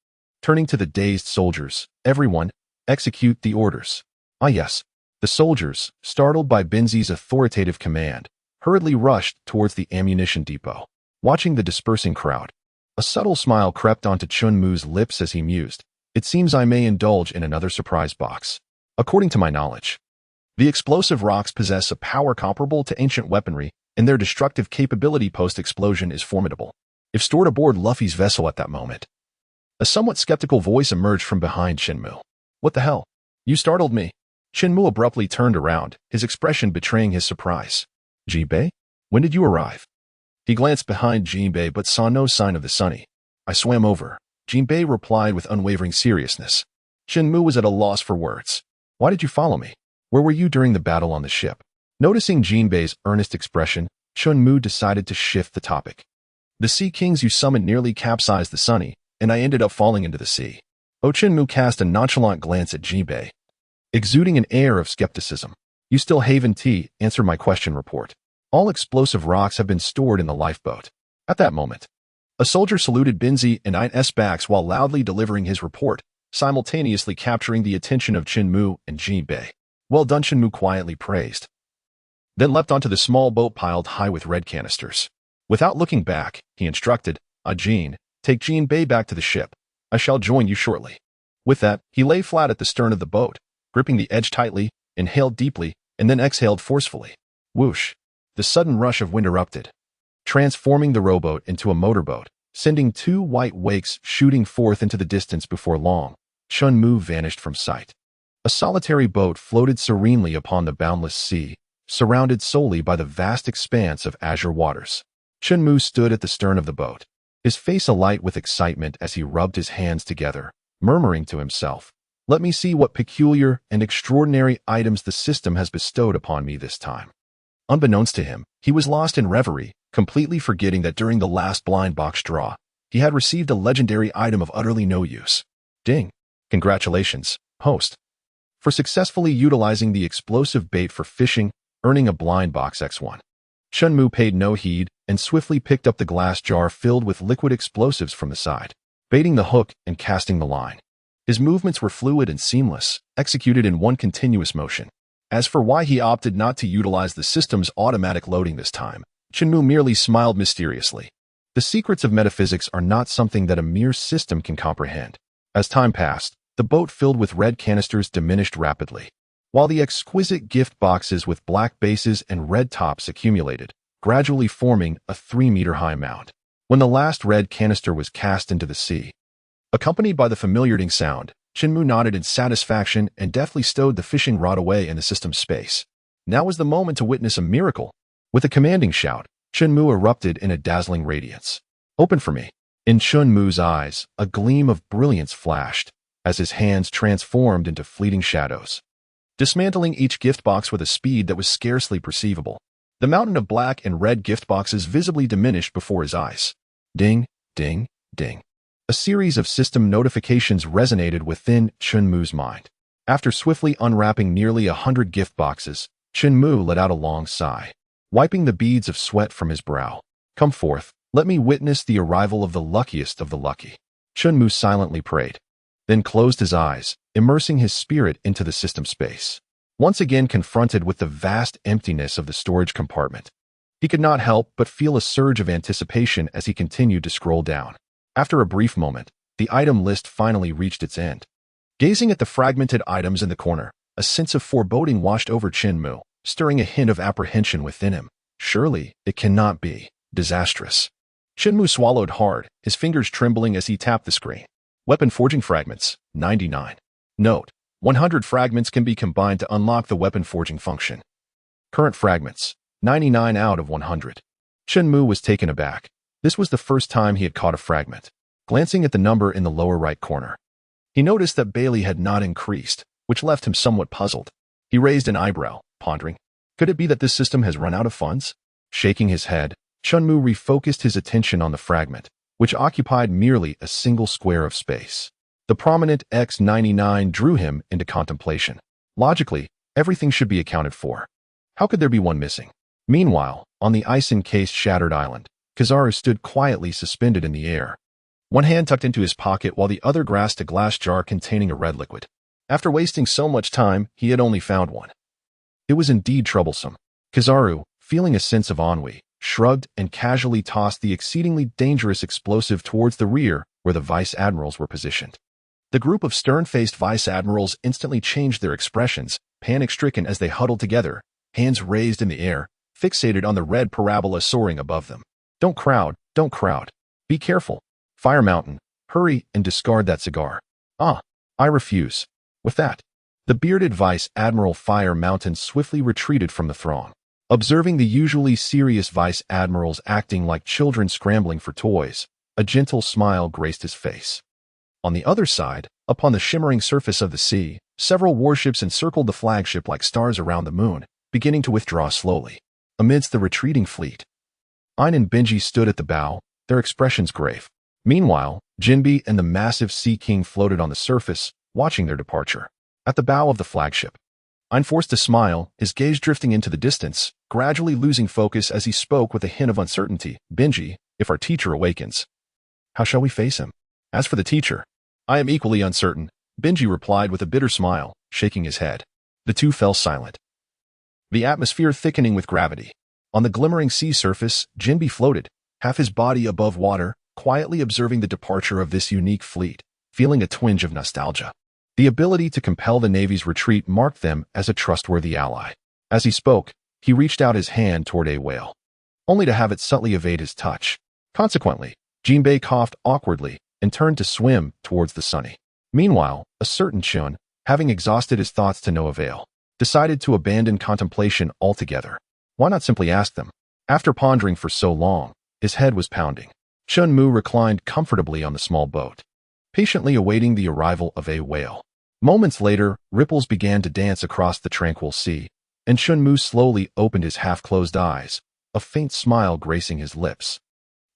[SPEAKER 1] Turning to the dazed soldiers, "Everyone, execute the orders." "Ah yes." The soldiers, startled by Binzi's authoritative command, hurriedly rushed towards the ammunition depot. Watching the dispersing crowd, a subtle smile crept onto Chen Mu's lips as he mused, "It seems I may indulge in another surprise box. According to my knowledge, the explosive rocks possess a power comparable to ancient weaponry, and their destructive capability post-explosion is formidable. If stored aboard Luffy's vessel at that moment." A somewhat skeptical voice emerged from behind Chen Mu. "What the hell? You startled me." Chen Mu abruptly turned around, his expression betraying his surprise. "Jinbei? When did you arrive?" He glanced behind Jinbei but saw no sign of the Sunny. "I swam over," Jinbei replied with unwavering seriousness. Chen Mu was at a loss for words. "Why did you follow me? Where were you during the battle on the ship?" Noticing Jinbei's earnest expression, Chen Mu decided to shift the topic. "The Sea Kings you summoned nearly capsized the Sunny, and I ended up falling into the sea." Chen Mu cast a nonchalant glance at Jinbei, exuding an air of skepticism. "You still Haven T, answer my question report. All explosive rocks have been stored in the lifeboat." At that moment, a soldier saluted Binzi and Ein's backs while loudly delivering his report, simultaneously capturing the attention of Chen Mu and Jinbei. "Well done," Chen Mu quietly praised, then leapt onto the small boat piled high with red canisters. Without looking back, he instructed, Jin, take Jinbei back to the ship. I shall join you shortly." With that, he lay flat at the stern of the boat, gripping the edge tightly, inhaled deeply, and then exhaled forcefully. Whoosh! The sudden rush of wind erupted, transforming the rowboat into a motorboat, sending two white wakes shooting forth into the distance. Before long, Chen Mu vanished from sight. A solitary boat floated serenely upon the boundless sea, surrounded solely by the vast expanse of azure waters. Chen Mu stood at the stern of the boat, his face alight with excitement as he rubbed his hands together, murmuring to himself, "Let me see what peculiar and extraordinary items the system has bestowed upon me this time." Unbeknownst to him, he was lost in reverie, completely forgetting that during the last blind box draw, he had received a legendary item of utterly no use. Ding! Congratulations, host, for successfully utilizing the explosive bait for fishing, earning a blind box X1. Chen Mu paid no heed and swiftly picked up the glass jar filled with liquid explosives from the side, baiting the hook and casting the line. His movements were fluid and seamless, executed in one continuous motion. As for why he opted not to utilize the system's automatic loading this time, Chen Mu merely smiled mysteriously. The secrets of metaphysics are not something that a mere system can comprehend. As time passed, the boat filled with red canisters diminished rapidly, while the exquisite gift boxes with black bases and red tops accumulated, gradually forming a 3-meter-high mound. When the last red canister was cast into the sea, accompanied by the familiar ding sound, Chen Mu nodded in satisfaction and deftly stowed the fishing rod away in the system's space. Now was the moment to witness a miracle. With a commanding shout, Chen Mu erupted in a dazzling radiance. "Open for me." In Chen Mu's eyes, a gleam of brilliance flashed, as his hands transformed into fleeting shadows, dismantling each gift box with a speed that was scarcely perceivable. The mountain of black and red gift boxes visibly diminished before his eyes. Ding, ding, ding. A series of system notifications resonated within Chen Mu's mind. After swiftly unwrapping nearly 100 gift boxes, Chen Mu let out a long sigh, wiping the beads of sweat from his brow. "Come forth, let me witness the arrival of the luckiest of the lucky." Chen Mu silently prayed, then closed his eyes, immersing his spirit into the system space. once again confronted with the vast emptiness of the storage compartment. He could not help but feel a surge of anticipation as he continued to scroll down. After a brief moment, the item list finally reached its end. Gazing at the fragmented items in the corner, a sense of foreboding washed over Chen Mu, stirring a hint of apprehension within him. Surely, it cannot be disastrous. Chen Mu swallowed hard, his fingers trembling as he tapped the screen. Weapon forging fragments, 99. Note: 100 fragments can be combined to unlock the weapon forging function. Current fragments, 99 out of 100. Chen Mu was taken aback. This was the first time he had caught a fragment. Glancing at the number in the lower right corner, he noticed that Bailey had not increased, which left him somewhat puzzled. He raised an eyebrow, pondering. Could it be that this system has run out of funds? Shaking his head, Chen Mu refocused his attention on the fragment, which occupied merely a single square of space. The prominent X99 drew him into contemplation. Logically, everything should be accounted for. How could there be one missing? Meanwhile, on the ice-encased shattered island, Kizaru stood quietly suspended in the air. One hand tucked into his pocket while the other grasped a glass jar containing a red liquid. After wasting so much time, he had only found one. It was indeed troublesome. Kizaru, feeling a sense of ennui, shrugged and casually tossed the exceedingly dangerous explosive towards the rear where the vice admirals were positioned. The group of stern-faced vice admirals instantly changed their expressions, panic-stricken as they huddled together, hands raised in the air, fixated on the red parabola soaring above them. Don't crowd, don't crowd. Be careful. Fire Mountain, hurry and discard that cigar. Ah, I refuse. With that, the bearded Vice Admiral Fire Mountain swiftly retreated from the throng. Observing the usually serious Vice Admirals acting like children scrambling for toys, a gentle smile graced his face. On the other side, upon the shimmering surface of the sea, several warships encircled the flagship like stars around the moon, beginning to withdraw slowly. Amidst the retreating fleet, Ein and Benji stood at the bow, their expressions grave. Meanwhile, Jinbi and the massive Sea King floated on the surface, watching their departure. At the bow of the flagship, Ein forced a smile, his gaze drifting into the distance, gradually losing focus as he spoke with a hint of uncertainty. Benji, if our teacher awakens, how shall we face him? As for the teacher, I am equally uncertain, Benji replied with a bitter smile, shaking his head. The two fell silent. The atmosphere thickening with gravity. On the glimmering sea surface, Jinbi floated, half his body above water, quietly observing the departure of this unique fleet, feeling a twinge of nostalgia. The ability to compel the Navy's retreat marked them as a trustworthy ally. As he spoke, he reached out his hand toward a whale, only to have it subtly evade his touch. Consequently, Jinbei coughed awkwardly and turned to swim towards the Sunny. Meanwhile, a certain Chun, having exhausted his thoughts to no avail, decided to abandon contemplation altogether. Why not simply ask them? After pondering for so long, his head was pounding. Chen Mu reclined comfortably on the small boat, patiently awaiting the arrival of a whale. Moments later, ripples began to dance across the tranquil sea, and Chen Mu slowly opened his half-closed eyes, a faint smile gracing his lips.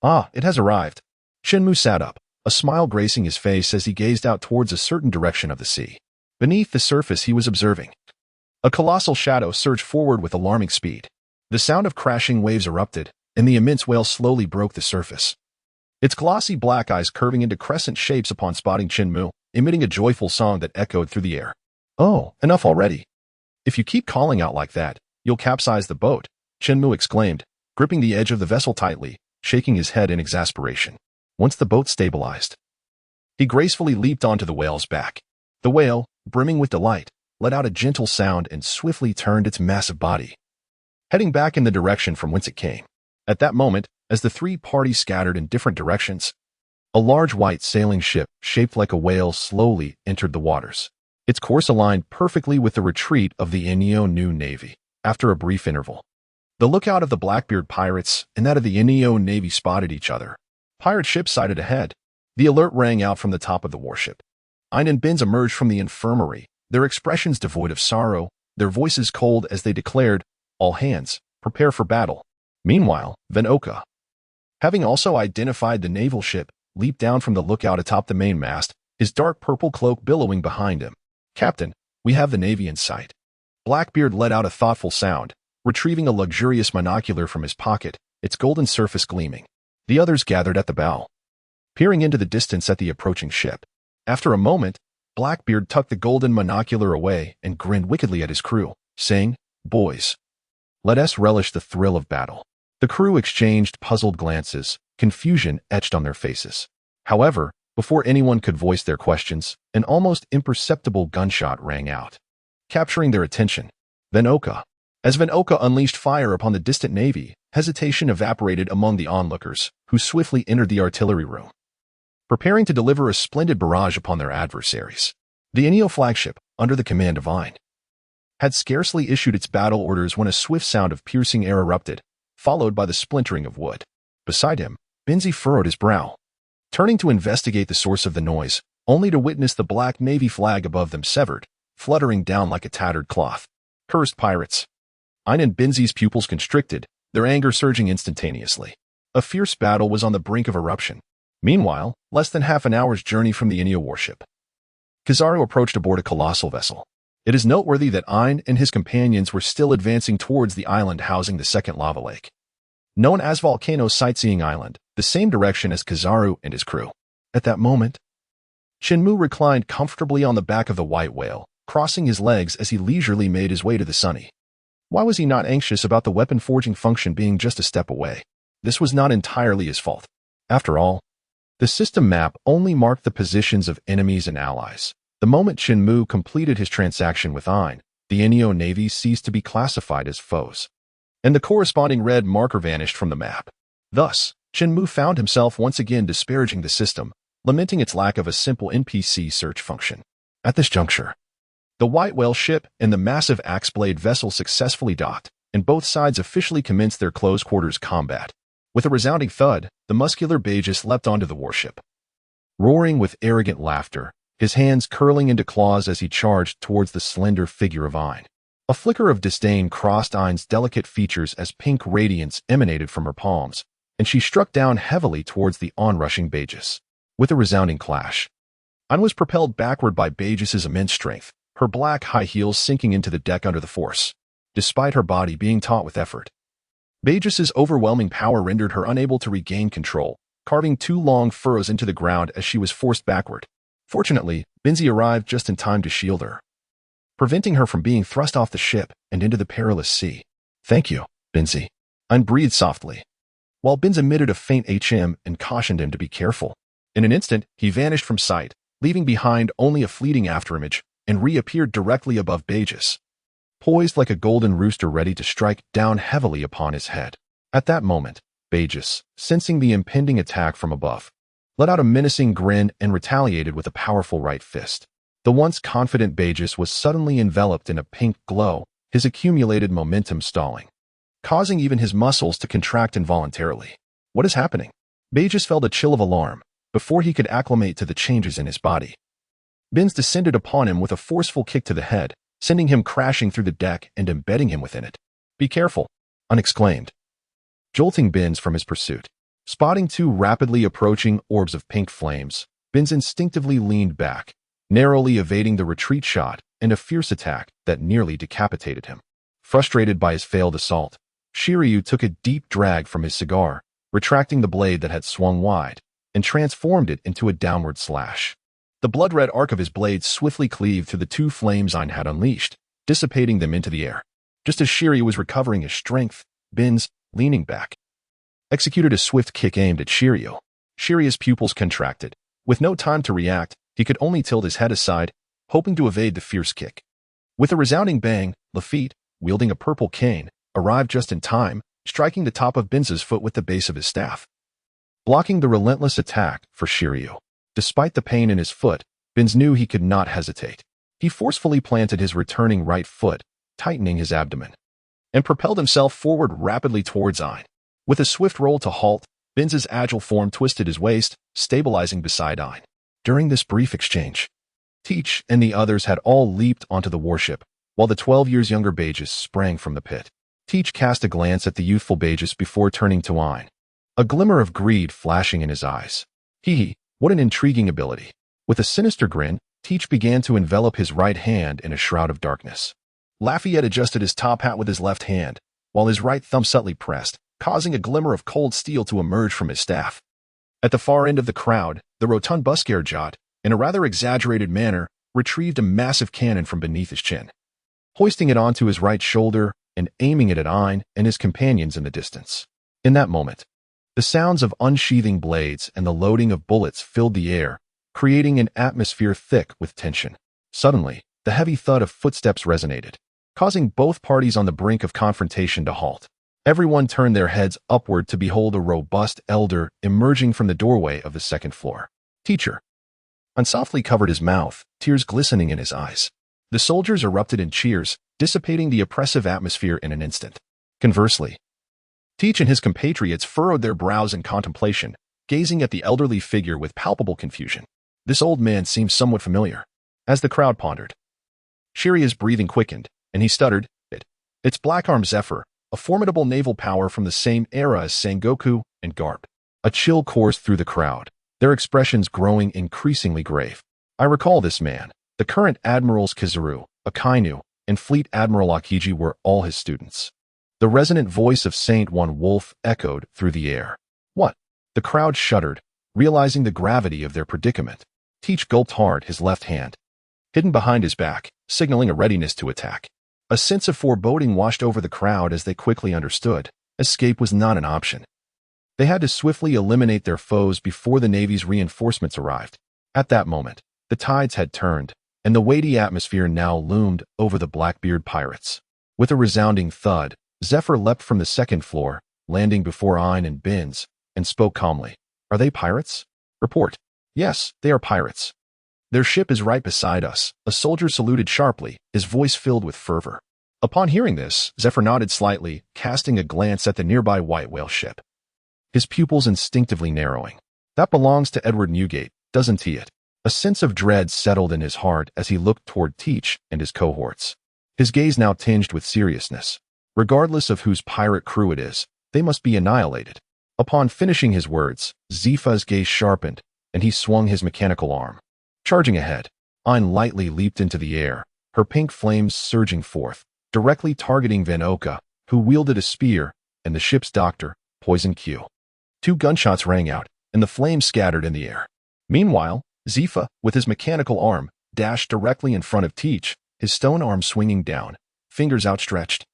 [SPEAKER 1] Ah, it has arrived. Chen Mu sat up, a smile gracing his face as he gazed out towards a certain direction of the sea. Beneath the surface he was observing a colossal shadow surged forward with alarming speed. The sound of crashing waves erupted, and the immense whale slowly broke the surface. Its glossy black eyes curving into crescent shapes upon spotting Chen Mu, emitting a joyful song that echoed through the air. Oh, enough already. If you keep calling out like that, you'll capsize the boat, Chen Mu exclaimed, gripping the edge of the vessel tightly, shaking his head in exasperation. Once the boat stabilized, he gracefully leaped onto the whale's back. The whale, brimming with delight, let out a gentle sound and swiftly turned its massive body, heading back in the direction from whence it came. At that moment, as the three parties scattered in different directions, a large white sailing ship, shaped like a whale, slowly entered the waters. Its course aligned perfectly with the retreat of the Inyo New Navy. After a brief interval, the lookout of the Blackbeard pirates and that of the Inyo Navy spotted each other. Pirate ship sighted ahead. The alert rang out from the top of the warship. Ein and Benz emerged from the infirmary, their expressions devoid of sorrow, their voices cold as they declared, "All hands, prepare for battle." Meanwhile, Van Oka, having also identified the naval ship, leaped down from the lookout atop the mainmast, his dark purple cloak billowing behind him. "Captain, we have the Navy in sight." Blackbeard let out a thoughtful sound, retrieving a luxurious monocular from his pocket, its golden surface gleaming. The others gathered at the bow, peering into the distance at the approaching ship. After a moment, Blackbeard tucked the golden monocular away and grinned wickedly at his crew, saying, "Boys, let us relish the thrill of battle." The crew exchanged puzzled glances, confusion etched on their faces. However, before anyone could voice their questions, an almost imperceptible gunshot rang out, capturing their attention. Venoka. As Venoka unleashed fire upon the distant navy, hesitation evaporated among the onlookers, who swiftly entered the artillery room, preparing to deliver a splendid barrage upon their adversaries. The Inyo flagship, under the command of Ein, had scarcely issued its battle orders when a swift sound of piercing air erupted, followed by the splintering of wood. Beside him, Binzi furrowed his brow, turning to investigate the source of the noise, only to witness the black navy flag above them severed, fluttering down like a tattered cloth. Cursed pirates! Ein and Binzi's pupils constricted, their anger surging instantaneously. A fierce battle was on the brink of eruption. Meanwhile, less than half an hour's journey from the Inyo warship, Kizaru approached aboard a colossal vessel. It is noteworthy that Ein and his companions were still advancing towards the island housing the second lava lake, known as Volcano Sightseeing Island, the same direction as Kizaru and his crew. At that moment, Chen Mu reclined comfortably on the back of the white whale, crossing his legs as he leisurely made his way to the Sunny. Why was he not anxious about the weapon forging function being just a step away? This was not entirely his fault. After all, the system map only marked the positions of enemies and allies. The moment Chen Mu completed his transaction with Ein, the Inyo navy ceased to be classified as foes, and the corresponding red marker vanished from the map. Thus, Chen Mu found himself once again disparaging the system, lamenting its lack of a simple NPC search function. At this juncture, the White Whale ship and the massive Axeblade vessel successfully docked, and both sides officially commenced their close-quarters combat. With a resounding thud, the muscular Bagus leapt onto the warship, roaring with arrogant laughter, his hands curling into claws as he charged towards the slender figure of Ein. A flicker of disdain crossed Ein's delicate features as pink radiance emanated from her palms, and she struck down heavily towards the onrushing Bagus. With a resounding clash, Ein was propelled backward by Bagus's immense strength, her black high heels sinking into the deck under the force. Despite her body being taut with effort, Bagus's overwhelming power rendered her unable to regain control, carving two long furrows into the ground as she was forced backward. Fortunately, Binzi arrived just in time to shield her, preventing her from being thrust off the ship and into the perilous sea. "Thank you, Binzi." Ein breathed softly, while Binz emitted a faint HM and cautioned him to be careful. In an instant, he vanished from sight, leaving behind only a fleeting afterimage, and reappeared directly above Bagus, poised like a golden rooster ready to strike down heavily upon his head. At that moment, Bagus, sensing the impending attack from above, let out a menacing grin and retaliated with a powerful right fist. The once confident Bagus was suddenly enveloped in a pink glow, his accumulated momentum stalling, causing even his muscles to contract involuntarily. "What is happening?" Bagus felt a chill of alarm before he could acclimate to the changes in his body. Binz descended upon him with a forceful kick to the head, sending him crashing through the deck and embedding him within it. "Be careful," Ein exclaimed, jolting Binz from his pursuit. Spotting two rapidly approaching orbs of pink flames, Binz instinctively leaned back, narrowly evading the retreat shot and a fierce attack that nearly decapitated him. Frustrated by his failed assault, Shiryu took a deep drag from his cigar, retracting the blade that had swung wide, and transformed it into a downward slash. The blood-red arc of his blade swiftly cleaved through the two flames Ein had unleashed, dissipating them into the air. Just as Shiryu was recovering his strength, Binz, leaning back, executed a swift kick aimed at Shiryu. Shiryu's pupils contracted. With no time to react, he could only tilt his head aside, hoping to evade the fierce kick. With a resounding bang, Lafitte, wielding a purple cane, arrived just in time, striking the top of Binz's foot with the base of his staff, blocking the relentless attack for Shiryu. Despite the pain in his foot, Binz knew he could not hesitate. He forcefully planted his returning right foot, tightening his abdomen, and propelled himself forward rapidly towards Ein. With a swift roll to halt, Binz's agile form twisted his waist, stabilizing beside Ein. During this brief exchange, Teach and the others had all leaped onto the warship, while the 12 years younger Bagus sprang from the pit. Teach cast a glance at the youthful Bagus before turning to Ein, a glimmer of greed flashing in his eyes. Hee, what an intriguing ability. With a sinister grin, Teach began to envelop his right hand in a shroud of darkness. Lafayette adjusted his top hat with his left hand, while his right thumb subtly pressed, causing a glimmer of cold steel to emerge from his staff. At the far end of the crowd, the rotund Buscaire Jot, in a rather exaggerated manner, retrieved a massive cannon from beneath his chin, hoisting it onto his right shoulder and aiming it at Ein and his companions in the distance. In that moment, the sounds of unsheathing blades and the loading of bullets filled the air, creating an atmosphere thick with tension. Suddenly, the heavy thud of footsteps resonated, causing both parties on the brink of confrontation to halt. Everyone turned their heads upward to behold a robust elder emerging from the doorway of the second floor. Teacher. Ein softly covered his mouth, tears glistening in his eyes. The soldiers erupted in cheers, dissipating the oppressive atmosphere in an instant. Conversely, Teach and his compatriots furrowed their brows in contemplation, gazing at the elderly figure with palpable confusion. This old man seemed somewhat familiar. As the crowd pondered, Shiria's breathing quickened, and he stuttered, It's Black Arm Zephyr, a formidable naval power from the same era as Sengoku and Garp. A chill coursed through the crowd, their expressions growing increasingly grave. I recall this man. The current Admirals Kizuru, Akainu, and Fleet Admiral Akiji were all his students. The resonant voice of Saint One Wolf echoed through the air. What? The crowd shuddered, realizing the gravity of their predicament. Teach gulped hard, his left hand hidden behind his back, signaling a readiness to attack. A sense of foreboding washed over the crowd as they quickly understood. Escape was not an option. They had to swiftly eliminate their foes before the Navy's reinforcements arrived. At that moment, the tides had turned, and the weighty atmosphere now loomed over the Blackbeard pirates. With a resounding thud, Zephyr leapt from the second floor, landing before Ein and Binz, and spoke calmly. Are they pirates? Report. Yes, they are pirates. Their ship is right beside us. A soldier saluted sharply, his voice filled with fervor. Upon hearing this, Zephyr nodded slightly, casting a glance at the nearby white whale ship, his pupils instinctively narrowing. That belongs to Edward Newgate, doesn't he? A sense of dread settled in his heart as he looked toward Teach and his cohorts. His gaze now tinged with seriousness. Regardless of whose pirate crew it is, they must be annihilated. Upon finishing his words, Zifa's gaze sharpened, and he swung his mechanical arm. Charging ahead, Ein lightly leaped into the air, her pink flames surging forth, directly targeting Van Oka, who wielded a spear, and the ship's doctor, Poison Q. 2 gunshots rang out, and the flames scattered in the air. Meanwhile, Zifa, with his mechanical arm, dashed directly in front of Teach, his stone arm swinging down, fingers outstretched,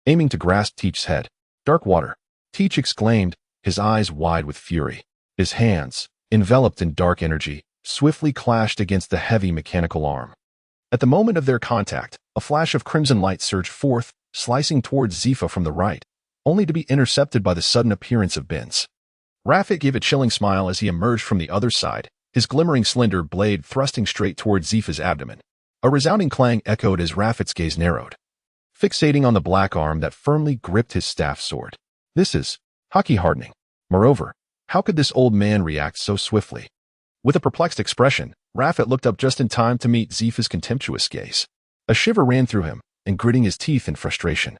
[SPEAKER 1] aiming to grasp Teach's head. Dark water, Teach exclaimed, his eyes wide with fury. His hands, enveloped in dark energy, swiftly clashed against the heavy mechanical arm. At the moment of their contact, a flash of crimson light surged forth, slicing towards Zifa from the right, only to be intercepted by the sudden appearance of Binz. Rafit gave a chilling smile as he emerged from the other side, his glimmering slender blade thrusting straight towards Zifa's abdomen. A resounding clang echoed as Rafit's gaze narrowed, fixating on the black arm that firmly gripped his staff sword. This is hockey hardening. Moreover, how could this old man react so swiftly? With a perplexed expression, Rafit looked up just in time to meet Zifa's contemptuous gaze. A shiver ran through him, and gritting his teeth in frustration,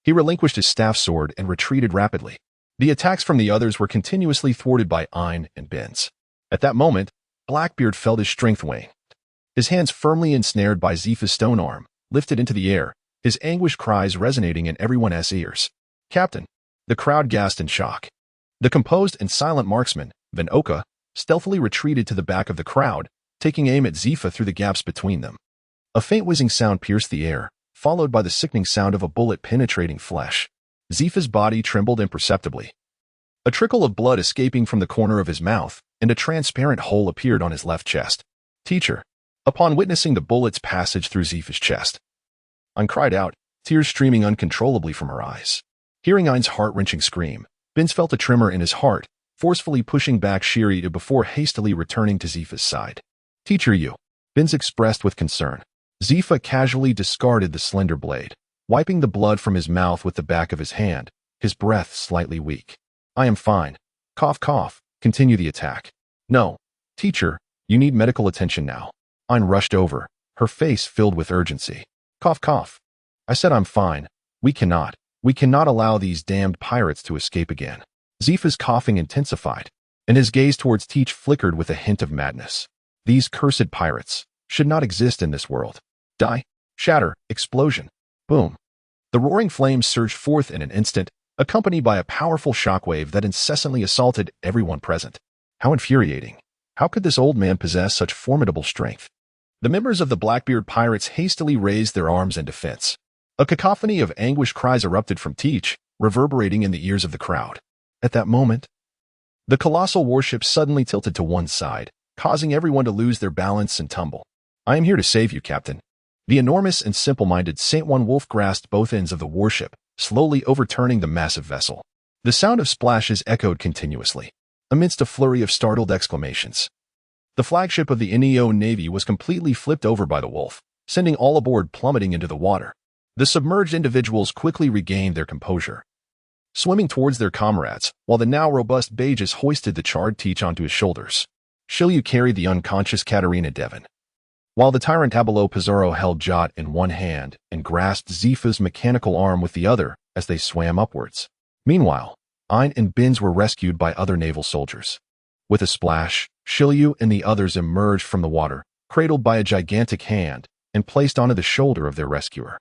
[SPEAKER 1] he relinquished his staff sword and retreated rapidly. The attacks from the others were continuously thwarted by Ein and Binz. At that moment, Blackbeard felt his strength wane. His hands firmly ensnared by Zifa's stone arm, lifted into the air, his anguished cries resonating in everyone's ears. Captain! The crowd gasped in shock. The composed and silent marksman, Van Oka, stealthily retreated to the back of the crowd, taking aim at Zifa through the gaps between them. A faint whizzing sound pierced the air, followed by the sickening sound of a bullet penetrating flesh. Zifa's body trembled imperceptibly, a trickle of blood escaping from the corner of his mouth, and a transparent hole appeared on his left chest. Teacher! Upon witnessing the bullet's passage through Zifa's chest, Ein cried out, tears streaming uncontrollably from her eyes. Hearing Ein's heart-wrenching scream, Binz felt a tremor in his heart, forcefully pushing back Shiri before hastily returning to Zifa's side. Teacher, you! Binz expressed with concern. Zifa casually discarded the slender blade, wiping the blood from his mouth with the back of his hand, his breath slightly weak. I am fine. Cough, cough. Continue the attack. No. Teacher, you need medical attention now. Ein rushed over, her face filled with urgency. Cough, cough. I said I'm fine. We cannot allow these damned pirates to escape again. Zifa's coughing intensified, and his gaze towards Teach flickered with a hint of madness. These cursed pirates should not exist in this world. Die, shatter, explosion, boom. The roaring flames surged forth in an instant, accompanied by a powerful shockwave that incessantly assaulted everyone present. How infuriating. How could this old man possess such formidable strength? The members of the Blackbeard pirates hastily raised their arms in defense. A cacophony of anguished cries erupted from Teach, reverberating in the ears of the crowd. At that moment, the colossal warship suddenly tilted to one side, causing everyone to lose their balance and tumble. "I am here to save you, Captain." The enormous and simple-minded Saint One Wolf grasped both ends of the warship, slowly overturning the massive vessel. The sound of splashes echoed continuously, amidst a flurry of startled exclamations. The flagship of the Neo Navy was completely flipped over by the wolf, sending all aboard plummeting into the water. The submerged individuals quickly regained their composure, swimming towards their comrades, while the now robust Bages hoisted the charred Teach onto his shoulders. Shilyu carried the unconscious Katarina Devon, while the tyrant Tabalo Pizarro held Jot in one hand and grasped Zifa's mechanical arm with the other as they swam upwards. Meanwhile, Ein and Binz were rescued by other naval soldiers. With a splash, Shilyu and the others emerged from the water, cradled by a gigantic hand, and placed onto the shoulder of their rescuer.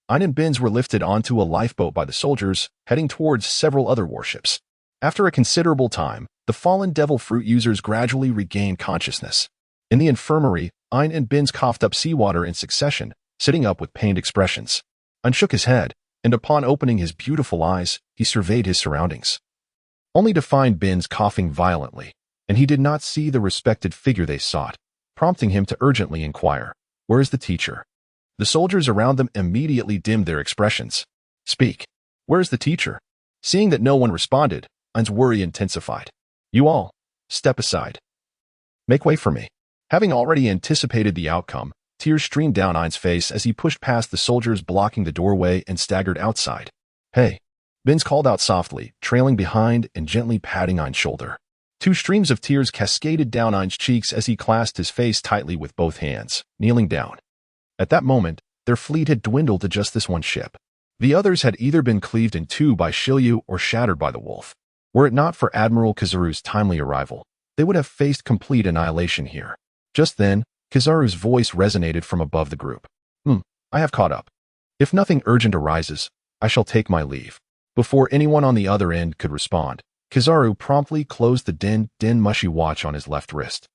[SPEAKER 1] Ein and Binz were lifted onto a lifeboat by the soldiers, heading towards several other warships. After a considerable time, the fallen devil fruit users gradually regained consciousness. In the infirmary, Ein and Binz coughed up seawater in succession, sitting up with pained expressions. Ein shook his head, and upon opening his beautiful eyes, he surveyed his surroundings, only to find Binz coughing violently, and he did not see the respected figure they sought, prompting him to urgently inquire, "Where is the teacher?" The soldiers around them immediately dimmed their expressions. "Speak. Where is the teacher?" Seeing that no one responded, Ein's worry intensified. "You all, step aside. Make way for me." Having already anticipated the outcome, tears streamed down Ein's face as he pushed past the soldiers blocking the doorway and staggered outside. "Hey," Binz called out softly, trailing behind and gently patting Ein's shoulder. Two streams of tears cascaded down Ein's cheeks as he clasped his face tightly with both hands, kneeling down. At that moment, their fleet had dwindled to just this one ship. The others had either been cleaved in two by Shilyu or shattered by the wolf. Were it not for Admiral Kizaru's timely arrival, they would have faced complete annihilation here. Just then, Kizaru's voice resonated from above the group. I have caught up. If nothing urgent arises, I shall take my leave." Before anyone on the other end could respond, Kizaru promptly closed the din mushy watch on his left wrist,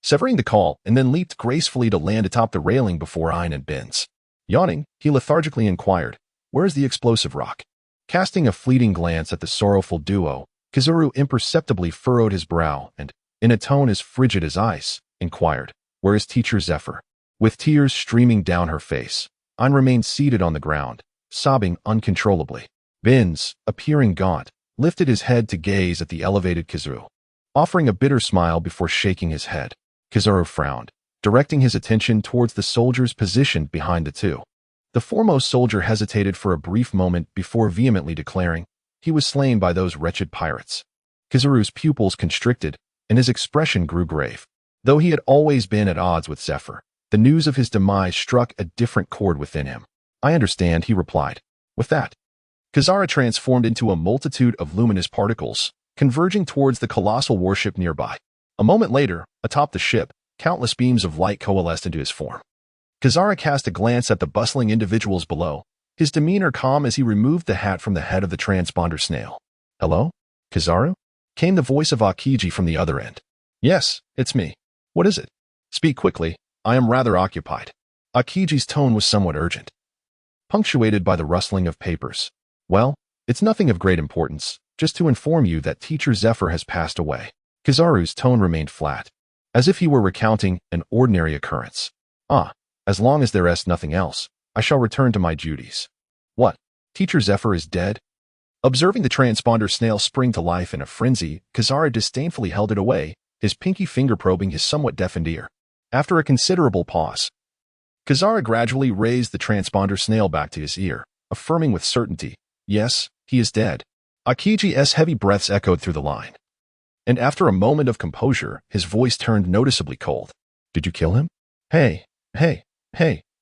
[SPEAKER 1] severing the call, and then leaped gracefully to land atop the railing before Ein and Binz. Yawning, he lethargically inquired, "Where is the explosive rock?" Casting a fleeting glance at the sorrowful duo, Kizaru imperceptibly furrowed his brow and, in a tone as frigid as ice, inquired, "Where is Teacher Zephyr?" With tears streaming down her face, Ein remained seated on the ground, sobbing uncontrollably. Binz, appearing gaunt, lifted his head to gaze at the elevated Kizaru, offering a bitter smile before shaking his head. Kizaru frowned, directing his attention towards the soldiers positioned behind the two. The foremost soldier hesitated for a brief moment before vehemently declaring, he was slain by those wretched pirates. Kizaru's pupils constricted, and his expression grew grave. Though he had always been at odds with Zephyr, the news of his demise struck a different chord within him. "I understand," he replied. With that, Kizaru transformed into a multitude of luminous particles, converging towards the colossal warship nearby. A moment later, atop the ship, countless beams of light coalesced into his form. Kizaru cast a glance at the bustling individuals below, his demeanor calm as he removed the hat from the head of the transponder snail. "Hello? Kizaru?" came the voice of Akiji from the other end. "Yes, it's me. What is it? Speak quickly. I am rather occupied." Akiji's tone was somewhat urgent, punctuated by the rustling of papers. "Well, it's nothing of great importance, just to inform you that Teacher Zephyr has passed away." Kizaru's tone remained flat, as if he were recounting an ordinary occurrence. As long as there is nothing else, I shall return to my duties." "What? Teacher Zephyr is dead?" Observing the transponder snail spring to life in a frenzy, Kizaru disdainfully held it away, his pinky finger probing his somewhat deafened ear. After a considerable pause, Kizaru gradually raised the transponder snail back to his ear, affirming with certainty, "Yes, he is dead." Akiji's heavy breaths echoed through the line, and after a moment of composure, his voice turned noticeably cold. "Did you kill him?" Hey,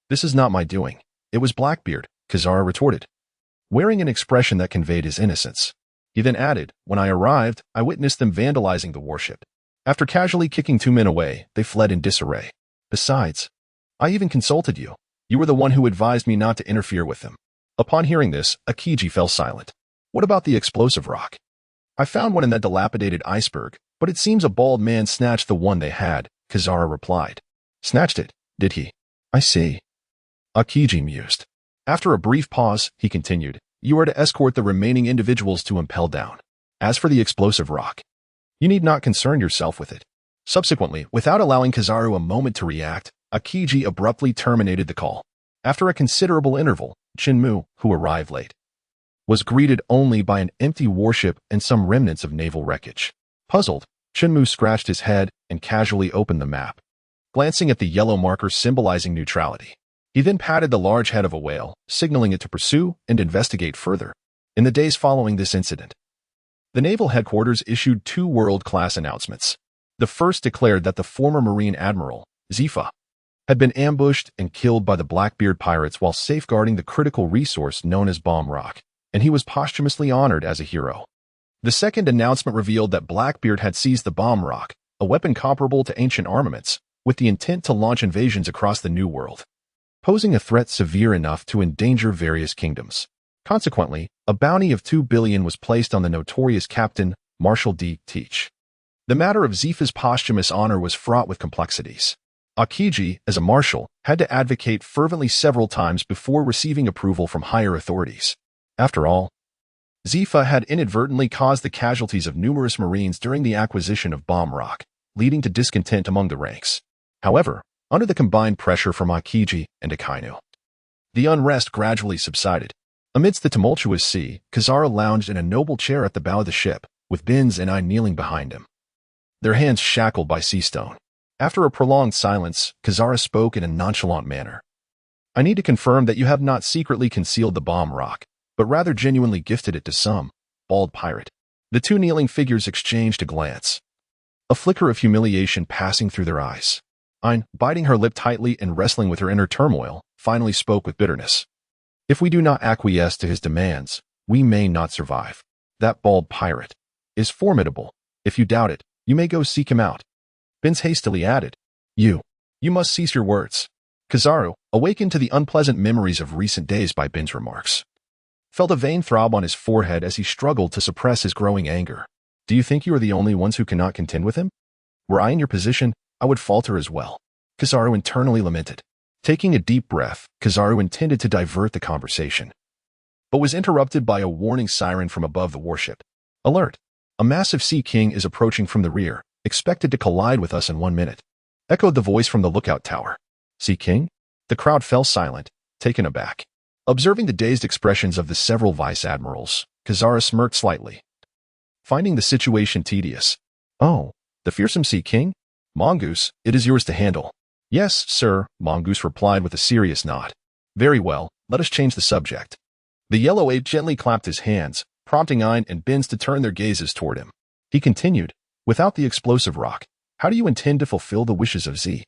[SPEAKER 1] this is not my doing. It was Blackbeard," Kizaru retorted, wearing an expression that conveyed his innocence. He then added, "When I arrived, I witnessed them vandalizing the warship. After casually kicking two men away, they fled in disarray. Besides, I even consulted you. You were the one who advised me not to interfere with them." Upon hearing this, Akiji fell silent. "What about the explosive rock?" "I found one in that dilapidated iceberg, but it seems a bald man snatched the one they had," Kizaru replied. "Snatched it? Did he? I see. Akiji mused. After a brief pause, he continued, you are to escort the remaining individuals to Impel Down. As for the explosive rock, you need not concern yourself with it. Subsequently, without allowing Kizaru a moment to react, Akiji abruptly terminated the call. After a considerable interval, Chen Mu, who arrived late, was greeted only by an empty warship and some remnants of naval wreckage. Puzzled, Chen Mu scratched his head and casually opened the map, glancing at the yellow marker symbolizing neutrality. He then patted the large head of a whale, signaling it to pursue and investigate further. In the days following this incident, the naval headquarters issued 2 world-class announcements. The first declared that the former Marine Admiral, Zifa, had been ambushed and killed by the Blackbeard pirates while safeguarding the critical resource known as Bomb Rock, and he was posthumously honored as a hero. The second announcement revealed that Blackbeard had seized the Bomb Rock, a weapon comparable to ancient armaments, with the intent to launch invasions across the New World, posing a threat severe enough to endanger various kingdoms. Consequently, a bounty of 2 billion was placed on the notorious captain, Marshal D. Teach. The matter of Zifa's posthumous honor was fraught with complexities. Akiji, as a marshal, had to advocate fervently several times before receiving approval from higher authorities. After all, Zifa had inadvertently caused the casualties of numerous Marines during the acquisition of Bomb Rock, leading to discontent among the ranks. However, under the combined pressure from Akiji and Akainu, the unrest gradually subsided. Amidst the tumultuous sea, Kizaru lounged in a noble chair at the bow of the ship, with Binz and I kneeling behind him, their hands shackled by sea stone. After a prolonged silence, Kizaru spoke in a nonchalant manner. I need to confirm that you have not secretly concealed the Bomb Rock, but rather genuinely gifted it to some bald pirate. The 2 kneeling figures exchanged a glance, a flicker of humiliation passing through their eyes. Ein, biting her lip tightly and wrestling with her inner turmoil, finally spoke with bitterness. If we do not acquiesce to his demands, we may not survive. That bald pirate is formidable. If you doubt it, you may go seek him out. Binz hastily added, You must cease your words. Kizaru, awakened to the unpleasant memories of recent days by Bin's remarks, felt a vain throb on his forehead as he struggled to suppress his growing anger. Do you think you are the only ones who cannot contend with him? Were I in your position, I would falter as well. Kizaru internally lamented. Taking a deep breath, Kizaru intended to divert the conversation, but was interrupted by a warning siren from above the warship. Alert! A massive Sea King is approaching from the rear, expected to collide with us in 1 minute. Echoed the voice from the lookout tower. Sea King? The crowd fell silent, taken aback. Observing the dazed expressions of the several vice admirals, Kizaru smirked slightly, finding the situation tedious. Oh, the fearsome Sea King? Mongoose, it is yours to handle. Yes, sir, Mongoose replied with a serious nod. Very well, let us change the subject. The yellow ape gently clapped his hands, prompting Ein and Binz to turn their gazes toward him. He continued, without the explosive rock, how do you intend to fulfill the wishes of Z?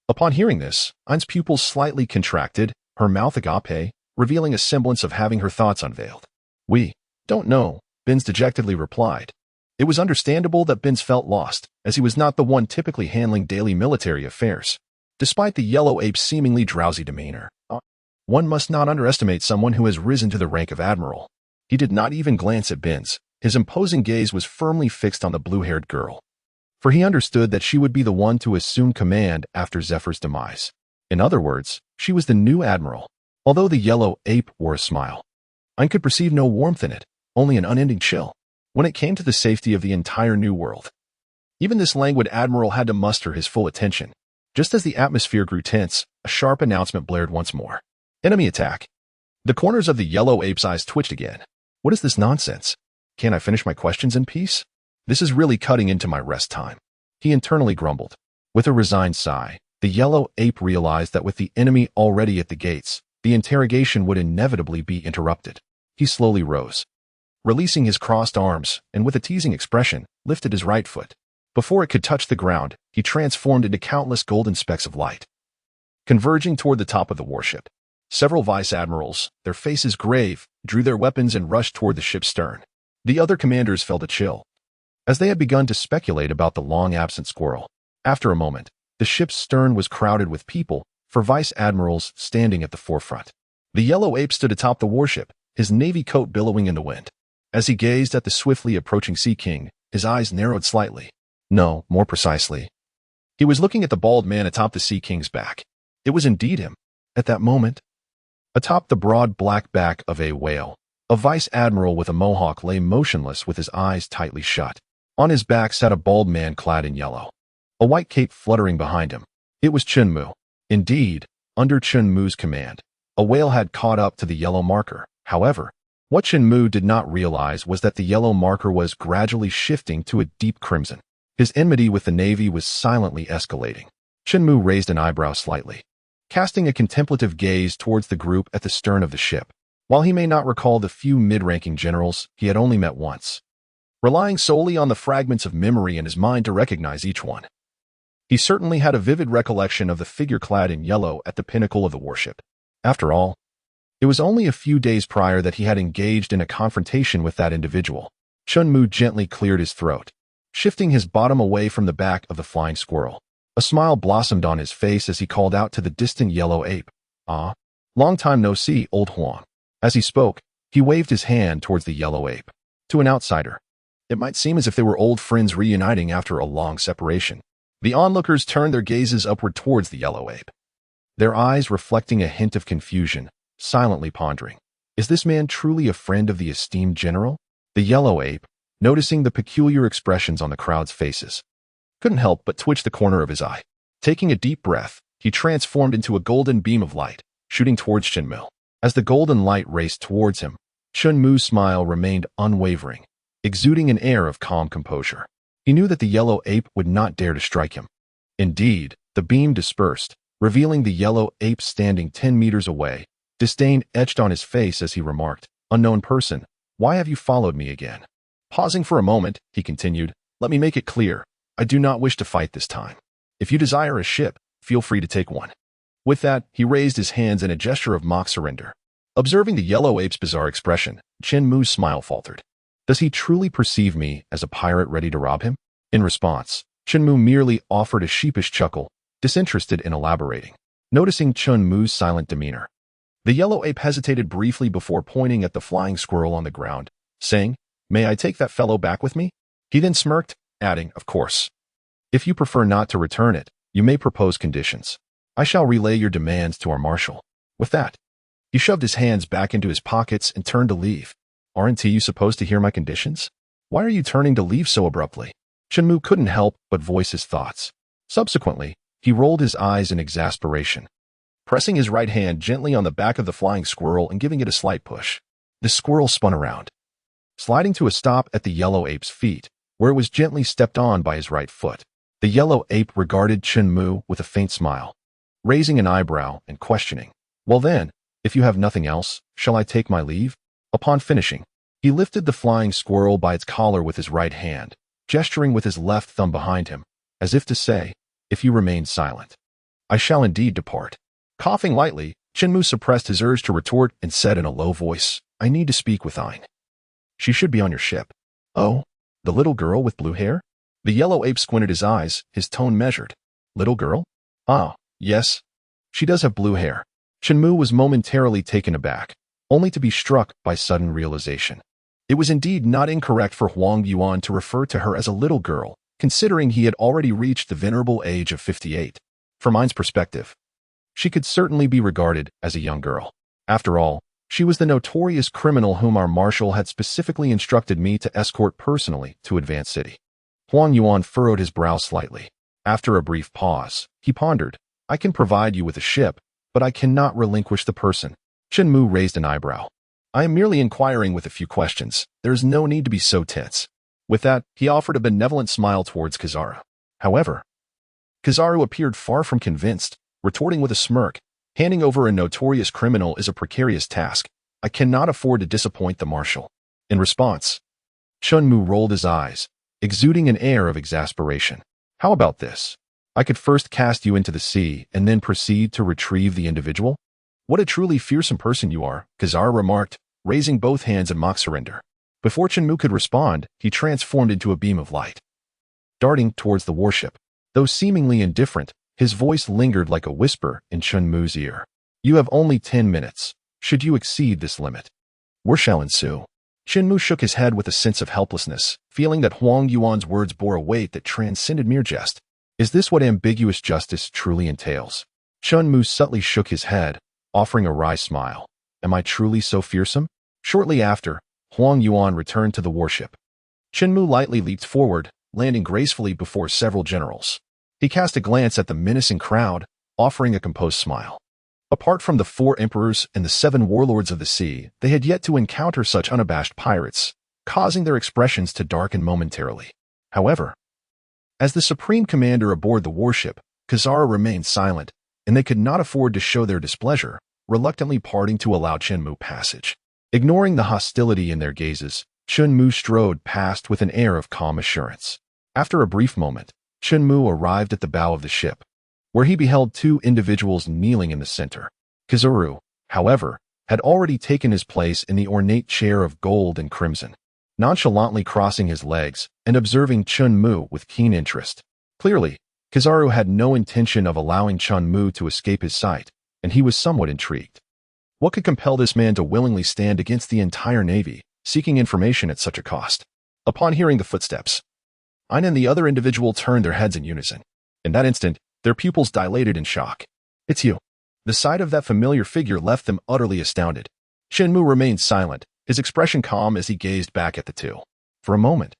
[SPEAKER 1] Upon hearing this, Ein's pupils slightly contracted, her mouth agape, revealing a semblance of having her thoughts unveiled. We don't know, Binz dejectedly replied. It was understandable that Binz felt lost, as he was not the one typically handling daily military affairs. Despite the yellow ape's seemingly drowsy demeanor, one must not underestimate someone who has risen to the rank of admiral. He did not even glance at Binz. His imposing gaze was firmly fixed on the blue-haired girl, for he understood that she would be the one to assume command after Zephyr's demise. In other words, she was the new admiral. Although the yellow ape wore a smile, I could perceive no warmth in it, only an unending chill. When it came to the safety of the entire New World, even this languid admiral had to muster his full attention. Just as the atmosphere grew tense, a sharp announcement blared once more. Enemy attack. The corners of the yellow ape's eyes twitched again. What is this nonsense? Can't I finish my questions in peace? This is really cutting into my rest time. He internally grumbled. With a resigned sigh, the yellow ape realized that with the enemy already at the gates, the interrogation would inevitably be interrupted. He slowly rose, releasing his crossed arms, and with a teasing expression, lifted his right foot. Before it could touch the ground, he transformed into countless golden specks of light, converging toward the top of the warship. Several vice admirals, their faces grave, drew their weapons and rushed toward the ship's stern. The other commanders felt a chill, as they had begun to speculate about the long-absent squirrel. After a moment, the ship's stern was crowded with people, for vice admirals standing at the forefront. The yellow ape stood atop the warship, his navy coat billowing in the wind. As he gazed at the swiftly approaching Sea King, his eyes narrowed slightly. No, more precisely, he was looking at the bald man atop the Sea King's back. It was indeed him. At that moment, atop the broad black back of a whale, a vice admiral with a mohawk lay motionless with his eyes tightly shut. On his back sat a bald man clad in yellow, a white cape fluttering behind him. It was Chen Mu. Indeed, under Chen Mu's command, a whale had caught up to the yellow marker. However, what Chen Mu did not realize was that the yellow marker was gradually shifting to a deep crimson. His enmity with the Navy was silently escalating. Chen Mu raised an eyebrow slightly, casting a contemplative gaze towards the group at the stern of the ship. While he may not recall the few mid-ranking generals he had only met once, relying solely on the fragments of memory in his mind to recognize each one, he certainly had a vivid recollection of the figure clad in yellow at the pinnacle of the warship. After all, it was only a few days prior that he had engaged in a confrontation with that individual. Chen Mu gently cleared his throat, shifting his bottom away from the back of the flying squirrel. A smile blossomed on his face as he called out to the distant yellow ape. "Ah, long time no see, old Huang." As he spoke, he waved his hand towards the yellow ape. To an outsider, it might seem as if they were old friends reuniting after a long separation. The onlookers turned their gazes upward towards the yellow ape, their eyes reflecting a hint of confusion, silently pondering. Is this man truly a friend of the esteemed general? The yellow ape, noticing the peculiar expressions on the crowd's faces, couldn't help but twitch the corner of his eye. Taking a deep breath, he transformed into a golden beam of light, shooting towards Chen Mu. As the golden light raced towards him, Chen Mu's smile remained unwavering, exuding an air of calm composure. He knew that the yellow ape would not dare to strike him. Indeed, the beam dispersed, revealing the yellow ape standing 10 meters away, disdain etched on his face as he remarked, "Unknown person, why have you followed me again?" Pausing for a moment, he continued, "Let me make it clear. I do not wish to fight this time. If you desire a ship, feel free to take one." With that, he raised his hands in a gesture of mock surrender. Observing the yellow ape's bizarre expression, Chen Mu's smile faltered. Does he truly perceive me as a pirate ready to rob him? In response, Chen Mu merely offered a sheepish chuckle, disinterested in elaborating. Noticing Chen Mu's silent demeanor, the yellow ape hesitated briefly before pointing at the flying squirrel on the ground, saying, "May I take that fellow back with me?" He then smirked, adding, "Of course. If you prefer not to return it, you may propose conditions. I shall relay your demands to our marshal." With that, he shoved his hands back into his pockets and turned to leave. "Aren't you supposed to hear my conditions? Why are you turning to leave so abruptly?" Chen Mu couldn't help but voice his thoughts. Subsequently, he rolled his eyes in exasperation, pressing his right hand gently on the back of the flying squirrel and giving it a slight push. The squirrel spun around, sliding to a stop at the yellow ape's feet, where it was gently stepped on by his right foot. The yellow ape regarded Chen Mu with a faint smile, raising an eyebrow and questioning, "Well then, if you have nothing else, shall I take my leave?" Upon finishing, he lifted the flying squirrel by its collar with his right hand, gesturing with his left thumb behind him, as if to say, "If you remain silent, I shall indeed depart." Coughing lightly, Chen Mu suppressed his urge to retort and said in a low voice, "I need to speak with Ayn. She should be on your ship." "Oh, the little girl with blue hair?" The yellow ape squinted his eyes, his tone measured. "Little girl? Ah, yes. She does have blue hair." Chen Mu was momentarily taken aback, only to be struck by sudden realization. It was indeed not incorrect for Huang Yuan to refer to her as a little girl, considering he had already reached the venerable age of 58. From Ayn's perspective, she could certainly be regarded as a young girl. After all, she was the notorious criminal whom our marshal had specifically instructed me to escort personally to Advance City. Huang Yuan furrowed his brow slightly. After a brief pause, he pondered, "I can provide you with a ship, but I cannot relinquish the person." Chen Mu raised an eyebrow. "I am merely inquiring with a few questions. There is no need to be so tense." With that, he offered a benevolent smile towards Kizaru. However, Kizaru appeared far from convinced, retorting with a smirk, "Handing over a notorious criminal is a precarious task. I cannot afford to disappoint the marshal." In response, Chen Mu rolled his eyes, exuding an air of exasperation. "How about this? I could first cast you into the sea and then proceed to retrieve the individual?" "What a truly fearsome person you are," Kizaru remarked, raising both hands in mock surrender. Before Chen Mu could respond, he transformed into a beam of light, darting towards the warship. Though seemingly indifferent, his voice lingered like a whisper in Chen Mu's ear. "You have only 10 minutes. Should you exceed this limit, war shall ensue." Chen Mu shook his head with a sense of helplessness, feeling that Huang Yuan's words bore a weight that transcended mere jest. Is this what ambiguous justice truly entails? Chen Mu subtly shook his head, offering a wry smile. Am I truly so fearsome? Shortly after, Huang Yuan returned to the warship. Chen Mu lightly leaped forward, landing gracefully before several generals. He cast a glance at the menacing crowd, offering a composed smile. Apart from the 4 emperors and the 7 warlords of the sea, they had yet to encounter such unabashed pirates, causing their expressions to darken momentarily. However, as the supreme commander aboard the warship, Kizaru remained silent, and they could not afford to show their displeasure, reluctantly parting to allow Chen Mu passage. Ignoring the hostility in their gazes, Chen Mu strode past with an air of calm assurance. After a brief moment, Chen Mu arrived at the bow of the ship, where he beheld 2 individuals kneeling in the center. Kizaru, however, had already taken his place in the ornate chair of gold and crimson, nonchalantly crossing his legs and observing Chen Mu with keen interest. Clearly, Kizaru had no intention of allowing Chen Mu to escape his sight, and he was somewhat intrigued. What could compel this man to willingly stand against the entire navy, seeking information at such a cost? Upon hearing the footsteps, Ein and the other individual turned their heads in unison. In that instant, their pupils dilated in shock. It's you. The sight of that familiar figure left them utterly astounded. Chen Mu remained silent, his expression calm as he gazed back at the 2. For a moment,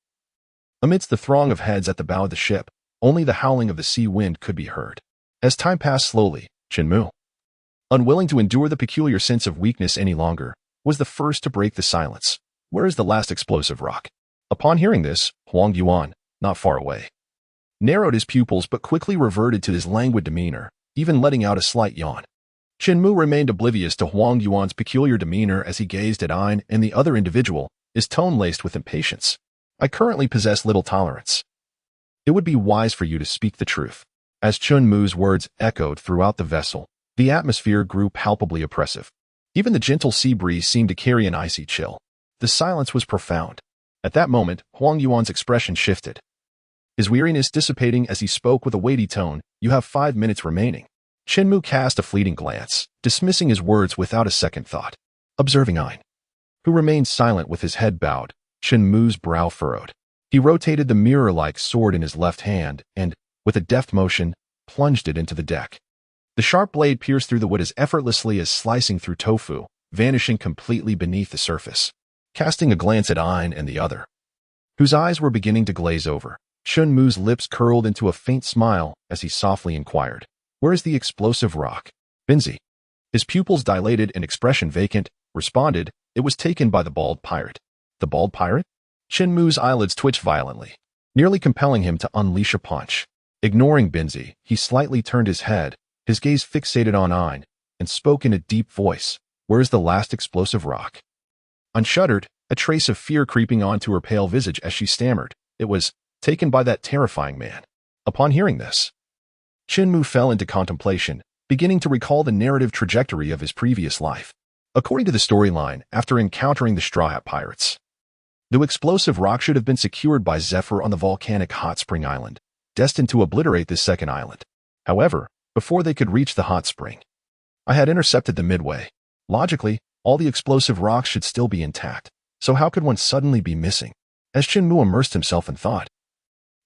[SPEAKER 1] amidst the throng of heads at the bow of the ship, only the howling of the sea wind could be heard. As time passed slowly, Chen Mu, unwilling to endure the peculiar sense of weakness any longer, was the first to break the silence. Where is the last explosive rock? Upon hearing this, Huang Yuan, not far away, narrowed his pupils but quickly reverted to his languid demeanor, even letting out a slight yawn. Chen Mu remained oblivious to Huang Yuan's peculiar demeanor as he gazed at Ein and the other individual, his tone laced with impatience. I currently possess little tolerance. It would be wise for you to speak the truth. As Chen Mu's words echoed throughout the vessel, the atmosphere grew palpably oppressive. Even the gentle sea breeze seemed to carry an icy chill. The silence was profound. At that moment, Huang Yuan's expression shifted, his weariness dissipating as he spoke with a weighty tone. You have 5 minutes remaining. Chen Mu cast a fleeting glance, dismissing his words without a second thought. Observing Ein, who remained silent with his head bowed, Chen Mu's brow furrowed. He rotated the mirror-like sword in his left hand and, with a deft motion, plunged it into the deck. The sharp blade pierced through the wood as effortlessly as slicing through tofu, vanishing completely beneath the surface. Casting a glance at Ein and the other, whose eyes were beginning to glaze over, Chen Mu's lips curled into a faint smile as he softly inquired, where is the explosive rock? Binzi. His pupils dilated and expression vacant, responded, it was taken by the bald pirate. The bald pirate? Chen Mu's eyelids twitched violently, nearly compelling him to unleash a punch. Ignoring Binzi, he slightly turned his head, his gaze fixated on Ein, and spoke in a deep voice, where is the last explosive rock? Ein shuddered, a trace of fear creeping onto her pale visage as she stammered, it was taken by that terrifying man. Upon hearing this, Chen Mu fell into contemplation, beginning to recall the narrative trajectory of his previous life. According to the storyline, after encountering the Straw Hat Pirates, the explosive rock should have been secured by Zephyr on the volcanic hot spring island, destined to obliterate this second island. However, before they could reach the hot spring, I had intercepted them midway. Logically, all the explosive rocks should still be intact, so how could one suddenly be missing? As Chen Mu immersed himself in thought,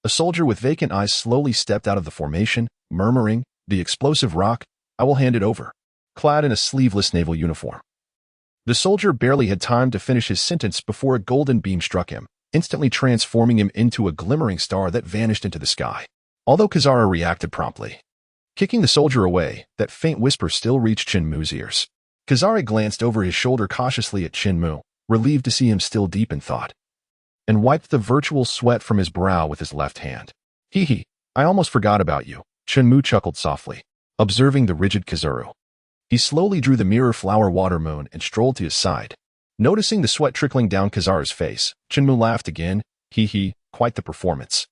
[SPEAKER 1] a soldier with vacant eyes slowly stepped out of the formation, murmuring, the explosive rock, I will hand it over, clad in a sleeveless naval uniform. The soldier barely had time to finish his sentence before a golden beam struck him, instantly transforming him into a glimmering star that vanished into the sky. Although Kizaru reacted promptly, kicking the soldier away, that faint whisper still reached Chen Mu's ears. Kizaru glanced over his shoulder cautiously at Chen Mu, relieved to see him still deep in thought, and wiped the virtual sweat from his brow with his left hand. Hee, I almost forgot about you, Chen Mu chuckled softly, observing the rigid Kizaru. He slowly drew the mirror flower water moon and strolled to his side. Noticing the sweat trickling down Kizaru's face, Chen Mu laughed again. Hee, quite the performance.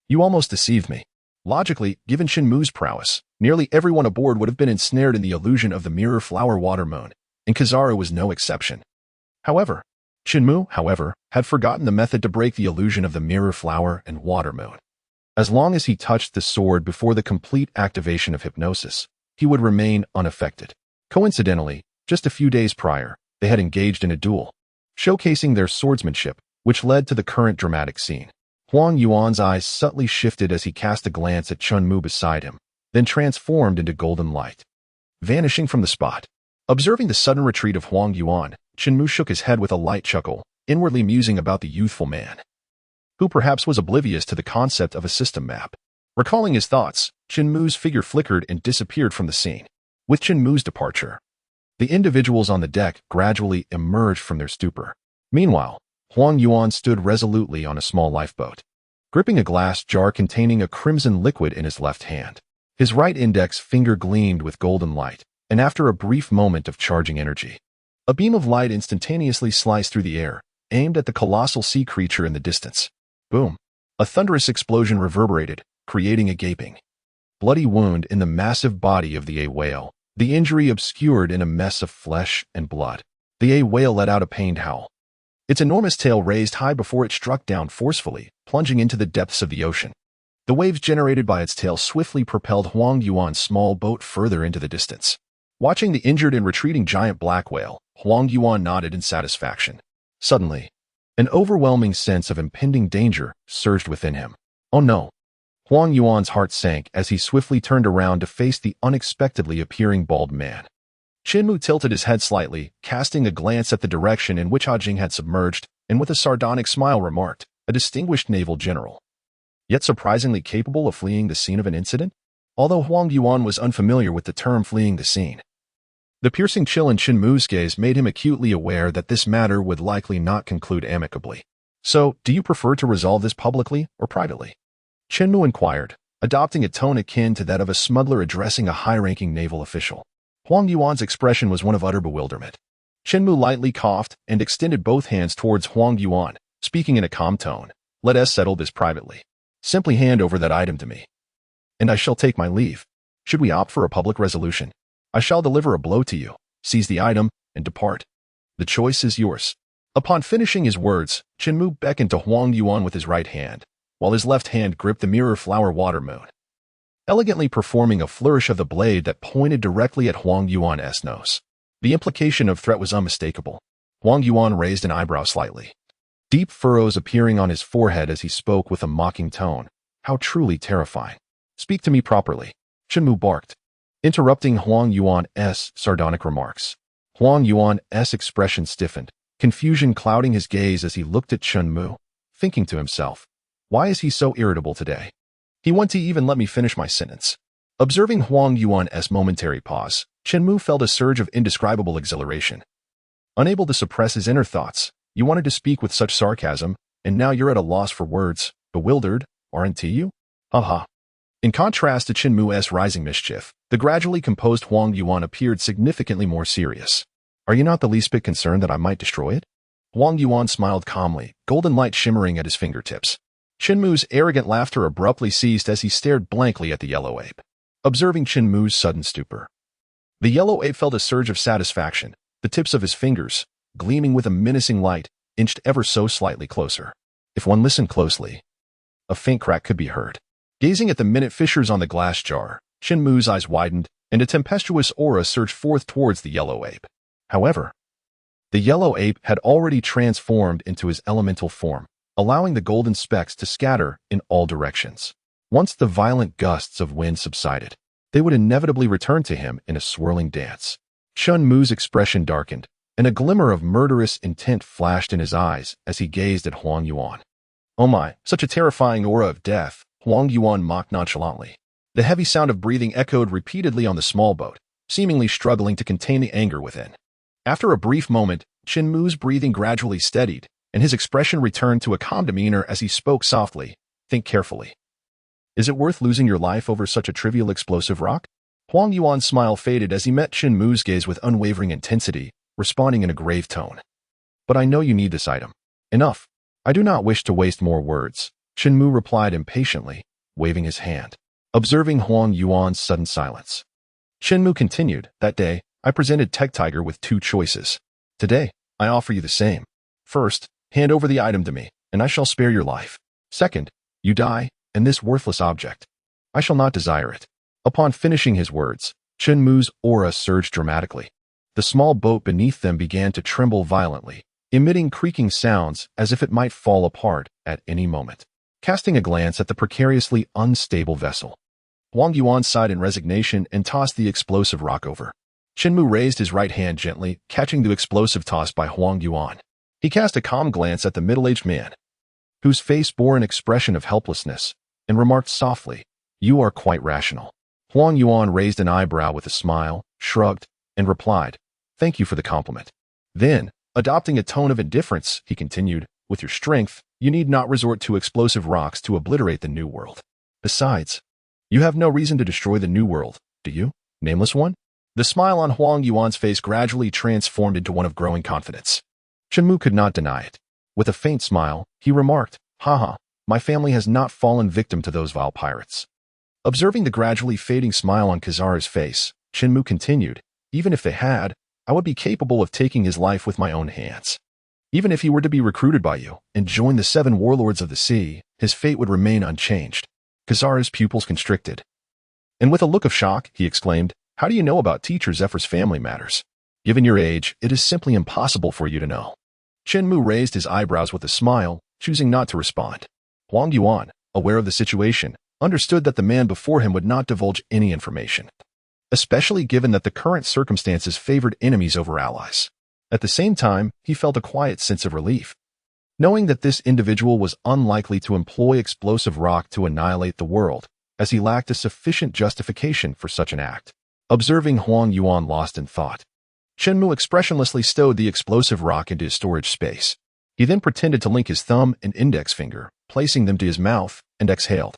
[SPEAKER 1] You almost deceived me. Logically, given Chen Mu's prowess, nearly everyone aboard would have been ensnared in the illusion of the mirror flower water moon, and Kizaru was no exception. Chen Mu, had forgotten the method to break the illusion of the mirror flower and water moon. As long as he touched the sword before the complete activation of hypnosis, he would remain unaffected. Coincidentally, just a few days prior, they had engaged in a duel, showcasing their swordsmanship, which led to the current dramatic scene. Huang Yuan's eyes subtly shifted as he cast a glance at Chen Mu beside him, then transformed into golden light, vanishing from the spot. Observing the sudden retreat of Huang Yuan, Chen Mu shook his head with a light chuckle, inwardly musing about the youthful man, who perhaps was oblivious to the concept of a system map. Recalling his thoughts, Chen Mu's figure flickered and disappeared from the scene. With Chen Mu's departure, the individuals on the deck gradually emerged from their stupor. Meanwhile, Huang Yuan stood resolutely on a small lifeboat, gripping a glass jar containing a crimson liquid in his left hand. His right index finger gleamed with golden light, and after a brief moment of charging energy, a beam of light instantaneously sliced through the air, aimed at the colossal sea creature in the distance. Boom! A thunderous explosion reverberated, creating a gaping, bloody wound in the massive body of the A whale, the injury obscured in a mess of flesh and blood. The A whale let out a pained howl. Its enormous tail raised high before it struck down forcefully, plunging into the depths of the ocean. The waves generated by its tail swiftly propelled Huang Yuan's small boat further into the distance. Watching the injured and retreating giant black whale, Huang Yuan nodded in satisfaction. Suddenly, an overwhelming sense of impending danger surged within him. Oh no! Huang Yuan's heart sank as he swiftly turned around to face the unexpectedly appearing bald man. Chen Mu tilted his head slightly, casting a glance at the direction in which Jing had submerged, and with a sardonic smile remarked, "A distinguished naval general, yet surprisingly capable of fleeing the scene of an incident?" Although Huang Yuan was unfamiliar with the term fleeing the scene, the piercing chill in Chen Mu's gaze made him acutely aware that this matter would likely not conclude amicably. "So, do you prefer to resolve this publicly or privately?" Chen Mu inquired, adopting a tone akin to that of a smuggler addressing a high-ranking naval official. Huang Yuan's expression was one of utter bewilderment. Chen Mu lightly coughed and extended both hands towards Huang Yuan, speaking in a calm tone. "Let us settle this privately. Simply hand over that item to me, and I shall take my leave. Should we opt for a public resolution, I shall deliver a blow to you, seize the item, and depart. The choice is yours." Upon finishing his words, Chen Mu beckoned to Huang Yuan with his right hand, while his left hand gripped the mirror flower water moon, elegantly performing a flourish of the blade that pointed directly at Huang Yuan's nose. The implication of threat was unmistakable. Huang Yuan raised an eyebrow slightly, deep furrows appearing on his forehead as he spoke with a mocking tone. "How truly terrifying. Speak to me properly," Chen Mu barked, interrupting Huang Yuan's sardonic remarks. Huang Yuan's expression stiffened, confusion clouding his gaze as he looked at Chen Mu, thinking to himself, "Why is he so irritable today? He won't even let me finish my sentence." Observing Huang Yuan's momentary pause, Chen Mu felt a surge of indescribable exhilaration. Unable to suppress his inner thoughts, "You wanted to speak with such sarcasm, and now you're at a loss for words. Bewildered, aren't you?" Haha. In contrast to Chen Mu's rising mischief, the gradually composed Huang Yuan appeared significantly more serious. "Are you not the least bit concerned that I might destroy it?" Huang Yuan smiled calmly, golden light shimmering at his fingertips. Chen Mu's arrogant laughter abruptly ceased as he stared blankly at the yellow ape. Observing Chen Mu's sudden stupor, the yellow ape felt a surge of satisfaction. The tips of his fingers, gleaming with a menacing light, inched ever so slightly closer. If one listened closely, a faint crack could be heard. Gazing at the minute fissures on the glass jar, Chen Mu's eyes widened, and a tempestuous aura surged forth towards the yellow ape. However, the yellow ape had already transformed into his elemental form, allowing the golden specks to scatter in all directions. Once the violent gusts of wind subsided, they would inevitably return to him in a swirling dance. Chen Mu's expression darkened, and a glimmer of murderous intent flashed in his eyes as he gazed at Huang Yuan. "Oh my, such a terrifying aura of death," Huang Yuan mocked nonchalantly. The heavy sound of breathing echoed repeatedly on the small boat, seemingly struggling to contain the anger within. After a brief moment, Chen Mu's breathing gradually steadied, and his expression returned to a calm demeanor as he spoke softly. "Think carefully. Is it worth losing your life over such a trivial explosive rock?" Huang Yuan's smile faded as he met Chen Mu's gaze with unwavering intensity, responding in a grave tone. "But I know you need this item." "Enough. I do not wish to waste more words," Chen Mu replied impatiently, waving his hand. Observing Huang Yuan's sudden silence, Chen Mu continued, "That day, I presented Tech Tiger with two choices. Today, I offer you the same. First, hand over the item to me, and I shall spare your life. Second, you die, and this worthless object, I shall not desire it." Upon finishing his words, Chen Mu's aura surged dramatically. The small boat beneath them began to tremble violently, emitting creaking sounds as if it might fall apart at any moment. Casting a glance at the precariously unstable vessel, Huang Yuan sighed in resignation and tossed the explosive rock over. Chen Mu raised his right hand gently, catching the explosive toss by Huang Yuan. He cast a calm glance at the middle-aged man, whose face bore an expression of helplessness, and remarked softly, "You are quite rational." Huang Yuan raised an eyebrow with a smile, shrugged, and replied, "Thank you for the compliment." Then, adopting a tone of indifference, he continued, "With your strength, you need not resort to explosive rocks to obliterate the New World. Besides, you have no reason to destroy the New World, do you, nameless one?" The smile on Huang Yuan's face gradually transformed into one of growing confidence. Chen Mu could not deny it. With a faint smile, he remarked, "Haha, my family has not fallen victim to those vile pirates." Observing the gradually fading smile on Kizaru's face, Chen Mu continued, "Even if they had, I would be capable of taking his life with my own hands. Even if he were to be recruited by you and join the 7 warlords of the sea, his fate would remain unchanged." Kizaru's pupils constricted. And with a look of shock, he exclaimed, "How do you know about Teacher Zephyr's family matters? Given your age, it is simply impossible for you to know." Chen Mu raised his eyebrows with a smile, choosing not to respond. Huang Yuan, aware of the situation, understood that the man before him would not divulge any information, especially given that the current circumstances favored enemies over allies. At the same time, he felt a quiet sense of relief, knowing that this individual was unlikely to employ explosive rock to annihilate the world, as he lacked a sufficient justification for such an act. Observing Huang Yuan lost in thought, Chen Mu expressionlessly stowed the explosive rock into his storage space. He then pretended to link his thumb and index finger, placing them to his mouth, and exhaled.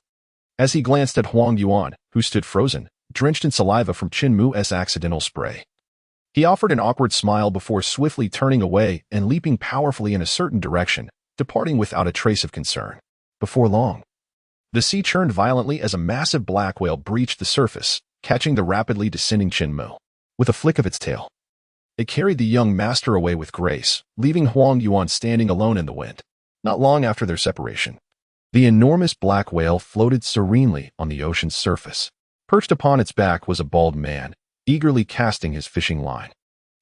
[SPEAKER 1] As he glanced at Huang Yuan, who stood frozen, drenched in saliva from Chen Mu's accidental spray, he offered an awkward smile before swiftly turning away and leaping powerfully in a certain direction, departing without a trace of concern. Before long, the sea churned violently as a massive black whale breached the surface, catching the rapidly descending Chen Mu. With a flick of its tail, it carried the young master away with grace, leaving Huang Yuan standing alone in the wind. Not long after their separation, the enormous black whale floated serenely on the ocean's surface. Perched upon its back was a bald man, eagerly casting his fishing line.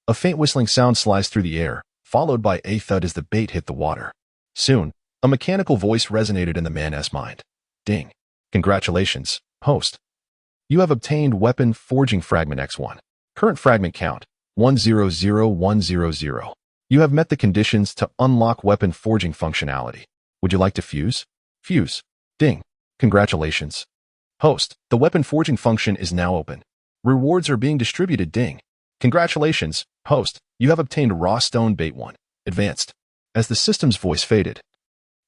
[SPEAKER 1] A faint whistling sound sliced through the air, followed by a thud as the bait hit the water. Soon, a mechanical voice resonated in the man's mind. "Ding. Congratulations, host. You have obtained Weapon Forging Fragment X1. Current fragment count, 100100. You have met the conditions to unlock weapon forging functionality. Would you like to fuse? Fuse. Ding. Congratulations, host. The weapon forging function is now open. Rewards are being distributed. Ding. Congratulations, host. You have obtained Raw Stone Bait 1. Advanced." As the system's voice faded,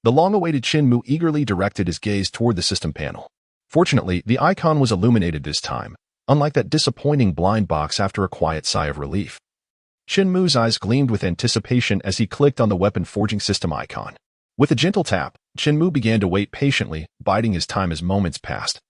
[SPEAKER 1] the long-awaited Chen Mu eagerly directed his gaze toward the system panel. Fortunately, the icon was illuminated this time, unlike that disappointing blind box. After a quiet sigh of relief, Chen Mu's eyes gleamed with anticipation as he clicked on the weapon forging system icon. With a gentle tap, Chen Mu began to wait patiently, biding his time as moments passed.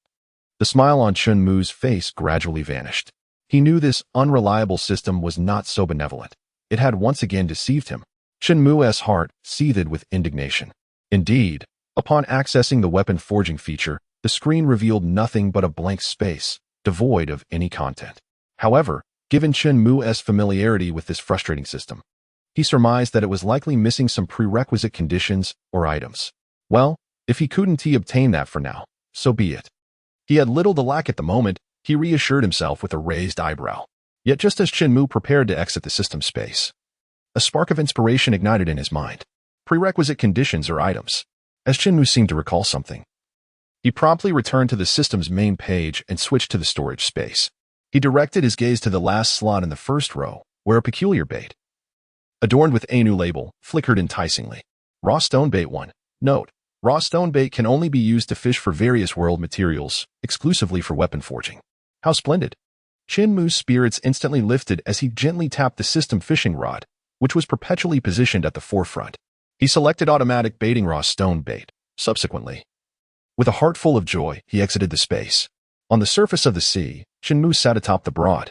[SPEAKER 1] The smile on Chen Mu's face gradually vanished. He knew this unreliable system was not so benevolent. It had once again deceived him. Chen Mu's heart seethed with indignation. Indeed, upon accessing the weapon forging feature, the screen revealed nothing but a blank space, devoid of any content. However, given Chen Mu's familiarity with this frustrating system, he surmised that it was likely missing some prerequisite conditions or items. Well, if he couldn't obtain that for now, so be it. He had little to lack at the moment, he reassured himself with a raised eyebrow. Yet just as Chen Mu prepared to exit the system space, a spark of inspiration ignited in his mind. Prerequisite conditions or items. As Chen Mu seemed to recall something, he promptly returned to the system's main page and switched to the storage space. He directed his gaze to the last slot in the first row, where a peculiar bait, adorned with a new label, flickered enticingly. Raw Stone Bait 1. Note: raw stone bait can only be used to fish for various world materials, exclusively for weapon forging. How splendid! Chen Mu's spirits instantly lifted as he gently tapped the system fishing rod, which was perpetually positioned at the forefront. He selected automatic baiting raw stone bait. Subsequently, with a heart full of joy, he exited the space. On the surface of the sea, Chen Mu sat atop the broad,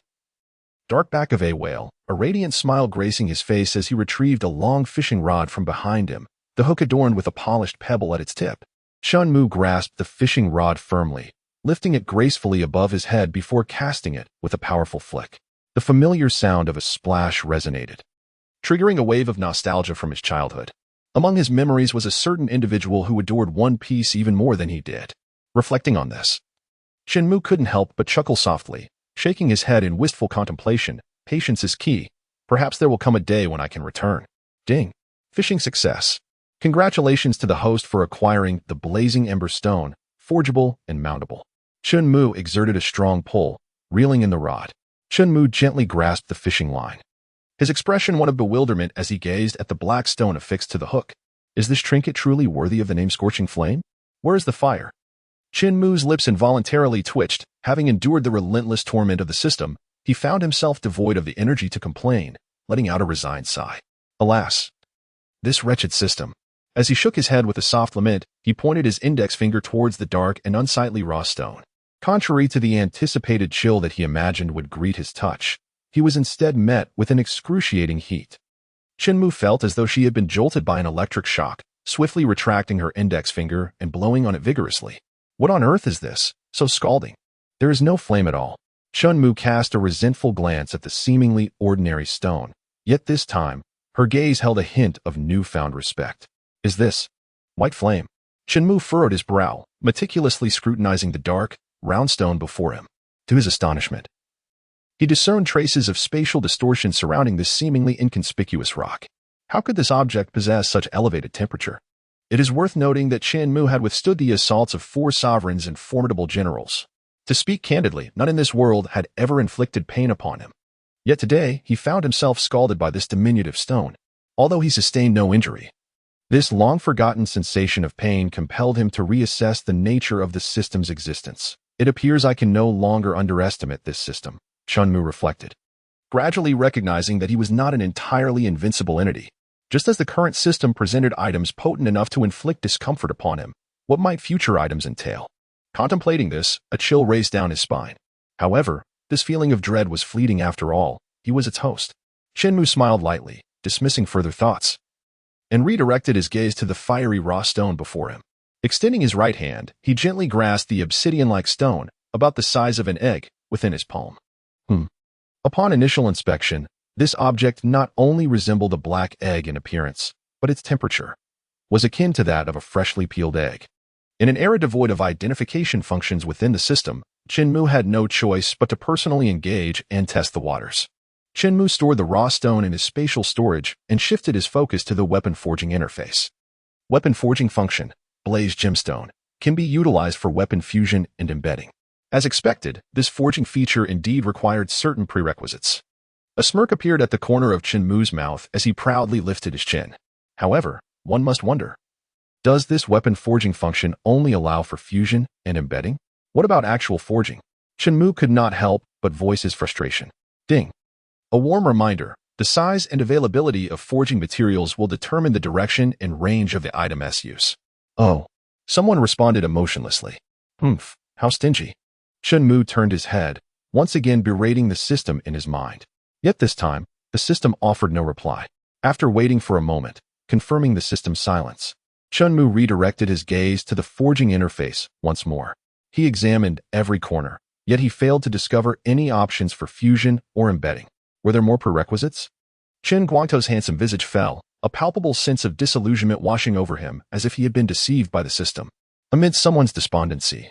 [SPEAKER 1] dark back of a whale, a radiant smile gracing his face as he retrieved a long fishing rod from behind him, the hook adorned with a polished pebble at its tip. Chen Mu grasped the fishing rod firmly, lifting it gracefully above his head before casting it with a powerful flick. The familiar sound of a splash resonated, triggering a wave of nostalgia from his childhood. Among his memories was a certain individual who adored One Piece even more than he did. Reflecting on this, Chen Mu couldn't help but chuckle softly, shaking his head in wistful contemplation. Patience is key. Perhaps there will come a day when I can return. Ding. Fishing success. Congratulations to the host for acquiring the Blazing Ember Stone, forgeable and mountable. Chen Mu exerted a strong pull, reeling in the rod. Chen Mu gently grasped the fishing line. His expression one of bewilderment as he gazed at the black stone affixed to the hook. Is this trinket truly worthy of the name Scorching Flame? Where is the fire? Chen Mu's lips involuntarily twitched. Having endured the relentless torment of the system, he found himself devoid of the energy to complain, letting out a resigned sigh. Alas, this wretched system. As he shook his head with a soft lament, he pointed his index finger towards the dark and unsightly raw stone. Contrary to the anticipated chill that he imagined would greet his touch, he was instead met with an excruciating heat. Chen Mu felt as though she had been jolted by an electric shock, swiftly retracting her index finger and blowing on it vigorously. What on earth is this? So scalding. There is no flame at all. Chen Mu cast a resentful glance at the seemingly ordinary stone, yet this time, her gaze held a hint of newfound respect. Is this white flame? Chen Mu furrowed his brow, meticulously scrutinizing the dark, round stone before him. To his astonishment, he discerned traces of spatial distortion surrounding this seemingly inconspicuous rock. How could this object possess such elevated temperature? It is worth noting that Chen Mu had withstood the assaults of 4 sovereigns and formidable generals. To speak candidly, none in this world had ever inflicted pain upon him. Yet today, he found himself scalded by this diminutive stone, although he sustained no injury. This long-forgotten sensation of pain compelled him to reassess the nature of the system's existence. It appears I can no longer underestimate this system, Chen Mu reflected, gradually recognizing that he was not an entirely invincible entity. Just as the current system presented items potent enough to inflict discomfort upon him, what might future items entail? Contemplating this, a chill raced down his spine. However, this feeling of dread was fleeting after all. He was its host. Chen Mu smiled lightly, dismissing further thoughts, and redirected his gaze to the fiery raw stone before him. Extending his right hand, he gently grasped the obsidian-like stone, about the size of an egg, within his palm. Upon initial inspection, this object not only resembled a black egg in appearance, but its temperature was akin to that of a freshly peeled egg. In an era devoid of identification functions within the system, Chen Mu had no choice but to personally engage and test the waters. Chen Mu stored the raw stone in his spatial storage and shifted his focus to the weapon forging interface. Weapon forging function, Blaze Gemstone, can be utilized for weapon fusion and embedding. As expected, this forging feature indeed required certain prerequisites. A smirk appeared at the corner of Chen Mu's mouth as he proudly lifted his chin. However, one must wonder, does this weapon forging function only allow for fusion and embedding? What about actual forging? Chen Mu could not help but voice his frustration. Ding. A warm reminder, the size and availability of forging materials will determine the direction and range of the item's use. Oh. Someone responded emotionlessly. How stingy. Chen Mu turned his head, once again berating the system in his mind. Yet this time, the system offered no reply. After waiting for a moment, confirming the system's silence, Chen Mu redirected his gaze to the forging interface once more. He examined every corner, yet he failed to discover any options for fusion or embedding. Were there more prerequisites? Chen Guangto's handsome visage fell, a palpable sense of disillusionment washing over him as if he had been deceived by the system. Amid someone's despondency,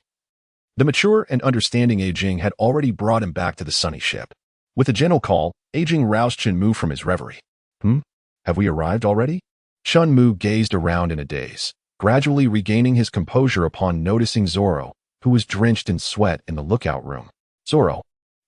[SPEAKER 1] the mature and understanding A Jing had already brought him back to the sunny ship. With a gentle call, A Jing roused Chen Mu from his reverie. Have we arrived already? Chen Mu gazed around in a daze, gradually regaining his composure upon noticing Zoro, who was drenched in sweat in the lookout room. Zoro,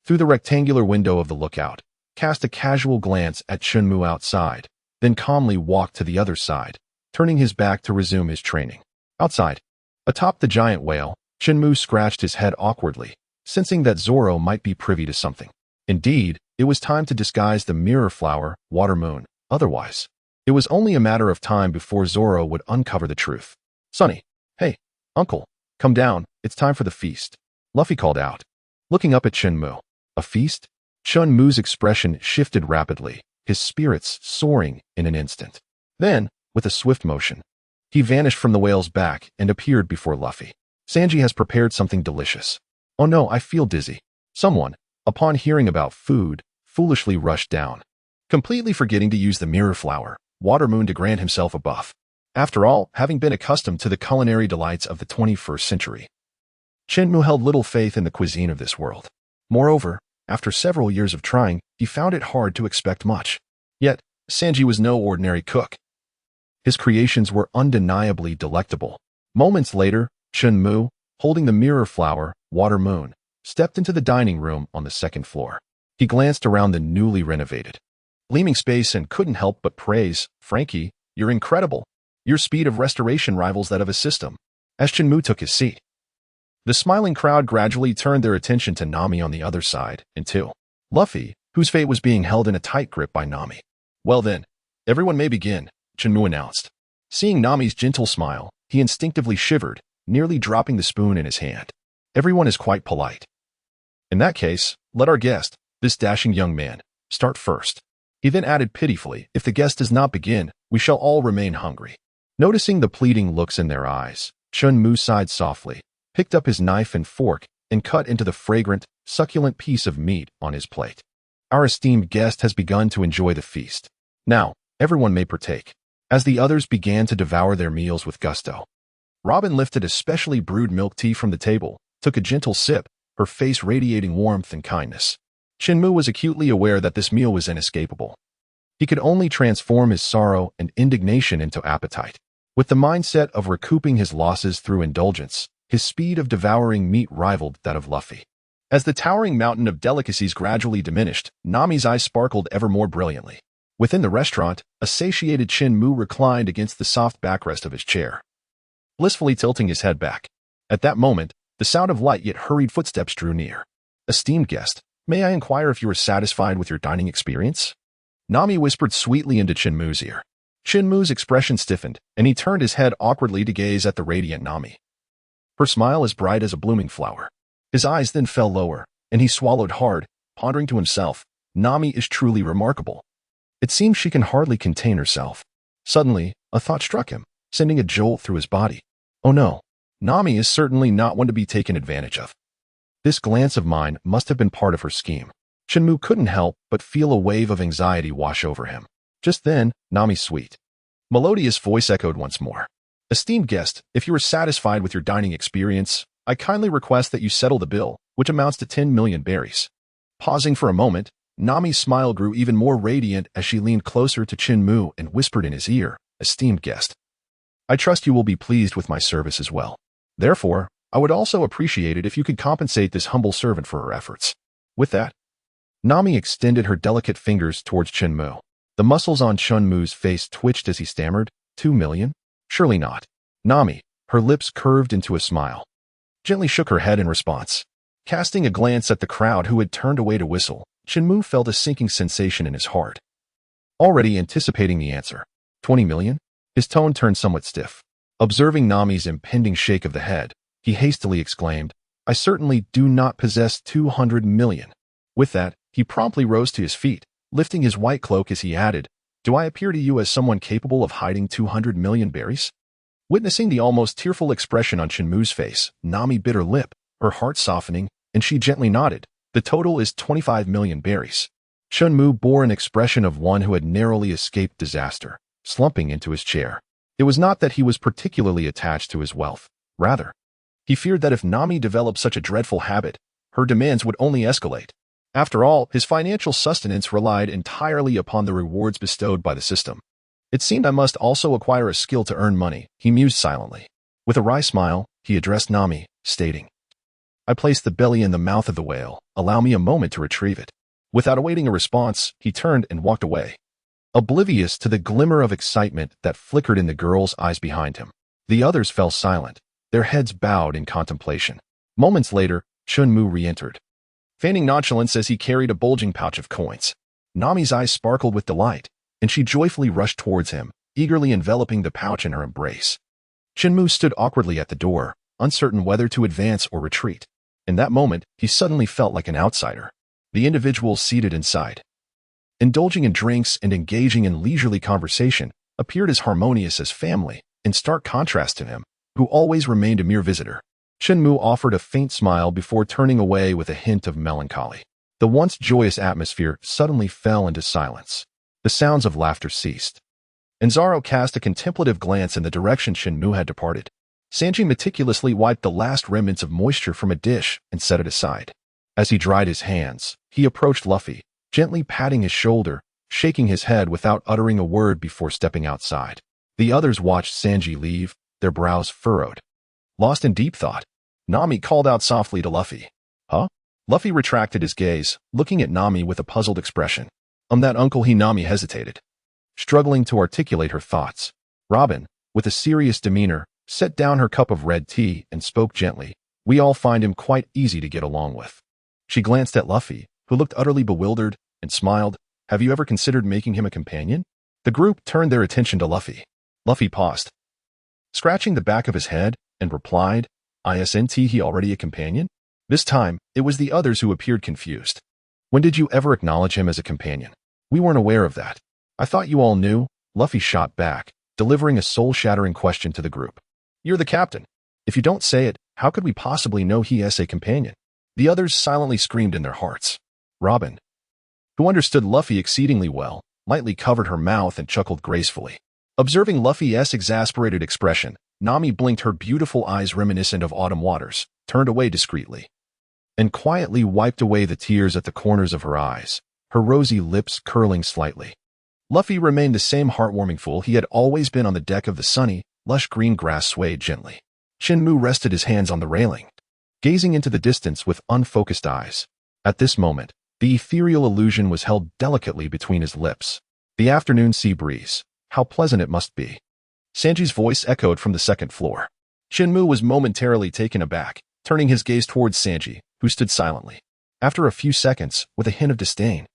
[SPEAKER 1] through the rectangular window of the lookout, cast a casual glance at Chen Mu outside, then calmly walked to the other side, turning his back to resume his training. Outside, atop the giant whale, Chen Mu scratched his head awkwardly, sensing that Zoro might be privy to something. Indeed, it was time to disguise the mirror flower, water moon. Otherwise, it was only a matter of time before Zoro would uncover the truth. Sonny, hey, uncle, come down, it's time for the feast, Luffy called out, looking up at Chen Mu. A feast? Chen Mu's expression shifted rapidly, his spirits soaring in an instant. Then, with a swift motion, he vanished from the whale's back and appeared before Luffy. Sanji has prepared something delicious. Oh no, I feel dizzy. Someone, upon hearing about food, foolishly rushed down, completely forgetting to use the mirror flower, water moon to grant himself a buff. After all, having been accustomed to the culinary delights of the 21st century, Chen Mu held little faith in the cuisine of this world. Moreover, after several years of trying, he found it hard to expect much. Yet, Sanji was no ordinary cook. His creations were undeniably delectable. Moments later, Chen Mu, holding the mirror flower, Water Moon, stepped into the dining room on the second floor. He glanced around the newly renovated, gleaming space and couldn't help but praise, "Frankie, you're incredible. Your speed of restoration rivals that of a system." As Chen Mu took his seat, the smiling crowd gradually turned their attention to Nami on the other side, and to Luffy, whose fate was being held in a tight grip by Nami. "Well then, everyone may begin," Chen Mu announced. Seeing Nami's gentle smile, he instinctively shivered, nearly dropping the spoon in his hand. "Everyone is quite polite. In that case, let our guest, this dashing young man, start first." He then added pitifully, "If the guest does not begin, we shall all remain hungry." Noticing the pleading looks in their eyes, Chen Mu sighed softly, picked up his knife and fork, and cut into the fragrant, succulent piece of meat on his plate. "Our esteemed guest has begun to enjoy the feast. Now, everyone may partake." As the others began to devour their meals with gusto, Robin lifted a specially brewed milk tea from the table, took a gentle sip, her face radiating warmth and kindness. Chen Mu was acutely aware that this meal was inescapable. He could only transform his sorrow and indignation into appetite. With the mindset of recouping his losses through indulgence, his speed of devouring meat rivaled that of Luffy. As the towering mountain of delicacies gradually diminished, Nami's eyes sparkled ever more brilliantly. Within the restaurant, a satiated Chen Mu reclined against the soft backrest of his chair, blissfully tilting his head back. At that moment, the sound of light yet hurried footsteps drew near. "Esteemed guest, may I inquire if you are satisfied with your dining experience?" Nami whispered sweetly into Chen Mu's ear. Chen Mu's expression stiffened, and he turned his head awkwardly to gaze at the radiant Nami. Her smile as bright as a blooming flower. His eyes then fell lower, and he swallowed hard, pondering to himself, "Nami is truly remarkable. It seems she can hardly contain herself." Suddenly, a thought struck him, sending a jolt through his body. "Oh no, Nami is certainly not one to be taken advantage of. This glance of mine must have been part of her scheme." Chen Mu couldn't help but feel a wave of anxiety wash over him. Just then, Nami's sweet, melodious voice echoed once more. "Esteemed guest, if you are satisfied with your dining experience, I kindly request that you settle the bill, which amounts to 10 million berries." Pausing for a moment, Nami's smile grew even more radiant as she leaned closer to Chen Mu and whispered in his ear, "Esteemed guest, I trust you will be pleased with my service as well. Therefore, I would also appreciate it if you could compensate this humble servant for her efforts." With that, Nami extended her delicate fingers towards Chen Mu. The muscles on Chen Mu's face twitched as he stammered, 2 million? Surely not." Nami, her lips curved into a smile, gently shook her head in response. Casting a glance at the crowd who had turned away to whistle, Chen Mu felt a sinking sensation in his heart, already anticipating the answer. 20 million? His tone turned somewhat stiff. Observing Nami's impending shake of the head, he hastily exclaimed, "I certainly do not possess 200 million. With that, he promptly rose to his feet, lifting his white cloak as he added, "Do I appear to you as someone capable of hiding 200 million berries?" Witnessing the almost tearful expression on Chen Mu's face, Nami bit her lip, her heart softening, and she gently nodded. "The total is 25 million berries." Chen Mu bore an expression of one who had narrowly escaped disaster, slumping into his chair. It was not that he was particularly attached to his wealth. Rather, he feared that if Nami developed such a dreadful habit, her demands would only escalate. After all, his financial sustenance relied entirely upon the rewards bestowed by the system. "It seemed I must also acquire a skill to earn money," he mused silently. With a wry smile, he addressed Nami, stating, "I placed the belly in the mouth of the whale. Allow me a moment to retrieve it." Without awaiting a response, he turned and walked away, oblivious to the glimmer of excitement that flickered in the girl's eyes behind him. The others fell silent, their heads bowed in contemplation. Moments later, Chen Mu re-entered, feigning nonchalance as he carried a bulging pouch of coins. Nami's eyes sparkled with delight, and she joyfully rushed towards him, eagerly enveloping the pouch in her embrace. Chen Mu stood awkwardly at the door, uncertain whether to advance or retreat. In that moment, he suddenly felt like an outsider. The individual seated inside, indulging in drinks and engaging in leisurely conversation, appeared as harmonious as family, in stark contrast to him, who always remained a mere visitor. Chen Mu offered a faint smile before turning away with a hint of melancholy. The once joyous atmosphere suddenly fell into silence. The sounds of laughter ceased, and Zoro cast a contemplative glance in the direction Chen Mu had departed. Sanji meticulously wiped the last remnants of moisture from a dish and set it aside. As he dried his hands, he approached Luffy, gently patting his shoulder, shaking his head without uttering a word before stepping outside. The others watched Sanji leave, their brows furrowed. Lost in deep thought, Nami called out softly to Luffy. Huh? Luffy retracted his gaze, looking at Nami with a puzzled expression. That uncle Nami hesitated, struggling to articulate her thoughts. Robin, with a serious demeanor, set down her cup of red tea and spoke gently. We all find him quite easy to get along with. She glanced at Luffy, who looked utterly bewildered, and smiled. Have you ever considered making him a companion? The group turned their attention to Luffy. Luffy paused, scratching the back of his head, and replied, Isn't he already a companion? This time, it was the others who appeared confused. When did you ever acknowledge him as a companion? We weren't aware of that. I thought you all knew, Luffy shot back, delivering a soul-shattering question to the group. You're the captain. If you don't say it, how could we possibly know he is a companion? The others silently screamed in their hearts. Robin, who understood Luffy exceedingly well, lightly covered her mouth and chuckled gracefully. Observing Luffy's exasperated expression, Nami blinked her beautiful eyes reminiscent of autumn waters, turned away discreetly, and quietly wiped away the tears at the corners of her eyes, her rosy lips curling slightly. Luffy remained the same heartwarming fool he had always been on the deck of the sunny, lush green grass swayed gently. Chen Mu rested his hands on the railing, gazing into the distance with unfocused eyes. At this moment, the ethereal illusion was held delicately between his lips. The afternoon sea breeze, how pleasant it must be. Sanji's voice echoed from the second floor. Chen Mu was momentarily taken aback, turning his gaze towards Sanji, who stood silently. After a few seconds, with a hint of disdain,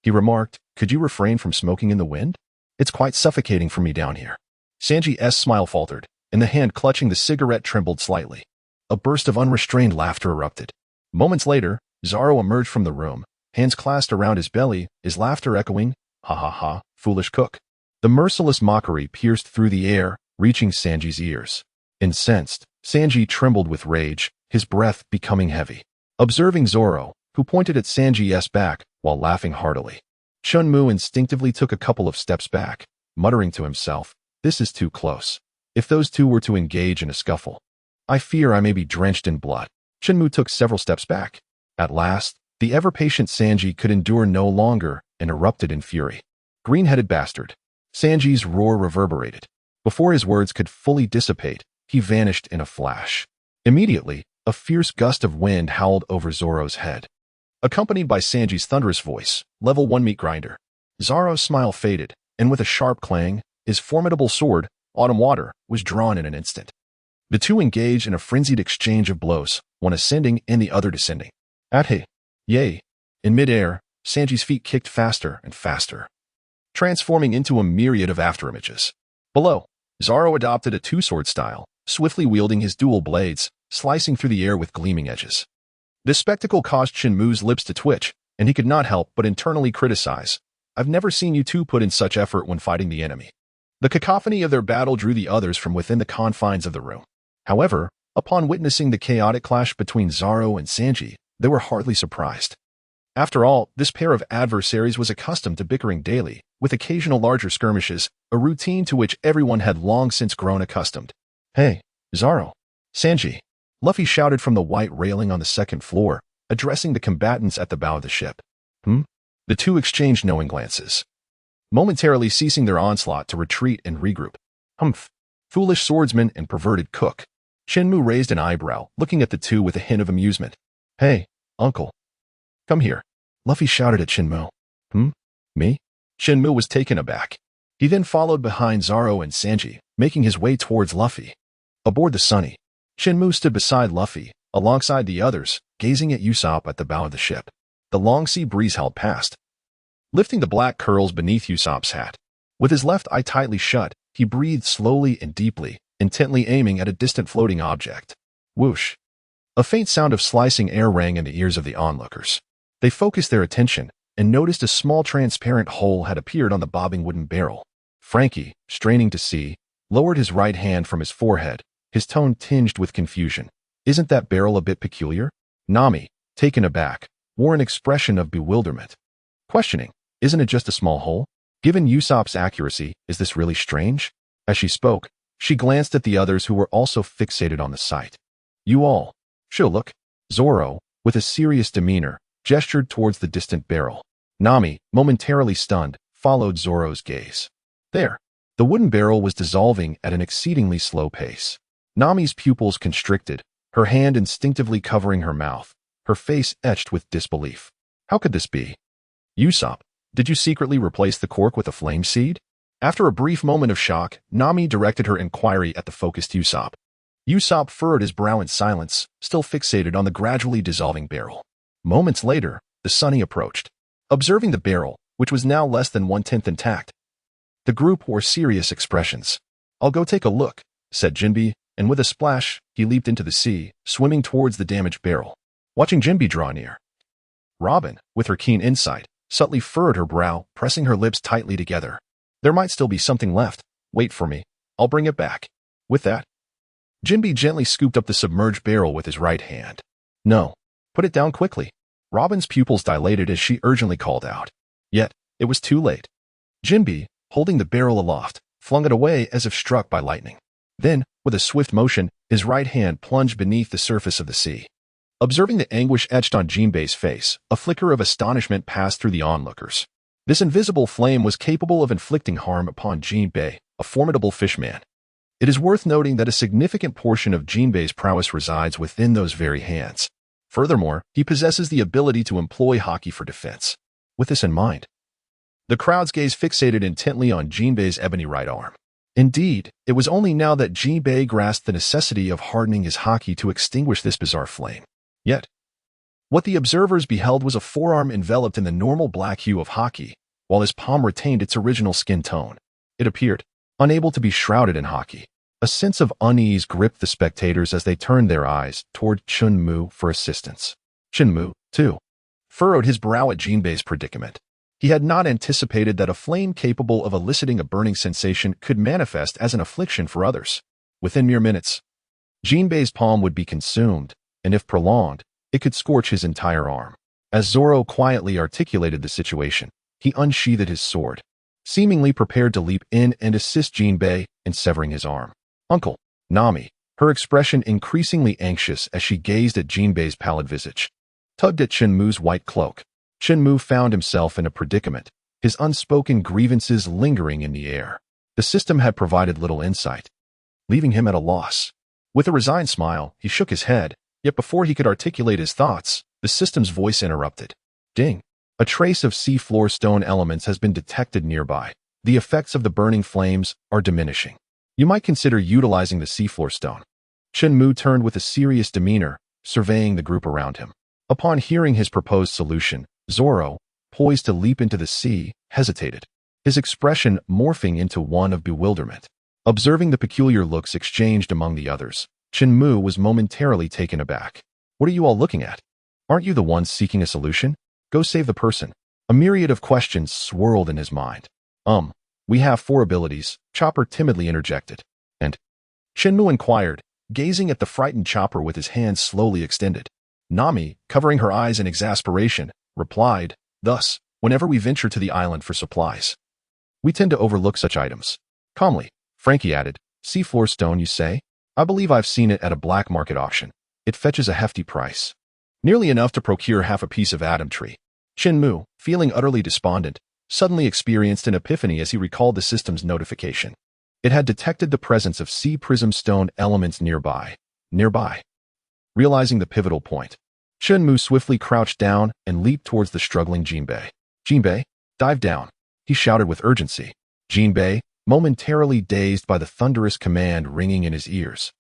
[SPEAKER 1] he remarked, Could you refrain from smoking in the wind? It's quite suffocating for me down here. Sanji's smile faltered, and the hand clutching the cigarette trembled slightly. A burst of unrestrained laughter erupted. Moments later, Zoro emerged from the room, hands clasped around his belly, his laughter echoing, Ha ha ha, foolish cook. The merciless mockery pierced through the air, reaching Sanji's ears. Incensed, Sanji trembled with rage, his breath becoming heavy. Observing Zoro, who pointed at Sanji's back while laughing heartily, Chen Mu instinctively took a couple of steps back, muttering to himself, This is too close. If those two were to engage in a scuffle, I fear I may be drenched in blood. Chen Mu took several steps back. At last, the ever-patient Sanji could endure no longer and erupted in fury. Green-headed bastard. Sanji's roar reverberated. Before his words could fully dissipate, he vanished in a flash. Immediately, a fierce gust of wind howled over Zoro's head, accompanied by Sanji's thunderous voice, Level 1 meat grinder. Zoro's smile faded, and with a sharp clang, his formidable sword, Autumn Water, was drawn in an instant. The two engaged in a frenzied exchange of blows, one ascending and the other descending. Yay! In midair, Sanji's feet kicked faster and faster, transforming into a myriad of afterimages. Below, Zoro adopted a two-sword style, swiftly wielding his dual blades, slicing through the air with gleaming edges. This spectacle caused Chen Mu's lips to twitch, and he could not help but internally criticize. I've never seen you two put in such effort when fighting the enemy. The cacophony of their battle drew the others from within the confines of the room. However, upon witnessing the chaotic clash between Zoro and Sanji, they were hardly surprised. After all, this pair of adversaries was accustomed to bickering daily, with occasional larger skirmishes, a routine to which everyone had long since grown accustomed. Hey, Zoro. Sanji. Luffy shouted from the white railing on the second floor, addressing the combatants at the bow of the ship. The two exchanged knowing glances, momentarily ceasing their onslaught to retreat and regroup. Foolish swordsman and perverted cook. Chen Mu raised an eyebrow, looking at the two with a hint of amusement. Hey, uncle. Come here. Luffy shouted at Chen Mu. Me? Chen Mu was taken aback. He then followed behind Zoro and Sanji, making his way towards Luffy. Aboard the Sunny, Chen Mu stood beside Luffy, alongside the others, gazing at Usopp at the bow of the ship. The long sea breeze held past, lifting the black curls beneath Usopp's hat. With his left eye tightly shut, he breathed slowly and deeply, intently aiming at a distant floating object. Whoosh! A faint sound of slicing air rang in the ears of the onlookers. They focused their attention and noticed a small transparent hole had appeared on the bobbing wooden barrel. Frankie, straining to see, lowered his right hand from his forehead, his tone tinged with confusion. Isn't that barrel a bit peculiar? Nami, taken aback, wore an expression of bewilderment. Questioning, isn't it just a small hole? Given Usopp's accuracy, is this really strange? As she spoke, She glanced at the others who were also fixated on the sight. You all. She'll look. Zoro, with a serious demeanor, gestured towards the distant barrel. Nami, momentarily stunned, followed Zoro's gaze. There. The wooden barrel was dissolving at an exceedingly slow pace. Nami's pupils constricted, her hand instinctively covering her mouth, her face etched with disbelief. How could this be? Usopp, did you secretly replace the cork with a flame seed? After a brief moment of shock, Nami directed her inquiry at the focused Usopp. Usopp furrowed his brow in silence, still fixated on the gradually dissolving barrel. Moments later, the Sunny approached. Observing the barrel, which was now less than 1/10 intact, the group wore serious expressions. I'll go take a look, said Jinbe, and with a splash, he leaped into the sea, swimming towards the damaged barrel. Watching Jinbe draw near, Robin, with her keen insight, subtly furrowed her brow, pressing her lips tightly together. There might still be something left. Wait for me. I'll bring it back. With that, Jinbe gently scooped up the submerged barrel with his right hand. No. Put it down quickly. Robin's pupils dilated as she urgently called out. Yet, it was too late. Jinbe, holding the barrel aloft, flung it away as if struck by lightning. Then, with a swift motion, his right hand plunged beneath the surface of the sea. Observing the anguish etched on Jinbe's face, a flicker of astonishment passed through the onlookers. This invisible flame was capable of inflicting harm upon Jinbe, a formidable fishman. It is worth noting that a significant portion of Jinbe's prowess resides within those very hands. Furthermore, he possesses the ability to employ haki for defense. With this in mind, the crowd's gaze fixated intently on Jinbe's ebony right arm. Indeed, it was only now that Jinbe grasped the necessity of hardening his haki to extinguish this bizarre flame. Yet, what the observers beheld was a forearm enveloped in the normal black hue of haki, while his palm retained its original skin tone. It appeared unable to be shrouded in haki. A sense of unease gripped the spectators as they turned their eyes toward Chen Mu for assistance. Chen Mu, too, furrowed his brow at Jinbe's predicament. He had not anticipated that a flame capable of eliciting a burning sensation could manifest as an affliction for others. Within mere minutes, Jinbe's palm would be consumed, and if prolonged, it could scorch his entire arm. As Zoro quietly articulated the situation, he unsheathed his sword, seemingly prepared to leap in and assist Jinbe in severing his arm. Uncle, Nami, her expression increasingly anxious as she gazed at Jinbe's pallid visage, tugged at Chen Mu's white cloak. Chen Mu found himself in a predicament, his unspoken grievances lingering in the air. The system had provided little insight, leaving him at a loss. With a resigned smile, he shook his head, yet before he could articulate his thoughts, the system's voice interrupted. Ding! A trace of seafloor stone elements has been detected nearby. The effects of the burning flames are diminishing. You might consider utilizing the seafloor stone. Chen Mu turned with a serious demeanor, surveying the group around him. Upon hearing his proposed solution, Zoro, poised to leap into the sea, hesitated, his expression morphing into one of bewilderment. Observing the peculiar looks exchanged among the others, Chen Mu was momentarily taken aback. What are you all looking at? Aren't you the ones seeking a solution? Go save the person. A myriad of questions swirled in his mind. We have 4 abilities, Chopper timidly interjected. And? Chen Mu inquired, gazing at the frightened Chopper with his hands slowly extended. Nami, covering her eyes in exasperation, replied, thus, whenever we venture to the island for supplies, we tend to overlook such items. Calmly, Frankie added, seafloor stone, you say? I believe I've seen it at a black market auction. It fetches a hefty price. Nearly enough to procure half a piece of Adam tree. Chen Mu, feeling utterly despondent, suddenly experienced an epiphany as he recalled the system's notification. It had detected the presence of sea prism stone elements nearby. Realizing the pivotal point, Chen Mu swiftly crouched down and leaped towards the struggling Jinbe. Jinbe, dive down, he shouted with urgency. Jinbe, momentarily dazed by the thunderous command ringing in his ears,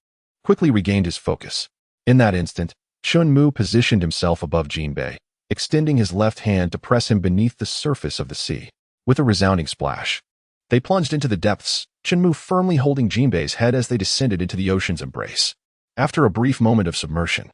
[SPEAKER 1] quickly regained his focus. In that instant, Chen Mu positioned himself above Jinbe, extending his left hand to press him beneath the surface of the sea. With a resounding splash, they plunged into the depths, Chen Mu firmly holding Jinbe's head as they descended into the ocean's embrace. After a brief moment of submersion,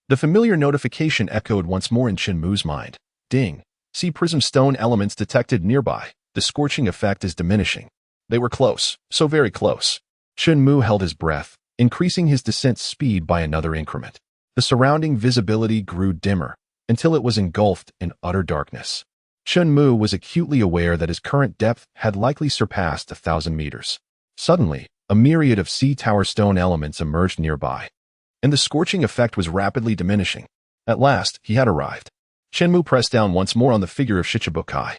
[SPEAKER 1] the familiar notification echoed once more in Chen Mu's mind. Ding! Sea prism stone elements detected nearby. The scorching effect is diminishing. They were close, so very close. Chen Mu held his breath, increasing his descent speed by another increment. The surrounding visibility grew dimmer, until it was engulfed in utter darkness. Chen Mu was acutely aware that his current depth had likely surpassed 1,000 meters. Suddenly, A myriad of sea tower stone elements emerged nearby, and the scorching effect was rapidly diminishing. At last, he had arrived. Chen Mu pressed down once more on the figure of Shichibukai,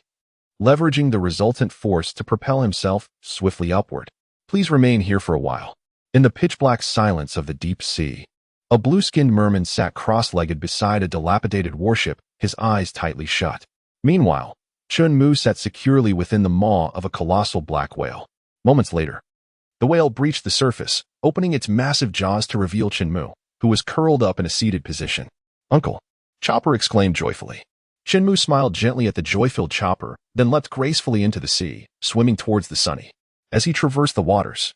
[SPEAKER 1] leveraging the resultant force to propel himself swiftly upward. Please remain here for a while. In the pitch-black silence of the deep sea, a blue-skinned merman sat cross-legged beside a dilapidated warship, his eyes tightly shut. Meanwhile, Chen Mu sat securely within the maw of a colossal black whale. Moments later, the whale breached the surface, opening its massive jaws to reveal Chen Mu, who was curled up in a seated position. "Uncle!" Chopper exclaimed joyfully. Chen Mu smiled gently at the joy-filled Chopper, then leapt gracefully into the sea, swimming towards the Sunny. As he traversed the waters,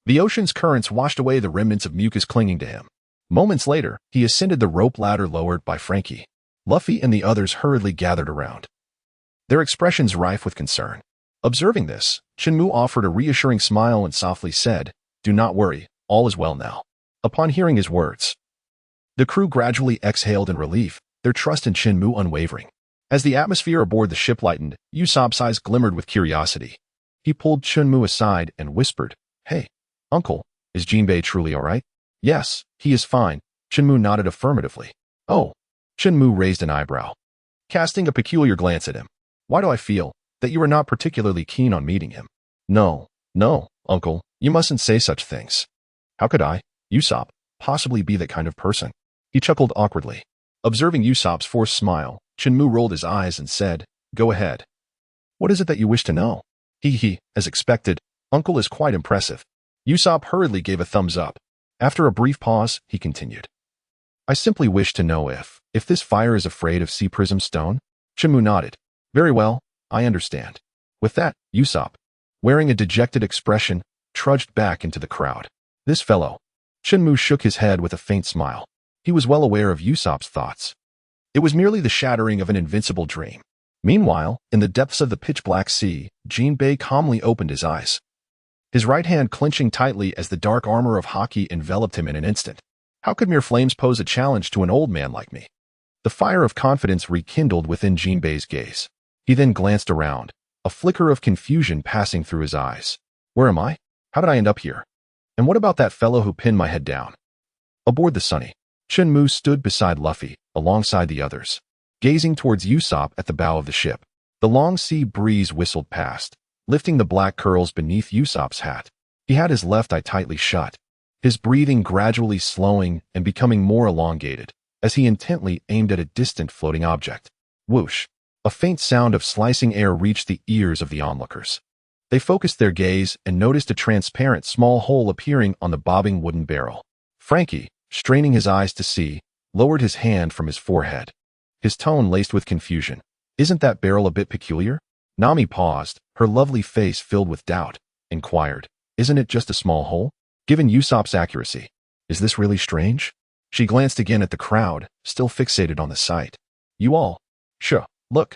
[SPEAKER 1] the ocean's currents washed away the remnants of mucus clinging to him. Moments later, he ascended the rope ladder lowered by Frankie. Luffy and the others hurriedly gathered around, their expressions rife with concern. Observing this, Chen Mu offered a reassuring smile and softly said, "Do not worry, all is well now." Upon hearing his words, the crew gradually exhaled in relief, their trust in Chen Mu unwavering. As the atmosphere aboard the ship lightened, Usopp's eyes glimmered with curiosity. He pulled Chen Mu aside and whispered, "Hey, Uncle, is Jinbei truly all right?" "Yes, he is fine." Chen Mu nodded affirmatively. "Oh." Chen Mu raised an eyebrow, casting a peculiar glance at him. "Why do I feel that you are not particularly keen on meeting him?" No, Uncle, you mustn't say such things." "How could I, Usopp, possibly be that kind of person?" He chuckled awkwardly. Observing Usopp's forced smile, Chen Mu rolled his eyes and said, "Go ahead. What is it that you wish to know?" As expected, Uncle is quite impressive." Usopp hurriedly gave a thumbs up. After a brief pause, he continued, "I simply wish to know if this fire is afraid of sea prism stone?" Chen Mu nodded. "Very well, I understand." With that, Usopp, wearing a dejected expression, trudged back into the crowd. "This fellow." Chen Mu shook his head with a faint smile. He was well aware of Usopp's thoughts. It was merely the shattering of an invincible dream. Meanwhile, in the depths of the pitch-black sea, Jinbei calmly opened his eyes, his right hand clenching tightly as the dark armor of Haki enveloped him in an instant. How could mere flames pose a challenge to an old man like me? The fire of confidence rekindled within Jinbei's gaze. He then glanced around, a flicker of confusion passing through his eyes. "Where am I? How did I end up here? And what about that fellow who pinned my head down?" Aboard the Sunny, Chen Mu stood beside Luffy, alongside the others, gazing towards Usopp at the bow of the ship. The long sea breeze whistled past, lifting the black curls beneath Usopp's hat. He had his left eye tightly shut, his breathing gradually slowing and becoming more elongated, as he intently aimed at a distant floating object. Whoosh! A faint sound of slicing air reached the ears of the onlookers. They focused their gaze and noticed a transparent small hole appearing on the bobbing wooden barrel. Frankie, straining his eyes to see, lowered his hand from his forehead, his tone laced with confusion. "Isn't that barrel a bit peculiar?" Nami paused, her lovely face filled with doubt, inquired, "Isn't it just a small hole? Given Usopp's accuracy, is this really strange?" She glanced again at the crowd, still fixated on the sight. "You all, look."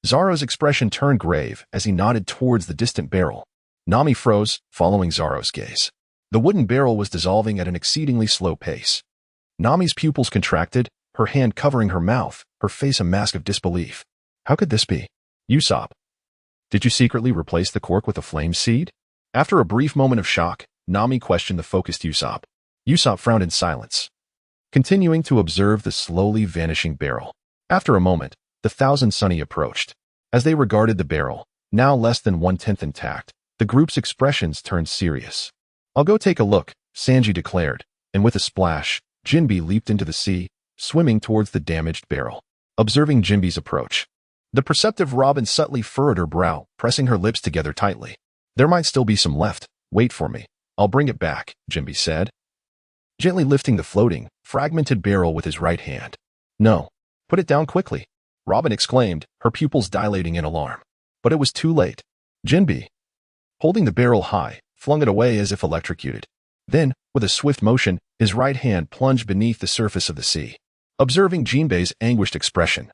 [SPEAKER 1] Zoro's expression turned grave as he nodded towards the distant barrel. Nami froze, following Zoro's gaze. The wooden barrel was dissolving at an exceedingly slow pace. Nami's pupils contracted, her hand covering her mouth, her face a mask of disbelief. How could this be? "Usopp, did you secretly replace the cork with a flame seed?" After a brief moment of shock, Nami questioned the focused Usopp. Usopp frowned in silence, continuing to observe the slowly vanishing barrel. After a moment, the Thousand Sunny approached. As they regarded the barrel, now less than 1/10 intact, the group's expressions turned serious. "I'll go take a look," Sanji declared, and with a splash, Jinbei leaped into the sea, swimming towards the damaged barrel. Observing Jinbei's approach, the perceptive Robin subtly furrowed her brow, pressing her lips together tightly. "There might still be some left. Wait for me. I'll bring it back," Jinbei said, gently lifting the floating, fragmented barrel with his right hand. "No. Put it down quickly," Robin exclaimed, her pupils dilating in alarm. But it was too late. Jinbei, holding the barrel high, flung it away as if electrocuted. Then, with a swift motion, his right hand plunged beneath the surface of the sea. Observing Jinbei's anguished expression,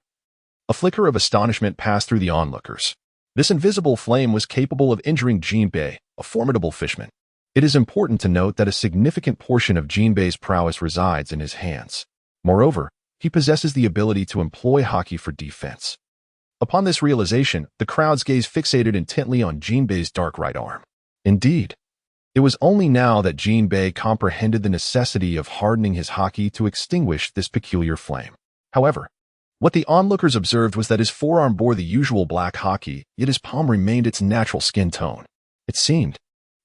[SPEAKER 1] a flicker of astonishment passed through the onlookers. This invisible flame was capable of injuring Jinbei, a formidable fishman. It is important to note that a significant portion of Jinbei's prowess resides in his hands. Moreover, he possesses the ability to employ Haki for defense. Upon this realization, the crowd's gaze fixated intently on Jinbei's dark right arm. Indeed, It was only now that Jinbei comprehended the necessity of hardening his haki to extinguish this peculiar flame. However, what the onlookers observed was that his forearm bore the usual black haki, yet his palm remained its natural skin tone. It seemed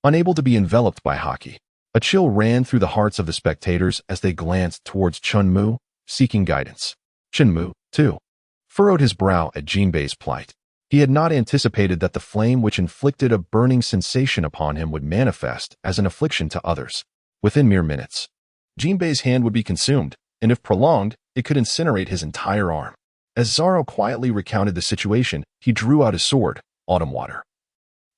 [SPEAKER 1] unable to be enveloped by haki. A chill ran through the hearts of the spectators as they glanced towards Chen Mu, seeking guidance. Chen Mu, too, furrowed his brow at Jinbei's plight. He had not anticipated that the flame which inflicted a burning sensation upon him would manifest as an affliction to others. Within mere minutes, Jinbei's hand would be consumed, and if prolonged, it could incinerate his entire arm. As Zaro quietly recounted the situation, he drew out his sword, Autumn Water,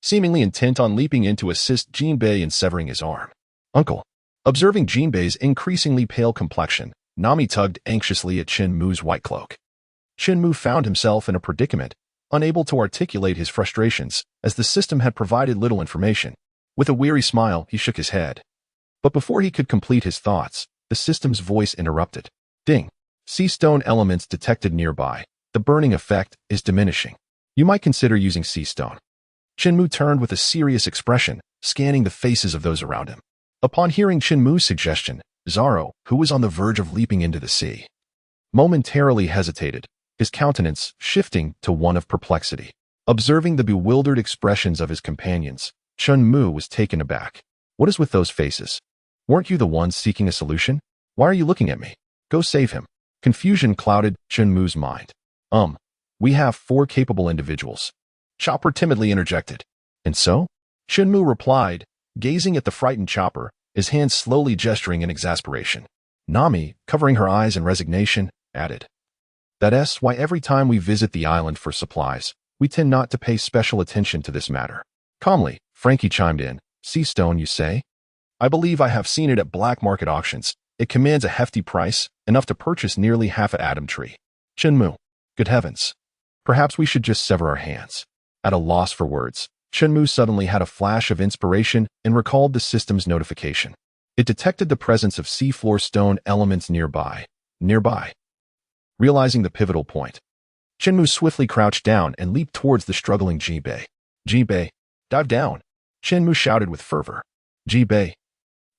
[SPEAKER 1] seemingly intent on leaping in to assist Jinbei in severing his arm. Uncle. Observing Jinbei's increasingly pale complexion, Nami tugged anxiously at Chen Mu's white cloak. Chen Mu found himself in a predicament, unable to articulate his frustrations, as the system had provided little information. With a weary smile, he shook his head. But before he could complete his thoughts, the system's voice interrupted. Ding. Sea stone elements detected nearby. The burning effect is diminishing. You might consider using sea stone. Chen Mu turned with a serious expression, scanning the faces of those around him. Upon hearing Chen Mu's suggestion, Zaro, who was on the verge of leaping into the sea, momentarily hesitated, his countenance shifting to one of perplexity. Observing the bewildered expressions of his companions, Chen Mu was taken aback. What is with those faces? Weren't you the ones seeking a solution? Why are you looking at me? Go save him. Confusion clouded Chen Mu's mind. We have 4 capable individuals. Chopper timidly interjected. And so? Chen Mu replied, gazing at the frightened Chopper, his hands slowly gesturing in exasperation. Nami, covering her eyes in resignation, added. That's why every time we visit the island for supplies, we tend not to pay special attention to this matter. Calmly, Frankie chimed in. Sea stone, you say? I believe I have seen it at black market auctions. It commands a hefty price, enough to purchase nearly half an atom tree. Chen Mu. Good heavens. Perhaps we should just sever our hands. At a loss for words, Chen Mu suddenly had a flash of inspiration and recalled the system's notification. It detected the presence of seafloor stone elements nearby. Realizing the pivotal point, Chen Mu swiftly crouched down and leaped towards the struggling Jinbei. Jinbei, dive down, Chen Mu shouted with fervor. Jinbei,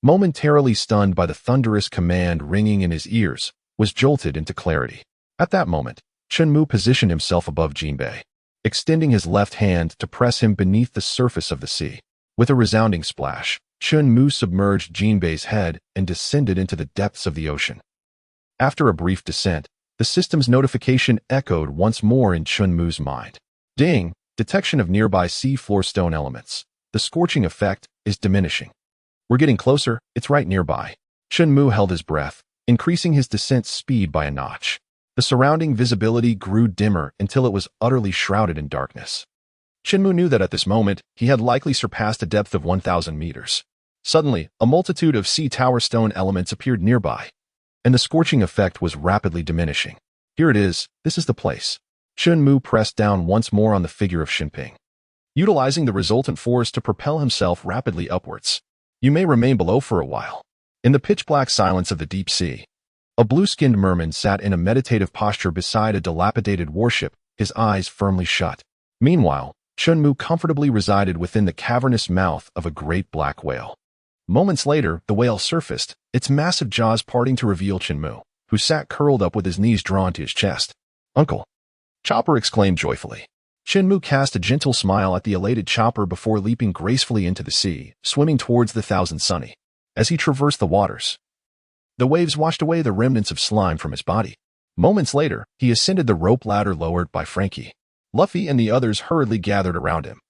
[SPEAKER 1] momentarily stunned by the thunderous command ringing in his ears, was jolted into clarity. At that moment, Chen Mu positioned himself above Jinbei, extending his left hand to press him beneath the surface of the sea. With a resounding splash, Chen Mu submerged Jinbei's head and descended into the depths of the ocean. After a brief descent, the system's notification echoed once more in Chen Mu's mind. Ding! Detection of nearby sea-floor stone elements. The scorching effect is diminishing. We're getting closer, it's right nearby. Chen Mu held his breath, increasing his descent speed by a notch. The surrounding visibility grew dimmer until it was utterly shrouded in darkness. Chen Mu knew that at this moment, he had likely surpassed a depth of 1,000 meters. Suddenly, a multitude of sea tower stone elements appeared nearby, and the scorching effect was rapidly diminishing. Here it is, this is the place. Chen Mu pressed down once more on the figure of Xinping, utilizing the resultant force to propel himself rapidly upwards. You may remain below for a while. In the pitch-black silence of the deep sea, a blue-skinned merman sat in a meditative posture beside a dilapidated warship, his eyes firmly shut. Meanwhile, Chen Mu comfortably resided within the cavernous mouth of a great black whale. Moments later, the whale surfaced, its massive jaws parting to reveal Chen Mu, who sat curled up with his knees drawn to his chest. Uncle! Chopper exclaimed joyfully. Chen Mu cast a gentle smile at the elated Chopper before leaping gracefully into the sea, swimming towards the Thousand Sunny. As he traversed the waters, the waves washed away the remnants of slime from his body. Moments later, he ascended the rope ladder lowered by Frankie. Luffy and the others hurriedly gathered around him,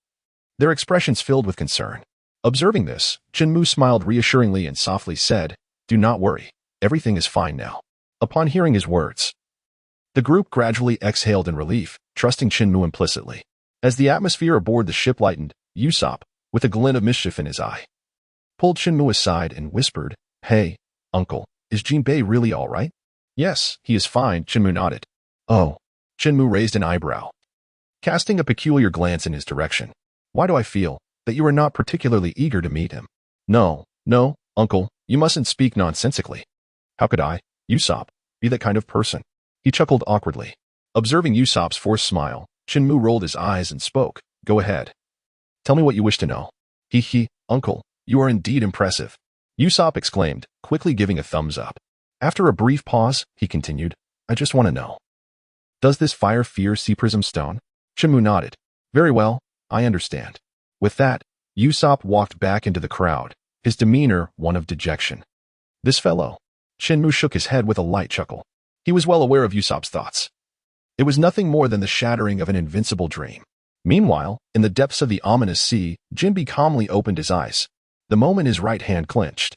[SPEAKER 1] their expressions filled with concern. Observing this, Chen Mu smiled reassuringly and softly said, Do not worry, everything is fine now. Upon hearing his words, the group gradually exhaled in relief, trusting Chen Mu implicitly. As the atmosphere aboard the ship lightened, Usopp, with a glint of mischief in his eye, pulled Chen Mu aside and whispered, Hey, Uncle, is Jinbei really all right? Yes, he is fine, Chen Mu nodded. Oh. Chen Mu raised an eyebrow, casting a peculiar glance in his direction. Why do I feel that you are not particularly eager to meet him? No, Uncle, you mustn't speak nonsensically. How could I, Usopp, be that kind of person? He chuckled awkwardly. Observing Usopp's forced smile, Chen Mu rolled his eyes and spoke. Go ahead. Tell me what you wish to know. Uncle, You are indeed impressive, Usopp exclaimed, quickly giving a thumbs up. After a brief pause, he continued, I just want to know. Does this fire fear Sea Prism Stone? Chen Mu nodded. Very well, I understand. With that, Usopp walked back into the crowd, his demeanor one of dejection. This fellow. Chen Mu shook his head with a light chuckle. He was well aware of Usopp's thoughts. It was nothing more than the shattering of an invincible dream. Meanwhile, in the depths of the ominous sea, Jinbe calmly opened his eyes. The moment his right hand clenched.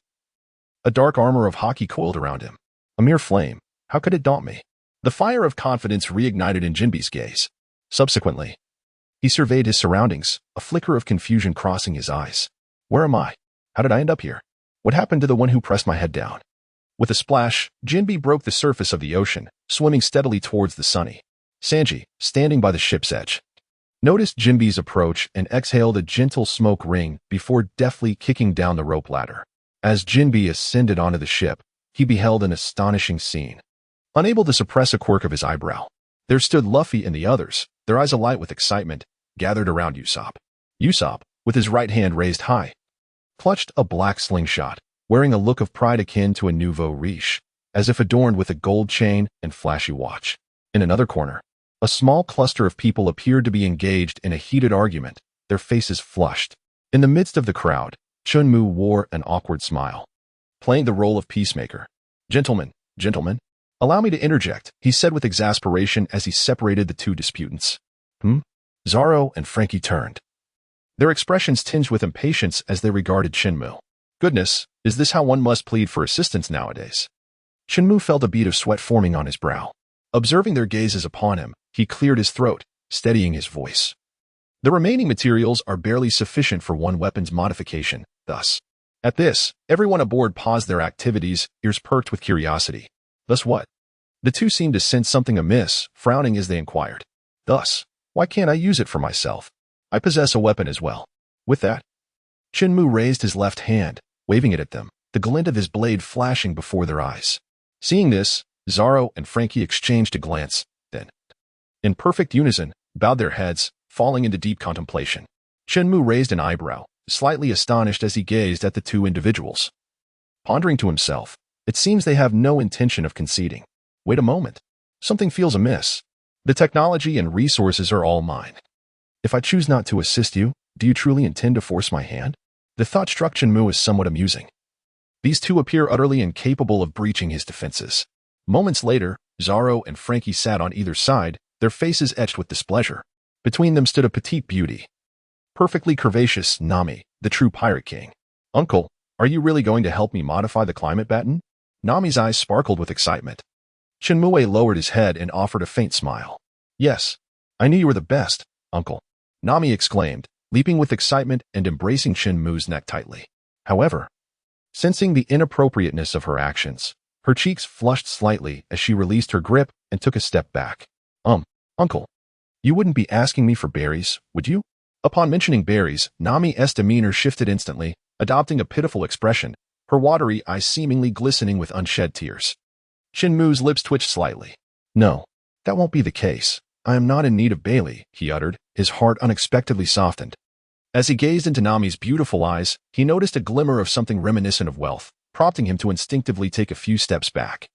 [SPEAKER 1] A dark armor of haki coiled around him. A mere flame. How could it daunt me? The fire of confidence reignited in Jinbe's gaze. Subsequently, he surveyed his surroundings, a flicker of confusion crossing his eyes. Where am I? How did I end up here? What happened to the one who pressed my head down? With a splash, Jinbe broke the surface of the ocean, swimming steadily towards the Sunny. Sanji, standing by the ship's edge, noticed Jinbe's approach and exhaled a gentle smoke ring before deftly kicking down the rope ladder. As Jinbe ascended onto the ship, he beheld an astonishing scene. Unable to suppress a quirk of his eyebrow, there stood Luffy and the others, their eyes alight with excitement, gathered around Usopp. Usopp, with his right hand raised high, clutched a black slingshot, wearing a look of pride akin to a nouveau riche, as if adorned with a gold chain and flashy watch. In another corner, a small cluster of people appeared to be engaged in a heated argument, their faces flushed. In the midst of the crowd, Chen Mu wore an awkward smile, playing the role of peacemaker. Gentlemen, allow me to interject, he said with exasperation as he separated the two disputants. Zoro and Frankie turned, their expressions tinged with impatience as they regarded Chen Mu. Goodness, is this how one must plead for assistance nowadays? Chen Mu felt a bead of sweat forming on his brow. Observing their gazes upon him, he cleared his throat, steadying his voice. The remaining materials are barely sufficient for one weapon's modification, thus. At this, everyone aboard paused their activities, ears perked with curiosity. Thus what? The two seemed to sense something amiss, frowning as they inquired. Thus, why can't I use it for myself? I possess a weapon as well. With that, Chen Mu raised his left hand, waving it at them, the glint of his blade flashing before their eyes. Seeing this, Zoro and Frankie exchanged a glance, then, in perfect unison, bowed their heads, falling into deep contemplation. Chen Mu raised an eyebrow, slightly astonished as he gazed at the two individuals. Pondering to himself, it seems they have no intention of conceding. Wait a moment. Something feels amiss. The technology and resources are all mine. If I choose not to assist you, do you truly intend to force my hand? The thought struck Chen Mu as somewhat amusing. These two appear utterly incapable of breaching his defenses. Moments later, Zoro and Frankie sat on either side, their faces etched with displeasure. Between them stood a petite beauty, perfectly curvaceous Nami, the true pirate king. Uncle, are you really going to help me modify the climate baton? Nami's eyes sparkled with excitement. Chen Mu lowered his head and offered a faint smile. Yes, I knew you were the best, Uncle, Nami exclaimed, leaping with excitement and embracing Chen Mu's neck tightly. However, sensing the inappropriateness of her actions, her cheeks flushed slightly as she released her grip and took a step back. Uncle, you wouldn't be asking me for berries, would you? Upon mentioning berries, Nami's demeanor shifted instantly, adopting a pitiful expression, her watery eyes seemingly glistening with unshed tears. Chen Mu's lips twitched slightly. No, that won't be the case. I am not in need of Bailey, he uttered, his heart unexpectedly softened. As he gazed into Nami's beautiful eyes, he noticed a glimmer of something reminiscent of wealth, prompting him to instinctively take a few steps back,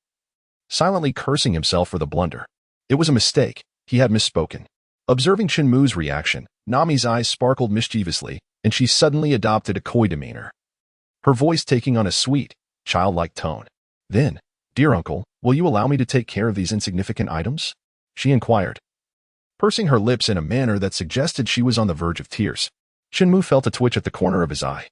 [SPEAKER 1] silently cursing himself for the blunder. It was a mistake. He had misspoken. Observing Chen Mu's reaction, Nami's eyes sparkled mischievously, and she suddenly adopted a coy demeanor, her voice taking on a sweet, childlike tone. Then, dear uncle, will you allow me to take care of these insignificant items? She inquired, pursing her lips in a manner that suggested she was on the verge of tears. Chen Mu felt a twitch at the corner of his eye,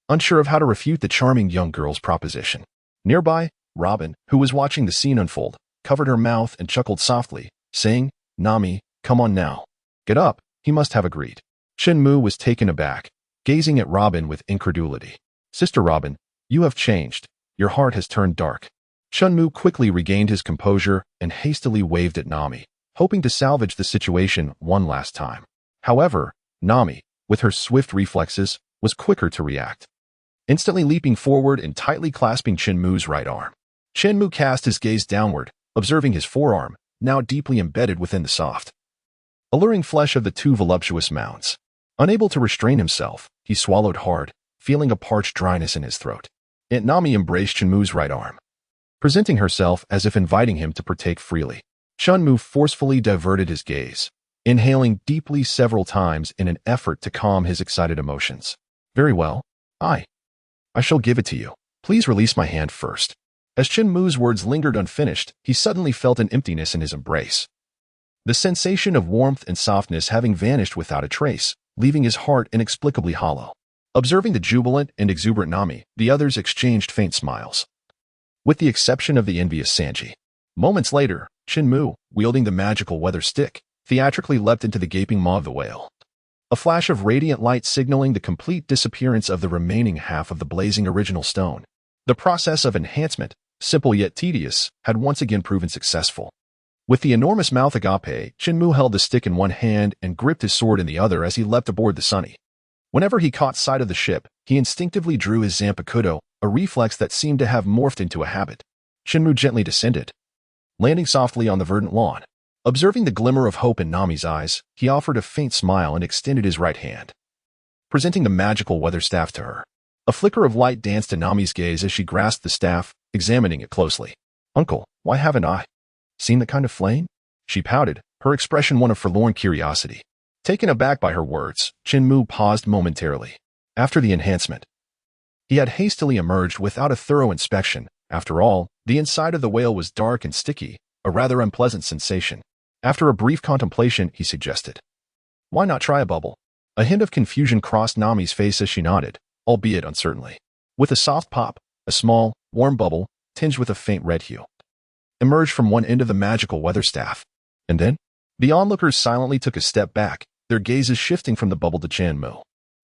[SPEAKER 1] unsure of how to refute the charming young girl's proposition. Nearby, Robin, who was watching the scene unfold, covered her mouth and chuckled softly, saying, Nami, come on now. Get up, he must have agreed. Chen Mu was taken aback, gazing at Robin with incredulity. Sister Robin, you have changed. Your heart has turned dark. Chen Mu quickly regained his composure and hastily waved at Nami, hoping to salvage the situation one last time. However, Nami, with her swift reflexes, was quicker to react, instantly leaping forward and tightly clasping Chen Mu's right arm. Chen Mu cast his gaze downward, observing his forearm, now deeply embedded within the soft, alluring flesh of the two voluptuous mounds. Unable to restrain himself, he swallowed hard, feeling a parched dryness in his throat. Aunt Nami embraced Chen Mu's right arm, presenting herself as if inviting him to partake freely. Chen Mu forcefully diverted his gaze, inhaling deeply several times in an effort to calm his excited emotions. Very well. I shall give it to you. Please release my hand first. As Chen Mu's words lingered unfinished, he suddenly felt an emptiness in his embrace. The sensation of warmth and softness having vanished without a trace, leaving his heart inexplicably hollow. Observing the jubilant and exuberant Nami, the others exchanged faint smiles, with the exception of the envious Sanji. Moments later, Chen Mu, wielding the magical weather stick, theatrically leapt into the gaping maw of the whale. A flash of radiant light signaling the complete disappearance of the remaining half of the blazing original stone. The process of enhancement, simple yet tedious, had once again proven successful. With the enormous mouth agape, Chen Mu held the stick in one hand and gripped his sword in the other as he leapt aboard the Sunny. Whenever he caught sight of the ship, he instinctively drew his Zanpakuto, a reflex that seemed to have morphed into a habit. Chen Mu gently descended, landing softly on the verdant lawn. Observing the glimmer of hope in Nami's eyes, he offered a faint smile and extended his right hand, presenting the magical weather staff to her. A flicker of light danced in Nami's gaze as she grasped the staff, examining it closely. Uncle, why haven't I seen that kind of flame? She pouted, her expression one of forlorn curiosity. Taken aback by her words, Chen Mu paused momentarily. After the enhancement, he had hastily emerged without a thorough inspection. After all, the inside of the whale was dark and sticky, a rather unpleasant sensation. After a brief contemplation, he suggested, "Why not try a bubble?" A hint of confusion crossed Nami's face as she nodded, albeit uncertainly. With a soft pop, a small, warm bubble, tinged with a faint red hue, emerged from one end of the magical weather staff. And then, the onlookers silently took a step back, their gazes shifting from the bubble to Chen Mu.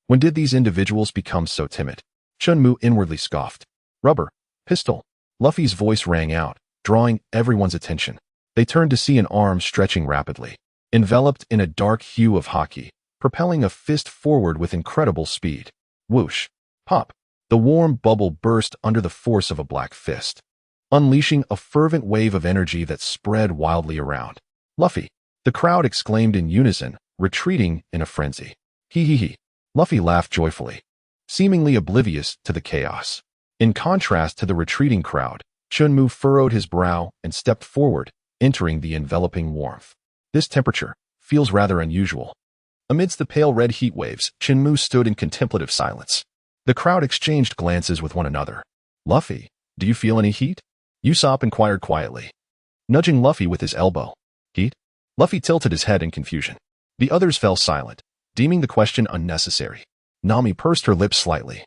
[SPEAKER 1] When did these individuals become so timid? Chen Mu inwardly scoffed. Rubber, pistol. Luffy's voice rang out, drawing everyone's attention. They turned to see an arm stretching rapidly, enveloped in a dark hue of haki, propelling a fist forward with incredible speed. Whoosh. Pop. The warm bubble burst under the force of a black fist, unleashing a fervent wave of energy that spread wildly around. Luffy. The crowd exclaimed in unison, retreating in a frenzy. Hee hee hee. Luffy laughed joyfully, seemingly oblivious to the chaos. In contrast to the retreating crowd, Chen Mu furrowed his brow and stepped forward, entering the enveloping warmth. This temperature feels rather unusual. Amidst the pale red heat waves, Chen Mu stood in contemplative silence. The crowd exchanged glances with one another. Luffy, do you feel any heat? Usopp inquired quietly, nudging Luffy with his elbow. Heat? Luffy tilted his head in confusion. The others fell silent, deeming the question unnecessary. Nami pursed her lips slightly,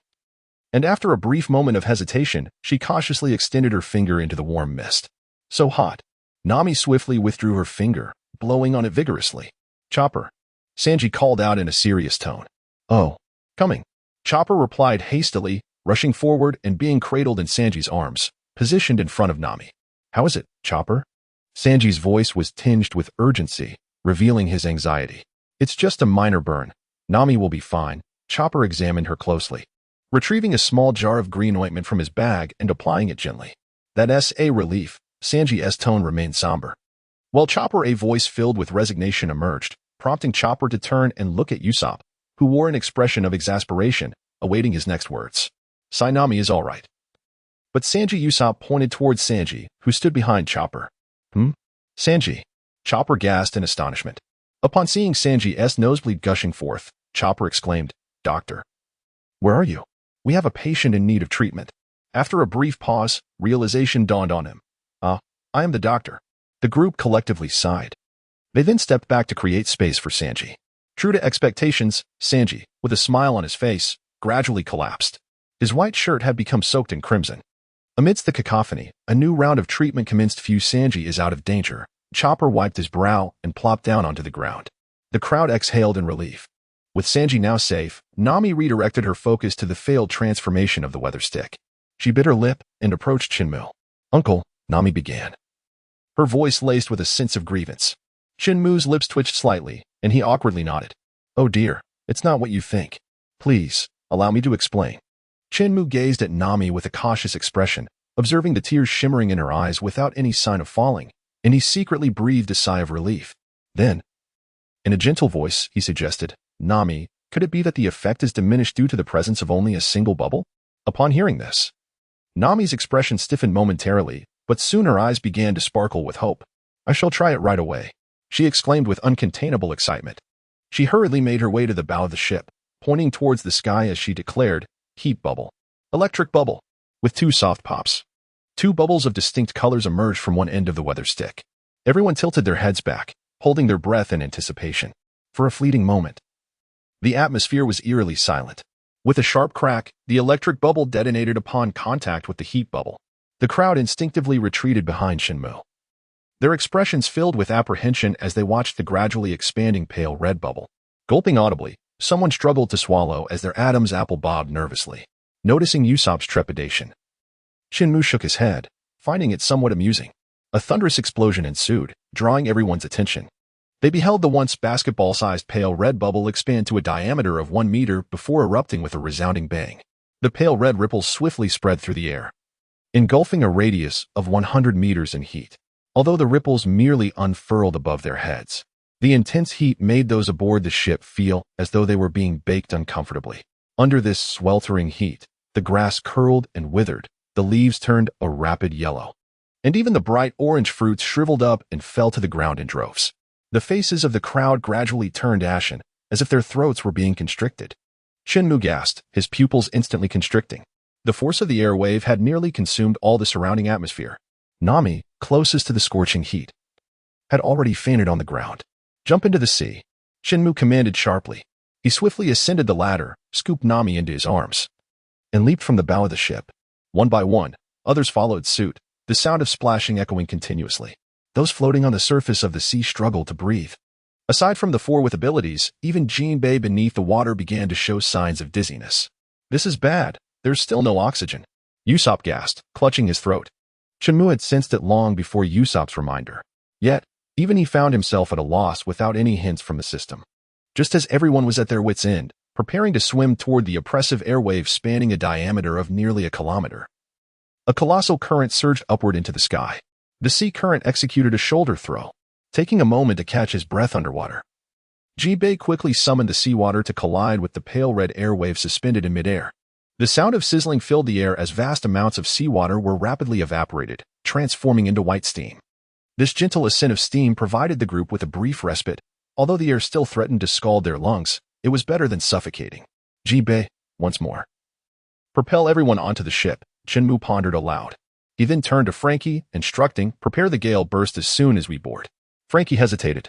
[SPEAKER 1] and after a brief moment of hesitation, she cautiously extended her finger into the warm mist. So hot. Nami swiftly withdrew her finger, blowing on it vigorously. Chopper. Sanji called out in a serious tone. Oh, coming. Chopper replied hastily, rushing forward and being cradled in Sanji's arms, positioned in front of Nami. How is it, Chopper? Sanji's voice was tinged with urgency, revealing his anxiety. It's just a minor burn. Nami will be fine. Chopper examined her closely, retrieving a small jar of green ointment from his bag and applying it gently. That's a relief. Sanji's tone remained somber, while Chopper, a voice filled with resignation, emerged, prompting Chopper to turn and look at Usopp, who wore an expression of exasperation, awaiting his next words. Nami is all right. But Usopp pointed towards Sanji, who stood behind Chopper. Sanji. Chopper gasped in astonishment. Upon seeing Sanji's nosebleed gushing forth, Chopper exclaimed, Doctor. Where are you? We have a patient in need of treatment. After a brief pause, realization dawned on him. I am the doctor. The group collectively sighed. They then stepped back to create space for Sanji. True to expectations, Sanji, with a smile on his face, gradually collapsed. His white shirt had become soaked in crimson. Amidst the cacophony, a new round of treatment commenced. Sanji is out of danger. Chopper wiped his brow and plopped down onto the ground. The crowd exhaled in relief. With Sanji now safe, Nami redirected her focus to the failed transformation of the weather stick. She bit her lip and approached Chen Mu. Uncle, Nami began, her voice laced with a sense of grievance. Chen Mu's lips twitched slightly, and he awkwardly nodded. Oh dear, it's not what you think. Please, allow me to explain. Chen Mu gazed at Nami with a cautious expression, observing the tears shimmering in her eyes without any sign of falling, and he secretly breathed a sigh of relief. Then, in a gentle voice, he suggested, Nami, Could it be that the effect is diminished due to the presence of only a single bubble? Upon hearing this, Nami's expression stiffened momentarily, but soon her eyes began to sparkle with hope. I shall try it right away, she exclaimed with uncontainable excitement. She hurriedly made her way to the bow of the ship, pointing towards the sky as she declared, heat bubble. Electric bubble. With 2 soft pops. 2 bubbles of distinct colors emerged from one end of the weather stick. Everyone tilted their heads back, holding their breath in anticipation. For a fleeting moment, the atmosphere was eerily silent. With a sharp crack, the electric bubble detonated upon contact with the heat bubble. The crowd instinctively retreated behind Chen Mu. Their expressions filled with apprehension as they watched the gradually expanding pale red bubble. Gulping audibly, someone struggled to swallow as their Adam's apple bobbed nervously. Noticing Usopp's trepidation, Chen Mu shook his head, finding it somewhat amusing. A thunderous explosion ensued, drawing everyone's attention. They beheld the once basketball-sized pale red bubble expand to a diameter of 1 meter before erupting with a resounding bang. The pale red ripples swiftly spread through the air, engulfing a radius of 100 meters in heat. Although the ripples merely unfurled above their heads, the intense heat made those aboard the ship feel as though they were being baked uncomfortably. Under this sweltering heat, the grass curled and withered, the leaves turned a rapid yellow, and even the bright orange fruits shriveled up and fell to the ground in droves. The faces of the crowd gradually turned ashen, as if their throats were being constricted. Chen Mu gasped, his pupils instantly constricting. The force of the air wave had nearly consumed all the surrounding atmosphere. Nami, closest to the scorching heat, had already fainted on the ground. Jump into the sea, Chen Mu commanded sharply. He swiftly ascended the ladder, scooped Nami into his arms, and leaped from the bow of the ship. One by one, others followed suit, the sound of splashing echoing continuously. Those floating on the surface of the sea struggled to breathe. Aside from the 4 with abilities, even Jinbei beneath the water began to show signs of dizziness. This is bad. There's still no oxygen. Usopp gasped, clutching his throat. Chen Mu had sensed it long before Usopp's reminder. Yet, even he found himself at a loss without any hints from the system. Just as everyone was at their wits' end, preparing to swim toward the oppressive airwave spanning a diameter of nearly a kilometer, a colossal current surged upward into the sky. The sea current executed a shoulder throw, taking a moment to catch his breath underwater. Jinbei quickly summoned the seawater to collide with the pale red airwave suspended in midair. The sound of sizzling filled the air as vast amounts of seawater were rapidly evaporated, transforming into white steam. This gentle ascent of steam provided the group with a brief respite. Although the air still threatened to scald their lungs, it was better than suffocating. Jinbei, once more. Propel everyone onto the ship, Chen Mu pondered aloud. He then turned to Frankie, instructing, prepare the gale burst as soon as we board. Frankie hesitated,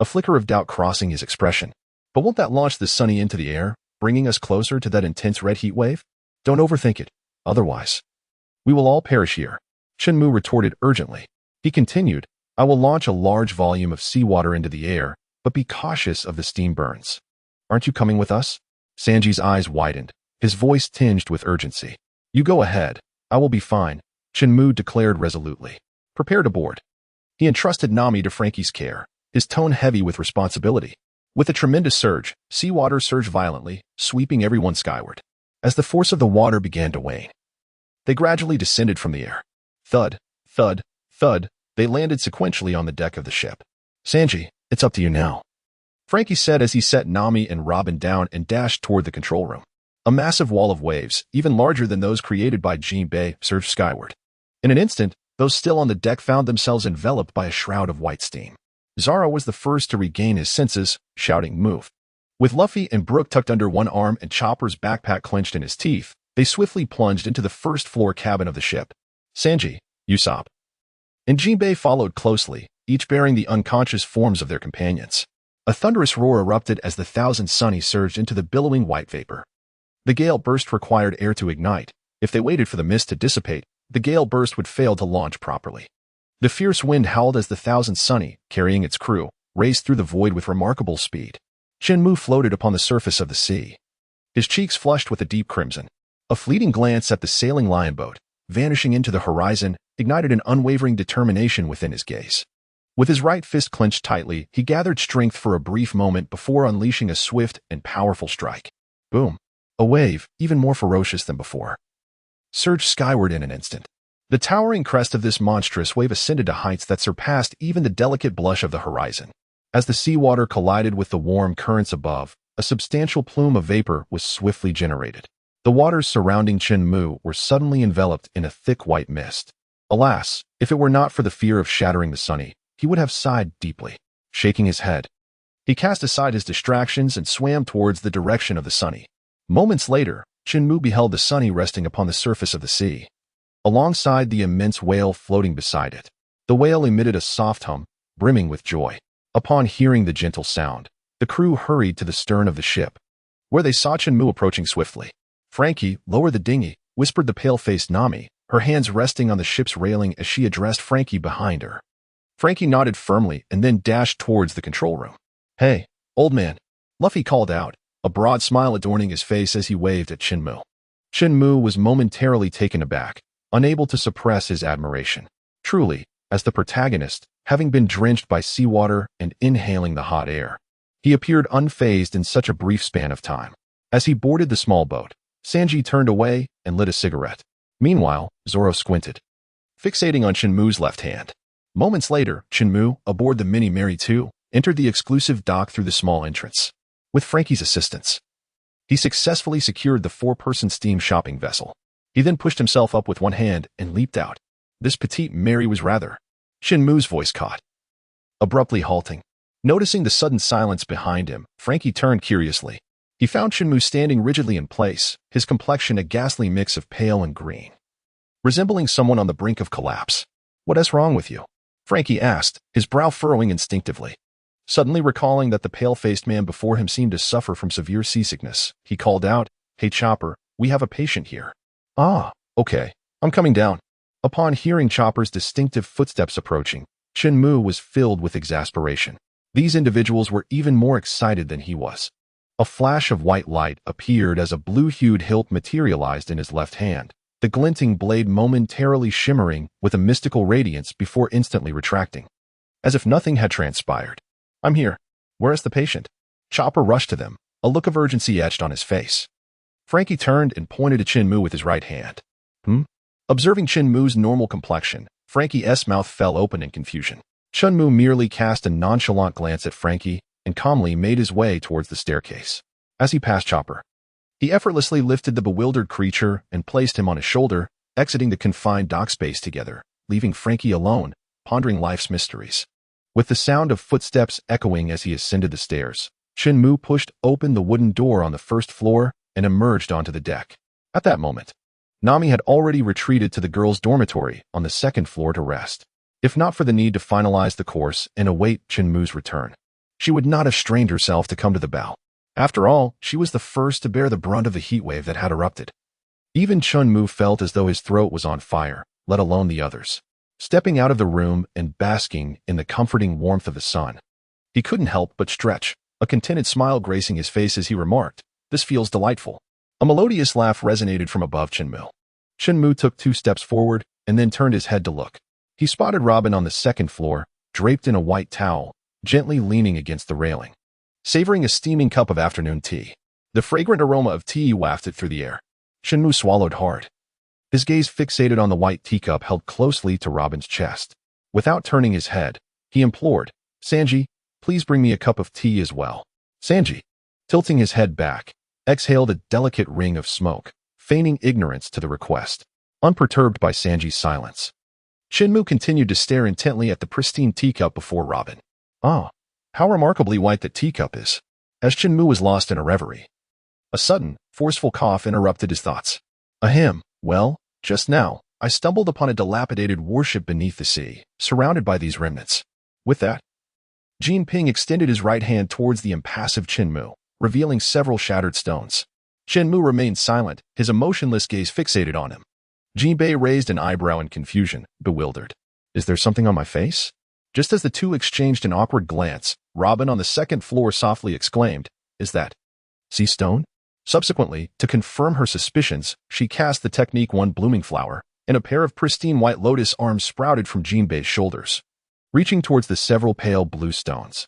[SPEAKER 1] a flicker of doubt crossing his expression. But won't that launch the Sunny into the air, bringing us closer to that intense red heat wave? Don't overthink it. Otherwise, we will all perish here, Chen Mu retorted urgently. He continued, I will launch a large volume of seawater into the air, but be cautious of the steam burns. Aren't you coming with us? Sanji's eyes widened, his voice tinged with urgency. You go ahead. I will be fine, Chen Mu declared resolutely. Prepare to board. He entrusted Nami to Frankie's care, his tone heavy with responsibility. With a tremendous surge, seawater surged violently, sweeping everyone skyward. As the force of the water began to wane, they gradually descended from the air. Thud, thud, thud, they landed sequentially on the deck of the ship. Sanji, it's up to you now, Frankie said as he set Nami and Robin down and dashed toward the control room. A massive wall of waves, even larger than those created by Jinbei, surged skyward. In an instant, those still on the deck found themselves enveloped by a shroud of white steam. Zara was the first to regain his senses, shouting, move. With Luffy and Brook tucked under one arm and Chopper's backpack clenched in his teeth, they swiftly plunged into the first-floor cabin of the ship. Sanji, Usopp, and Jinbei followed closely, each bearing the unconscious forms of their companions. A thunderous roar erupted as the thousand Sunny surged into the billowing white vapor. The gale burst required air to ignite. If they waited for the mist to dissipate, the gale burst would fail to launch properly. The fierce wind howled as the thousand Sunny, carrying its crew, raced through the void with remarkable speed. Chen Mu floated upon the surface of the sea, his cheeks flushed with a deep crimson. A fleeting glance at the sailing lion boat, vanishing into the horizon, ignited an unwavering determination within his gaze. With his right fist clenched tightly, he gathered strength for a brief moment before unleashing a swift and powerful strike. Boom! A wave, even more ferocious than before, surged skyward in an instant. The towering crest of this monstrous wave ascended to heights that surpassed even the delicate blush of the horizon. As the seawater collided with the warm currents above, a substantial plume of vapor was swiftly generated. The waters surrounding Chen Mu were suddenly enveloped in a thick white mist. Alas, if it were not for the fear of shattering the sunny, he would have sighed deeply. Shaking his head, he cast aside his distractions and swam towards the direction of the sunny. Moments later, Chen Mu beheld the sunny resting upon the surface of the sea, alongside the immense whale floating beside it. The whale emitted a soft hum, brimming with joy. Upon hearing the gentle sound, the crew hurried to the stern of the ship, where they saw Chen Mu approaching swiftly. "Frankie, lower the dinghy," whispered the pale-faced Nami, her hands resting on the ship's railing as she addressed Frankie behind her. Frankie nodded firmly and then dashed towards the control room. "Hey, old man," Luffy called out, a broad smile adorning his face as he waved at Chen Mu. Chen Mu was momentarily taken aback, unable to suppress his admiration. Truly, as the protagonist, having been drenched by seawater and inhaling the hot air, he appeared unfazed in such a brief span of time. As he boarded the small boat, Sanji turned away and lit a cigarette. Meanwhile, Zoro squinted, fixating on Chen Mu's left hand. Moments later, Chen Mu, aboard the Mini Mary 2, entered the exclusive dock through the small entrance. With Frankie's assistance, he successfully secured the 4-person steam shopping vessel. He then pushed himself up with one hand and leaped out. This petite Mary was rather. Chen Mu's voice caught, abruptly halting. Noticing the sudden silence behind him, Frankie turned curiously. He found Chen Mu standing rigidly in place, his complexion a ghastly mix of pale and green, resembling someone on the brink of collapse. "What's wrong with you?" Frankie asked, his brow furrowing instinctively. Suddenly recalling that the pale-faced man before him seemed to suffer from severe seasickness, he called out, "Hey Chopper, we have a patient here." "Ah, okay, I'm coming down." Upon hearing Chopper's distinctive footsteps approaching, Chen Mu was filled with exasperation. These individuals were even more excited than he was. A flash of white light appeared as a blue-hued hilt materialized in his left hand, the glinting blade momentarily shimmering with a mystical radiance before instantly retracting, as if nothing had transpired. "I'm here. Where is the patient?" Chopper rushed to them, a look of urgency etched on his face. Frankie turned and pointed to Chen Mu with his right hand. Observing Chen Mu's normal complexion, Frankie's mouth fell open in confusion. Chen Mu merely cast a nonchalant glance at Frankie and calmly made his way towards the staircase. As he passed Chopper, he effortlessly lifted the bewildered creature and placed him on his shoulder, exiting the confined dock space together, leaving Frankie alone, pondering life's mysteries. With the sound of footsteps echoing as he ascended the stairs, Chen Mu pushed open the wooden door on the first floor and emerged onto the deck. At that moment, Nami had already retreated to the girls' dormitory on the second floor to rest. If not for the need to finalize the course and await Chen Mu's return, she would not have strained herself to come to the bow. After all, she was the first to bear the brunt of the heat wave that had erupted. Even Chen Mu felt as though his throat was on fire, let alone the others. Stepping out of the room and basking in the comforting warmth of the sun, he couldn't help but stretch, a contented smile gracing his face as he remarked, "This feels delightful." A melodious laugh resonated from above Chen Mu. Chen Mu took 2 steps forward and then turned his head to look. He spotted Robin on the second floor, draped in a white towel, gently leaning against the railing, savoring a steaming cup of afternoon tea. The fragrant aroma of tea wafted through the air. Chen Mu swallowed hard, his gaze fixated on the white teacup held closely to Robin's chest. Without turning his head, he implored, "Sanji, please bring me a cup of tea as well." Sanji, tilting his head back, exhaled a delicate ring of smoke, feigning ignorance to the request. Unperturbed by Sanji's silence, Chen Mu continued to stare intently at the pristine teacup before Robin. "Ah, how remarkably white that teacup is." As Chen Mu was lost in a reverie, a sudden, forceful cough interrupted his thoughts. Ahem, well, just now, I stumbled upon a dilapidated warship beneath the sea, surrounded by these remnants. With that, Jean Ping extended his right hand towards the impassive Chen Mu, revealing several shattered stones. Chen Mu remained silent, his emotionless gaze fixated on him. Jinbei raised an eyebrow in confusion, bewildered. "Is there something on my face?" Just as the two exchanged an awkward glance, Robin on the second floor softly exclaimed, "Is that sea stone?" Subsequently, to confirm her suspicions, she cast the technique one blooming flower, and a pair of pristine white lotus arms sprouted from Jinbei's shoulders, reaching towards the several pale blue stones.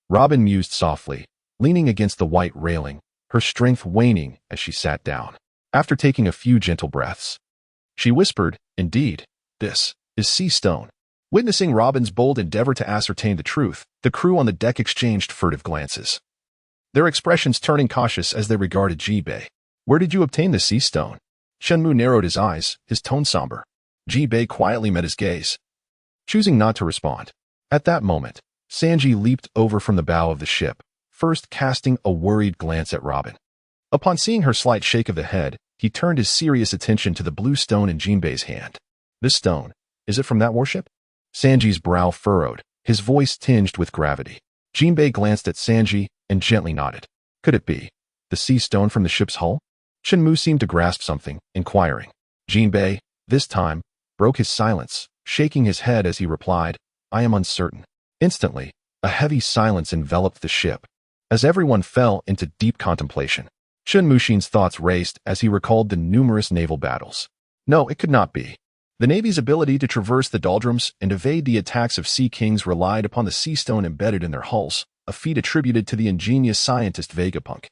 [SPEAKER 1] Robin mused softly, leaning against the white railing, her strength waning as she sat down. After taking a few gentle breaths, she whispered, "Indeed, this is sea stone." Witnessing Robin's bold endeavor to ascertain the truth, the crew on the deck exchanged furtive glances. their expressions turning cautious as they regarded Ji-bei. "Where did you obtain the sea stone?" Chen Mu narrowed his eyes, his tone somber. Ji-bei quietly met his gaze, choosing not to respond. At that moment, Sanji leaped over from the bow of the ship, first casting a worried glance at Robin. Upon seeing her slight shake of the head, he turned his serious attention to the blue stone in Jinbei's hand. "This stone, is it from that warship?" Sanji's brow furrowed, his voice tinged with gravity. Jinbei glanced at Sanji and gently nodded. "Could it be the sea stone from the ship's hull?" Chen Mu seemed to grasp something, inquiring. Jinbei, this time, broke his silence, shaking his head as he replied, "I am uncertain." Instantly, a heavy silence enveloped the ship, as everyone fell into deep contemplation. Chen Mushin's thoughts raced as he recalled the numerous naval battles. No, it could not be. The Navy's ability to traverse the doldrums and evade the attacks of sea kings relied upon the sea stone embedded in their hulls, a feat attributed to the ingenious scientist Vegapunk.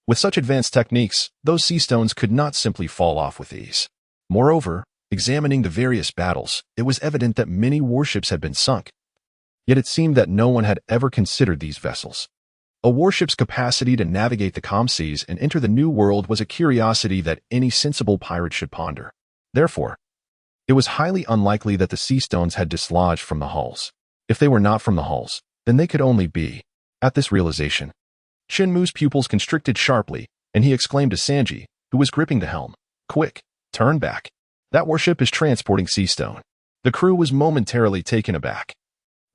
[SPEAKER 1] With such advanced techniques, those sea stones could not simply fall off with ease. Moreover, examining the various battles, it was evident that many warships had been sunk. Yet it seemed that no one had ever considered these vessels. A warship's capacity to navigate the calm seas and enter the New World was a curiosity that any sensible pirate should ponder. Therefore, it was highly unlikely that the sea stones had dislodged from the hulls. If they were not from the hulls, then they could only be. At this realization, Chen Mu's pupils constricted sharply, and he exclaimed to Sanji, who was gripping the helm, "Quick, turn back. That warship is transporting sea stone." The crew was momentarily taken aback,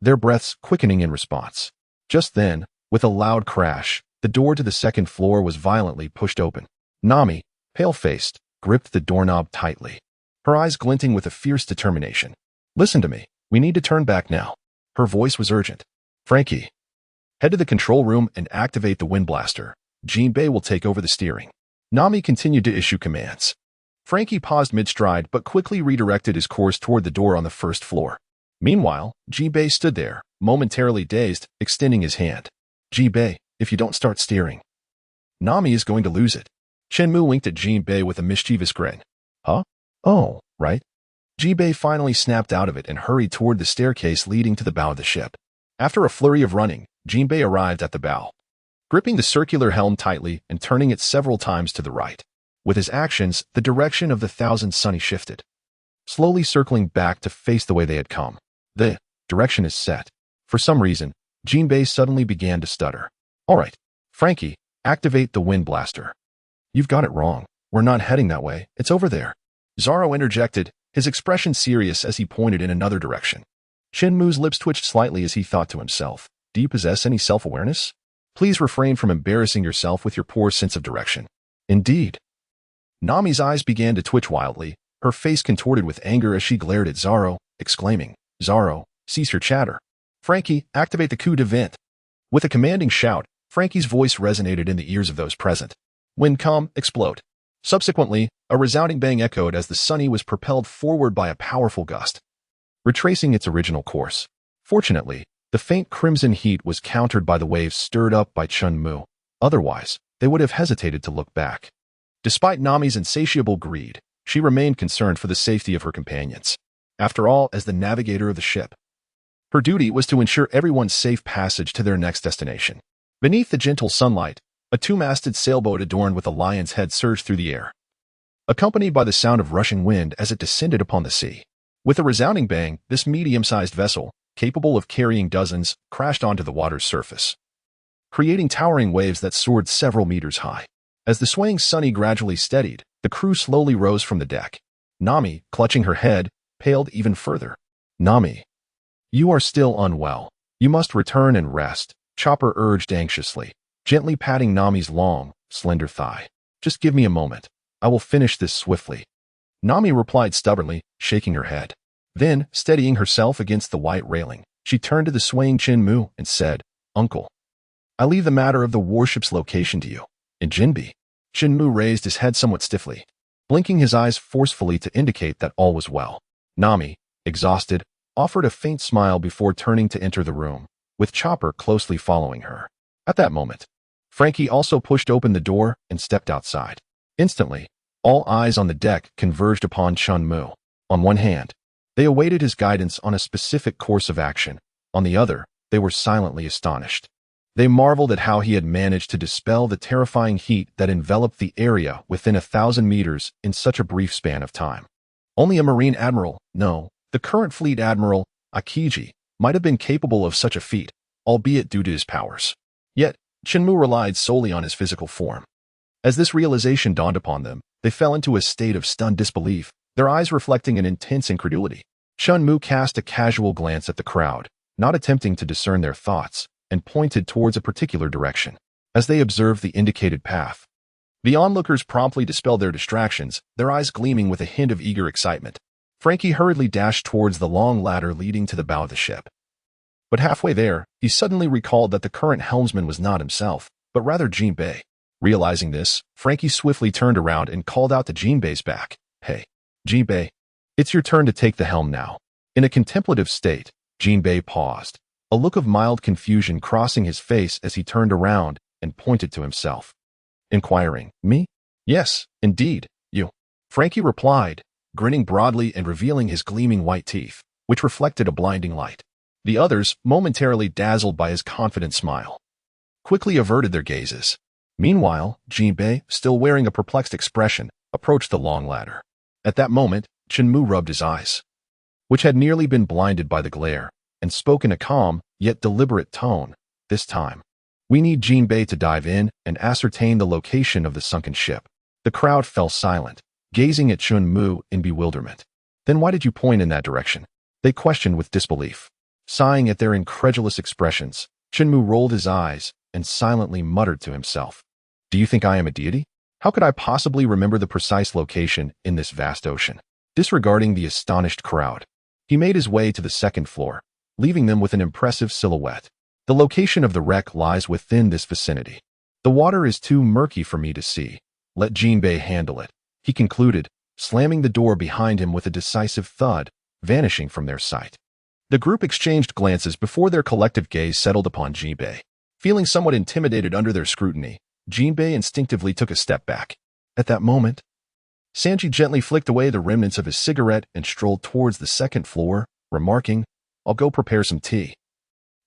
[SPEAKER 1] their breaths quickening in response. Just then, with a loud crash, the door to the second floor was violently pushed open. Nami, pale-faced, gripped the doorknob tightly, her eyes glinting with a fierce determination. "Listen to me. We need to turn back now." Her voice was urgent. "Frankie, head to the control room and activate the wind blaster. Jinbei will take over the steering." Nami continued to issue commands. Frankie paused mid-stride but quickly redirected his course toward the door on the first floor. Meanwhile, Jinbei stood there, momentarily dazed, extending his hand. "Jinbei, if you don't start steering, Nami is going to lose it." Chen Mu winked at Jinbei with a mischievous grin. "Huh? Oh, right." Jinbei finally snapped out of it and hurried toward the staircase leading to the bow of the ship. After a flurry of running, Jinbei arrived at the bow, gripping the circular helm tightly and turning it several times to the right. With his actions, the direction of the Thousand Sunny shifted, slowly circling back to face the way they had come. The direction is set. For some reason, Jinbei suddenly began to stutter. "All right, Frankie, activate the wind blaster." "You've got it wrong. We're not heading that way. It's over there." Zoro interjected, his expression serious as he pointed in another direction. Chen Mu's lips twitched slightly as he thought to himself, "Do you possess any self-awareness? Please refrain from embarrassing yourself with your poor sense of direction." Indeed. Nami's eyes began to twitch wildly, her face contorted with anger as she glared at Zoro, exclaiming, "Zoro, cease your chatter. Frankie, activate the coup de vent." With a commanding shout, Frankie's voice resonated in the ears of those present. Wind come, explode. Subsequently, a resounding bang echoed as the Sunny was propelled forward by a powerful gust, retracing its original course. Fortunately, the faint crimson heat was countered by the waves stirred up by Chen Mu. Otherwise, they would have hesitated to look back. Despite Nami's insatiable greed, she remained concerned for the safety of her companions. After all, as the navigator of the ship, her duty was to ensure everyone's safe passage to their next destination. Beneath the gentle sunlight, a two-masted sailboat adorned with a lion's head surged through the air, accompanied by the sound of rushing wind as it descended upon the sea. With a resounding bang, this medium-sized vessel, capable of carrying dozens, crashed onto the water's surface, creating towering waves that soared several meters high. As the swaying Sunny gradually steadied, the crew slowly rose from the deck. Nami, clutching her head, paled even further. "Nami, you are still unwell. You must return and rest," Chopper urged anxiously, gently patting Nami's long, slender thigh. "Just give me a moment. I will finish this swiftly." Nami replied stubbornly, shaking her head. Then, steadying herself against the white railing, she turned to the swaying Chen Mu and said, "Uncle, I leave the matter of the warship's location to you." "In Jinbei." Chen Mu raised his head somewhat stiffly, blinking his eyes forcefully to indicate that all was well. Nami, exhausted, offered a faint smile before turning to enter the room, with Chopper closely following her. At that moment, Frankie also pushed open the door and stepped outside. Instantly, all eyes on the deck converged upon Chen Mu. On one hand, they awaited his guidance on a specific course of action. On the other, they were silently astonished. They marveled at how he had managed to dispel the terrifying heat that enveloped the area within 1,000 meters in such a brief span of time. Only a Marine Admiral, no, the current Fleet Admiral, Akiji, might have been capable of such a feat, albeit due to his powers. Yet, Chen Mu relied solely on his physical form. As this realization dawned upon them, they fell into a state of stunned disbelief, their eyes reflecting an intense incredulity. Chen Mu cast a casual glance at the crowd, not attempting to discern their thoughts, and pointed towards a particular direction. As they observed the indicated path, the onlookers promptly dispelled their distractions, their eyes gleaming with a hint of eager excitement. Frankie hurriedly dashed towards the long ladder leading to the bow of the ship. But halfway there, he suddenly recalled that the current helmsman was not himself, but rather Jinbei. Realizing this, Frankie swiftly turned around and called out to Jinbei's back. "Hey, Jinbei, it's your turn to take the helm now." In a contemplative state, Jinbei paused, a look of mild confusion crossing his face as he turned around and pointed to himself. Inquiring, "Me?" "Yes, indeed, you," Frankie replied, grinning broadly and revealing his gleaming white teeth, which reflected a blinding light. The others, momentarily dazzled by his confident smile, quickly averted their gazes. Meanwhile, Jinbei, still wearing a perplexed expression, approached the long ladder. At that moment, Chen Mu rubbed his eyes, which had nearly been blinded by the glare, and spoke in a calm, yet deliberate tone. "This time, we need Jinbei to dive in and ascertain the location of the sunken ship." The crowd fell silent, gazing at Chen Mu in bewilderment. "Then why did you point in that direction?" they questioned with disbelief. Sighing at their incredulous expressions, Chen Mu rolled his eyes and silently muttered to himself, "Do you think I am a deity? How could I possibly remember the precise location in this vast ocean?" Disregarding the astonished crowd, he made his way to the second floor, leaving them with an impressive silhouette. "The location of the wreck lies within this vicinity. The water is too murky for me to see. Let Jinbei handle it," he concluded, slamming the door behind him with a decisive thud, vanishing from their sight. The group exchanged glances before their collective gaze settled upon Jinbei. Feeling somewhat intimidated under their scrutiny, Jinbei instinctively took a step back. At that moment, Sanji gently flicked away the remnants of his cigarette and strolled towards the second floor, remarking, "I'll go prepare some tea.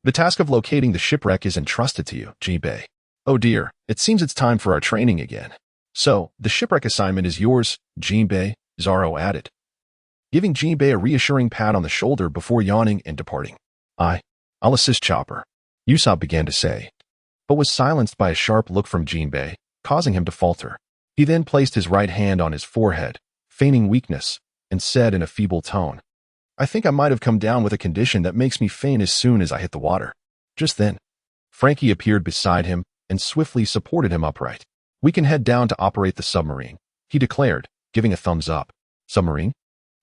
[SPEAKER 1] The task of locating the shipwreck is entrusted to you, Jinbei." "Oh dear, it seems it's time for our training again." "So, the shipwreck assignment is yours, Jinbei," Zoro added, giving Jinbei a reassuring pat on the shoulder before yawning and departing. I'll assist Chopper," Usopp began to say, but was silenced by a sharp look from Jinbei, causing him to falter. He then placed his right hand on his forehead, feigning weakness, and said in a feeble tone, "I think I might have come down with a condition that makes me faint as soon as I hit the water." Just then, Frankie appeared beside him and swiftly supported him upright. "We can head down to operate the submarine," he declared, giving a thumbs up. "Submarine?"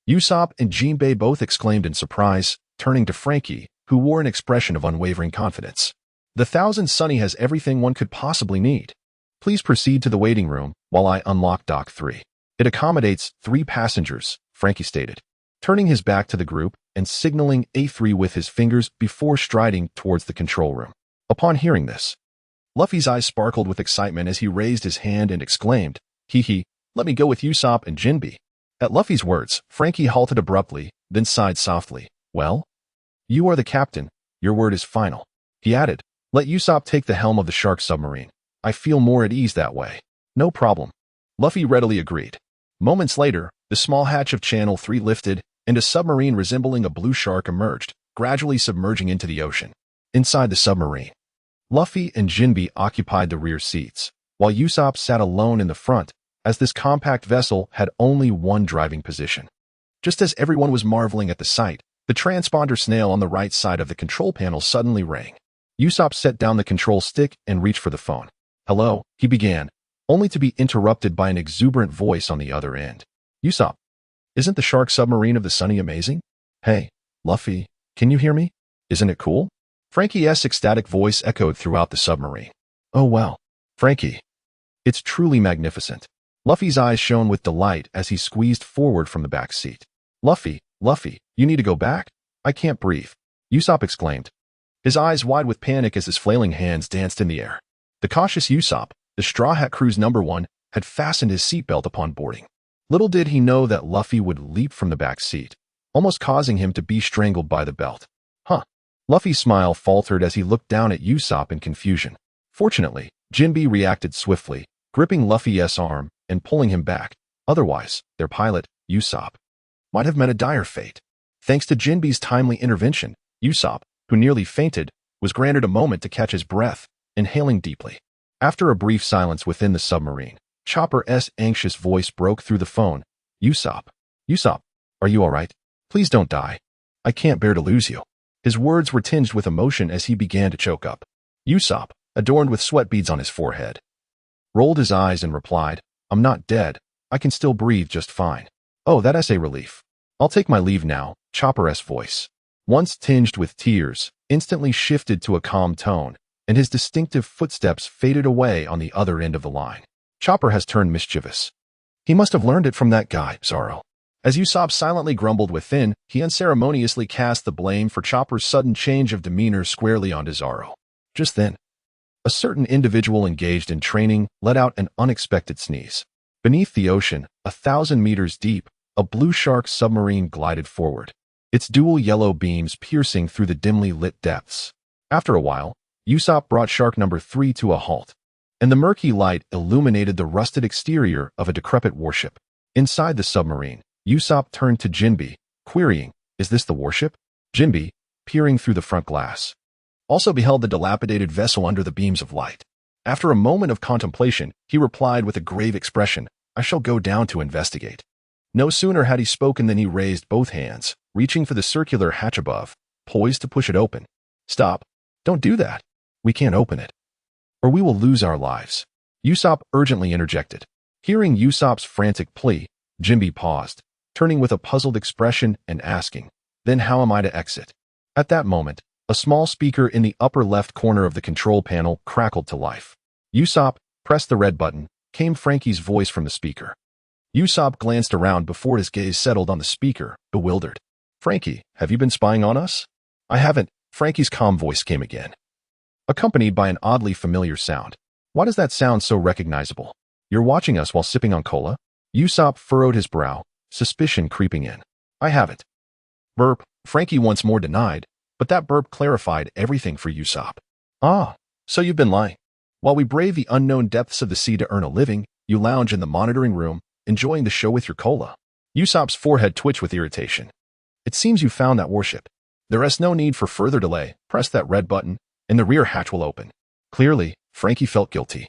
[SPEAKER 1] Usopp and Jinbei both exclaimed in surprise, turning to Frankie, who wore an expression of unwavering confidence. "The Thousand Sunny has everything one could possibly need. Please proceed to the waiting room while I unlock Dock 3. It accommodates 3 passengers," Frankie stated, turning his back to the group and signaling A3 with his fingers before striding towards the control room. Upon hearing this, Luffy's eyes sparkled with excitement as he raised his hand and exclaimed, "Hee, let me go with Usopp and Jinbei." At Luffy's words, Frankie halted abruptly, then sighed softly. "Well? You are the captain. Your word is final." He added, "Let Usopp take the helm of the shark submarine. I feel more at ease that way." "No problem." Luffy readily agreed. Moments later, the small hatch of Channel 3 lifted, and a submarine resembling a blue shark emerged, gradually submerging into the ocean. Inside the submarine, Luffy and Jinbei occupied the rear seats, while Usopp sat alone in the front, as this compact vessel had only one driving position. Just as everyone was marveling at the sight, the transponder snail on the right side of the control panel suddenly rang. Usopp set down the control stick and reached for the phone. "Hello," he began, only to be interrupted by an exuberant voice on the other end. "Usopp, isn't the shark submarine of the Sunny amazing?" "Hey, Luffy, can you hear me? Isn't it cool?" Frankie's ecstatic voice echoed throughout the submarine. "Oh well, Frankie, it's truly magnificent." Luffy's eyes shone with delight as he squeezed forward from the back seat. Luffy, you need to go back? I can't breathe," Usopp exclaimed, his eyes wide with panic as his flailing hands danced in the air. The cautious Usopp, the Straw Hat Crew's #1, had fastened his seatbelt upon boarding. Little did he know that Luffy would leap from the back seat, almost causing him to be strangled by the belt. "Huh, Luffy's smile faltered as he looked down at Usopp in confusion. Fortunately, Jinbe reacted swiftly, gripping Luffy's arm and pulling him back. Otherwise, their pilot, Usopp, might have met a dire fate. Thanks to Jinbe's timely intervention, Usopp, who nearly fainted, was granted a moment to catch his breath, inhaling deeply. After a brief silence within the submarine, Chopper's anxious voice broke through the phone. Usopp, are you all right? Please don't die. I can't bear to lose you. His words were tinged with emotion as he began to choke up. Usopp, adorned with sweat beads on his forehead, rolled his eyes and replied, I'm not dead. I can still breathe just fine. Oh, that's a relief. I'll take my leave now. Chopper's voice, once tinged with tears, instantly shifted to a calm tone, and his distinctive footsteps faded away on the other end of the line. Chopper has turned mischievous. He must have learned it from that guy, Zoro. As Usopp silently grumbled within, he unceremoniously cast the blame for Chopper's sudden change of demeanor squarely onto Zoro. Just then, a certain individual engaged in training let out an unexpected sneeze. Beneath the ocean, 1,000 meters deep, a blue shark submarine glided forward, its dual yellow beams piercing through the dimly lit depths. After a while, Usopp brought shark number 3 to a halt, and the murky light illuminated the rusted exterior of a decrepit warship. Inside the submarine, Usopp turned to Jinbe, querying, Is this the warship? Jinbe, peering through the front glass, also beheld the dilapidated vessel under the beams of light. After a moment of contemplation, he replied with a grave expression, I shall go down to investigate. No sooner had he spoken than he raised both hands, reaching for the circular hatch above, poised to push it open. Stop. Don't do that. We can't open it, or we will lose our lives. Usopp urgently interjected. Hearing Usopp's frantic plea, Jinbe paused, turning with a puzzled expression and asking, Then how am I to exit? At that moment, a small speaker in the upper left corner of the control panel crackled to life. Usopp, press the red button, came Frankie's voice from the speaker. Usopp glanced around before his gaze settled on the speaker, bewildered. Frankie, have you been spying on us? I haven't. Frankie's calm voice came again, accompanied by an oddly familiar sound. Why does that sound so recognizable? You're watching us while sipping on cola? Usopp furrowed his brow, suspicion creeping in. I haven't. Burp, Frankie once more denied, but that burp clarified everything for Usopp. Ah, so you've been lying. While we brave the unknown depths of the sea to earn a living, you lounge in the monitoring room, enjoying the show with your cola. Usopp's forehead twitched with irritation. It seems you found that warship. There is no need for further delay. Press that red button, and the rear hatch will open. Clearly, Frankie felt guilty.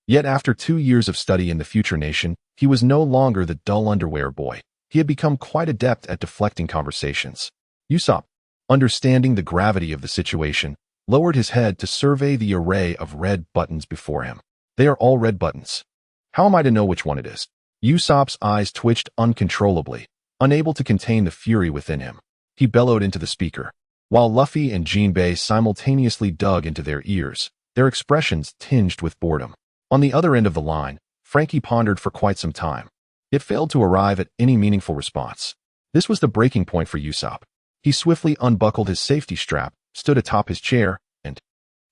[SPEAKER 1] Yet after 2 years of study in the future nation, he was no longer the dull underwear boy. He had become quite adept at deflecting conversations. Usopp, understanding the gravity of the situation, lowered his head to survey the array of red buttons before him. They are all red buttons. How am I to know which one it is? Usopp's eyes twitched uncontrollably, unable to contain the fury within him. He bellowed into the speaker, while Luffy and Jinbe simultaneously dug into their ears, their expressions tinged with boredom. On the other end of the line, Frankie pondered for quite some time. It failed to arrive at any meaningful response. This was the breaking point for Usopp. He swiftly unbuckled his safety strap, stood atop his chair, and,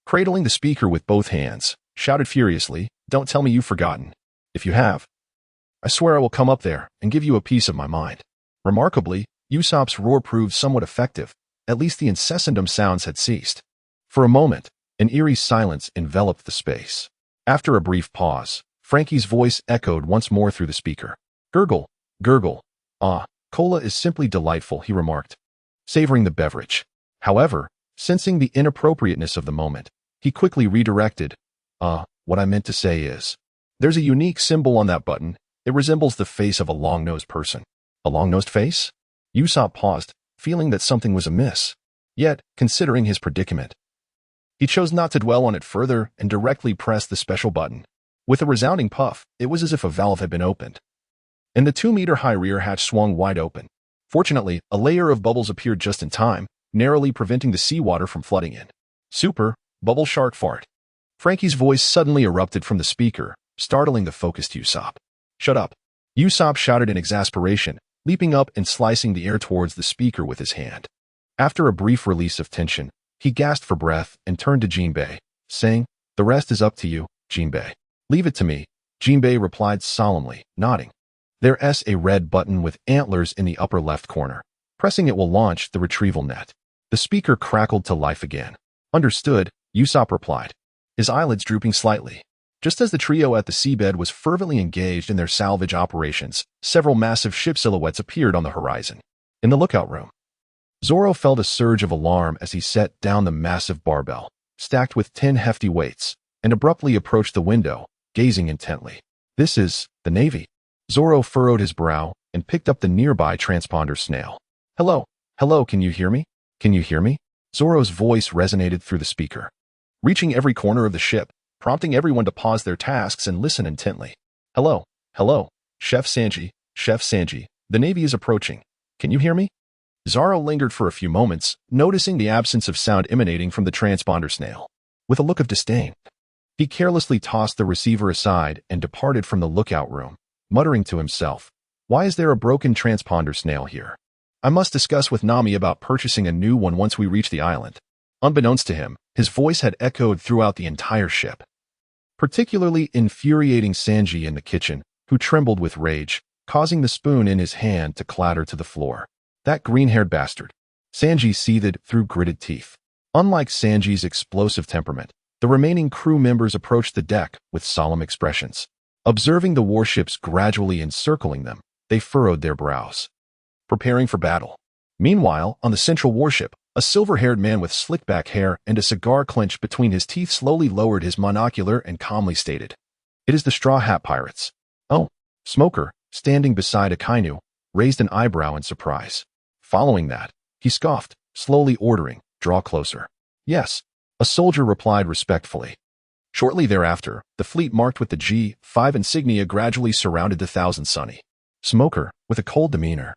[SPEAKER 1] cradling the speaker with both hands, shouted furiously, Don't tell me you've forgotten. If you have, I swear I will come up there and give you a piece of my mind. Remarkably, Usopp's roar proved somewhat effective. At least the incessant sounds had ceased. For a moment, an eerie silence enveloped the space. After a brief pause, Frankie's voice echoed once more through the speaker. Gurgle, gurgle. Ah, cola is simply delightful, he remarked, savoring the beverage. However, sensing the inappropriateness of the moment, he quickly redirected. What I meant to say is, there's a unique symbol on that button. It resembles the face of a long-nosed person. A long-nosed face? Usopp paused, feeling that something was amiss. Yet, considering his predicament, he chose not to dwell on it further and directly pressed the special button. With a resounding puff, it was as if a valve had been opened, and the 2-meter-high rear hatch swung wide open. Fortunately, a layer of bubbles appeared just in time, narrowly preventing the seawater from flooding in. Super, bubble shark fart. Frankie's voice suddenly erupted from the speaker, startling the focused Usopp. Shut up. Usopp shouted in exasperation, leaping up and slicing the air towards the speaker with his hand. After a brief release of tension, he gasped for breath and turned to Jinbe, saying, The rest is up to you, Jinbe. Leave it to me, Jinbe replied solemnly, nodding. There's a red button with antlers in the upper left corner. Pressing it will launch the retrieval net. The speaker crackled to life again. Understood, Usopp replied, his eyelids drooping slightly. Just as the trio at the seabed was fervently engaged in their salvage operations, several massive ship silhouettes appeared on the horizon. In the lookout room, Zoro felt a surge of alarm as he set down the massive barbell, stacked with 10 hefty weights, and abruptly approached the window, gazing intently. This is the Navy. Zoro furrowed his brow and picked up the nearby transponder snail. Hello, can you hear me? Can you hear me? Zoro's voice resonated through the speaker, reaching every corner of the ship, prompting everyone to pause their tasks and listen intently. Hello, Chef Sanji, the Navy is approaching. Can you hear me? Zoro lingered for a few moments, noticing the absence of sound emanating from the transponder snail. With a look of disdain, he carelessly tossed the receiver aside and departed from the lookout room, muttering to himself, why is there a broken transponder snail here? I must discuss with Nami about purchasing a new one once we reach the island. Unbeknownst to him, his voice had echoed throughout the entire ship, particularly infuriating Sanji in the kitchen, who trembled with rage, causing the spoon in his hand to clatter to the floor. That green-haired bastard. Sanji seethed through gritted teeth. Unlike Sanji's explosive temperament, the remaining crew members approached the deck with solemn expressions. Observing the warships gradually encircling them, they furrowed their brows, preparing for battle. Meanwhile, on the central warship, a silver-haired man with slick-back hair and a cigar clenched between his teeth slowly lowered his monocular and calmly stated, "It is the Straw Hat Pirates." Oh, Smoker, standing beside Akainu, raised an eyebrow in surprise. Following that, he scoffed, slowly ordering, "Draw closer." "Yes," a soldier replied respectfully. Shortly thereafter, the fleet marked with the G5 insignia gradually surrounded the Thousand Sunny. Smoker, with a cold demeanor,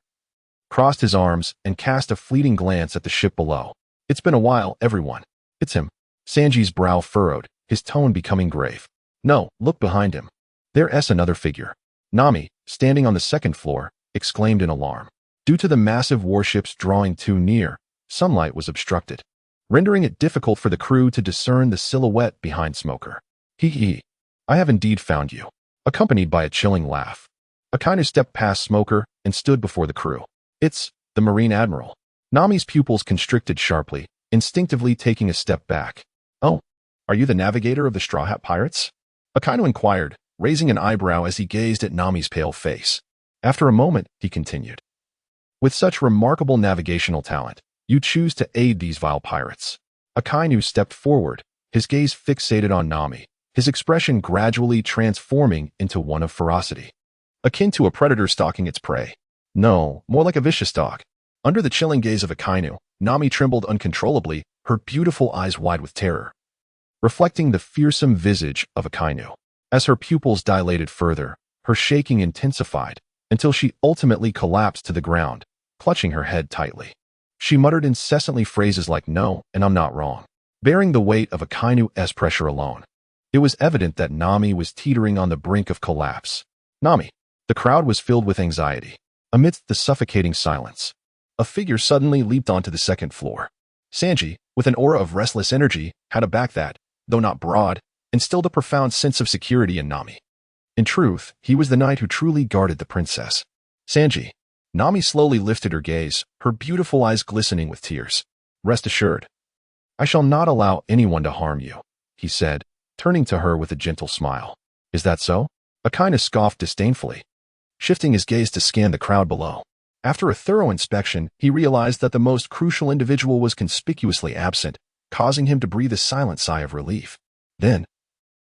[SPEAKER 1] crossed his arms and cast a fleeting glance at the ship below. "It's been a while, everyone." "It's him." Sanji's brow furrowed, his tone becoming grave. "No, look behind him. There's another figure." Nami, standing on the second floor, exclaimed in alarm. Due to the massive warships drawing too near, sunlight was obstructed, rendering it difficult for the crew to discern the silhouette behind Smoker. "Hee, I have indeed found you," accompanied by a chilling laugh. Akainu stepped past Smoker and stood before the crew. "It's the Marine Admiral." Nami's pupils constricted sharply, instinctively taking a step back. "Oh, are you the navigator of the Straw Hat Pirates?" Akainu inquired, raising an eyebrow as he gazed at Nami's pale face. After a moment, he continued, "With such remarkable navigational talent, you choose to aid these vile pirates." Akainu stepped forward, his gaze fixated on Nami, his expression gradually transforming into one of ferocity, akin to a predator stalking its prey. No, more like a vicious dog. Under the chilling gaze of Akainu, Nami trembled uncontrollably, her beautiful eyes wide with terror, reflecting the fearsome visage of Akainu. As her pupils dilated further, her shaking intensified, until she ultimately collapsed to the ground, clutching her head tightly. She muttered incessantly phrases like "no" and "I'm not wrong," bearing the weight of Akainu's pressure alone. It was evident that Nami was teetering on the brink of collapse. "Nami." The crowd was filled with anxiety. Amidst the suffocating silence, a figure suddenly leaped onto the second floor. Sanji, with an aura of restless energy, had a back that, though not broad, instilled a profound sense of security in Nami. In truth, he was the knight who truly guarded the princess. "Sanji." Nami slowly lifted her gaze, her beautiful eyes glistening with tears. "Rest assured, I shall not allow anyone to harm you," he said, turning to her with a gentle smile. "Is that so?" Akainu scoffed disdainfully, shifting his gaze to scan the crowd below. After a thorough inspection, he realized that the most crucial individual was conspicuously absent, causing him to breathe a silent sigh of relief. Then,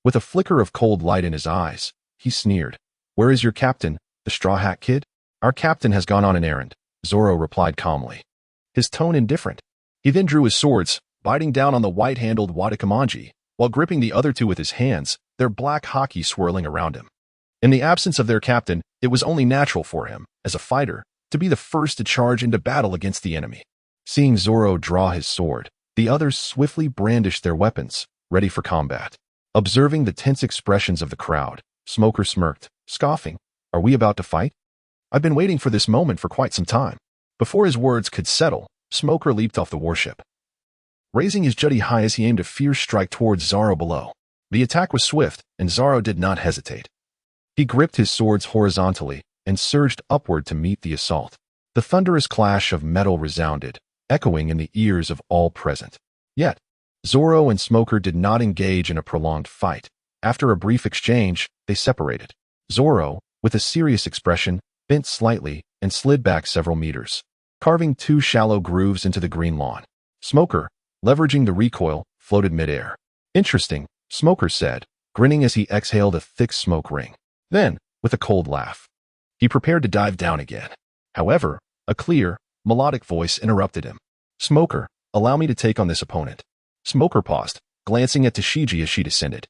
[SPEAKER 1] with a flicker of cold light in his eyes, he sneered. "Where is your captain, the Straw Hat Kid?" "Our captain has gone on an errand," Zoro replied calmly, his tone indifferent. He then drew his swords, biting down on the white-handled Wadakamanji, while gripping the other two with his hands, their black haki swirling around him. In the absence of their captain, it was only natural for him, as a fighter, to be the first to charge into battle against the enemy. Seeing Zoro draw his sword, the others swiftly brandished their weapons, ready for combat. Observing the tense expressions of the crowd, Smoker smirked, scoffing, "Are we about to fight? I've been waiting for this moment for quite some time." Before his words could settle, Smoker leaped off the warship, raising his jutty high as he aimed a fierce strike towards Zoro below. The attack was swift, and Zoro did not hesitate. He gripped his swords horizontally and surged upward to meet the assault. The thunderous clash of metal resounded, echoing in the ears of all present. Yet, Zoro and Smoker did not engage in a prolonged fight. After a brief exchange, they separated. Zoro, with a serious expression, bent slightly and slid back several meters, carving two shallow grooves into the green lawn. Smoker, leveraging the recoil, floated midair. Interesting, Smoker said, grinning as he exhaled a thick smoke ring. Then, with a cold laugh, he prepared to dive down again. However, a clear, melodic voice interrupted him. Smoker, allow me to take on this opponent. Smoker paused, glancing at Tashigi as she descended.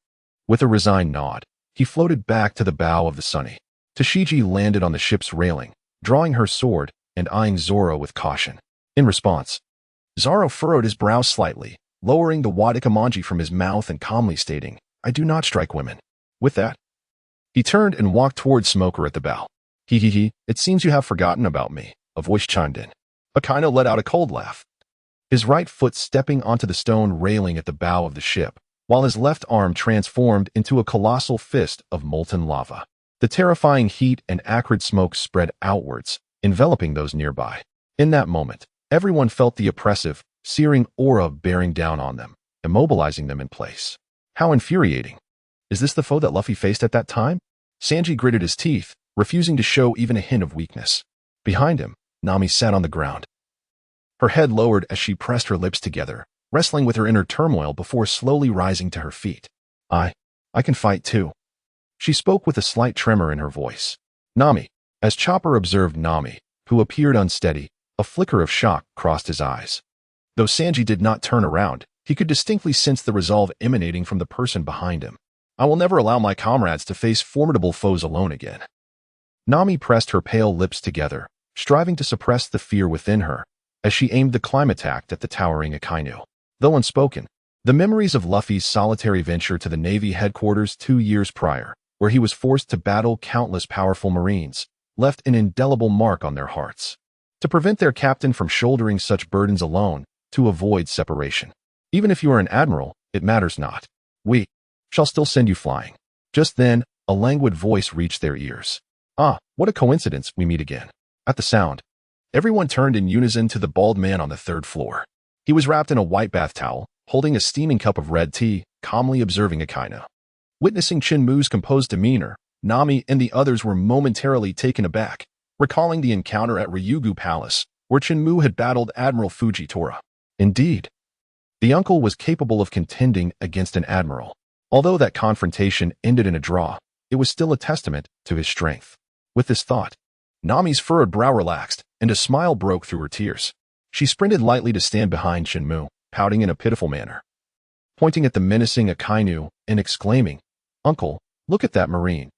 [SPEAKER 1] With a resigned nod, he floated back to the bow of the Sunny. Tashigi landed on the ship's railing, drawing her sword and eyeing Zoro with caution. In response, Zoro furrowed his brow slightly, lowering the wadikamanji from his mouth and calmly stating, I do not strike women. With that, he turned and walked towards Smoker at the bow. He, it seems you have forgotten about me, a voice chimed in. Akainu let out a cold laugh, his right foot stepping onto the stone railing at the bow of the ship, while his left arm transformed into a colossal fist of molten lava. The terrifying heat and acrid smoke spread outwards, enveloping those nearby. In that moment, everyone felt the oppressive, searing aura bearing down on them, immobilizing them in place. How infuriating. Is this the foe that Luffy faced at that time? Sanji gritted his teeth, refusing to show even a hint of weakness. Behind him, Nami sat on the ground, her head lowered as she pressed her lips together, wrestling with her inner turmoil before slowly rising to her feet. I can fight too. She spoke with a slight tremor in her voice. Nami. As Chopper observed Nami, who appeared unsteady, a flicker of shock crossed his eyes. Though Sanji did not turn around, he could distinctly sense the resolve emanating from the person behind him. I will never allow my comrades to face formidable foes alone again. Nami pressed her pale lips together, striving to suppress the fear within her, as she aimed the climb attack at the towering Akainu. Though unspoken, the memories of Luffy's solitary venture to the Navy headquarters 2 years prior, where he was forced to battle countless powerful Marines, left an indelible mark on their hearts. To prevent their captain from shouldering such burdens alone, to avoid separation. Even if you are an admiral, it matters not. We shall still send you flying. Just then, a languid voice reached their ears. Ah, what a coincidence, we meet again. At the sound, everyone turned in unison to the bald man on the 3rd floor. He was wrapped in a white bath towel, holding a steaming cup of red tea, calmly observing Akainu. Witnessing Chen Mu's composed demeanor, Nami and the others were momentarily taken aback, recalling the encounter at Ryugu Palace, where Chen Mu had battled Admiral Fujitora. Indeed, the uncle was capable of contending against an admiral. Although that confrontation ended in a draw, it was still a testament to his strength. With this thought, Nami's furrowed brow relaxed, and a smile broke through her tears. She sprinted lightly to stand behind Chen Mu, pouting in a pitiful manner, pointing at the menacing Akainu and exclaiming, Uncle, look at that Marine.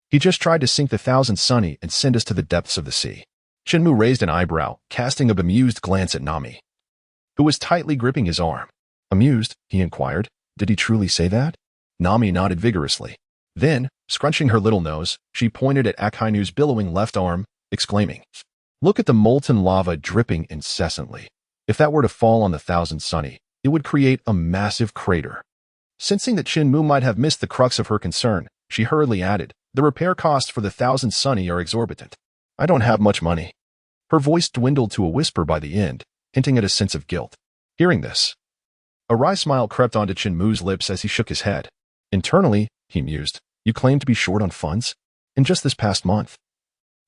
[SPEAKER 1] He just tried to sink the Thousand Sunny and send us to the depths of the sea. Chen Mu raised an eyebrow, casting a bemused glance at Nami, who was tightly gripping his arm. Amused, he inquired, did he truly say that? Nami nodded vigorously. Then, scrunching her little nose, she pointed at Akainu's billowing left arm, exclaiming, Look at the molten lava dripping incessantly. If that were to fall on the Thousand Sunny, it would create a massive crater. Sensing that Chen Mu might have missed the crux of her concern, she hurriedly added, The repair costs for the Thousand Sunny are exorbitant. I don't have much money. Her voice dwindled to a whisper by the end, hinting at a sense of guilt. Hearing this, a wry smile crept onto Chen Mu's lips as he shook his head. Internally, he mused, you claim to be short on funds? In just this past month,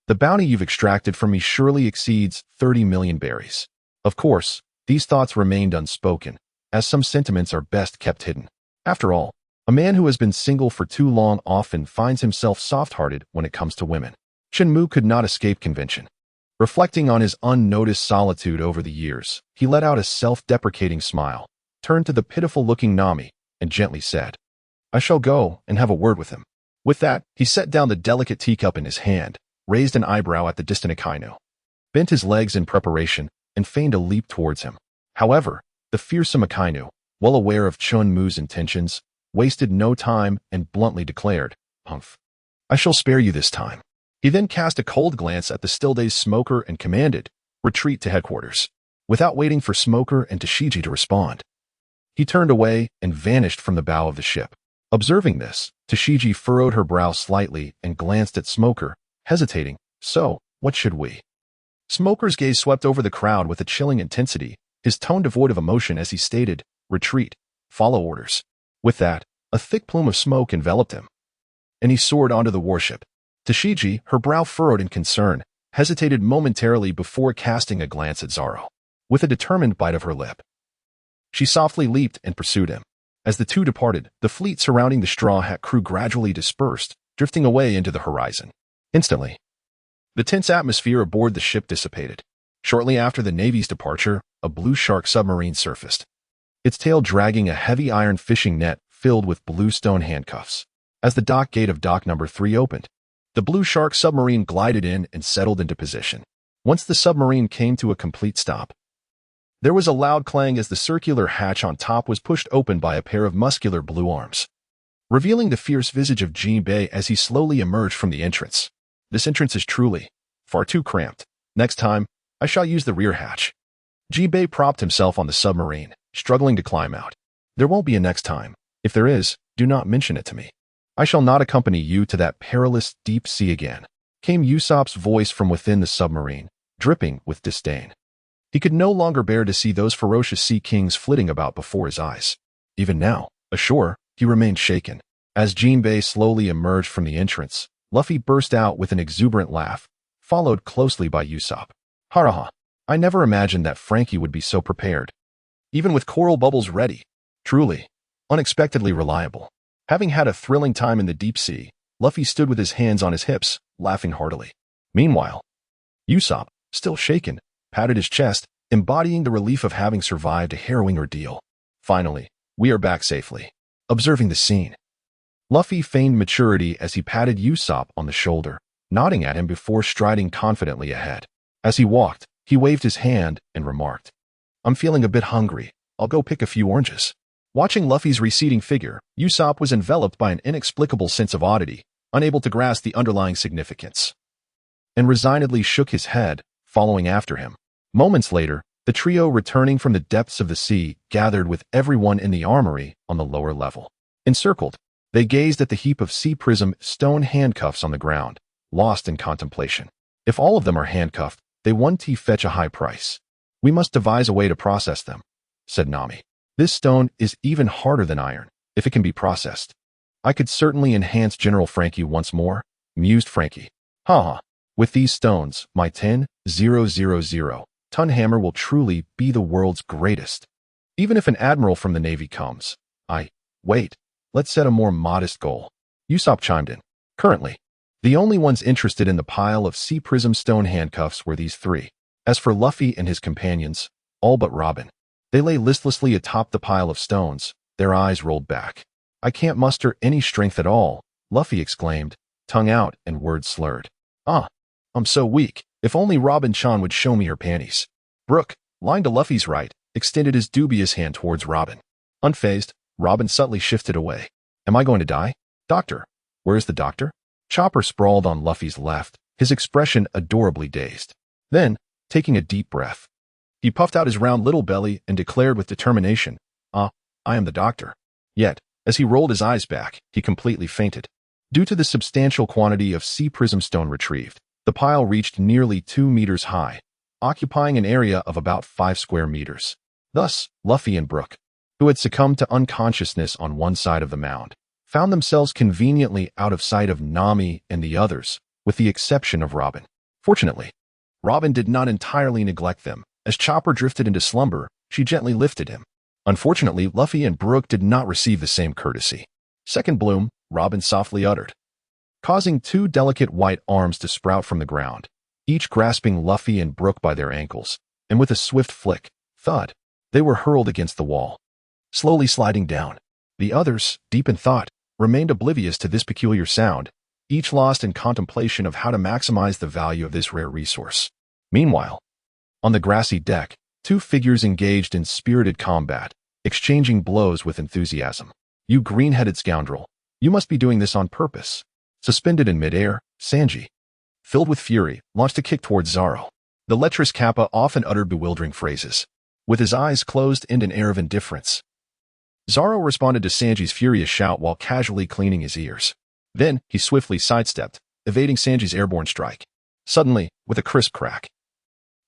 [SPEAKER 1] the bounty you've extracted from me surely exceeds 30 million berries. Of course, these thoughts remained unspoken, as some sentiments are best kept hidden. After all, a man who has been single for too long often finds himself soft-hearted when it comes to women. Chen Mu could not escape convention. Reflecting on his unnoticed solitude over the years, he let out a self-deprecating smile, turned to the pitiful-looking Nami, and gently said, I shall go and have a word with him. With that, he set down the delicate teacup in his hand, raised an eyebrow at the distant Akainu, bent his legs in preparation, and feigned a leap towards him. However, the fearsome Akainu, well aware of Chen Mu's intentions, wasted no time and bluntly declared, Humph, I shall spare you this time. He then cast a cold glance at the still-dazed Smoker and commanded, retreat to headquarters. Without waiting for Smoker and Tashigi to respond, he turned away and vanished from the bow of the ship. Observing this, Tashigi furrowed her brow slightly and glanced at Smoker, hesitating, So, what should we Smoker's gaze swept over the crowd with a chilling intensity, his tone devoid of emotion as he stated, "Retreat. Follow orders." With that, a thick plume of smoke enveloped him, and he soared onto the warship. Tashiji, her brow furrowed in concern, hesitated momentarily before casting a glance at Zaro. With a determined bite of her lip, she softly leaped and pursued him. As the two departed, the fleet surrounding the Straw Hat crew gradually dispersed, drifting away into the horizon. Instantly, the tense atmosphere aboard the ship dissipated. Shortly after the Navy's departure, a blue shark submarine surfaced, its tail dragging a heavy iron fishing net filled with blue stone handcuffs. As the dock gate of dock number 3 opened, the blue shark submarine glided in and settled into position. Once the submarine came to a complete stop, there was a loud clang as the circular hatch on top was pushed open by a pair of muscular blue arms, revealing the fierce visage of Jinbei as he slowly emerged from the entrance. "This entrance is truly far too cramped. Next time, I shall use the rear hatch." Jinbei propped himself on the submarine, struggling to climb out. "There won't be a next time. If there is, do not mention it to me. I shall not accompany you to that perilous deep sea again," came Usopp's voice from within the submarine, dripping with disdain. He could no longer bear to see those ferocious sea kings flitting about before his eyes. Even now, ashore, he remained shaken. As Jinbei slowly emerged from the entrance, Luffy burst out with an exuberant laugh, followed closely by Usopp. "Haraha! I never imagined that Frankie would be so prepared. Even with coral bubbles ready. Truly, unexpectedly reliable." Having had a thrilling time in the deep sea, Luffy stood with his hands on his hips, laughing heartily. Meanwhile, Usopp, still shaken, patted his chest, embodying the relief of having survived a harrowing ordeal. "Finally, we are back safely." Observing the scene, Luffy feigned maturity as he patted Usopp on the shoulder, nodding at him before striding confidently ahead. As he walked, he waved his hand and remarked, "I'm feeling a bit hungry. I'll go pick a few oranges." Watching Luffy's receding figure, Usopp was enveloped by an inexplicable sense of oddity, unable to grasp the underlying significance, and resignedly shook his head, following after him. Moments later, the trio returning from the depths of the sea gathered with everyone in the armory on the lower level. Encircled, they gazed at the heap of sea prism stone handcuffs on the ground, lost in contemplation. "If all of them are handcuffed, they won't fetch a high price. We must devise a way to process them," said Nami. "This stone is even harder than iron, if it can be processed." "I could certainly enhance General Frankie once more," mused Frankie. "Haha, with these stones, my 10,000-ton hammer will truly be the world's greatest. Even if an admiral from the Navy comes, wait, let's set a more modest goal." Usopp chimed in. Currently, the only ones interested in the pile of sea prism stone handcuffs were these three. As for Luffy and his companions, all but Robin, they lay listlessly atop the pile of stones, their eyes rolled back. "I can't muster any strength at all," Luffy exclaimed, tongue out and words slurred. I'm so weak. If only Robin-chan would show me her panties." Brook, lying to Luffy's right, extended his dubious hand towards Robin. Unfazed, Robin subtly shifted away. "Am I going to die? Doctor, where's the doctor?" Chopper sprawled on Luffy's left, his expression adorably dazed. Then, taking a deep breath, he puffed out his round little belly and declared with determination, I am the doctor." Yet, as he rolled his eyes back, he completely fainted. Due to the substantial quantity of sea prism stone retrieved, the pile reached nearly 2 meters high, occupying an area of about 5 square meters. Thus, Luffy and Brook, who had succumbed to unconsciousness on one side of the mound, found themselves conveniently out of sight of Nami and the others, with the exception of Robin. Fortunately, Robin did not entirely neglect them. As Chopper drifted into slumber, she gently lifted him. Unfortunately, Luffy and Brook did not receive the same courtesy. "Second bloom," Robin softly uttered, causing 2 delicate white arms to sprout from the ground, each grasping Luffy and Brook by their ankles, and with a swift flick, thud, they were hurled against the wall, slowly sliding down. The others, deep in thought, remained oblivious to this peculiar sound, each lost in contemplation of how to maximize the value of this rare resource. Meanwhile, on the grassy deck, 2 figures engaged in spirited combat, exchanging blows with enthusiasm. "You green-headed scoundrel, you must be doing this on purpose." Suspended in midair, Sanji, filled with fury, launched a kick towards Zaro. The lecherous Kappa often uttered bewildering phrases, with his eyes closed and an air of indifference. Zaro responded to Sanji's furious shout while casually cleaning his ears. Then, he swiftly sidestepped, evading Sanji's airborne strike. Suddenly, with a crisp crack,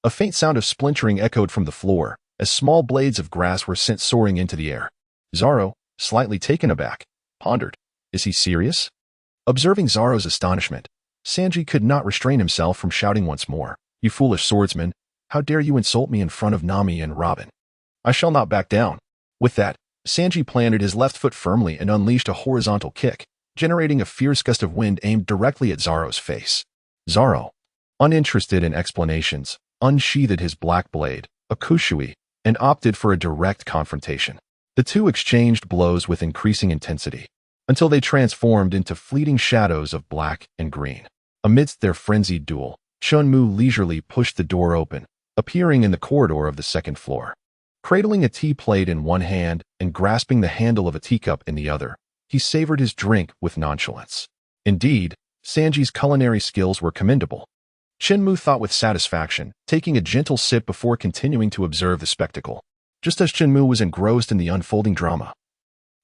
[SPEAKER 1] A faint sound of splintering echoed from the floor, as small blades of grass were sent soaring into the air. Zaro, slightly taken aback, pondered, "Is he serious?" Observing Zaro's astonishment, Sanji could not restrain himself from shouting once more, "You foolish swordsman, how dare you insult me in front of Nami and Robin? I shall not back down." With that, Sanji planted his left foot firmly and unleashed a horizontal kick, generating a fierce gust of wind aimed directly at Zaro's face. Zaro, uninterested in explanations, unsheathed his black blade, a kushui, and opted for a direct confrontation. The two exchanged blows with increasing intensity, until they transformed into fleeting shadows of black and green. Amidst their frenzied duel, Chen Mu leisurely pushed the door open, appearing in the corridor of the second floor. Cradling a tea plate in one hand and grasping the handle of a teacup in the other, he savored his drink with nonchalance. Indeed, Sanji's culinary skills were commendable. Chen Mu thought with satisfaction, taking a gentle sip before continuing to observe the spectacle. Just as Chen Mu was engrossed in the unfolding drama,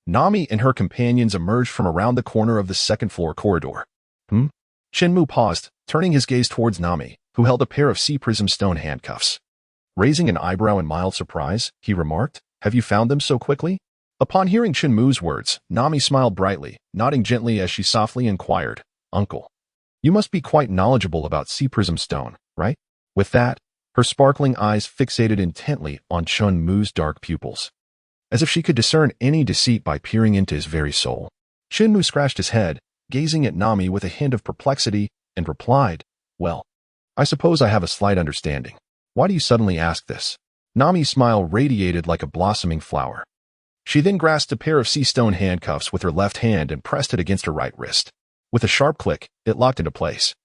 [SPEAKER 1] Nami and her companions emerged from around the corner of the second-floor corridor. Chen Mu paused, turning his gaze towards Nami, who held a pair of sea prism stone handcuffs. Raising an eyebrow in mild surprise, he remarked, "Have you found them so quickly?" Upon hearing Chen Mu's words, Nami smiled brightly, nodding gently as she softly inquired, "Uncle, you must be quite knowledgeable about sea prism stone, right?" With that, her sparkling eyes fixated intently on Chen Mu's dark pupils, as if she could discern any deceit by peering into his very soul. Chen Mu scratched his head, gazing at Nami with a hint of perplexity, and replied, "Well, I suppose I have a slight understanding. Why do you suddenly ask this?" Nami's smile radiated like a blossoming flower. She then grasped a pair of sea stone handcuffs with her left hand and pressed it against her right wrist. With a sharp click, it locked into place.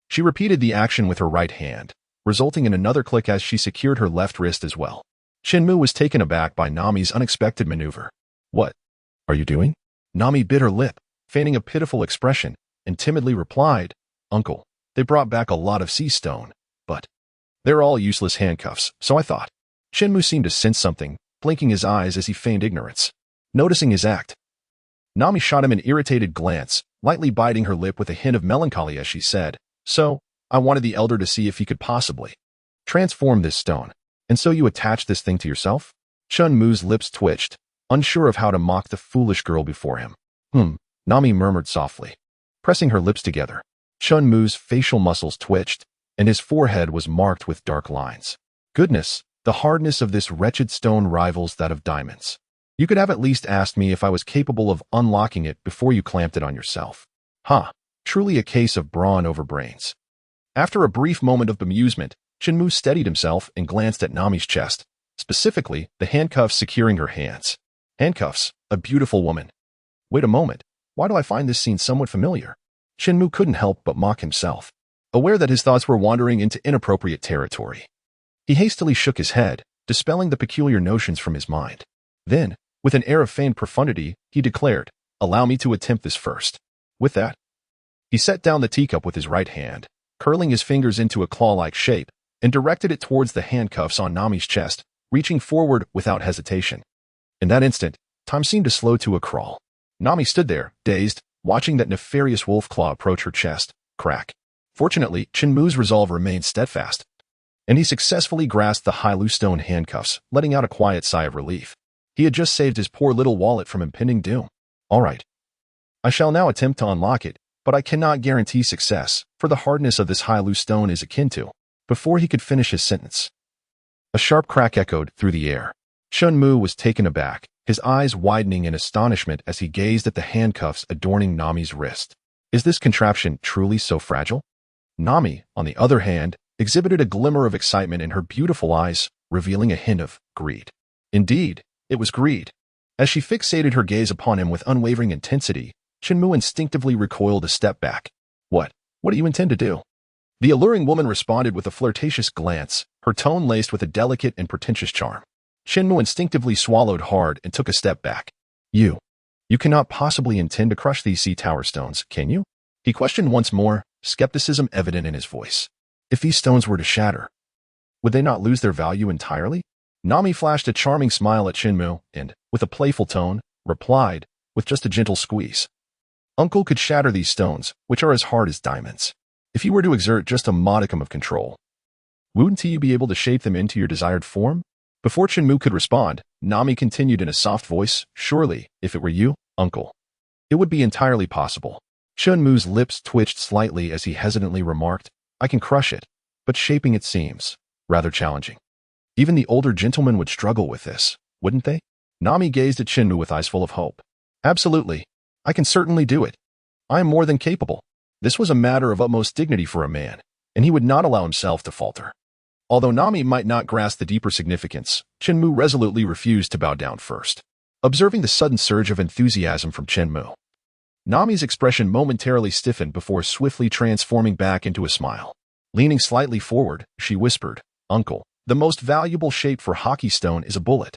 [SPEAKER 1] She repeated the action with her right hand, resulting in another click as she secured her left wrist as well. Chen Mu was taken aback by Nami's unexpected maneuver. "What are you doing?" Nami bit her lip, feigning a pitiful expression, and timidly replied, "Uncle, they brought back a lot of sea stone, but they're all useless handcuffs, so I thought." Chen Mu seemed to sense something, blinking his eyes as he feigned ignorance. Noticing his act, Nami shot him an irritated glance, lightly biting her lip with a hint of melancholy as she said, "So, I wanted the elder to see if he could possibly transform this stone. And so you attached this thing to yourself?" Chen Mu's lips twitched, unsure of how to mock the foolish girl before him. Nami murmured softly, pressing her lips together. Chen Mu's facial muscles twitched, and his forehead was marked with dark lines. "Goodness, the hardness of this wretched stone rivals that of diamonds. You could have at least asked me if I was capable of unlocking it before you clamped it on yourself. Truly a case of brawn over brains." After a brief moment of bemusement, Chen Mu steadied himself and glanced at Nami's chest, specifically the handcuffs securing her hands. Handcuffs, a beautiful woman. Wait a moment, why do I find this scene somewhat familiar? Chen Mu couldn't help but mock himself, aware that his thoughts were wandering into inappropriate territory. He hastily shook his head, dispelling the peculiar notions from his mind. Then, with an air of feigned profundity, he declared, "Allow me to attempt this first." With that, he set down the teacup with his right hand, curling his fingers into a claw-like shape, and directed it towards the handcuffs on Nami's chest, reaching forward without hesitation. In that instant, time seemed to slow to a crawl. Nami stood there, dazed, watching that nefarious wolf claw approach her chest, crack. Fortunately, Chen Mu's resolve remained steadfast, and he successfully grasped the Hailu stone handcuffs, letting out a quiet sigh of relief. He had just saved his poor little wallet from impending doom. "All right. I shall now attempt to unlock it, but I cannot guarantee success, for the hardness of this Hailu stone is akin to..." Before he could finish his sentence, a sharp crack echoed through the air. Chen Mu was taken aback, his eyes widening in astonishment as he gazed at the handcuffs adorning Nami's wrist. Is this contraption truly so fragile? Nami, on the other hand, exhibited a glimmer of excitement in her beautiful eyes, revealing a hint of greed. Indeed, it was greed. As she fixated her gaze upon him with unwavering intensity, Chen Mu instinctively recoiled a step back. What do you intend to do?" The alluring woman responded with a flirtatious glance, her tone laced with a delicate and pretentious charm. Chen Mu instinctively swallowed hard and took a step back. You cannot possibly intend to crush these sea tower stones, can you?" He questioned once more, skepticism evident in his voice. "If these stones were to shatter, would they not lose their value entirely?" Nami flashed a charming smile at Chen Mu and, with a playful tone, replied, with just a gentle squeeze. "Uncle could shatter these stones, which are as hard as diamonds, if he were to exert just a modicum of control. Wouldn't you be able to shape them into your desired form? Before Chen Mu could respond, Nami continued in a soft voice, "Surely, if it were you, uncle, it would be entirely possible." Chen Mu's lips twitched slightly as he hesitantly remarked, "I can crush it, but shaping it seems rather challenging. Even the older gentlemen would struggle with this, wouldn't they?" Nami gazed at Chen Mu with eyes full of hope. "Absolutely. I can certainly do it. I am more than capable." This was a matter of utmost dignity for a man, and he would not allow himself to falter. Although Nami might not grasp the deeper significance, Chen Mu resolutely refused to bow down first. Observing the sudden surge of enthusiasm from Chen Mu, Nami's expression momentarily stiffened before swiftly transforming back into a smile. Leaning slightly forward, she whispered, "Uncle, the most valuable shape for hockey stone is a bullet."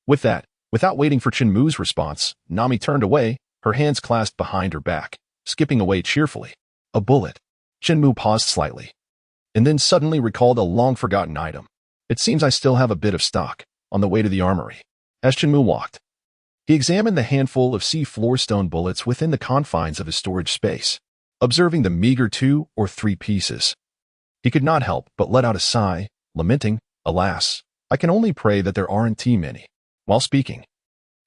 [SPEAKER 1] With that, without waiting for Chen Mu's response, Nami turned away, her hands clasped behind her back, skipping away cheerfully. A bullet. Chen Mu paused slightly, and then suddenly recalled a long-forgotten item. "It seems I still have a bit of stock," on the way to the armory. As Chen Mu walked, he examined the handful of sea-floor stone bullets within the confines of his storage space. Observing the meager 2 or 3 pieces, he could not help but let out a sigh, lamenting, "Alas, I can only pray that there aren't too many." While speaking,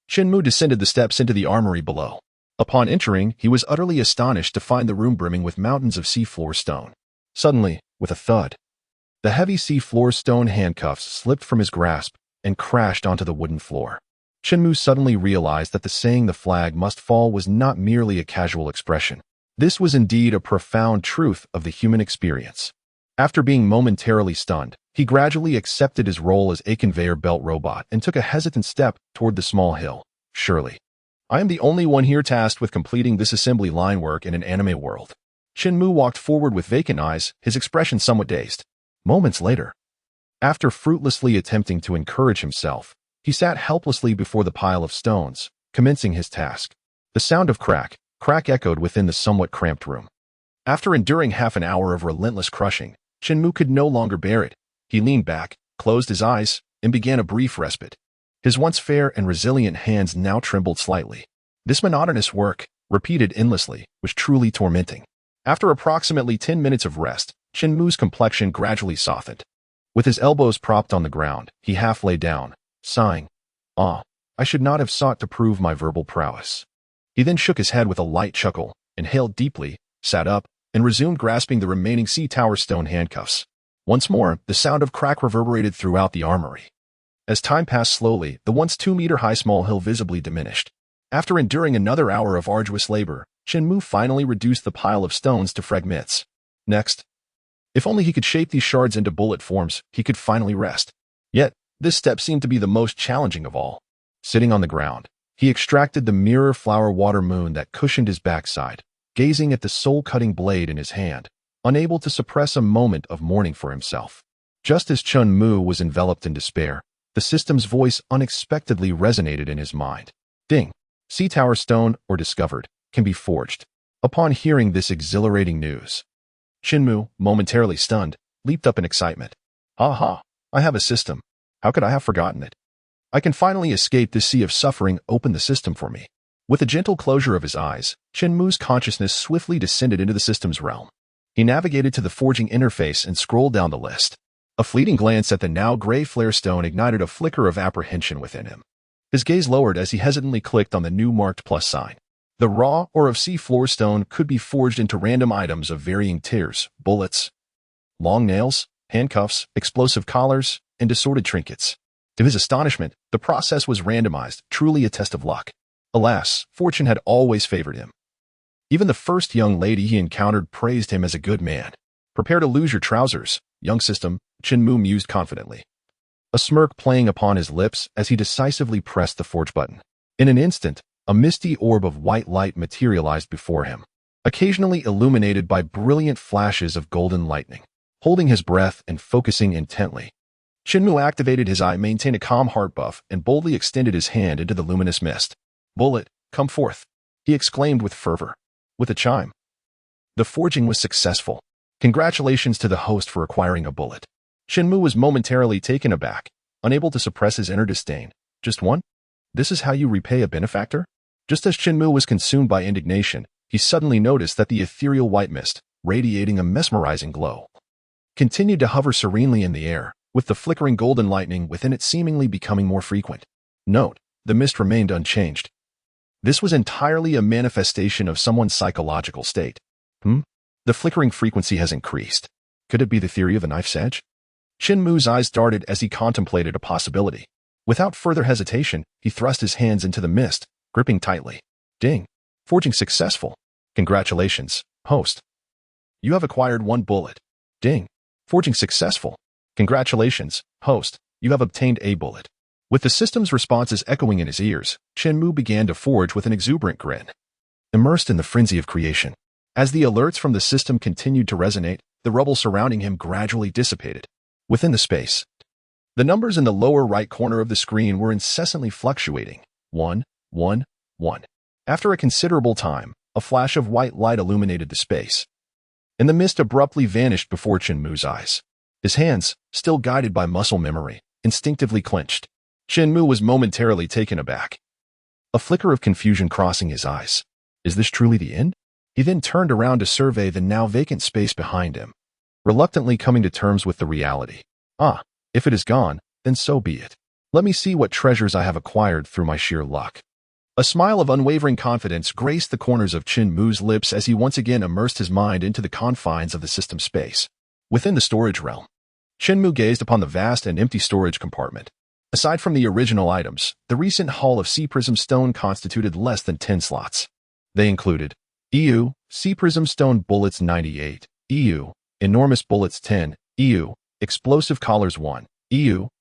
[SPEAKER 1] Chen Mu descended the steps into the armory below. Upon entering, he was utterly astonished to find the room brimming with mountains of sea-floor stone. Suddenly, with a thud, the heavy sea-floor stone handcuffs slipped from his grasp and crashed onto the wooden floor. Chen Mu suddenly realized that the saying "the flag must fall" was not merely a casual expression. This was indeed a profound truth of the human experience. After being momentarily stunned, he gradually accepted his role as a conveyor belt robot and took a hesitant step toward the small hill. "Surely, I am the only one here tasked with completing this assembly line work in an anime world." Chen Mu walked forward with vacant eyes, his expression somewhat dazed. Moments later, after fruitlessly attempting to encourage himself, he sat helplessly before the pile of stones, commencing his task. The sound of crack echoed within the somewhat cramped room. After enduring half an hour of relentless crushing, Chen Mu could no longer bear it. He leaned back, closed his eyes, and began a brief respite. His once fair and resilient hands now trembled slightly. This monotonous work, repeated endlessly, was truly tormenting. After approximately 10 minutes of rest, Chen Mu's complexion gradually softened. With his elbows propped on the ground, he half lay down, sighing, "Ah, I should not have sought to prove my verbal prowess." He then shook his head with a light chuckle, inhaled deeply, sat up, and resumed grasping the remaining sea tower stone handcuffs. Once more, the sound of crack reverberated throughout the armory. As time passed slowly, the once 2-meter-high small hill visibly diminished. After enduring another hour of arduous labor, Chen Mu finally reduced the pile of stones to fragments. Next, if only he could shape these shards into bullet forms, he could finally rest. Yet, this step seemed to be the most challenging of all. Sitting on the ground, he extracted the mirror flower water moon that cushioned his backside, gazing at the soul-cutting blade in his hand, unable to suppress a moment of mourning for himself. Just as Chen Mu was enveloped in despair, the system's voice unexpectedly resonated in his mind. "Ding! Sea tower stone, or discovered, can be forged." Upon hearing this exhilarating news, Chen Mu, momentarily stunned, leaped up in excitement. "Ha ha! I have a system. How could I have forgotten it? I can finally escape this sea of suffering. Open the system for me." With a gentle closure of his eyes, Chen Mu's consciousness swiftly descended into the system's realm. He navigated to the forging interface and scrolled down the list. A fleeting glance at the now gray flare stone ignited a flicker of apprehension within him. His gaze lowered as he hesitantly clicked on the new marked plus sign. The raw ore of sea floor stone could be forged into random items of varying tiers: bullets, long nails, handcuffs, explosive collars, and assorted trinkets. To his astonishment, the process was randomized, truly a test of luck. Alas, fortune had always favored him. Even the first young lady he encountered praised him as a good man. "Prepare to lose your trousers, young system," Chen Mu mused confidently, a smirk playing upon his lips as he decisively pressed the forge button. In an instant, a misty orb of white light materialized before him, occasionally illuminated by brilliant flashes of golden lightning. Holding his breath and focusing intently, Chen Mu activated his eye, maintained a calm heart buff, and boldly extended his hand into the luminous mist. "Bullet, come forth," he exclaimed with fervor. With a chime, the forging was successful. Congratulations to the host for acquiring a bullet. Chen Mu was momentarily taken aback, unable to suppress his inner disdain. "Just one? This is how you repay a benefactor?" Just as Chen Mu was consumed by indignation, he suddenly noticed that the ethereal white mist, radiating a mesmerizing glow, continued to hover serenely in the air, with the flickering golden lightning within it seemingly becoming more frequent. Note, the mist remained unchanged. This was entirely a manifestation of someone's psychological state. The flickering frequency has increased. Could it be the theory of a knife's edge? Chen Mu's eyes darted as he contemplated a possibility. Without further hesitation, he thrust his hands into the mist, gripping tightly. Ding. Forging successful. Congratulations, host. You have acquired 1 bullet. Ding. Forging successful. Congratulations, host. You have obtained a bullet. With the system's responses echoing in his ears, Chen Mu began to forge with an exuberant grin. Immersed in the frenzy of creation. As the alerts from the system continued to resonate, the rubble surrounding him gradually dissipated. Within the space, the numbers in the lower right corner of the screen were incessantly fluctuating. 1, 1, 1. After a considerable time, a flash of white light illuminated the space, and the mist abruptly vanished before Chen Mu's eyes. His hands, still guided by muscle memory, instinctively clenched. Chen Mu was momentarily taken aback, a flicker of confusion crossing his eyes. Is this truly the end? He then turned around to survey the now vacant space behind him, reluctantly coming to terms with the reality. If it is gone, then so be it. Let me see what treasures I have acquired through my sheer luck. A smile of unwavering confidence graced the corners of Chen Mu's lips as he once again immersed his mind into the confines of the system space. Within the storage realm, Chen Mu gazed upon the vast and empty storage compartment. Aside from the original items, the recent haul of sea prism stone constituted less than 10 slots. They included sea prism stone bullets 98, enormous bullets 10, explosive collars 1,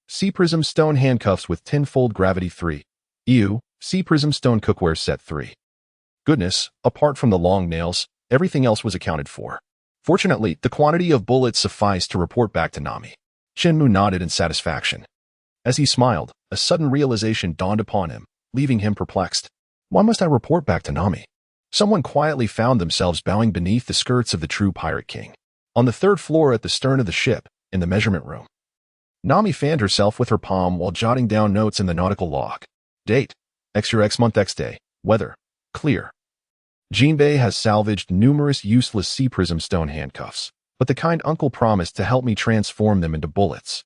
[SPEAKER 1] sea prism stone handcuffs with 10-fold gravity 3, sea prism stone cookware set 3. Goodness, apart from the long nails, everything else was accounted for. Fortunately, the quantity of bullets sufficed to report back to Nami. Chen Mu nodded in satisfaction. As he smiled, a sudden realization dawned upon him, leaving him perplexed. Why must I report back to Nami? Someone quietly found themselves bowing beneath the skirts of the true Pirate King. On the 3rd floor at the stern of the ship, in the measurement room, Nami fanned herself with her palm while jotting down notes in the nautical log. Date: X month X day. Weather: clear. Jinbei has salvaged numerous useless sea prism stone handcuffs, but the kind uncle promised to help me transform them into bullets,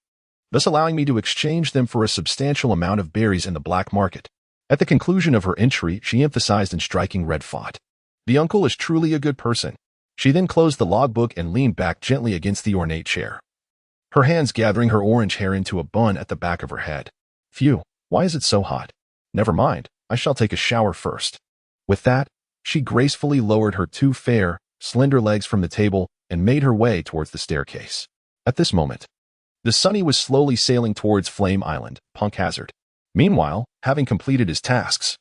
[SPEAKER 1] thus allowing me to exchange them for a substantial amount of berries in the black market. At the conclusion of her entry, she emphasized in striking red font, "The uncle is truly a good person." She then closed the logbook and leaned back gently against the ornate chair, her hands gathering her orange hair into a bun at the back of her head. Phew, why is it so hot? Never mind, I shall take a shower first. With that, she gracefully lowered her 2 fair, slender legs from the table and made her way towards the staircase. At this moment, the Sunny was slowly sailing towards Flame Island, Punk Hazard. Meanwhile, having completed his tasks,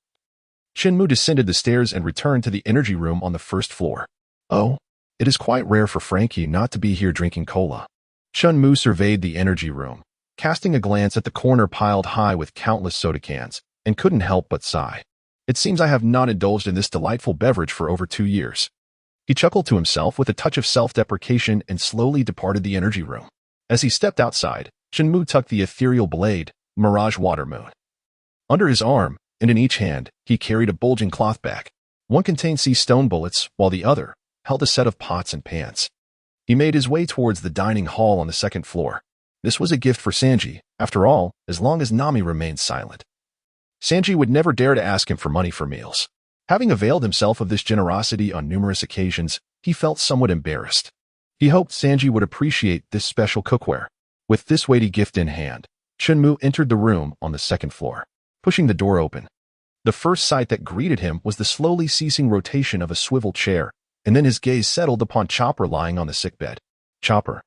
[SPEAKER 1] Chen Mu descended the stairs and returned to the energy room on the 1st floor. Oh, it is quite rare for Frankie not to be here drinking cola. Chen Mu surveyed the energy room, casting a glance at the corner piled high with countless soda cans, and couldn't help but sigh. It seems I have not indulged in this delightful beverage for over 2 years. He chuckled to himself with a touch of self-deprecation and slowly departed the energy room. As he stepped outside, Chen Mu tucked the ethereal blade, Mirage Water Moon, under his arm, and in each hand, he carried a bulging cloth bag. One contained sea stone bullets, while the other held a set of pots and pans. He made his way towards the dining hall on the 2nd floor. This was a gift for Sanji, after all, as long as Nami remained silent. Sanji would never dare to ask him for money for meals. Having availed himself of this generosity on numerous occasions, he felt somewhat embarrassed. He hoped Sanji would appreciate this special cookware. With this weighty gift in hand, Chen Mu entered the room on the 2nd floor. Pushing the door open, the first sight that greeted him was the slowly ceasing rotation of a swivel chair, and then his gaze settled upon Chopper lying on the sickbed. Chopper,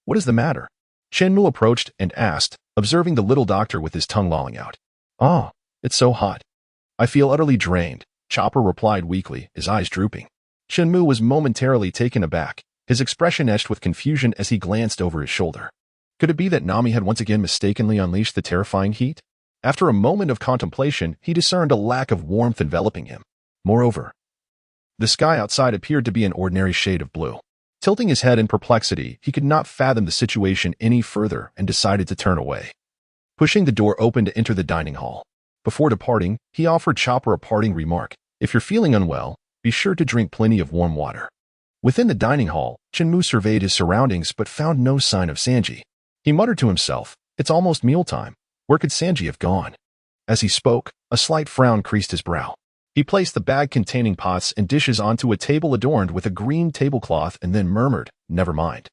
[SPEAKER 1] what is the matter? Chen Mu approached and asked, observing the little doctor with his tongue lolling out. Oh, it's so hot. I feel utterly drained, Chopper replied weakly, his eyes drooping. Chen Mu was momentarily taken aback, his expression etched with confusion as he glanced over his shoulder. Could it be that Nami had once again mistakenly unleashed the terrifying heat? After a moment of contemplation, he discerned a lack of warmth enveloping him. Moreover, the sky outside appeared to be an ordinary shade of blue. Tilting his head in perplexity, he could not fathom the situation any further and decided to turn away. Pushing the door open to enter the dining hall. Before departing, he offered Chopper a parting remark. If you're feeling unwell, be sure to drink plenty of warm water. Within the dining hall, Chen Mu surveyed his surroundings but found no sign of Sanji. He muttered to himself, "It's almost mealtime. Where could Sanji have gone?" As he spoke, a slight frown creased his brow. He placed the bag containing pots and dishes onto a table adorned with a green tablecloth and then murmured, "Never mind.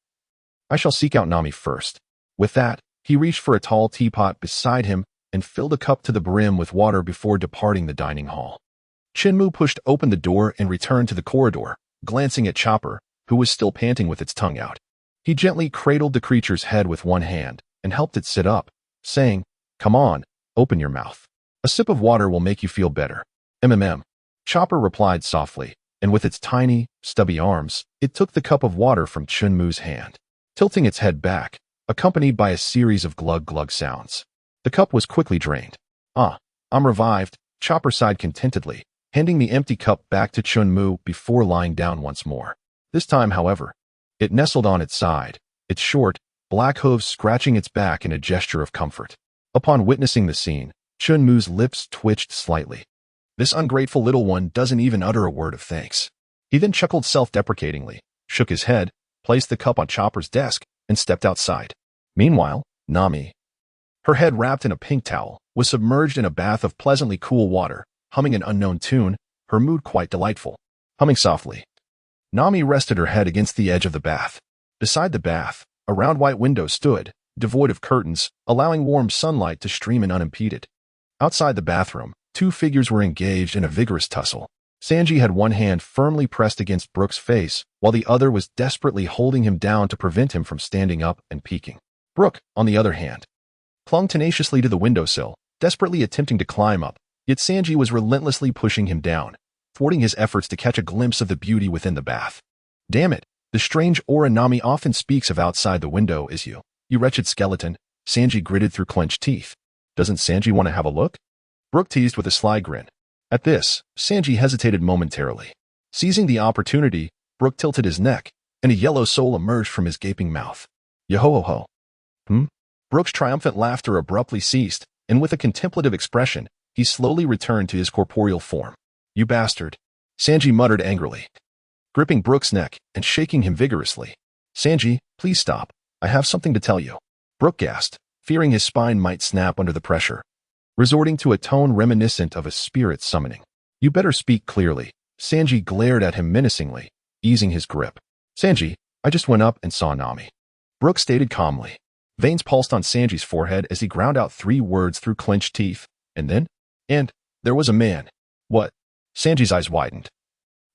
[SPEAKER 1] I shall seek out Nami first." With that, he reached for a tall teapot beside him and filled a cup to the brim with water before departing the dining hall. Chen Mu pushed open the door and returned to the corridor, glancing at Chopper, who was still panting with its tongue out. He gently cradled the creature's head with one hand and helped it sit up, saying, "Come on, open your mouth. A sip of water will make you feel better." Chopper replied softly, and with its tiny, stubby arms, it took the cup of water from Chen Mu's hand, tilting its head back, accompanied by a series of glug-glug sounds. The cup was quickly drained. I'm revived," Chopper sighed contentedly, handing the empty cup back to Chen Mu before lying down once more. This time, however, it nestled on its side, its short, black hooves scratching its back in a gesture of comfort. Upon witnessing the scene, Chen Mu's lips twitched slightly. This ungrateful little one doesn't even utter a word of thanks. He then chuckled self-deprecatingly, shook his head, placed the cup on Chopper's desk, and stepped outside. Meanwhile, Nami, her head wrapped in a pink towel, was submerged in a bath of pleasantly cool water, humming an unknown tune, her mood quite delightful. Humming softly, Nami rested her head against the edge of the bath. Beside the bath, a round white window stood, devoid of curtains, allowing warm sunlight to stream in unimpeded. Outside the bathroom, two figures were engaged in a vigorous tussle. Sanji had one hand firmly pressed against Brook's face, while the other was desperately holding him down to prevent him from standing up and peeking. Brook, on the other hand, clung tenaciously to the windowsill, desperately attempting to climb up, yet Sanji was relentlessly pushing him down, thwarting his efforts to catch a glimpse of the beauty within the bath. "Damn it, the strange aura Nami often speaks of outside the window is you wretched skeleton," Sanji gritted through clenched teeth. "Doesn't Sanji want to have a look?" Brook teased with a sly grin. At this, Sanji hesitated momentarily. Seizing the opportunity, Brook tilted his neck, and a yellow soul emerged from his gaping mouth. Yo-ho-ho-ho. Brook's triumphant laughter abruptly ceased, and with a contemplative expression, he slowly returned to his corporeal form. "You bastard," Sanji muttered angrily, gripping Brook's neck and shaking him vigorously. "Sanji, please stop. I have something to tell you." Brook gasped, fearing his spine might snap under the pressure, resorting to a tone reminiscent of a spirit summoning. "You better speak clearly." Sanji glared at him menacingly, easing his grip. "Sanji, I just went up and saw Nami," Brook stated calmly. Veins pulsed on Sanji's forehead as he ground out 3 words through clenched teeth, and there was a man. "What?" Sanji's eyes widened,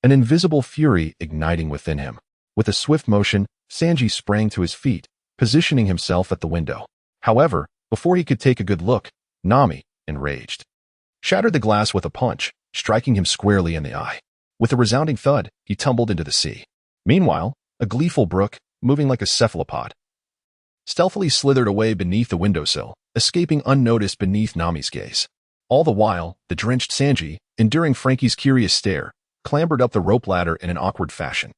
[SPEAKER 1] an invisible fury igniting within him. With a swift motion, Sanji sprang to his feet, positioning himself at the window. However, before he could take a good look, Nami, enraged, shattered the glass with a punch, striking him squarely in the eye. With a resounding thud, he tumbled into the sea. Meanwhile, a gleeful Brook, moving like a cephalopod, stealthily slithered away beneath the windowsill, escaping unnoticed beneath Nami's gaze. All the while, the drenched Sanji, enduring Frankie's curious stare, clambered up the rope ladder in an awkward fashion.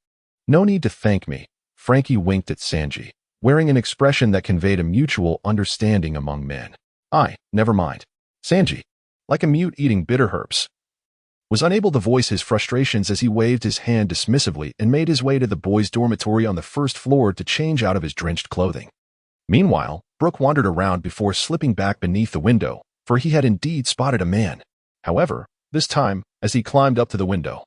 [SPEAKER 1] "No need to thank me," Frankie winked at Sanji, wearing an expression that conveyed a mutual understanding among men. Never mind." Sanji, like a mute eating bitter herbs, was unable to voice his frustrations as he waved his hand dismissively and made his way to the boys' dormitory on the first floor to change out of his drenched clothing. Meanwhile, Brook wandered around before slipping back beneath the window, for he had indeed spotted a man. However, this time, as he climbed up to the window,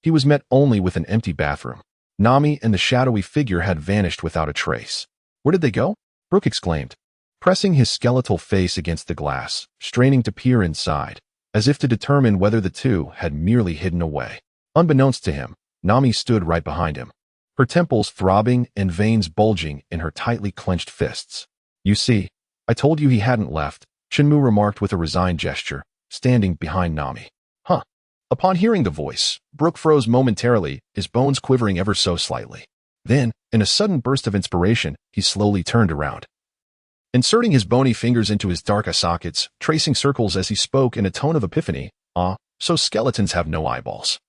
[SPEAKER 1] he was met only with an empty bathroom. Nami and the shadowy figure had vanished without a trace. "Where did they go?" Brook exclaimed, pressing his skeletal face against the glass, straining to peer inside, as if to determine whether the two had merely hidden away. Unbeknownst to him, Nami stood right behind him, her temples throbbing and veins bulging in her tightly clenched fists. "You see, I told you he hadn't left," Chen Mu remarked with a resigned gesture, standing behind Nami. Upon hearing the voice, Brook froze momentarily, his bones quivering ever so slightly. Then, in a sudden burst of inspiration, he slowly turned around, inserting his bony fingers into his dark eye sockets, tracing circles as he spoke in a tone of epiphany. So skeletons have no eyeballs.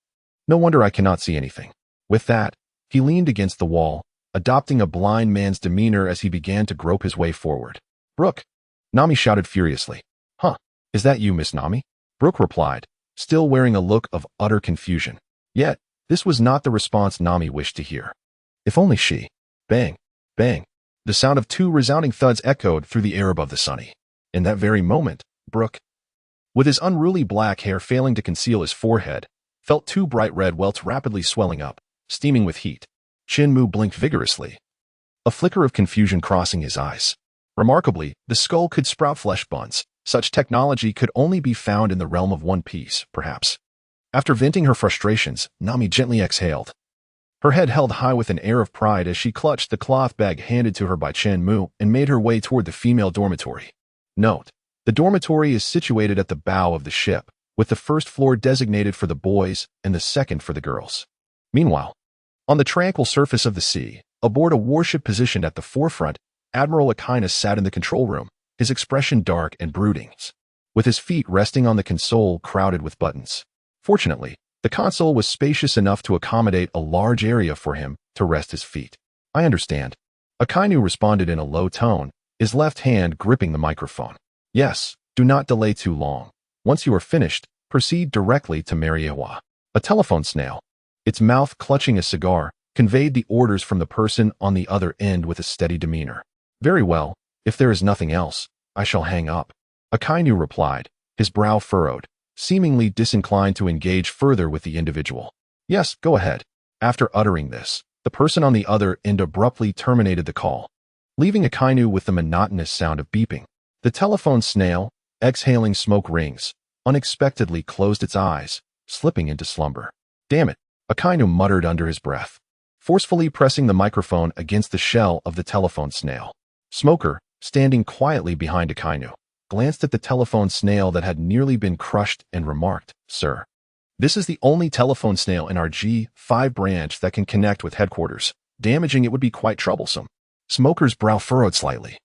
[SPEAKER 1] No wonder I cannot see anything." With that, he leaned against the wall, adopting a blind man's demeanor as he began to grope his way forward. "Brook!" Nami shouted furiously. Is that you, Miss Nami?" Brook replied, still wearing a look of utter confusion. Yet, This was not the response Nami wished to hear. If only she. Bang, bang. The sound of two resounding thuds echoed through the air above the sunny. In that very moment, Brooke, with his unruly black hair failing to conceal his forehead, felt two bright red welts rapidly swelling up, steaming with heat. Chen Mu blinked vigorously, a flicker of confusion crossing his eyes. Remarkably, the skull could sprout flesh buns. Such technology could only be found in the realm of One Piece, perhaps. After venting her frustrations, Nami gently exhaled. Her head held high with an air of pride as she clutched the cloth bag handed to her by Chen Mu and made her way toward the female dormitory. Note: the dormitory is situated at the bow of the ship, with the first floor designated for the boys and the second for the girls. Meanwhile, on the tranquil surface of the sea, aboard a warship positioned at the forefront, Admiral Aquinas sat in the control room, his expression dark and brooding, with his feet resting on the console crowded with buttons. Fortunately, the console was spacious enough to accommodate a large area for him to rest his feet. I understand. Akainu responded in a low tone, his left hand gripping the microphone. Yes, do not delay too long. Once you are finished, proceed directly to Mariawa. A telephone snail, its mouth clutching a cigar, conveyed the orders from the person on the other end with a steady demeanor. Very well, if there is nothing else, I shall hang up. Akainu replied, his brow furrowed, seemingly disinclined to engage further with the individual. Yes, go ahead. After uttering this, the person on the other end abruptly terminated the call, leaving Akainu with the monotonous sound of beeping. The telephone snail, exhaling smoke rings, unexpectedly closed its eyes, slipping into slumber. Damn it, Akainu muttered under his breath, forcefully pressing the microphone against the shell of the telephone snail. Smoker, standing quietly behind Akainu, glanced at the telephone snail that had nearly been crushed and remarked, Sir, this is the only telephone snail in our G5 branch that can connect with headquarters. Damaging it would be quite troublesome. Smoker's brow furrowed slightly,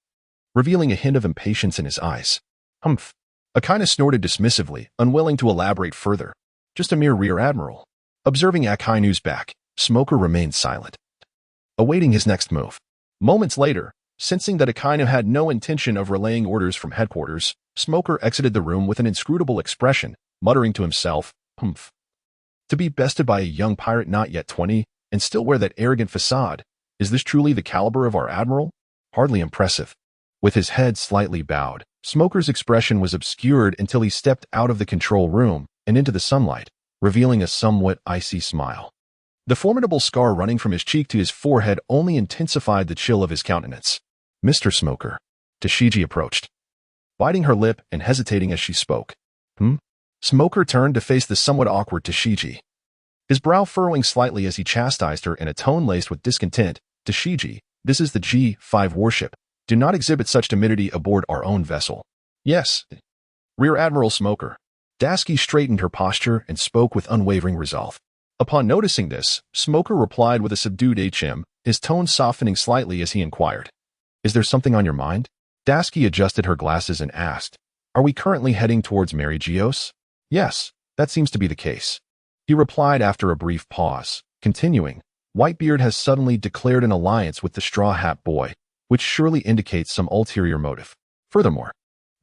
[SPEAKER 1] revealing a hint of impatience in his eyes. Humph. Akainu snorted dismissively, unwilling to elaborate further. Just a mere rear admiral. Observing Akainu's back, Smoker remained silent, awaiting his next move. Moments later, sensing that Akainu had no intention of relaying orders from headquarters, Smoker exited the room with an inscrutable expression, muttering to himself, Humph. To be bested by a young pirate not yet 20, and still wear that arrogant facade, is this truly the caliber of our admiral? Hardly impressive. With his head slightly bowed, Smoker's expression was obscured until he stepped out of the control room and into the sunlight, revealing a somewhat icy smile. The formidable scar running from his cheek to his forehead only intensified the chill of his countenance. Mr. Smoker. Tashigi approached, biting her lip and hesitating as she spoke. Smoker turned to face the somewhat awkward Tashigi, his brow furrowing slightly as he chastised her in a tone laced with discontent. Tashigi, this is the G5 warship. Do not exhibit such timidity aboard our own vessel. Yes. Rear Admiral Smoker. Dasky straightened her posture and spoke with unwavering resolve. Upon noticing this, Smoker replied with a subdued HM, his tone softening slightly as he inquired, Is there something on your mind? Dasky adjusted her glasses and asked, Are we currently heading towards Mary Geos? Yes, that seems to be the case. He replied after a brief pause, continuing, Whitebeard has suddenly declared an alliance with the Straw Hat Boy, which surely indicates some ulterior motive. Furthermore,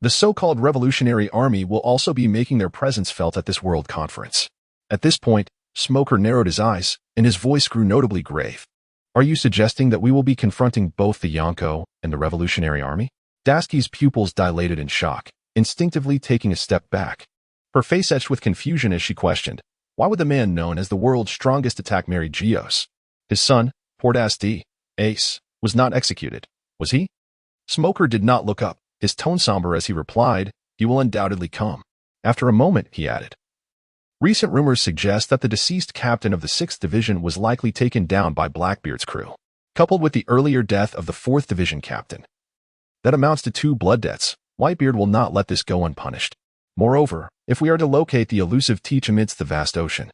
[SPEAKER 1] the so-called Revolutionary Army will also be making their presence felt at this World Conference. At this point, Smoker narrowed his eyes, and his voice grew notably grave. Are you suggesting that we will be confronting both the Yonko and the Revolutionary Army? Dasky's pupils dilated in shock, instinctively taking a step back. Her face etched with confusion as she questioned, Why would the man known as the world's strongest attack Mary Geos? His son, Port-as-D, Ace, was not executed, was he? Smoker did not look up, his tone somber as he replied, He will undoubtedly come. After a moment, he added, Recent rumors suggest that the deceased captain of the 6th Division was likely taken down by Blackbeard's crew, coupled with the earlier death of the 4th Division captain. That amounts to 2 blood debts. Whitebeard will not let this go unpunished. Moreover, if we are to locate the elusive Teach amidst the vast ocean,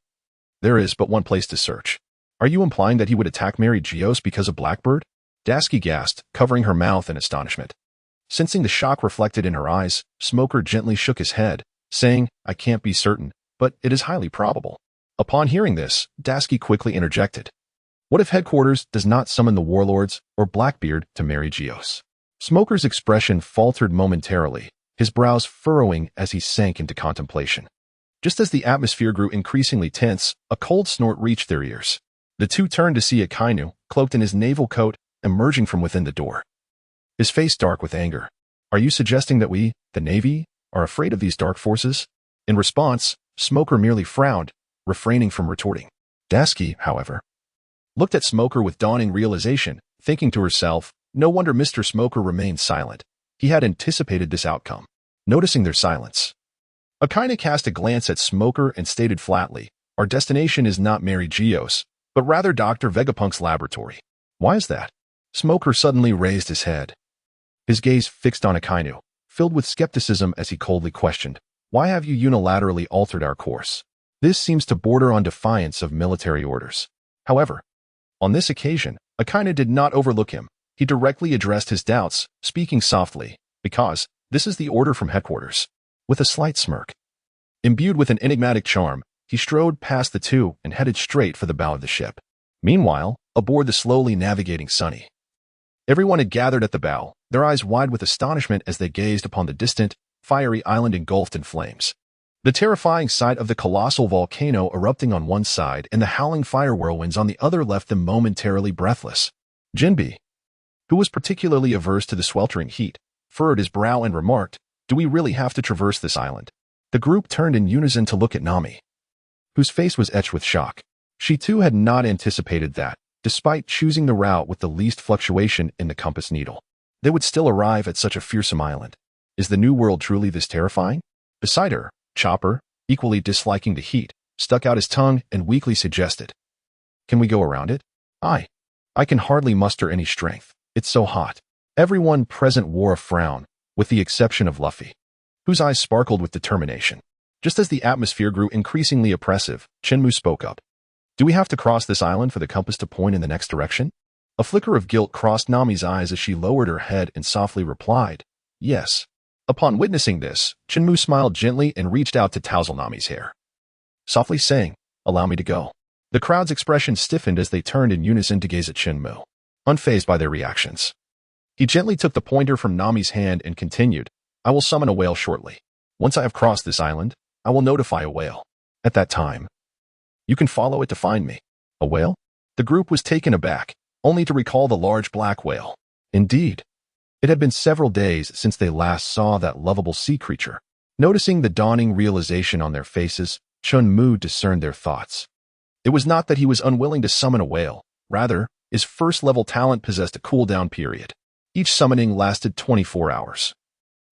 [SPEAKER 1] there is but one place to search. Are you implying that he would attack Mary Geos because of Blackbeard? Dasky gasped, covering her mouth in astonishment. Sensing the shock reflected in her eyes, Smoker gently shook his head, saying, I can't be certain, but it is highly probable. Upon hearing this, Dasky quickly interjected. What if headquarters does not summon the warlords or Blackbeard to Mary Geos? Smoker's expression faltered momentarily, his brows furrowing as he sank into contemplation. Just as the atmosphere grew increasingly tense, a cold snort reached their ears. The two turned to see Akainu, cloaked in his naval coat, emerging from within the door. His face dark with anger. Are you suggesting that we, the Navy, are afraid of these dark forces? In response, Smoker merely frowned, refraining from retorting. Dasky, however, looked at Smoker with dawning realization, thinking to herself, no wonder Mr. Smoker remained silent. He had anticipated this outcome. Noticing their silence, Akainu cast a glance at Smoker and stated flatly, our destination is not Mary Geos, but rather Dr. Vegapunk's laboratory. Why is that? Smoker suddenly raised his head. His gaze fixed on Akainu, filled with skepticism as he coldly questioned, why have you unilaterally altered our course? This seems to border on defiance of military orders. However, on this occasion, Akainu did not overlook him. He directly addressed his doubts, speaking softly, because this is the order from headquarters. With a slight smirk, imbued with an enigmatic charm, he strode past the two and headed straight for the bow of the ship. Meanwhile, aboard the slowly navigating Sunny, everyone had gathered at the bow, their eyes wide with astonishment as they gazed upon the distant, fiery island engulfed in flames. The terrifying sight of the colossal volcano erupting on one side and the howling fire whirlwinds on the other left them momentarily breathless. Jinbi, who was particularly averse to the sweltering heat, furrowed his brow and remarked, do we really have to traverse this island? The group turned in unison to look at Nami, whose face was etched with shock. She too had not anticipated that, despite choosing the route with the least fluctuation in the compass needle, they would still arrive at such a fearsome island. Is the new world truly this terrifying? Beside her, Chopper, equally disliking the heat, stuck out his tongue and weakly suggested, can we go around it? I can hardly muster any strength. It's so hot. Everyone present wore a frown, with the exception of Luffy, whose eyes sparkled with determination. Just as the atmosphere grew increasingly oppressive, Chen Mu spoke up. Do we have to cross this island for the compass to point in the next direction? A flicker of guilt crossed Nami's eyes as she lowered her head and softly replied, yes. Upon witnessing this, Chen Mu smiled gently and reached out to touzle Nami's hair, softly saying, allow me to go. The crowd's expression stiffened as they turned in unison to gaze at Chen Mu, unfazed by their reactions. He gently took the pointer from Nami's hand and continued, I will summon a whale shortly. Once I have crossed this island, I will notify a whale. At that time, you can follow it to find me. A whale? The group was taken aback, only to recall the large black whale. Indeed, it had been several days since they last saw that lovable sea creature. Noticing the dawning realization on their faces, Chen Mu discerned their thoughts. It was not that he was unwilling to summon a whale. Rather, his first-level talent possessed a cooldown period. Each summoning lasted 24 hours.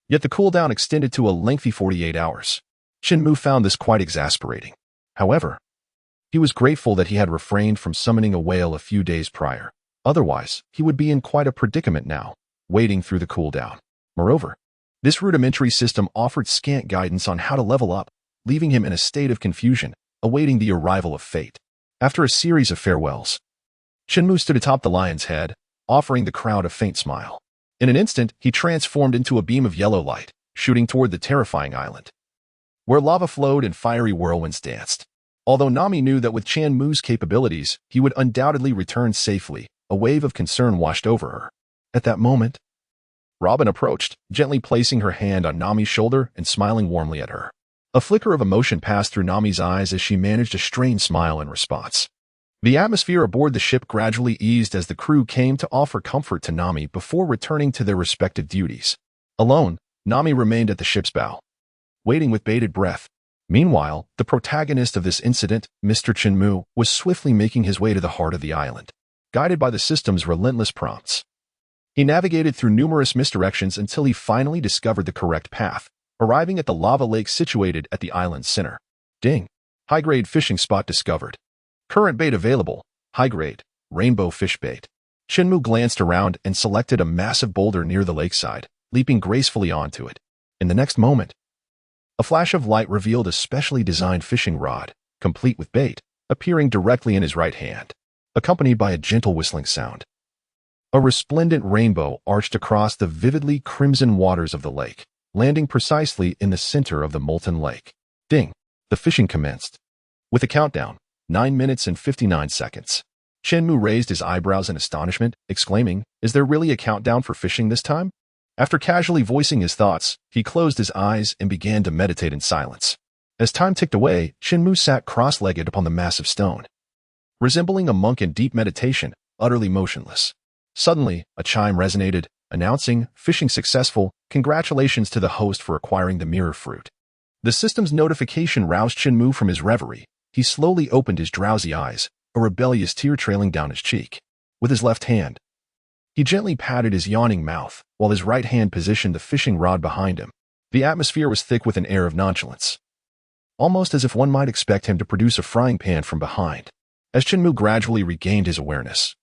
[SPEAKER 1] Yet the cooldown extended to a lengthy 48 hours. Chen Mu found this quite exasperating. However, he was grateful that he had refrained from summoning a whale a few days prior. Otherwise, he would be in quite a predicament now, waiting through the cooldown. Moreover, this rudimentary system offered scant guidance on how to level up, leaving him in a state of confusion, awaiting the arrival of fate. After a series of farewells, Chen Mu stood atop the lion's head, offering the crowd a faint smile. In an instant, he transformed into a beam of yellow light, shooting toward the terrifying island, where lava flowed and fiery whirlwinds danced. Although Nami knew that with Chen Mu's capabilities, he would undoubtedly return safely, a wave of concern washed over her. At that moment, Robin approached, gently placing her hand on Nami's shoulder and smiling warmly at her. A flicker of emotion passed through Nami's eyes as she managed a strained smile in response. The atmosphere aboard the ship gradually eased as the crew came to offer comfort to Nami before returning to their respective duties. Alone, Nami remained at the ship's bow, waiting with bated breath. Meanwhile, the protagonist of this incident, Mr. Chen Mu, was swiftly making his way to the heart of the island. Guided by the system's relentless prompts, he navigated through numerous misdirections until he finally discovered the correct path, arriving at the lava lake situated at the island's center. Ding! High-grade fishing spot discovered. Current bait available. High-grade, rainbow fish bait. Chen Mu glanced around and selected a massive boulder near the lakeside, leaping gracefully onto it. In the next moment, a flash of light revealed a specially designed fishing rod, complete with bait, appearing directly in his right hand, accompanied by a gentle whistling sound. A resplendent rainbow arched across the vividly crimson waters of the lake, landing precisely in the center of the molten lake. Ding! The fishing commenced. With a countdown, 9 minutes and 59 seconds. Chen Mu raised his eyebrows in astonishment, exclaiming, is there really a countdown for fishing this time? After casually voicing his thoughts, he closed his eyes and began to meditate in silence. As time ticked away, Chen Mu sat cross-legged upon the massive stone, resembling a monk in deep meditation, utterly motionless. Suddenly, a chime resonated, announcing, "Fishing successful, congratulations to the host for acquiring the mirror fruit." The system's notification roused Chen Mu from his reverie. He slowly opened his drowsy eyes, a rebellious tear trailing down his cheek. With his left hand, he gently patted his yawning mouth, while his right hand positioned the fishing rod behind him. The atmosphere was thick with an air of nonchalance, almost as if one might expect him to produce a frying pan from behind. As Chen Mu gradually regained his awareness,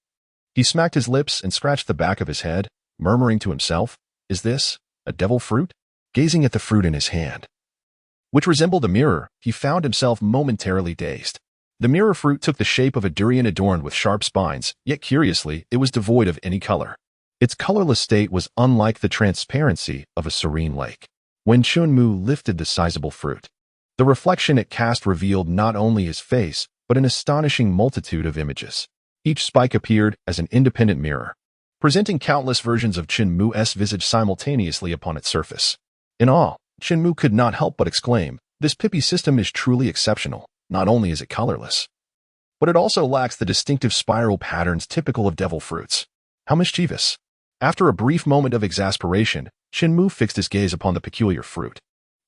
[SPEAKER 1] he smacked his lips and scratched the back of his head, murmuring to himself, "Is this a devil fruit?" Gazing at the fruit in his hand, which resembled a mirror, he found himself momentarily dazed. The mirror fruit took the shape of a durian adorned with sharp spines, yet curiously, it was devoid of any color. Its colorless state was unlike the transparency of a serene lake. When Chen Mu lifted the sizable fruit, the reflection it cast revealed not only his face, but an astonishing multitude of images. Each spike appeared as an independent mirror, presenting countless versions of Chen Mu's visage simultaneously upon its surface. In awe, Chen Mu could not help but exclaim, "This pippy system is truly exceptional. Not only is it colorless, but it also lacks the distinctive spiral patterns typical of devil fruits." How mischievous. After a brief moment of exasperation, Chen Mu fixed his gaze upon the peculiar fruit.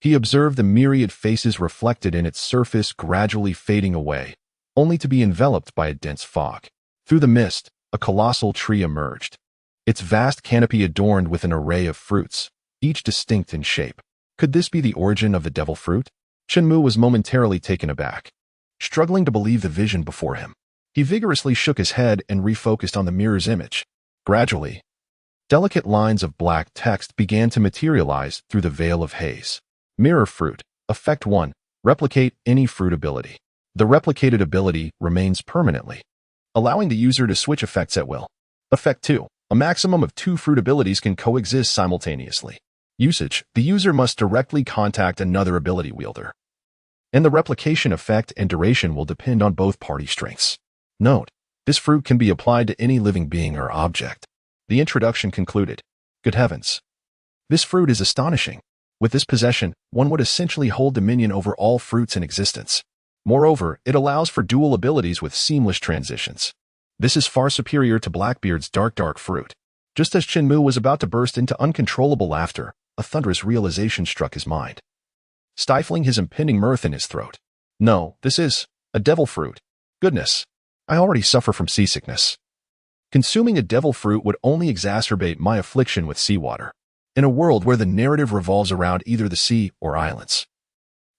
[SPEAKER 1] He observed the myriad faces reflected in its surface gradually fading away, only to be enveloped by a dense fog. Through the mist, a colossal tree emerged, its vast canopy adorned with an array of fruits, each distinct in shape. Could this be the origin of the devil fruit? Chen Mu was momentarily taken aback, struggling to believe the vision before him. He vigorously shook his head and refocused on the mirror's image. Gradually, delicate lines of black text began to materialize through the veil of haze. Mirror fruit. Effect 1. Replicate any fruit ability. The replicated ability remains permanently, allowing the user to switch effects at will. Effect 2. A maximum of 2 fruit abilities can coexist simultaneously. Usage. The user must directly contact another ability wielder, and the replication effect and duration will depend on both party strengths. Note: this fruit can be applied to any living being or object. The introduction concluded. Good heavens! This fruit is astonishing. With this possession, one would essentially hold dominion over all fruits in existence. Moreover, it allows for dual abilities with seamless transitions. This is far superior to Blackbeard's dark fruit. Just as Chen Mu was about to burst into uncontrollable laughter, a thunderous realization struck his mind, stifling his impending mirth in his throat. No, this is a devil fruit. Goodness, I already suffer from seasickness. Consuming a devil fruit would only exacerbate my affliction with seawater. In a world where the narrative revolves around either the sea or islands,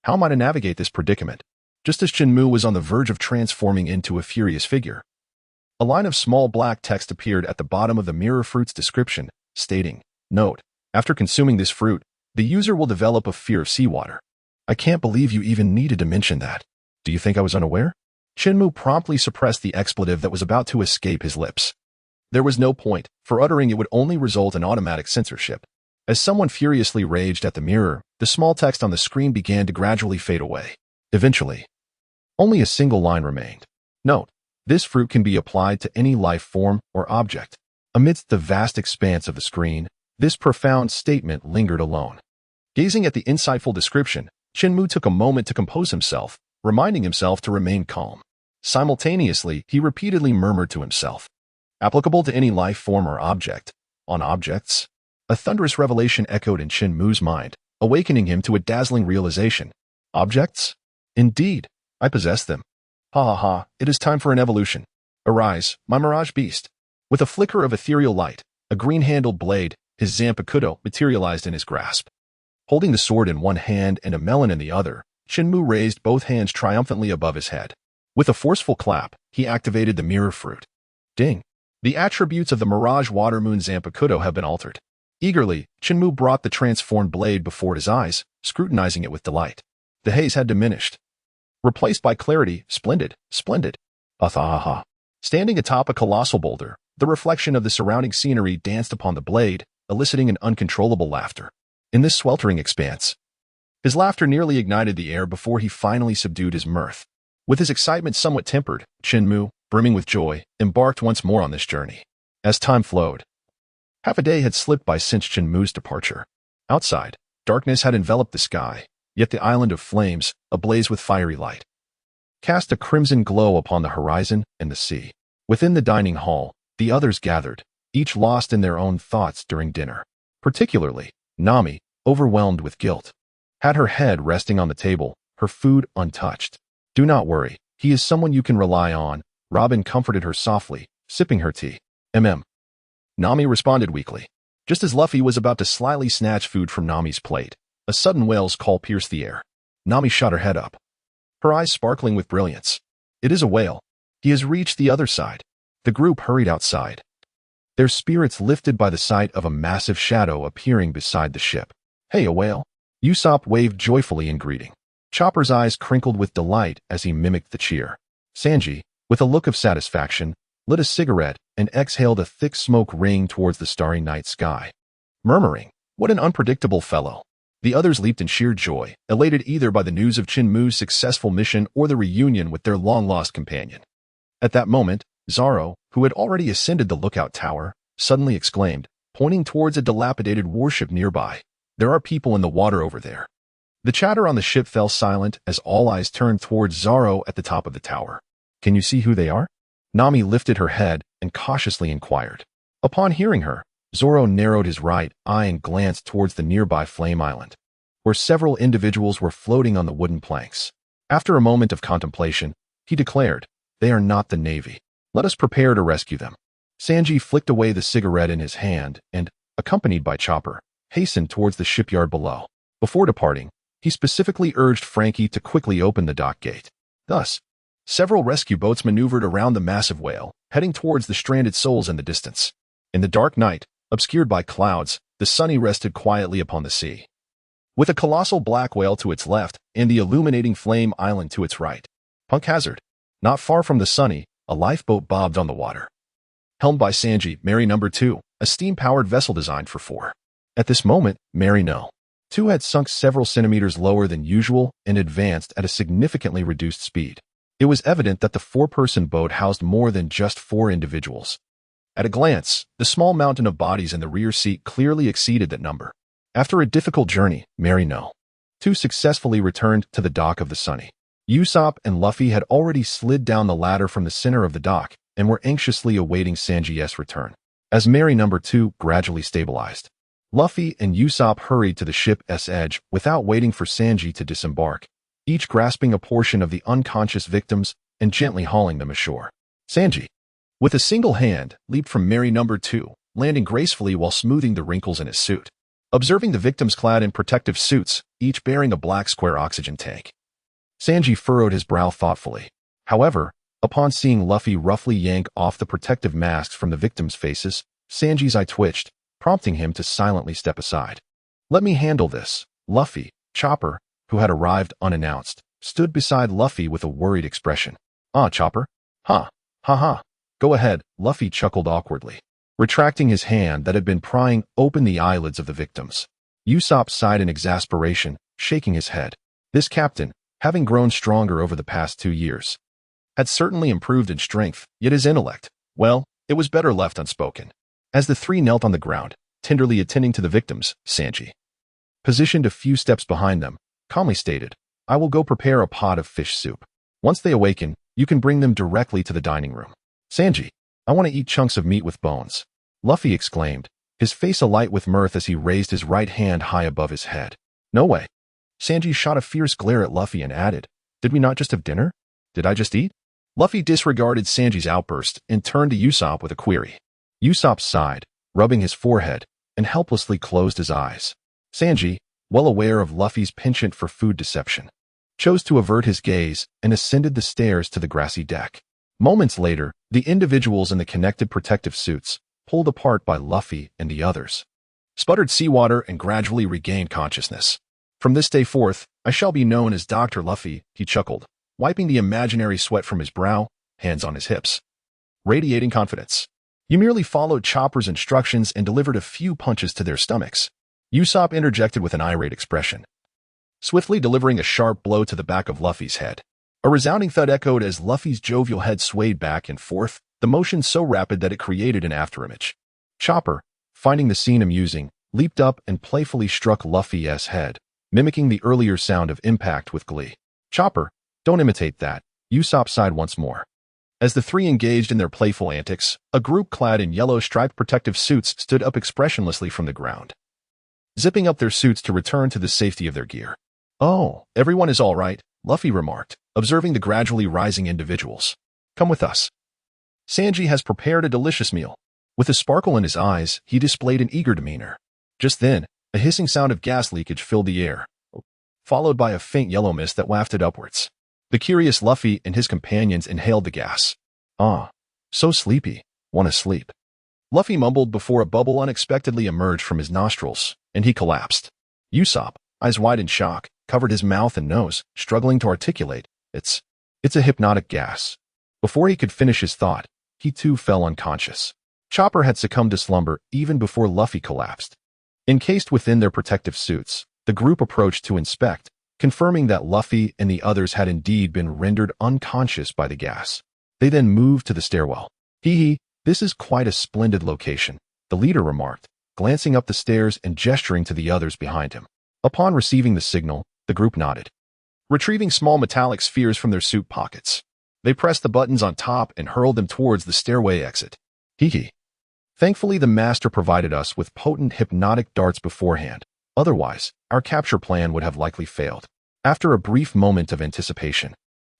[SPEAKER 1] how am I to navigate this predicament? Just as Chen Mu was on the verge of transforming into a furious figure, a line of small black text appeared at the bottom of the mirror fruit's description, stating, "Note: after consuming this fruit, the user will develop a fear of seawater." I can't believe you even needed to mention that. Do you think I was unaware? Chen Mu promptly suppressed the expletive that was about to escape his lips. There was no point, for uttering it would only result in automatic censorship. As someone furiously raged at the mirror, the small text on the screen began to gradually fade away. Eventually, only a single line remained. Note: this fruit can be applied to any life form or object. Amidst the vast expanse of the screen, this profound statement lingered alone. Gazing at the insightful description, Chen Mu took a moment to compose himself, reminding himself to remain calm. Simultaneously, he repeatedly murmured to himself, "Applicable to any life form or object. On objects?" A thunderous revelation echoed in Chen Mu's mind, awakening him to a dazzling realization. Objects? Indeed, I possess them. Ha ha ha, it is time for an evolution. Arise, my mirage beast. With a flicker of ethereal light, a green-handled blade, his Zanpakuto, materialized in his grasp. Holding the sword in one hand and a melon in the other, Chen Mu raised both hands triumphantly above his head. With a forceful clap, he activated the mirror fruit. Ding! The attributes of the Mirage Water Moon Zanpakuto have been altered. Eagerly, Chen Mu brought the transformed blade before his eyes, scrutinizing it with delight. The haze had diminished, replaced by clarity. Splendid, splendid. Athahaha. Standing atop a colossal boulder, the reflection of the surrounding scenery danced upon the blade, eliciting an uncontrollable laughter. In this sweltering expanse, his laughter nearly ignited the air before he finally subdued his mirth. With his excitement somewhat tempered, Chen Mu, brimming with joy, embarked once more on this journey. As time flowed, half a day had slipped by since Chen Mu's departure. Outside, darkness had enveloped the sky, yet the island of flames, ablaze with fiery light, cast a crimson glow upon the horizon and the sea. Within the dining hall, the others gathered, each lost in their own thoughts during dinner. Particularly, Nami, overwhelmed with guilt, had her head resting on the table, her food untouched. "Do not worry, he is someone you can rely on," Robin comforted her softly, sipping her tea. Nami responded weakly. Just as Luffy was about to slyly snatch food from Nami's plate, a sudden whale's call pierced the air. Nami shot her head up, her eyes sparkling with brilliance. "It is a whale. He has reached the other side." The group hurried outside, their spirits lifted by the sight of a massive shadow appearing beside the ship. "Hey, a whale!" Usopp waved joyfully in greeting. Chopper's eyes crinkled with delight as he mimicked the cheer. Sanji, with a look of satisfaction, lit a cigarette and exhaled a thick smoke ring towards the starry night sky, murmuring, "What an unpredictable fellow." The others leaped in sheer joy, elated either by the news of Chen Mu's successful mission or the reunion with their long-lost companion. At that moment, Zoro, who had already ascended the lookout tower, suddenly exclaimed, pointing towards a dilapidated warship nearby, "There are people in the water over there." The chatter on the ship fell silent as all eyes turned towards Zoro at the top of the tower. "Can you see who they are?" Nami lifted her head and cautiously inquired. Upon hearing her, Zoro narrowed his right eye and glanced towards the nearby Flame Island, where several individuals were floating on the wooden planks. After a moment of contemplation, he declared, "They are not the Navy. Let us prepare to rescue them." Sanji flicked away the cigarette in his hand and, accompanied by Chopper, hastened towards the shipyard below. Before departing, he specifically urged Frankie to quickly open the dock gate. Thus, several rescue boats maneuvered around the massive whale, heading towards the stranded souls in the distance. In the dark night, obscured by clouds, the Sunny rested quietly upon the sea, with a colossal black whale to its left and the illuminating Flame Island to its right. Punk Hazard. Not far from the Sunny, a lifeboat bobbed on the water, helmed by Sanji, Mary No. 2, a steam-powered vessel designed for 4. At this moment, Mary No. 2 had sunk several centimeters lower than usual and advanced at a significantly reduced speed. It was evident that the 4-person boat housed more than just 4 individuals. At a glance, the small mountain of bodies in the rear seat clearly exceeded that number. After a difficult journey, Mary No. 2 successfully returned to the dock of the Sunny. Usopp and Luffy had already slid down the ladder from the center of the dock and were anxiously awaiting Sanji's return. As Mary No. 2 gradually stabilized, Luffy and Usopp hurried to the ship's edge without waiting for Sanji to disembark, each grasping a portion of the unconscious victims and gently hauling them ashore. Sanji, with a single hand, leaped from Mary No. 2, landing gracefully while smoothing the wrinkles in his suit. Observing the victims clad in protective suits, each bearing a black square oxygen tank, Sanji furrowed his brow thoughtfully. However, upon seeing Luffy roughly yank off the protective masks from the victims' faces, Sanji's eye twitched, prompting him to silently step aside. "Let me handle this." Luffy, Chopper, who had arrived unannounced, stood beside Luffy with a worried expression. "Ah, Chopper? Ha, ha ha. Go ahead," Luffy chuckled awkwardly, retracting his hand that had been prying open the eyelids of the victims. Usopp sighed in exasperation, shaking his head. This captain, having grown stronger over the past 2 years, had certainly improved in strength, yet his intellect, well, it was better left unspoken. As the 3 knelt on the ground, tenderly attending to the victims, Sanji, positioned a few steps behind them, calmly stated, "I will go prepare a pot of fish soup. Once they awaken, you can bring them directly to the dining room." "Sanji, I want to eat chunks of meat with bones," Luffy exclaimed, his face alight with mirth as he raised his right hand high above his head. "No way." Sanji shot a fierce glare at Luffy and added, "Did we not just have dinner? Did I just eat?" Luffy disregarded Sanji's outburst and turned to Usopp with a query. Usopp sighed, rubbing his forehead, and helplessly closed his eyes. Sanji, well aware of Luffy's penchant for food deception, chose to avert his gaze and ascended the stairs to the grassy deck. Moments later, the individuals in the connected protective suits, pulled apart by Luffy and the others, sputtered seawater and gradually regained consciousness. "From this day forth, I shall be known as Dr. Luffy," he chuckled, wiping the imaginary sweat from his brow, hands on his hips, radiating confidence. "You merely followed Chopper's instructions and delivered a few punches to their stomachs." Usopp interjected with an irate expression, swiftly delivering a sharp blow to the back of Luffy's head. A resounding thud echoed as Luffy's jovial head swayed back and forth, the motion so rapid that it created an afterimage. Chopper, finding the scene amusing, leaped up and playfully struck Luffy's head, mimicking the earlier sound of impact with glee. "Chopper, don't imitate that," Usopp sighed once more. As the three engaged in their playful antics, a group clad in yellow striped protective suits stood up expressionlessly from the ground, zipping up their suits to return to the safety of their gear. "Oh, everyone is all right," Luffy remarked, observing the gradually rising individuals. "Come with us. Sanji has prepared a delicious meal." With a sparkle in his eyes, he displayed an eager demeanor. Just then, a hissing sound of gas leakage filled the air, followed by a faint yellow mist that wafted upwards. The curious Luffy and his companions inhaled the gas. "Ah, so sleepy. Wanna sleep?" Luffy mumbled before a bubble unexpectedly emerged from his nostrils, and he collapsed. Usopp, eyes wide in shock, covered his mouth and nose, struggling to articulate, It's a hypnotic gas." Before he could finish his thought, he too fell unconscious. Chopper had succumbed to slumber even before Luffy collapsed. Encased within their protective suits, the group approached to inspect, confirming that Luffy and the others had indeed been rendered unconscious by the gas. They then moved to the stairwell. "Hee, this is quite a splendid location," the leader remarked, glancing up the stairs and gesturing to the others behind him. Upon receiving the signal, the group nodded. Retrieving small metallic spheres from their suit pockets, they pressed the buttons on top and hurled them towards the stairway exit. Hee. Thankfully, the master provided us with potent hypnotic darts beforehand. Otherwise, our capture plan would have likely failed. After a brief moment of anticipation,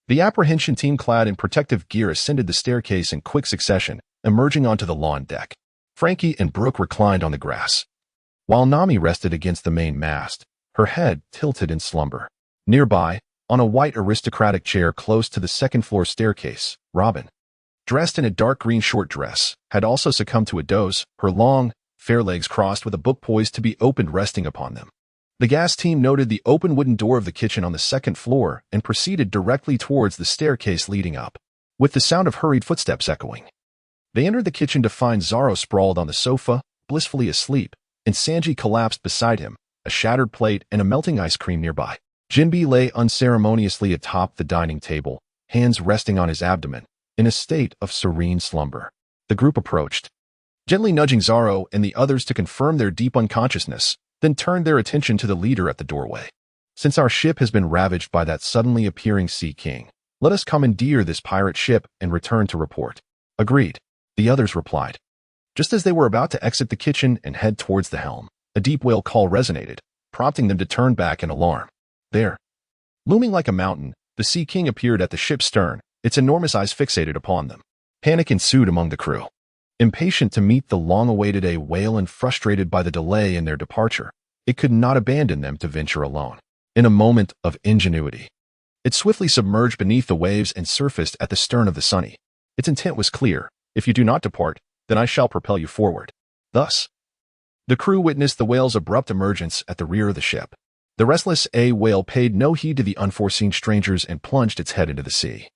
[SPEAKER 1] the apprehension team clad in protective gear ascended the staircase in quick succession, emerging onto the lawn deck. Frankie and Brooke reclined on the grass, while Nami rested against the main mast, her head tilted in slumber. Nearby, on a white aristocratic chair close to the second-floor staircase, Robin, dressed in a dark green short dress, had also succumbed to a doze, her long, fair legs crossed with a book poised to be opened resting upon them. The gas team noted the open wooden door of the kitchen on the second floor and proceeded directly towards the staircase leading up, with the sound of hurried footsteps echoing. They entered the kitchen to find Zoro sprawled on the sofa, blissfully asleep, and Sanji collapsed beside him, a shattered plate and a melting ice cream nearby. Jinbe lay unceremoniously atop the dining table, hands resting on his abdomen, in a state of serene slumber. The group approached, gently nudging Zoro and the others to confirm their deep unconsciousness, then turned their attention to the leader at the doorway. "Since our ship has been ravaged by that suddenly appearing Sea King, let us commandeer this pirate ship and return to report." "Agreed," the others replied. Just as they were about to exit the kitchen and head towards the helm, a deep whale call resonated, prompting them to turn back in alarm. There, looming like a mountain, the Sea King appeared at the ship's stern, its enormous eyes fixated upon them. Panic ensued among the crew. Impatient to meet the long-awaited whale and frustrated by the delay in their departure, it could not abandon them to venture alone. In a moment of ingenuity, it swiftly submerged beneath the waves and surfaced at the stern of the Sunny. Its intent was clear: "If you do not depart, then I shall propel you forward." Thus, the crew witnessed the whale's abrupt emergence at the rear of the ship. The restless whale paid no heed to the unforeseen strangers and plunged its head into the sea,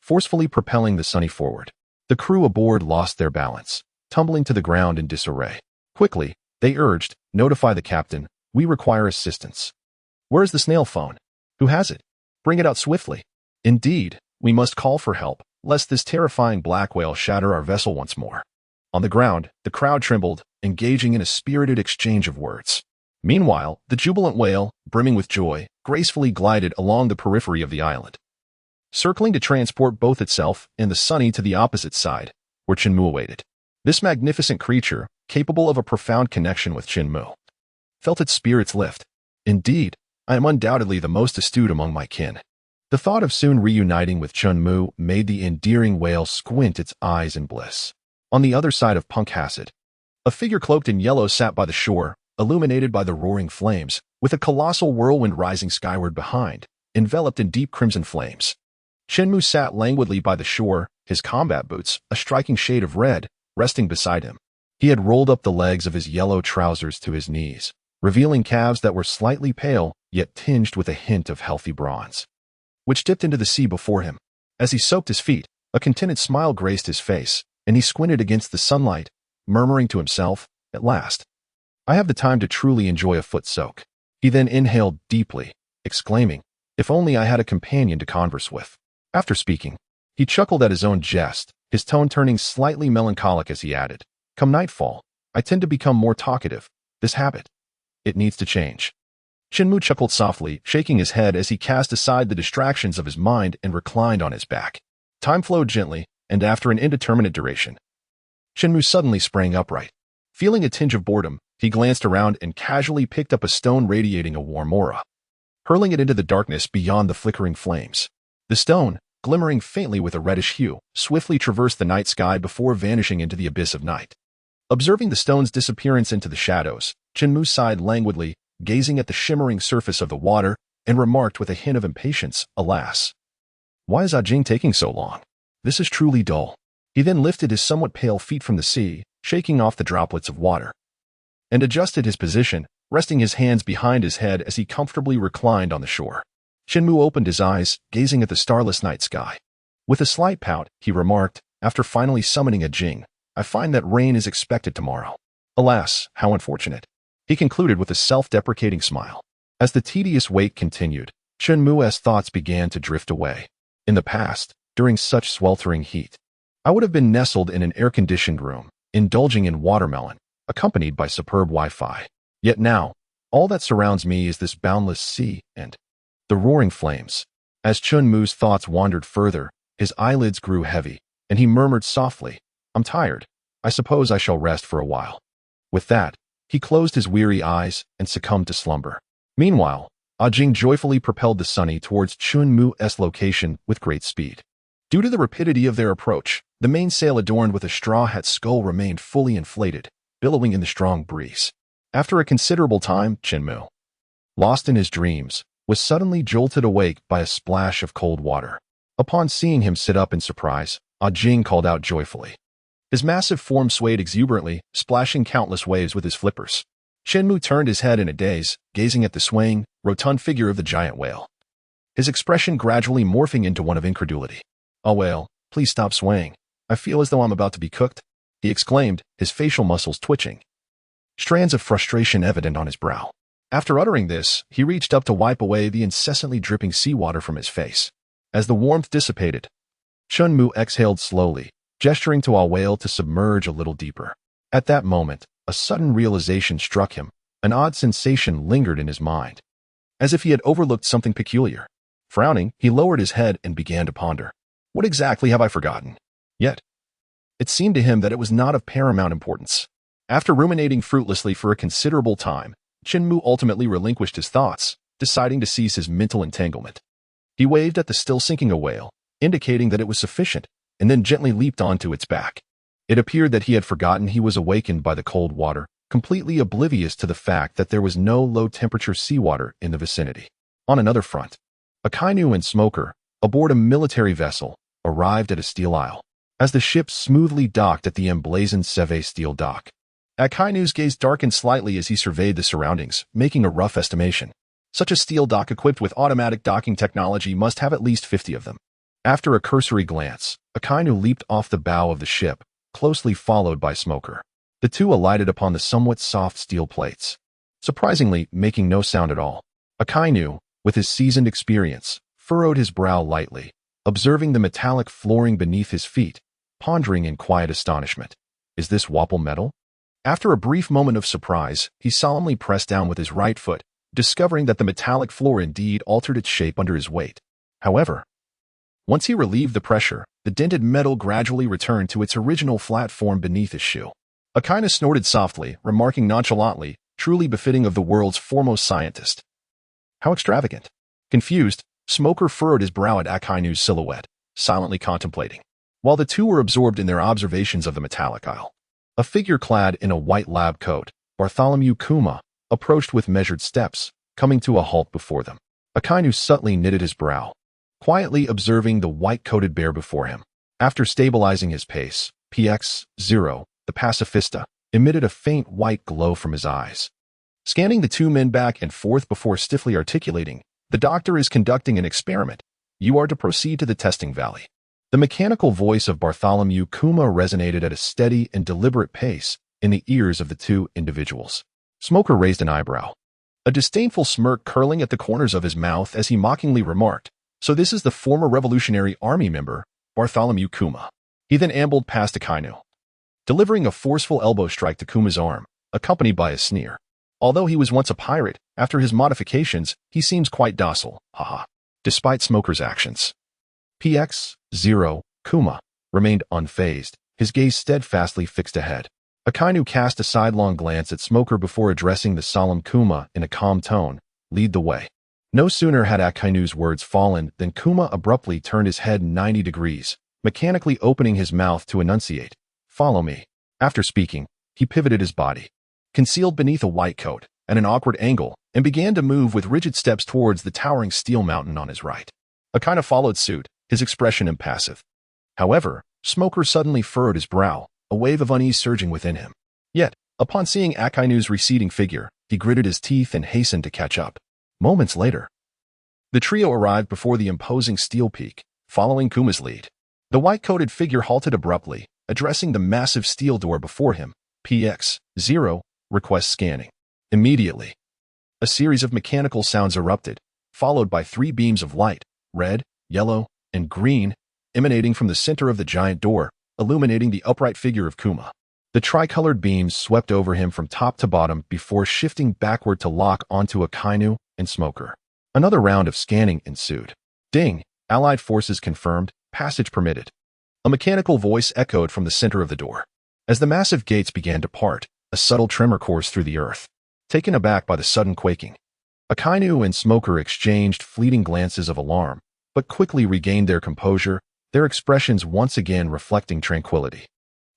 [SPEAKER 1] forcefully propelling the Sunny forward. The crew aboard lost their balance, tumbling to the ground in disarray. Quickly, they urged, "Notify the captain. We require assistance." "Where is the snail phone? Who has it? Bring it out swiftly." "Indeed, we must call for help, lest this terrifying black whale shatter our vessel once more." On the ground, the crowd trembled, engaging in a spirited exchange of words. Meanwhile, the jubilant whale, brimming with joy, gracefully glided along the periphery of the island, circling to transport both itself and the Sunny to the opposite side, where Chen Mu awaited. This magnificent creature, capable of a profound connection with Chen Mu, felt its spirits lift. "Indeed, I am undoubtedly the most astute among my kin." The thought of soon reuniting with Chen Mu made the endearing whale squint its eyes in bliss. On the other side of Punk Hasid, a figure cloaked in yellow sat by the shore, illuminated by the roaring flames, with a colossal whirlwind rising skyward behind, enveloped in deep crimson flames. Chen Mu sat languidly by the shore, his combat boots, a striking shade of red, resting beside him. He had rolled up the legs of his yellow trousers to his knees, revealing calves that were slightly pale, yet tinged with a hint of healthy bronze, which dipped into the sea before him. As he soaked his feet, a contented smile graced his face, and he squinted against the sunlight, murmuring to himself, "At last, I have the time to truly enjoy a foot soak." He then inhaled deeply, exclaiming, "If only I had a companion to converse with." After speaking, he chuckled at his own jest, his tone turning slightly melancholic as he added, "Come nightfall, I tend to become more talkative. This habit, it needs to change." Chen Mu chuckled softly, shaking his head as he cast aside the distractions of his mind and reclined on his back. Time flowed gently, and after an indeterminate duration, Chen Mu suddenly sprang upright. Feeling a tinge of boredom, he glanced around and casually picked up a stone radiating a warm aura, hurling it into the darkness beyond the flickering flames. The stone, glimmering faintly with a reddish hue, swiftly traversed the night sky before vanishing into the abyss of night. Observing the stone's disappearance into the shadows, Chen Mu sighed languidly, gazing at the shimmering surface of the water, and remarked with a hint of impatience, "Alas, why is Jing taking so long? This is truly dull." He then lifted his somewhat pale feet from the sea, shaking off the droplets of water, and adjusted his position, resting his hands behind his head as he comfortably reclined on the shore. Chen Mu opened his eyes, gazing at the starless night sky. With a slight pout, he remarked, after finally summoning Jing, "I find that rain is expected tomorrow. Alas, how unfortunate." He concluded with a self-deprecating smile. As the tedious wait continued, Chen Mu's thoughts began to drift away. In the past, during such sweltering heat, I would have been nestled in an air-conditioned room, indulging in watermelon, accompanied by superb Wi-Fi. Yet now, all that surrounds me is this boundless sea and the roaring flames. As Chen Mu's thoughts wandered further, his eyelids grew heavy, and he murmured softly, "I'm tired. I suppose I shall rest for a while." With that, he closed his weary eyes and succumbed to slumber. Meanwhile, Jing joyfully propelled the Sunny towards Chen Mu's location with great speed. Due to the rapidity of their approach, the mainsail adorned with a straw hat skull remained fully inflated, billowing in the strong breeze. After a considerable time, Chen Mu, lost in his dreams, was suddenly jolted awake by a splash of cold water. Upon seeing him sit up in surprise, Jing called out joyfully. His massive form swayed exuberantly, splashing countless waves with his flippers. Chen Mu turned his head in a daze, gazing at the swaying, rotund figure of the giant whale, his expression gradually morphing into one of incredulity. "Oh whale, please stop swaying. I feel as though I'm about to be cooked," he exclaimed, his facial muscles twitching, strands of frustration evident on his brow. After uttering this, he reached up to wipe away the incessantly dripping seawater from his face. As the warmth dissipated, Chen Mu exhaled slowly, gesturing to our whale to submerge a little deeper. At that moment, a sudden realization struck him. An odd sensation lingered in his mind, as if he had overlooked something peculiar. Frowning, he lowered his head and began to ponder. What exactly have I forgotten? Yet, it seemed to him that it was not of paramount importance. After ruminating fruitlessly for a considerable time, Chen Mu ultimately relinquished his thoughts, deciding to cease his mental entanglement. He waved at the still sinking whale, indicating that it was sufficient, and then gently leaped onto its back. It appeared that he had forgotten he was awakened by the cold water, completely oblivious to the fact that there was no low-temperature seawater in the vicinity. On another front, Akainu and Smoker, aboard a military vessel, arrived at a steel isle. As the ship smoothly docked at the emblazoned Seve steel dock, Akainu's gaze darkened slightly as he surveyed the surroundings, making a rough estimation. Such a steel dock equipped with automatic docking technology must have at least 50 of them. After a cursory glance, Akainu leaped off the bow of the ship, closely followed by Smoker. The two alighted upon the somewhat soft steel plates, surprisingly making no sound at all. Akainu, with his seasoned experience, furrowed his brow lightly, observing the metallic flooring beneath his feet, pondering in quiet astonishment. Is this Wapple metal? After a brief moment of surprise, he solemnly pressed down with his right foot, discovering that the metallic floor indeed altered its shape under his weight. However, once he relieved the pressure, the dented metal gradually returned to its original flat form beneath his shoe. Akainu snorted softly, remarking nonchalantly, truly befitting of the world's foremost scientist. How extravagant. Confused, Smoker furrowed his brow at Akainu's silhouette, silently contemplating. While the two were absorbed in their observations of the metallic isle, a figure clad in a white lab coat, Bartholomew Kuma, approached with measured steps, coming to a halt before them. Akainu subtly knitted his brow, quietly observing the white-coated bear before him. After stabilizing his pace, PX-0, the pacifista, emitted a faint white glow from his eyes. Scanning the two men back and forth before stiffly articulating, "The doctor is conducting an experiment. You are to proceed to the testing valley." The mechanical voice of Bartholomew Kuma resonated at a steady and deliberate pace in the ears of the two individuals. Smoker raised an eyebrow, a disdainful smirk curling at the corners of his mouth as he mockingly remarked, "So this is the former Revolutionary Army member, Bartholomew Kuma." He then ambled past Akainu, delivering a forceful elbow strike to Kuma's arm, accompanied by a sneer. Although he was once a pirate, after his modifications, he seems quite docile, haha. Despite Smoker's actions. PX0, Kuma, remained unfazed, his gaze steadfastly fixed ahead. Akainu cast a sidelong glance at Smoker before addressing the solemn Kuma in a calm tone, lead the way. No sooner had Akainu's words fallen than Kuma abruptly turned his head 90 degrees, mechanically opening his mouth to enunciate, follow me. After speaking, he pivoted his body, concealed beneath a white coat, at an awkward angle, and began to move with rigid steps towards the towering steel mountain on his right. Akainu followed suit, his expression impassive. However, Smoker suddenly furrowed his brow, a wave of unease surging within him. Yet, upon seeing Akainu's receding figure, he gritted his teeth and hastened to catch up. Moments later, the trio arrived before the imposing steel peak, following Kuma's lead. The white-coated figure halted abruptly, addressing the massive steel door before him. PX0, request scanning. Immediately, a series of mechanical sounds erupted, followed by 3 beams of light, red, yellow, and green, emanating from the center of the giant door, illuminating the upright figure of Kuma. The tricolored beams swept over him from top to bottom before shifting backward to lock onto Akainu and Smoker. Another round of scanning ensued. Ding! Allied forces confirmed, passage permitted. A mechanical voice echoed from the center of the door. As the massive gates began to part, a subtle tremor coursed through the earth. Taken aback by the sudden quaking, Akainu and Smoker exchanged fleeting glances of alarm, but quickly regained their composure, their expressions once again reflecting tranquility.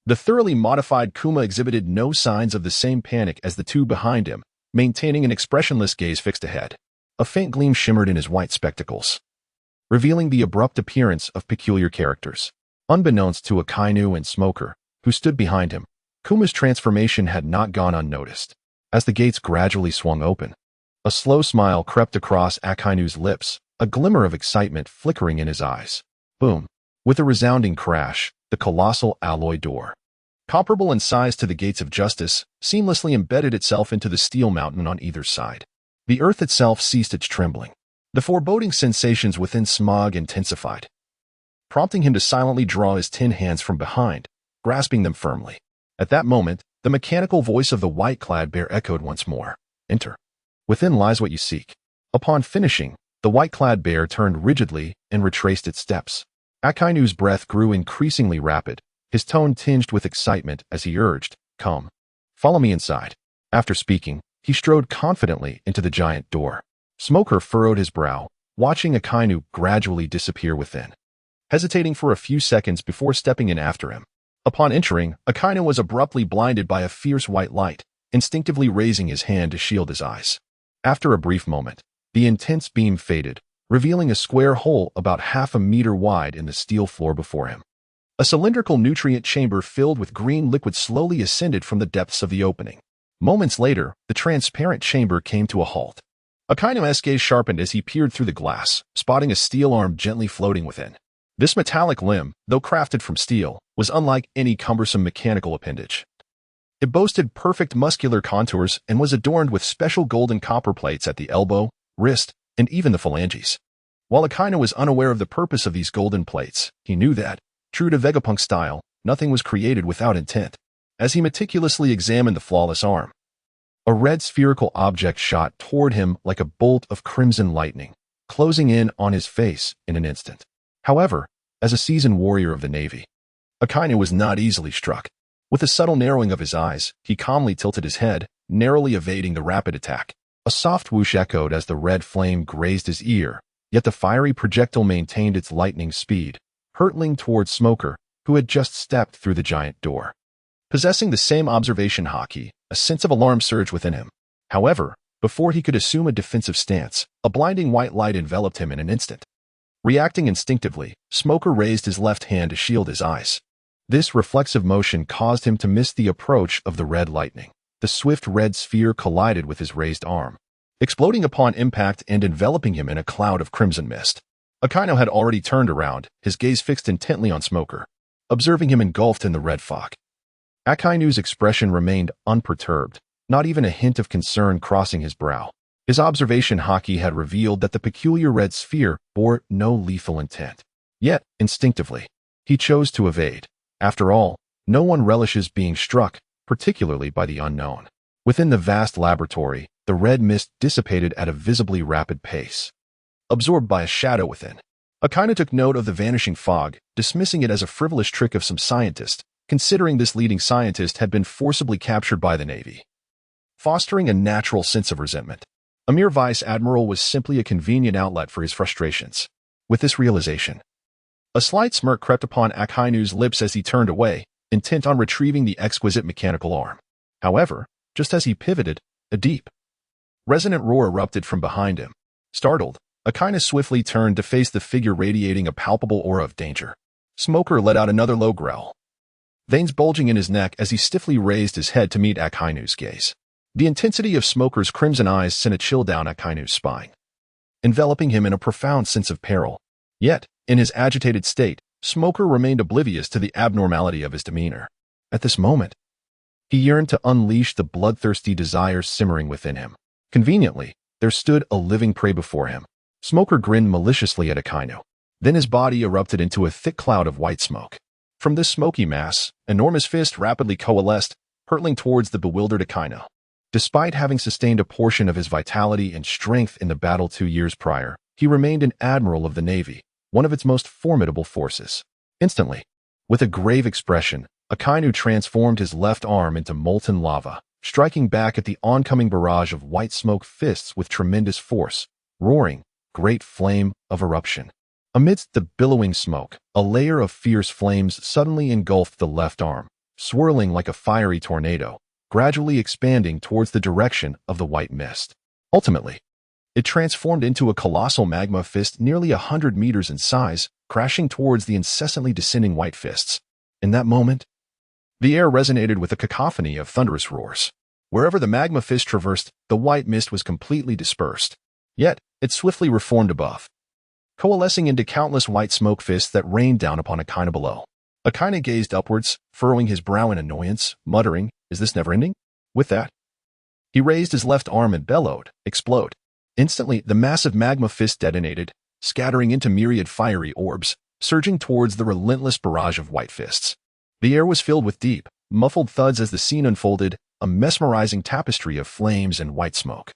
[SPEAKER 1] The thoroughly modified Kuma exhibited no signs of the same panic as the two behind him, maintaining an expressionless gaze fixed ahead. A faint gleam shimmered in his white spectacles, revealing the abrupt appearance of peculiar characters. Unbeknownst to Akainu and Smoker, who stood behind him, Kuma's transformation had not gone unnoticed. As the gates gradually swung open, a slow smile crept across Akainu's lips, a glimmer of excitement flickering in his eyes. Boom! With a resounding crash, the colossal alloy door, comparable in size to the gates of justice, seamlessly embedded itself into the steel mountain on either side. The earth itself ceased its trembling. The foreboding sensations within Smog intensified, prompting him to silently draw his tin hands from behind, grasping them firmly. At that moment, the mechanical voice of the white-clad bear echoed once more. Enter. Within lies what you seek. Upon finishing, the white-clad bear turned rigidly and retraced its steps. Akainu's breath grew increasingly rapid, his tone tinged with excitement as he urged, come. Follow me inside. After speaking, he strode confidently into the giant door. Smoker furrowed his brow, watching Akainu gradually disappear within, hesitating for a few seconds before stepping in after him. Upon entering, Akainu was abruptly blinded by a fierce white light, instinctively raising his hand to shield his eyes. After a brief moment, the intense beam faded, revealing a square hole about half a meter wide in the steel floor before him. A cylindrical nutrient chamber filled with green liquid slowly ascended from the depths of the opening. Moments later, the transparent chamber came to a halt. Akainu's gaze sharpened as he peered through the glass, spotting a steel arm gently floating within. This metallic limb, though crafted from steel, was unlike any cumbersome mechanical appendage. It boasted perfect muscular contours and was adorned with special gold and copper plates at the elbow, wrist, and even the phalanges. While Akainu was unaware of the purpose of these golden plates, he knew that, true to Vegapunk style, nothing was created without intent. As he meticulously examined the flawless arm, a red spherical object shot toward him like a bolt of crimson lightning, closing in on his face in an instant. However, as a seasoned warrior of the Navy, Akainu was not easily struck. With a subtle narrowing of his eyes, he calmly tilted his head, narrowly evading the rapid attack. A soft whoosh echoed as the red flame grazed his ear, yet the fiery projectile maintained its lightning speed, hurtling towards Smoker, who had just stepped through the giant door. Possessing the same observation haki, a sense of alarm surged within him. However, before he could assume a defensive stance, a blinding white light enveloped him in an instant. Reacting instinctively, Smoker raised his left hand to shield his eyes. This reflexive motion caused him to miss the approach of the red lightning. The swift red sphere collided with his raised arm, exploding upon impact and enveloping him in a cloud of crimson mist. Akainu had already turned around, his gaze fixed intently on Smoker, observing him engulfed in the red fog. Akainu's expression remained unperturbed, not even a hint of concern crossing his brow. His observation haki had revealed that the peculiar red sphere bore no lethal intent. Yet, instinctively, he chose to evade. After all, no one relishes being struck, particularly by the unknown. Within the vast laboratory, the red mist dissipated at a visibly rapid pace, absorbed by a shadow within. Akainu took note of the vanishing fog, dismissing it as a frivolous trick of some scientist, considering this leading scientist had been forcibly captured by the Navy, fostering a natural sense of resentment. A mere vice admiral was simply a convenient outlet for his frustrations. With this realization, a slight smirk crept upon Akainu's lips as he turned away, intent on retrieving the exquisite mechanical arm. However, just as he pivoted, a deep, resonant roar erupted from behind him. Startled, Akainu swiftly turned to face the figure radiating a palpable aura of danger. Smoker let out another low growl, veins bulging in his neck as he stiffly raised his head to meet Akainu's gaze. The intensity of Smoker's crimson eyes sent a chill down Akainu's spine, enveloping him in a profound sense of peril. Yet, in his agitated state, Smoker remained oblivious to the abnormality of his demeanor. At this moment, he yearned to unleash the bloodthirsty desires simmering within him. Conveniently, there stood a living prey before him. Smoker grinned maliciously at Akainu. Then his body erupted into a thick cloud of white smoke. From this smoky mass, enormous fist rapidly coalesced, hurtling towards the bewildered Akainu. Despite having sustained a portion of his vitality and strength in the battle 2 years prior, he remained an admiral of the Navy, one of its most formidable forces. Instantly, with a grave expression, Akainu transformed his left arm into molten lava, striking back at the oncoming barrage of white smoke fists with tremendous force, roaring, great flame of eruption. Amidst the billowing smoke, a layer of fierce flames suddenly engulfed the left arm, swirling like a fiery tornado, gradually expanding towards the direction of the white mist. Ultimately, it transformed into a colossal magma fist nearly 100 meters in size, crashing towards the incessantly descending white fists. In that moment, the air resonated with a cacophony of thunderous roars. Wherever the magma fist traversed, the white mist was completely dispersed. Yet, it swiftly reformed above, coalescing into countless white smoke fists that rained down upon Akainu below. Akainu gazed upwards, furrowing his brow in annoyance, muttering, "Is this never ending?" With that, he raised his left arm and bellowed, "Explode." Instantly, the massive magma fist detonated, scattering into myriad fiery orbs, surging towards the relentless barrage of white fists. The air was filled with deep, muffled thuds as the scene unfolded, a mesmerizing tapestry of flames and white smoke,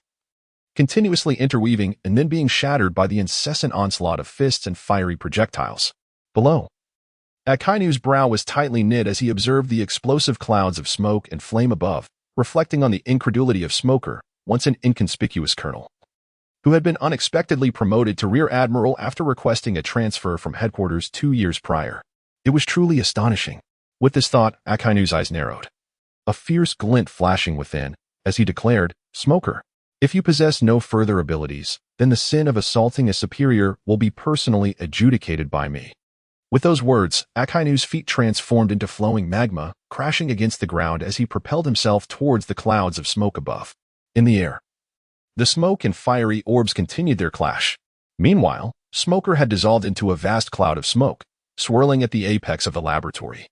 [SPEAKER 1] continuously interweaving and then being shattered by the incessant onslaught of fists and fiery projectiles. Below, Akainu's brow was tightly knit as he observed the explosive clouds of smoke and flame above, reflecting on the incredulity of Smoker, once an inconspicuous colonel, who had been unexpectedly promoted to rear admiral after requesting a transfer from headquarters 2 years prior. It was truly astonishing. With this thought, Akainu's eyes narrowed, a fierce glint flashing within, as he declared, "Smoker, if you possess no further abilities, then the sin of assaulting a superior will be personally adjudicated by me." With those words, Akainu's feet transformed into flowing magma, crashing against the ground as he propelled himself towards the clouds of smoke above. In the air, the smoke and fiery orbs continued their clash. Meanwhile, Smoker had dissolved into a vast cloud of smoke, swirling at the apex of the laboratory,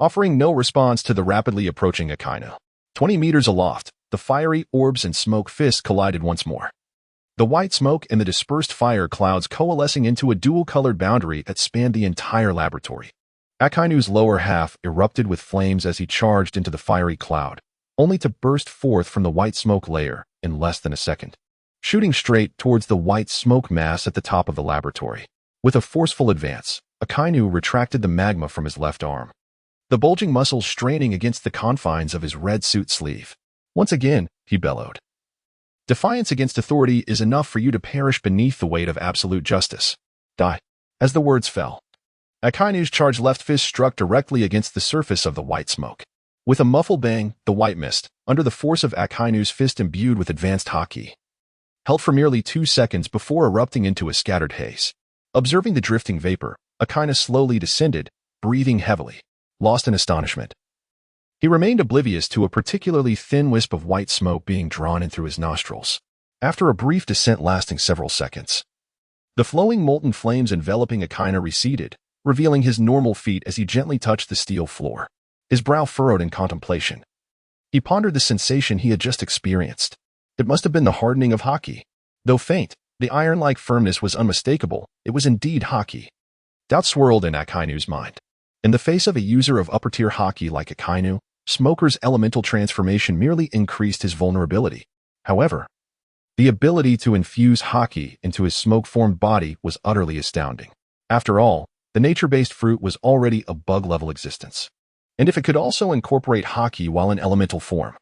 [SPEAKER 1] offering no response to the rapidly approaching Akainu. 20 meters aloft, the fiery orbs and smoke fists collided once more, the white smoke and the dispersed fire clouds coalescing into a dual-colored boundary that spanned the entire laboratory. Akainu's lower half erupted with flames as he charged into the fiery cloud, only to burst forth from the white smoke layer in less than a second, shooting straight towards the white smoke mass at the top of the laboratory. With a forceful advance, Akainu retracted the magma from his left arm, the bulging muscles straining against the confines of his red suit sleeve. Once again, he bellowed, "Defiance against authority is enough for you to perish beneath the weight of absolute justice. Die." As the words fell, Akainu's charged left fist struck directly against the surface of the white smoke. With a muffled bang, the white mist, under the force of Akainu's fist imbued with advanced haki, held for merely 2 seconds before erupting into a scattered haze. Observing the drifting vapor, Akainu slowly descended, breathing heavily, lost in astonishment. He remained oblivious to a particularly thin wisp of white smoke being drawn in through his nostrils. After a brief descent lasting several seconds, the flowing molten flames enveloping Akainu receded, revealing his normal feet as he gently touched the steel floor. His brow furrowed in contemplation. He pondered the sensation he had just experienced. It must have been the hardening of haki. Though faint, the iron-like firmness was unmistakable. It was indeed haki. Doubt swirled in Akainu's mind. In the face of a user of upper-tier haki like Akainu, Smoker's elemental transformation merely increased his vulnerability. However, the ability to infuse Haki into his smoke-formed body was utterly astounding. After all, the nature-based fruit was already a bug-level existence. And if it could also incorporate Haki while in elemental form,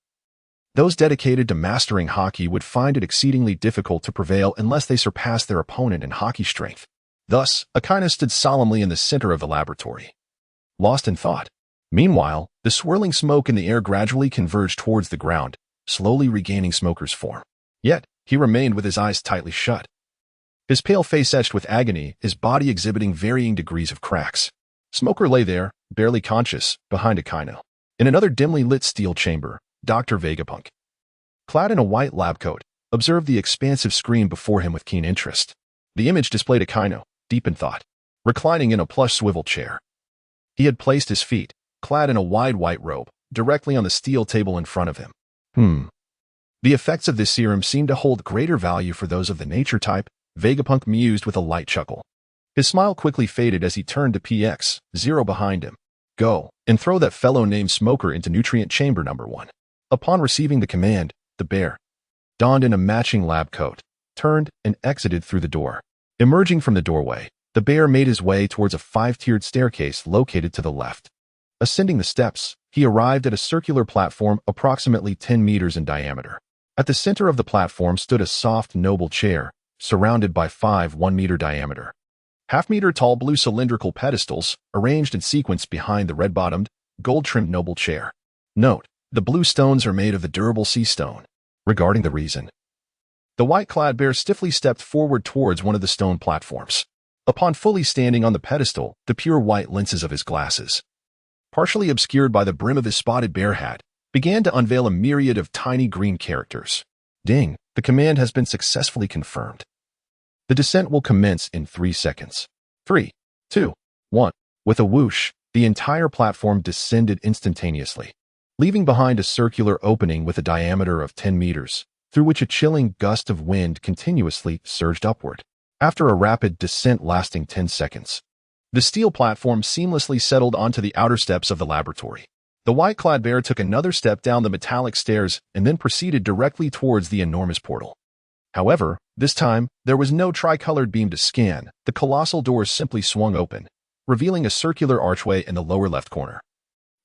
[SPEAKER 1] those dedicated to mastering Haki would find it exceedingly difficult to prevail unless they surpassed their opponent in Haki strength. Thus, Akainu stood solemnly in the center of the laboratory, lost in thought. Meanwhile, the swirling smoke in the air gradually converged towards the ground, slowly regaining Smoker's form. Yet, he remained with his eyes tightly shut. His pale face etched with agony, his body exhibiting varying degrees of cracks. Smoker lay there, barely conscious, behind Akainu. In another dimly lit steel chamber, Dr. Vegapunk, clad in a white lab coat, observed the expansive screen before him with keen interest. The image displayed Akainu, deep in thought, reclining in a plush swivel chair. He had placed his feet, clad in a wide white robe, directly on the steel table in front of him. The effects of this serum seemed to hold greater value for those of the nature type, Vegapunk mused with a light chuckle. His smile quickly faded as he turned to PX0 behind him. Go, and throw that fellow named Smoker into nutrient chamber number 1. Upon receiving the command, the bear, donned in a matching lab coat, turned and exited through the door. Emerging from the doorway, the bear made his way towards a 5-tiered staircase located to the left. Ascending the steps, he arrived at a circular platform approximately 10 meters in diameter. At the center of the platform stood a soft, noble chair, surrounded by 5 1-meter diameter, half-meter tall blue cylindrical pedestals arranged in sequence behind the red-bottomed, gold-trimmed noble chair. Note: the blue stones are made of the durable sea stone. Regarding the reason, the white-clad bear stiffly stepped forward towards one of the stone platforms. Upon fully standing on the pedestal, the pure white lenses of his glasses, partially obscured by the brim of his spotted bear hat, began to unveil a myriad of tiny green characters. Ding! The command has been successfully confirmed. The descent will commence in 3 seconds. 3, 2, 1. With a whoosh, the entire platform descended instantaneously, leaving behind a circular opening with a diameter of 10 meters, through which a chilling gust of wind continuously surged upward. After a rapid descent lasting 10 seconds, the steel platform seamlessly settled onto the outer steps of the laboratory. The white-clad bear took another step down the metallic stairs and then proceeded directly towards the enormous portal. However, this time, there was no tricolored beam to scan. The colossal doors simply swung open, revealing a circular archway in the lower left corner,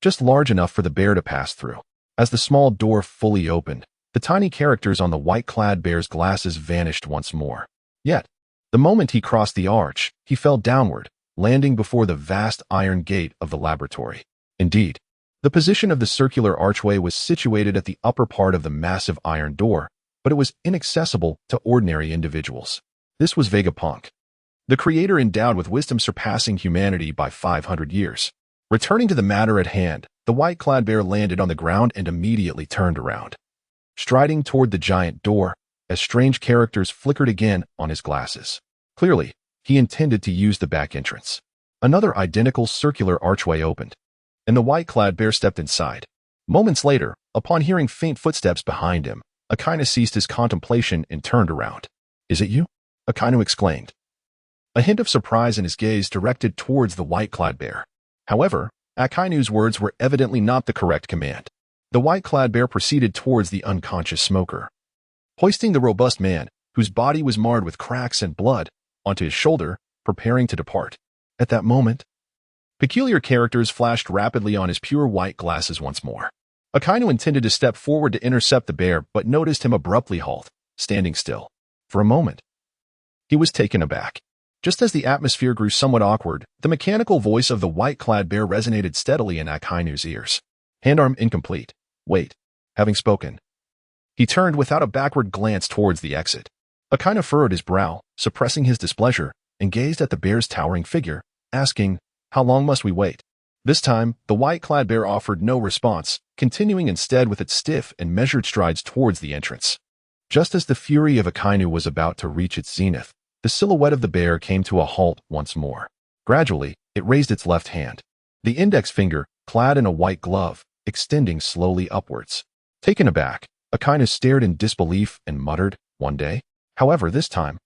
[SPEAKER 1] just large enough for the bear to pass through. As the small door fully opened, the tiny characters on the white-clad bear's glasses vanished once more. Yet, the moment he crossed the arch, he fell downward, landing before the vast iron gate of the laboratory. Indeed, the position of the circular archway was situated at the upper part of the massive iron door, but it was inaccessible to ordinary individuals. This was Vegapunk, the creator endowed with wisdom surpassing humanity by 500 years. Returning to the matter at hand, the white-clad bear landed on the ground and immediately turned around, striding toward the giant door, as strange characters flickered again on his glasses. Clearly, he intended to use the back entrance. Another identical circular archway opened, and the white-clad bear stepped inside. Moments later, upon hearing faint footsteps behind him, Akainu ceased his contemplation and turned around. "Is it you?" Akainu exclaimed, a hint of surprise in his gaze directed towards the white-clad bear. However, Akainu's words were evidently not the correct command. The white-clad bear proceeded towards the unconscious Smoker, hoisting the robust man, whose body was marred with cracks and blood, onto his shoulder, preparing to depart. At that moment, peculiar characters flashed rapidly on his pure white glasses once more. Akainu intended to step forward to intercept the bear, but noticed him abruptly halt, standing still. For a moment, he was taken aback. Just as the atmosphere grew somewhat awkward, the mechanical voice of the white-clad bear resonated steadily in Akainu's ears. "Handarm incomplete. Wait." Having spoken, he turned without a backward glance towards the exit. Akainu furrowed his brow, suppressing his displeasure, and gazed at the bear's towering figure, asking, "How long must we wait?" This time, the white-clad bear offered no response, continuing instead with its stiff and measured strides towards the entrance. Just as the fury of Akainu was about to reach its zenith, the silhouette of the bear came to a halt once more. Gradually, it raised its left hand, the index finger, clad in a white glove, extending slowly upwards. Taken aback, Akainu stared in disbelief and muttered, "One day?" However, this time,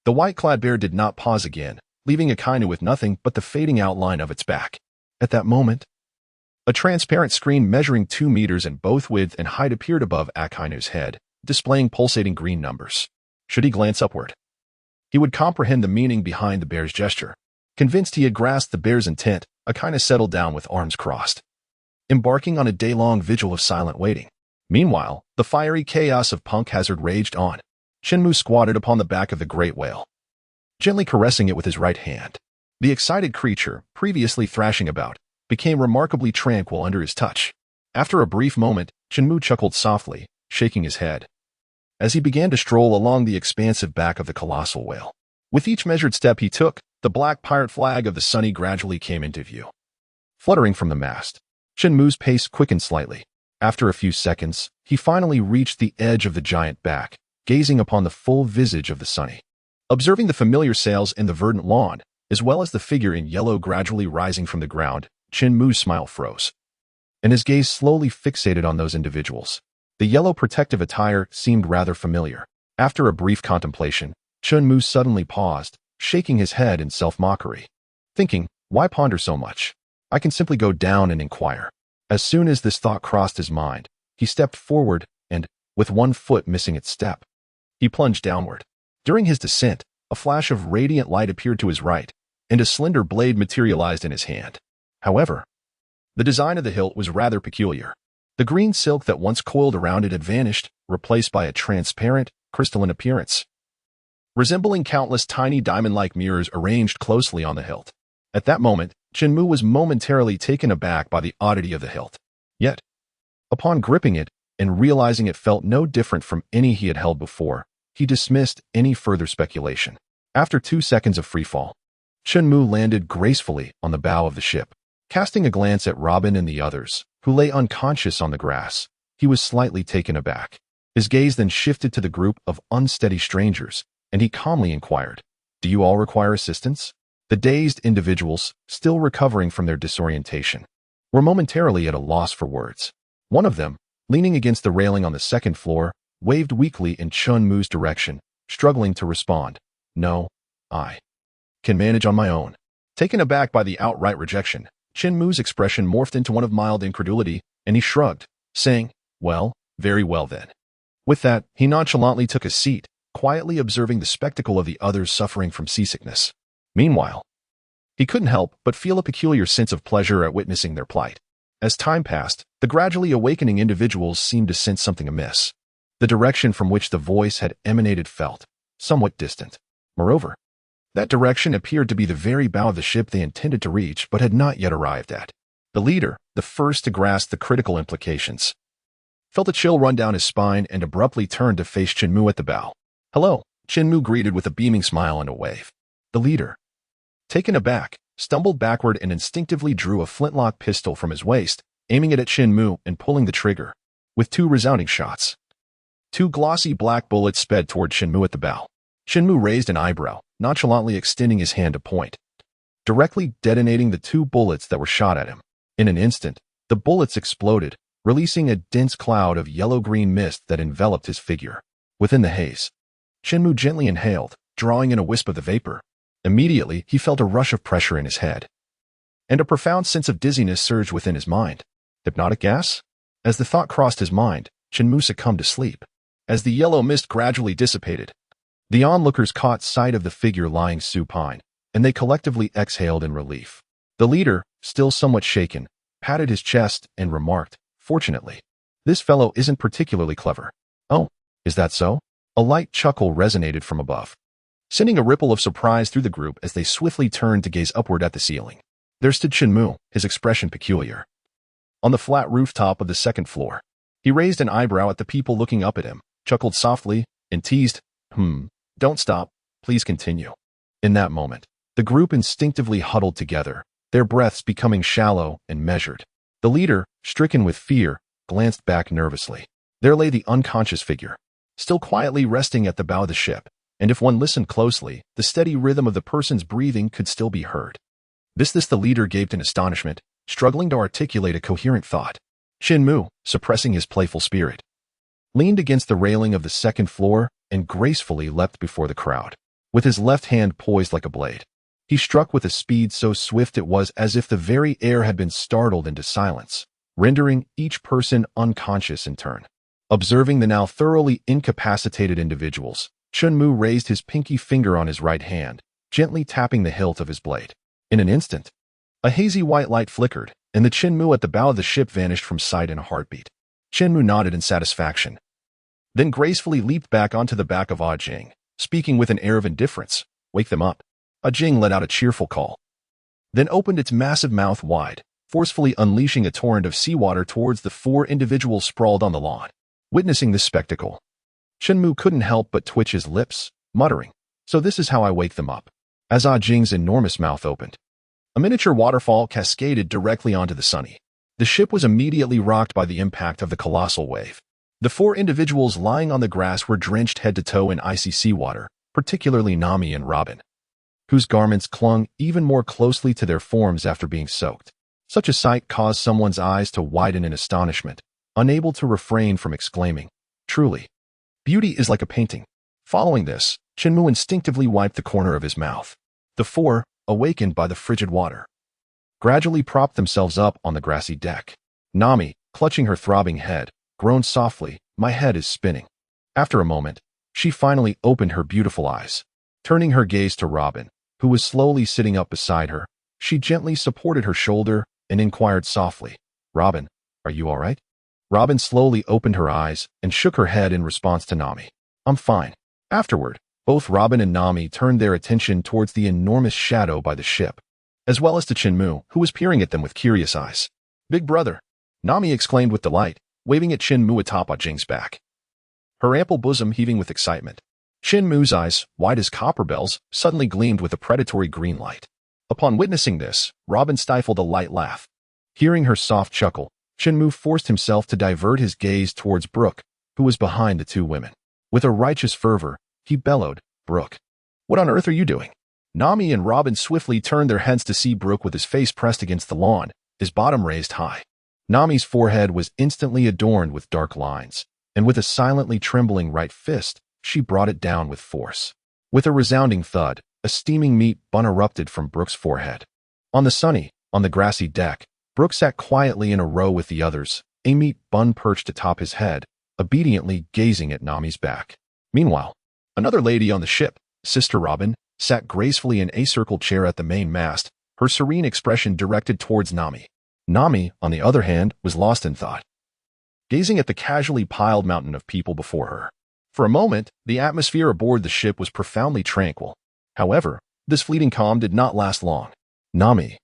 [SPEAKER 1] the white-clad bear did not pause again, leaving Akainu with nothing but the fading outline of its back. At that moment, A transparent screen measuring 2 meters in both width and height appeared above Akainu's head, displaying pulsating green numbers. Should he glance upward, he would comprehend the meaning behind the bear's gesture. Convinced he had grasped the bear's intent, Akainu settled down with arms crossed, embarking on a day-long vigil of silent waiting. Meanwhile, the fiery chaos of punk hazard raged on. Chen Mu squatted upon the back of the great whale, gently caressing it with his right hand. The excited creature, previously thrashing about, became remarkably tranquil under his touch. After a brief moment, Chen Mu chuckled softly, shaking his head, as he began to stroll along the expansive back of the colossal whale. With each measured step he took, the black pirate flag of the Sunny gradually came into view. Fluttering from the mast, Chen Mu's pace quickened slightly. After a few seconds, he finally reached the edge of the giant back, gazing upon the full visage of the Sunny. Observing the familiar sails and the verdant lawn, as well as the figure in yellow gradually rising from the ground, Chen Mu's smile froze, and his gaze slowly fixated on those individuals. The yellow protective attire seemed rather familiar. After a brief contemplation, Chen Mu suddenly paused, shaking his head in self-mockery, thinking, why ponder so much? I can simply go down and inquire. As soon as this thought crossed his mind, he stepped forward and, with one foot missing its step, he plunged downward. During his descent, a flash of radiant light appeared to his right, and a slender blade materialized in his hand. However, the design of the hilt was rather peculiar. The green silk that once coiled around it had vanished, replaced by a transparent, crystalline appearance, resembling countless tiny diamond-like mirrors arranged closely on the hilt. At that moment, Chen Mu was momentarily taken aback by the oddity of the hilt. Yet, upon gripping it and realizing it felt no different from any he had held before, he dismissed any further speculation. After 2 seconds of freefall, Chen Mu landed gracefully on the bow of the ship. Casting a glance at Robin and the others, who lay unconscious on the grass, he was slightly taken aback. His gaze then shifted to the group of unsteady strangers, and he calmly inquired, "Do you all require assistance?" The dazed individuals, still recovering from their disorientation, were momentarily at a loss for words. One of them, leaning against the railing on the second floor, waved weakly in Chen Mu's direction, struggling to respond. "No, I can manage on my own." Taken aback by the outright rejection, Chen Mu's expression morphed into one of mild incredulity, and he shrugged, saying, "Well, very well then." With that, he nonchalantly took a seat, quietly observing the spectacle of the others suffering from seasickness. Meanwhile, he couldn't help but feel a peculiar sense of pleasure at witnessing their plight. As time passed, the gradually awakening individuals seemed to sense something amiss. The direction from which the voice had emanated felt somewhat distant. Moreover, that direction appeared to be the very bow of the ship they intended to reach but had not yet arrived at. The leader, the first to grasp the critical implications, felt a chill run down his spine and abruptly turned to face Chen Mu at the bow. "Hello," Chen Mu greeted with a beaming smile and a wave. The leader, taken aback, stumbled backward and instinctively drew a flintlock pistol from his waist, aiming it at Chen Mu and pulling the trigger. With 2 resounding shots, 2 glossy black bullets sped toward Chen Mu at the bow. Chen Mu raised an eyebrow, nonchalantly extending his hand to point, directly detonating the 2 bullets that were shot at him. In an instant, the bullets exploded, releasing a dense cloud of yellow-green mist that enveloped his figure. Within the haze, Chen Mu gently inhaled, drawing in a wisp of the vapor. Immediately, he felt a rush of pressure in his head, and a profound sense of dizziness surged within his mind. Hypnotic gas? As the thought crossed his mind, Chen Mu succumbed to sleep. As the yellow mist gradually dissipated, the onlookers caught sight of the figure lying supine, and they collectively exhaled in relief. The leader, still somewhat shaken, patted his chest and remarked, "Fortunately, this fellow isn't particularly clever." "Oh, is that so?" A light chuckle resonated from above, sending a ripple of surprise through the group as they swiftly turned to gaze upward at the ceiling. There stood Chen Mu, his expression peculiar. On the flat rooftop of the second floor, he raised an eyebrow at the people looking up at him, chuckled softly, and teased, "Don't stop, please continue." In that moment, the group instinctively huddled together, their breaths becoming shallow and measured. The leader, stricken with fear, glanced back nervously. There lay the unconscious figure, still quietly resting at the bow of the ship, and if one listened closely, the steady rhythm of the person's breathing could still be heard. This the leader gaped in astonishment, struggling to articulate a coherent thought. Chen Mu, suppressing his playful spirit, leaned against the railing of the second floor and gracefully leapt before the crowd, with his left hand poised like a blade. He struck with a speed so swift it was as if the very air had been startled into silence, rendering each person unconscious in turn. Observing the now thoroughly incapacitated individuals, Chen Mu raised his pinky finger on his right hand, gently tapping the hilt of his blade. In an instant, a hazy white light flickered, and the Chen Mu at the bow of the ship vanished from sight in a heartbeat. Chen Mu nodded in satisfaction, then gracefully leaped back onto the back of Ah Jing, speaking with an air of indifference. "Wake them up." Ah Jing let out a cheerful call, then opened its massive mouth wide, forcefully unleashing a torrent of seawater towards the 4 individuals sprawled on the lawn. Witnessing this spectacle, Chen Mu couldn't help but twitch his lips, muttering, "So this is how I wake them up." As Ah Jing's enormous mouth opened, a miniature waterfall cascaded directly onto the Sunny. The ship was immediately rocked by the impact of the colossal wave. The 4 individuals lying on the grass were drenched head to toe in icy seawater, particularly Nami and Robin, whose garments clung even more closely to their forms after being soaked. Such a sight caused someone's eyes to widen in astonishment, unable to refrain from exclaiming, "Truly, beauty is like a painting." Following this, Chen Mu instinctively wiped the corner of his mouth. The 4, awakened by the frigid water, gradually propped themselves up on the grassy deck. Nami, clutching her throbbing head, groaned softly, "My head is spinning." After a moment, she finally opened her beautiful eyes. Turning her gaze to Robin, who was slowly sitting up beside her, she gently supported her shoulder and inquired softly, "Robin, are you all right?" Robin slowly opened her eyes and shook her head in response to Nami. "I'm fine." Afterward, both Robin and Nami turned their attention towards the enormous shadow by the ship, as well as to Chen Mu, who was peering at them with curious eyes. "Big brother," Nami exclaimed with delight, waving at Chen Mu atop Ah Jing's back, her ample bosom heaving with excitement. Chen Mu's eyes, white as copper bells, suddenly gleamed with a predatory green light. Upon witnessing this, Robin stifled a light laugh. Hearing her soft chuckle, Chen Mu forced himself to divert his gaze towards Brooke, who was behind the 2 women. With a righteous fervor, he bellowed, "Brooke, what on earth are you doing?" Nami and Robin swiftly turned their heads to see Brooke with his face pressed against the lawn, his bottom raised high. Nami's forehead was instantly adorned with dark lines, and with a silently trembling right fist, she brought it down with force. With a resounding thud, a steaming meat bun erupted from Brooke's forehead. On the grassy deck, Brooke sat quietly in a row with the others, a meat bun perched atop his head, obediently gazing at Nami's back. Meanwhile, another lady on the ship, Sister Robin, sat gracefully in a circle chair at the main mast, her serene expression directed towards Nami. Nami, on the other hand, was lost in thought, gazing at the casually piled mountain of people before her. For a moment, the atmosphere aboard the ship was profoundly tranquil. However, this fleeting calm did not last long. Nami,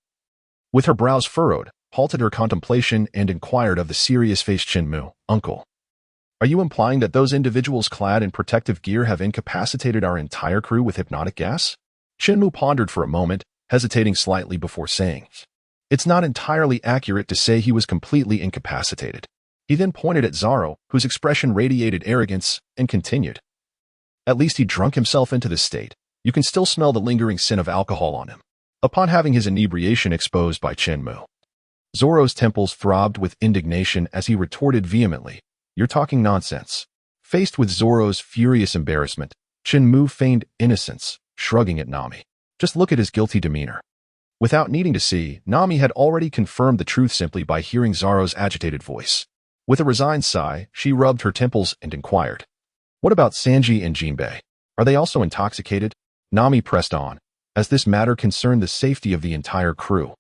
[SPEAKER 1] with her brows furrowed, halted her contemplation and inquired of the serious-faced Chen Mu, "Uncle, are you implying that those individuals clad in protective gear have incapacitated our entire crew with hypnotic gas?" Chen Mu pondered for a moment, hesitating slightly before saying, "It's not entirely accurate to say he was completely incapacitated." He then pointed at Zaro, whose expression radiated arrogance, and continued, "At least he drunk himself into this state. You can still smell the lingering scent of alcohol on him." Upon having his inebriation exposed by Chen Mu, Zoro's temples throbbed with indignation as he retorted vehemently, "You're talking nonsense." Faced with Zoro's furious embarrassment, Chen Mu feigned innocence, shrugging at Nami. "Just look at his guilty demeanor." Without needing to see, Nami had already confirmed the truth simply by hearing Zoro's agitated voice. With a resigned sigh, she rubbed her temples and inquired, "What about Sanji and Jinbei? Are they also intoxicated?" Nami pressed on, as this matter concerned the safety of the entire crew,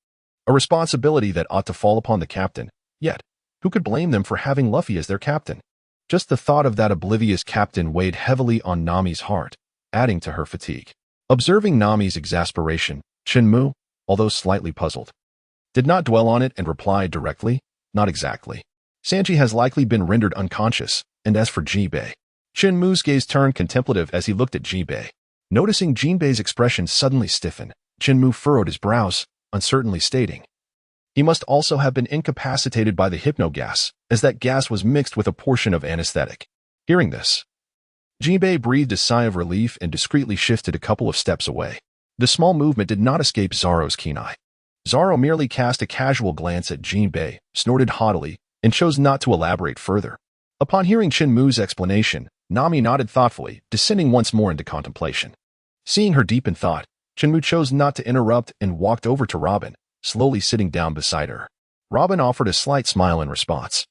[SPEAKER 1] a responsibility that ought to fall upon the captain. Yet, who could blame them for having Luffy as their captain? Just the thought of that oblivious captain weighed heavily on Nami's heart, adding to her fatigue. Observing Nami's exasperation, Chen Mu, although slightly puzzled, did not dwell on it and replied directly, "Not exactly. Sanji has likely been rendered unconscious, and as for Jinbei..." Chen Mu's gaze turned contemplative as he looked at Jinbei. Noticing Jinbei's expression suddenly stiffen, Chen Mu furrowed his brows, uncertainly stating, "He must also have been incapacitated by the hypnogas, as that gas was mixed with a portion of anesthetic." Hearing this, Jinbei breathed a sigh of relief and discreetly shifted a couple of steps away. The small movement did not escape Zoro's keen eye. Zoro merely cast a casual glance at Jinbei, snorted haughtily, and chose not to elaborate further. Upon hearing Chen Mu's explanation, Nami nodded thoughtfully, descending once more into contemplation. Seeing her deep in thought, Chen Mu chose not to interrupt and walked over to Robin, slowly sitting down beside her. Robin offered a slight smile in response,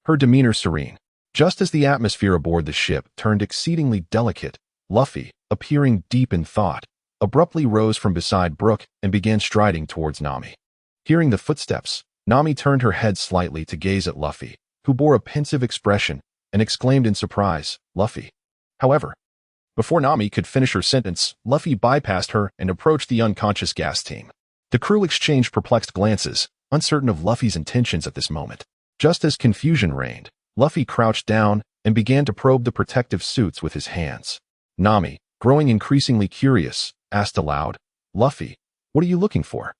[SPEAKER 1] her demeanor serene. Just as the atmosphere aboard the ship turned exceedingly delicate, Luffy, appearing deep in thought, abruptly rose from beside Brook and began striding towards Nami. Hearing the footsteps, Nami turned her head slightly to gaze at Luffy, who bore a pensive expression, and exclaimed in surprise, "Luffy." However, before Nami could finish her sentence, Luffy bypassed her and approached the unconscious gas team. The crew exchanged perplexed glances, uncertain of Luffy's intentions at this moment. Just as confusion reigned, Luffy crouched down and began to probe the protective suits with his hands. Nami, growing increasingly curious, asked aloud, "Luffy, what are you looking for?"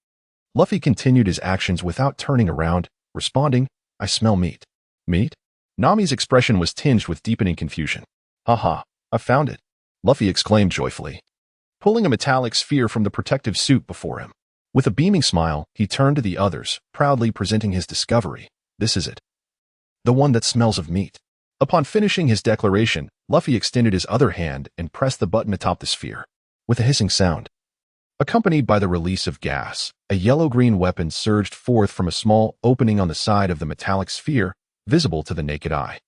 [SPEAKER 1] Luffy continued his actions without turning around, responding, "I smell meat." "Meat?" Nami's expression was tinged with deepening confusion. "Haha, I found it," Luffy exclaimed joyfully, pulling a metallic sphere from the protective suit before him. With a beaming smile, he turned to the others, proudly presenting his discovery. "This is it. The one that smells of meat." Upon finishing his declaration, Luffy extended his other hand and pressed the button atop the sphere. With a hissing sound, accompanied by the release of gas, a yellow-green weapon surged forth from a small opening on the side of the metallic sphere, visible to the naked eye.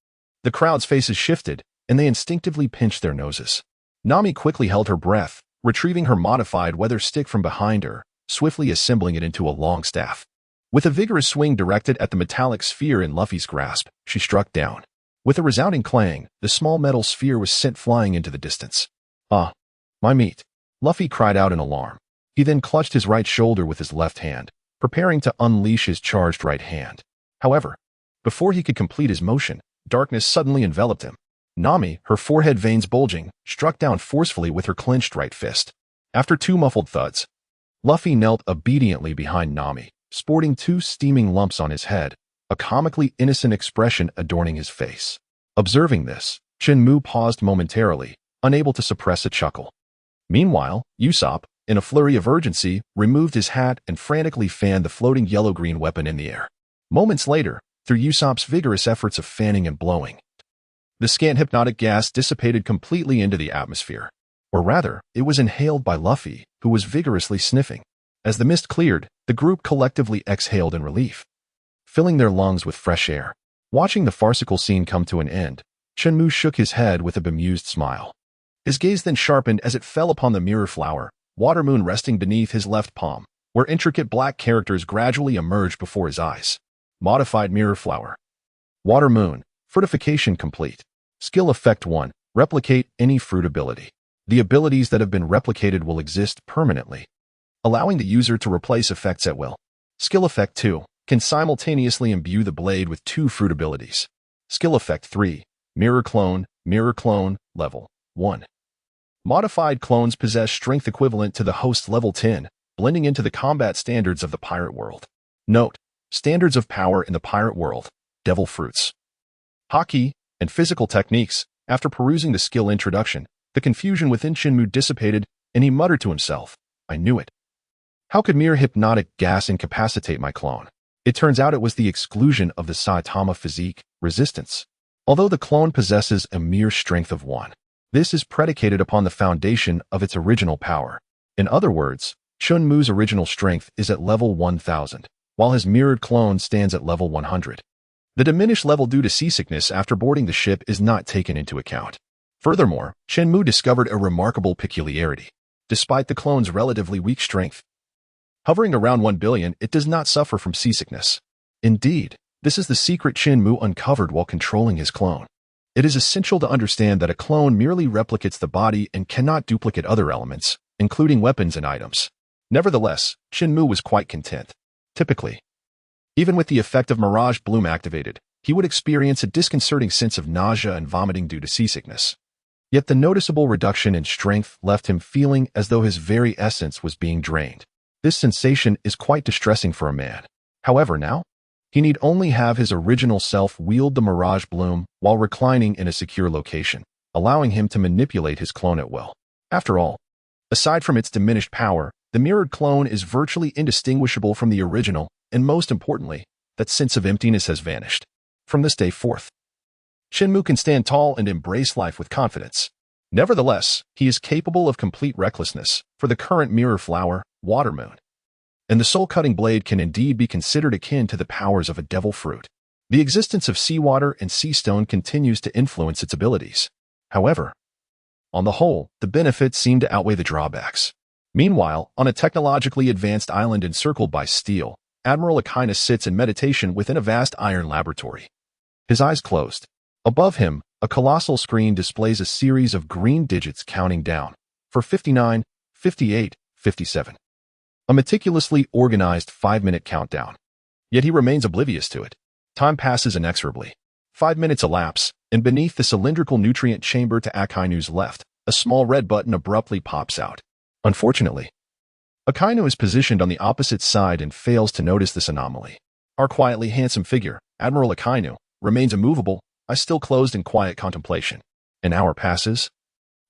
[SPEAKER 1] The crowd's faces shifted, and they instinctively pinched their noses. Nami quickly held her breath, retrieving her modified weather stick from behind her, swiftly assembling it into a long staff. With a vigorous swing directed at the metallic sphere in Luffy's grasp, she struck down. With a resounding clang, the small metal sphere was sent flying into the distance. "Ah, my meat," Luffy cried out in alarm. He then clutched his right shoulder with his left hand, preparing to unleash his charged right hand. However, before he could complete his motion, darkness suddenly enveloped him. Nami, her forehead veins bulging, struck down forcefully with her clenched right fist. After two muffled thuds, Luffy knelt obediently behind Nami, sporting two steaming lumps on his head, a comically innocent expression adorning his face. Observing this, Chen Mu paused momentarily, unable to suppress a chuckle. Meanwhile, Usopp, in a flurry of urgency, removed his hat and frantically fanned the floating yellow-green weapon in the air. Moments later, through Usopp's vigorous efforts of fanning and blowing, the scant hypnotic gas dissipated completely into the atmosphere. Or rather, it was inhaled by Luffy, who was vigorously sniffing. As the mist cleared, the group collectively exhaled in relief, filling their lungs with fresh air. Watching the farcical scene come to an end, Chen Mu shook his head with a bemused smile. His gaze then sharpened as it fell upon the mirror flower, water moon resting beneath his left palm, where intricate black characters gradually emerged before his eyes. Modified mirror flower. Water moon. Fruitification complete. Skill effect 1. Replicate any fruit ability. The abilities that have been replicated will exist permanently, allowing the user to replace effects at will. Skill effect 2. Can simultaneously imbue the blade with two fruit abilities. Skill effect 3. Mirror clone, level 1. Modified clones possess strength equivalent to the host level 10, blending into the combat standards of the pirate world. Note: standards of power in the pirate world, devil fruits, haki, and physical techniques. After perusing the skill introduction, the confusion within Chen Mu dissipated, and he muttered to himself, "I knew it. How could mere hypnotic gas incapacitate my clone?" It turns out it was the exclusion of the Saitama physique, resistance. Although the clone possesses a mere strength of 1, this is predicated upon the foundation of its original power. In other words, Chen Mu's original strength is at level 1000, while his mirrored clone stands at level 100. The diminished level due to seasickness after boarding the ship is not taken into account. Furthermore, Chen Mu discovered a remarkable peculiarity. Despite the clone's relatively weak strength, hovering around 1 billion, it does not suffer from seasickness. Indeed, this is the secret Chen Mu uncovered while controlling his clone. It is essential to understand that a clone merely replicates the body and cannot duplicate other elements, including weapons and items. Nevertheless, Chen Mu was quite content. Typically, even with the effect of Mirage Bloom activated, he would experience a disconcerting sense of nausea and vomiting due to seasickness. Yet the noticeable reduction in strength left him feeling as though his very essence was being drained. This sensation is quite distressing for a man. However, now, he need only have his original self wield the Mirage Bloom while reclining in a secure location, allowing him to manipulate his clone at will. After all, aside from its diminished power, the mirrored clone is virtually indistinguishable from the original, and most importantly, that sense of emptiness has vanished. From this day forth, Chen Mu can stand tall and embrace life with confidence. Nevertheless, he is capable of complete recklessness for the current mirror flower, water moon. And the soul-cutting blade can indeed be considered akin to the powers of a devil fruit. The existence of seawater and sea stone continues to influence its abilities. However, on the whole, the benefits seem to outweigh the drawbacks. Meanwhile, on a technologically advanced island encircled by steel, Admiral Aquinas sits in meditation within a vast iron laboratory. His eyes closed. Above him, a colossal screen displays a series of green digits counting down for 59, 58, 57. A meticulously organized 5-minute countdown. Yet he remains oblivious to it. Time passes inexorably. 5 minutes elapse, and beneath the cylindrical nutrient chamber to Akainu's left, a small red button abruptly pops out. Unfortunately, Akainu is positioned on the opposite side and fails to notice this anomaly. Our quietly handsome figure, Admiral Akainu, remains immovable, eyes still closed in quiet contemplation. An hour passes,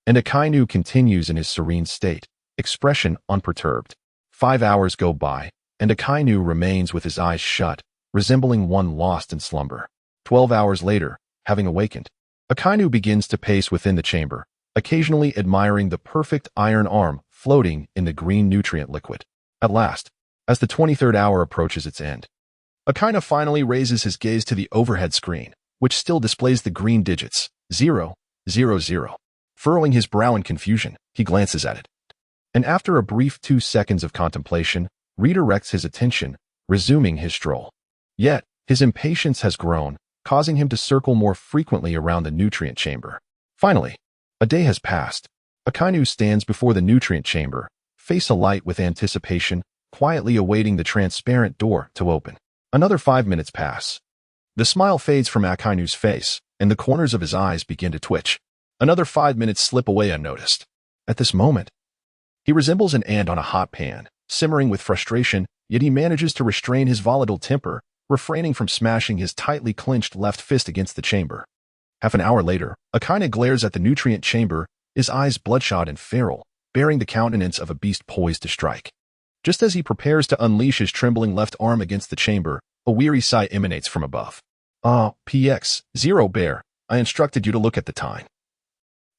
[SPEAKER 1] and Akainu continues in his serene state, expression unperturbed. 5 hours go by, and Akainu remains with his eyes shut, resembling one lost in slumber. 12 hours later, having awakened, Akainu begins to pace within the chamber, occasionally admiring the perfect iron arm floating in the green nutrient liquid. At last, as the 23rd hour approaches its end, Akainu finally raises his gaze to the overhead screen, which still displays the green digits, 0, 0, 0. Furrowing his brow in confusion, he glances at it. And after a brief 2 seconds of contemplation, redirects his attention, resuming his stroll. Yet, his impatience has grown, causing him to circle more frequently around the nutrient chamber. Finally, a day has passed. Akainu stands before the nutrient chamber, face alight with anticipation, quietly awaiting the transparent door to open. Another 5 minutes pass. The smile fades from Akainu's face, and the corners of his eyes begin to twitch. Another 5 minutes slip away unnoticed. At this moment, he resembles an ant on a hot pan, simmering with frustration, yet he manages to restrain his volatile temper, refraining from smashing his tightly clenched left fist against the chamber. Half an hour later, Akainu glares at the nutrient chamber, his eyes bloodshot and feral, bearing the countenance of a beast poised to strike. Just as he prepares to unleash his trembling left arm against the chamber, a weary sigh emanates from above. "Ah, PX, Zero Bear, I instructed you to look at the time.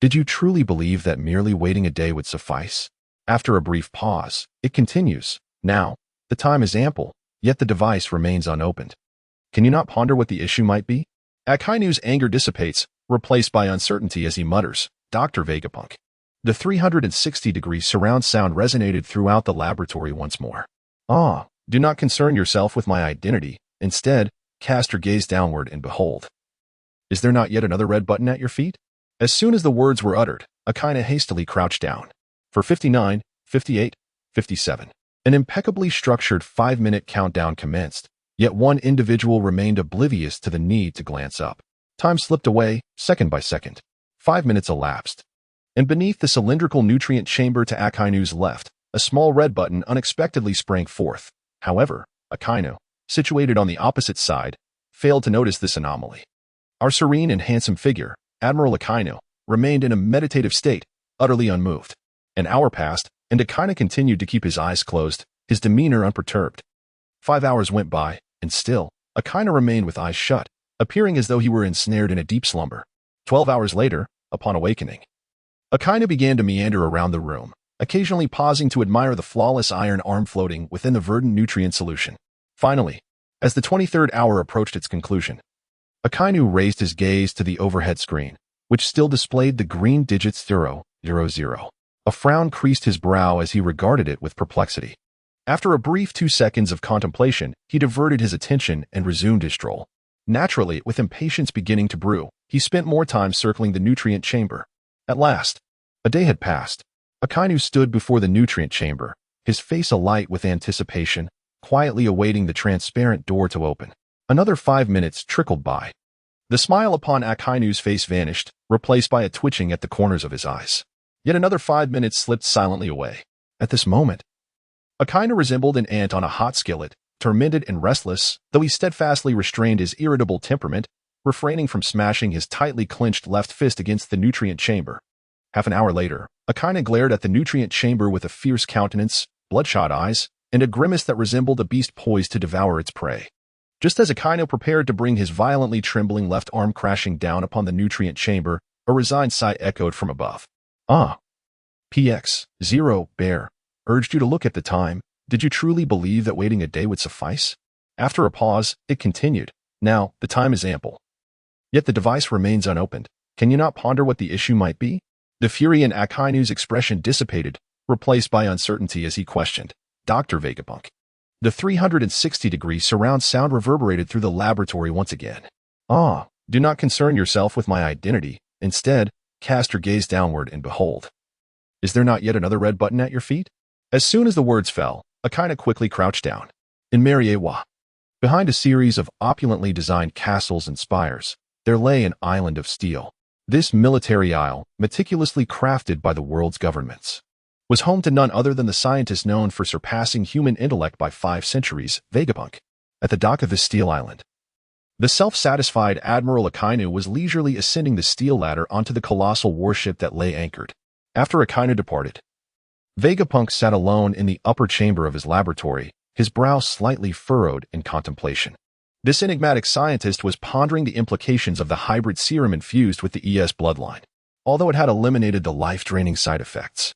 [SPEAKER 1] Did you truly believe that merely waiting a day would suffice?" After a brief pause, it continues. "Now, the time is ample, yet the device remains unopened. Can you not ponder what the issue might be?" Akainu's anger dissipates, replaced by uncertainty as he mutters, "Dr. Vegapunk." The 360-degree surround sound resonated throughout the laboratory once more. "Ah, do not concern yourself with my identity. Instead, cast your gaze downward and behold. Is there not yet another red button at your feet?" As soon as the words were uttered, Akainu hastily crouched down. For 59, 58, 57. An impeccably structured 5-minute countdown commenced, yet one individual remained oblivious to the need to glance up. Time slipped away, second by second. 5 minutes elapsed. And beneath the cylindrical nutrient chamber to Akainu's left, a small red button unexpectedly sprang forth. However, Akainu, situated on the opposite side, failed to notice this anomaly. Our serene and handsome figure, Admiral Akainu, remained in a meditative state, utterly unmoved. An hour passed, and Akainu continued to keep his eyes closed, his demeanor unperturbed. 5 hours went by, and still, Akainu remained with eyes shut, appearing as though he were ensnared in a deep slumber. 12 hours later, upon awakening, Akainu began to meander around the room, occasionally pausing to admire the flawless iron arm floating within the verdant nutrient solution. Finally, as the 23rd hour approached its conclusion, Akainu raised his gaze to the overhead screen, which still displayed the green digits 0, 0, 0. A frown creased his brow as he regarded it with perplexity. After a brief 2 seconds of contemplation, he diverted his attention and resumed his stroll. Naturally, with impatience beginning to brew, he spent more time circling the nutrient chamber. At last, a day had passed. Akainu stood before the nutrient chamber, his face alight with anticipation, quietly awaiting the transparent door to open. Another 5 minutes trickled by. The smile upon Akainu's face vanished, replaced by a twitching at the corners of his eyes. Yet another 5 minutes slipped silently away. At this moment, Akainu resembled an ant on a hot skillet, tormented and restless, though he steadfastly restrained his irritable temperament, refraining from smashing his tightly clenched left fist against the nutrient chamber. Half an hour later, Akainu glared at the nutrient chamber with a fierce countenance, bloodshot eyes, and a grimace that resembled a beast poised to devour its prey. Just as Akainu prepared to bring his violently trembling left arm crashing down upon the nutrient chamber, A resigned sigh echoed from above. Ah. PX0, Bear, urged you to look at the time. Did you truly believe that waiting a day would suffice? After a pause, it continued. Now, the time is ample. Yet the device remains unopened. Can you not ponder what the issue might be? The fury in Akainu's expression dissipated, replaced by uncertainty as he questioned. Dr. Vegapunk. The 360-degree surround sound reverberated through the laboratory once again. Ah, do not concern yourself with my identity. Instead, cast your gaze downward and behold. Is there not yet another red button at your feet? As soon as the words fell, Akainu quickly crouched down. In Mariewa, behind a series of opulently designed castles and spires, there lay an island of steel. This military isle, meticulously crafted by the world's governments, was home to none other than the scientist known for surpassing human intellect by 5 centuries, Vegapunk. At the dock of this steel island, the self-satisfied Admiral Akainu was leisurely ascending the steel ladder onto the colossal warship that lay anchored. After Akainu departed, Vegapunk sat alone in the upper chamber of his laboratory, his brow slightly furrowed in contemplation. This enigmatic scientist was pondering the implications of the hybrid serum infused with the ES bloodline. Although it had eliminated the life-draining side effects,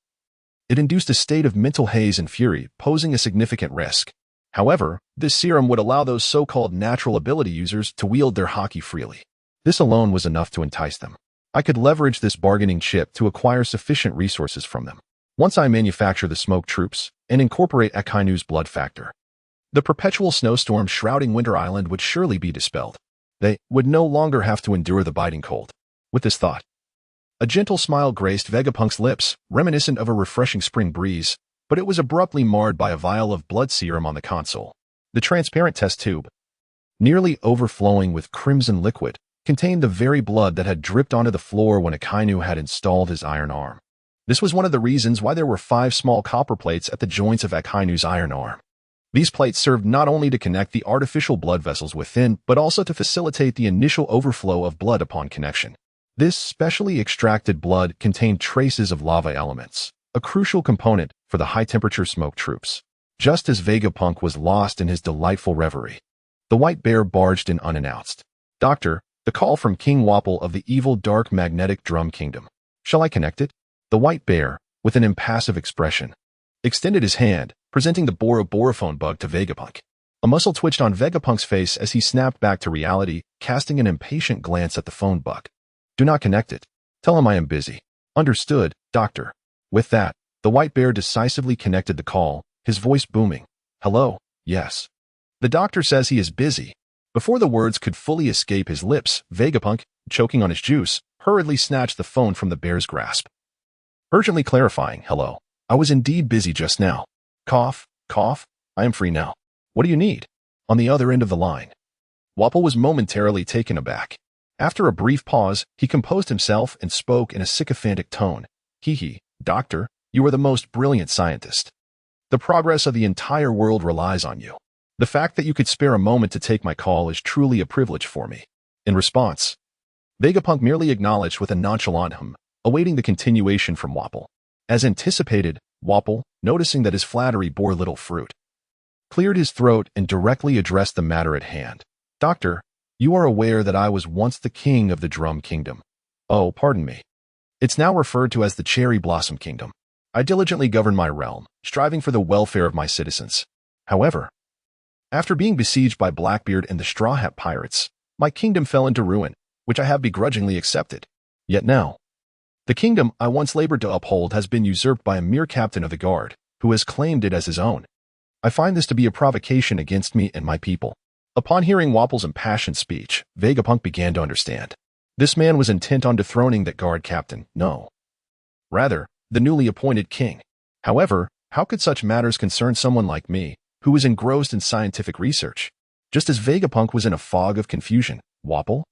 [SPEAKER 1] it induced a state of mental haze and fury, posing a significant risk. However, this serum would allow those so-called natural ability users to wield their haki freely. This alone was enough to entice them. I could leverage this bargaining chip to acquire sufficient resources from them. Once I manufacture the smoke troops and incorporate Akainu's blood factor, the perpetual snowstorm shrouding Winter Island would surely be dispelled. They would no longer have to endure the biting cold. With this thought, a gentle smile graced Vegapunk's lips, reminiscent of a refreshing spring breeze, but it was abruptly marred by a vial of blood serum on the console. The transparent test tube, nearly overflowing with crimson liquid, contained the very blood that had dripped onto the floor when Akainu had installed his iron arm. This was one of the reasons why there were 5 small copper plates at the joints of Akainu's iron arm. These plates served not only to connect the artificial blood vessels within, but also to facilitate the initial overflow of blood upon connection. This specially extracted blood contained traces of lava elements, a crucial component for the high-temperature smoke troops. Just as Vegapunk was lost in his delightful reverie, the white bear barged in unannounced. Doctor, the call from King Wapol of the evil dark magnetic drum kingdom. Shall I connect it? The white bear, with an impassive expression, extended his hand, presenting the Borophone bug to Vegapunk. A muscle twitched on Vegapunk's face as he snapped back to reality, casting an impatient glance at the phone bug. Do not connect it. Tell him I am busy. Understood, Doctor. With that, the white bear decisively connected the call, his voice booming. Hello, yes. The doctor says he is busy. Before the words could fully escape his lips, Vegapunk, choking on his juice, hurriedly snatched the phone from the bear's grasp. Urgently clarifying, hello. I was indeed busy just now. Cough, cough, I am free now. What do you need? On the other end of the line. Wapol was momentarily taken aback. After a brief pause, he composed himself and spoke in a sycophantic tone. Doctor, you are the most brilliant scientist. The progress of the entire world relies on you. The fact that you could spare a moment to take my call is truly a privilege for me. In response, Vegapunk merely acknowledged with a nonchalant hum, awaiting the continuation from Wapol. As anticipated, Wapol, noticing that his flattery bore little fruit, cleared his throat and directly addressed the matter at hand. Doctor, you are aware that I was once the king of the Drum Kingdom. Oh, pardon me. It's now referred to as the Cherry Blossom Kingdom. I diligently govern my realm, striving for the welfare of my citizens. However, after being besieged by Blackbeard and the Straw Hat Pirates, my kingdom fell into ruin, which I have begrudgingly accepted. Yet now, the kingdom I once labored to uphold has been usurped by a mere captain of the guard, who has claimed it as his own. I find this to be a provocation against me and my people. Upon hearing Wapol's impassioned speech, Vegapunk began to understand. This man was intent on dethroning that guard captain, no. Rather, the newly appointed king. However, how could such matters concern someone like me, who was engrossed in scientific research? Just as Vegapunk was in a fog of confusion, Wapol,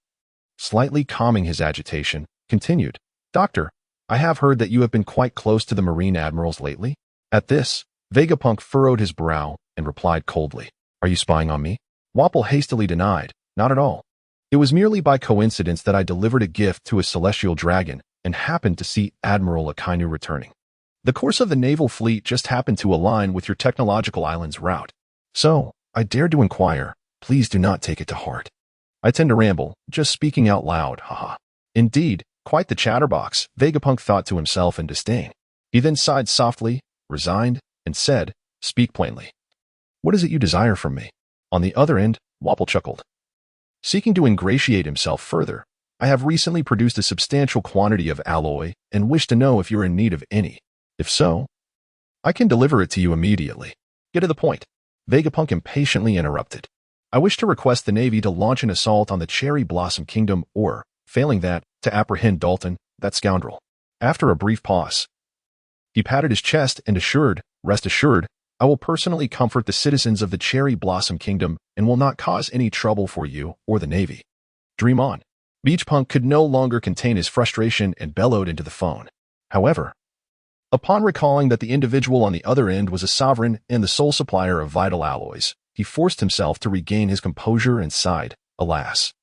[SPEAKER 1] slightly calming his agitation, continued. Doctor, I have heard that you have been quite close to the Marine Admirals lately. At this, Vegapunk furrowed his brow and replied coldly. Are you spying on me? Wapol hastily denied. Not at all. It was merely by coincidence that I delivered a gift to a celestial dragon and happened to see Admiral Akainu returning. The course of the naval fleet just happened to align with your technological island's route. So, I dared to inquire. Please do not take it to heart. I tend to ramble, just speaking out loud, haha. Indeed, Quite the chatterbox, Vegapunk thought to himself in disdain. He then sighed softly, resigned, and said, "Speak plainly. What is it you desire from me?" On the other end, Wapol chuckled. Seeking to ingratiate himself further, "I have recently produced a substantial quantity of alloy and wish to know if you're in need of any. If so, I can deliver it to you immediately." "Get to the point," Vegapunk impatiently interrupted. "I wish to request the Navy to launch an assault on the Cherry Blossom Kingdom or, failing that, to apprehend Dalton, that scoundrel." After a brief pause, he patted his chest and assured, "Rest assured, I will personally comfort the citizens of the Cherry Blossom Kingdom and will not cause any trouble for you or the Navy. Dream on." Vegapunk could no longer contain his frustration and bellowed into the phone. However, upon recalling that the individual on the other end was a sovereign and the sole supplier of vital alloys, he forced himself to regain his composure and sighed, "Alas.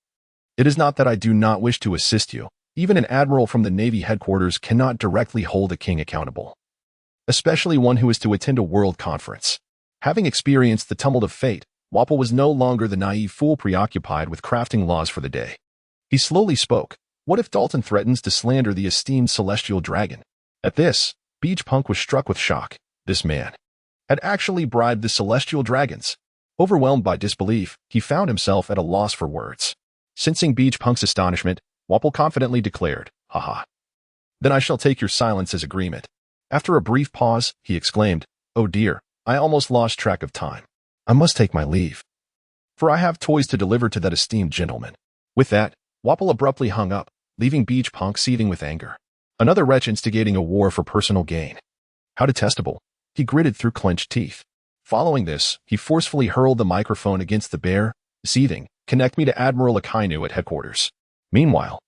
[SPEAKER 1] It is not that I do not wish to assist you. Even an admiral from the Navy headquarters cannot directly hold a king accountable, especially one who is to attend a world conference." Having experienced the tumult of fate, Wapol was no longer the naive fool preoccupied with crafting laws for the day. He slowly spoke, "What if Dalton threatens to slander the esteemed celestial dragon?" At this, Vegapunk was struck with shock. This man had actually bribed the celestial dragons. Overwhelmed by disbelief, he found himself at a loss for words. Sensing Vegapunk's astonishment, Wapol confidently declared, "Haha. Then I shall take your silence as agreement." After a brief pause, he exclaimed, "Oh dear, I almost lost track of time. I must take my leave, for I have toys to deliver to that esteemed gentleman." With that, Wapol abruptly hung up, leaving Vegapunk seething with anger. Another wretch instigating a war for personal gain. How detestable, he gritted through clenched teeth. Following this, he forcefully hurled the microphone against the bear, seething, "Connect me to Admiral Akainu at headquarters." Meanwhile,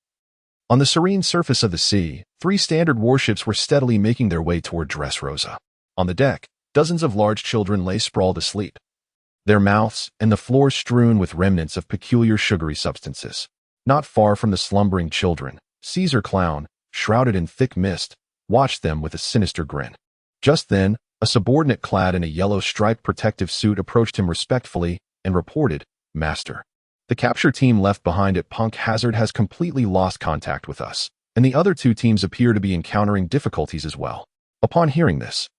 [SPEAKER 1] on the serene surface of the sea, 3 standard warships were steadily making their way toward Dressrosa. On the deck, dozens of large children lay sprawled asleep, their mouths and the floor strewn with remnants of peculiar sugary substances. Not far from the slumbering children, Caesar Clown, shrouded in thick mist, watched them with a sinister grin. Just then, a subordinate clad in a yellow striped protective suit approached him respectfully and reported, "Master, the capture team left behind at Punk Hazard has completely lost contact with us, and the other 2 teams appear to be encountering difficulties as well." Upon hearing this,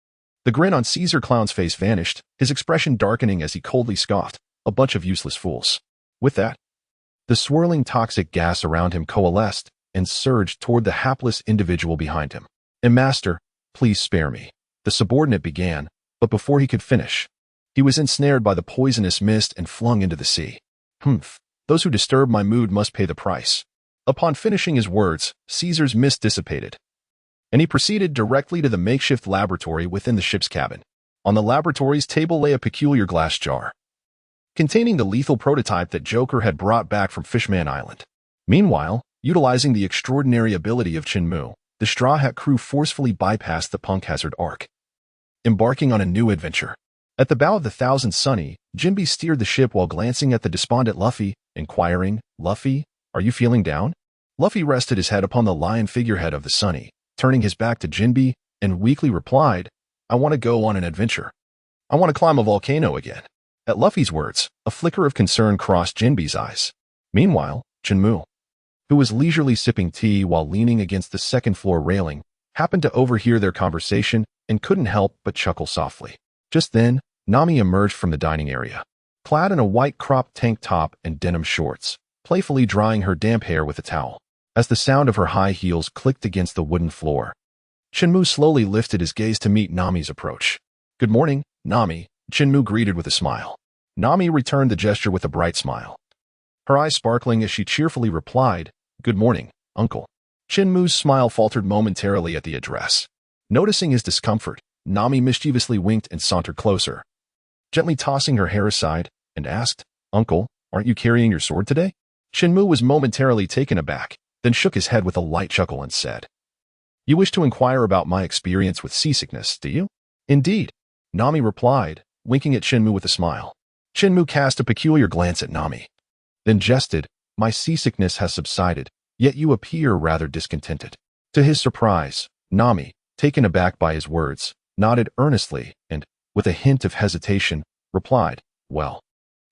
[SPEAKER 1] the grin on Caesar Clown's face vanished, his expression darkening as he coldly scoffed, "A bunch of useless fools." With that, the swirling toxic gas around him coalesced and surged toward the hapless individual behind him. "Master, please spare me," the subordinate began, but before he could finish, he was ensnared by the poisonous mist and flung into the sea. Those who disturb my mood must pay the price." Upon finishing his words, Caesar's mist dissipated, and he proceeded directly to the makeshift laboratory within the ship's cabin. On the laboratory's table lay a peculiar glass jar, containing the lethal prototype that Joker had brought back from Fishman Island. Meanwhile, utilizing the extraordinary ability of Chen Mu, the Straw Hat crew forcefully bypassed the Punk Hazard arc, embarking on a new adventure. At the bow of the Thousand Sunny, Jinbe steered the ship while glancing at the despondent Luffy, inquiring, "Luffy, are you feeling down?" Luffy rested his head upon the lion figurehead of the Sunny, turning his back to Jinbe, and weakly replied, "I want to go on an adventure. I want to climb a volcano again." At Luffy's words, a flicker of concern crossed Jinbe's eyes. Meanwhile, Chen Mu, who was leisurely sipping tea while leaning against the second-floor railing, happened to overhear their conversation and couldn't help but chuckle softly. Just then, Nami emerged from the dining area, clad in a white cropped tank top and denim shorts, playfully drying her damp hair with a towel. As the sound of her high heels clicked against the wooden floor, Chen Mu slowly lifted his gaze to meet Nami's approach. "Good morning, Nami," Chen Mu greeted with a smile. Nami returned the gesture with a bright smile, her eyes sparkling as she cheerfully replied, "Good morning, Uncle." Chen Mu's smile faltered momentarily at the address. Noticing his discomfort, Nami mischievously winked and sauntered closer, gently tossing her hair aside, and asked, "Uncle, aren't you carrying your sword today?" Chen Mu was momentarily taken aback, then shook his head with a light chuckle and said, "You wish to inquire about my experience with seasickness, do you?" "Indeed," Nami replied, winking at Chen Mu with a smile. Chen Mu cast a peculiar glance at Nami, then jested, "My seasickness has subsided, yet you appear rather discontented." To his surprise, Nami, taken aback by his words, nodded earnestly and, with a hint of hesitation, replied, "Well,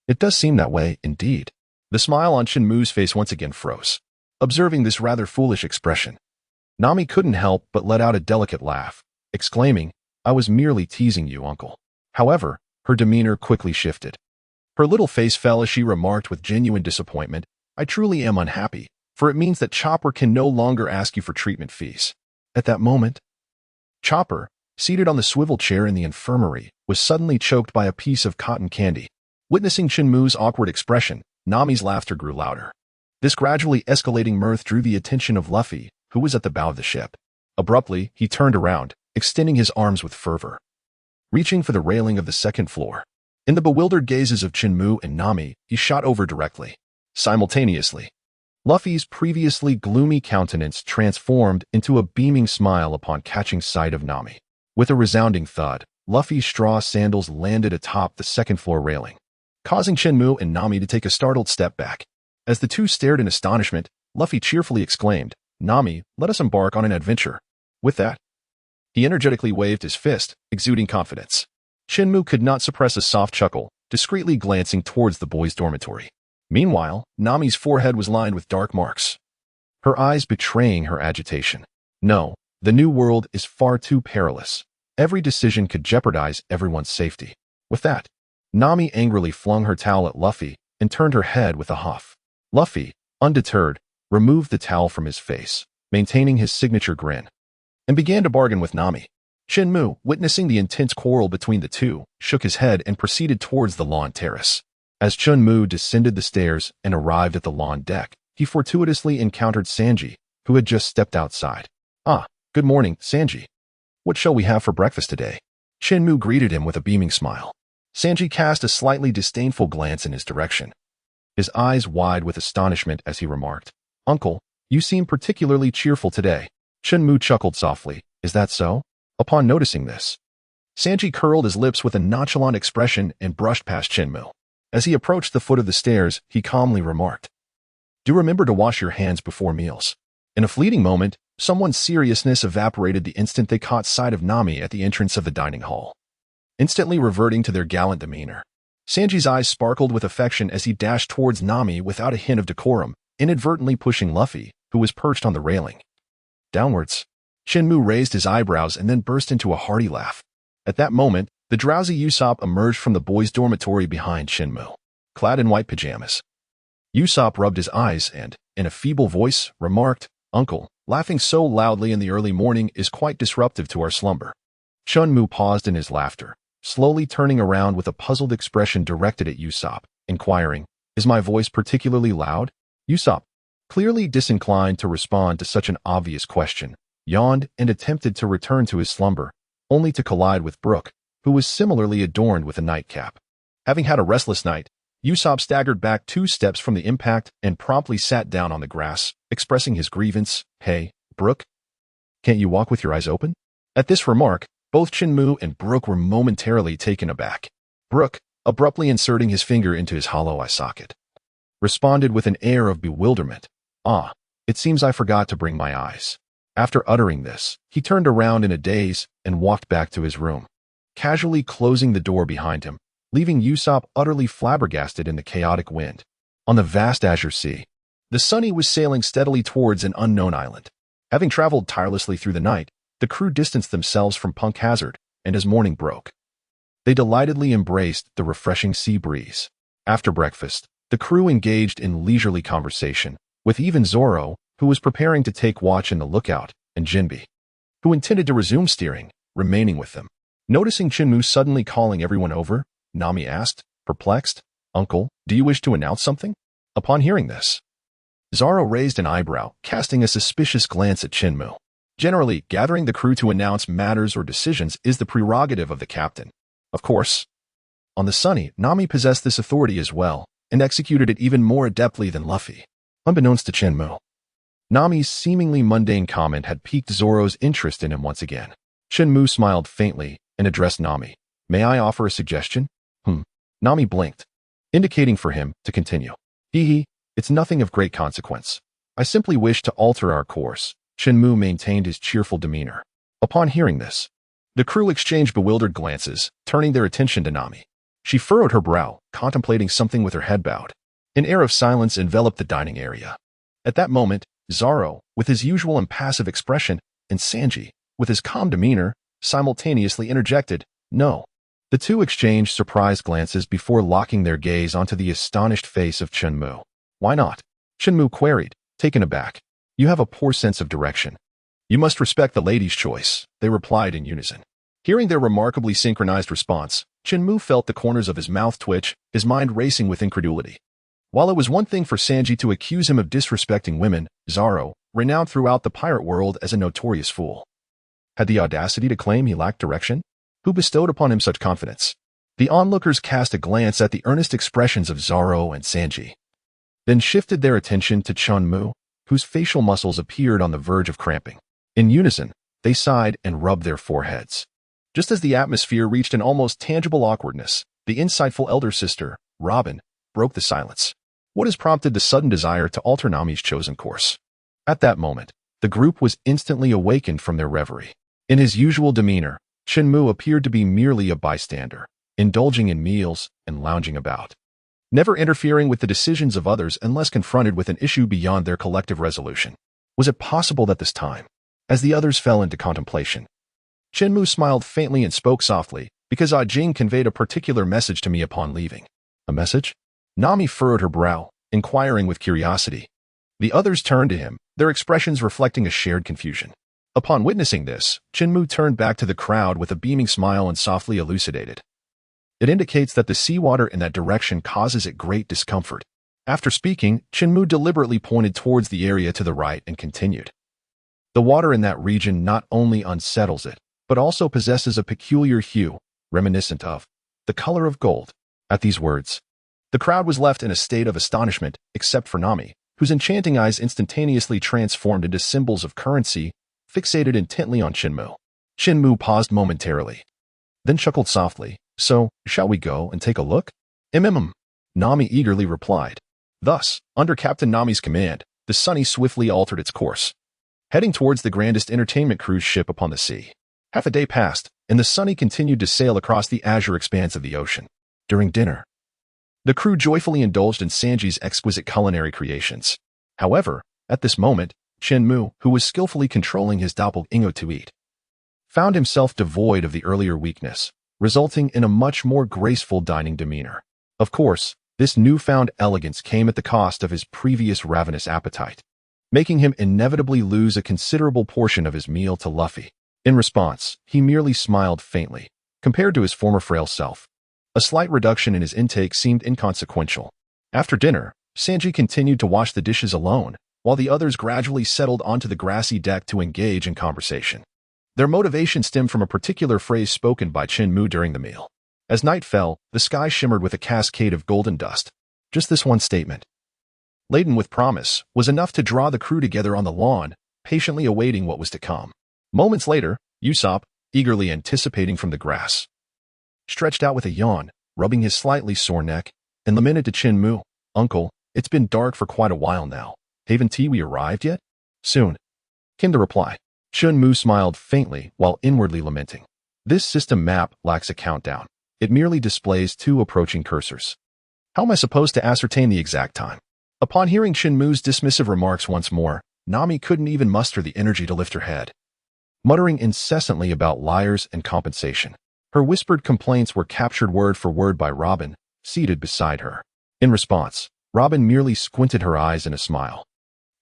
[SPEAKER 1] it does seem that way, indeed." The smile on Chen Mu's face once again froze. observing this rather foolish expression. Nami couldn't help but let out a delicate laugh, exclaiming, "I was merely teasing you, uncle." However, her demeanor quickly shifted. Her little face fell as she remarked with genuine disappointment, "I truly am unhappy, for it means that Chopper can no longer ask you for treatment fees." At that moment, Chopper, seated on the swivel chair in the infirmary, was suddenly choked by a piece of cotton candy. Witnessing Chen Mu's awkward expression, Nami's laughter grew louder. This gradually escalating mirth drew the attention of Luffy, who was at the bow of the ship. Abruptly, he turned around, extending his arms with fervor, reaching for the railing of the second floor. In the bewildered gazes of Chen Mu and Nami, he shot over directly. Simultaneously, Luffy's previously gloomy countenance transformed into a beaming smile upon catching sight of Nami. With a resounding thud, Luffy's straw sandals landed atop the second floor railing, causing Chen Mu and Nami to take a startled step back. As the two stared in astonishment, Luffy cheerfully exclaimed, "Nami, let us embark on an adventure." With that, he energetically waved his fist, exuding confidence. Chen Mu could not suppress a soft chuckle, discreetly glancing towards the boys' dormitory. Meanwhile, Nami's forehead was lined with dark marks, her eyes betraying her agitation. No, the new world is far too perilous. Every decision could jeopardize everyone's safety. With that, Nami angrily flung her towel at Luffy and turned her head with a huff. Luffy, undeterred, removed the towel from his face, maintaining his signature grin, and began to bargain with Nami. Chen Mu, witnessing the intense quarrel between the two, shook his head and proceeded towards the lawn terrace. As Chen Mu descended the stairs and arrived at the lawn deck, he fortuitously encountered Sanji, who had just stepped outside. "Ah, good morning, Sanji. What shall we have for breakfast today?" Chen Mu greeted him with a beaming smile. Sanji cast a slightly disdainful glance in his direction, his eyes wide with astonishment as he remarked, "Uncle, you seem particularly cheerful today." Chen Mu chuckled softly, "Is that so?" Upon noticing this, Sanji curled his lips with a nonchalant expression and brushed past Chen Mu. As he approached the foot of the stairs, he calmly remarked, "Do remember to wash your hands before meals." In a fleeting moment, someone's seriousness evaporated the instant they caught sight of Nami at the entrance of the dining hall. Instantly reverting to their gallant demeanor, Sanji's eyes sparkled with affection as he dashed towards Nami without a hint of decorum, inadvertently pushing Luffy, who was perched on the railing, downwards. Chen Mu raised his eyebrows and then burst into a hearty laugh. At that moment, the drowsy Usopp emerged from the boys' dormitory behind Chen Mu, clad in white pajamas. Usopp rubbed his eyes and, in a feeble voice, remarked, "Uncle, laughing so loudly in the early morning is quite disruptive to our slumber." Chen Mu paused in his laughter, slowly turning around with a puzzled expression directed at Usopp, inquiring, "Is my voice particularly loud?" Usopp, clearly disinclined to respond to such an obvious question, yawned and attempted to return to his slumber, only to collide with Brook, who was similarly adorned with a nightcap. Having had a restless night, Usopp staggered back 2 steps from the impact and promptly sat down on the grass, expressing his grievance, "Hey, Brook, can't you walk with your eyes open?" At this remark, both Chen Mu and Brook were momentarily taken aback. Brook, abruptly inserting his finger into his hollow eye socket, responded with an air of bewilderment, "Ah, it seems I forgot to bring my eyes." After uttering this, he turned around in a daze and walked back to his room, casually closing the door behind him, leaving Usopp utterly flabbergasted in the chaotic wind. On the vast azure sea, the Sunny was sailing steadily towards an unknown island. Having traveled tirelessly through the night, the crew distanced themselves from Punk Hazard, and as morning broke, they delightedly embraced the refreshing sea breeze. After breakfast, the crew engaged in leisurely conversation, with even Zoro, who was preparing to take watch in the lookout, and Jinbe, who intended to resume steering, remaining with them. Noticing Chen Mu suddenly calling everyone over, Nami asked, perplexed, "Uncle, do you wish to announce something?" Upon hearing this, Zoro raised an eyebrow, casting a suspicious glance at Chen Mu. Generally, gathering the crew to announce matters or decisions is the prerogative of the captain. Of course, on the Sunny, Nami possessed this authority as well, and executed it even more adeptly than Luffy. Unbeknownst to Chen Mu, Nami's seemingly mundane comment had piqued Zoro's interest in him once again. Chen Mu smiled faintly and addressed Nami. "May I offer a suggestion?" Nami blinked, indicating for him to continue. Hee, it's nothing of great consequence. I simply wish to alter our course." Chen Mu maintained his cheerful demeanor. Upon hearing this, the crew exchanged bewildered glances, turning their attention to Nami. She furrowed her brow, contemplating something with her head bowed. An air of silence enveloped the dining area. At that moment, Zaro, with his usual impassive expression, and Sanji, with his calm demeanor, simultaneously interjected, "No." The two exchanged surprised glances before locking their gaze onto the astonished face of Chen Mu. "Why not?" Chen Mu queried, taken aback. "You have a poor sense of direction." "You must respect the lady's choice," they replied in unison. Hearing their remarkably synchronized response, Chen Mu felt the corners of his mouth twitch, his mind racing with incredulity. While it was one thing for Sanji to accuse him of disrespecting women, Zaro, renowned throughout the pirate world as a notorious fool, had the audacity to claim he lacked direction? Who bestowed upon him such confidence? The onlookers cast a glance at the earnest expressions of Zaro and Sanji, then shifted their attention to Chen Mu, whose facial muscles appeared on the verge of cramping. In unison, they sighed and rubbed their foreheads. Just as the atmosphere reached an almost tangible awkwardness, the insightful elder sister, Robin, broke the silence. What has prompted the sudden desire to alter Nami's chosen course? At that moment, the group was instantly awakened from their reverie. In his usual demeanor, Chen Mu appeared to be merely a bystander, indulging in meals and lounging about, never interfering with the decisions of others unless confronted with an issue beyond their collective resolution. Was it possible that this time, as the others fell into contemplation, Chen Mu smiled faintly and spoke softly, "Because Ah Jing conveyed a particular message to me upon leaving." "A message?" Nami furrowed her brow, inquiring with curiosity. The others turned to him, their expressions reflecting a shared confusion. Upon witnessing this, Chen Mu turned back to the crowd with a beaming smile and softly elucidated. "It indicates that the seawater in that direction causes it great discomfort." After speaking, Chen Mu deliberately pointed towards the area to the right and continued. "The water in that region not only unsettles it, but also possesses a peculiar hue, reminiscent of the color of gold." At these words, the crowd was left in a state of astonishment, except for Nami, whose enchanting eyes instantaneously transformed into symbols of currency, fixated intently on Chen Mu. Chen Mu paused momentarily, then chuckled softly. "So, shall we go and take a look?" Nami eagerly replied. Thus, under Captain Nami's command, the Sunny swiftly altered its course, heading towards the grandest entertainment cruise ship upon the sea. Half a day passed, and the Sunny continued to sail across the azure expanse of the ocean. During dinner, the crew joyfully indulged in Sanji's exquisite culinary creations. However, at this moment, Chen Mu, who was skillfully controlling his doppelganger to eat, found himself devoid of the earlier weakness, resulting in a much more graceful dining demeanor. Of course, this newfound elegance came at the cost of his previous ravenous appetite, making him inevitably lose a considerable portion of his meal to Luffy. In response, he merely smiled faintly. Compared to his former frail self, a slight reduction in his intake seemed inconsequential. After dinner, Sanji continued to wash the dishes alone, while the others gradually settled onto the grassy deck to engage in conversation. Their motivation stemmed from a particular phrase spoken by Chen Mu during the meal. As night fell, the sky shimmered with a cascade of golden dust. Just this one statement, laden with promise, was enough to draw the crew together on the lawn, patiently awaiting what was to come. Moments later, Usopp, eagerly anticipating from the grass, stretched out with a yawn, rubbing his slightly sore neck, and lamented to Chen Mu, "Uncle, it's been dark for quite a while now. Haven't we arrived yet?" "Soon," came the reply. Chen Mu smiled faintly while inwardly lamenting. This system map lacks a countdown. It merely displays two approaching cursors. How am I supposed to ascertain the exact time? Upon hearing Chen Mu's dismissive remarks once more, Nami couldn't even muster the energy to lift her head, muttering incessantly about liars and compensation. Her whispered complaints were captured word for word by Robin, seated beside her. In response, Robin merely squinted her eyes in a smile,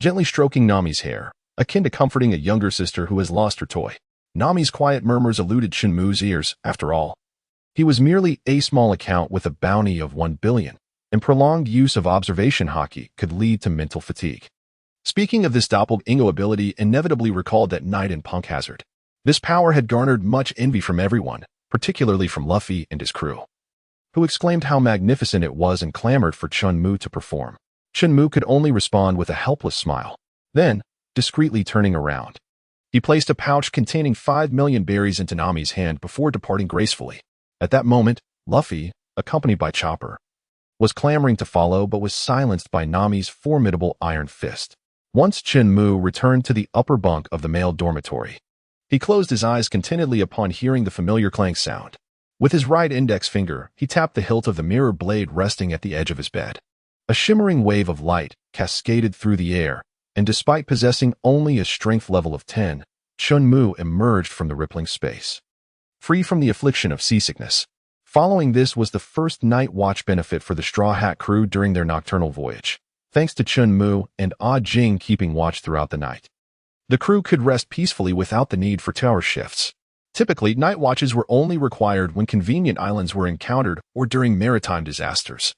[SPEAKER 1] gently stroking Nami's hair, akin to comforting a younger sister who has lost her toy. Nami's quiet murmurs eluded Chen Mu's ears. After all, he was merely a small account with a bounty of 1 billion, and prolonged use of observation haki could lead to mental fatigue. Speaking of this doppelganger ability inevitably recalled that night in Punk Hazard. This power had garnered much envy from everyone, particularly from Luffy and his crew, who exclaimed how magnificent it was and clamored for Chen Mu to perform. Chen Mu could only respond with a helpless smile. Then, discreetly turning around, he placed a pouch containing 5 million berries into Nami's hand before departing gracefully. At that moment, Luffy, accompanied by Chopper, was clamoring to follow but was silenced by Nami's formidable iron fist. Once Chen Mu returned to the upper bunk of the male dormitory, he closed his eyes contentedly upon hearing the familiar clang sound. With his right index finger, he tapped the hilt of the mirror blade resting at the edge of his bed. A shimmering wave of light cascaded through the air, and despite possessing only a strength level of 10, Chen Mu emerged from the rippling space, free from the affliction of seasickness. Following this was the first night watch benefit for the Straw Hat crew during their nocturnal voyage, thanks to Chen Mu and Ah Jing keeping watch throughout the night. The crew could rest peacefully without the need for tower shifts. Typically, night watches were only required when convenient islands were encountered or during maritime disasters,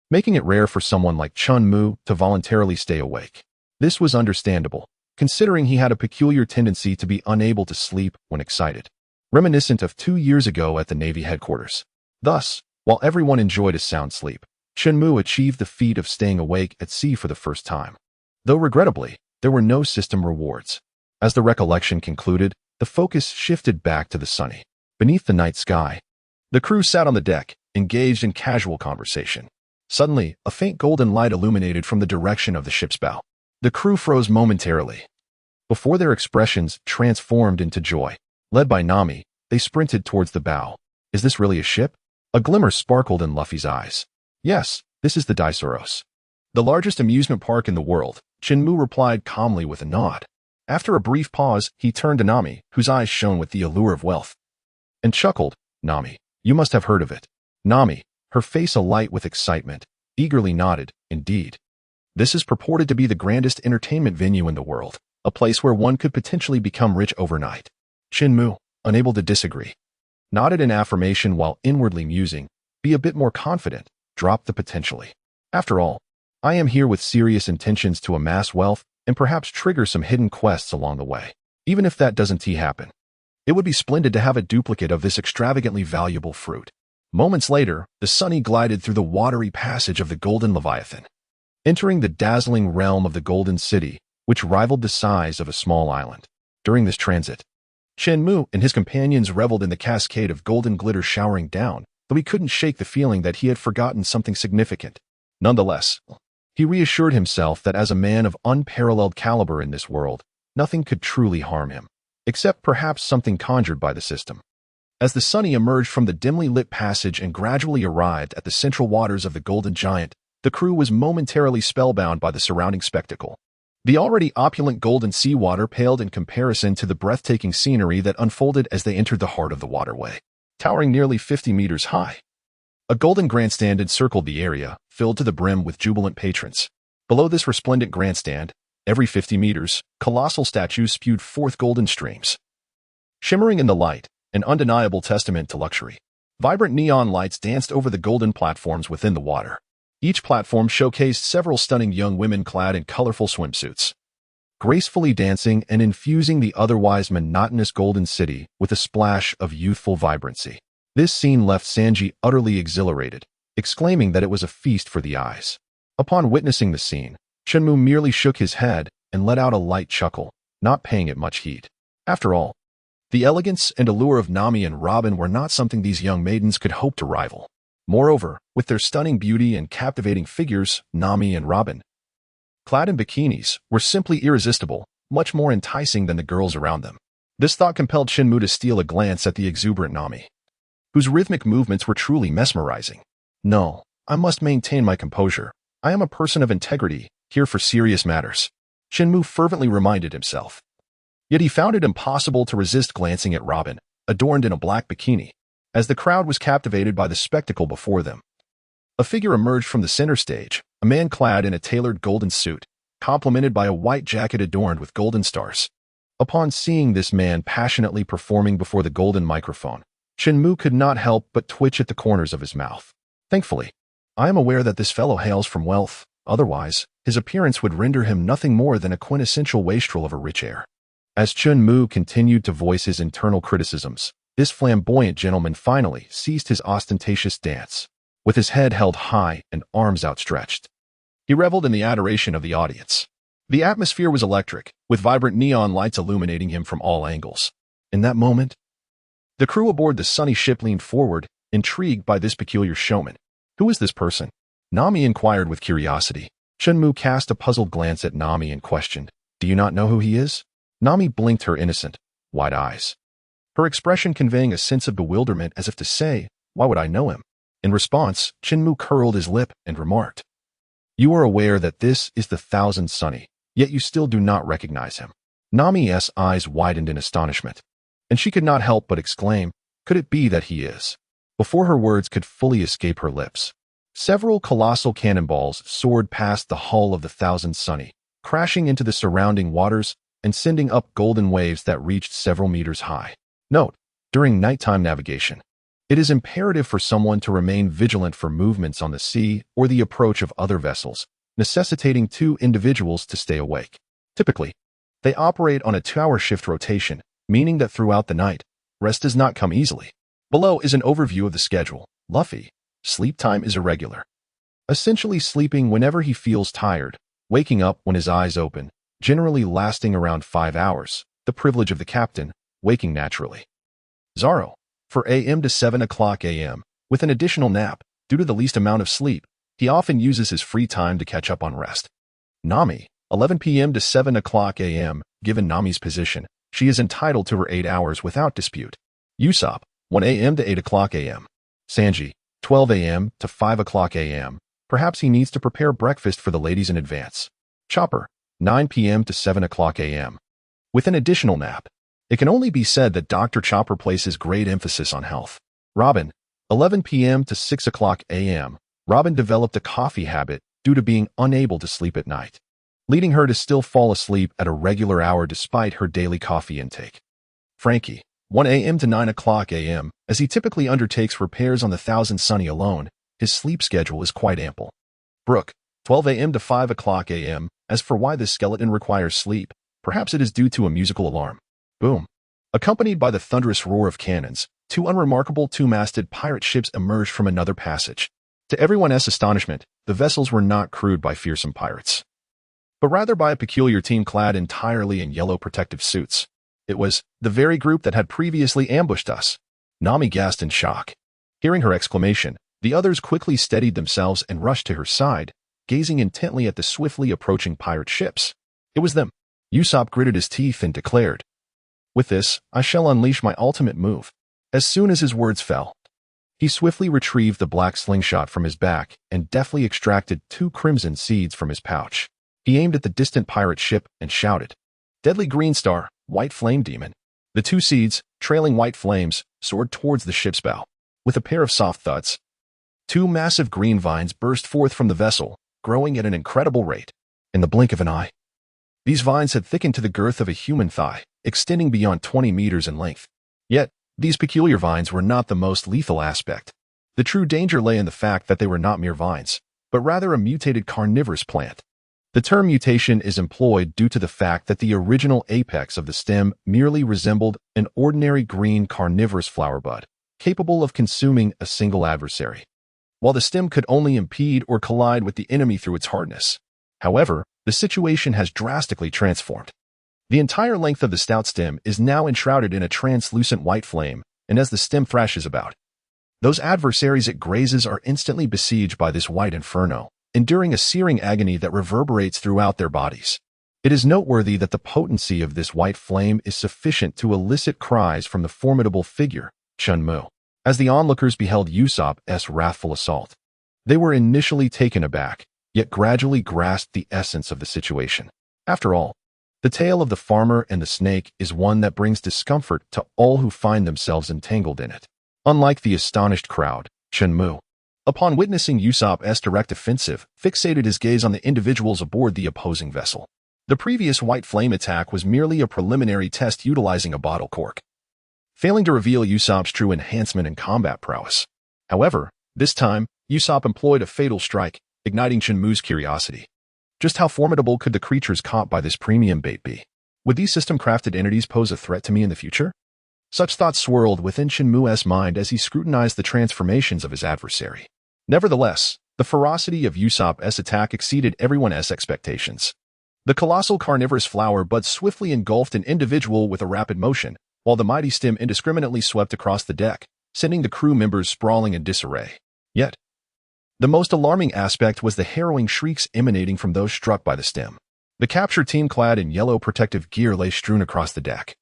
[SPEAKER 1] making it rare for someone like Chen Mu to voluntarily stay awake. This was understandable, considering he had a peculiar tendency to be unable to sleep when excited, reminiscent of 2 years ago at the Navy headquarters. Thus, while everyone enjoyed a sound sleep, Chen Mu achieved the feat of staying awake at sea for the first time. Though regrettably, there were no system rewards. As the recollection concluded, the focus shifted back to the sunny, beneath the night sky. The crew sat on the deck, engaged in casual conversation. Suddenly, a faint golden light illuminated from the direction of the ship's bow. The crew froze momentarily. Before their expressions transformed into joy, led by Nami, they sprinted towards the bow. Is this really a ship? A glimmer sparkled in Luffy's eyes. Yes, this is the Daisaros, the largest amusement park in the world, Chen Mu replied calmly with a nod. After a brief pause, he turned to Nami, whose eyes shone with the allure of wealth, and chuckled. Nami, you must have heard of it. Nami, her face alight with excitement, eagerly nodded. Indeed. This is purported to be the grandest entertainment venue in the world, a place where one could potentially become rich overnight. Chen Mu, unable to disagree, nodded in affirmation while inwardly musing, be a bit more confident, drop the potentially. After all, I am here with serious intentions to amass wealth and perhaps trigger some hidden quests along the way. Even if that doesn't happen, it would be splendid to have a duplicate of this extravagantly valuable fruit. Moments later, the Sunny glided through the watery passage of the Golden Leviathan, entering the dazzling realm of the Golden City, which rivaled the size of a small island. During this transit, Chen Mu and his companions reveled in the cascade of golden glitter showering down, though he couldn't shake the feeling that he had forgotten something significant. Nonetheless, he reassured himself that as a man of unparalleled caliber in this world, nothing could truly harm him, except perhaps something conjured by the system. As the Sunny emerged from the dimly lit passage and gradually arrived at the central waters of the Golden Giant, the crew was momentarily spellbound by the surrounding spectacle. The already opulent golden seawater paled in comparison to the breathtaking scenery that unfolded as they entered the heart of the waterway, towering nearly 50 meters high. A golden grandstand encircled the area, filled to the brim with jubilant patrons. Below this resplendent grandstand, every 50 meters, colossal statues spewed forth golden streams, shimmering in the light, an undeniable testament to luxury. Vibrant neon lights danced over the golden platforms within the water. Each platform showcased several stunning young women clad in colorful swimsuits, gracefully dancing and infusing the otherwise monotonous Golden City with a splash of youthful vibrancy. This scene left Sanji utterly exhilarated, exclaiming that it was a feast for the eyes. Upon witnessing the scene, Chen Mu merely shook his head and let out a light chuckle, not paying it much heed. After all, the elegance and allure of Nami and Robin were not something these young maidens could hope to rival. Moreover, with their stunning beauty and captivating figures, Nami and Robin, clad in bikinis, were simply irresistible, much more enticing than the girls around them. This thought compelled Chen Mu to steal a glance at the exuberant Nami, whose rhythmic movements were truly mesmerizing. No, I must maintain my composure. I am a person of integrity, here for serious matters, Chen Mu fervently reminded himself. Yet he found it impossible to resist glancing at Robin, adorned in a black bikini, as the crowd was captivated by the spectacle before them. A figure emerged from the center stage, a man clad in a tailored golden suit, complemented by a white jacket adorned with golden stars. Upon seeing this man passionately performing before the golden microphone, Chen Mu could not help but twitch at the corners of his mouth. Thankfully, I am aware that this fellow hails from wealth, otherwise, his appearance would render him nothing more than a quintessential wastrel of a rich heir. As Chen Mu continued to voice his internal criticisms, this flamboyant gentleman finally ceased his ostentatious dance. With his head held high and arms outstretched, he reveled in the adoration of the audience. The atmosphere was electric, with vibrant neon lights illuminating him from all angles. In that moment, the crew aboard the sunny ship leaned forward, intrigued by this peculiar showman. Who is this person? Nami inquired with curiosity. Chen Mu cast a puzzled glance at Nami and questioned, Do you not know who he is? Nami blinked her innocent, wide eyes, her expression conveying a sense of bewilderment as if to say, Why would I know him? In response, Chen Mu curled his lip and remarked, You are aware that this is the Thousand Sunny, yet you still do not recognize him. Nami's eyes widened in astonishment, and she could not help but exclaim, could it be that he is? Before her words could fully escape her lips, several colossal cannonballs soared past the hull of the Thousand Sunny, crashing into the surrounding waters and sending up golden waves that reached several meters high. Note, during nighttime navigation, it is imperative for someone to remain vigilant for movements on the sea or the approach of other vessels, necessitating two individuals to stay awake. Typically, they operate on a 2-hour shift rotation, meaning that throughout the night, rest does not come easily. Below is an overview of the schedule. Luffy. Sleep time is irregular, essentially sleeping whenever he feels tired, waking up when his eyes open, generally lasting around 5 hours, the privilege of the captain, waking naturally. Zoro. For AM to 7 o'clock AM, with an additional nap, due to the least amount of sleep, he often uses his free time to catch up on rest. Nami. 11 p.m. to 7 o'clock AM, given Nami's position, she is entitled to her 8 hours without dispute. Usopp. 1 a.m. to 8 o'clock a.m. Sanji, 12 a.m. to 5 o'clock a.m. Perhaps he needs to prepare breakfast for the ladies in advance. Chopper, 9 p.m. to 7 o'clock a.m. With an additional nap. It can only be said that Dr. Chopper places great emphasis on health. Robin, 11 p.m. to 6 o'clock a.m. Robin developed a coffee habit due to being unable to sleep at night, leading her to still fall asleep at a regular hour despite her daily coffee intake. Frankie, 1 a.m. to 9 o'clock a.m. As he typically undertakes repairs on the Thousand Sunny alone, his sleep schedule is quite ample. Brooke, 12 a.m. to 5 o'clock a.m. As for why this skeleton requires sleep, perhaps it is due to a musical alarm. Boom. Accompanied by the thunderous roar of cannons, 2 unremarkable 2-masted pirate ships emerged from another passage. To everyone's astonishment, the vessels were not crewed by fearsome pirates, but rather by a peculiar team clad entirely in yellow protective suits. It was the very group that had previously ambushed us. Nami gasped in shock. Hearing her exclamation, the others quickly steadied themselves and rushed to her side, gazing intently at the swiftly approaching pirate ships. It was them. Usopp gritted his teeth and declared, "With this, I shall unleash my ultimate move." As soon as his words fell, he swiftly retrieved the black slingshot from his back and deftly extracted 2 crimson seeds from his pouch. He aimed at the distant pirate ship and shouted, "Deadly green star, white flame demon." The 2 seeds, trailing white flames, soared towards the ship's bow. With a pair of soft thuds, 2 massive green vines burst forth from the vessel, growing at an incredible rate. In the blink of an eye, these vines had thickened to the girth of a human thigh, extending beyond 20 meters in length. Yet, these peculiar vines were not the most lethal aspect. The true danger lay in the fact that they were not mere vines, but rather a mutated carnivorous plant. The term mutation is employed due to the fact that the original apex of the stem merely resembled an ordinary green carnivorous flower bud, capable of consuming a single adversary, while the stem could only impede or collide with the enemy through its hardness. However, the situation has drastically transformed. The entire length of the stout stem is now enshrouded in a translucent white flame, and as the stem thrashes about, those adversaries it grazes are instantly besieged by this white inferno, enduring a searing agony that reverberates throughout their bodies. It is noteworthy that the potency of this white flame is sufficient to elicit cries from the formidable figure, Chen Mu. As the onlookers beheld Usopp's wrathful assault, they were initially taken aback, yet gradually grasped the essence of the situation. After all, the tale of the farmer and the snake is one that brings discomfort to all who find themselves entangled in it. Unlike the astonished crowd, Chen Mu, upon witnessing Usopp's direct offensive, fixated his gaze on the individuals aboard the opposing vessel. The previous white flame attack was merely a preliminary test utilizing a bottle cork, failing to reveal Usopp's true enhancement in combat prowess. However, this time, Usopp employed a fatal strike, igniting Chen Mu's curiosity. Just how formidable could the creatures caught by this premium bait be? Would these system-crafted entities pose a threat to me in the future? Such thoughts swirled within Chen Mu's mind as he scrutinized the transformations of his adversary. Nevertheless, the ferocity of Usopp's attack exceeded everyone's expectations. The colossal carnivorous flower bud swiftly engulfed an individual with a rapid motion, while the mighty stem indiscriminately swept across the deck, sending the crew members sprawling in disarray. Yet, the most alarming aspect was the harrowing shrieks emanating from those struck by the stem. The captured team clad in yellow protective gear lay strewn across the deck,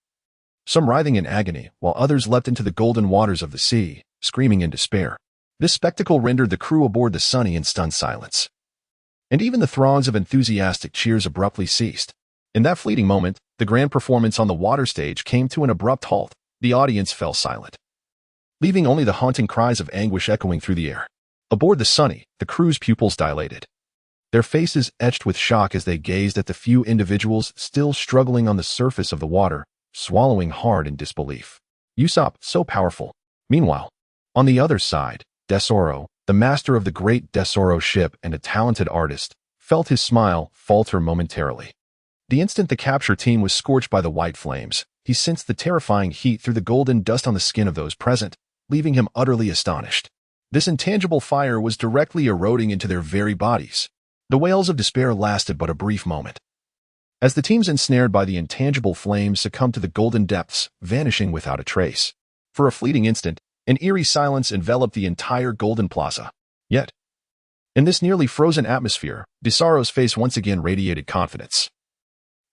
[SPEAKER 1] some writhing in agony, while others leapt into the golden waters of the sea, screaming in despair. This spectacle rendered the crew aboard the Sunny in stunned silence. and even the throngs of enthusiastic cheers abruptly ceased. In that fleeting moment, the grand performance on the water stage came to an abrupt halt. The audience fell silent, leaving only the haunting cries of anguish echoing through the air. Aboard the Sunny, the crew's pupils dilated, their faces etched with shock as they gazed at the few individuals still struggling on the surface of the water, swallowing hard in disbelief. Usopp, so powerful. Meanwhile, on the other side, Desoro, the master of the great Desoro ship and a talented artist, felt his smile falter momentarily. The instant the capture team was scorched by the white flames, he sensed the terrifying heat through the golden dust on the skin of those present, leaving him utterly astonished. This intangible fire was directly eroding into their very bodies. The wails of despair lasted but a brief moment, as the teams ensnared by the intangible flames succumbed to the golden depths, vanishing without a trace. For a fleeting instant, an eerie silence enveloped the entire golden plaza. Yet, in this nearly frozen atmosphere, Desaro's face once again radiated confidence,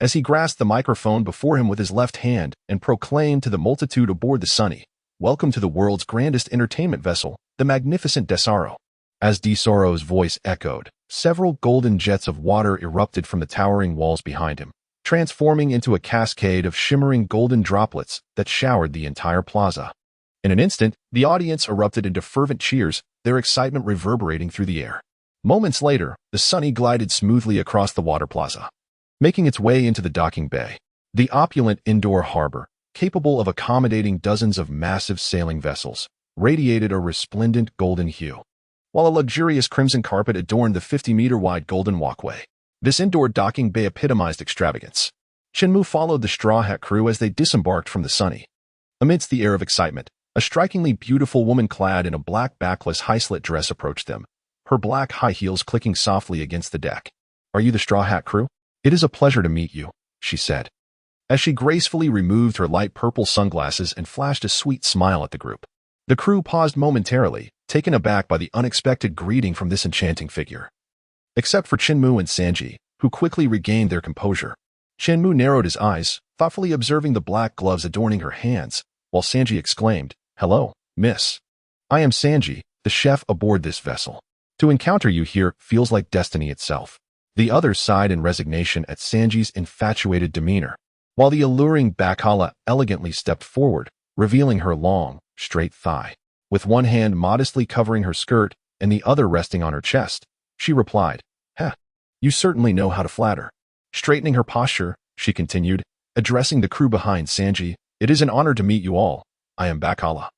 [SPEAKER 1] as he grasped the microphone before him with his left hand and proclaimed to the multitude aboard the Sunny, "Welcome to the world's grandest entertainment vessel, the magnificent Desaro." As Desaro's voice echoed, several golden jets of water erupted from the towering walls behind him, transforming into a cascade of shimmering golden droplets that showered the entire plaza. In an instant, the audience erupted into fervent cheers, their excitement reverberating through the air. Moments later, the Sunny glided smoothly across the water plaza, making its way into the docking bay. The opulent indoor harbor, capable of accommodating dozens of massive sailing vessels, radiated a resplendent golden hue, while a luxurious crimson carpet adorned the 50-meter-wide golden walkway. This indoor docking bay epitomized extravagance. Chen Mu followed the Straw Hat crew as they disembarked from the Sunny. Amidst the air of excitement, a strikingly beautiful woman clad in a black backless high-slit dress approached them, her black high heels clicking softly against the deck. "Are you the Straw Hat crew? It is a pleasure to meet you," she said, as she gracefully removed her light purple sunglasses and flashed a sweet smile at the group. The crew paused momentarily, taken aback by the unexpected greeting from this enchanting figure. Except for Chen Mu and Sanji, who quickly regained their composure. Chen Mu narrowed his eyes, thoughtfully observing the black gloves adorning her hands, while Sanji exclaimed, "Hello, miss. I am Sanji, the chef aboard this vessel. To encounter you here feels like destiny itself." The others sighed in resignation at Sanji's infatuated demeanor, while the alluring Bacala elegantly stepped forward, revealing her long, straight thigh. With one hand modestly covering her skirt and the other resting on her chest, she replied, "Heh, you certainly know how to flatter." Straightening her posture, she continued, addressing the crew behind Sanji, "It is an honor to meet you all. I am Bacala,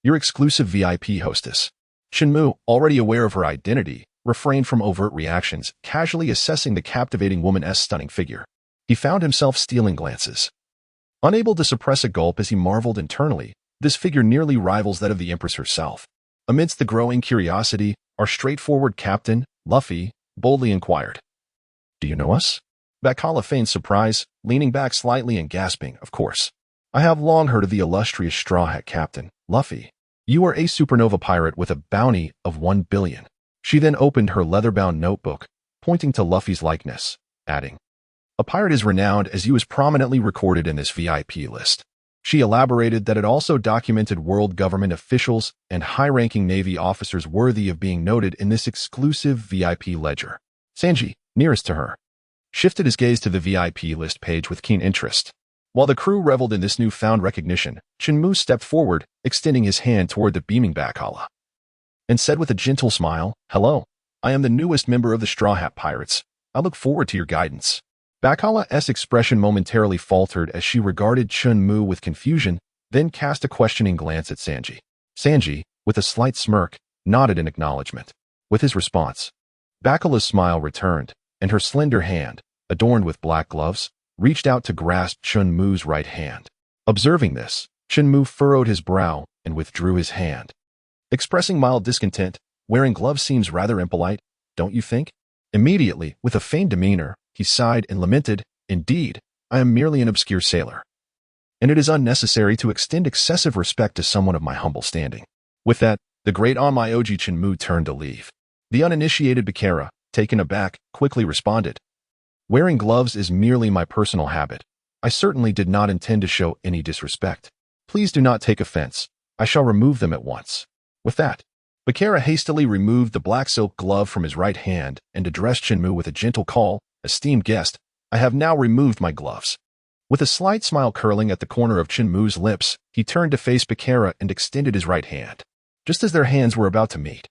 [SPEAKER 1] your exclusive VIP hostess." Chen Mu, already aware of her identity, refrained from overt reactions, casually assessing the captivating woman's stunning figure. He found himself stealing glances, unable to suppress a gulp as he marveled internally. This figure nearly rivals that of the Empress herself. Amidst the growing curiosity, our straightforward captain, Luffy, boldly inquired, "Do you know us?" Bacala feigned surprise, leaning back slightly and gasping, "Of course. I have long heard of the illustrious Straw Hat Captain, Luffy. You are a supernova pirate with a bounty of 1 billion. She then opened her leather-bound notebook, pointing to Luffy's likeness, adding, "A pirate as renowned as you is prominently recorded in this VIP list." She elaborated that it also documented world government officials and high-ranking Navy officers worthy of being noted in this exclusive VIP ledger. Sanji, nearest to her, shifted his gaze to the VIP list page with keen interest. While the crew reveled in this newfound recognition, Chen Mu stepped forward, extending his hand toward the beaming Bacala, and said with a gentle smile, "Hello, I am the newest member of the Straw Hat Pirates. I look forward to your guidance." Bacala's expression momentarily faltered as she regarded Chen Mu with confusion, then cast a questioning glance at Sanji. Sanji, with a slight smirk, nodded in acknowledgement. With his response, Bacala's smile returned, and her slender hand, adorned with black gloves, reached out to grasp Chen Mu's right hand. Observing this, Chen Mu furrowed his brow and withdrew his hand, expressing mild discontent. "Wearing gloves seems rather impolite, don't you think?" Immediately, with a feigned demeanor, he sighed and lamented, "Indeed, I am merely an obscure sailor, and it is unnecessary to extend excessive respect to someone of my humble standing." With that, the great Onmyoji Chen Mu turned to leave. The uninitiated Bakara, taken aback, quickly responded, "Wearing gloves is merely my personal habit. I certainly did not intend to show any disrespect. Please do not take offense. I shall remove them at once." With that, Bakara hastily removed the black silk glove from his right hand and addressed Chen Mu with a gentle call, "Esteemed guest, I have now removed my gloves." With a slight smile curling at the corner of Chen Mu's lips, he turned to face Bakara and extended his right hand. Just as their hands were about to meet,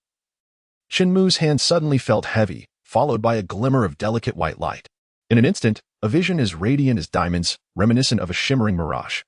[SPEAKER 1] Chen Mu's hand suddenly felt heavy, followed by a glimmer of delicate white light. In an instant, a vision as radiant as diamonds, reminiscent of a shimmering mirage,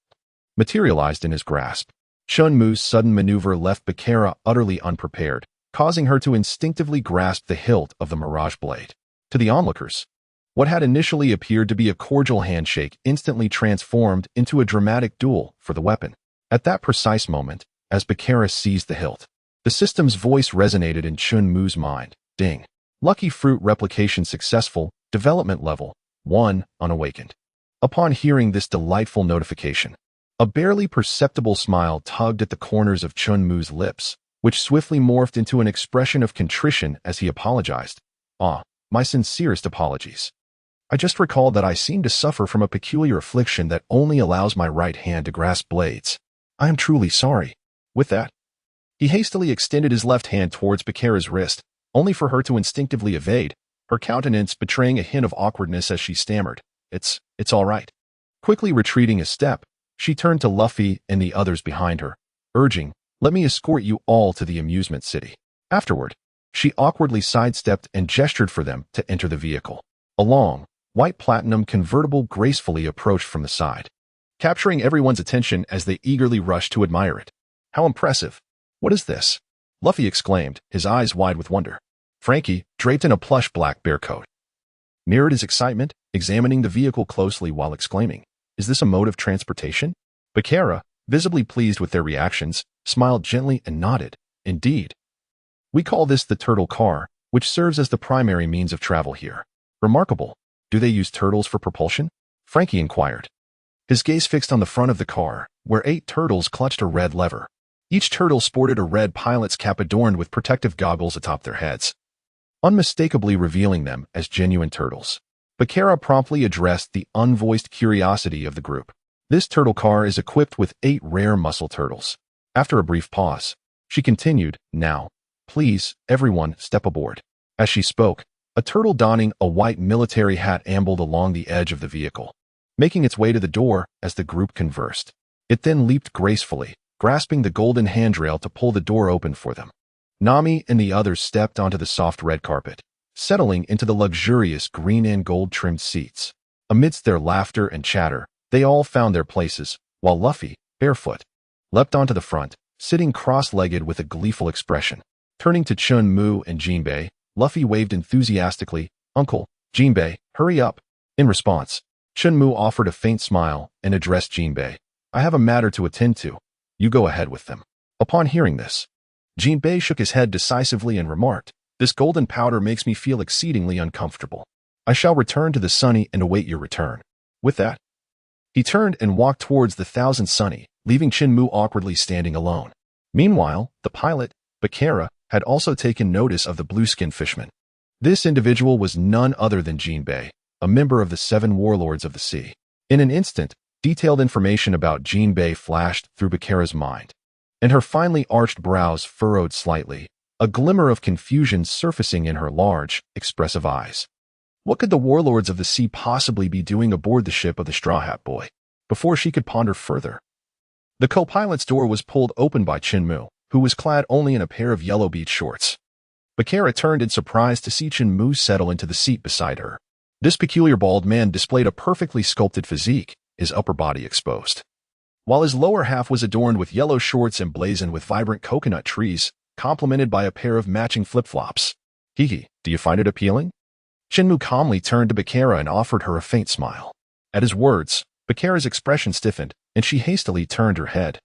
[SPEAKER 1] materialized in his grasp. Chen Mu's sudden maneuver left Bakara utterly unprepared, causing her to instinctively grasp the hilt of the mirage blade. To the onlookers, what had initially appeared to be a cordial handshake instantly transformed into a dramatic duel for the weapon. At that precise moment, as Bakara seized the hilt, the system's voice resonated in Chen Mu's mind. Ding. Lucky fruit replication successful, development level 1 unawakened. Upon hearing this delightful notification, a barely perceptible smile tugged at the corners of Chen Mu's lips, which swiftly morphed into an expression of contrition as he apologized. My sincerest apologies. I just recalled that I seem to suffer from a peculiar affliction that only allows my right hand to grasp blades. I am truly sorry. With that, he hastily extended his left hand towards Bakara's wrist, only for her to instinctively evade, her countenance betraying a hint of awkwardness as she stammered, It's all right. Quickly retreating a step, she turned to Luffy and the others behind her, urging, "Let me escort you all to the amusement city." Afterward, she awkwardly sidestepped and gestured for them to enter the vehicle. A long, white platinum convertible gracefully approached from the side, capturing everyone's attention as they eagerly rushed to admire it. "How impressive! What is this?" Luffy exclaimed, his eyes wide with wonder. Frankie, draped in a plush black bear coat, mirrored his excitement, examining the vehicle closely while exclaiming, "Is this a mode of transportation?" Bakara, visibly pleased with their reactions, smiled gently and nodded. "Indeed. We call this the turtle car, which serves as the primary means of travel here." "Remarkable. Do they use turtles for propulsion?" Frankie inquired, his gaze fixed on the front of the car, where 8 turtles clutched a red lever. Each turtle sported a red pilot's cap adorned with protective goggles atop their heads, unmistakably revealing them as genuine turtles. Bakara promptly addressed the unvoiced curiosity of the group. "This turtle car is equipped with 8 rare muscle turtles." After a brief pause, she continued, "Now, please, everyone, step aboard." As she spoke, a turtle donning a white military hat ambled along the edge of the vehicle, making its way to the door as the group conversed. It then leaped gracefully, grasping the golden handrail to pull the door open for them. Nami and the others stepped onto the soft red carpet, settling into the luxurious green and gold-trimmed seats. Amidst their laughter and chatter, they all found their places, while Luffy, barefoot, leapt onto the front, sitting cross-legged with a gleeful expression. Turning to Chen Mu and Jinbei, Luffy waved enthusiastically, "Uncle, Jinbei, hurry up." In response, Chen Mu offered a faint smile and addressed Jinbei, "I have a matter to attend to. You go ahead with them." Upon hearing this, Jinbei shook his head decisively and remarked, "This golden powder makes me feel exceedingly uncomfortable. I shall return to the Sunny and await your return." With that, he turned and walked towards the Thousand Sunny, leaving Chen Mu awkwardly standing alone. Meanwhile, the pilot, Bakara, had also taken notice of the blue-skinned fishman. This individual was none other than Jinbei, a member of the 7 warlords of the sea. In an instant, detailed information about Jinbei flashed through Bakara's mind, and her finely arched brows furrowed slightly, a glimmer of confusion surfacing in her large, expressive eyes. What could the warlords of the sea possibly be doing aboard the ship of the Straw Hat Boy? Before she could ponder further, the co-pilot's door was pulled open by Chen Mu, who was clad only in a pair of yellow beach shorts. Bakara turned in surprise to see Chen Mu settle into the seat beside her. This peculiar bald man displayed a perfectly sculpted physique, his upper body exposed, while his lower half was adorned with yellow shorts emblazoned with vibrant coconut trees, complemented by a pair of matching flip-flops. "Hee, do you find it appealing?" Chen Mu calmly turned to Bakara and offered her a faint smile. At his words, Bakara's expression stiffened, and she hastily turned her head,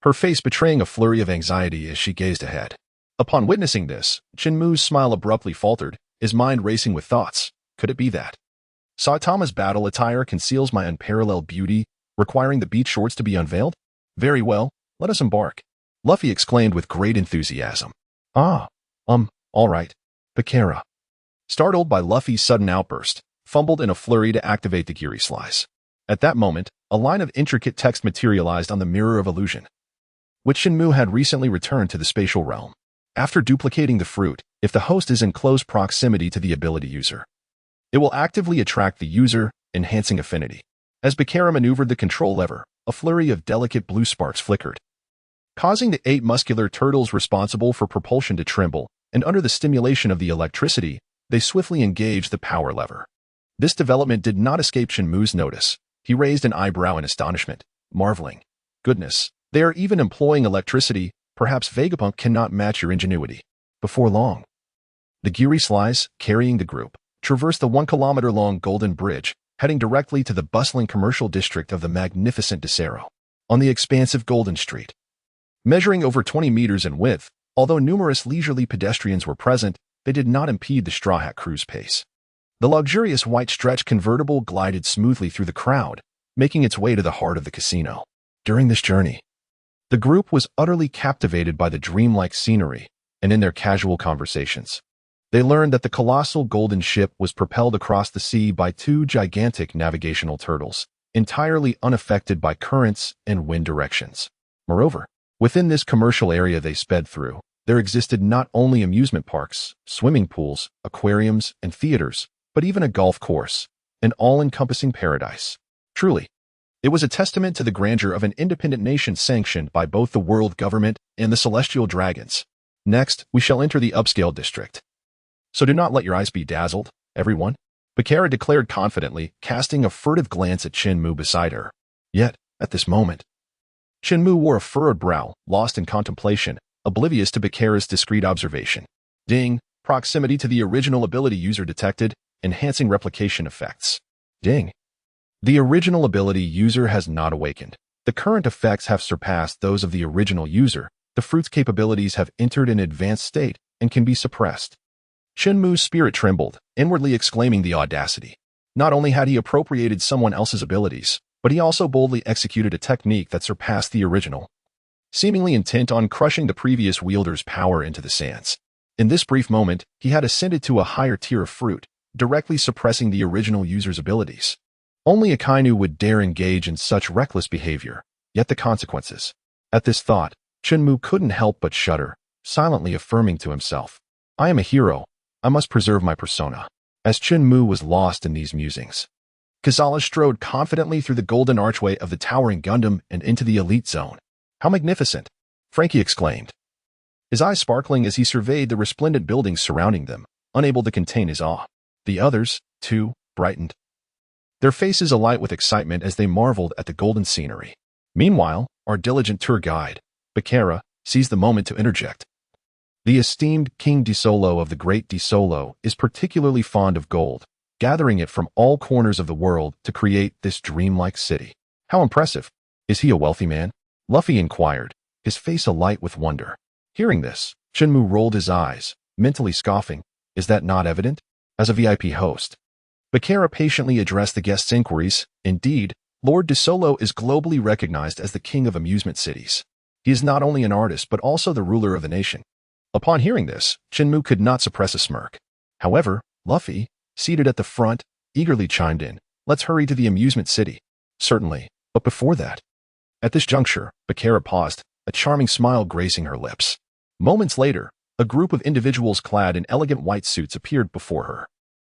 [SPEAKER 1] her face betraying a flurry of anxiety as she gazed ahead. Upon witnessing this, Chen Mu's smile abruptly faltered, his mind racing with thoughts. Could it be that Saitama's battle attire conceals my unparalleled beauty, requiring the beach shorts to be unveiled? Very well, let us embark. Luffy exclaimed with great enthusiasm. All right, Bakara." Startled by Luffy's sudden outburst, fumbled in a flurry to activate the Geary Slice. At that moment, a line of intricate text materialized on the Mirror of Illusion, which Chen Mu had recently returned to the spatial realm. After duplicating the fruit, if the host is in close proximity to the ability user, it will actively attract the user, enhancing affinity. As Baccara maneuvered the control lever, a flurry of delicate blue sparks flickered, causing the 8 muscular turtles responsible for propulsion to tremble, and under the stimulation of the electricity, they swiftly engaged the power lever. This development did not escape Chen Mu's notice. He raised an eyebrow in astonishment, marveling. Goodness, they are even employing electricity. Perhaps Vegapunk cannot match your ingenuity. Before long, the Giri Slice, carrying the group, traversed the 1-kilometer-long Golden Bridge, heading directly to the bustling commercial district of the magnificent Desero. On the expansive Golden Street, measuring over 20 meters in width, although numerous leisurely pedestrians were present, they did not impede the Straw Hat crew's pace. The luxurious white stretch convertible glided smoothly through the crowd, making its way to the heart of the casino. During this journey, the group was utterly captivated by the dreamlike scenery, and in their casual conversations, they learned that the colossal golden ship was propelled across the sea by 2 gigantic navigational turtles, entirely unaffected by currents and wind directions. Moreover, within this commercial area they sped through, there existed not only amusement parks, swimming pools, aquariums, and theaters, but even a golf course, an all-encompassing paradise. Truly, it was a testament to the grandeur of an independent nation sanctioned by both the world government and the celestial dragons. Next, we shall enter the upscale district. So do not let your eyes be dazzled, everyone, Baccara declared confidently, casting a furtive glance at Chen Mu beside her. Yet, at this moment, Chen Mu wore a furrowed brow, lost in contemplation, oblivious to Bacara's discreet observation. Ding, proximity to the original ability user detected, enhancing replication effects. Ding. The original ability user has not awakened. The current effects have surpassed those of the original user. The fruit's capabilities have entered an advanced state and can be suppressed. Chen Mu's spirit trembled, inwardly exclaiming the audacity. Not only had he appropriated someone else's abilities, but he also boldly executed a technique that surpassed the original, seemingly intent on crushing the previous wielder's power into the sands. In this brief moment, he had ascended to a higher tier of fruit, directly suppressing the original user's abilities. Only a Kainu would dare engage in such reckless behavior, yet the consequences. At this thought, Chen Mu couldn't help but shudder, silently affirming to himself, I am a hero. I must preserve my persona. As Chen Mu was lost in these musings, Kazala strode confidently through the golden archway of the towering Gundam and into the elite zone. How magnificent! Frankie exclaimed, his eyes sparkling as he surveyed the resplendent buildings surrounding them, unable to contain his awe. The others, too, brightened, their faces alight with excitement as they marveled at the golden scenery. Meanwhile, our diligent tour guide, Baccara, seized the moment to interject. The esteemed King Disolo of the Great Disolo is particularly fond of gold, gathering it from all corners of the world to create this dreamlike city. How impressive! Is he a wealthy man? Luffy inquired, his face alight with wonder. Hearing this, Chen Mu rolled his eyes, mentally scoffing. Is that not evident? As a VIP host, Baccara patiently addressed the guests' inquiries. Indeed, Lord Disolo is globally recognized as the king of amusement cities. He is not only an artist but also the ruler of the nation. Upon hearing this, Chen Mu could not suppress a smirk. However, Luffy, seated at the front, eagerly chimed in, let's hurry to the amusement city. Certainly, but before that. At this juncture, Baccara paused, a charming smile gracing her lips. Moments later, a group of individuals clad in elegant white suits appeared before her.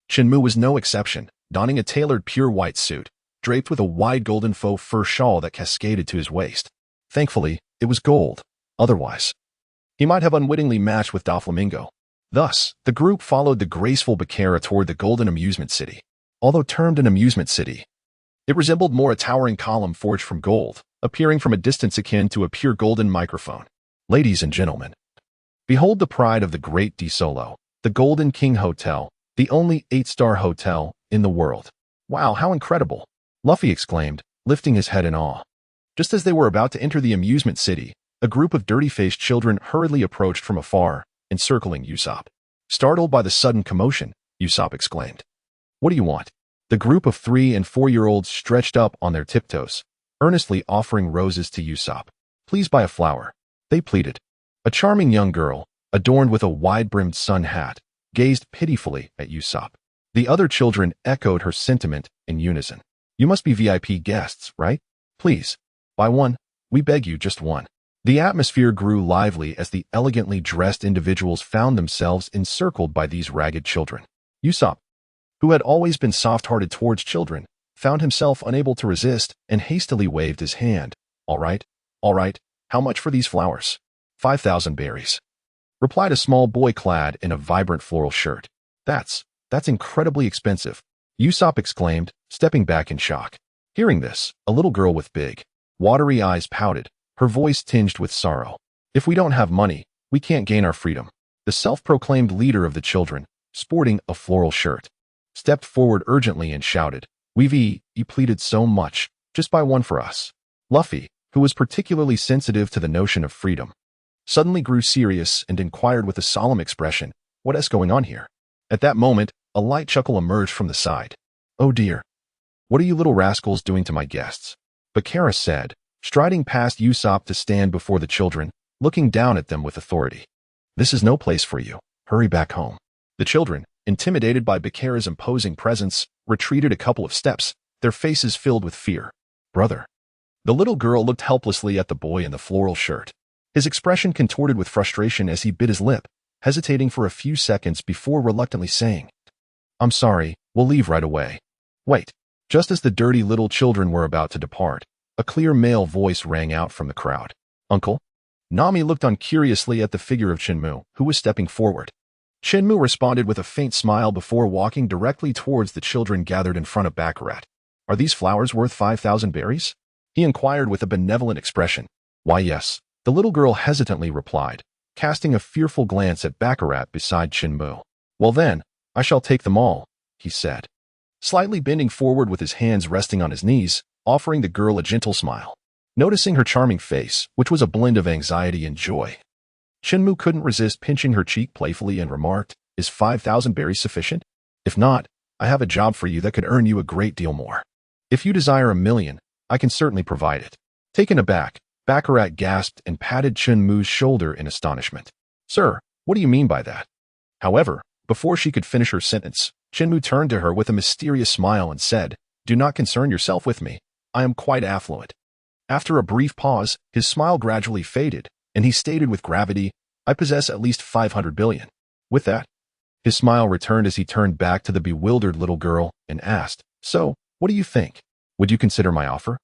[SPEAKER 1] Chen Mu was no exception, donning a tailored pure white suit, draped with a wide golden faux fur shawl that cascaded to his waist. Thankfully, it was gold. Otherwise, he might have unwittingly matched with Doflamingo. Thus, the group followed the graceful Baccara toward the golden amusement city. Although termed an amusement city, it resembled more a towering column forged from gold, appearing from a distance akin to a pure golden microphone. Ladies and gentlemen, behold the pride of the Great Disolo, the Golden King Hotel, the only 8-star hotel in the world. Wow, how incredible! Luffy exclaimed, lifting his head in awe. Just as they were about to enter the amusement city, a group of dirty-faced children hurriedly approached from afar, encircling Usopp. Startled by the sudden commotion, Usopp exclaimed, what do you want? The group of 3- and 4-year-olds stretched up on their tiptoes, earnestly offering roses to Usopp. Please buy a flower, they pleaded. A charming young girl, adorned with a wide-brimmed sun hat, gazed pitifully at Usopp. The other children echoed her sentiment in unison. You must be VIP guests, right? Please, buy one. We beg you, just one. The atmosphere grew lively as the elegantly dressed individuals found themselves encircled by these ragged children. Usopp, who had always been soft-hearted towards children, found himself unable to resist and hastily waved his hand. All right, how much for these flowers? 5,000 berries, replied a small boy clad in a vibrant floral shirt. That's incredibly expensive, Usopp exclaimed, stepping back in shock. Hearing this, a little girl with big, watery eyes pouted, her voice tinged with sorrow. If we don't have money, we can't gain our freedom. The self-proclaimed leader of the children, sporting a floral shirt, stepped forward urgently and shouted, "We've pleaded so much, just buy one for us." Luffy, who was particularly sensitive to the notion of freedom, suddenly grew serious and inquired with a solemn expression, "What is going on here?" At that moment, a light chuckle emerged from the side. "Oh dear. What are you little rascals doing to my guests?" Bakara said, striding past Usopp to stand before the children, looking down at them with authority. "This is no place for you. Hurry back home." The children, intimidated by Bakara's imposing presence, retreated a couple of steps, their faces filled with fear. "Brother." The little girl looked helplessly at the boy in the floral shirt. His expression contorted with frustration as he bit his lip, hesitating for a few seconds before reluctantly saying, "I'm sorry, we'll leave right away." "Wait." Just as the dirty little children were about to depart, a clear male voice rang out from the crowd. "Uncle?" Nami looked on curiously at the figure of Chen Mu, who was stepping forward. Chen Mu responded with a faint smile before walking directly towards the children gathered in front of Baccarat. "Are these flowers worth 5,000 berries?" he inquired with a benevolent expression. "Why, yes," the little girl hesitantly replied, casting a fearful glance at Baccarat beside Chen Mu. "Well then, I shall take them all," he said, slightly bending forward with his hands resting on his knees, offering the girl a gentle smile. Noticing her charming face, which was a blend of anxiety and joy, Chen Mu couldn't resist pinching her cheek playfully and remarked, "Is 5,000 berries sufficient? If not, I have a job for you that could earn you a great deal more. If you desire 1,000,000, I can certainly provide it." Taken aback, Baccarat gasped and patted Chen Mu's shoulder in astonishment. "Sir, what do you mean by that?" However, before she could finish her sentence, Chen Mu turned to her with a mysterious smile and said, "Do not concern yourself with me. I am quite affluent." After a brief pause, his smile gradually faded, and he stated with gravity, "I possess at least 500 billion. With that?" His smile returned as he turned back to the bewildered little girl and asked, "So, what do you think? Would you consider my offer?"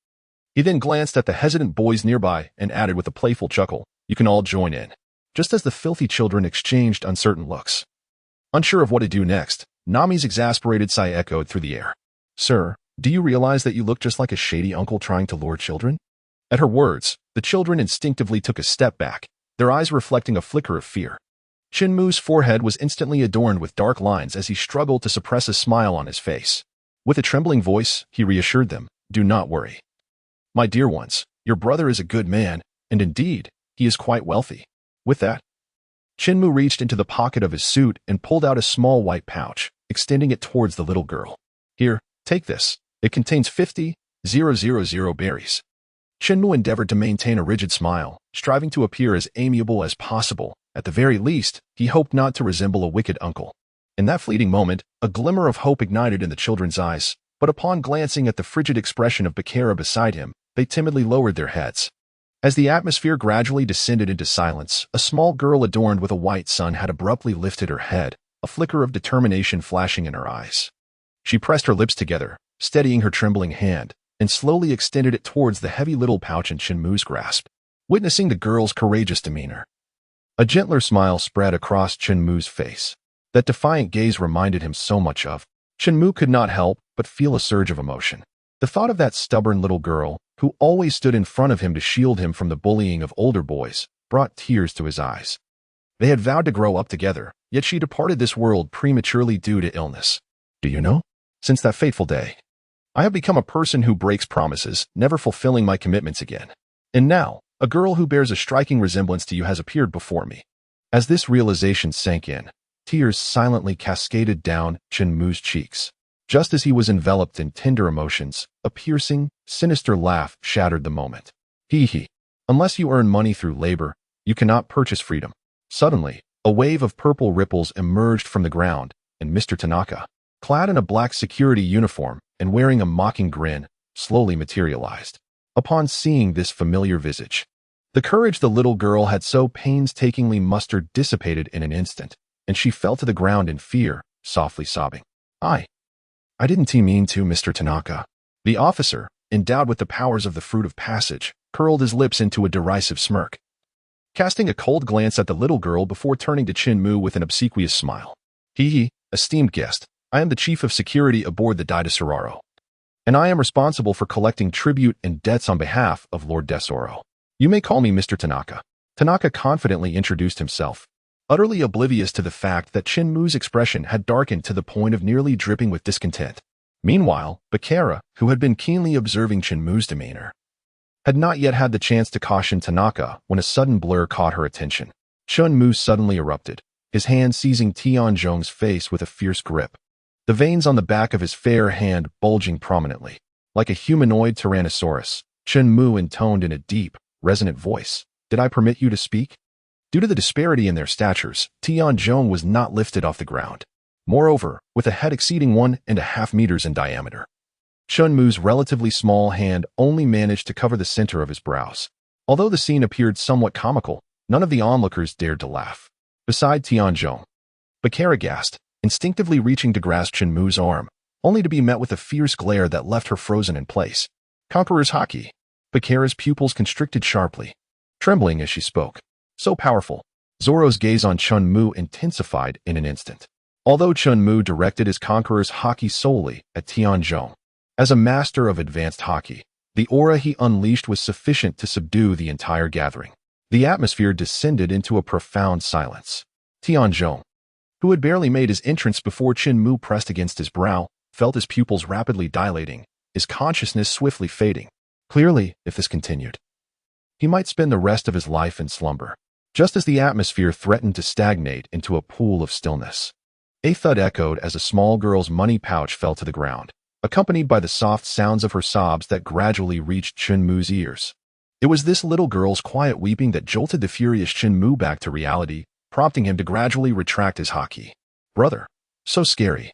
[SPEAKER 1] He then glanced at the hesitant boys nearby and added with a playful chuckle, "You can all join in." Just as the filthy children exchanged uncertain looks, unsure of what to do next, Nami's exasperated sigh echoed through the air. "Sir, do you realize that you look just like a shady uncle trying to lure children?" At her words, the children instinctively took a step back, their eyes reflecting a flicker of fear. Chen Mu's forehead was instantly adorned with dark lines as he struggled to suppress a smile on his face. With a trembling voice, he reassured them, "Do not worry. My dear ones, your brother is a good man, and indeed, he is quite wealthy." With that, Chen Mu reached into the pocket of his suit and pulled out a small white pouch, extending it towards the little girl. "Here, take this. It contains 50,000 berries." Chen Mu endeavored to maintain a rigid smile, striving to appear as amiable as possible. At the very least, he hoped not to resemble a wicked uncle. In that fleeting moment, a glimmer of hope ignited in the children's eyes, but upon glancing at the frigid expression of Bakara beside him, they timidly lowered their heads. As the atmosphere gradually descended into silence, a small girl adorned with a white sun had abruptly lifted her head, a flicker of determination flashing in her eyes. She pressed her lips together, steadying her trembling hand, and slowly extended it towards the heavy little pouch in Chen Mu's grasp. Witnessing the girl's courageous demeanor, a gentler smile spread across Chen Mu's face. That defiant gaze reminded him so much of. Chen Mu could not help but feel a surge of emotion. The thought of that stubborn little girl, who always stood in front of him to shield him from the bullying of older boys, brought tears to his eyes. They had vowed to grow up together, yet she departed this world prematurely due to illness. "Do you know? Since that fateful day, I have become a person who breaks promises, never fulfilling my commitments again. And now, a girl who bears a striking resemblance to you has appeared before me." As this realization sank in, tears silently cascaded down Chen Mu's cheeks. Just as he was enveloped in tender emotions, a piercing, sinister laugh shattered the moment. "Hee. Unless you earn money through labor, you cannot purchase freedom." Suddenly, a wave of purple ripples emerged from the ground, and Mr. Tanaka, clad in a black security uniform and wearing a mocking grin, slowly materialized. Upon seeing this familiar visage, The courage the little girl had so painstakingly mustered dissipated in an instant, and she fell to the ground in fear, softly sobbing. I didn't mean to, Mr. Tanaka. The officer, endowed with the powers of the fruit of passage, curled his lips into a derisive smirk, casting a cold glance at the little girl before turning to Chen Mu with an obsequious smile. Esteemed guest, I am the chief of security aboard the Daidasoraro, and I am responsible for collecting tribute and debts on behalf of Lord Desoro. You may call me Mr. Tanaka. Tanaka confidently introduced himself, utterly oblivious to the fact that Chen Mu's expression had darkened to the point of nearly dripping with discontent. Meanwhile, Bakara, who had been keenly observing Chen Mu's demeanor, had not yet had the chance to caution Tanaka when a sudden blur caught her attention. Chen Mu suddenly erupted, his hand seizing Tianzhong's face with a fierce grip, the veins on the back of his fair hand bulging prominently. Like a humanoid tyrannosaurus, Chen Mu intoned in a deep, resonant voice, "Did I permit you to speak?" Due to the disparity in their statures, Tianzhong was not lifted off the ground. Moreover, with a head exceeding 1.5 meters in diameter, Chen Mu's relatively small hand only managed to cover the center of his brows. Although the scene appeared somewhat comical, none of the onlookers dared to laugh. Beside Tianzhong, Bakara gasped, instinctively reaching to grasp Chen Mu's arm, only to be met with a fierce glare that left her frozen in place. Conqueror's haki. Bakara's pupils constricted sharply, trembling as she spoke. So powerful. Zoro's gaze on Chen Mu intensified in an instant. Although Chen Mu directed his conqueror's haki solely at Tianzhong, as a master of advanced haki, the aura he unleashed was sufficient to subdue the entire gathering. The atmosphere descended into a profound silence. Tianzhong, who had barely made his entrance before Chen Mu pressed against his brow, felt his pupils rapidly dilating, his consciousness swiftly fading. Clearly, if this continued, he might spend the rest of his life in slumber. Just as the atmosphere threatened to stagnate into a pool of stillness, a thud echoed as a small girl's money pouch fell to the ground, accompanied by the soft sounds of her sobs that gradually reached Chen Mu's ears. It was this little girl's quiet weeping that jolted the furious Chen Mu back to reality, prompting him to gradually retract his haki. Brother, so scary.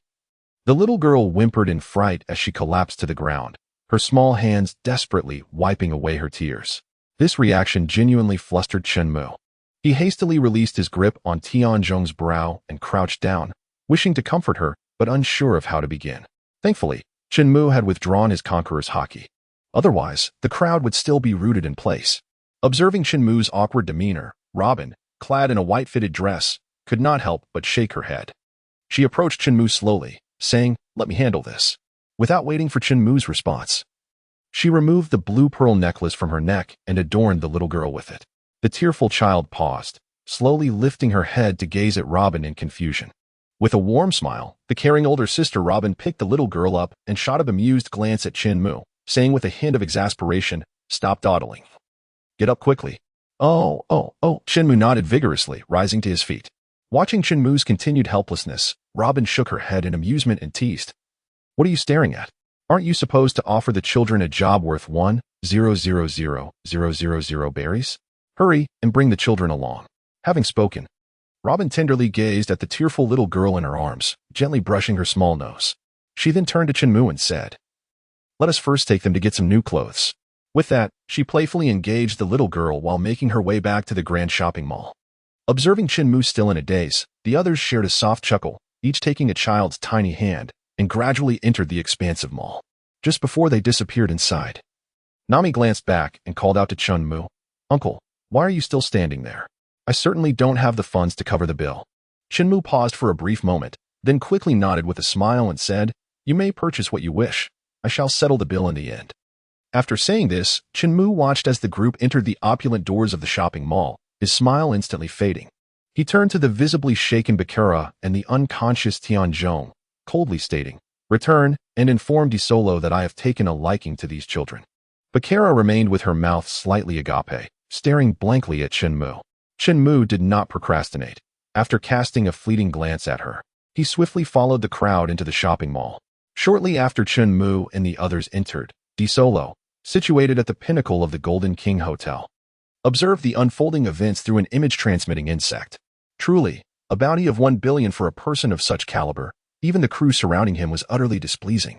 [SPEAKER 1] The little girl whimpered in fright as she collapsed to the ground, her small hands desperately wiping away her tears. This reaction genuinely flustered Chen Mu. He hastily released his grip on Tianzhong's brow and crouched down, wishing to comfort her, but unsure of how to begin. Thankfully, Chen Mu had withdrawn his conqueror's haki. Otherwise, the crowd would still be rooted in place. Observing Chen Mu's awkward demeanor, Robin, clad in a white-fitted dress, could not help but shake her head. She approached Chen Mu slowly, saying, "Let me handle this." Without waiting for Chen Mu's response, she removed the blue pearl necklace from her neck and adorned the little girl with it. The tearful child paused, slowly lifting her head to gaze at Robin in confusion. With a warm smile, the caring older sister Robin picked the little girl up and shot a bemused glance at Chen Mu, saying with a hint of exasperation, "Stop dawdling. Get up quickly." Oh, Chen Mu nodded vigorously, rising to his feet. Watching Chen Mu's continued helplessness, Robin shook her head in amusement and teased, "What are you staring at? Aren't you supposed to offer the children a job worth 1,000,000 berries? Hurry and bring the children along." Having spoken, Robin tenderly gazed at the tearful little girl in her arms, gently brushing her small nose. She then turned to Chen Mu and said, "Let us first take them to get some new clothes." With that, she playfully engaged the little girl while making her way back to the grand shopping mall. Observing Chen Mu still in a daze, the others shared a soft chuckle, each taking a child's tiny hand, and gradually entered the expansive mall. Just before they disappeared inside, Nami glanced back and called out to Chen Mu, "Uncle, why are you still standing there? I certainly don't have the funds to cover the bill." Chen Mu paused for a brief moment, then quickly nodded with a smile and said, "You may purchase what you wish. I shall settle the bill in the end." After saying this, Chen Mu watched as the group entered the opulent doors of the shopping mall, his smile instantly fading. He turned to the visibly shaken Bakura and the unconscious Tianzhong, coldly stating, "Return and inform Desolo that I have taken a liking to these children." Bakura remained with her mouth slightly agape, staring blankly at Chen Mu. Chen Mu did not procrastinate. After casting a fleeting glance at her, he swiftly followed the crowd into the shopping mall. Shortly after Chen Mu and the others entered, Desolo, situated at the pinnacle of the Golden King Hotel, observed the unfolding events through an image-transmitting insect. Truly, a bounty of 1 billion for a person of such caliber, even the crew surrounding him was utterly displeasing.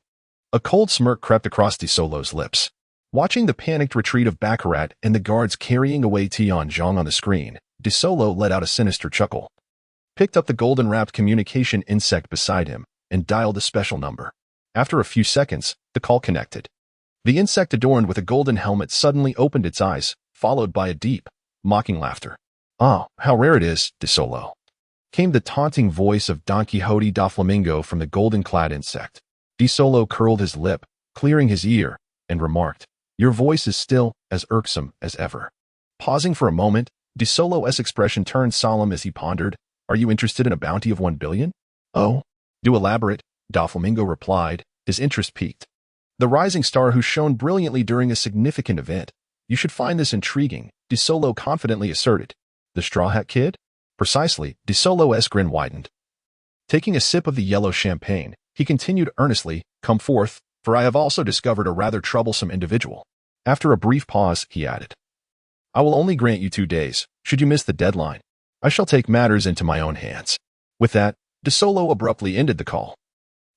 [SPEAKER 1] A cold smirk crept across Desolo's lips. Watching the panicked retreat of Baccarat and the guards carrying away Tianzhong on the screen, De Solo let out a sinister chuckle, picked up the golden-wrapped communication insect beside him, and dialed a special number. After a few seconds, the call connected. The insect adorned with a golden helmet suddenly opened its eyes, followed by a deep, mocking laughter. "Ah, how rare it is, De Solo," came the taunting voice of Don Quixote da Flamingo from the golden-clad insect. De Solo curled his lip, clearing his ear, and remarked, "Your voice is still as irksome as ever." Pausing for a moment, De Solo's expression turned solemn as he pondered, "Are you interested in a bounty of 1 billion? "Oh, do elaborate," Da Flamingo replied, his interest piqued. "The rising star who shone brilliantly during a significant event. You should find this intriguing," De Solo confidently asserted. "The Straw Hat Kid?" "Precisely," De Solo's grin widened. Taking a sip of the yellow champagne, he continued earnestly, "Come forth, for I have also discovered a rather troublesome individual." After a brief pause, he added, "I will only grant you 2 days. Should you miss the deadline, I shall take matters into my own hands." With that, De Solo abruptly ended the call,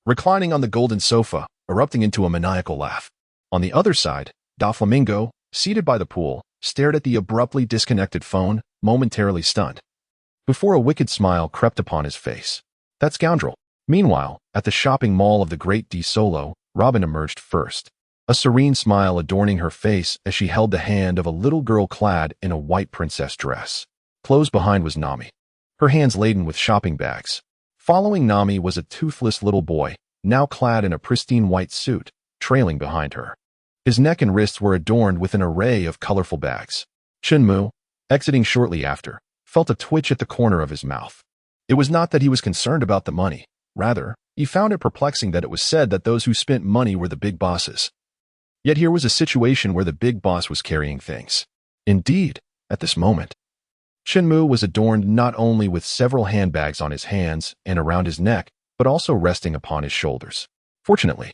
[SPEAKER 1] reclining on the golden sofa, erupting into a maniacal laugh. On the other side, Da Flamingo, seated by the pool, stared at the abruptly disconnected phone, momentarily stunned, before a wicked smile crept upon his face. "That scoundrel." Meanwhile, at the shopping mall of the great De Solo, Robin emerged first, a serene smile adorning her face as she held the hand of a little girl clad in a white princess dress. Close behind was Nami, her hands laden with shopping bags. Following Nami was a toothless little boy, now clad in a pristine white suit, trailing behind her. His neck and wrists were adorned with an array of colorful bags. Chen Mu, exiting shortly after, felt a twitch at the corner of his mouth. It was not that he was concerned about the money. Rather, he found it perplexing that it was said that those who spent money were the big bosses. Yet here was a situation where the big boss was carrying things. Indeed, at this moment, Chen Mu was adorned not only with several handbags on his hands and around his neck, but also resting upon his shoulders. Fortunately,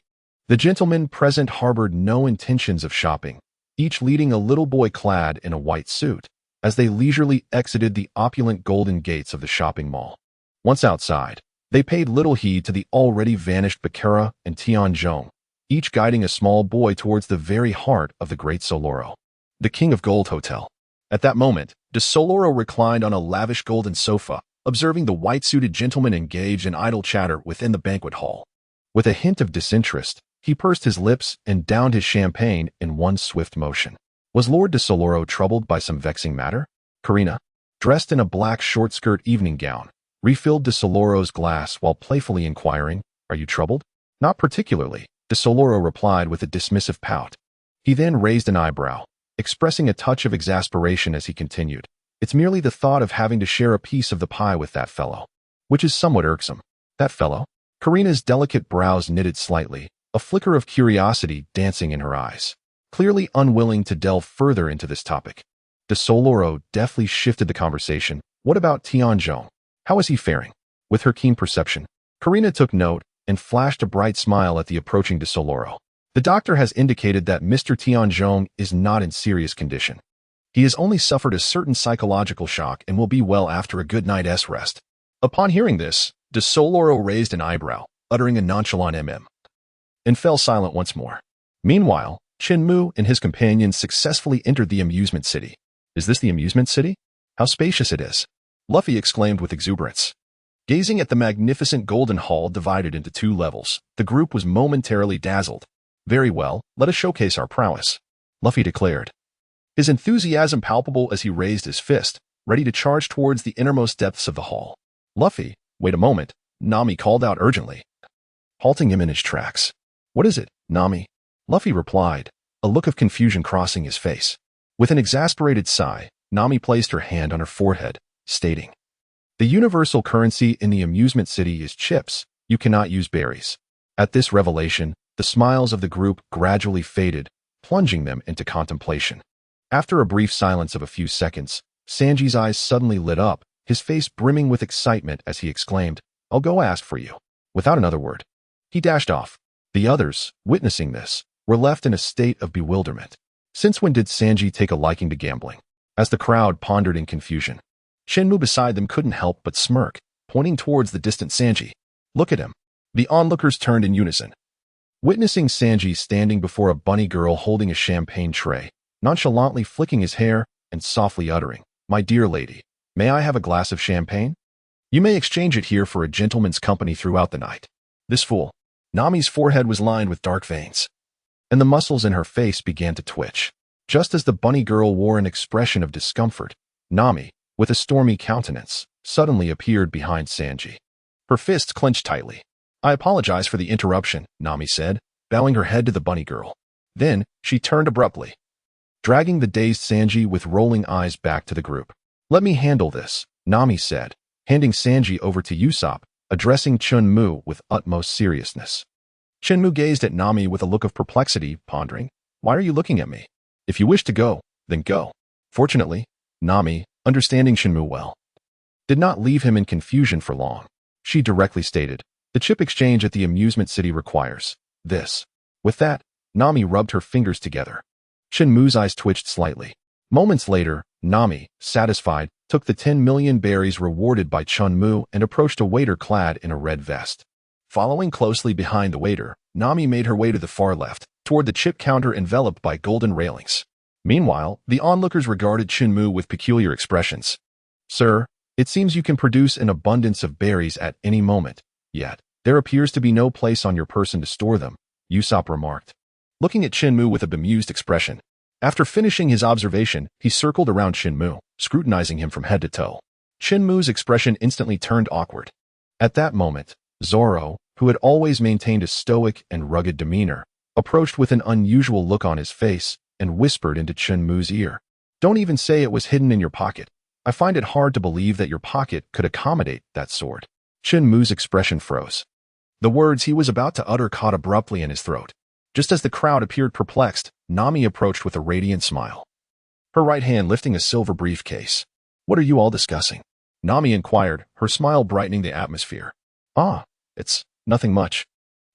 [SPEAKER 1] the gentlemen present harbored no intentions of shopping, each leading a little boy clad in a white suit, as they leisurely exited the opulent golden gates of the shopping mall. Once outside, they paid little heed to the already vanished Baccarat and Tianzhong, each guiding a small boy towards the very heart of the Great Soloro, the King of Gold Hotel. At that moment, De Soloro reclined on a lavish golden sofa, observing the white-suited gentleman engaged in idle chatter within the banquet hall. With a hint of disinterest, he pursed his lips and downed his champagne in one swift motion. Was Lord De Soloro troubled by some vexing matter? Karina, dressed in a black short-skirt evening gown, refilled De Soloro's glass while playfully inquiring, "Are you troubled?" "Not particularly," De Soloro replied with a dismissive pout. He then raised an eyebrow, expressing a touch of exasperation as he continued, "It's merely the thought of having to share a piece of the pie with that fellow, which is somewhat irksome." "That fellow?" Karina's delicate brows knitted slightly, a flicker of curiosity dancing in her eyes. Clearly unwilling to delve further into this topic, De Soloro deftly shifted the conversation. "What about Tianzhong? How is he faring?" With her keen perception, Karina took note and flashed a bright smile at the approaching De Soloro. "The doctor has indicated that Mr. Tianzhong is not in serious condition. He has only suffered a certain psychological shock and will be well after a good night's rest." Upon hearing this, De Soloro raised an eyebrow, uttering a nonchalant and fell silent once more. Meanwhile, Chen Mu and his companions successfully entered the amusement city. "Is this the amusement city? How spacious it is!" Luffy exclaimed with exuberance. Gazing at the magnificent golden hall divided into 2 levels, the group was momentarily dazzled. "Very well, let us showcase our prowess," Luffy declared, his enthusiasm palpable as he raised his fist, ready to charge towards the innermost depths of the hall. "Luffy, wait a moment," Nami called out urgently, halting him in his tracks. "What is it, Nami?" Luffy replied, a look of confusion crossing his face. With an exasperated sigh, Nami placed her hand on her forehead, stating, "The universal currency in the amusement city is chips. You cannot use berries." At this revelation, the smiles of the group gradually faded, plunging them into contemplation. After a brief silence of a few seconds, Sanji's eyes suddenly lit up, his face brimming with excitement as he exclaimed, "I'll go ask for you." Without another word, he dashed off. The others, witnessing this, were left in a state of bewilderment. Since when did Sanji take a liking to gambling? As the crowd pondered in confusion, Chen Mu beside them couldn't help but smirk, pointing towards the distant Sanji. "Look at him." The onlookers turned in unison, Witnessing Sanji standing before a bunny girl holding a champagne tray, nonchalantly flicking his hair and softly uttering, "My dear lady, may I have a glass of champagne? You may exchange it here for a gentleman's company throughout the night." This fool. Nami's forehead was lined with dark veins, and the muscles in her face began to twitch. Just as the bunny girl wore an expression of discomfort, Nami, with a stormy countenance, suddenly appeared behind Sanji. Her fists clenched tightly. "I apologize for the interruption," Nami said, bowing her head to the bunny girl. Then, she turned abruptly, dragging the dazed Sanji with rolling eyes back to the group. "Let me handle this," Nami said, handing Sanji over to Usopp, addressing Chen Mu with utmost seriousness. Chen Mu gazed at Nami with a look of perplexity, pondering, "Why are you looking at me? If you wish to go, then go." Fortunately, Nami, understanding Chen Mu well, did not leave him in confusion for long. She directly stated, "The chip exchange at the amusement city requires this." With that, Nami rubbed her fingers together. Chen Mu's eyes twitched slightly. Moments later, Nami, satisfied, took the 10 million berries rewarded by Chen Mu and approached a waiter clad in a red vest. Following closely behind the waiter, Nami made her way to the far left, toward the chip counter enveloped by golden railings. Meanwhile, the onlookers regarded Chen Mu with peculiar expressions. "Sir, it seems you can produce an abundance of berries at any moment, yet there appears to be no place on your person to store them," Usopp remarked, looking at Chen Mu with a bemused expression. After finishing his observation, he circled around Chen Mu, scrutinizing him from head to toe. Chen Mu's expression instantly turned awkward. At that moment, Zoro, who had always maintained a stoic and rugged demeanor, approached with an unusual look on his face and whispered into Chen Mu's ear, "Don't even say it was hidden in your pocket. I find it hard to believe that your pocket could accommodate that sword." Chen Mu's expression froze. The words he was about to utter caught abruptly in his throat. Just as the crowd appeared perplexed, Nami approached with a radiant smile, her right hand lifting a silver briefcase. "What are you all discussing?" Nami inquired, her smile brightening the atmosphere. "Ah, it's nothing much.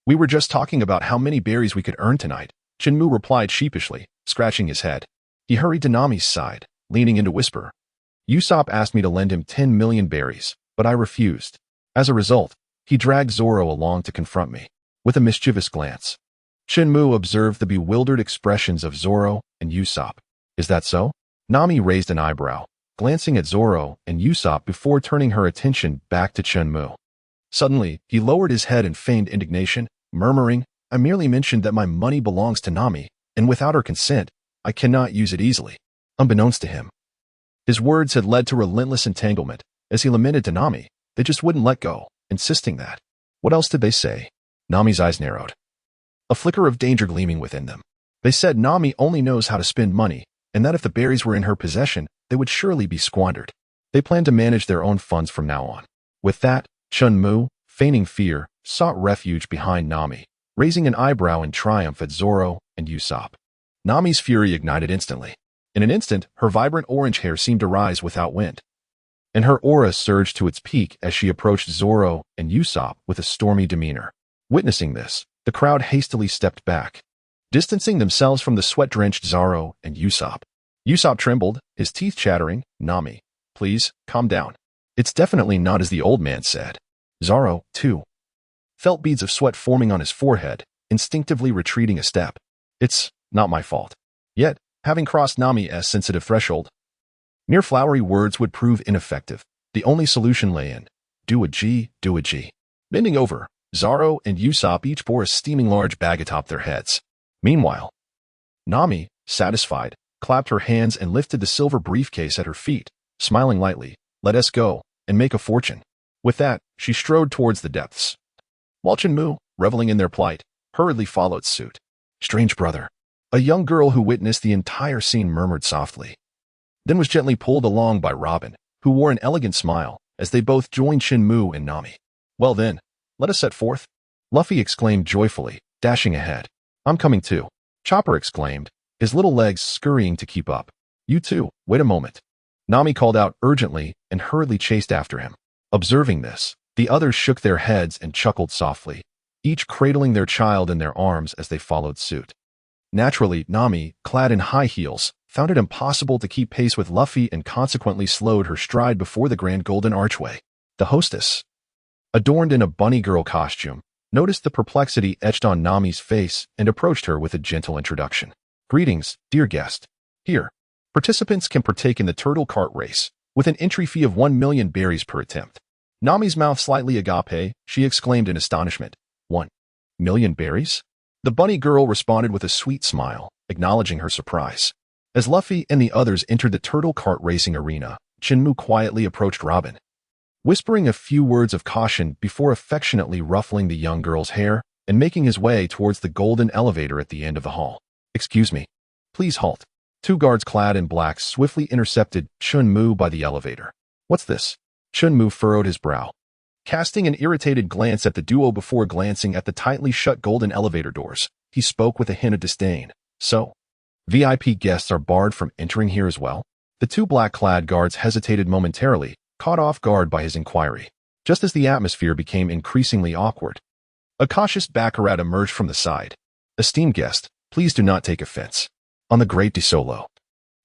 [SPEAKER 1] We were just talking about how many berries we could earn tonight," Chen Mu replied sheepishly, scratching his head. He hurried to Nami's side, leaning in to whisper, "Usopp asked me to lend him 10 million berries, but I refused. As a result, he dragged Zoro along to confront me." With a mischievous glance, Chen Mu observed the bewildered expressions of Zoro and Usopp. "Is that so?" Nami raised an eyebrow, glancing at Zoro and Usopp before turning her attention back to Chen Mu. Suddenly, he lowered his head and feigned indignation, murmuring, "I merely mentioned that my money belongs to Nami, and without her consent, I cannot use it easily." Unbeknownst to him, his words had led to relentless entanglement. As he lamented to Nami, they just wouldn't let go, insisting that. What else did they say? Nami's eyes narrowed, a flicker of danger gleaming within them. They said Nami only knows how to spend money, and that if the berries were in her possession, they would surely be squandered. They planned to manage their own funds from now on. With that, Chen Mu, feigning fear, sought refuge behind Nami, raising an eyebrow in triumph at Zoro and Usopp. Nami's fury ignited instantly. In an instant, her vibrant orange hair seemed to rise without wind, and her aura surged to its peak as she approached Zoro and Usopp with a stormy demeanor. Witnessing this, the crowd hastily stepped back, distancing themselves from the sweat-drenched Zoro and Usopp. Usopp trembled, his teeth chattering, "Nami, please, calm down. It's definitely not as the old man said." Zoro, too, felt beads of sweat forming on his forehead, instinctively retreating a step. "It's not my fault." Yet, having crossed Nami's sensitive threshold, mere flowery words would prove ineffective. The only solution lay in, do a G. Bending over, Zoro and Usopp each bore a steaming large bag atop their heads. Meanwhile, Nami, satisfied, clapped her hands and lifted the silver briefcase at her feet, smiling lightly. "Let us go and make a fortune." With that, she strode towards the depths, while Chen Mu, reveling in their plight, hurriedly followed suit. "Strange brother," a young girl who witnessed the entire scene murmured softly, then was gently pulled along by Robin, who wore an elegant smile, as they both joined Chen Mu and Nami. "Well then, let us set forth," Luffy exclaimed joyfully, dashing ahead. "I'm coming too," Chopper exclaimed, his little legs scurrying to keep up. "You too, wait a moment," Nami called out urgently and hurriedly chased after him. Observing this, the others shook their heads and chuckled softly, each cradling their child in their arms as they followed suit. Naturally, Nami, clad in high heels, found it impossible to keep pace with Luffy and consequently slowed her stride before the Grand Golden Archway. The hostess, adorned in a bunny girl costume, noticed the perplexity etched on Nami's face and approached her with a gentle introduction. Greetings, dear guest. Here, participants can partake in the turtle cart race, with an entry fee of 1,000,000 berries per attempt. Nami's mouth slightly agape, she exclaimed in astonishment. 1,000,000 berries? The bunny girl responded with a sweet smile, acknowledging her surprise. As Luffy and the others entered the turtle cart racing arena, Chen Mu quietly approached Robin, whispering a few words of caution before affectionately ruffling the young girl's hair and making his way towards the golden elevator at the end of the hall. Excuse me. Please halt. Two guards clad in black swiftly intercepted Chen Mu by the elevator. What's this? Chen Mu furrowed his brow, casting an irritated glance at the duo before glancing at the tightly shut golden elevator doors. He spoke with a hint of disdain. So, VIP guests are barred from entering here as well? The two black-clad guards hesitated momentarily, caught off guard by his inquiry. Just as the atmosphere became increasingly awkward, a cautious Baccarat emerged from the side. Esteemed guest, please do not take offense. On the Great Desolo,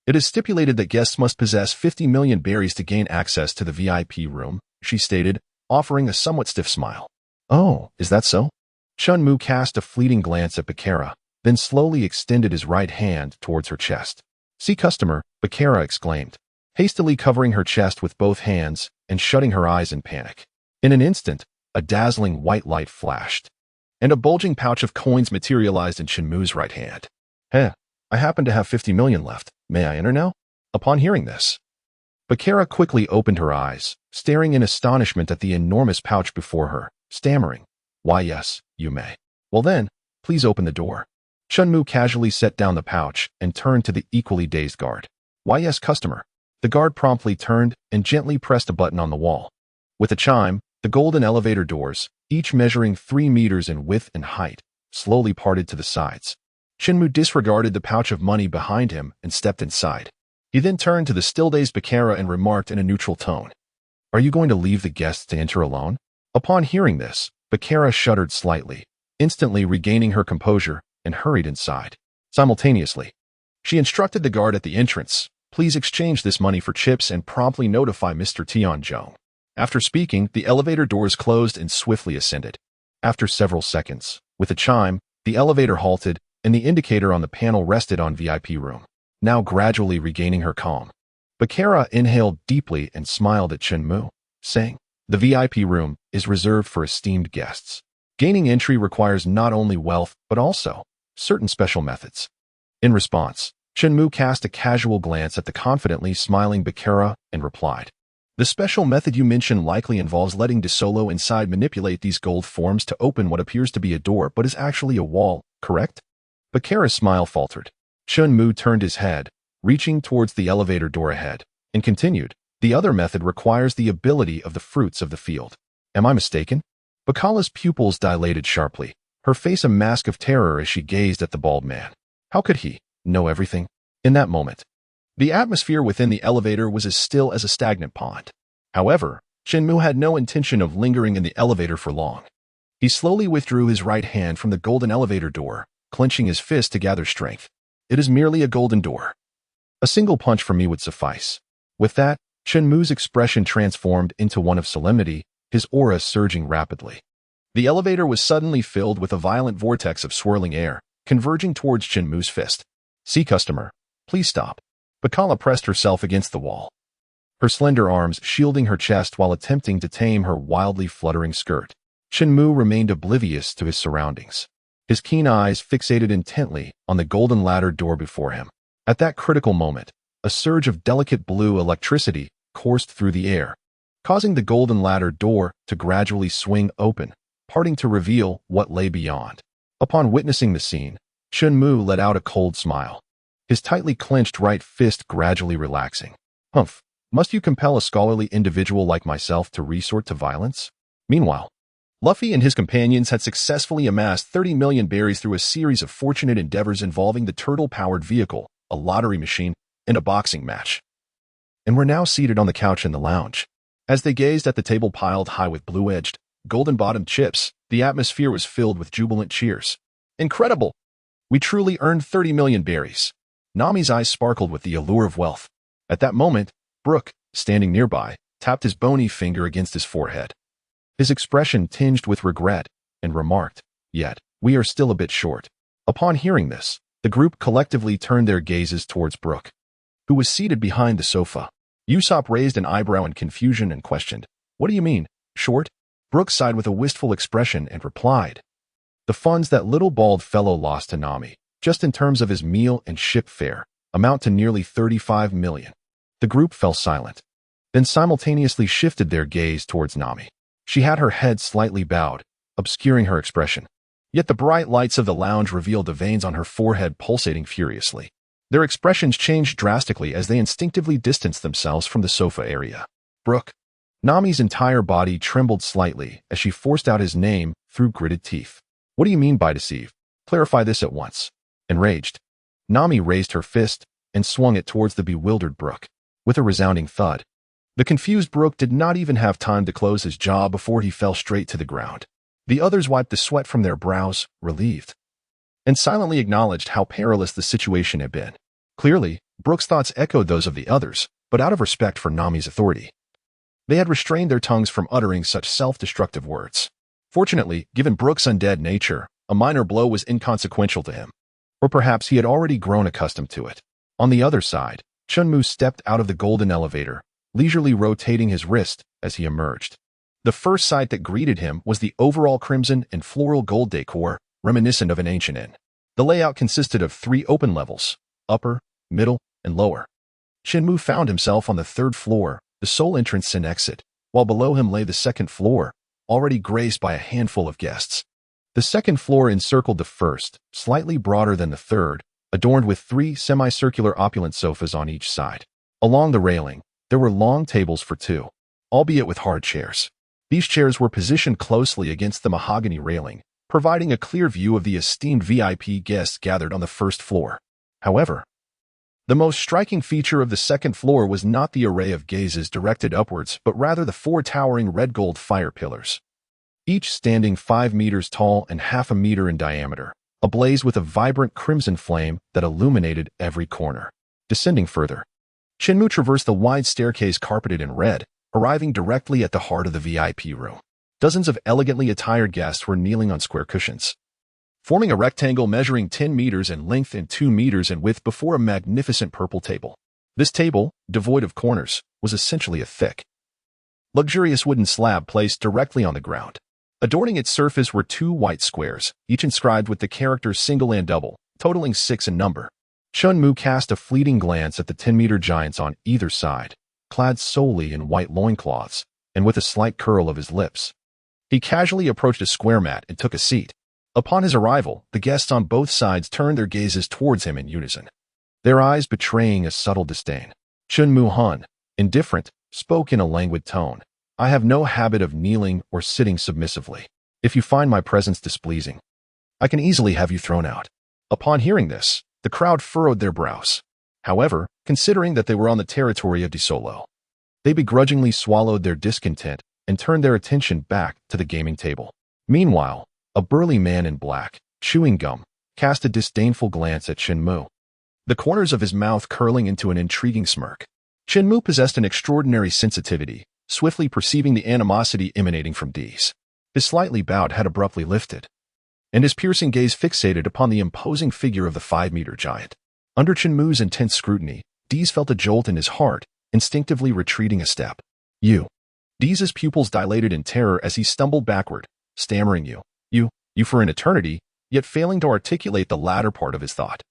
[SPEAKER 1] it is stipulated that guests must possess 50,000,000 berries to gain access to the VIP room, she stated, offering a somewhat stiff smile. Oh, is that so? Chen Mu cast a fleeting glance at Baccarat, then slowly extended his right hand towards her chest. See customer, Baccarat exclaimed, hastily covering her chest with both hands and shutting her eyes in panic. In an instant, a dazzling white light flashed, and a bulging pouch of coins materialized in Chen Mu's right hand. I happen to have 50,000,000 left. May I enter now? Upon hearing this, Baccarat quickly opened her eyes, staring in astonishment at the enormous pouch before her, stammering, Why yes, you may. Well then, please open the door. Chen Mu casually set down the pouch and turned to the equally dazed guard. Why yes, customer. The guard promptly turned and gently pressed a button on the wall. With a chime, the golden elevator doors, each measuring 3 meters in width and height, slowly parted to the sides. Chen Mu disregarded the pouch of money behind him and stepped inside. He then turned to the still-dazed Baccarat and remarked in a neutral tone, Are you going to leave the guests to enter alone? Upon hearing this, Baccarat shuddered slightly, instantly regaining her composure, and hurried inside. Simultaneously, she instructed the guard at the entrance, Please exchange this money for chips and promptly notify Mr. Tianzhong. After speaking, the elevator doors closed and swiftly ascended. After several seconds, with a chime, the elevator halted, and the indicator on the panel rested on VIP room. Now gradually regaining her calm, Baccarat inhaled deeply and smiled at Chen Mu, saying, The VIP room is reserved for esteemed guests. Gaining entry requires not only wealth, but also certain special methods. In response, Chen Mu cast a casual glance at the confidently smiling Baccarat and replied, The special method you mentioned likely involves letting DeSolo inside manipulate these gold forms to open what appears to be a door but is actually a wall, correct? Baccarat's smile faltered. Chen Mu turned his head, reaching towards the elevator door ahead, and continued, The other method requires the ability of the fruits of the field. Am I mistaken? Bacala's pupils dilated sharply, her face a mask of terror as she gazed at the bald man. How could he know everything? In that moment, the atmosphere within the elevator was as still as a stagnant pond. However, Chen Mu had no intention of lingering in the elevator for long. He slowly withdrew his right hand from the golden elevator door, clenching his fist to gather strength. It is merely a golden door. A single punch from me would suffice. With that, Chen Mu's expression transformed into one of solemnity, his aura surging rapidly. The elevator was suddenly filled with a violent vortex of swirling air, converging towards Chen Mu's fist. See customer, please stop. Bacala pressed herself against the wall, her slender arms shielding her chest while attempting to tame her wildly fluttering skirt. Chen Mu remained oblivious to his surroundings, his keen eyes fixated intently on the golden ladder door before him. At that critical moment, a surge of delicate blue electricity coursed through the air, causing the golden ladder door to gradually swing open, parting to reveal what lay beyond. Upon witnessing the scene, Chen Mu let out a cold smile, his tightly clenched right fist gradually relaxing. Humph, must you compel a scholarly individual like myself to resort to violence? Meanwhile, Luffy and his companions had successfully amassed 30,000,000 berries through a series of fortunate endeavors involving the turtle-powered vehicle, a lottery machine, and a boxing match. And were now seated on the couch in the lounge. As they gazed at the table piled high with blue-edged, golden-bottomed chips, the atmosphere was filled with jubilant cheers. Incredible! We truly earned 30,000,000 berries. Nami's eyes sparkled with the allure of wealth. At that moment, Brook, standing nearby, tapped his bony finger against his forehead. His expression tinged with regret, and remarked, "Yet, we are still a bit short." Upon hearing this, the group collectively turned their gazes towards Brooke, who was seated behind the sofa. Usopp raised an eyebrow in confusion and questioned, "What do you mean, short?" Brooke sighed with a wistful expression and replied, "The funds that little bald fellow lost to Nami, just in terms of his meal and ship fare, amount to nearly 35 million. The group fell silent, then simultaneously shifted their gaze towards Nami. She had her head slightly bowed, obscuring her expression. Yet the bright lights of the lounge revealed the veins on her forehead pulsating furiously. Their expressions changed drastically as they instinctively distanced themselves from the sofa area. "Brooke." Nami's entire body trembled slightly as she forced out his name through gritted teeth. "What do you mean by deceive? Clarify this at once." Enraged, Nami raised her fist and swung it towards the bewildered Brooke. With a resounding thud, the confused Brooke did not even have time to close his jaw before he fell straight to the ground. The others wiped the sweat from their brows, relieved, and silently acknowledged how perilous the situation had been. Clearly, Brooke's thoughts echoed those of the others, but out of respect for Nami's authority, they had restrained their tongues from uttering such self-destructive words. Fortunately, given Brooke's undead nature, a minor blow was inconsequential to him, or perhaps he had already grown accustomed to it. On the other side, Chen Mu stepped out of the golden elevator, leisurely rotating his wrist as he emerged. The first sight that greeted him was the overall crimson and floral gold decor, reminiscent of an ancient inn. The layout consisted of 3 open levels, upper, middle, and lower. Chen Mu found himself on the 3rd floor, the sole entrance and exit, while below him lay the 2nd floor, already graced by a handful of guests. The 2nd floor encircled the 1st, slightly broader than the 3rd, adorned with 3 semicircular opulent sofas on each side. Along the railing, there were long tables for 2, albeit with hard chairs. These chairs were positioned closely against the mahogany railing, providing a clear view of the esteemed VIP guests gathered on the 1st floor. However, the most striking feature of the 2nd floor was not the array of gazes directed upwards, but rather the 4 towering red gold fire pillars, each standing 5 meters tall and half a meter in diameter, ablaze with a vibrant crimson flame that illuminated every corner. Descending further, Chen Mu traversed the wide staircase carpeted in red, arriving directly at the heart of the VIP room. Dozens of elegantly attired guests were kneeling on square cushions, forming a rectangle measuring 10 meters in length and 2 meters in width before a magnificent purple table. This table, devoid of corners, was essentially a thick, luxurious wooden slab placed directly on the ground. Adorning its surface were 2 white squares, each inscribed with the characters single and double, totaling 6 in number. Chen Mu cast a fleeting glance at the 10-meter giants on either side, clad solely in white loincloths, and with a slight curl of his lips. He casually approached a square mat and took a seat. Upon his arrival, the guests on both sides turned their gazes towards him in unison, their eyes betraying a subtle disdain. Chen Mu Han, indifferent, spoke in a languid tone. "I have no habit of kneeling or sitting submissively. If you find my presence displeasing, I can easily have you thrown out." Upon hearing this, the crowd furrowed their brows. However, considering that they were on the territory of De Solo, they begrudgingly swallowed their discontent and turned their attention back to the gaming table. Meanwhile, a burly man in black, chewing gum, cast a disdainful glance at Chen Mu, the corners of his mouth curling into an intriguing smirk. Chen Mu possessed an extraordinary sensitivity, swiftly perceiving the animosity emanating from D's. His slightly bowed head abruptly lifted, and his piercing gaze fixated upon the imposing figure of the 5-meter giant. Under Chen Mu's intense scrutiny, D's felt a jolt in his heart, instinctively retreating a step. "You." D's pupils dilated in terror as he stumbled backward, stammering you for an eternity, yet failing to articulate the latter part of his thought.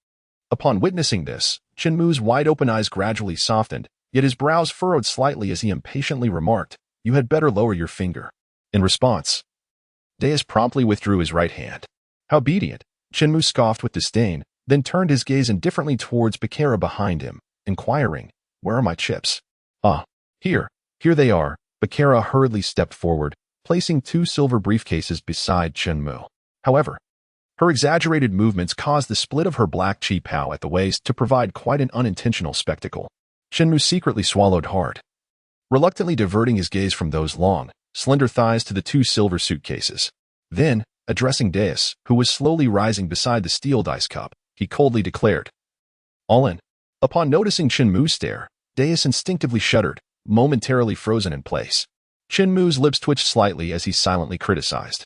[SPEAKER 1] Upon witnessing this, Chen Mu's wide-open eyes gradually softened, yet his brows furrowed slightly as he impatiently remarked, "You had better lower your finger." In response, Deus promptly withdrew his right hand. "How obedient," Chen Mu scoffed with disdain, then turned his gaze indifferently towards Bakara behind him, inquiring, "Where are my chips?" "Ah, here they are." Bakara hurriedly stepped forward, placing 2 silver briefcases beside Chen Mu. However, her exaggerated movements caused the split of her black chi pao at the waist to provide quite an unintentional spectacle. Chen Mu secretly swallowed hard, reluctantly diverting his gaze from those long, slender thighs to the 2 silver suitcases. Then, addressing Deus, who was slowly rising beside the steel dice cup, he coldly declared, "All in." Upon noticing Chen Mu's stare, Deus instinctively shuddered, momentarily frozen in place. Chen Mu's lips twitched slightly as he silently criticized,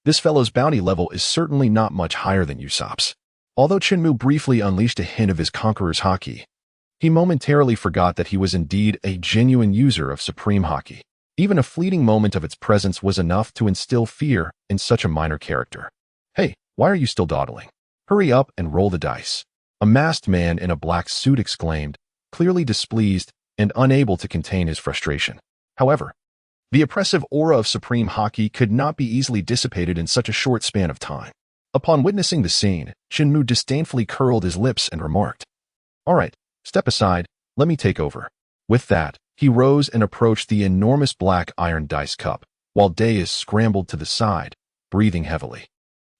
[SPEAKER 1] This fellow's bounty level is certainly not much higher than Usopp's. Although Chen Mu briefly unleashed a hint of his conqueror's haki, he momentarily forgot that he was indeed a genuine user of supreme haki. Even a fleeting moment of its presence was enough to instill fear in such a minor character. Hey, why are you still dawdling? Hurry up and roll the dice. A masked man in a black suit exclaimed, clearly displeased and unable to contain his frustration. However, the oppressive aura of supreme haki could not be easily dissipated in such a short span of time. Upon witnessing the scene, Chen Mu disdainfully curled his lips and remarked, "All right, step aside, let me take over." With that, he rose and approached the enormous black iron dice cup, while Deus scrambled to the side, breathing heavily.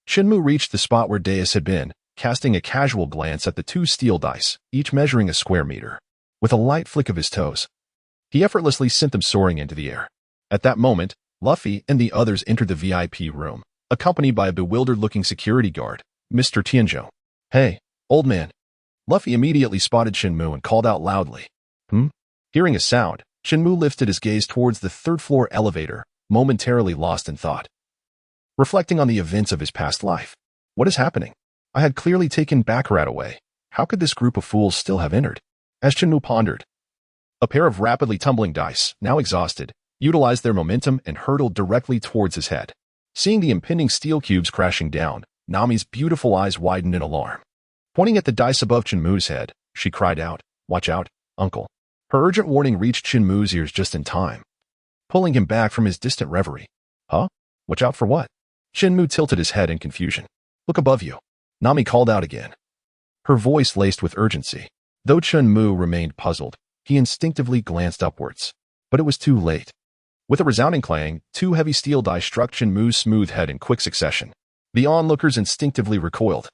[SPEAKER 1] Chen Mu reached the spot where Deus had been, casting a casual glance at the two steel dice, each measuring a square meter. With a light flick of his toes, he effortlessly sent them soaring into the air. At that moment, Luffy and the others entered the VIP room, accompanied by a bewildered-looking security guard, Mr. Tianzhou. "Hey, old man." Luffy immediately spotted Chen Mu and called out loudly. Hearing a sound, Chen Mu lifted his gaze towards the third-floor elevator, momentarily lost in thought. Reflecting on the events of his past life. What is happening? I had clearly taken Baccarat away. How could this group of fools still have entered? As Chen Mu pondered, a pair of rapidly tumbling dice, now exhausted, utilized their momentum and hurtled directly towards his head. Seeing the impending steel cubes crashing down, Nami's beautiful eyes widened in alarm. Pointing at the dice above Chen Mu's head, she cried out, "Watch out, uncle." Her urgent warning reached Chen Mu's ears just in time, pulling him back from his distant reverie. Huh? Watch out for what? Chen Mu tilted his head in confusion. Look above you. Nami called out again, her voice laced with urgency. Though Chen Mu remained puzzled, he instinctively glanced upwards. But it was too late. With a resounding clang, two heavy steel dice struck Chen Mu's smooth head in quick succession. The onlookers instinctively recoiled,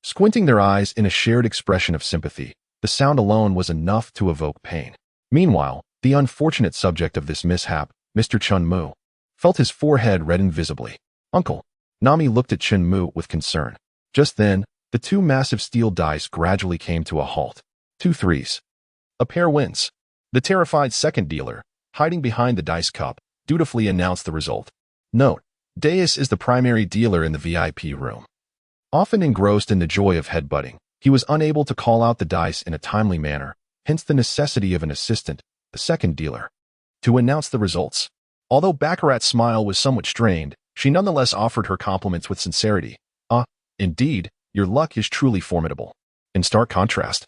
[SPEAKER 1] squinting their eyes in a shared expression of sympathy. The sound alone was enough to evoke pain. Meanwhile, the unfortunate subject of this mishap, Mr. Chen Mu, felt his forehead redden visibly. Uncle. Nami looked at Chen Mu with concern. Just then, the two massive steel dice gradually came to a halt. 2 threes. A pair wins. The terrified second dealer, hiding behind the dice cup, dutifully announced the result. Note: Deus is the primary dealer in the VIP room. Often engrossed in the joy of headbutting, he was unable to call out the dice in a timely manner, hence the necessity of an assistant, the second dealer, to announce the results. Although Baccarat's smile was somewhat strained, she nonetheless offered her compliments with sincerity. Indeed, your luck is truly formidable. In stark contrast,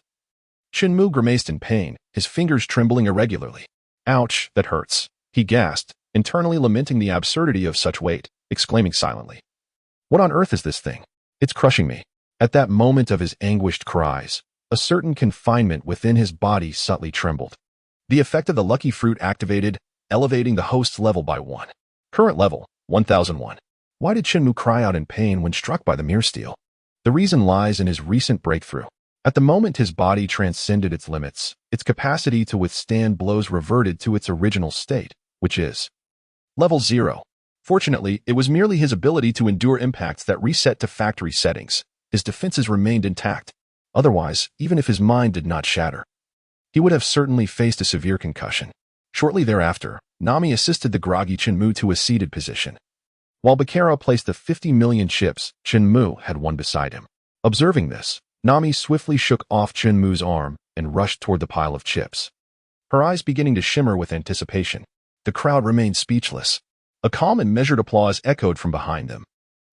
[SPEAKER 1] Chen Mu grimaced in pain, his fingers trembling irregularly. Ouch, that hurts, he gasped, internally lamenting the absurdity of such weight, exclaiming silently. What on earth is this thing? It's crushing me. At that moment of his anguished cries, a certain confinement within his body subtly trembled. The effect of the lucky fruit activated, elevating the host's level by 1. Current level, 1001. Why did Chen Mu cry out in pain when struck by the mirror steel? The reason lies in his recent breakthrough. At the moment his body transcended its limits, its capacity to withstand blows reverted to its original state, which is level 0. Fortunately, it was merely his ability to endure impacts that reset to factory settings. His defenses remained intact. Otherwise, even if his mind did not shatter, he would have certainly faced a severe concussion. Shortly thereafter, Nami assisted the groggy Chen Mu to a seated position. While Baccarat placed the 50 million chips, Chen Mu had one beside him. Observing this, Nami swiftly shook off Chen Mu's arm and rushed toward the pile of chips, her eyes beginning to shimmer with anticipation. The crowd remained speechless. A calm and measured applause echoed from behind them.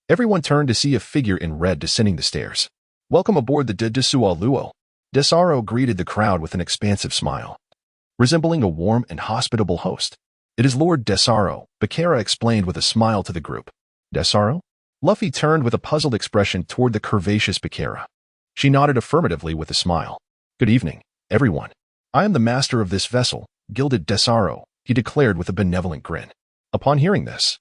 [SPEAKER 1] Everyone turned to see a figure in red descending the stairs. Welcome aboard the Desua Luo. Desaro greeted the crowd with an expansive smile, resembling a warm and hospitable host. It is Lord Desaro, Baccarat explained with a smile to the group. Desaro? Luffy turned with a puzzled expression toward the curvaceous Baccarat. She nodded affirmatively with a smile. Good evening, everyone. I am the master of this vessel, Gilded Desaro, he declared with a benevolent grin. Upon hearing this,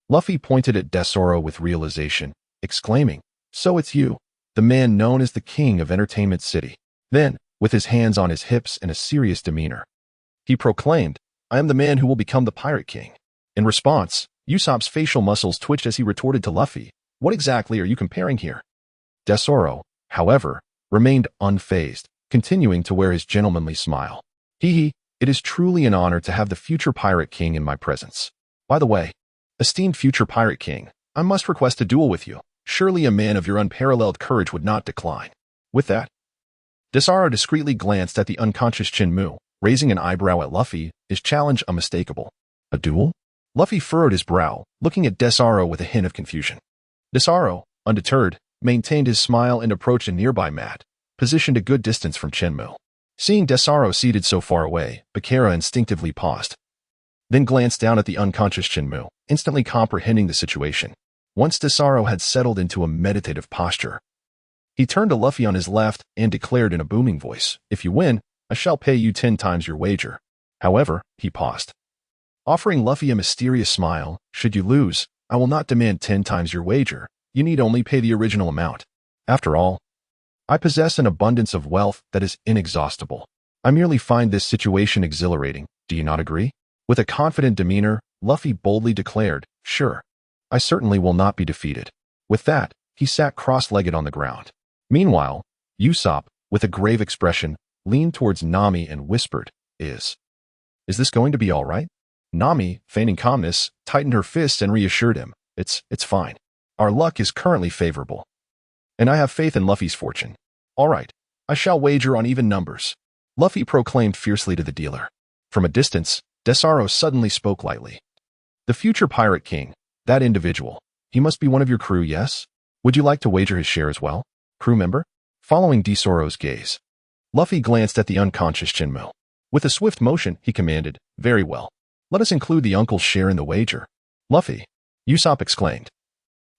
[SPEAKER 1] Luffy pointed at Desaro with realization, exclaiming, So it's you, the man known as the King of Entertainment City. Then, with his hands on his hips and a serious demeanor, he proclaimed, I am the man who will become the Pirate King. In response, Usopp's facial muscles twitched as he retorted to Luffy, What exactly are you comparing here? Desaro, however, remained unfazed, continuing to wear his gentlemanly smile. Hee, it is truly an honor to have the future Pirate King in my presence. By the way, esteemed future Pirate King, I must request a duel with you. Surely a man of your unparalleled courage would not decline. With that, Desaro discreetly glanced at the unconscious Chen Mu, raising an eyebrow at Luffy, his challenge unmistakable. A duel? Luffy furrowed his brow, looking at Desaro with a hint of confusion. Desaro, undeterred, maintained his smile and approached a nearby mat, positioned a good distance from Chen Mu. Seeing Desaro seated so far away, Bakera instinctively paused, then glanced down at the unconscious Chen Mu, instantly comprehending the situation. Once Desaro had settled into a meditative posture, he turned to Luffy on his left and declared in a booming voice, "If you win, I shall pay you 10 times your wager." However, he paused, offering Luffy a mysterious smile. "Should you lose, I will not demand 10 times your wager. You need only pay the original amount. After all, I possess an abundance of wealth that is inexhaustible. I merely find this situation exhilarating. Do you not agree?" With a confident demeanor, Luffy boldly declared, "Sure. I certainly will not be defeated." With that, he sat cross-legged on the ground. Meanwhile, Usopp, with a grave expression, leaned towards Nami and whispered, Is this going to be all right?" Nami, feigning calmness, tightened her fists and reassured him, It's fine. Our luck is currently favorable. And I have faith in Luffy's fortune. All right, I shall wager on even numbers," Luffy proclaimed fiercely to the dealer. From a distance, Desaro suddenly spoke lightly. "The future Pirate King, that individual, he must be one of your crew, yes? Would you like to wager his share as well? Crew member?" Following Desaro's gaze, Luffy glanced at the unconscious Chen Mu. With a swift motion, he commanded, "Very well. Let us include the uncle's share in the wager." "Luffy!" Usopp exclaimed,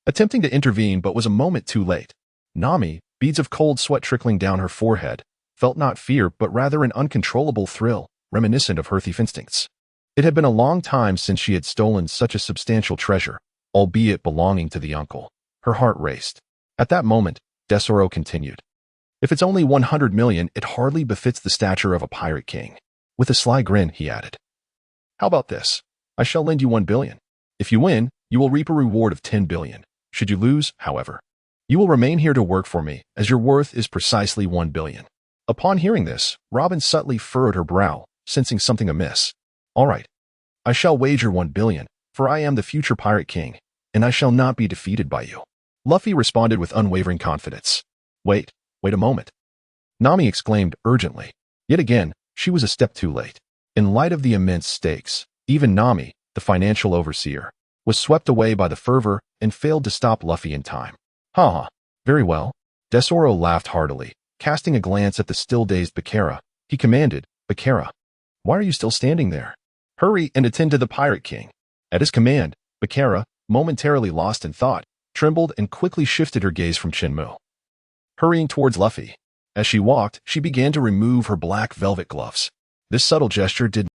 [SPEAKER 1] attempting to intervene but was a moment too late. Nami, beads of cold sweat trickling down her forehead, felt not fear but rather an uncontrollable thrill, reminiscent of her thief instincts. It had been a long time since she had stolen such a substantial treasure, albeit belonging to the uncle. Her heart raced. At that moment, Desaro continued, "If it's only 100 million, it hardly befits the stature of a pirate king." With a sly grin, he added, "How about this? I shall lend you 1 billion. If you win, you will reap a reward of 10 billion. Should you lose, however, you will remain here to work for me, as your worth is precisely 1 billion. Upon hearing this, Robin subtly furrowed her brow, sensing something amiss. "All right. I shall wager 1 billion, for I am the future pirate king, and I shall not be defeated by you." Luffy responded with unwavering confidence. Wait a moment," Nami exclaimed urgently. Yet again, she was a step too late. In light of the immense stakes, even Nami, the financial overseer, was swept away by the fervor and failed to stop Luffy in time. "Ha! Very well." Desaro laughed heartily. Casting a glance at the still-dazed Bakera, he commanded, "Bakera, why are you still standing there? Hurry and attend to the Pirate King." At his command, Bakera, momentarily lost in thought, trembled and quickly shifted her gaze from Chen Mu, hurrying towards Luffy. As she walked, she began to remove her black velvet gloves. This subtle gesture did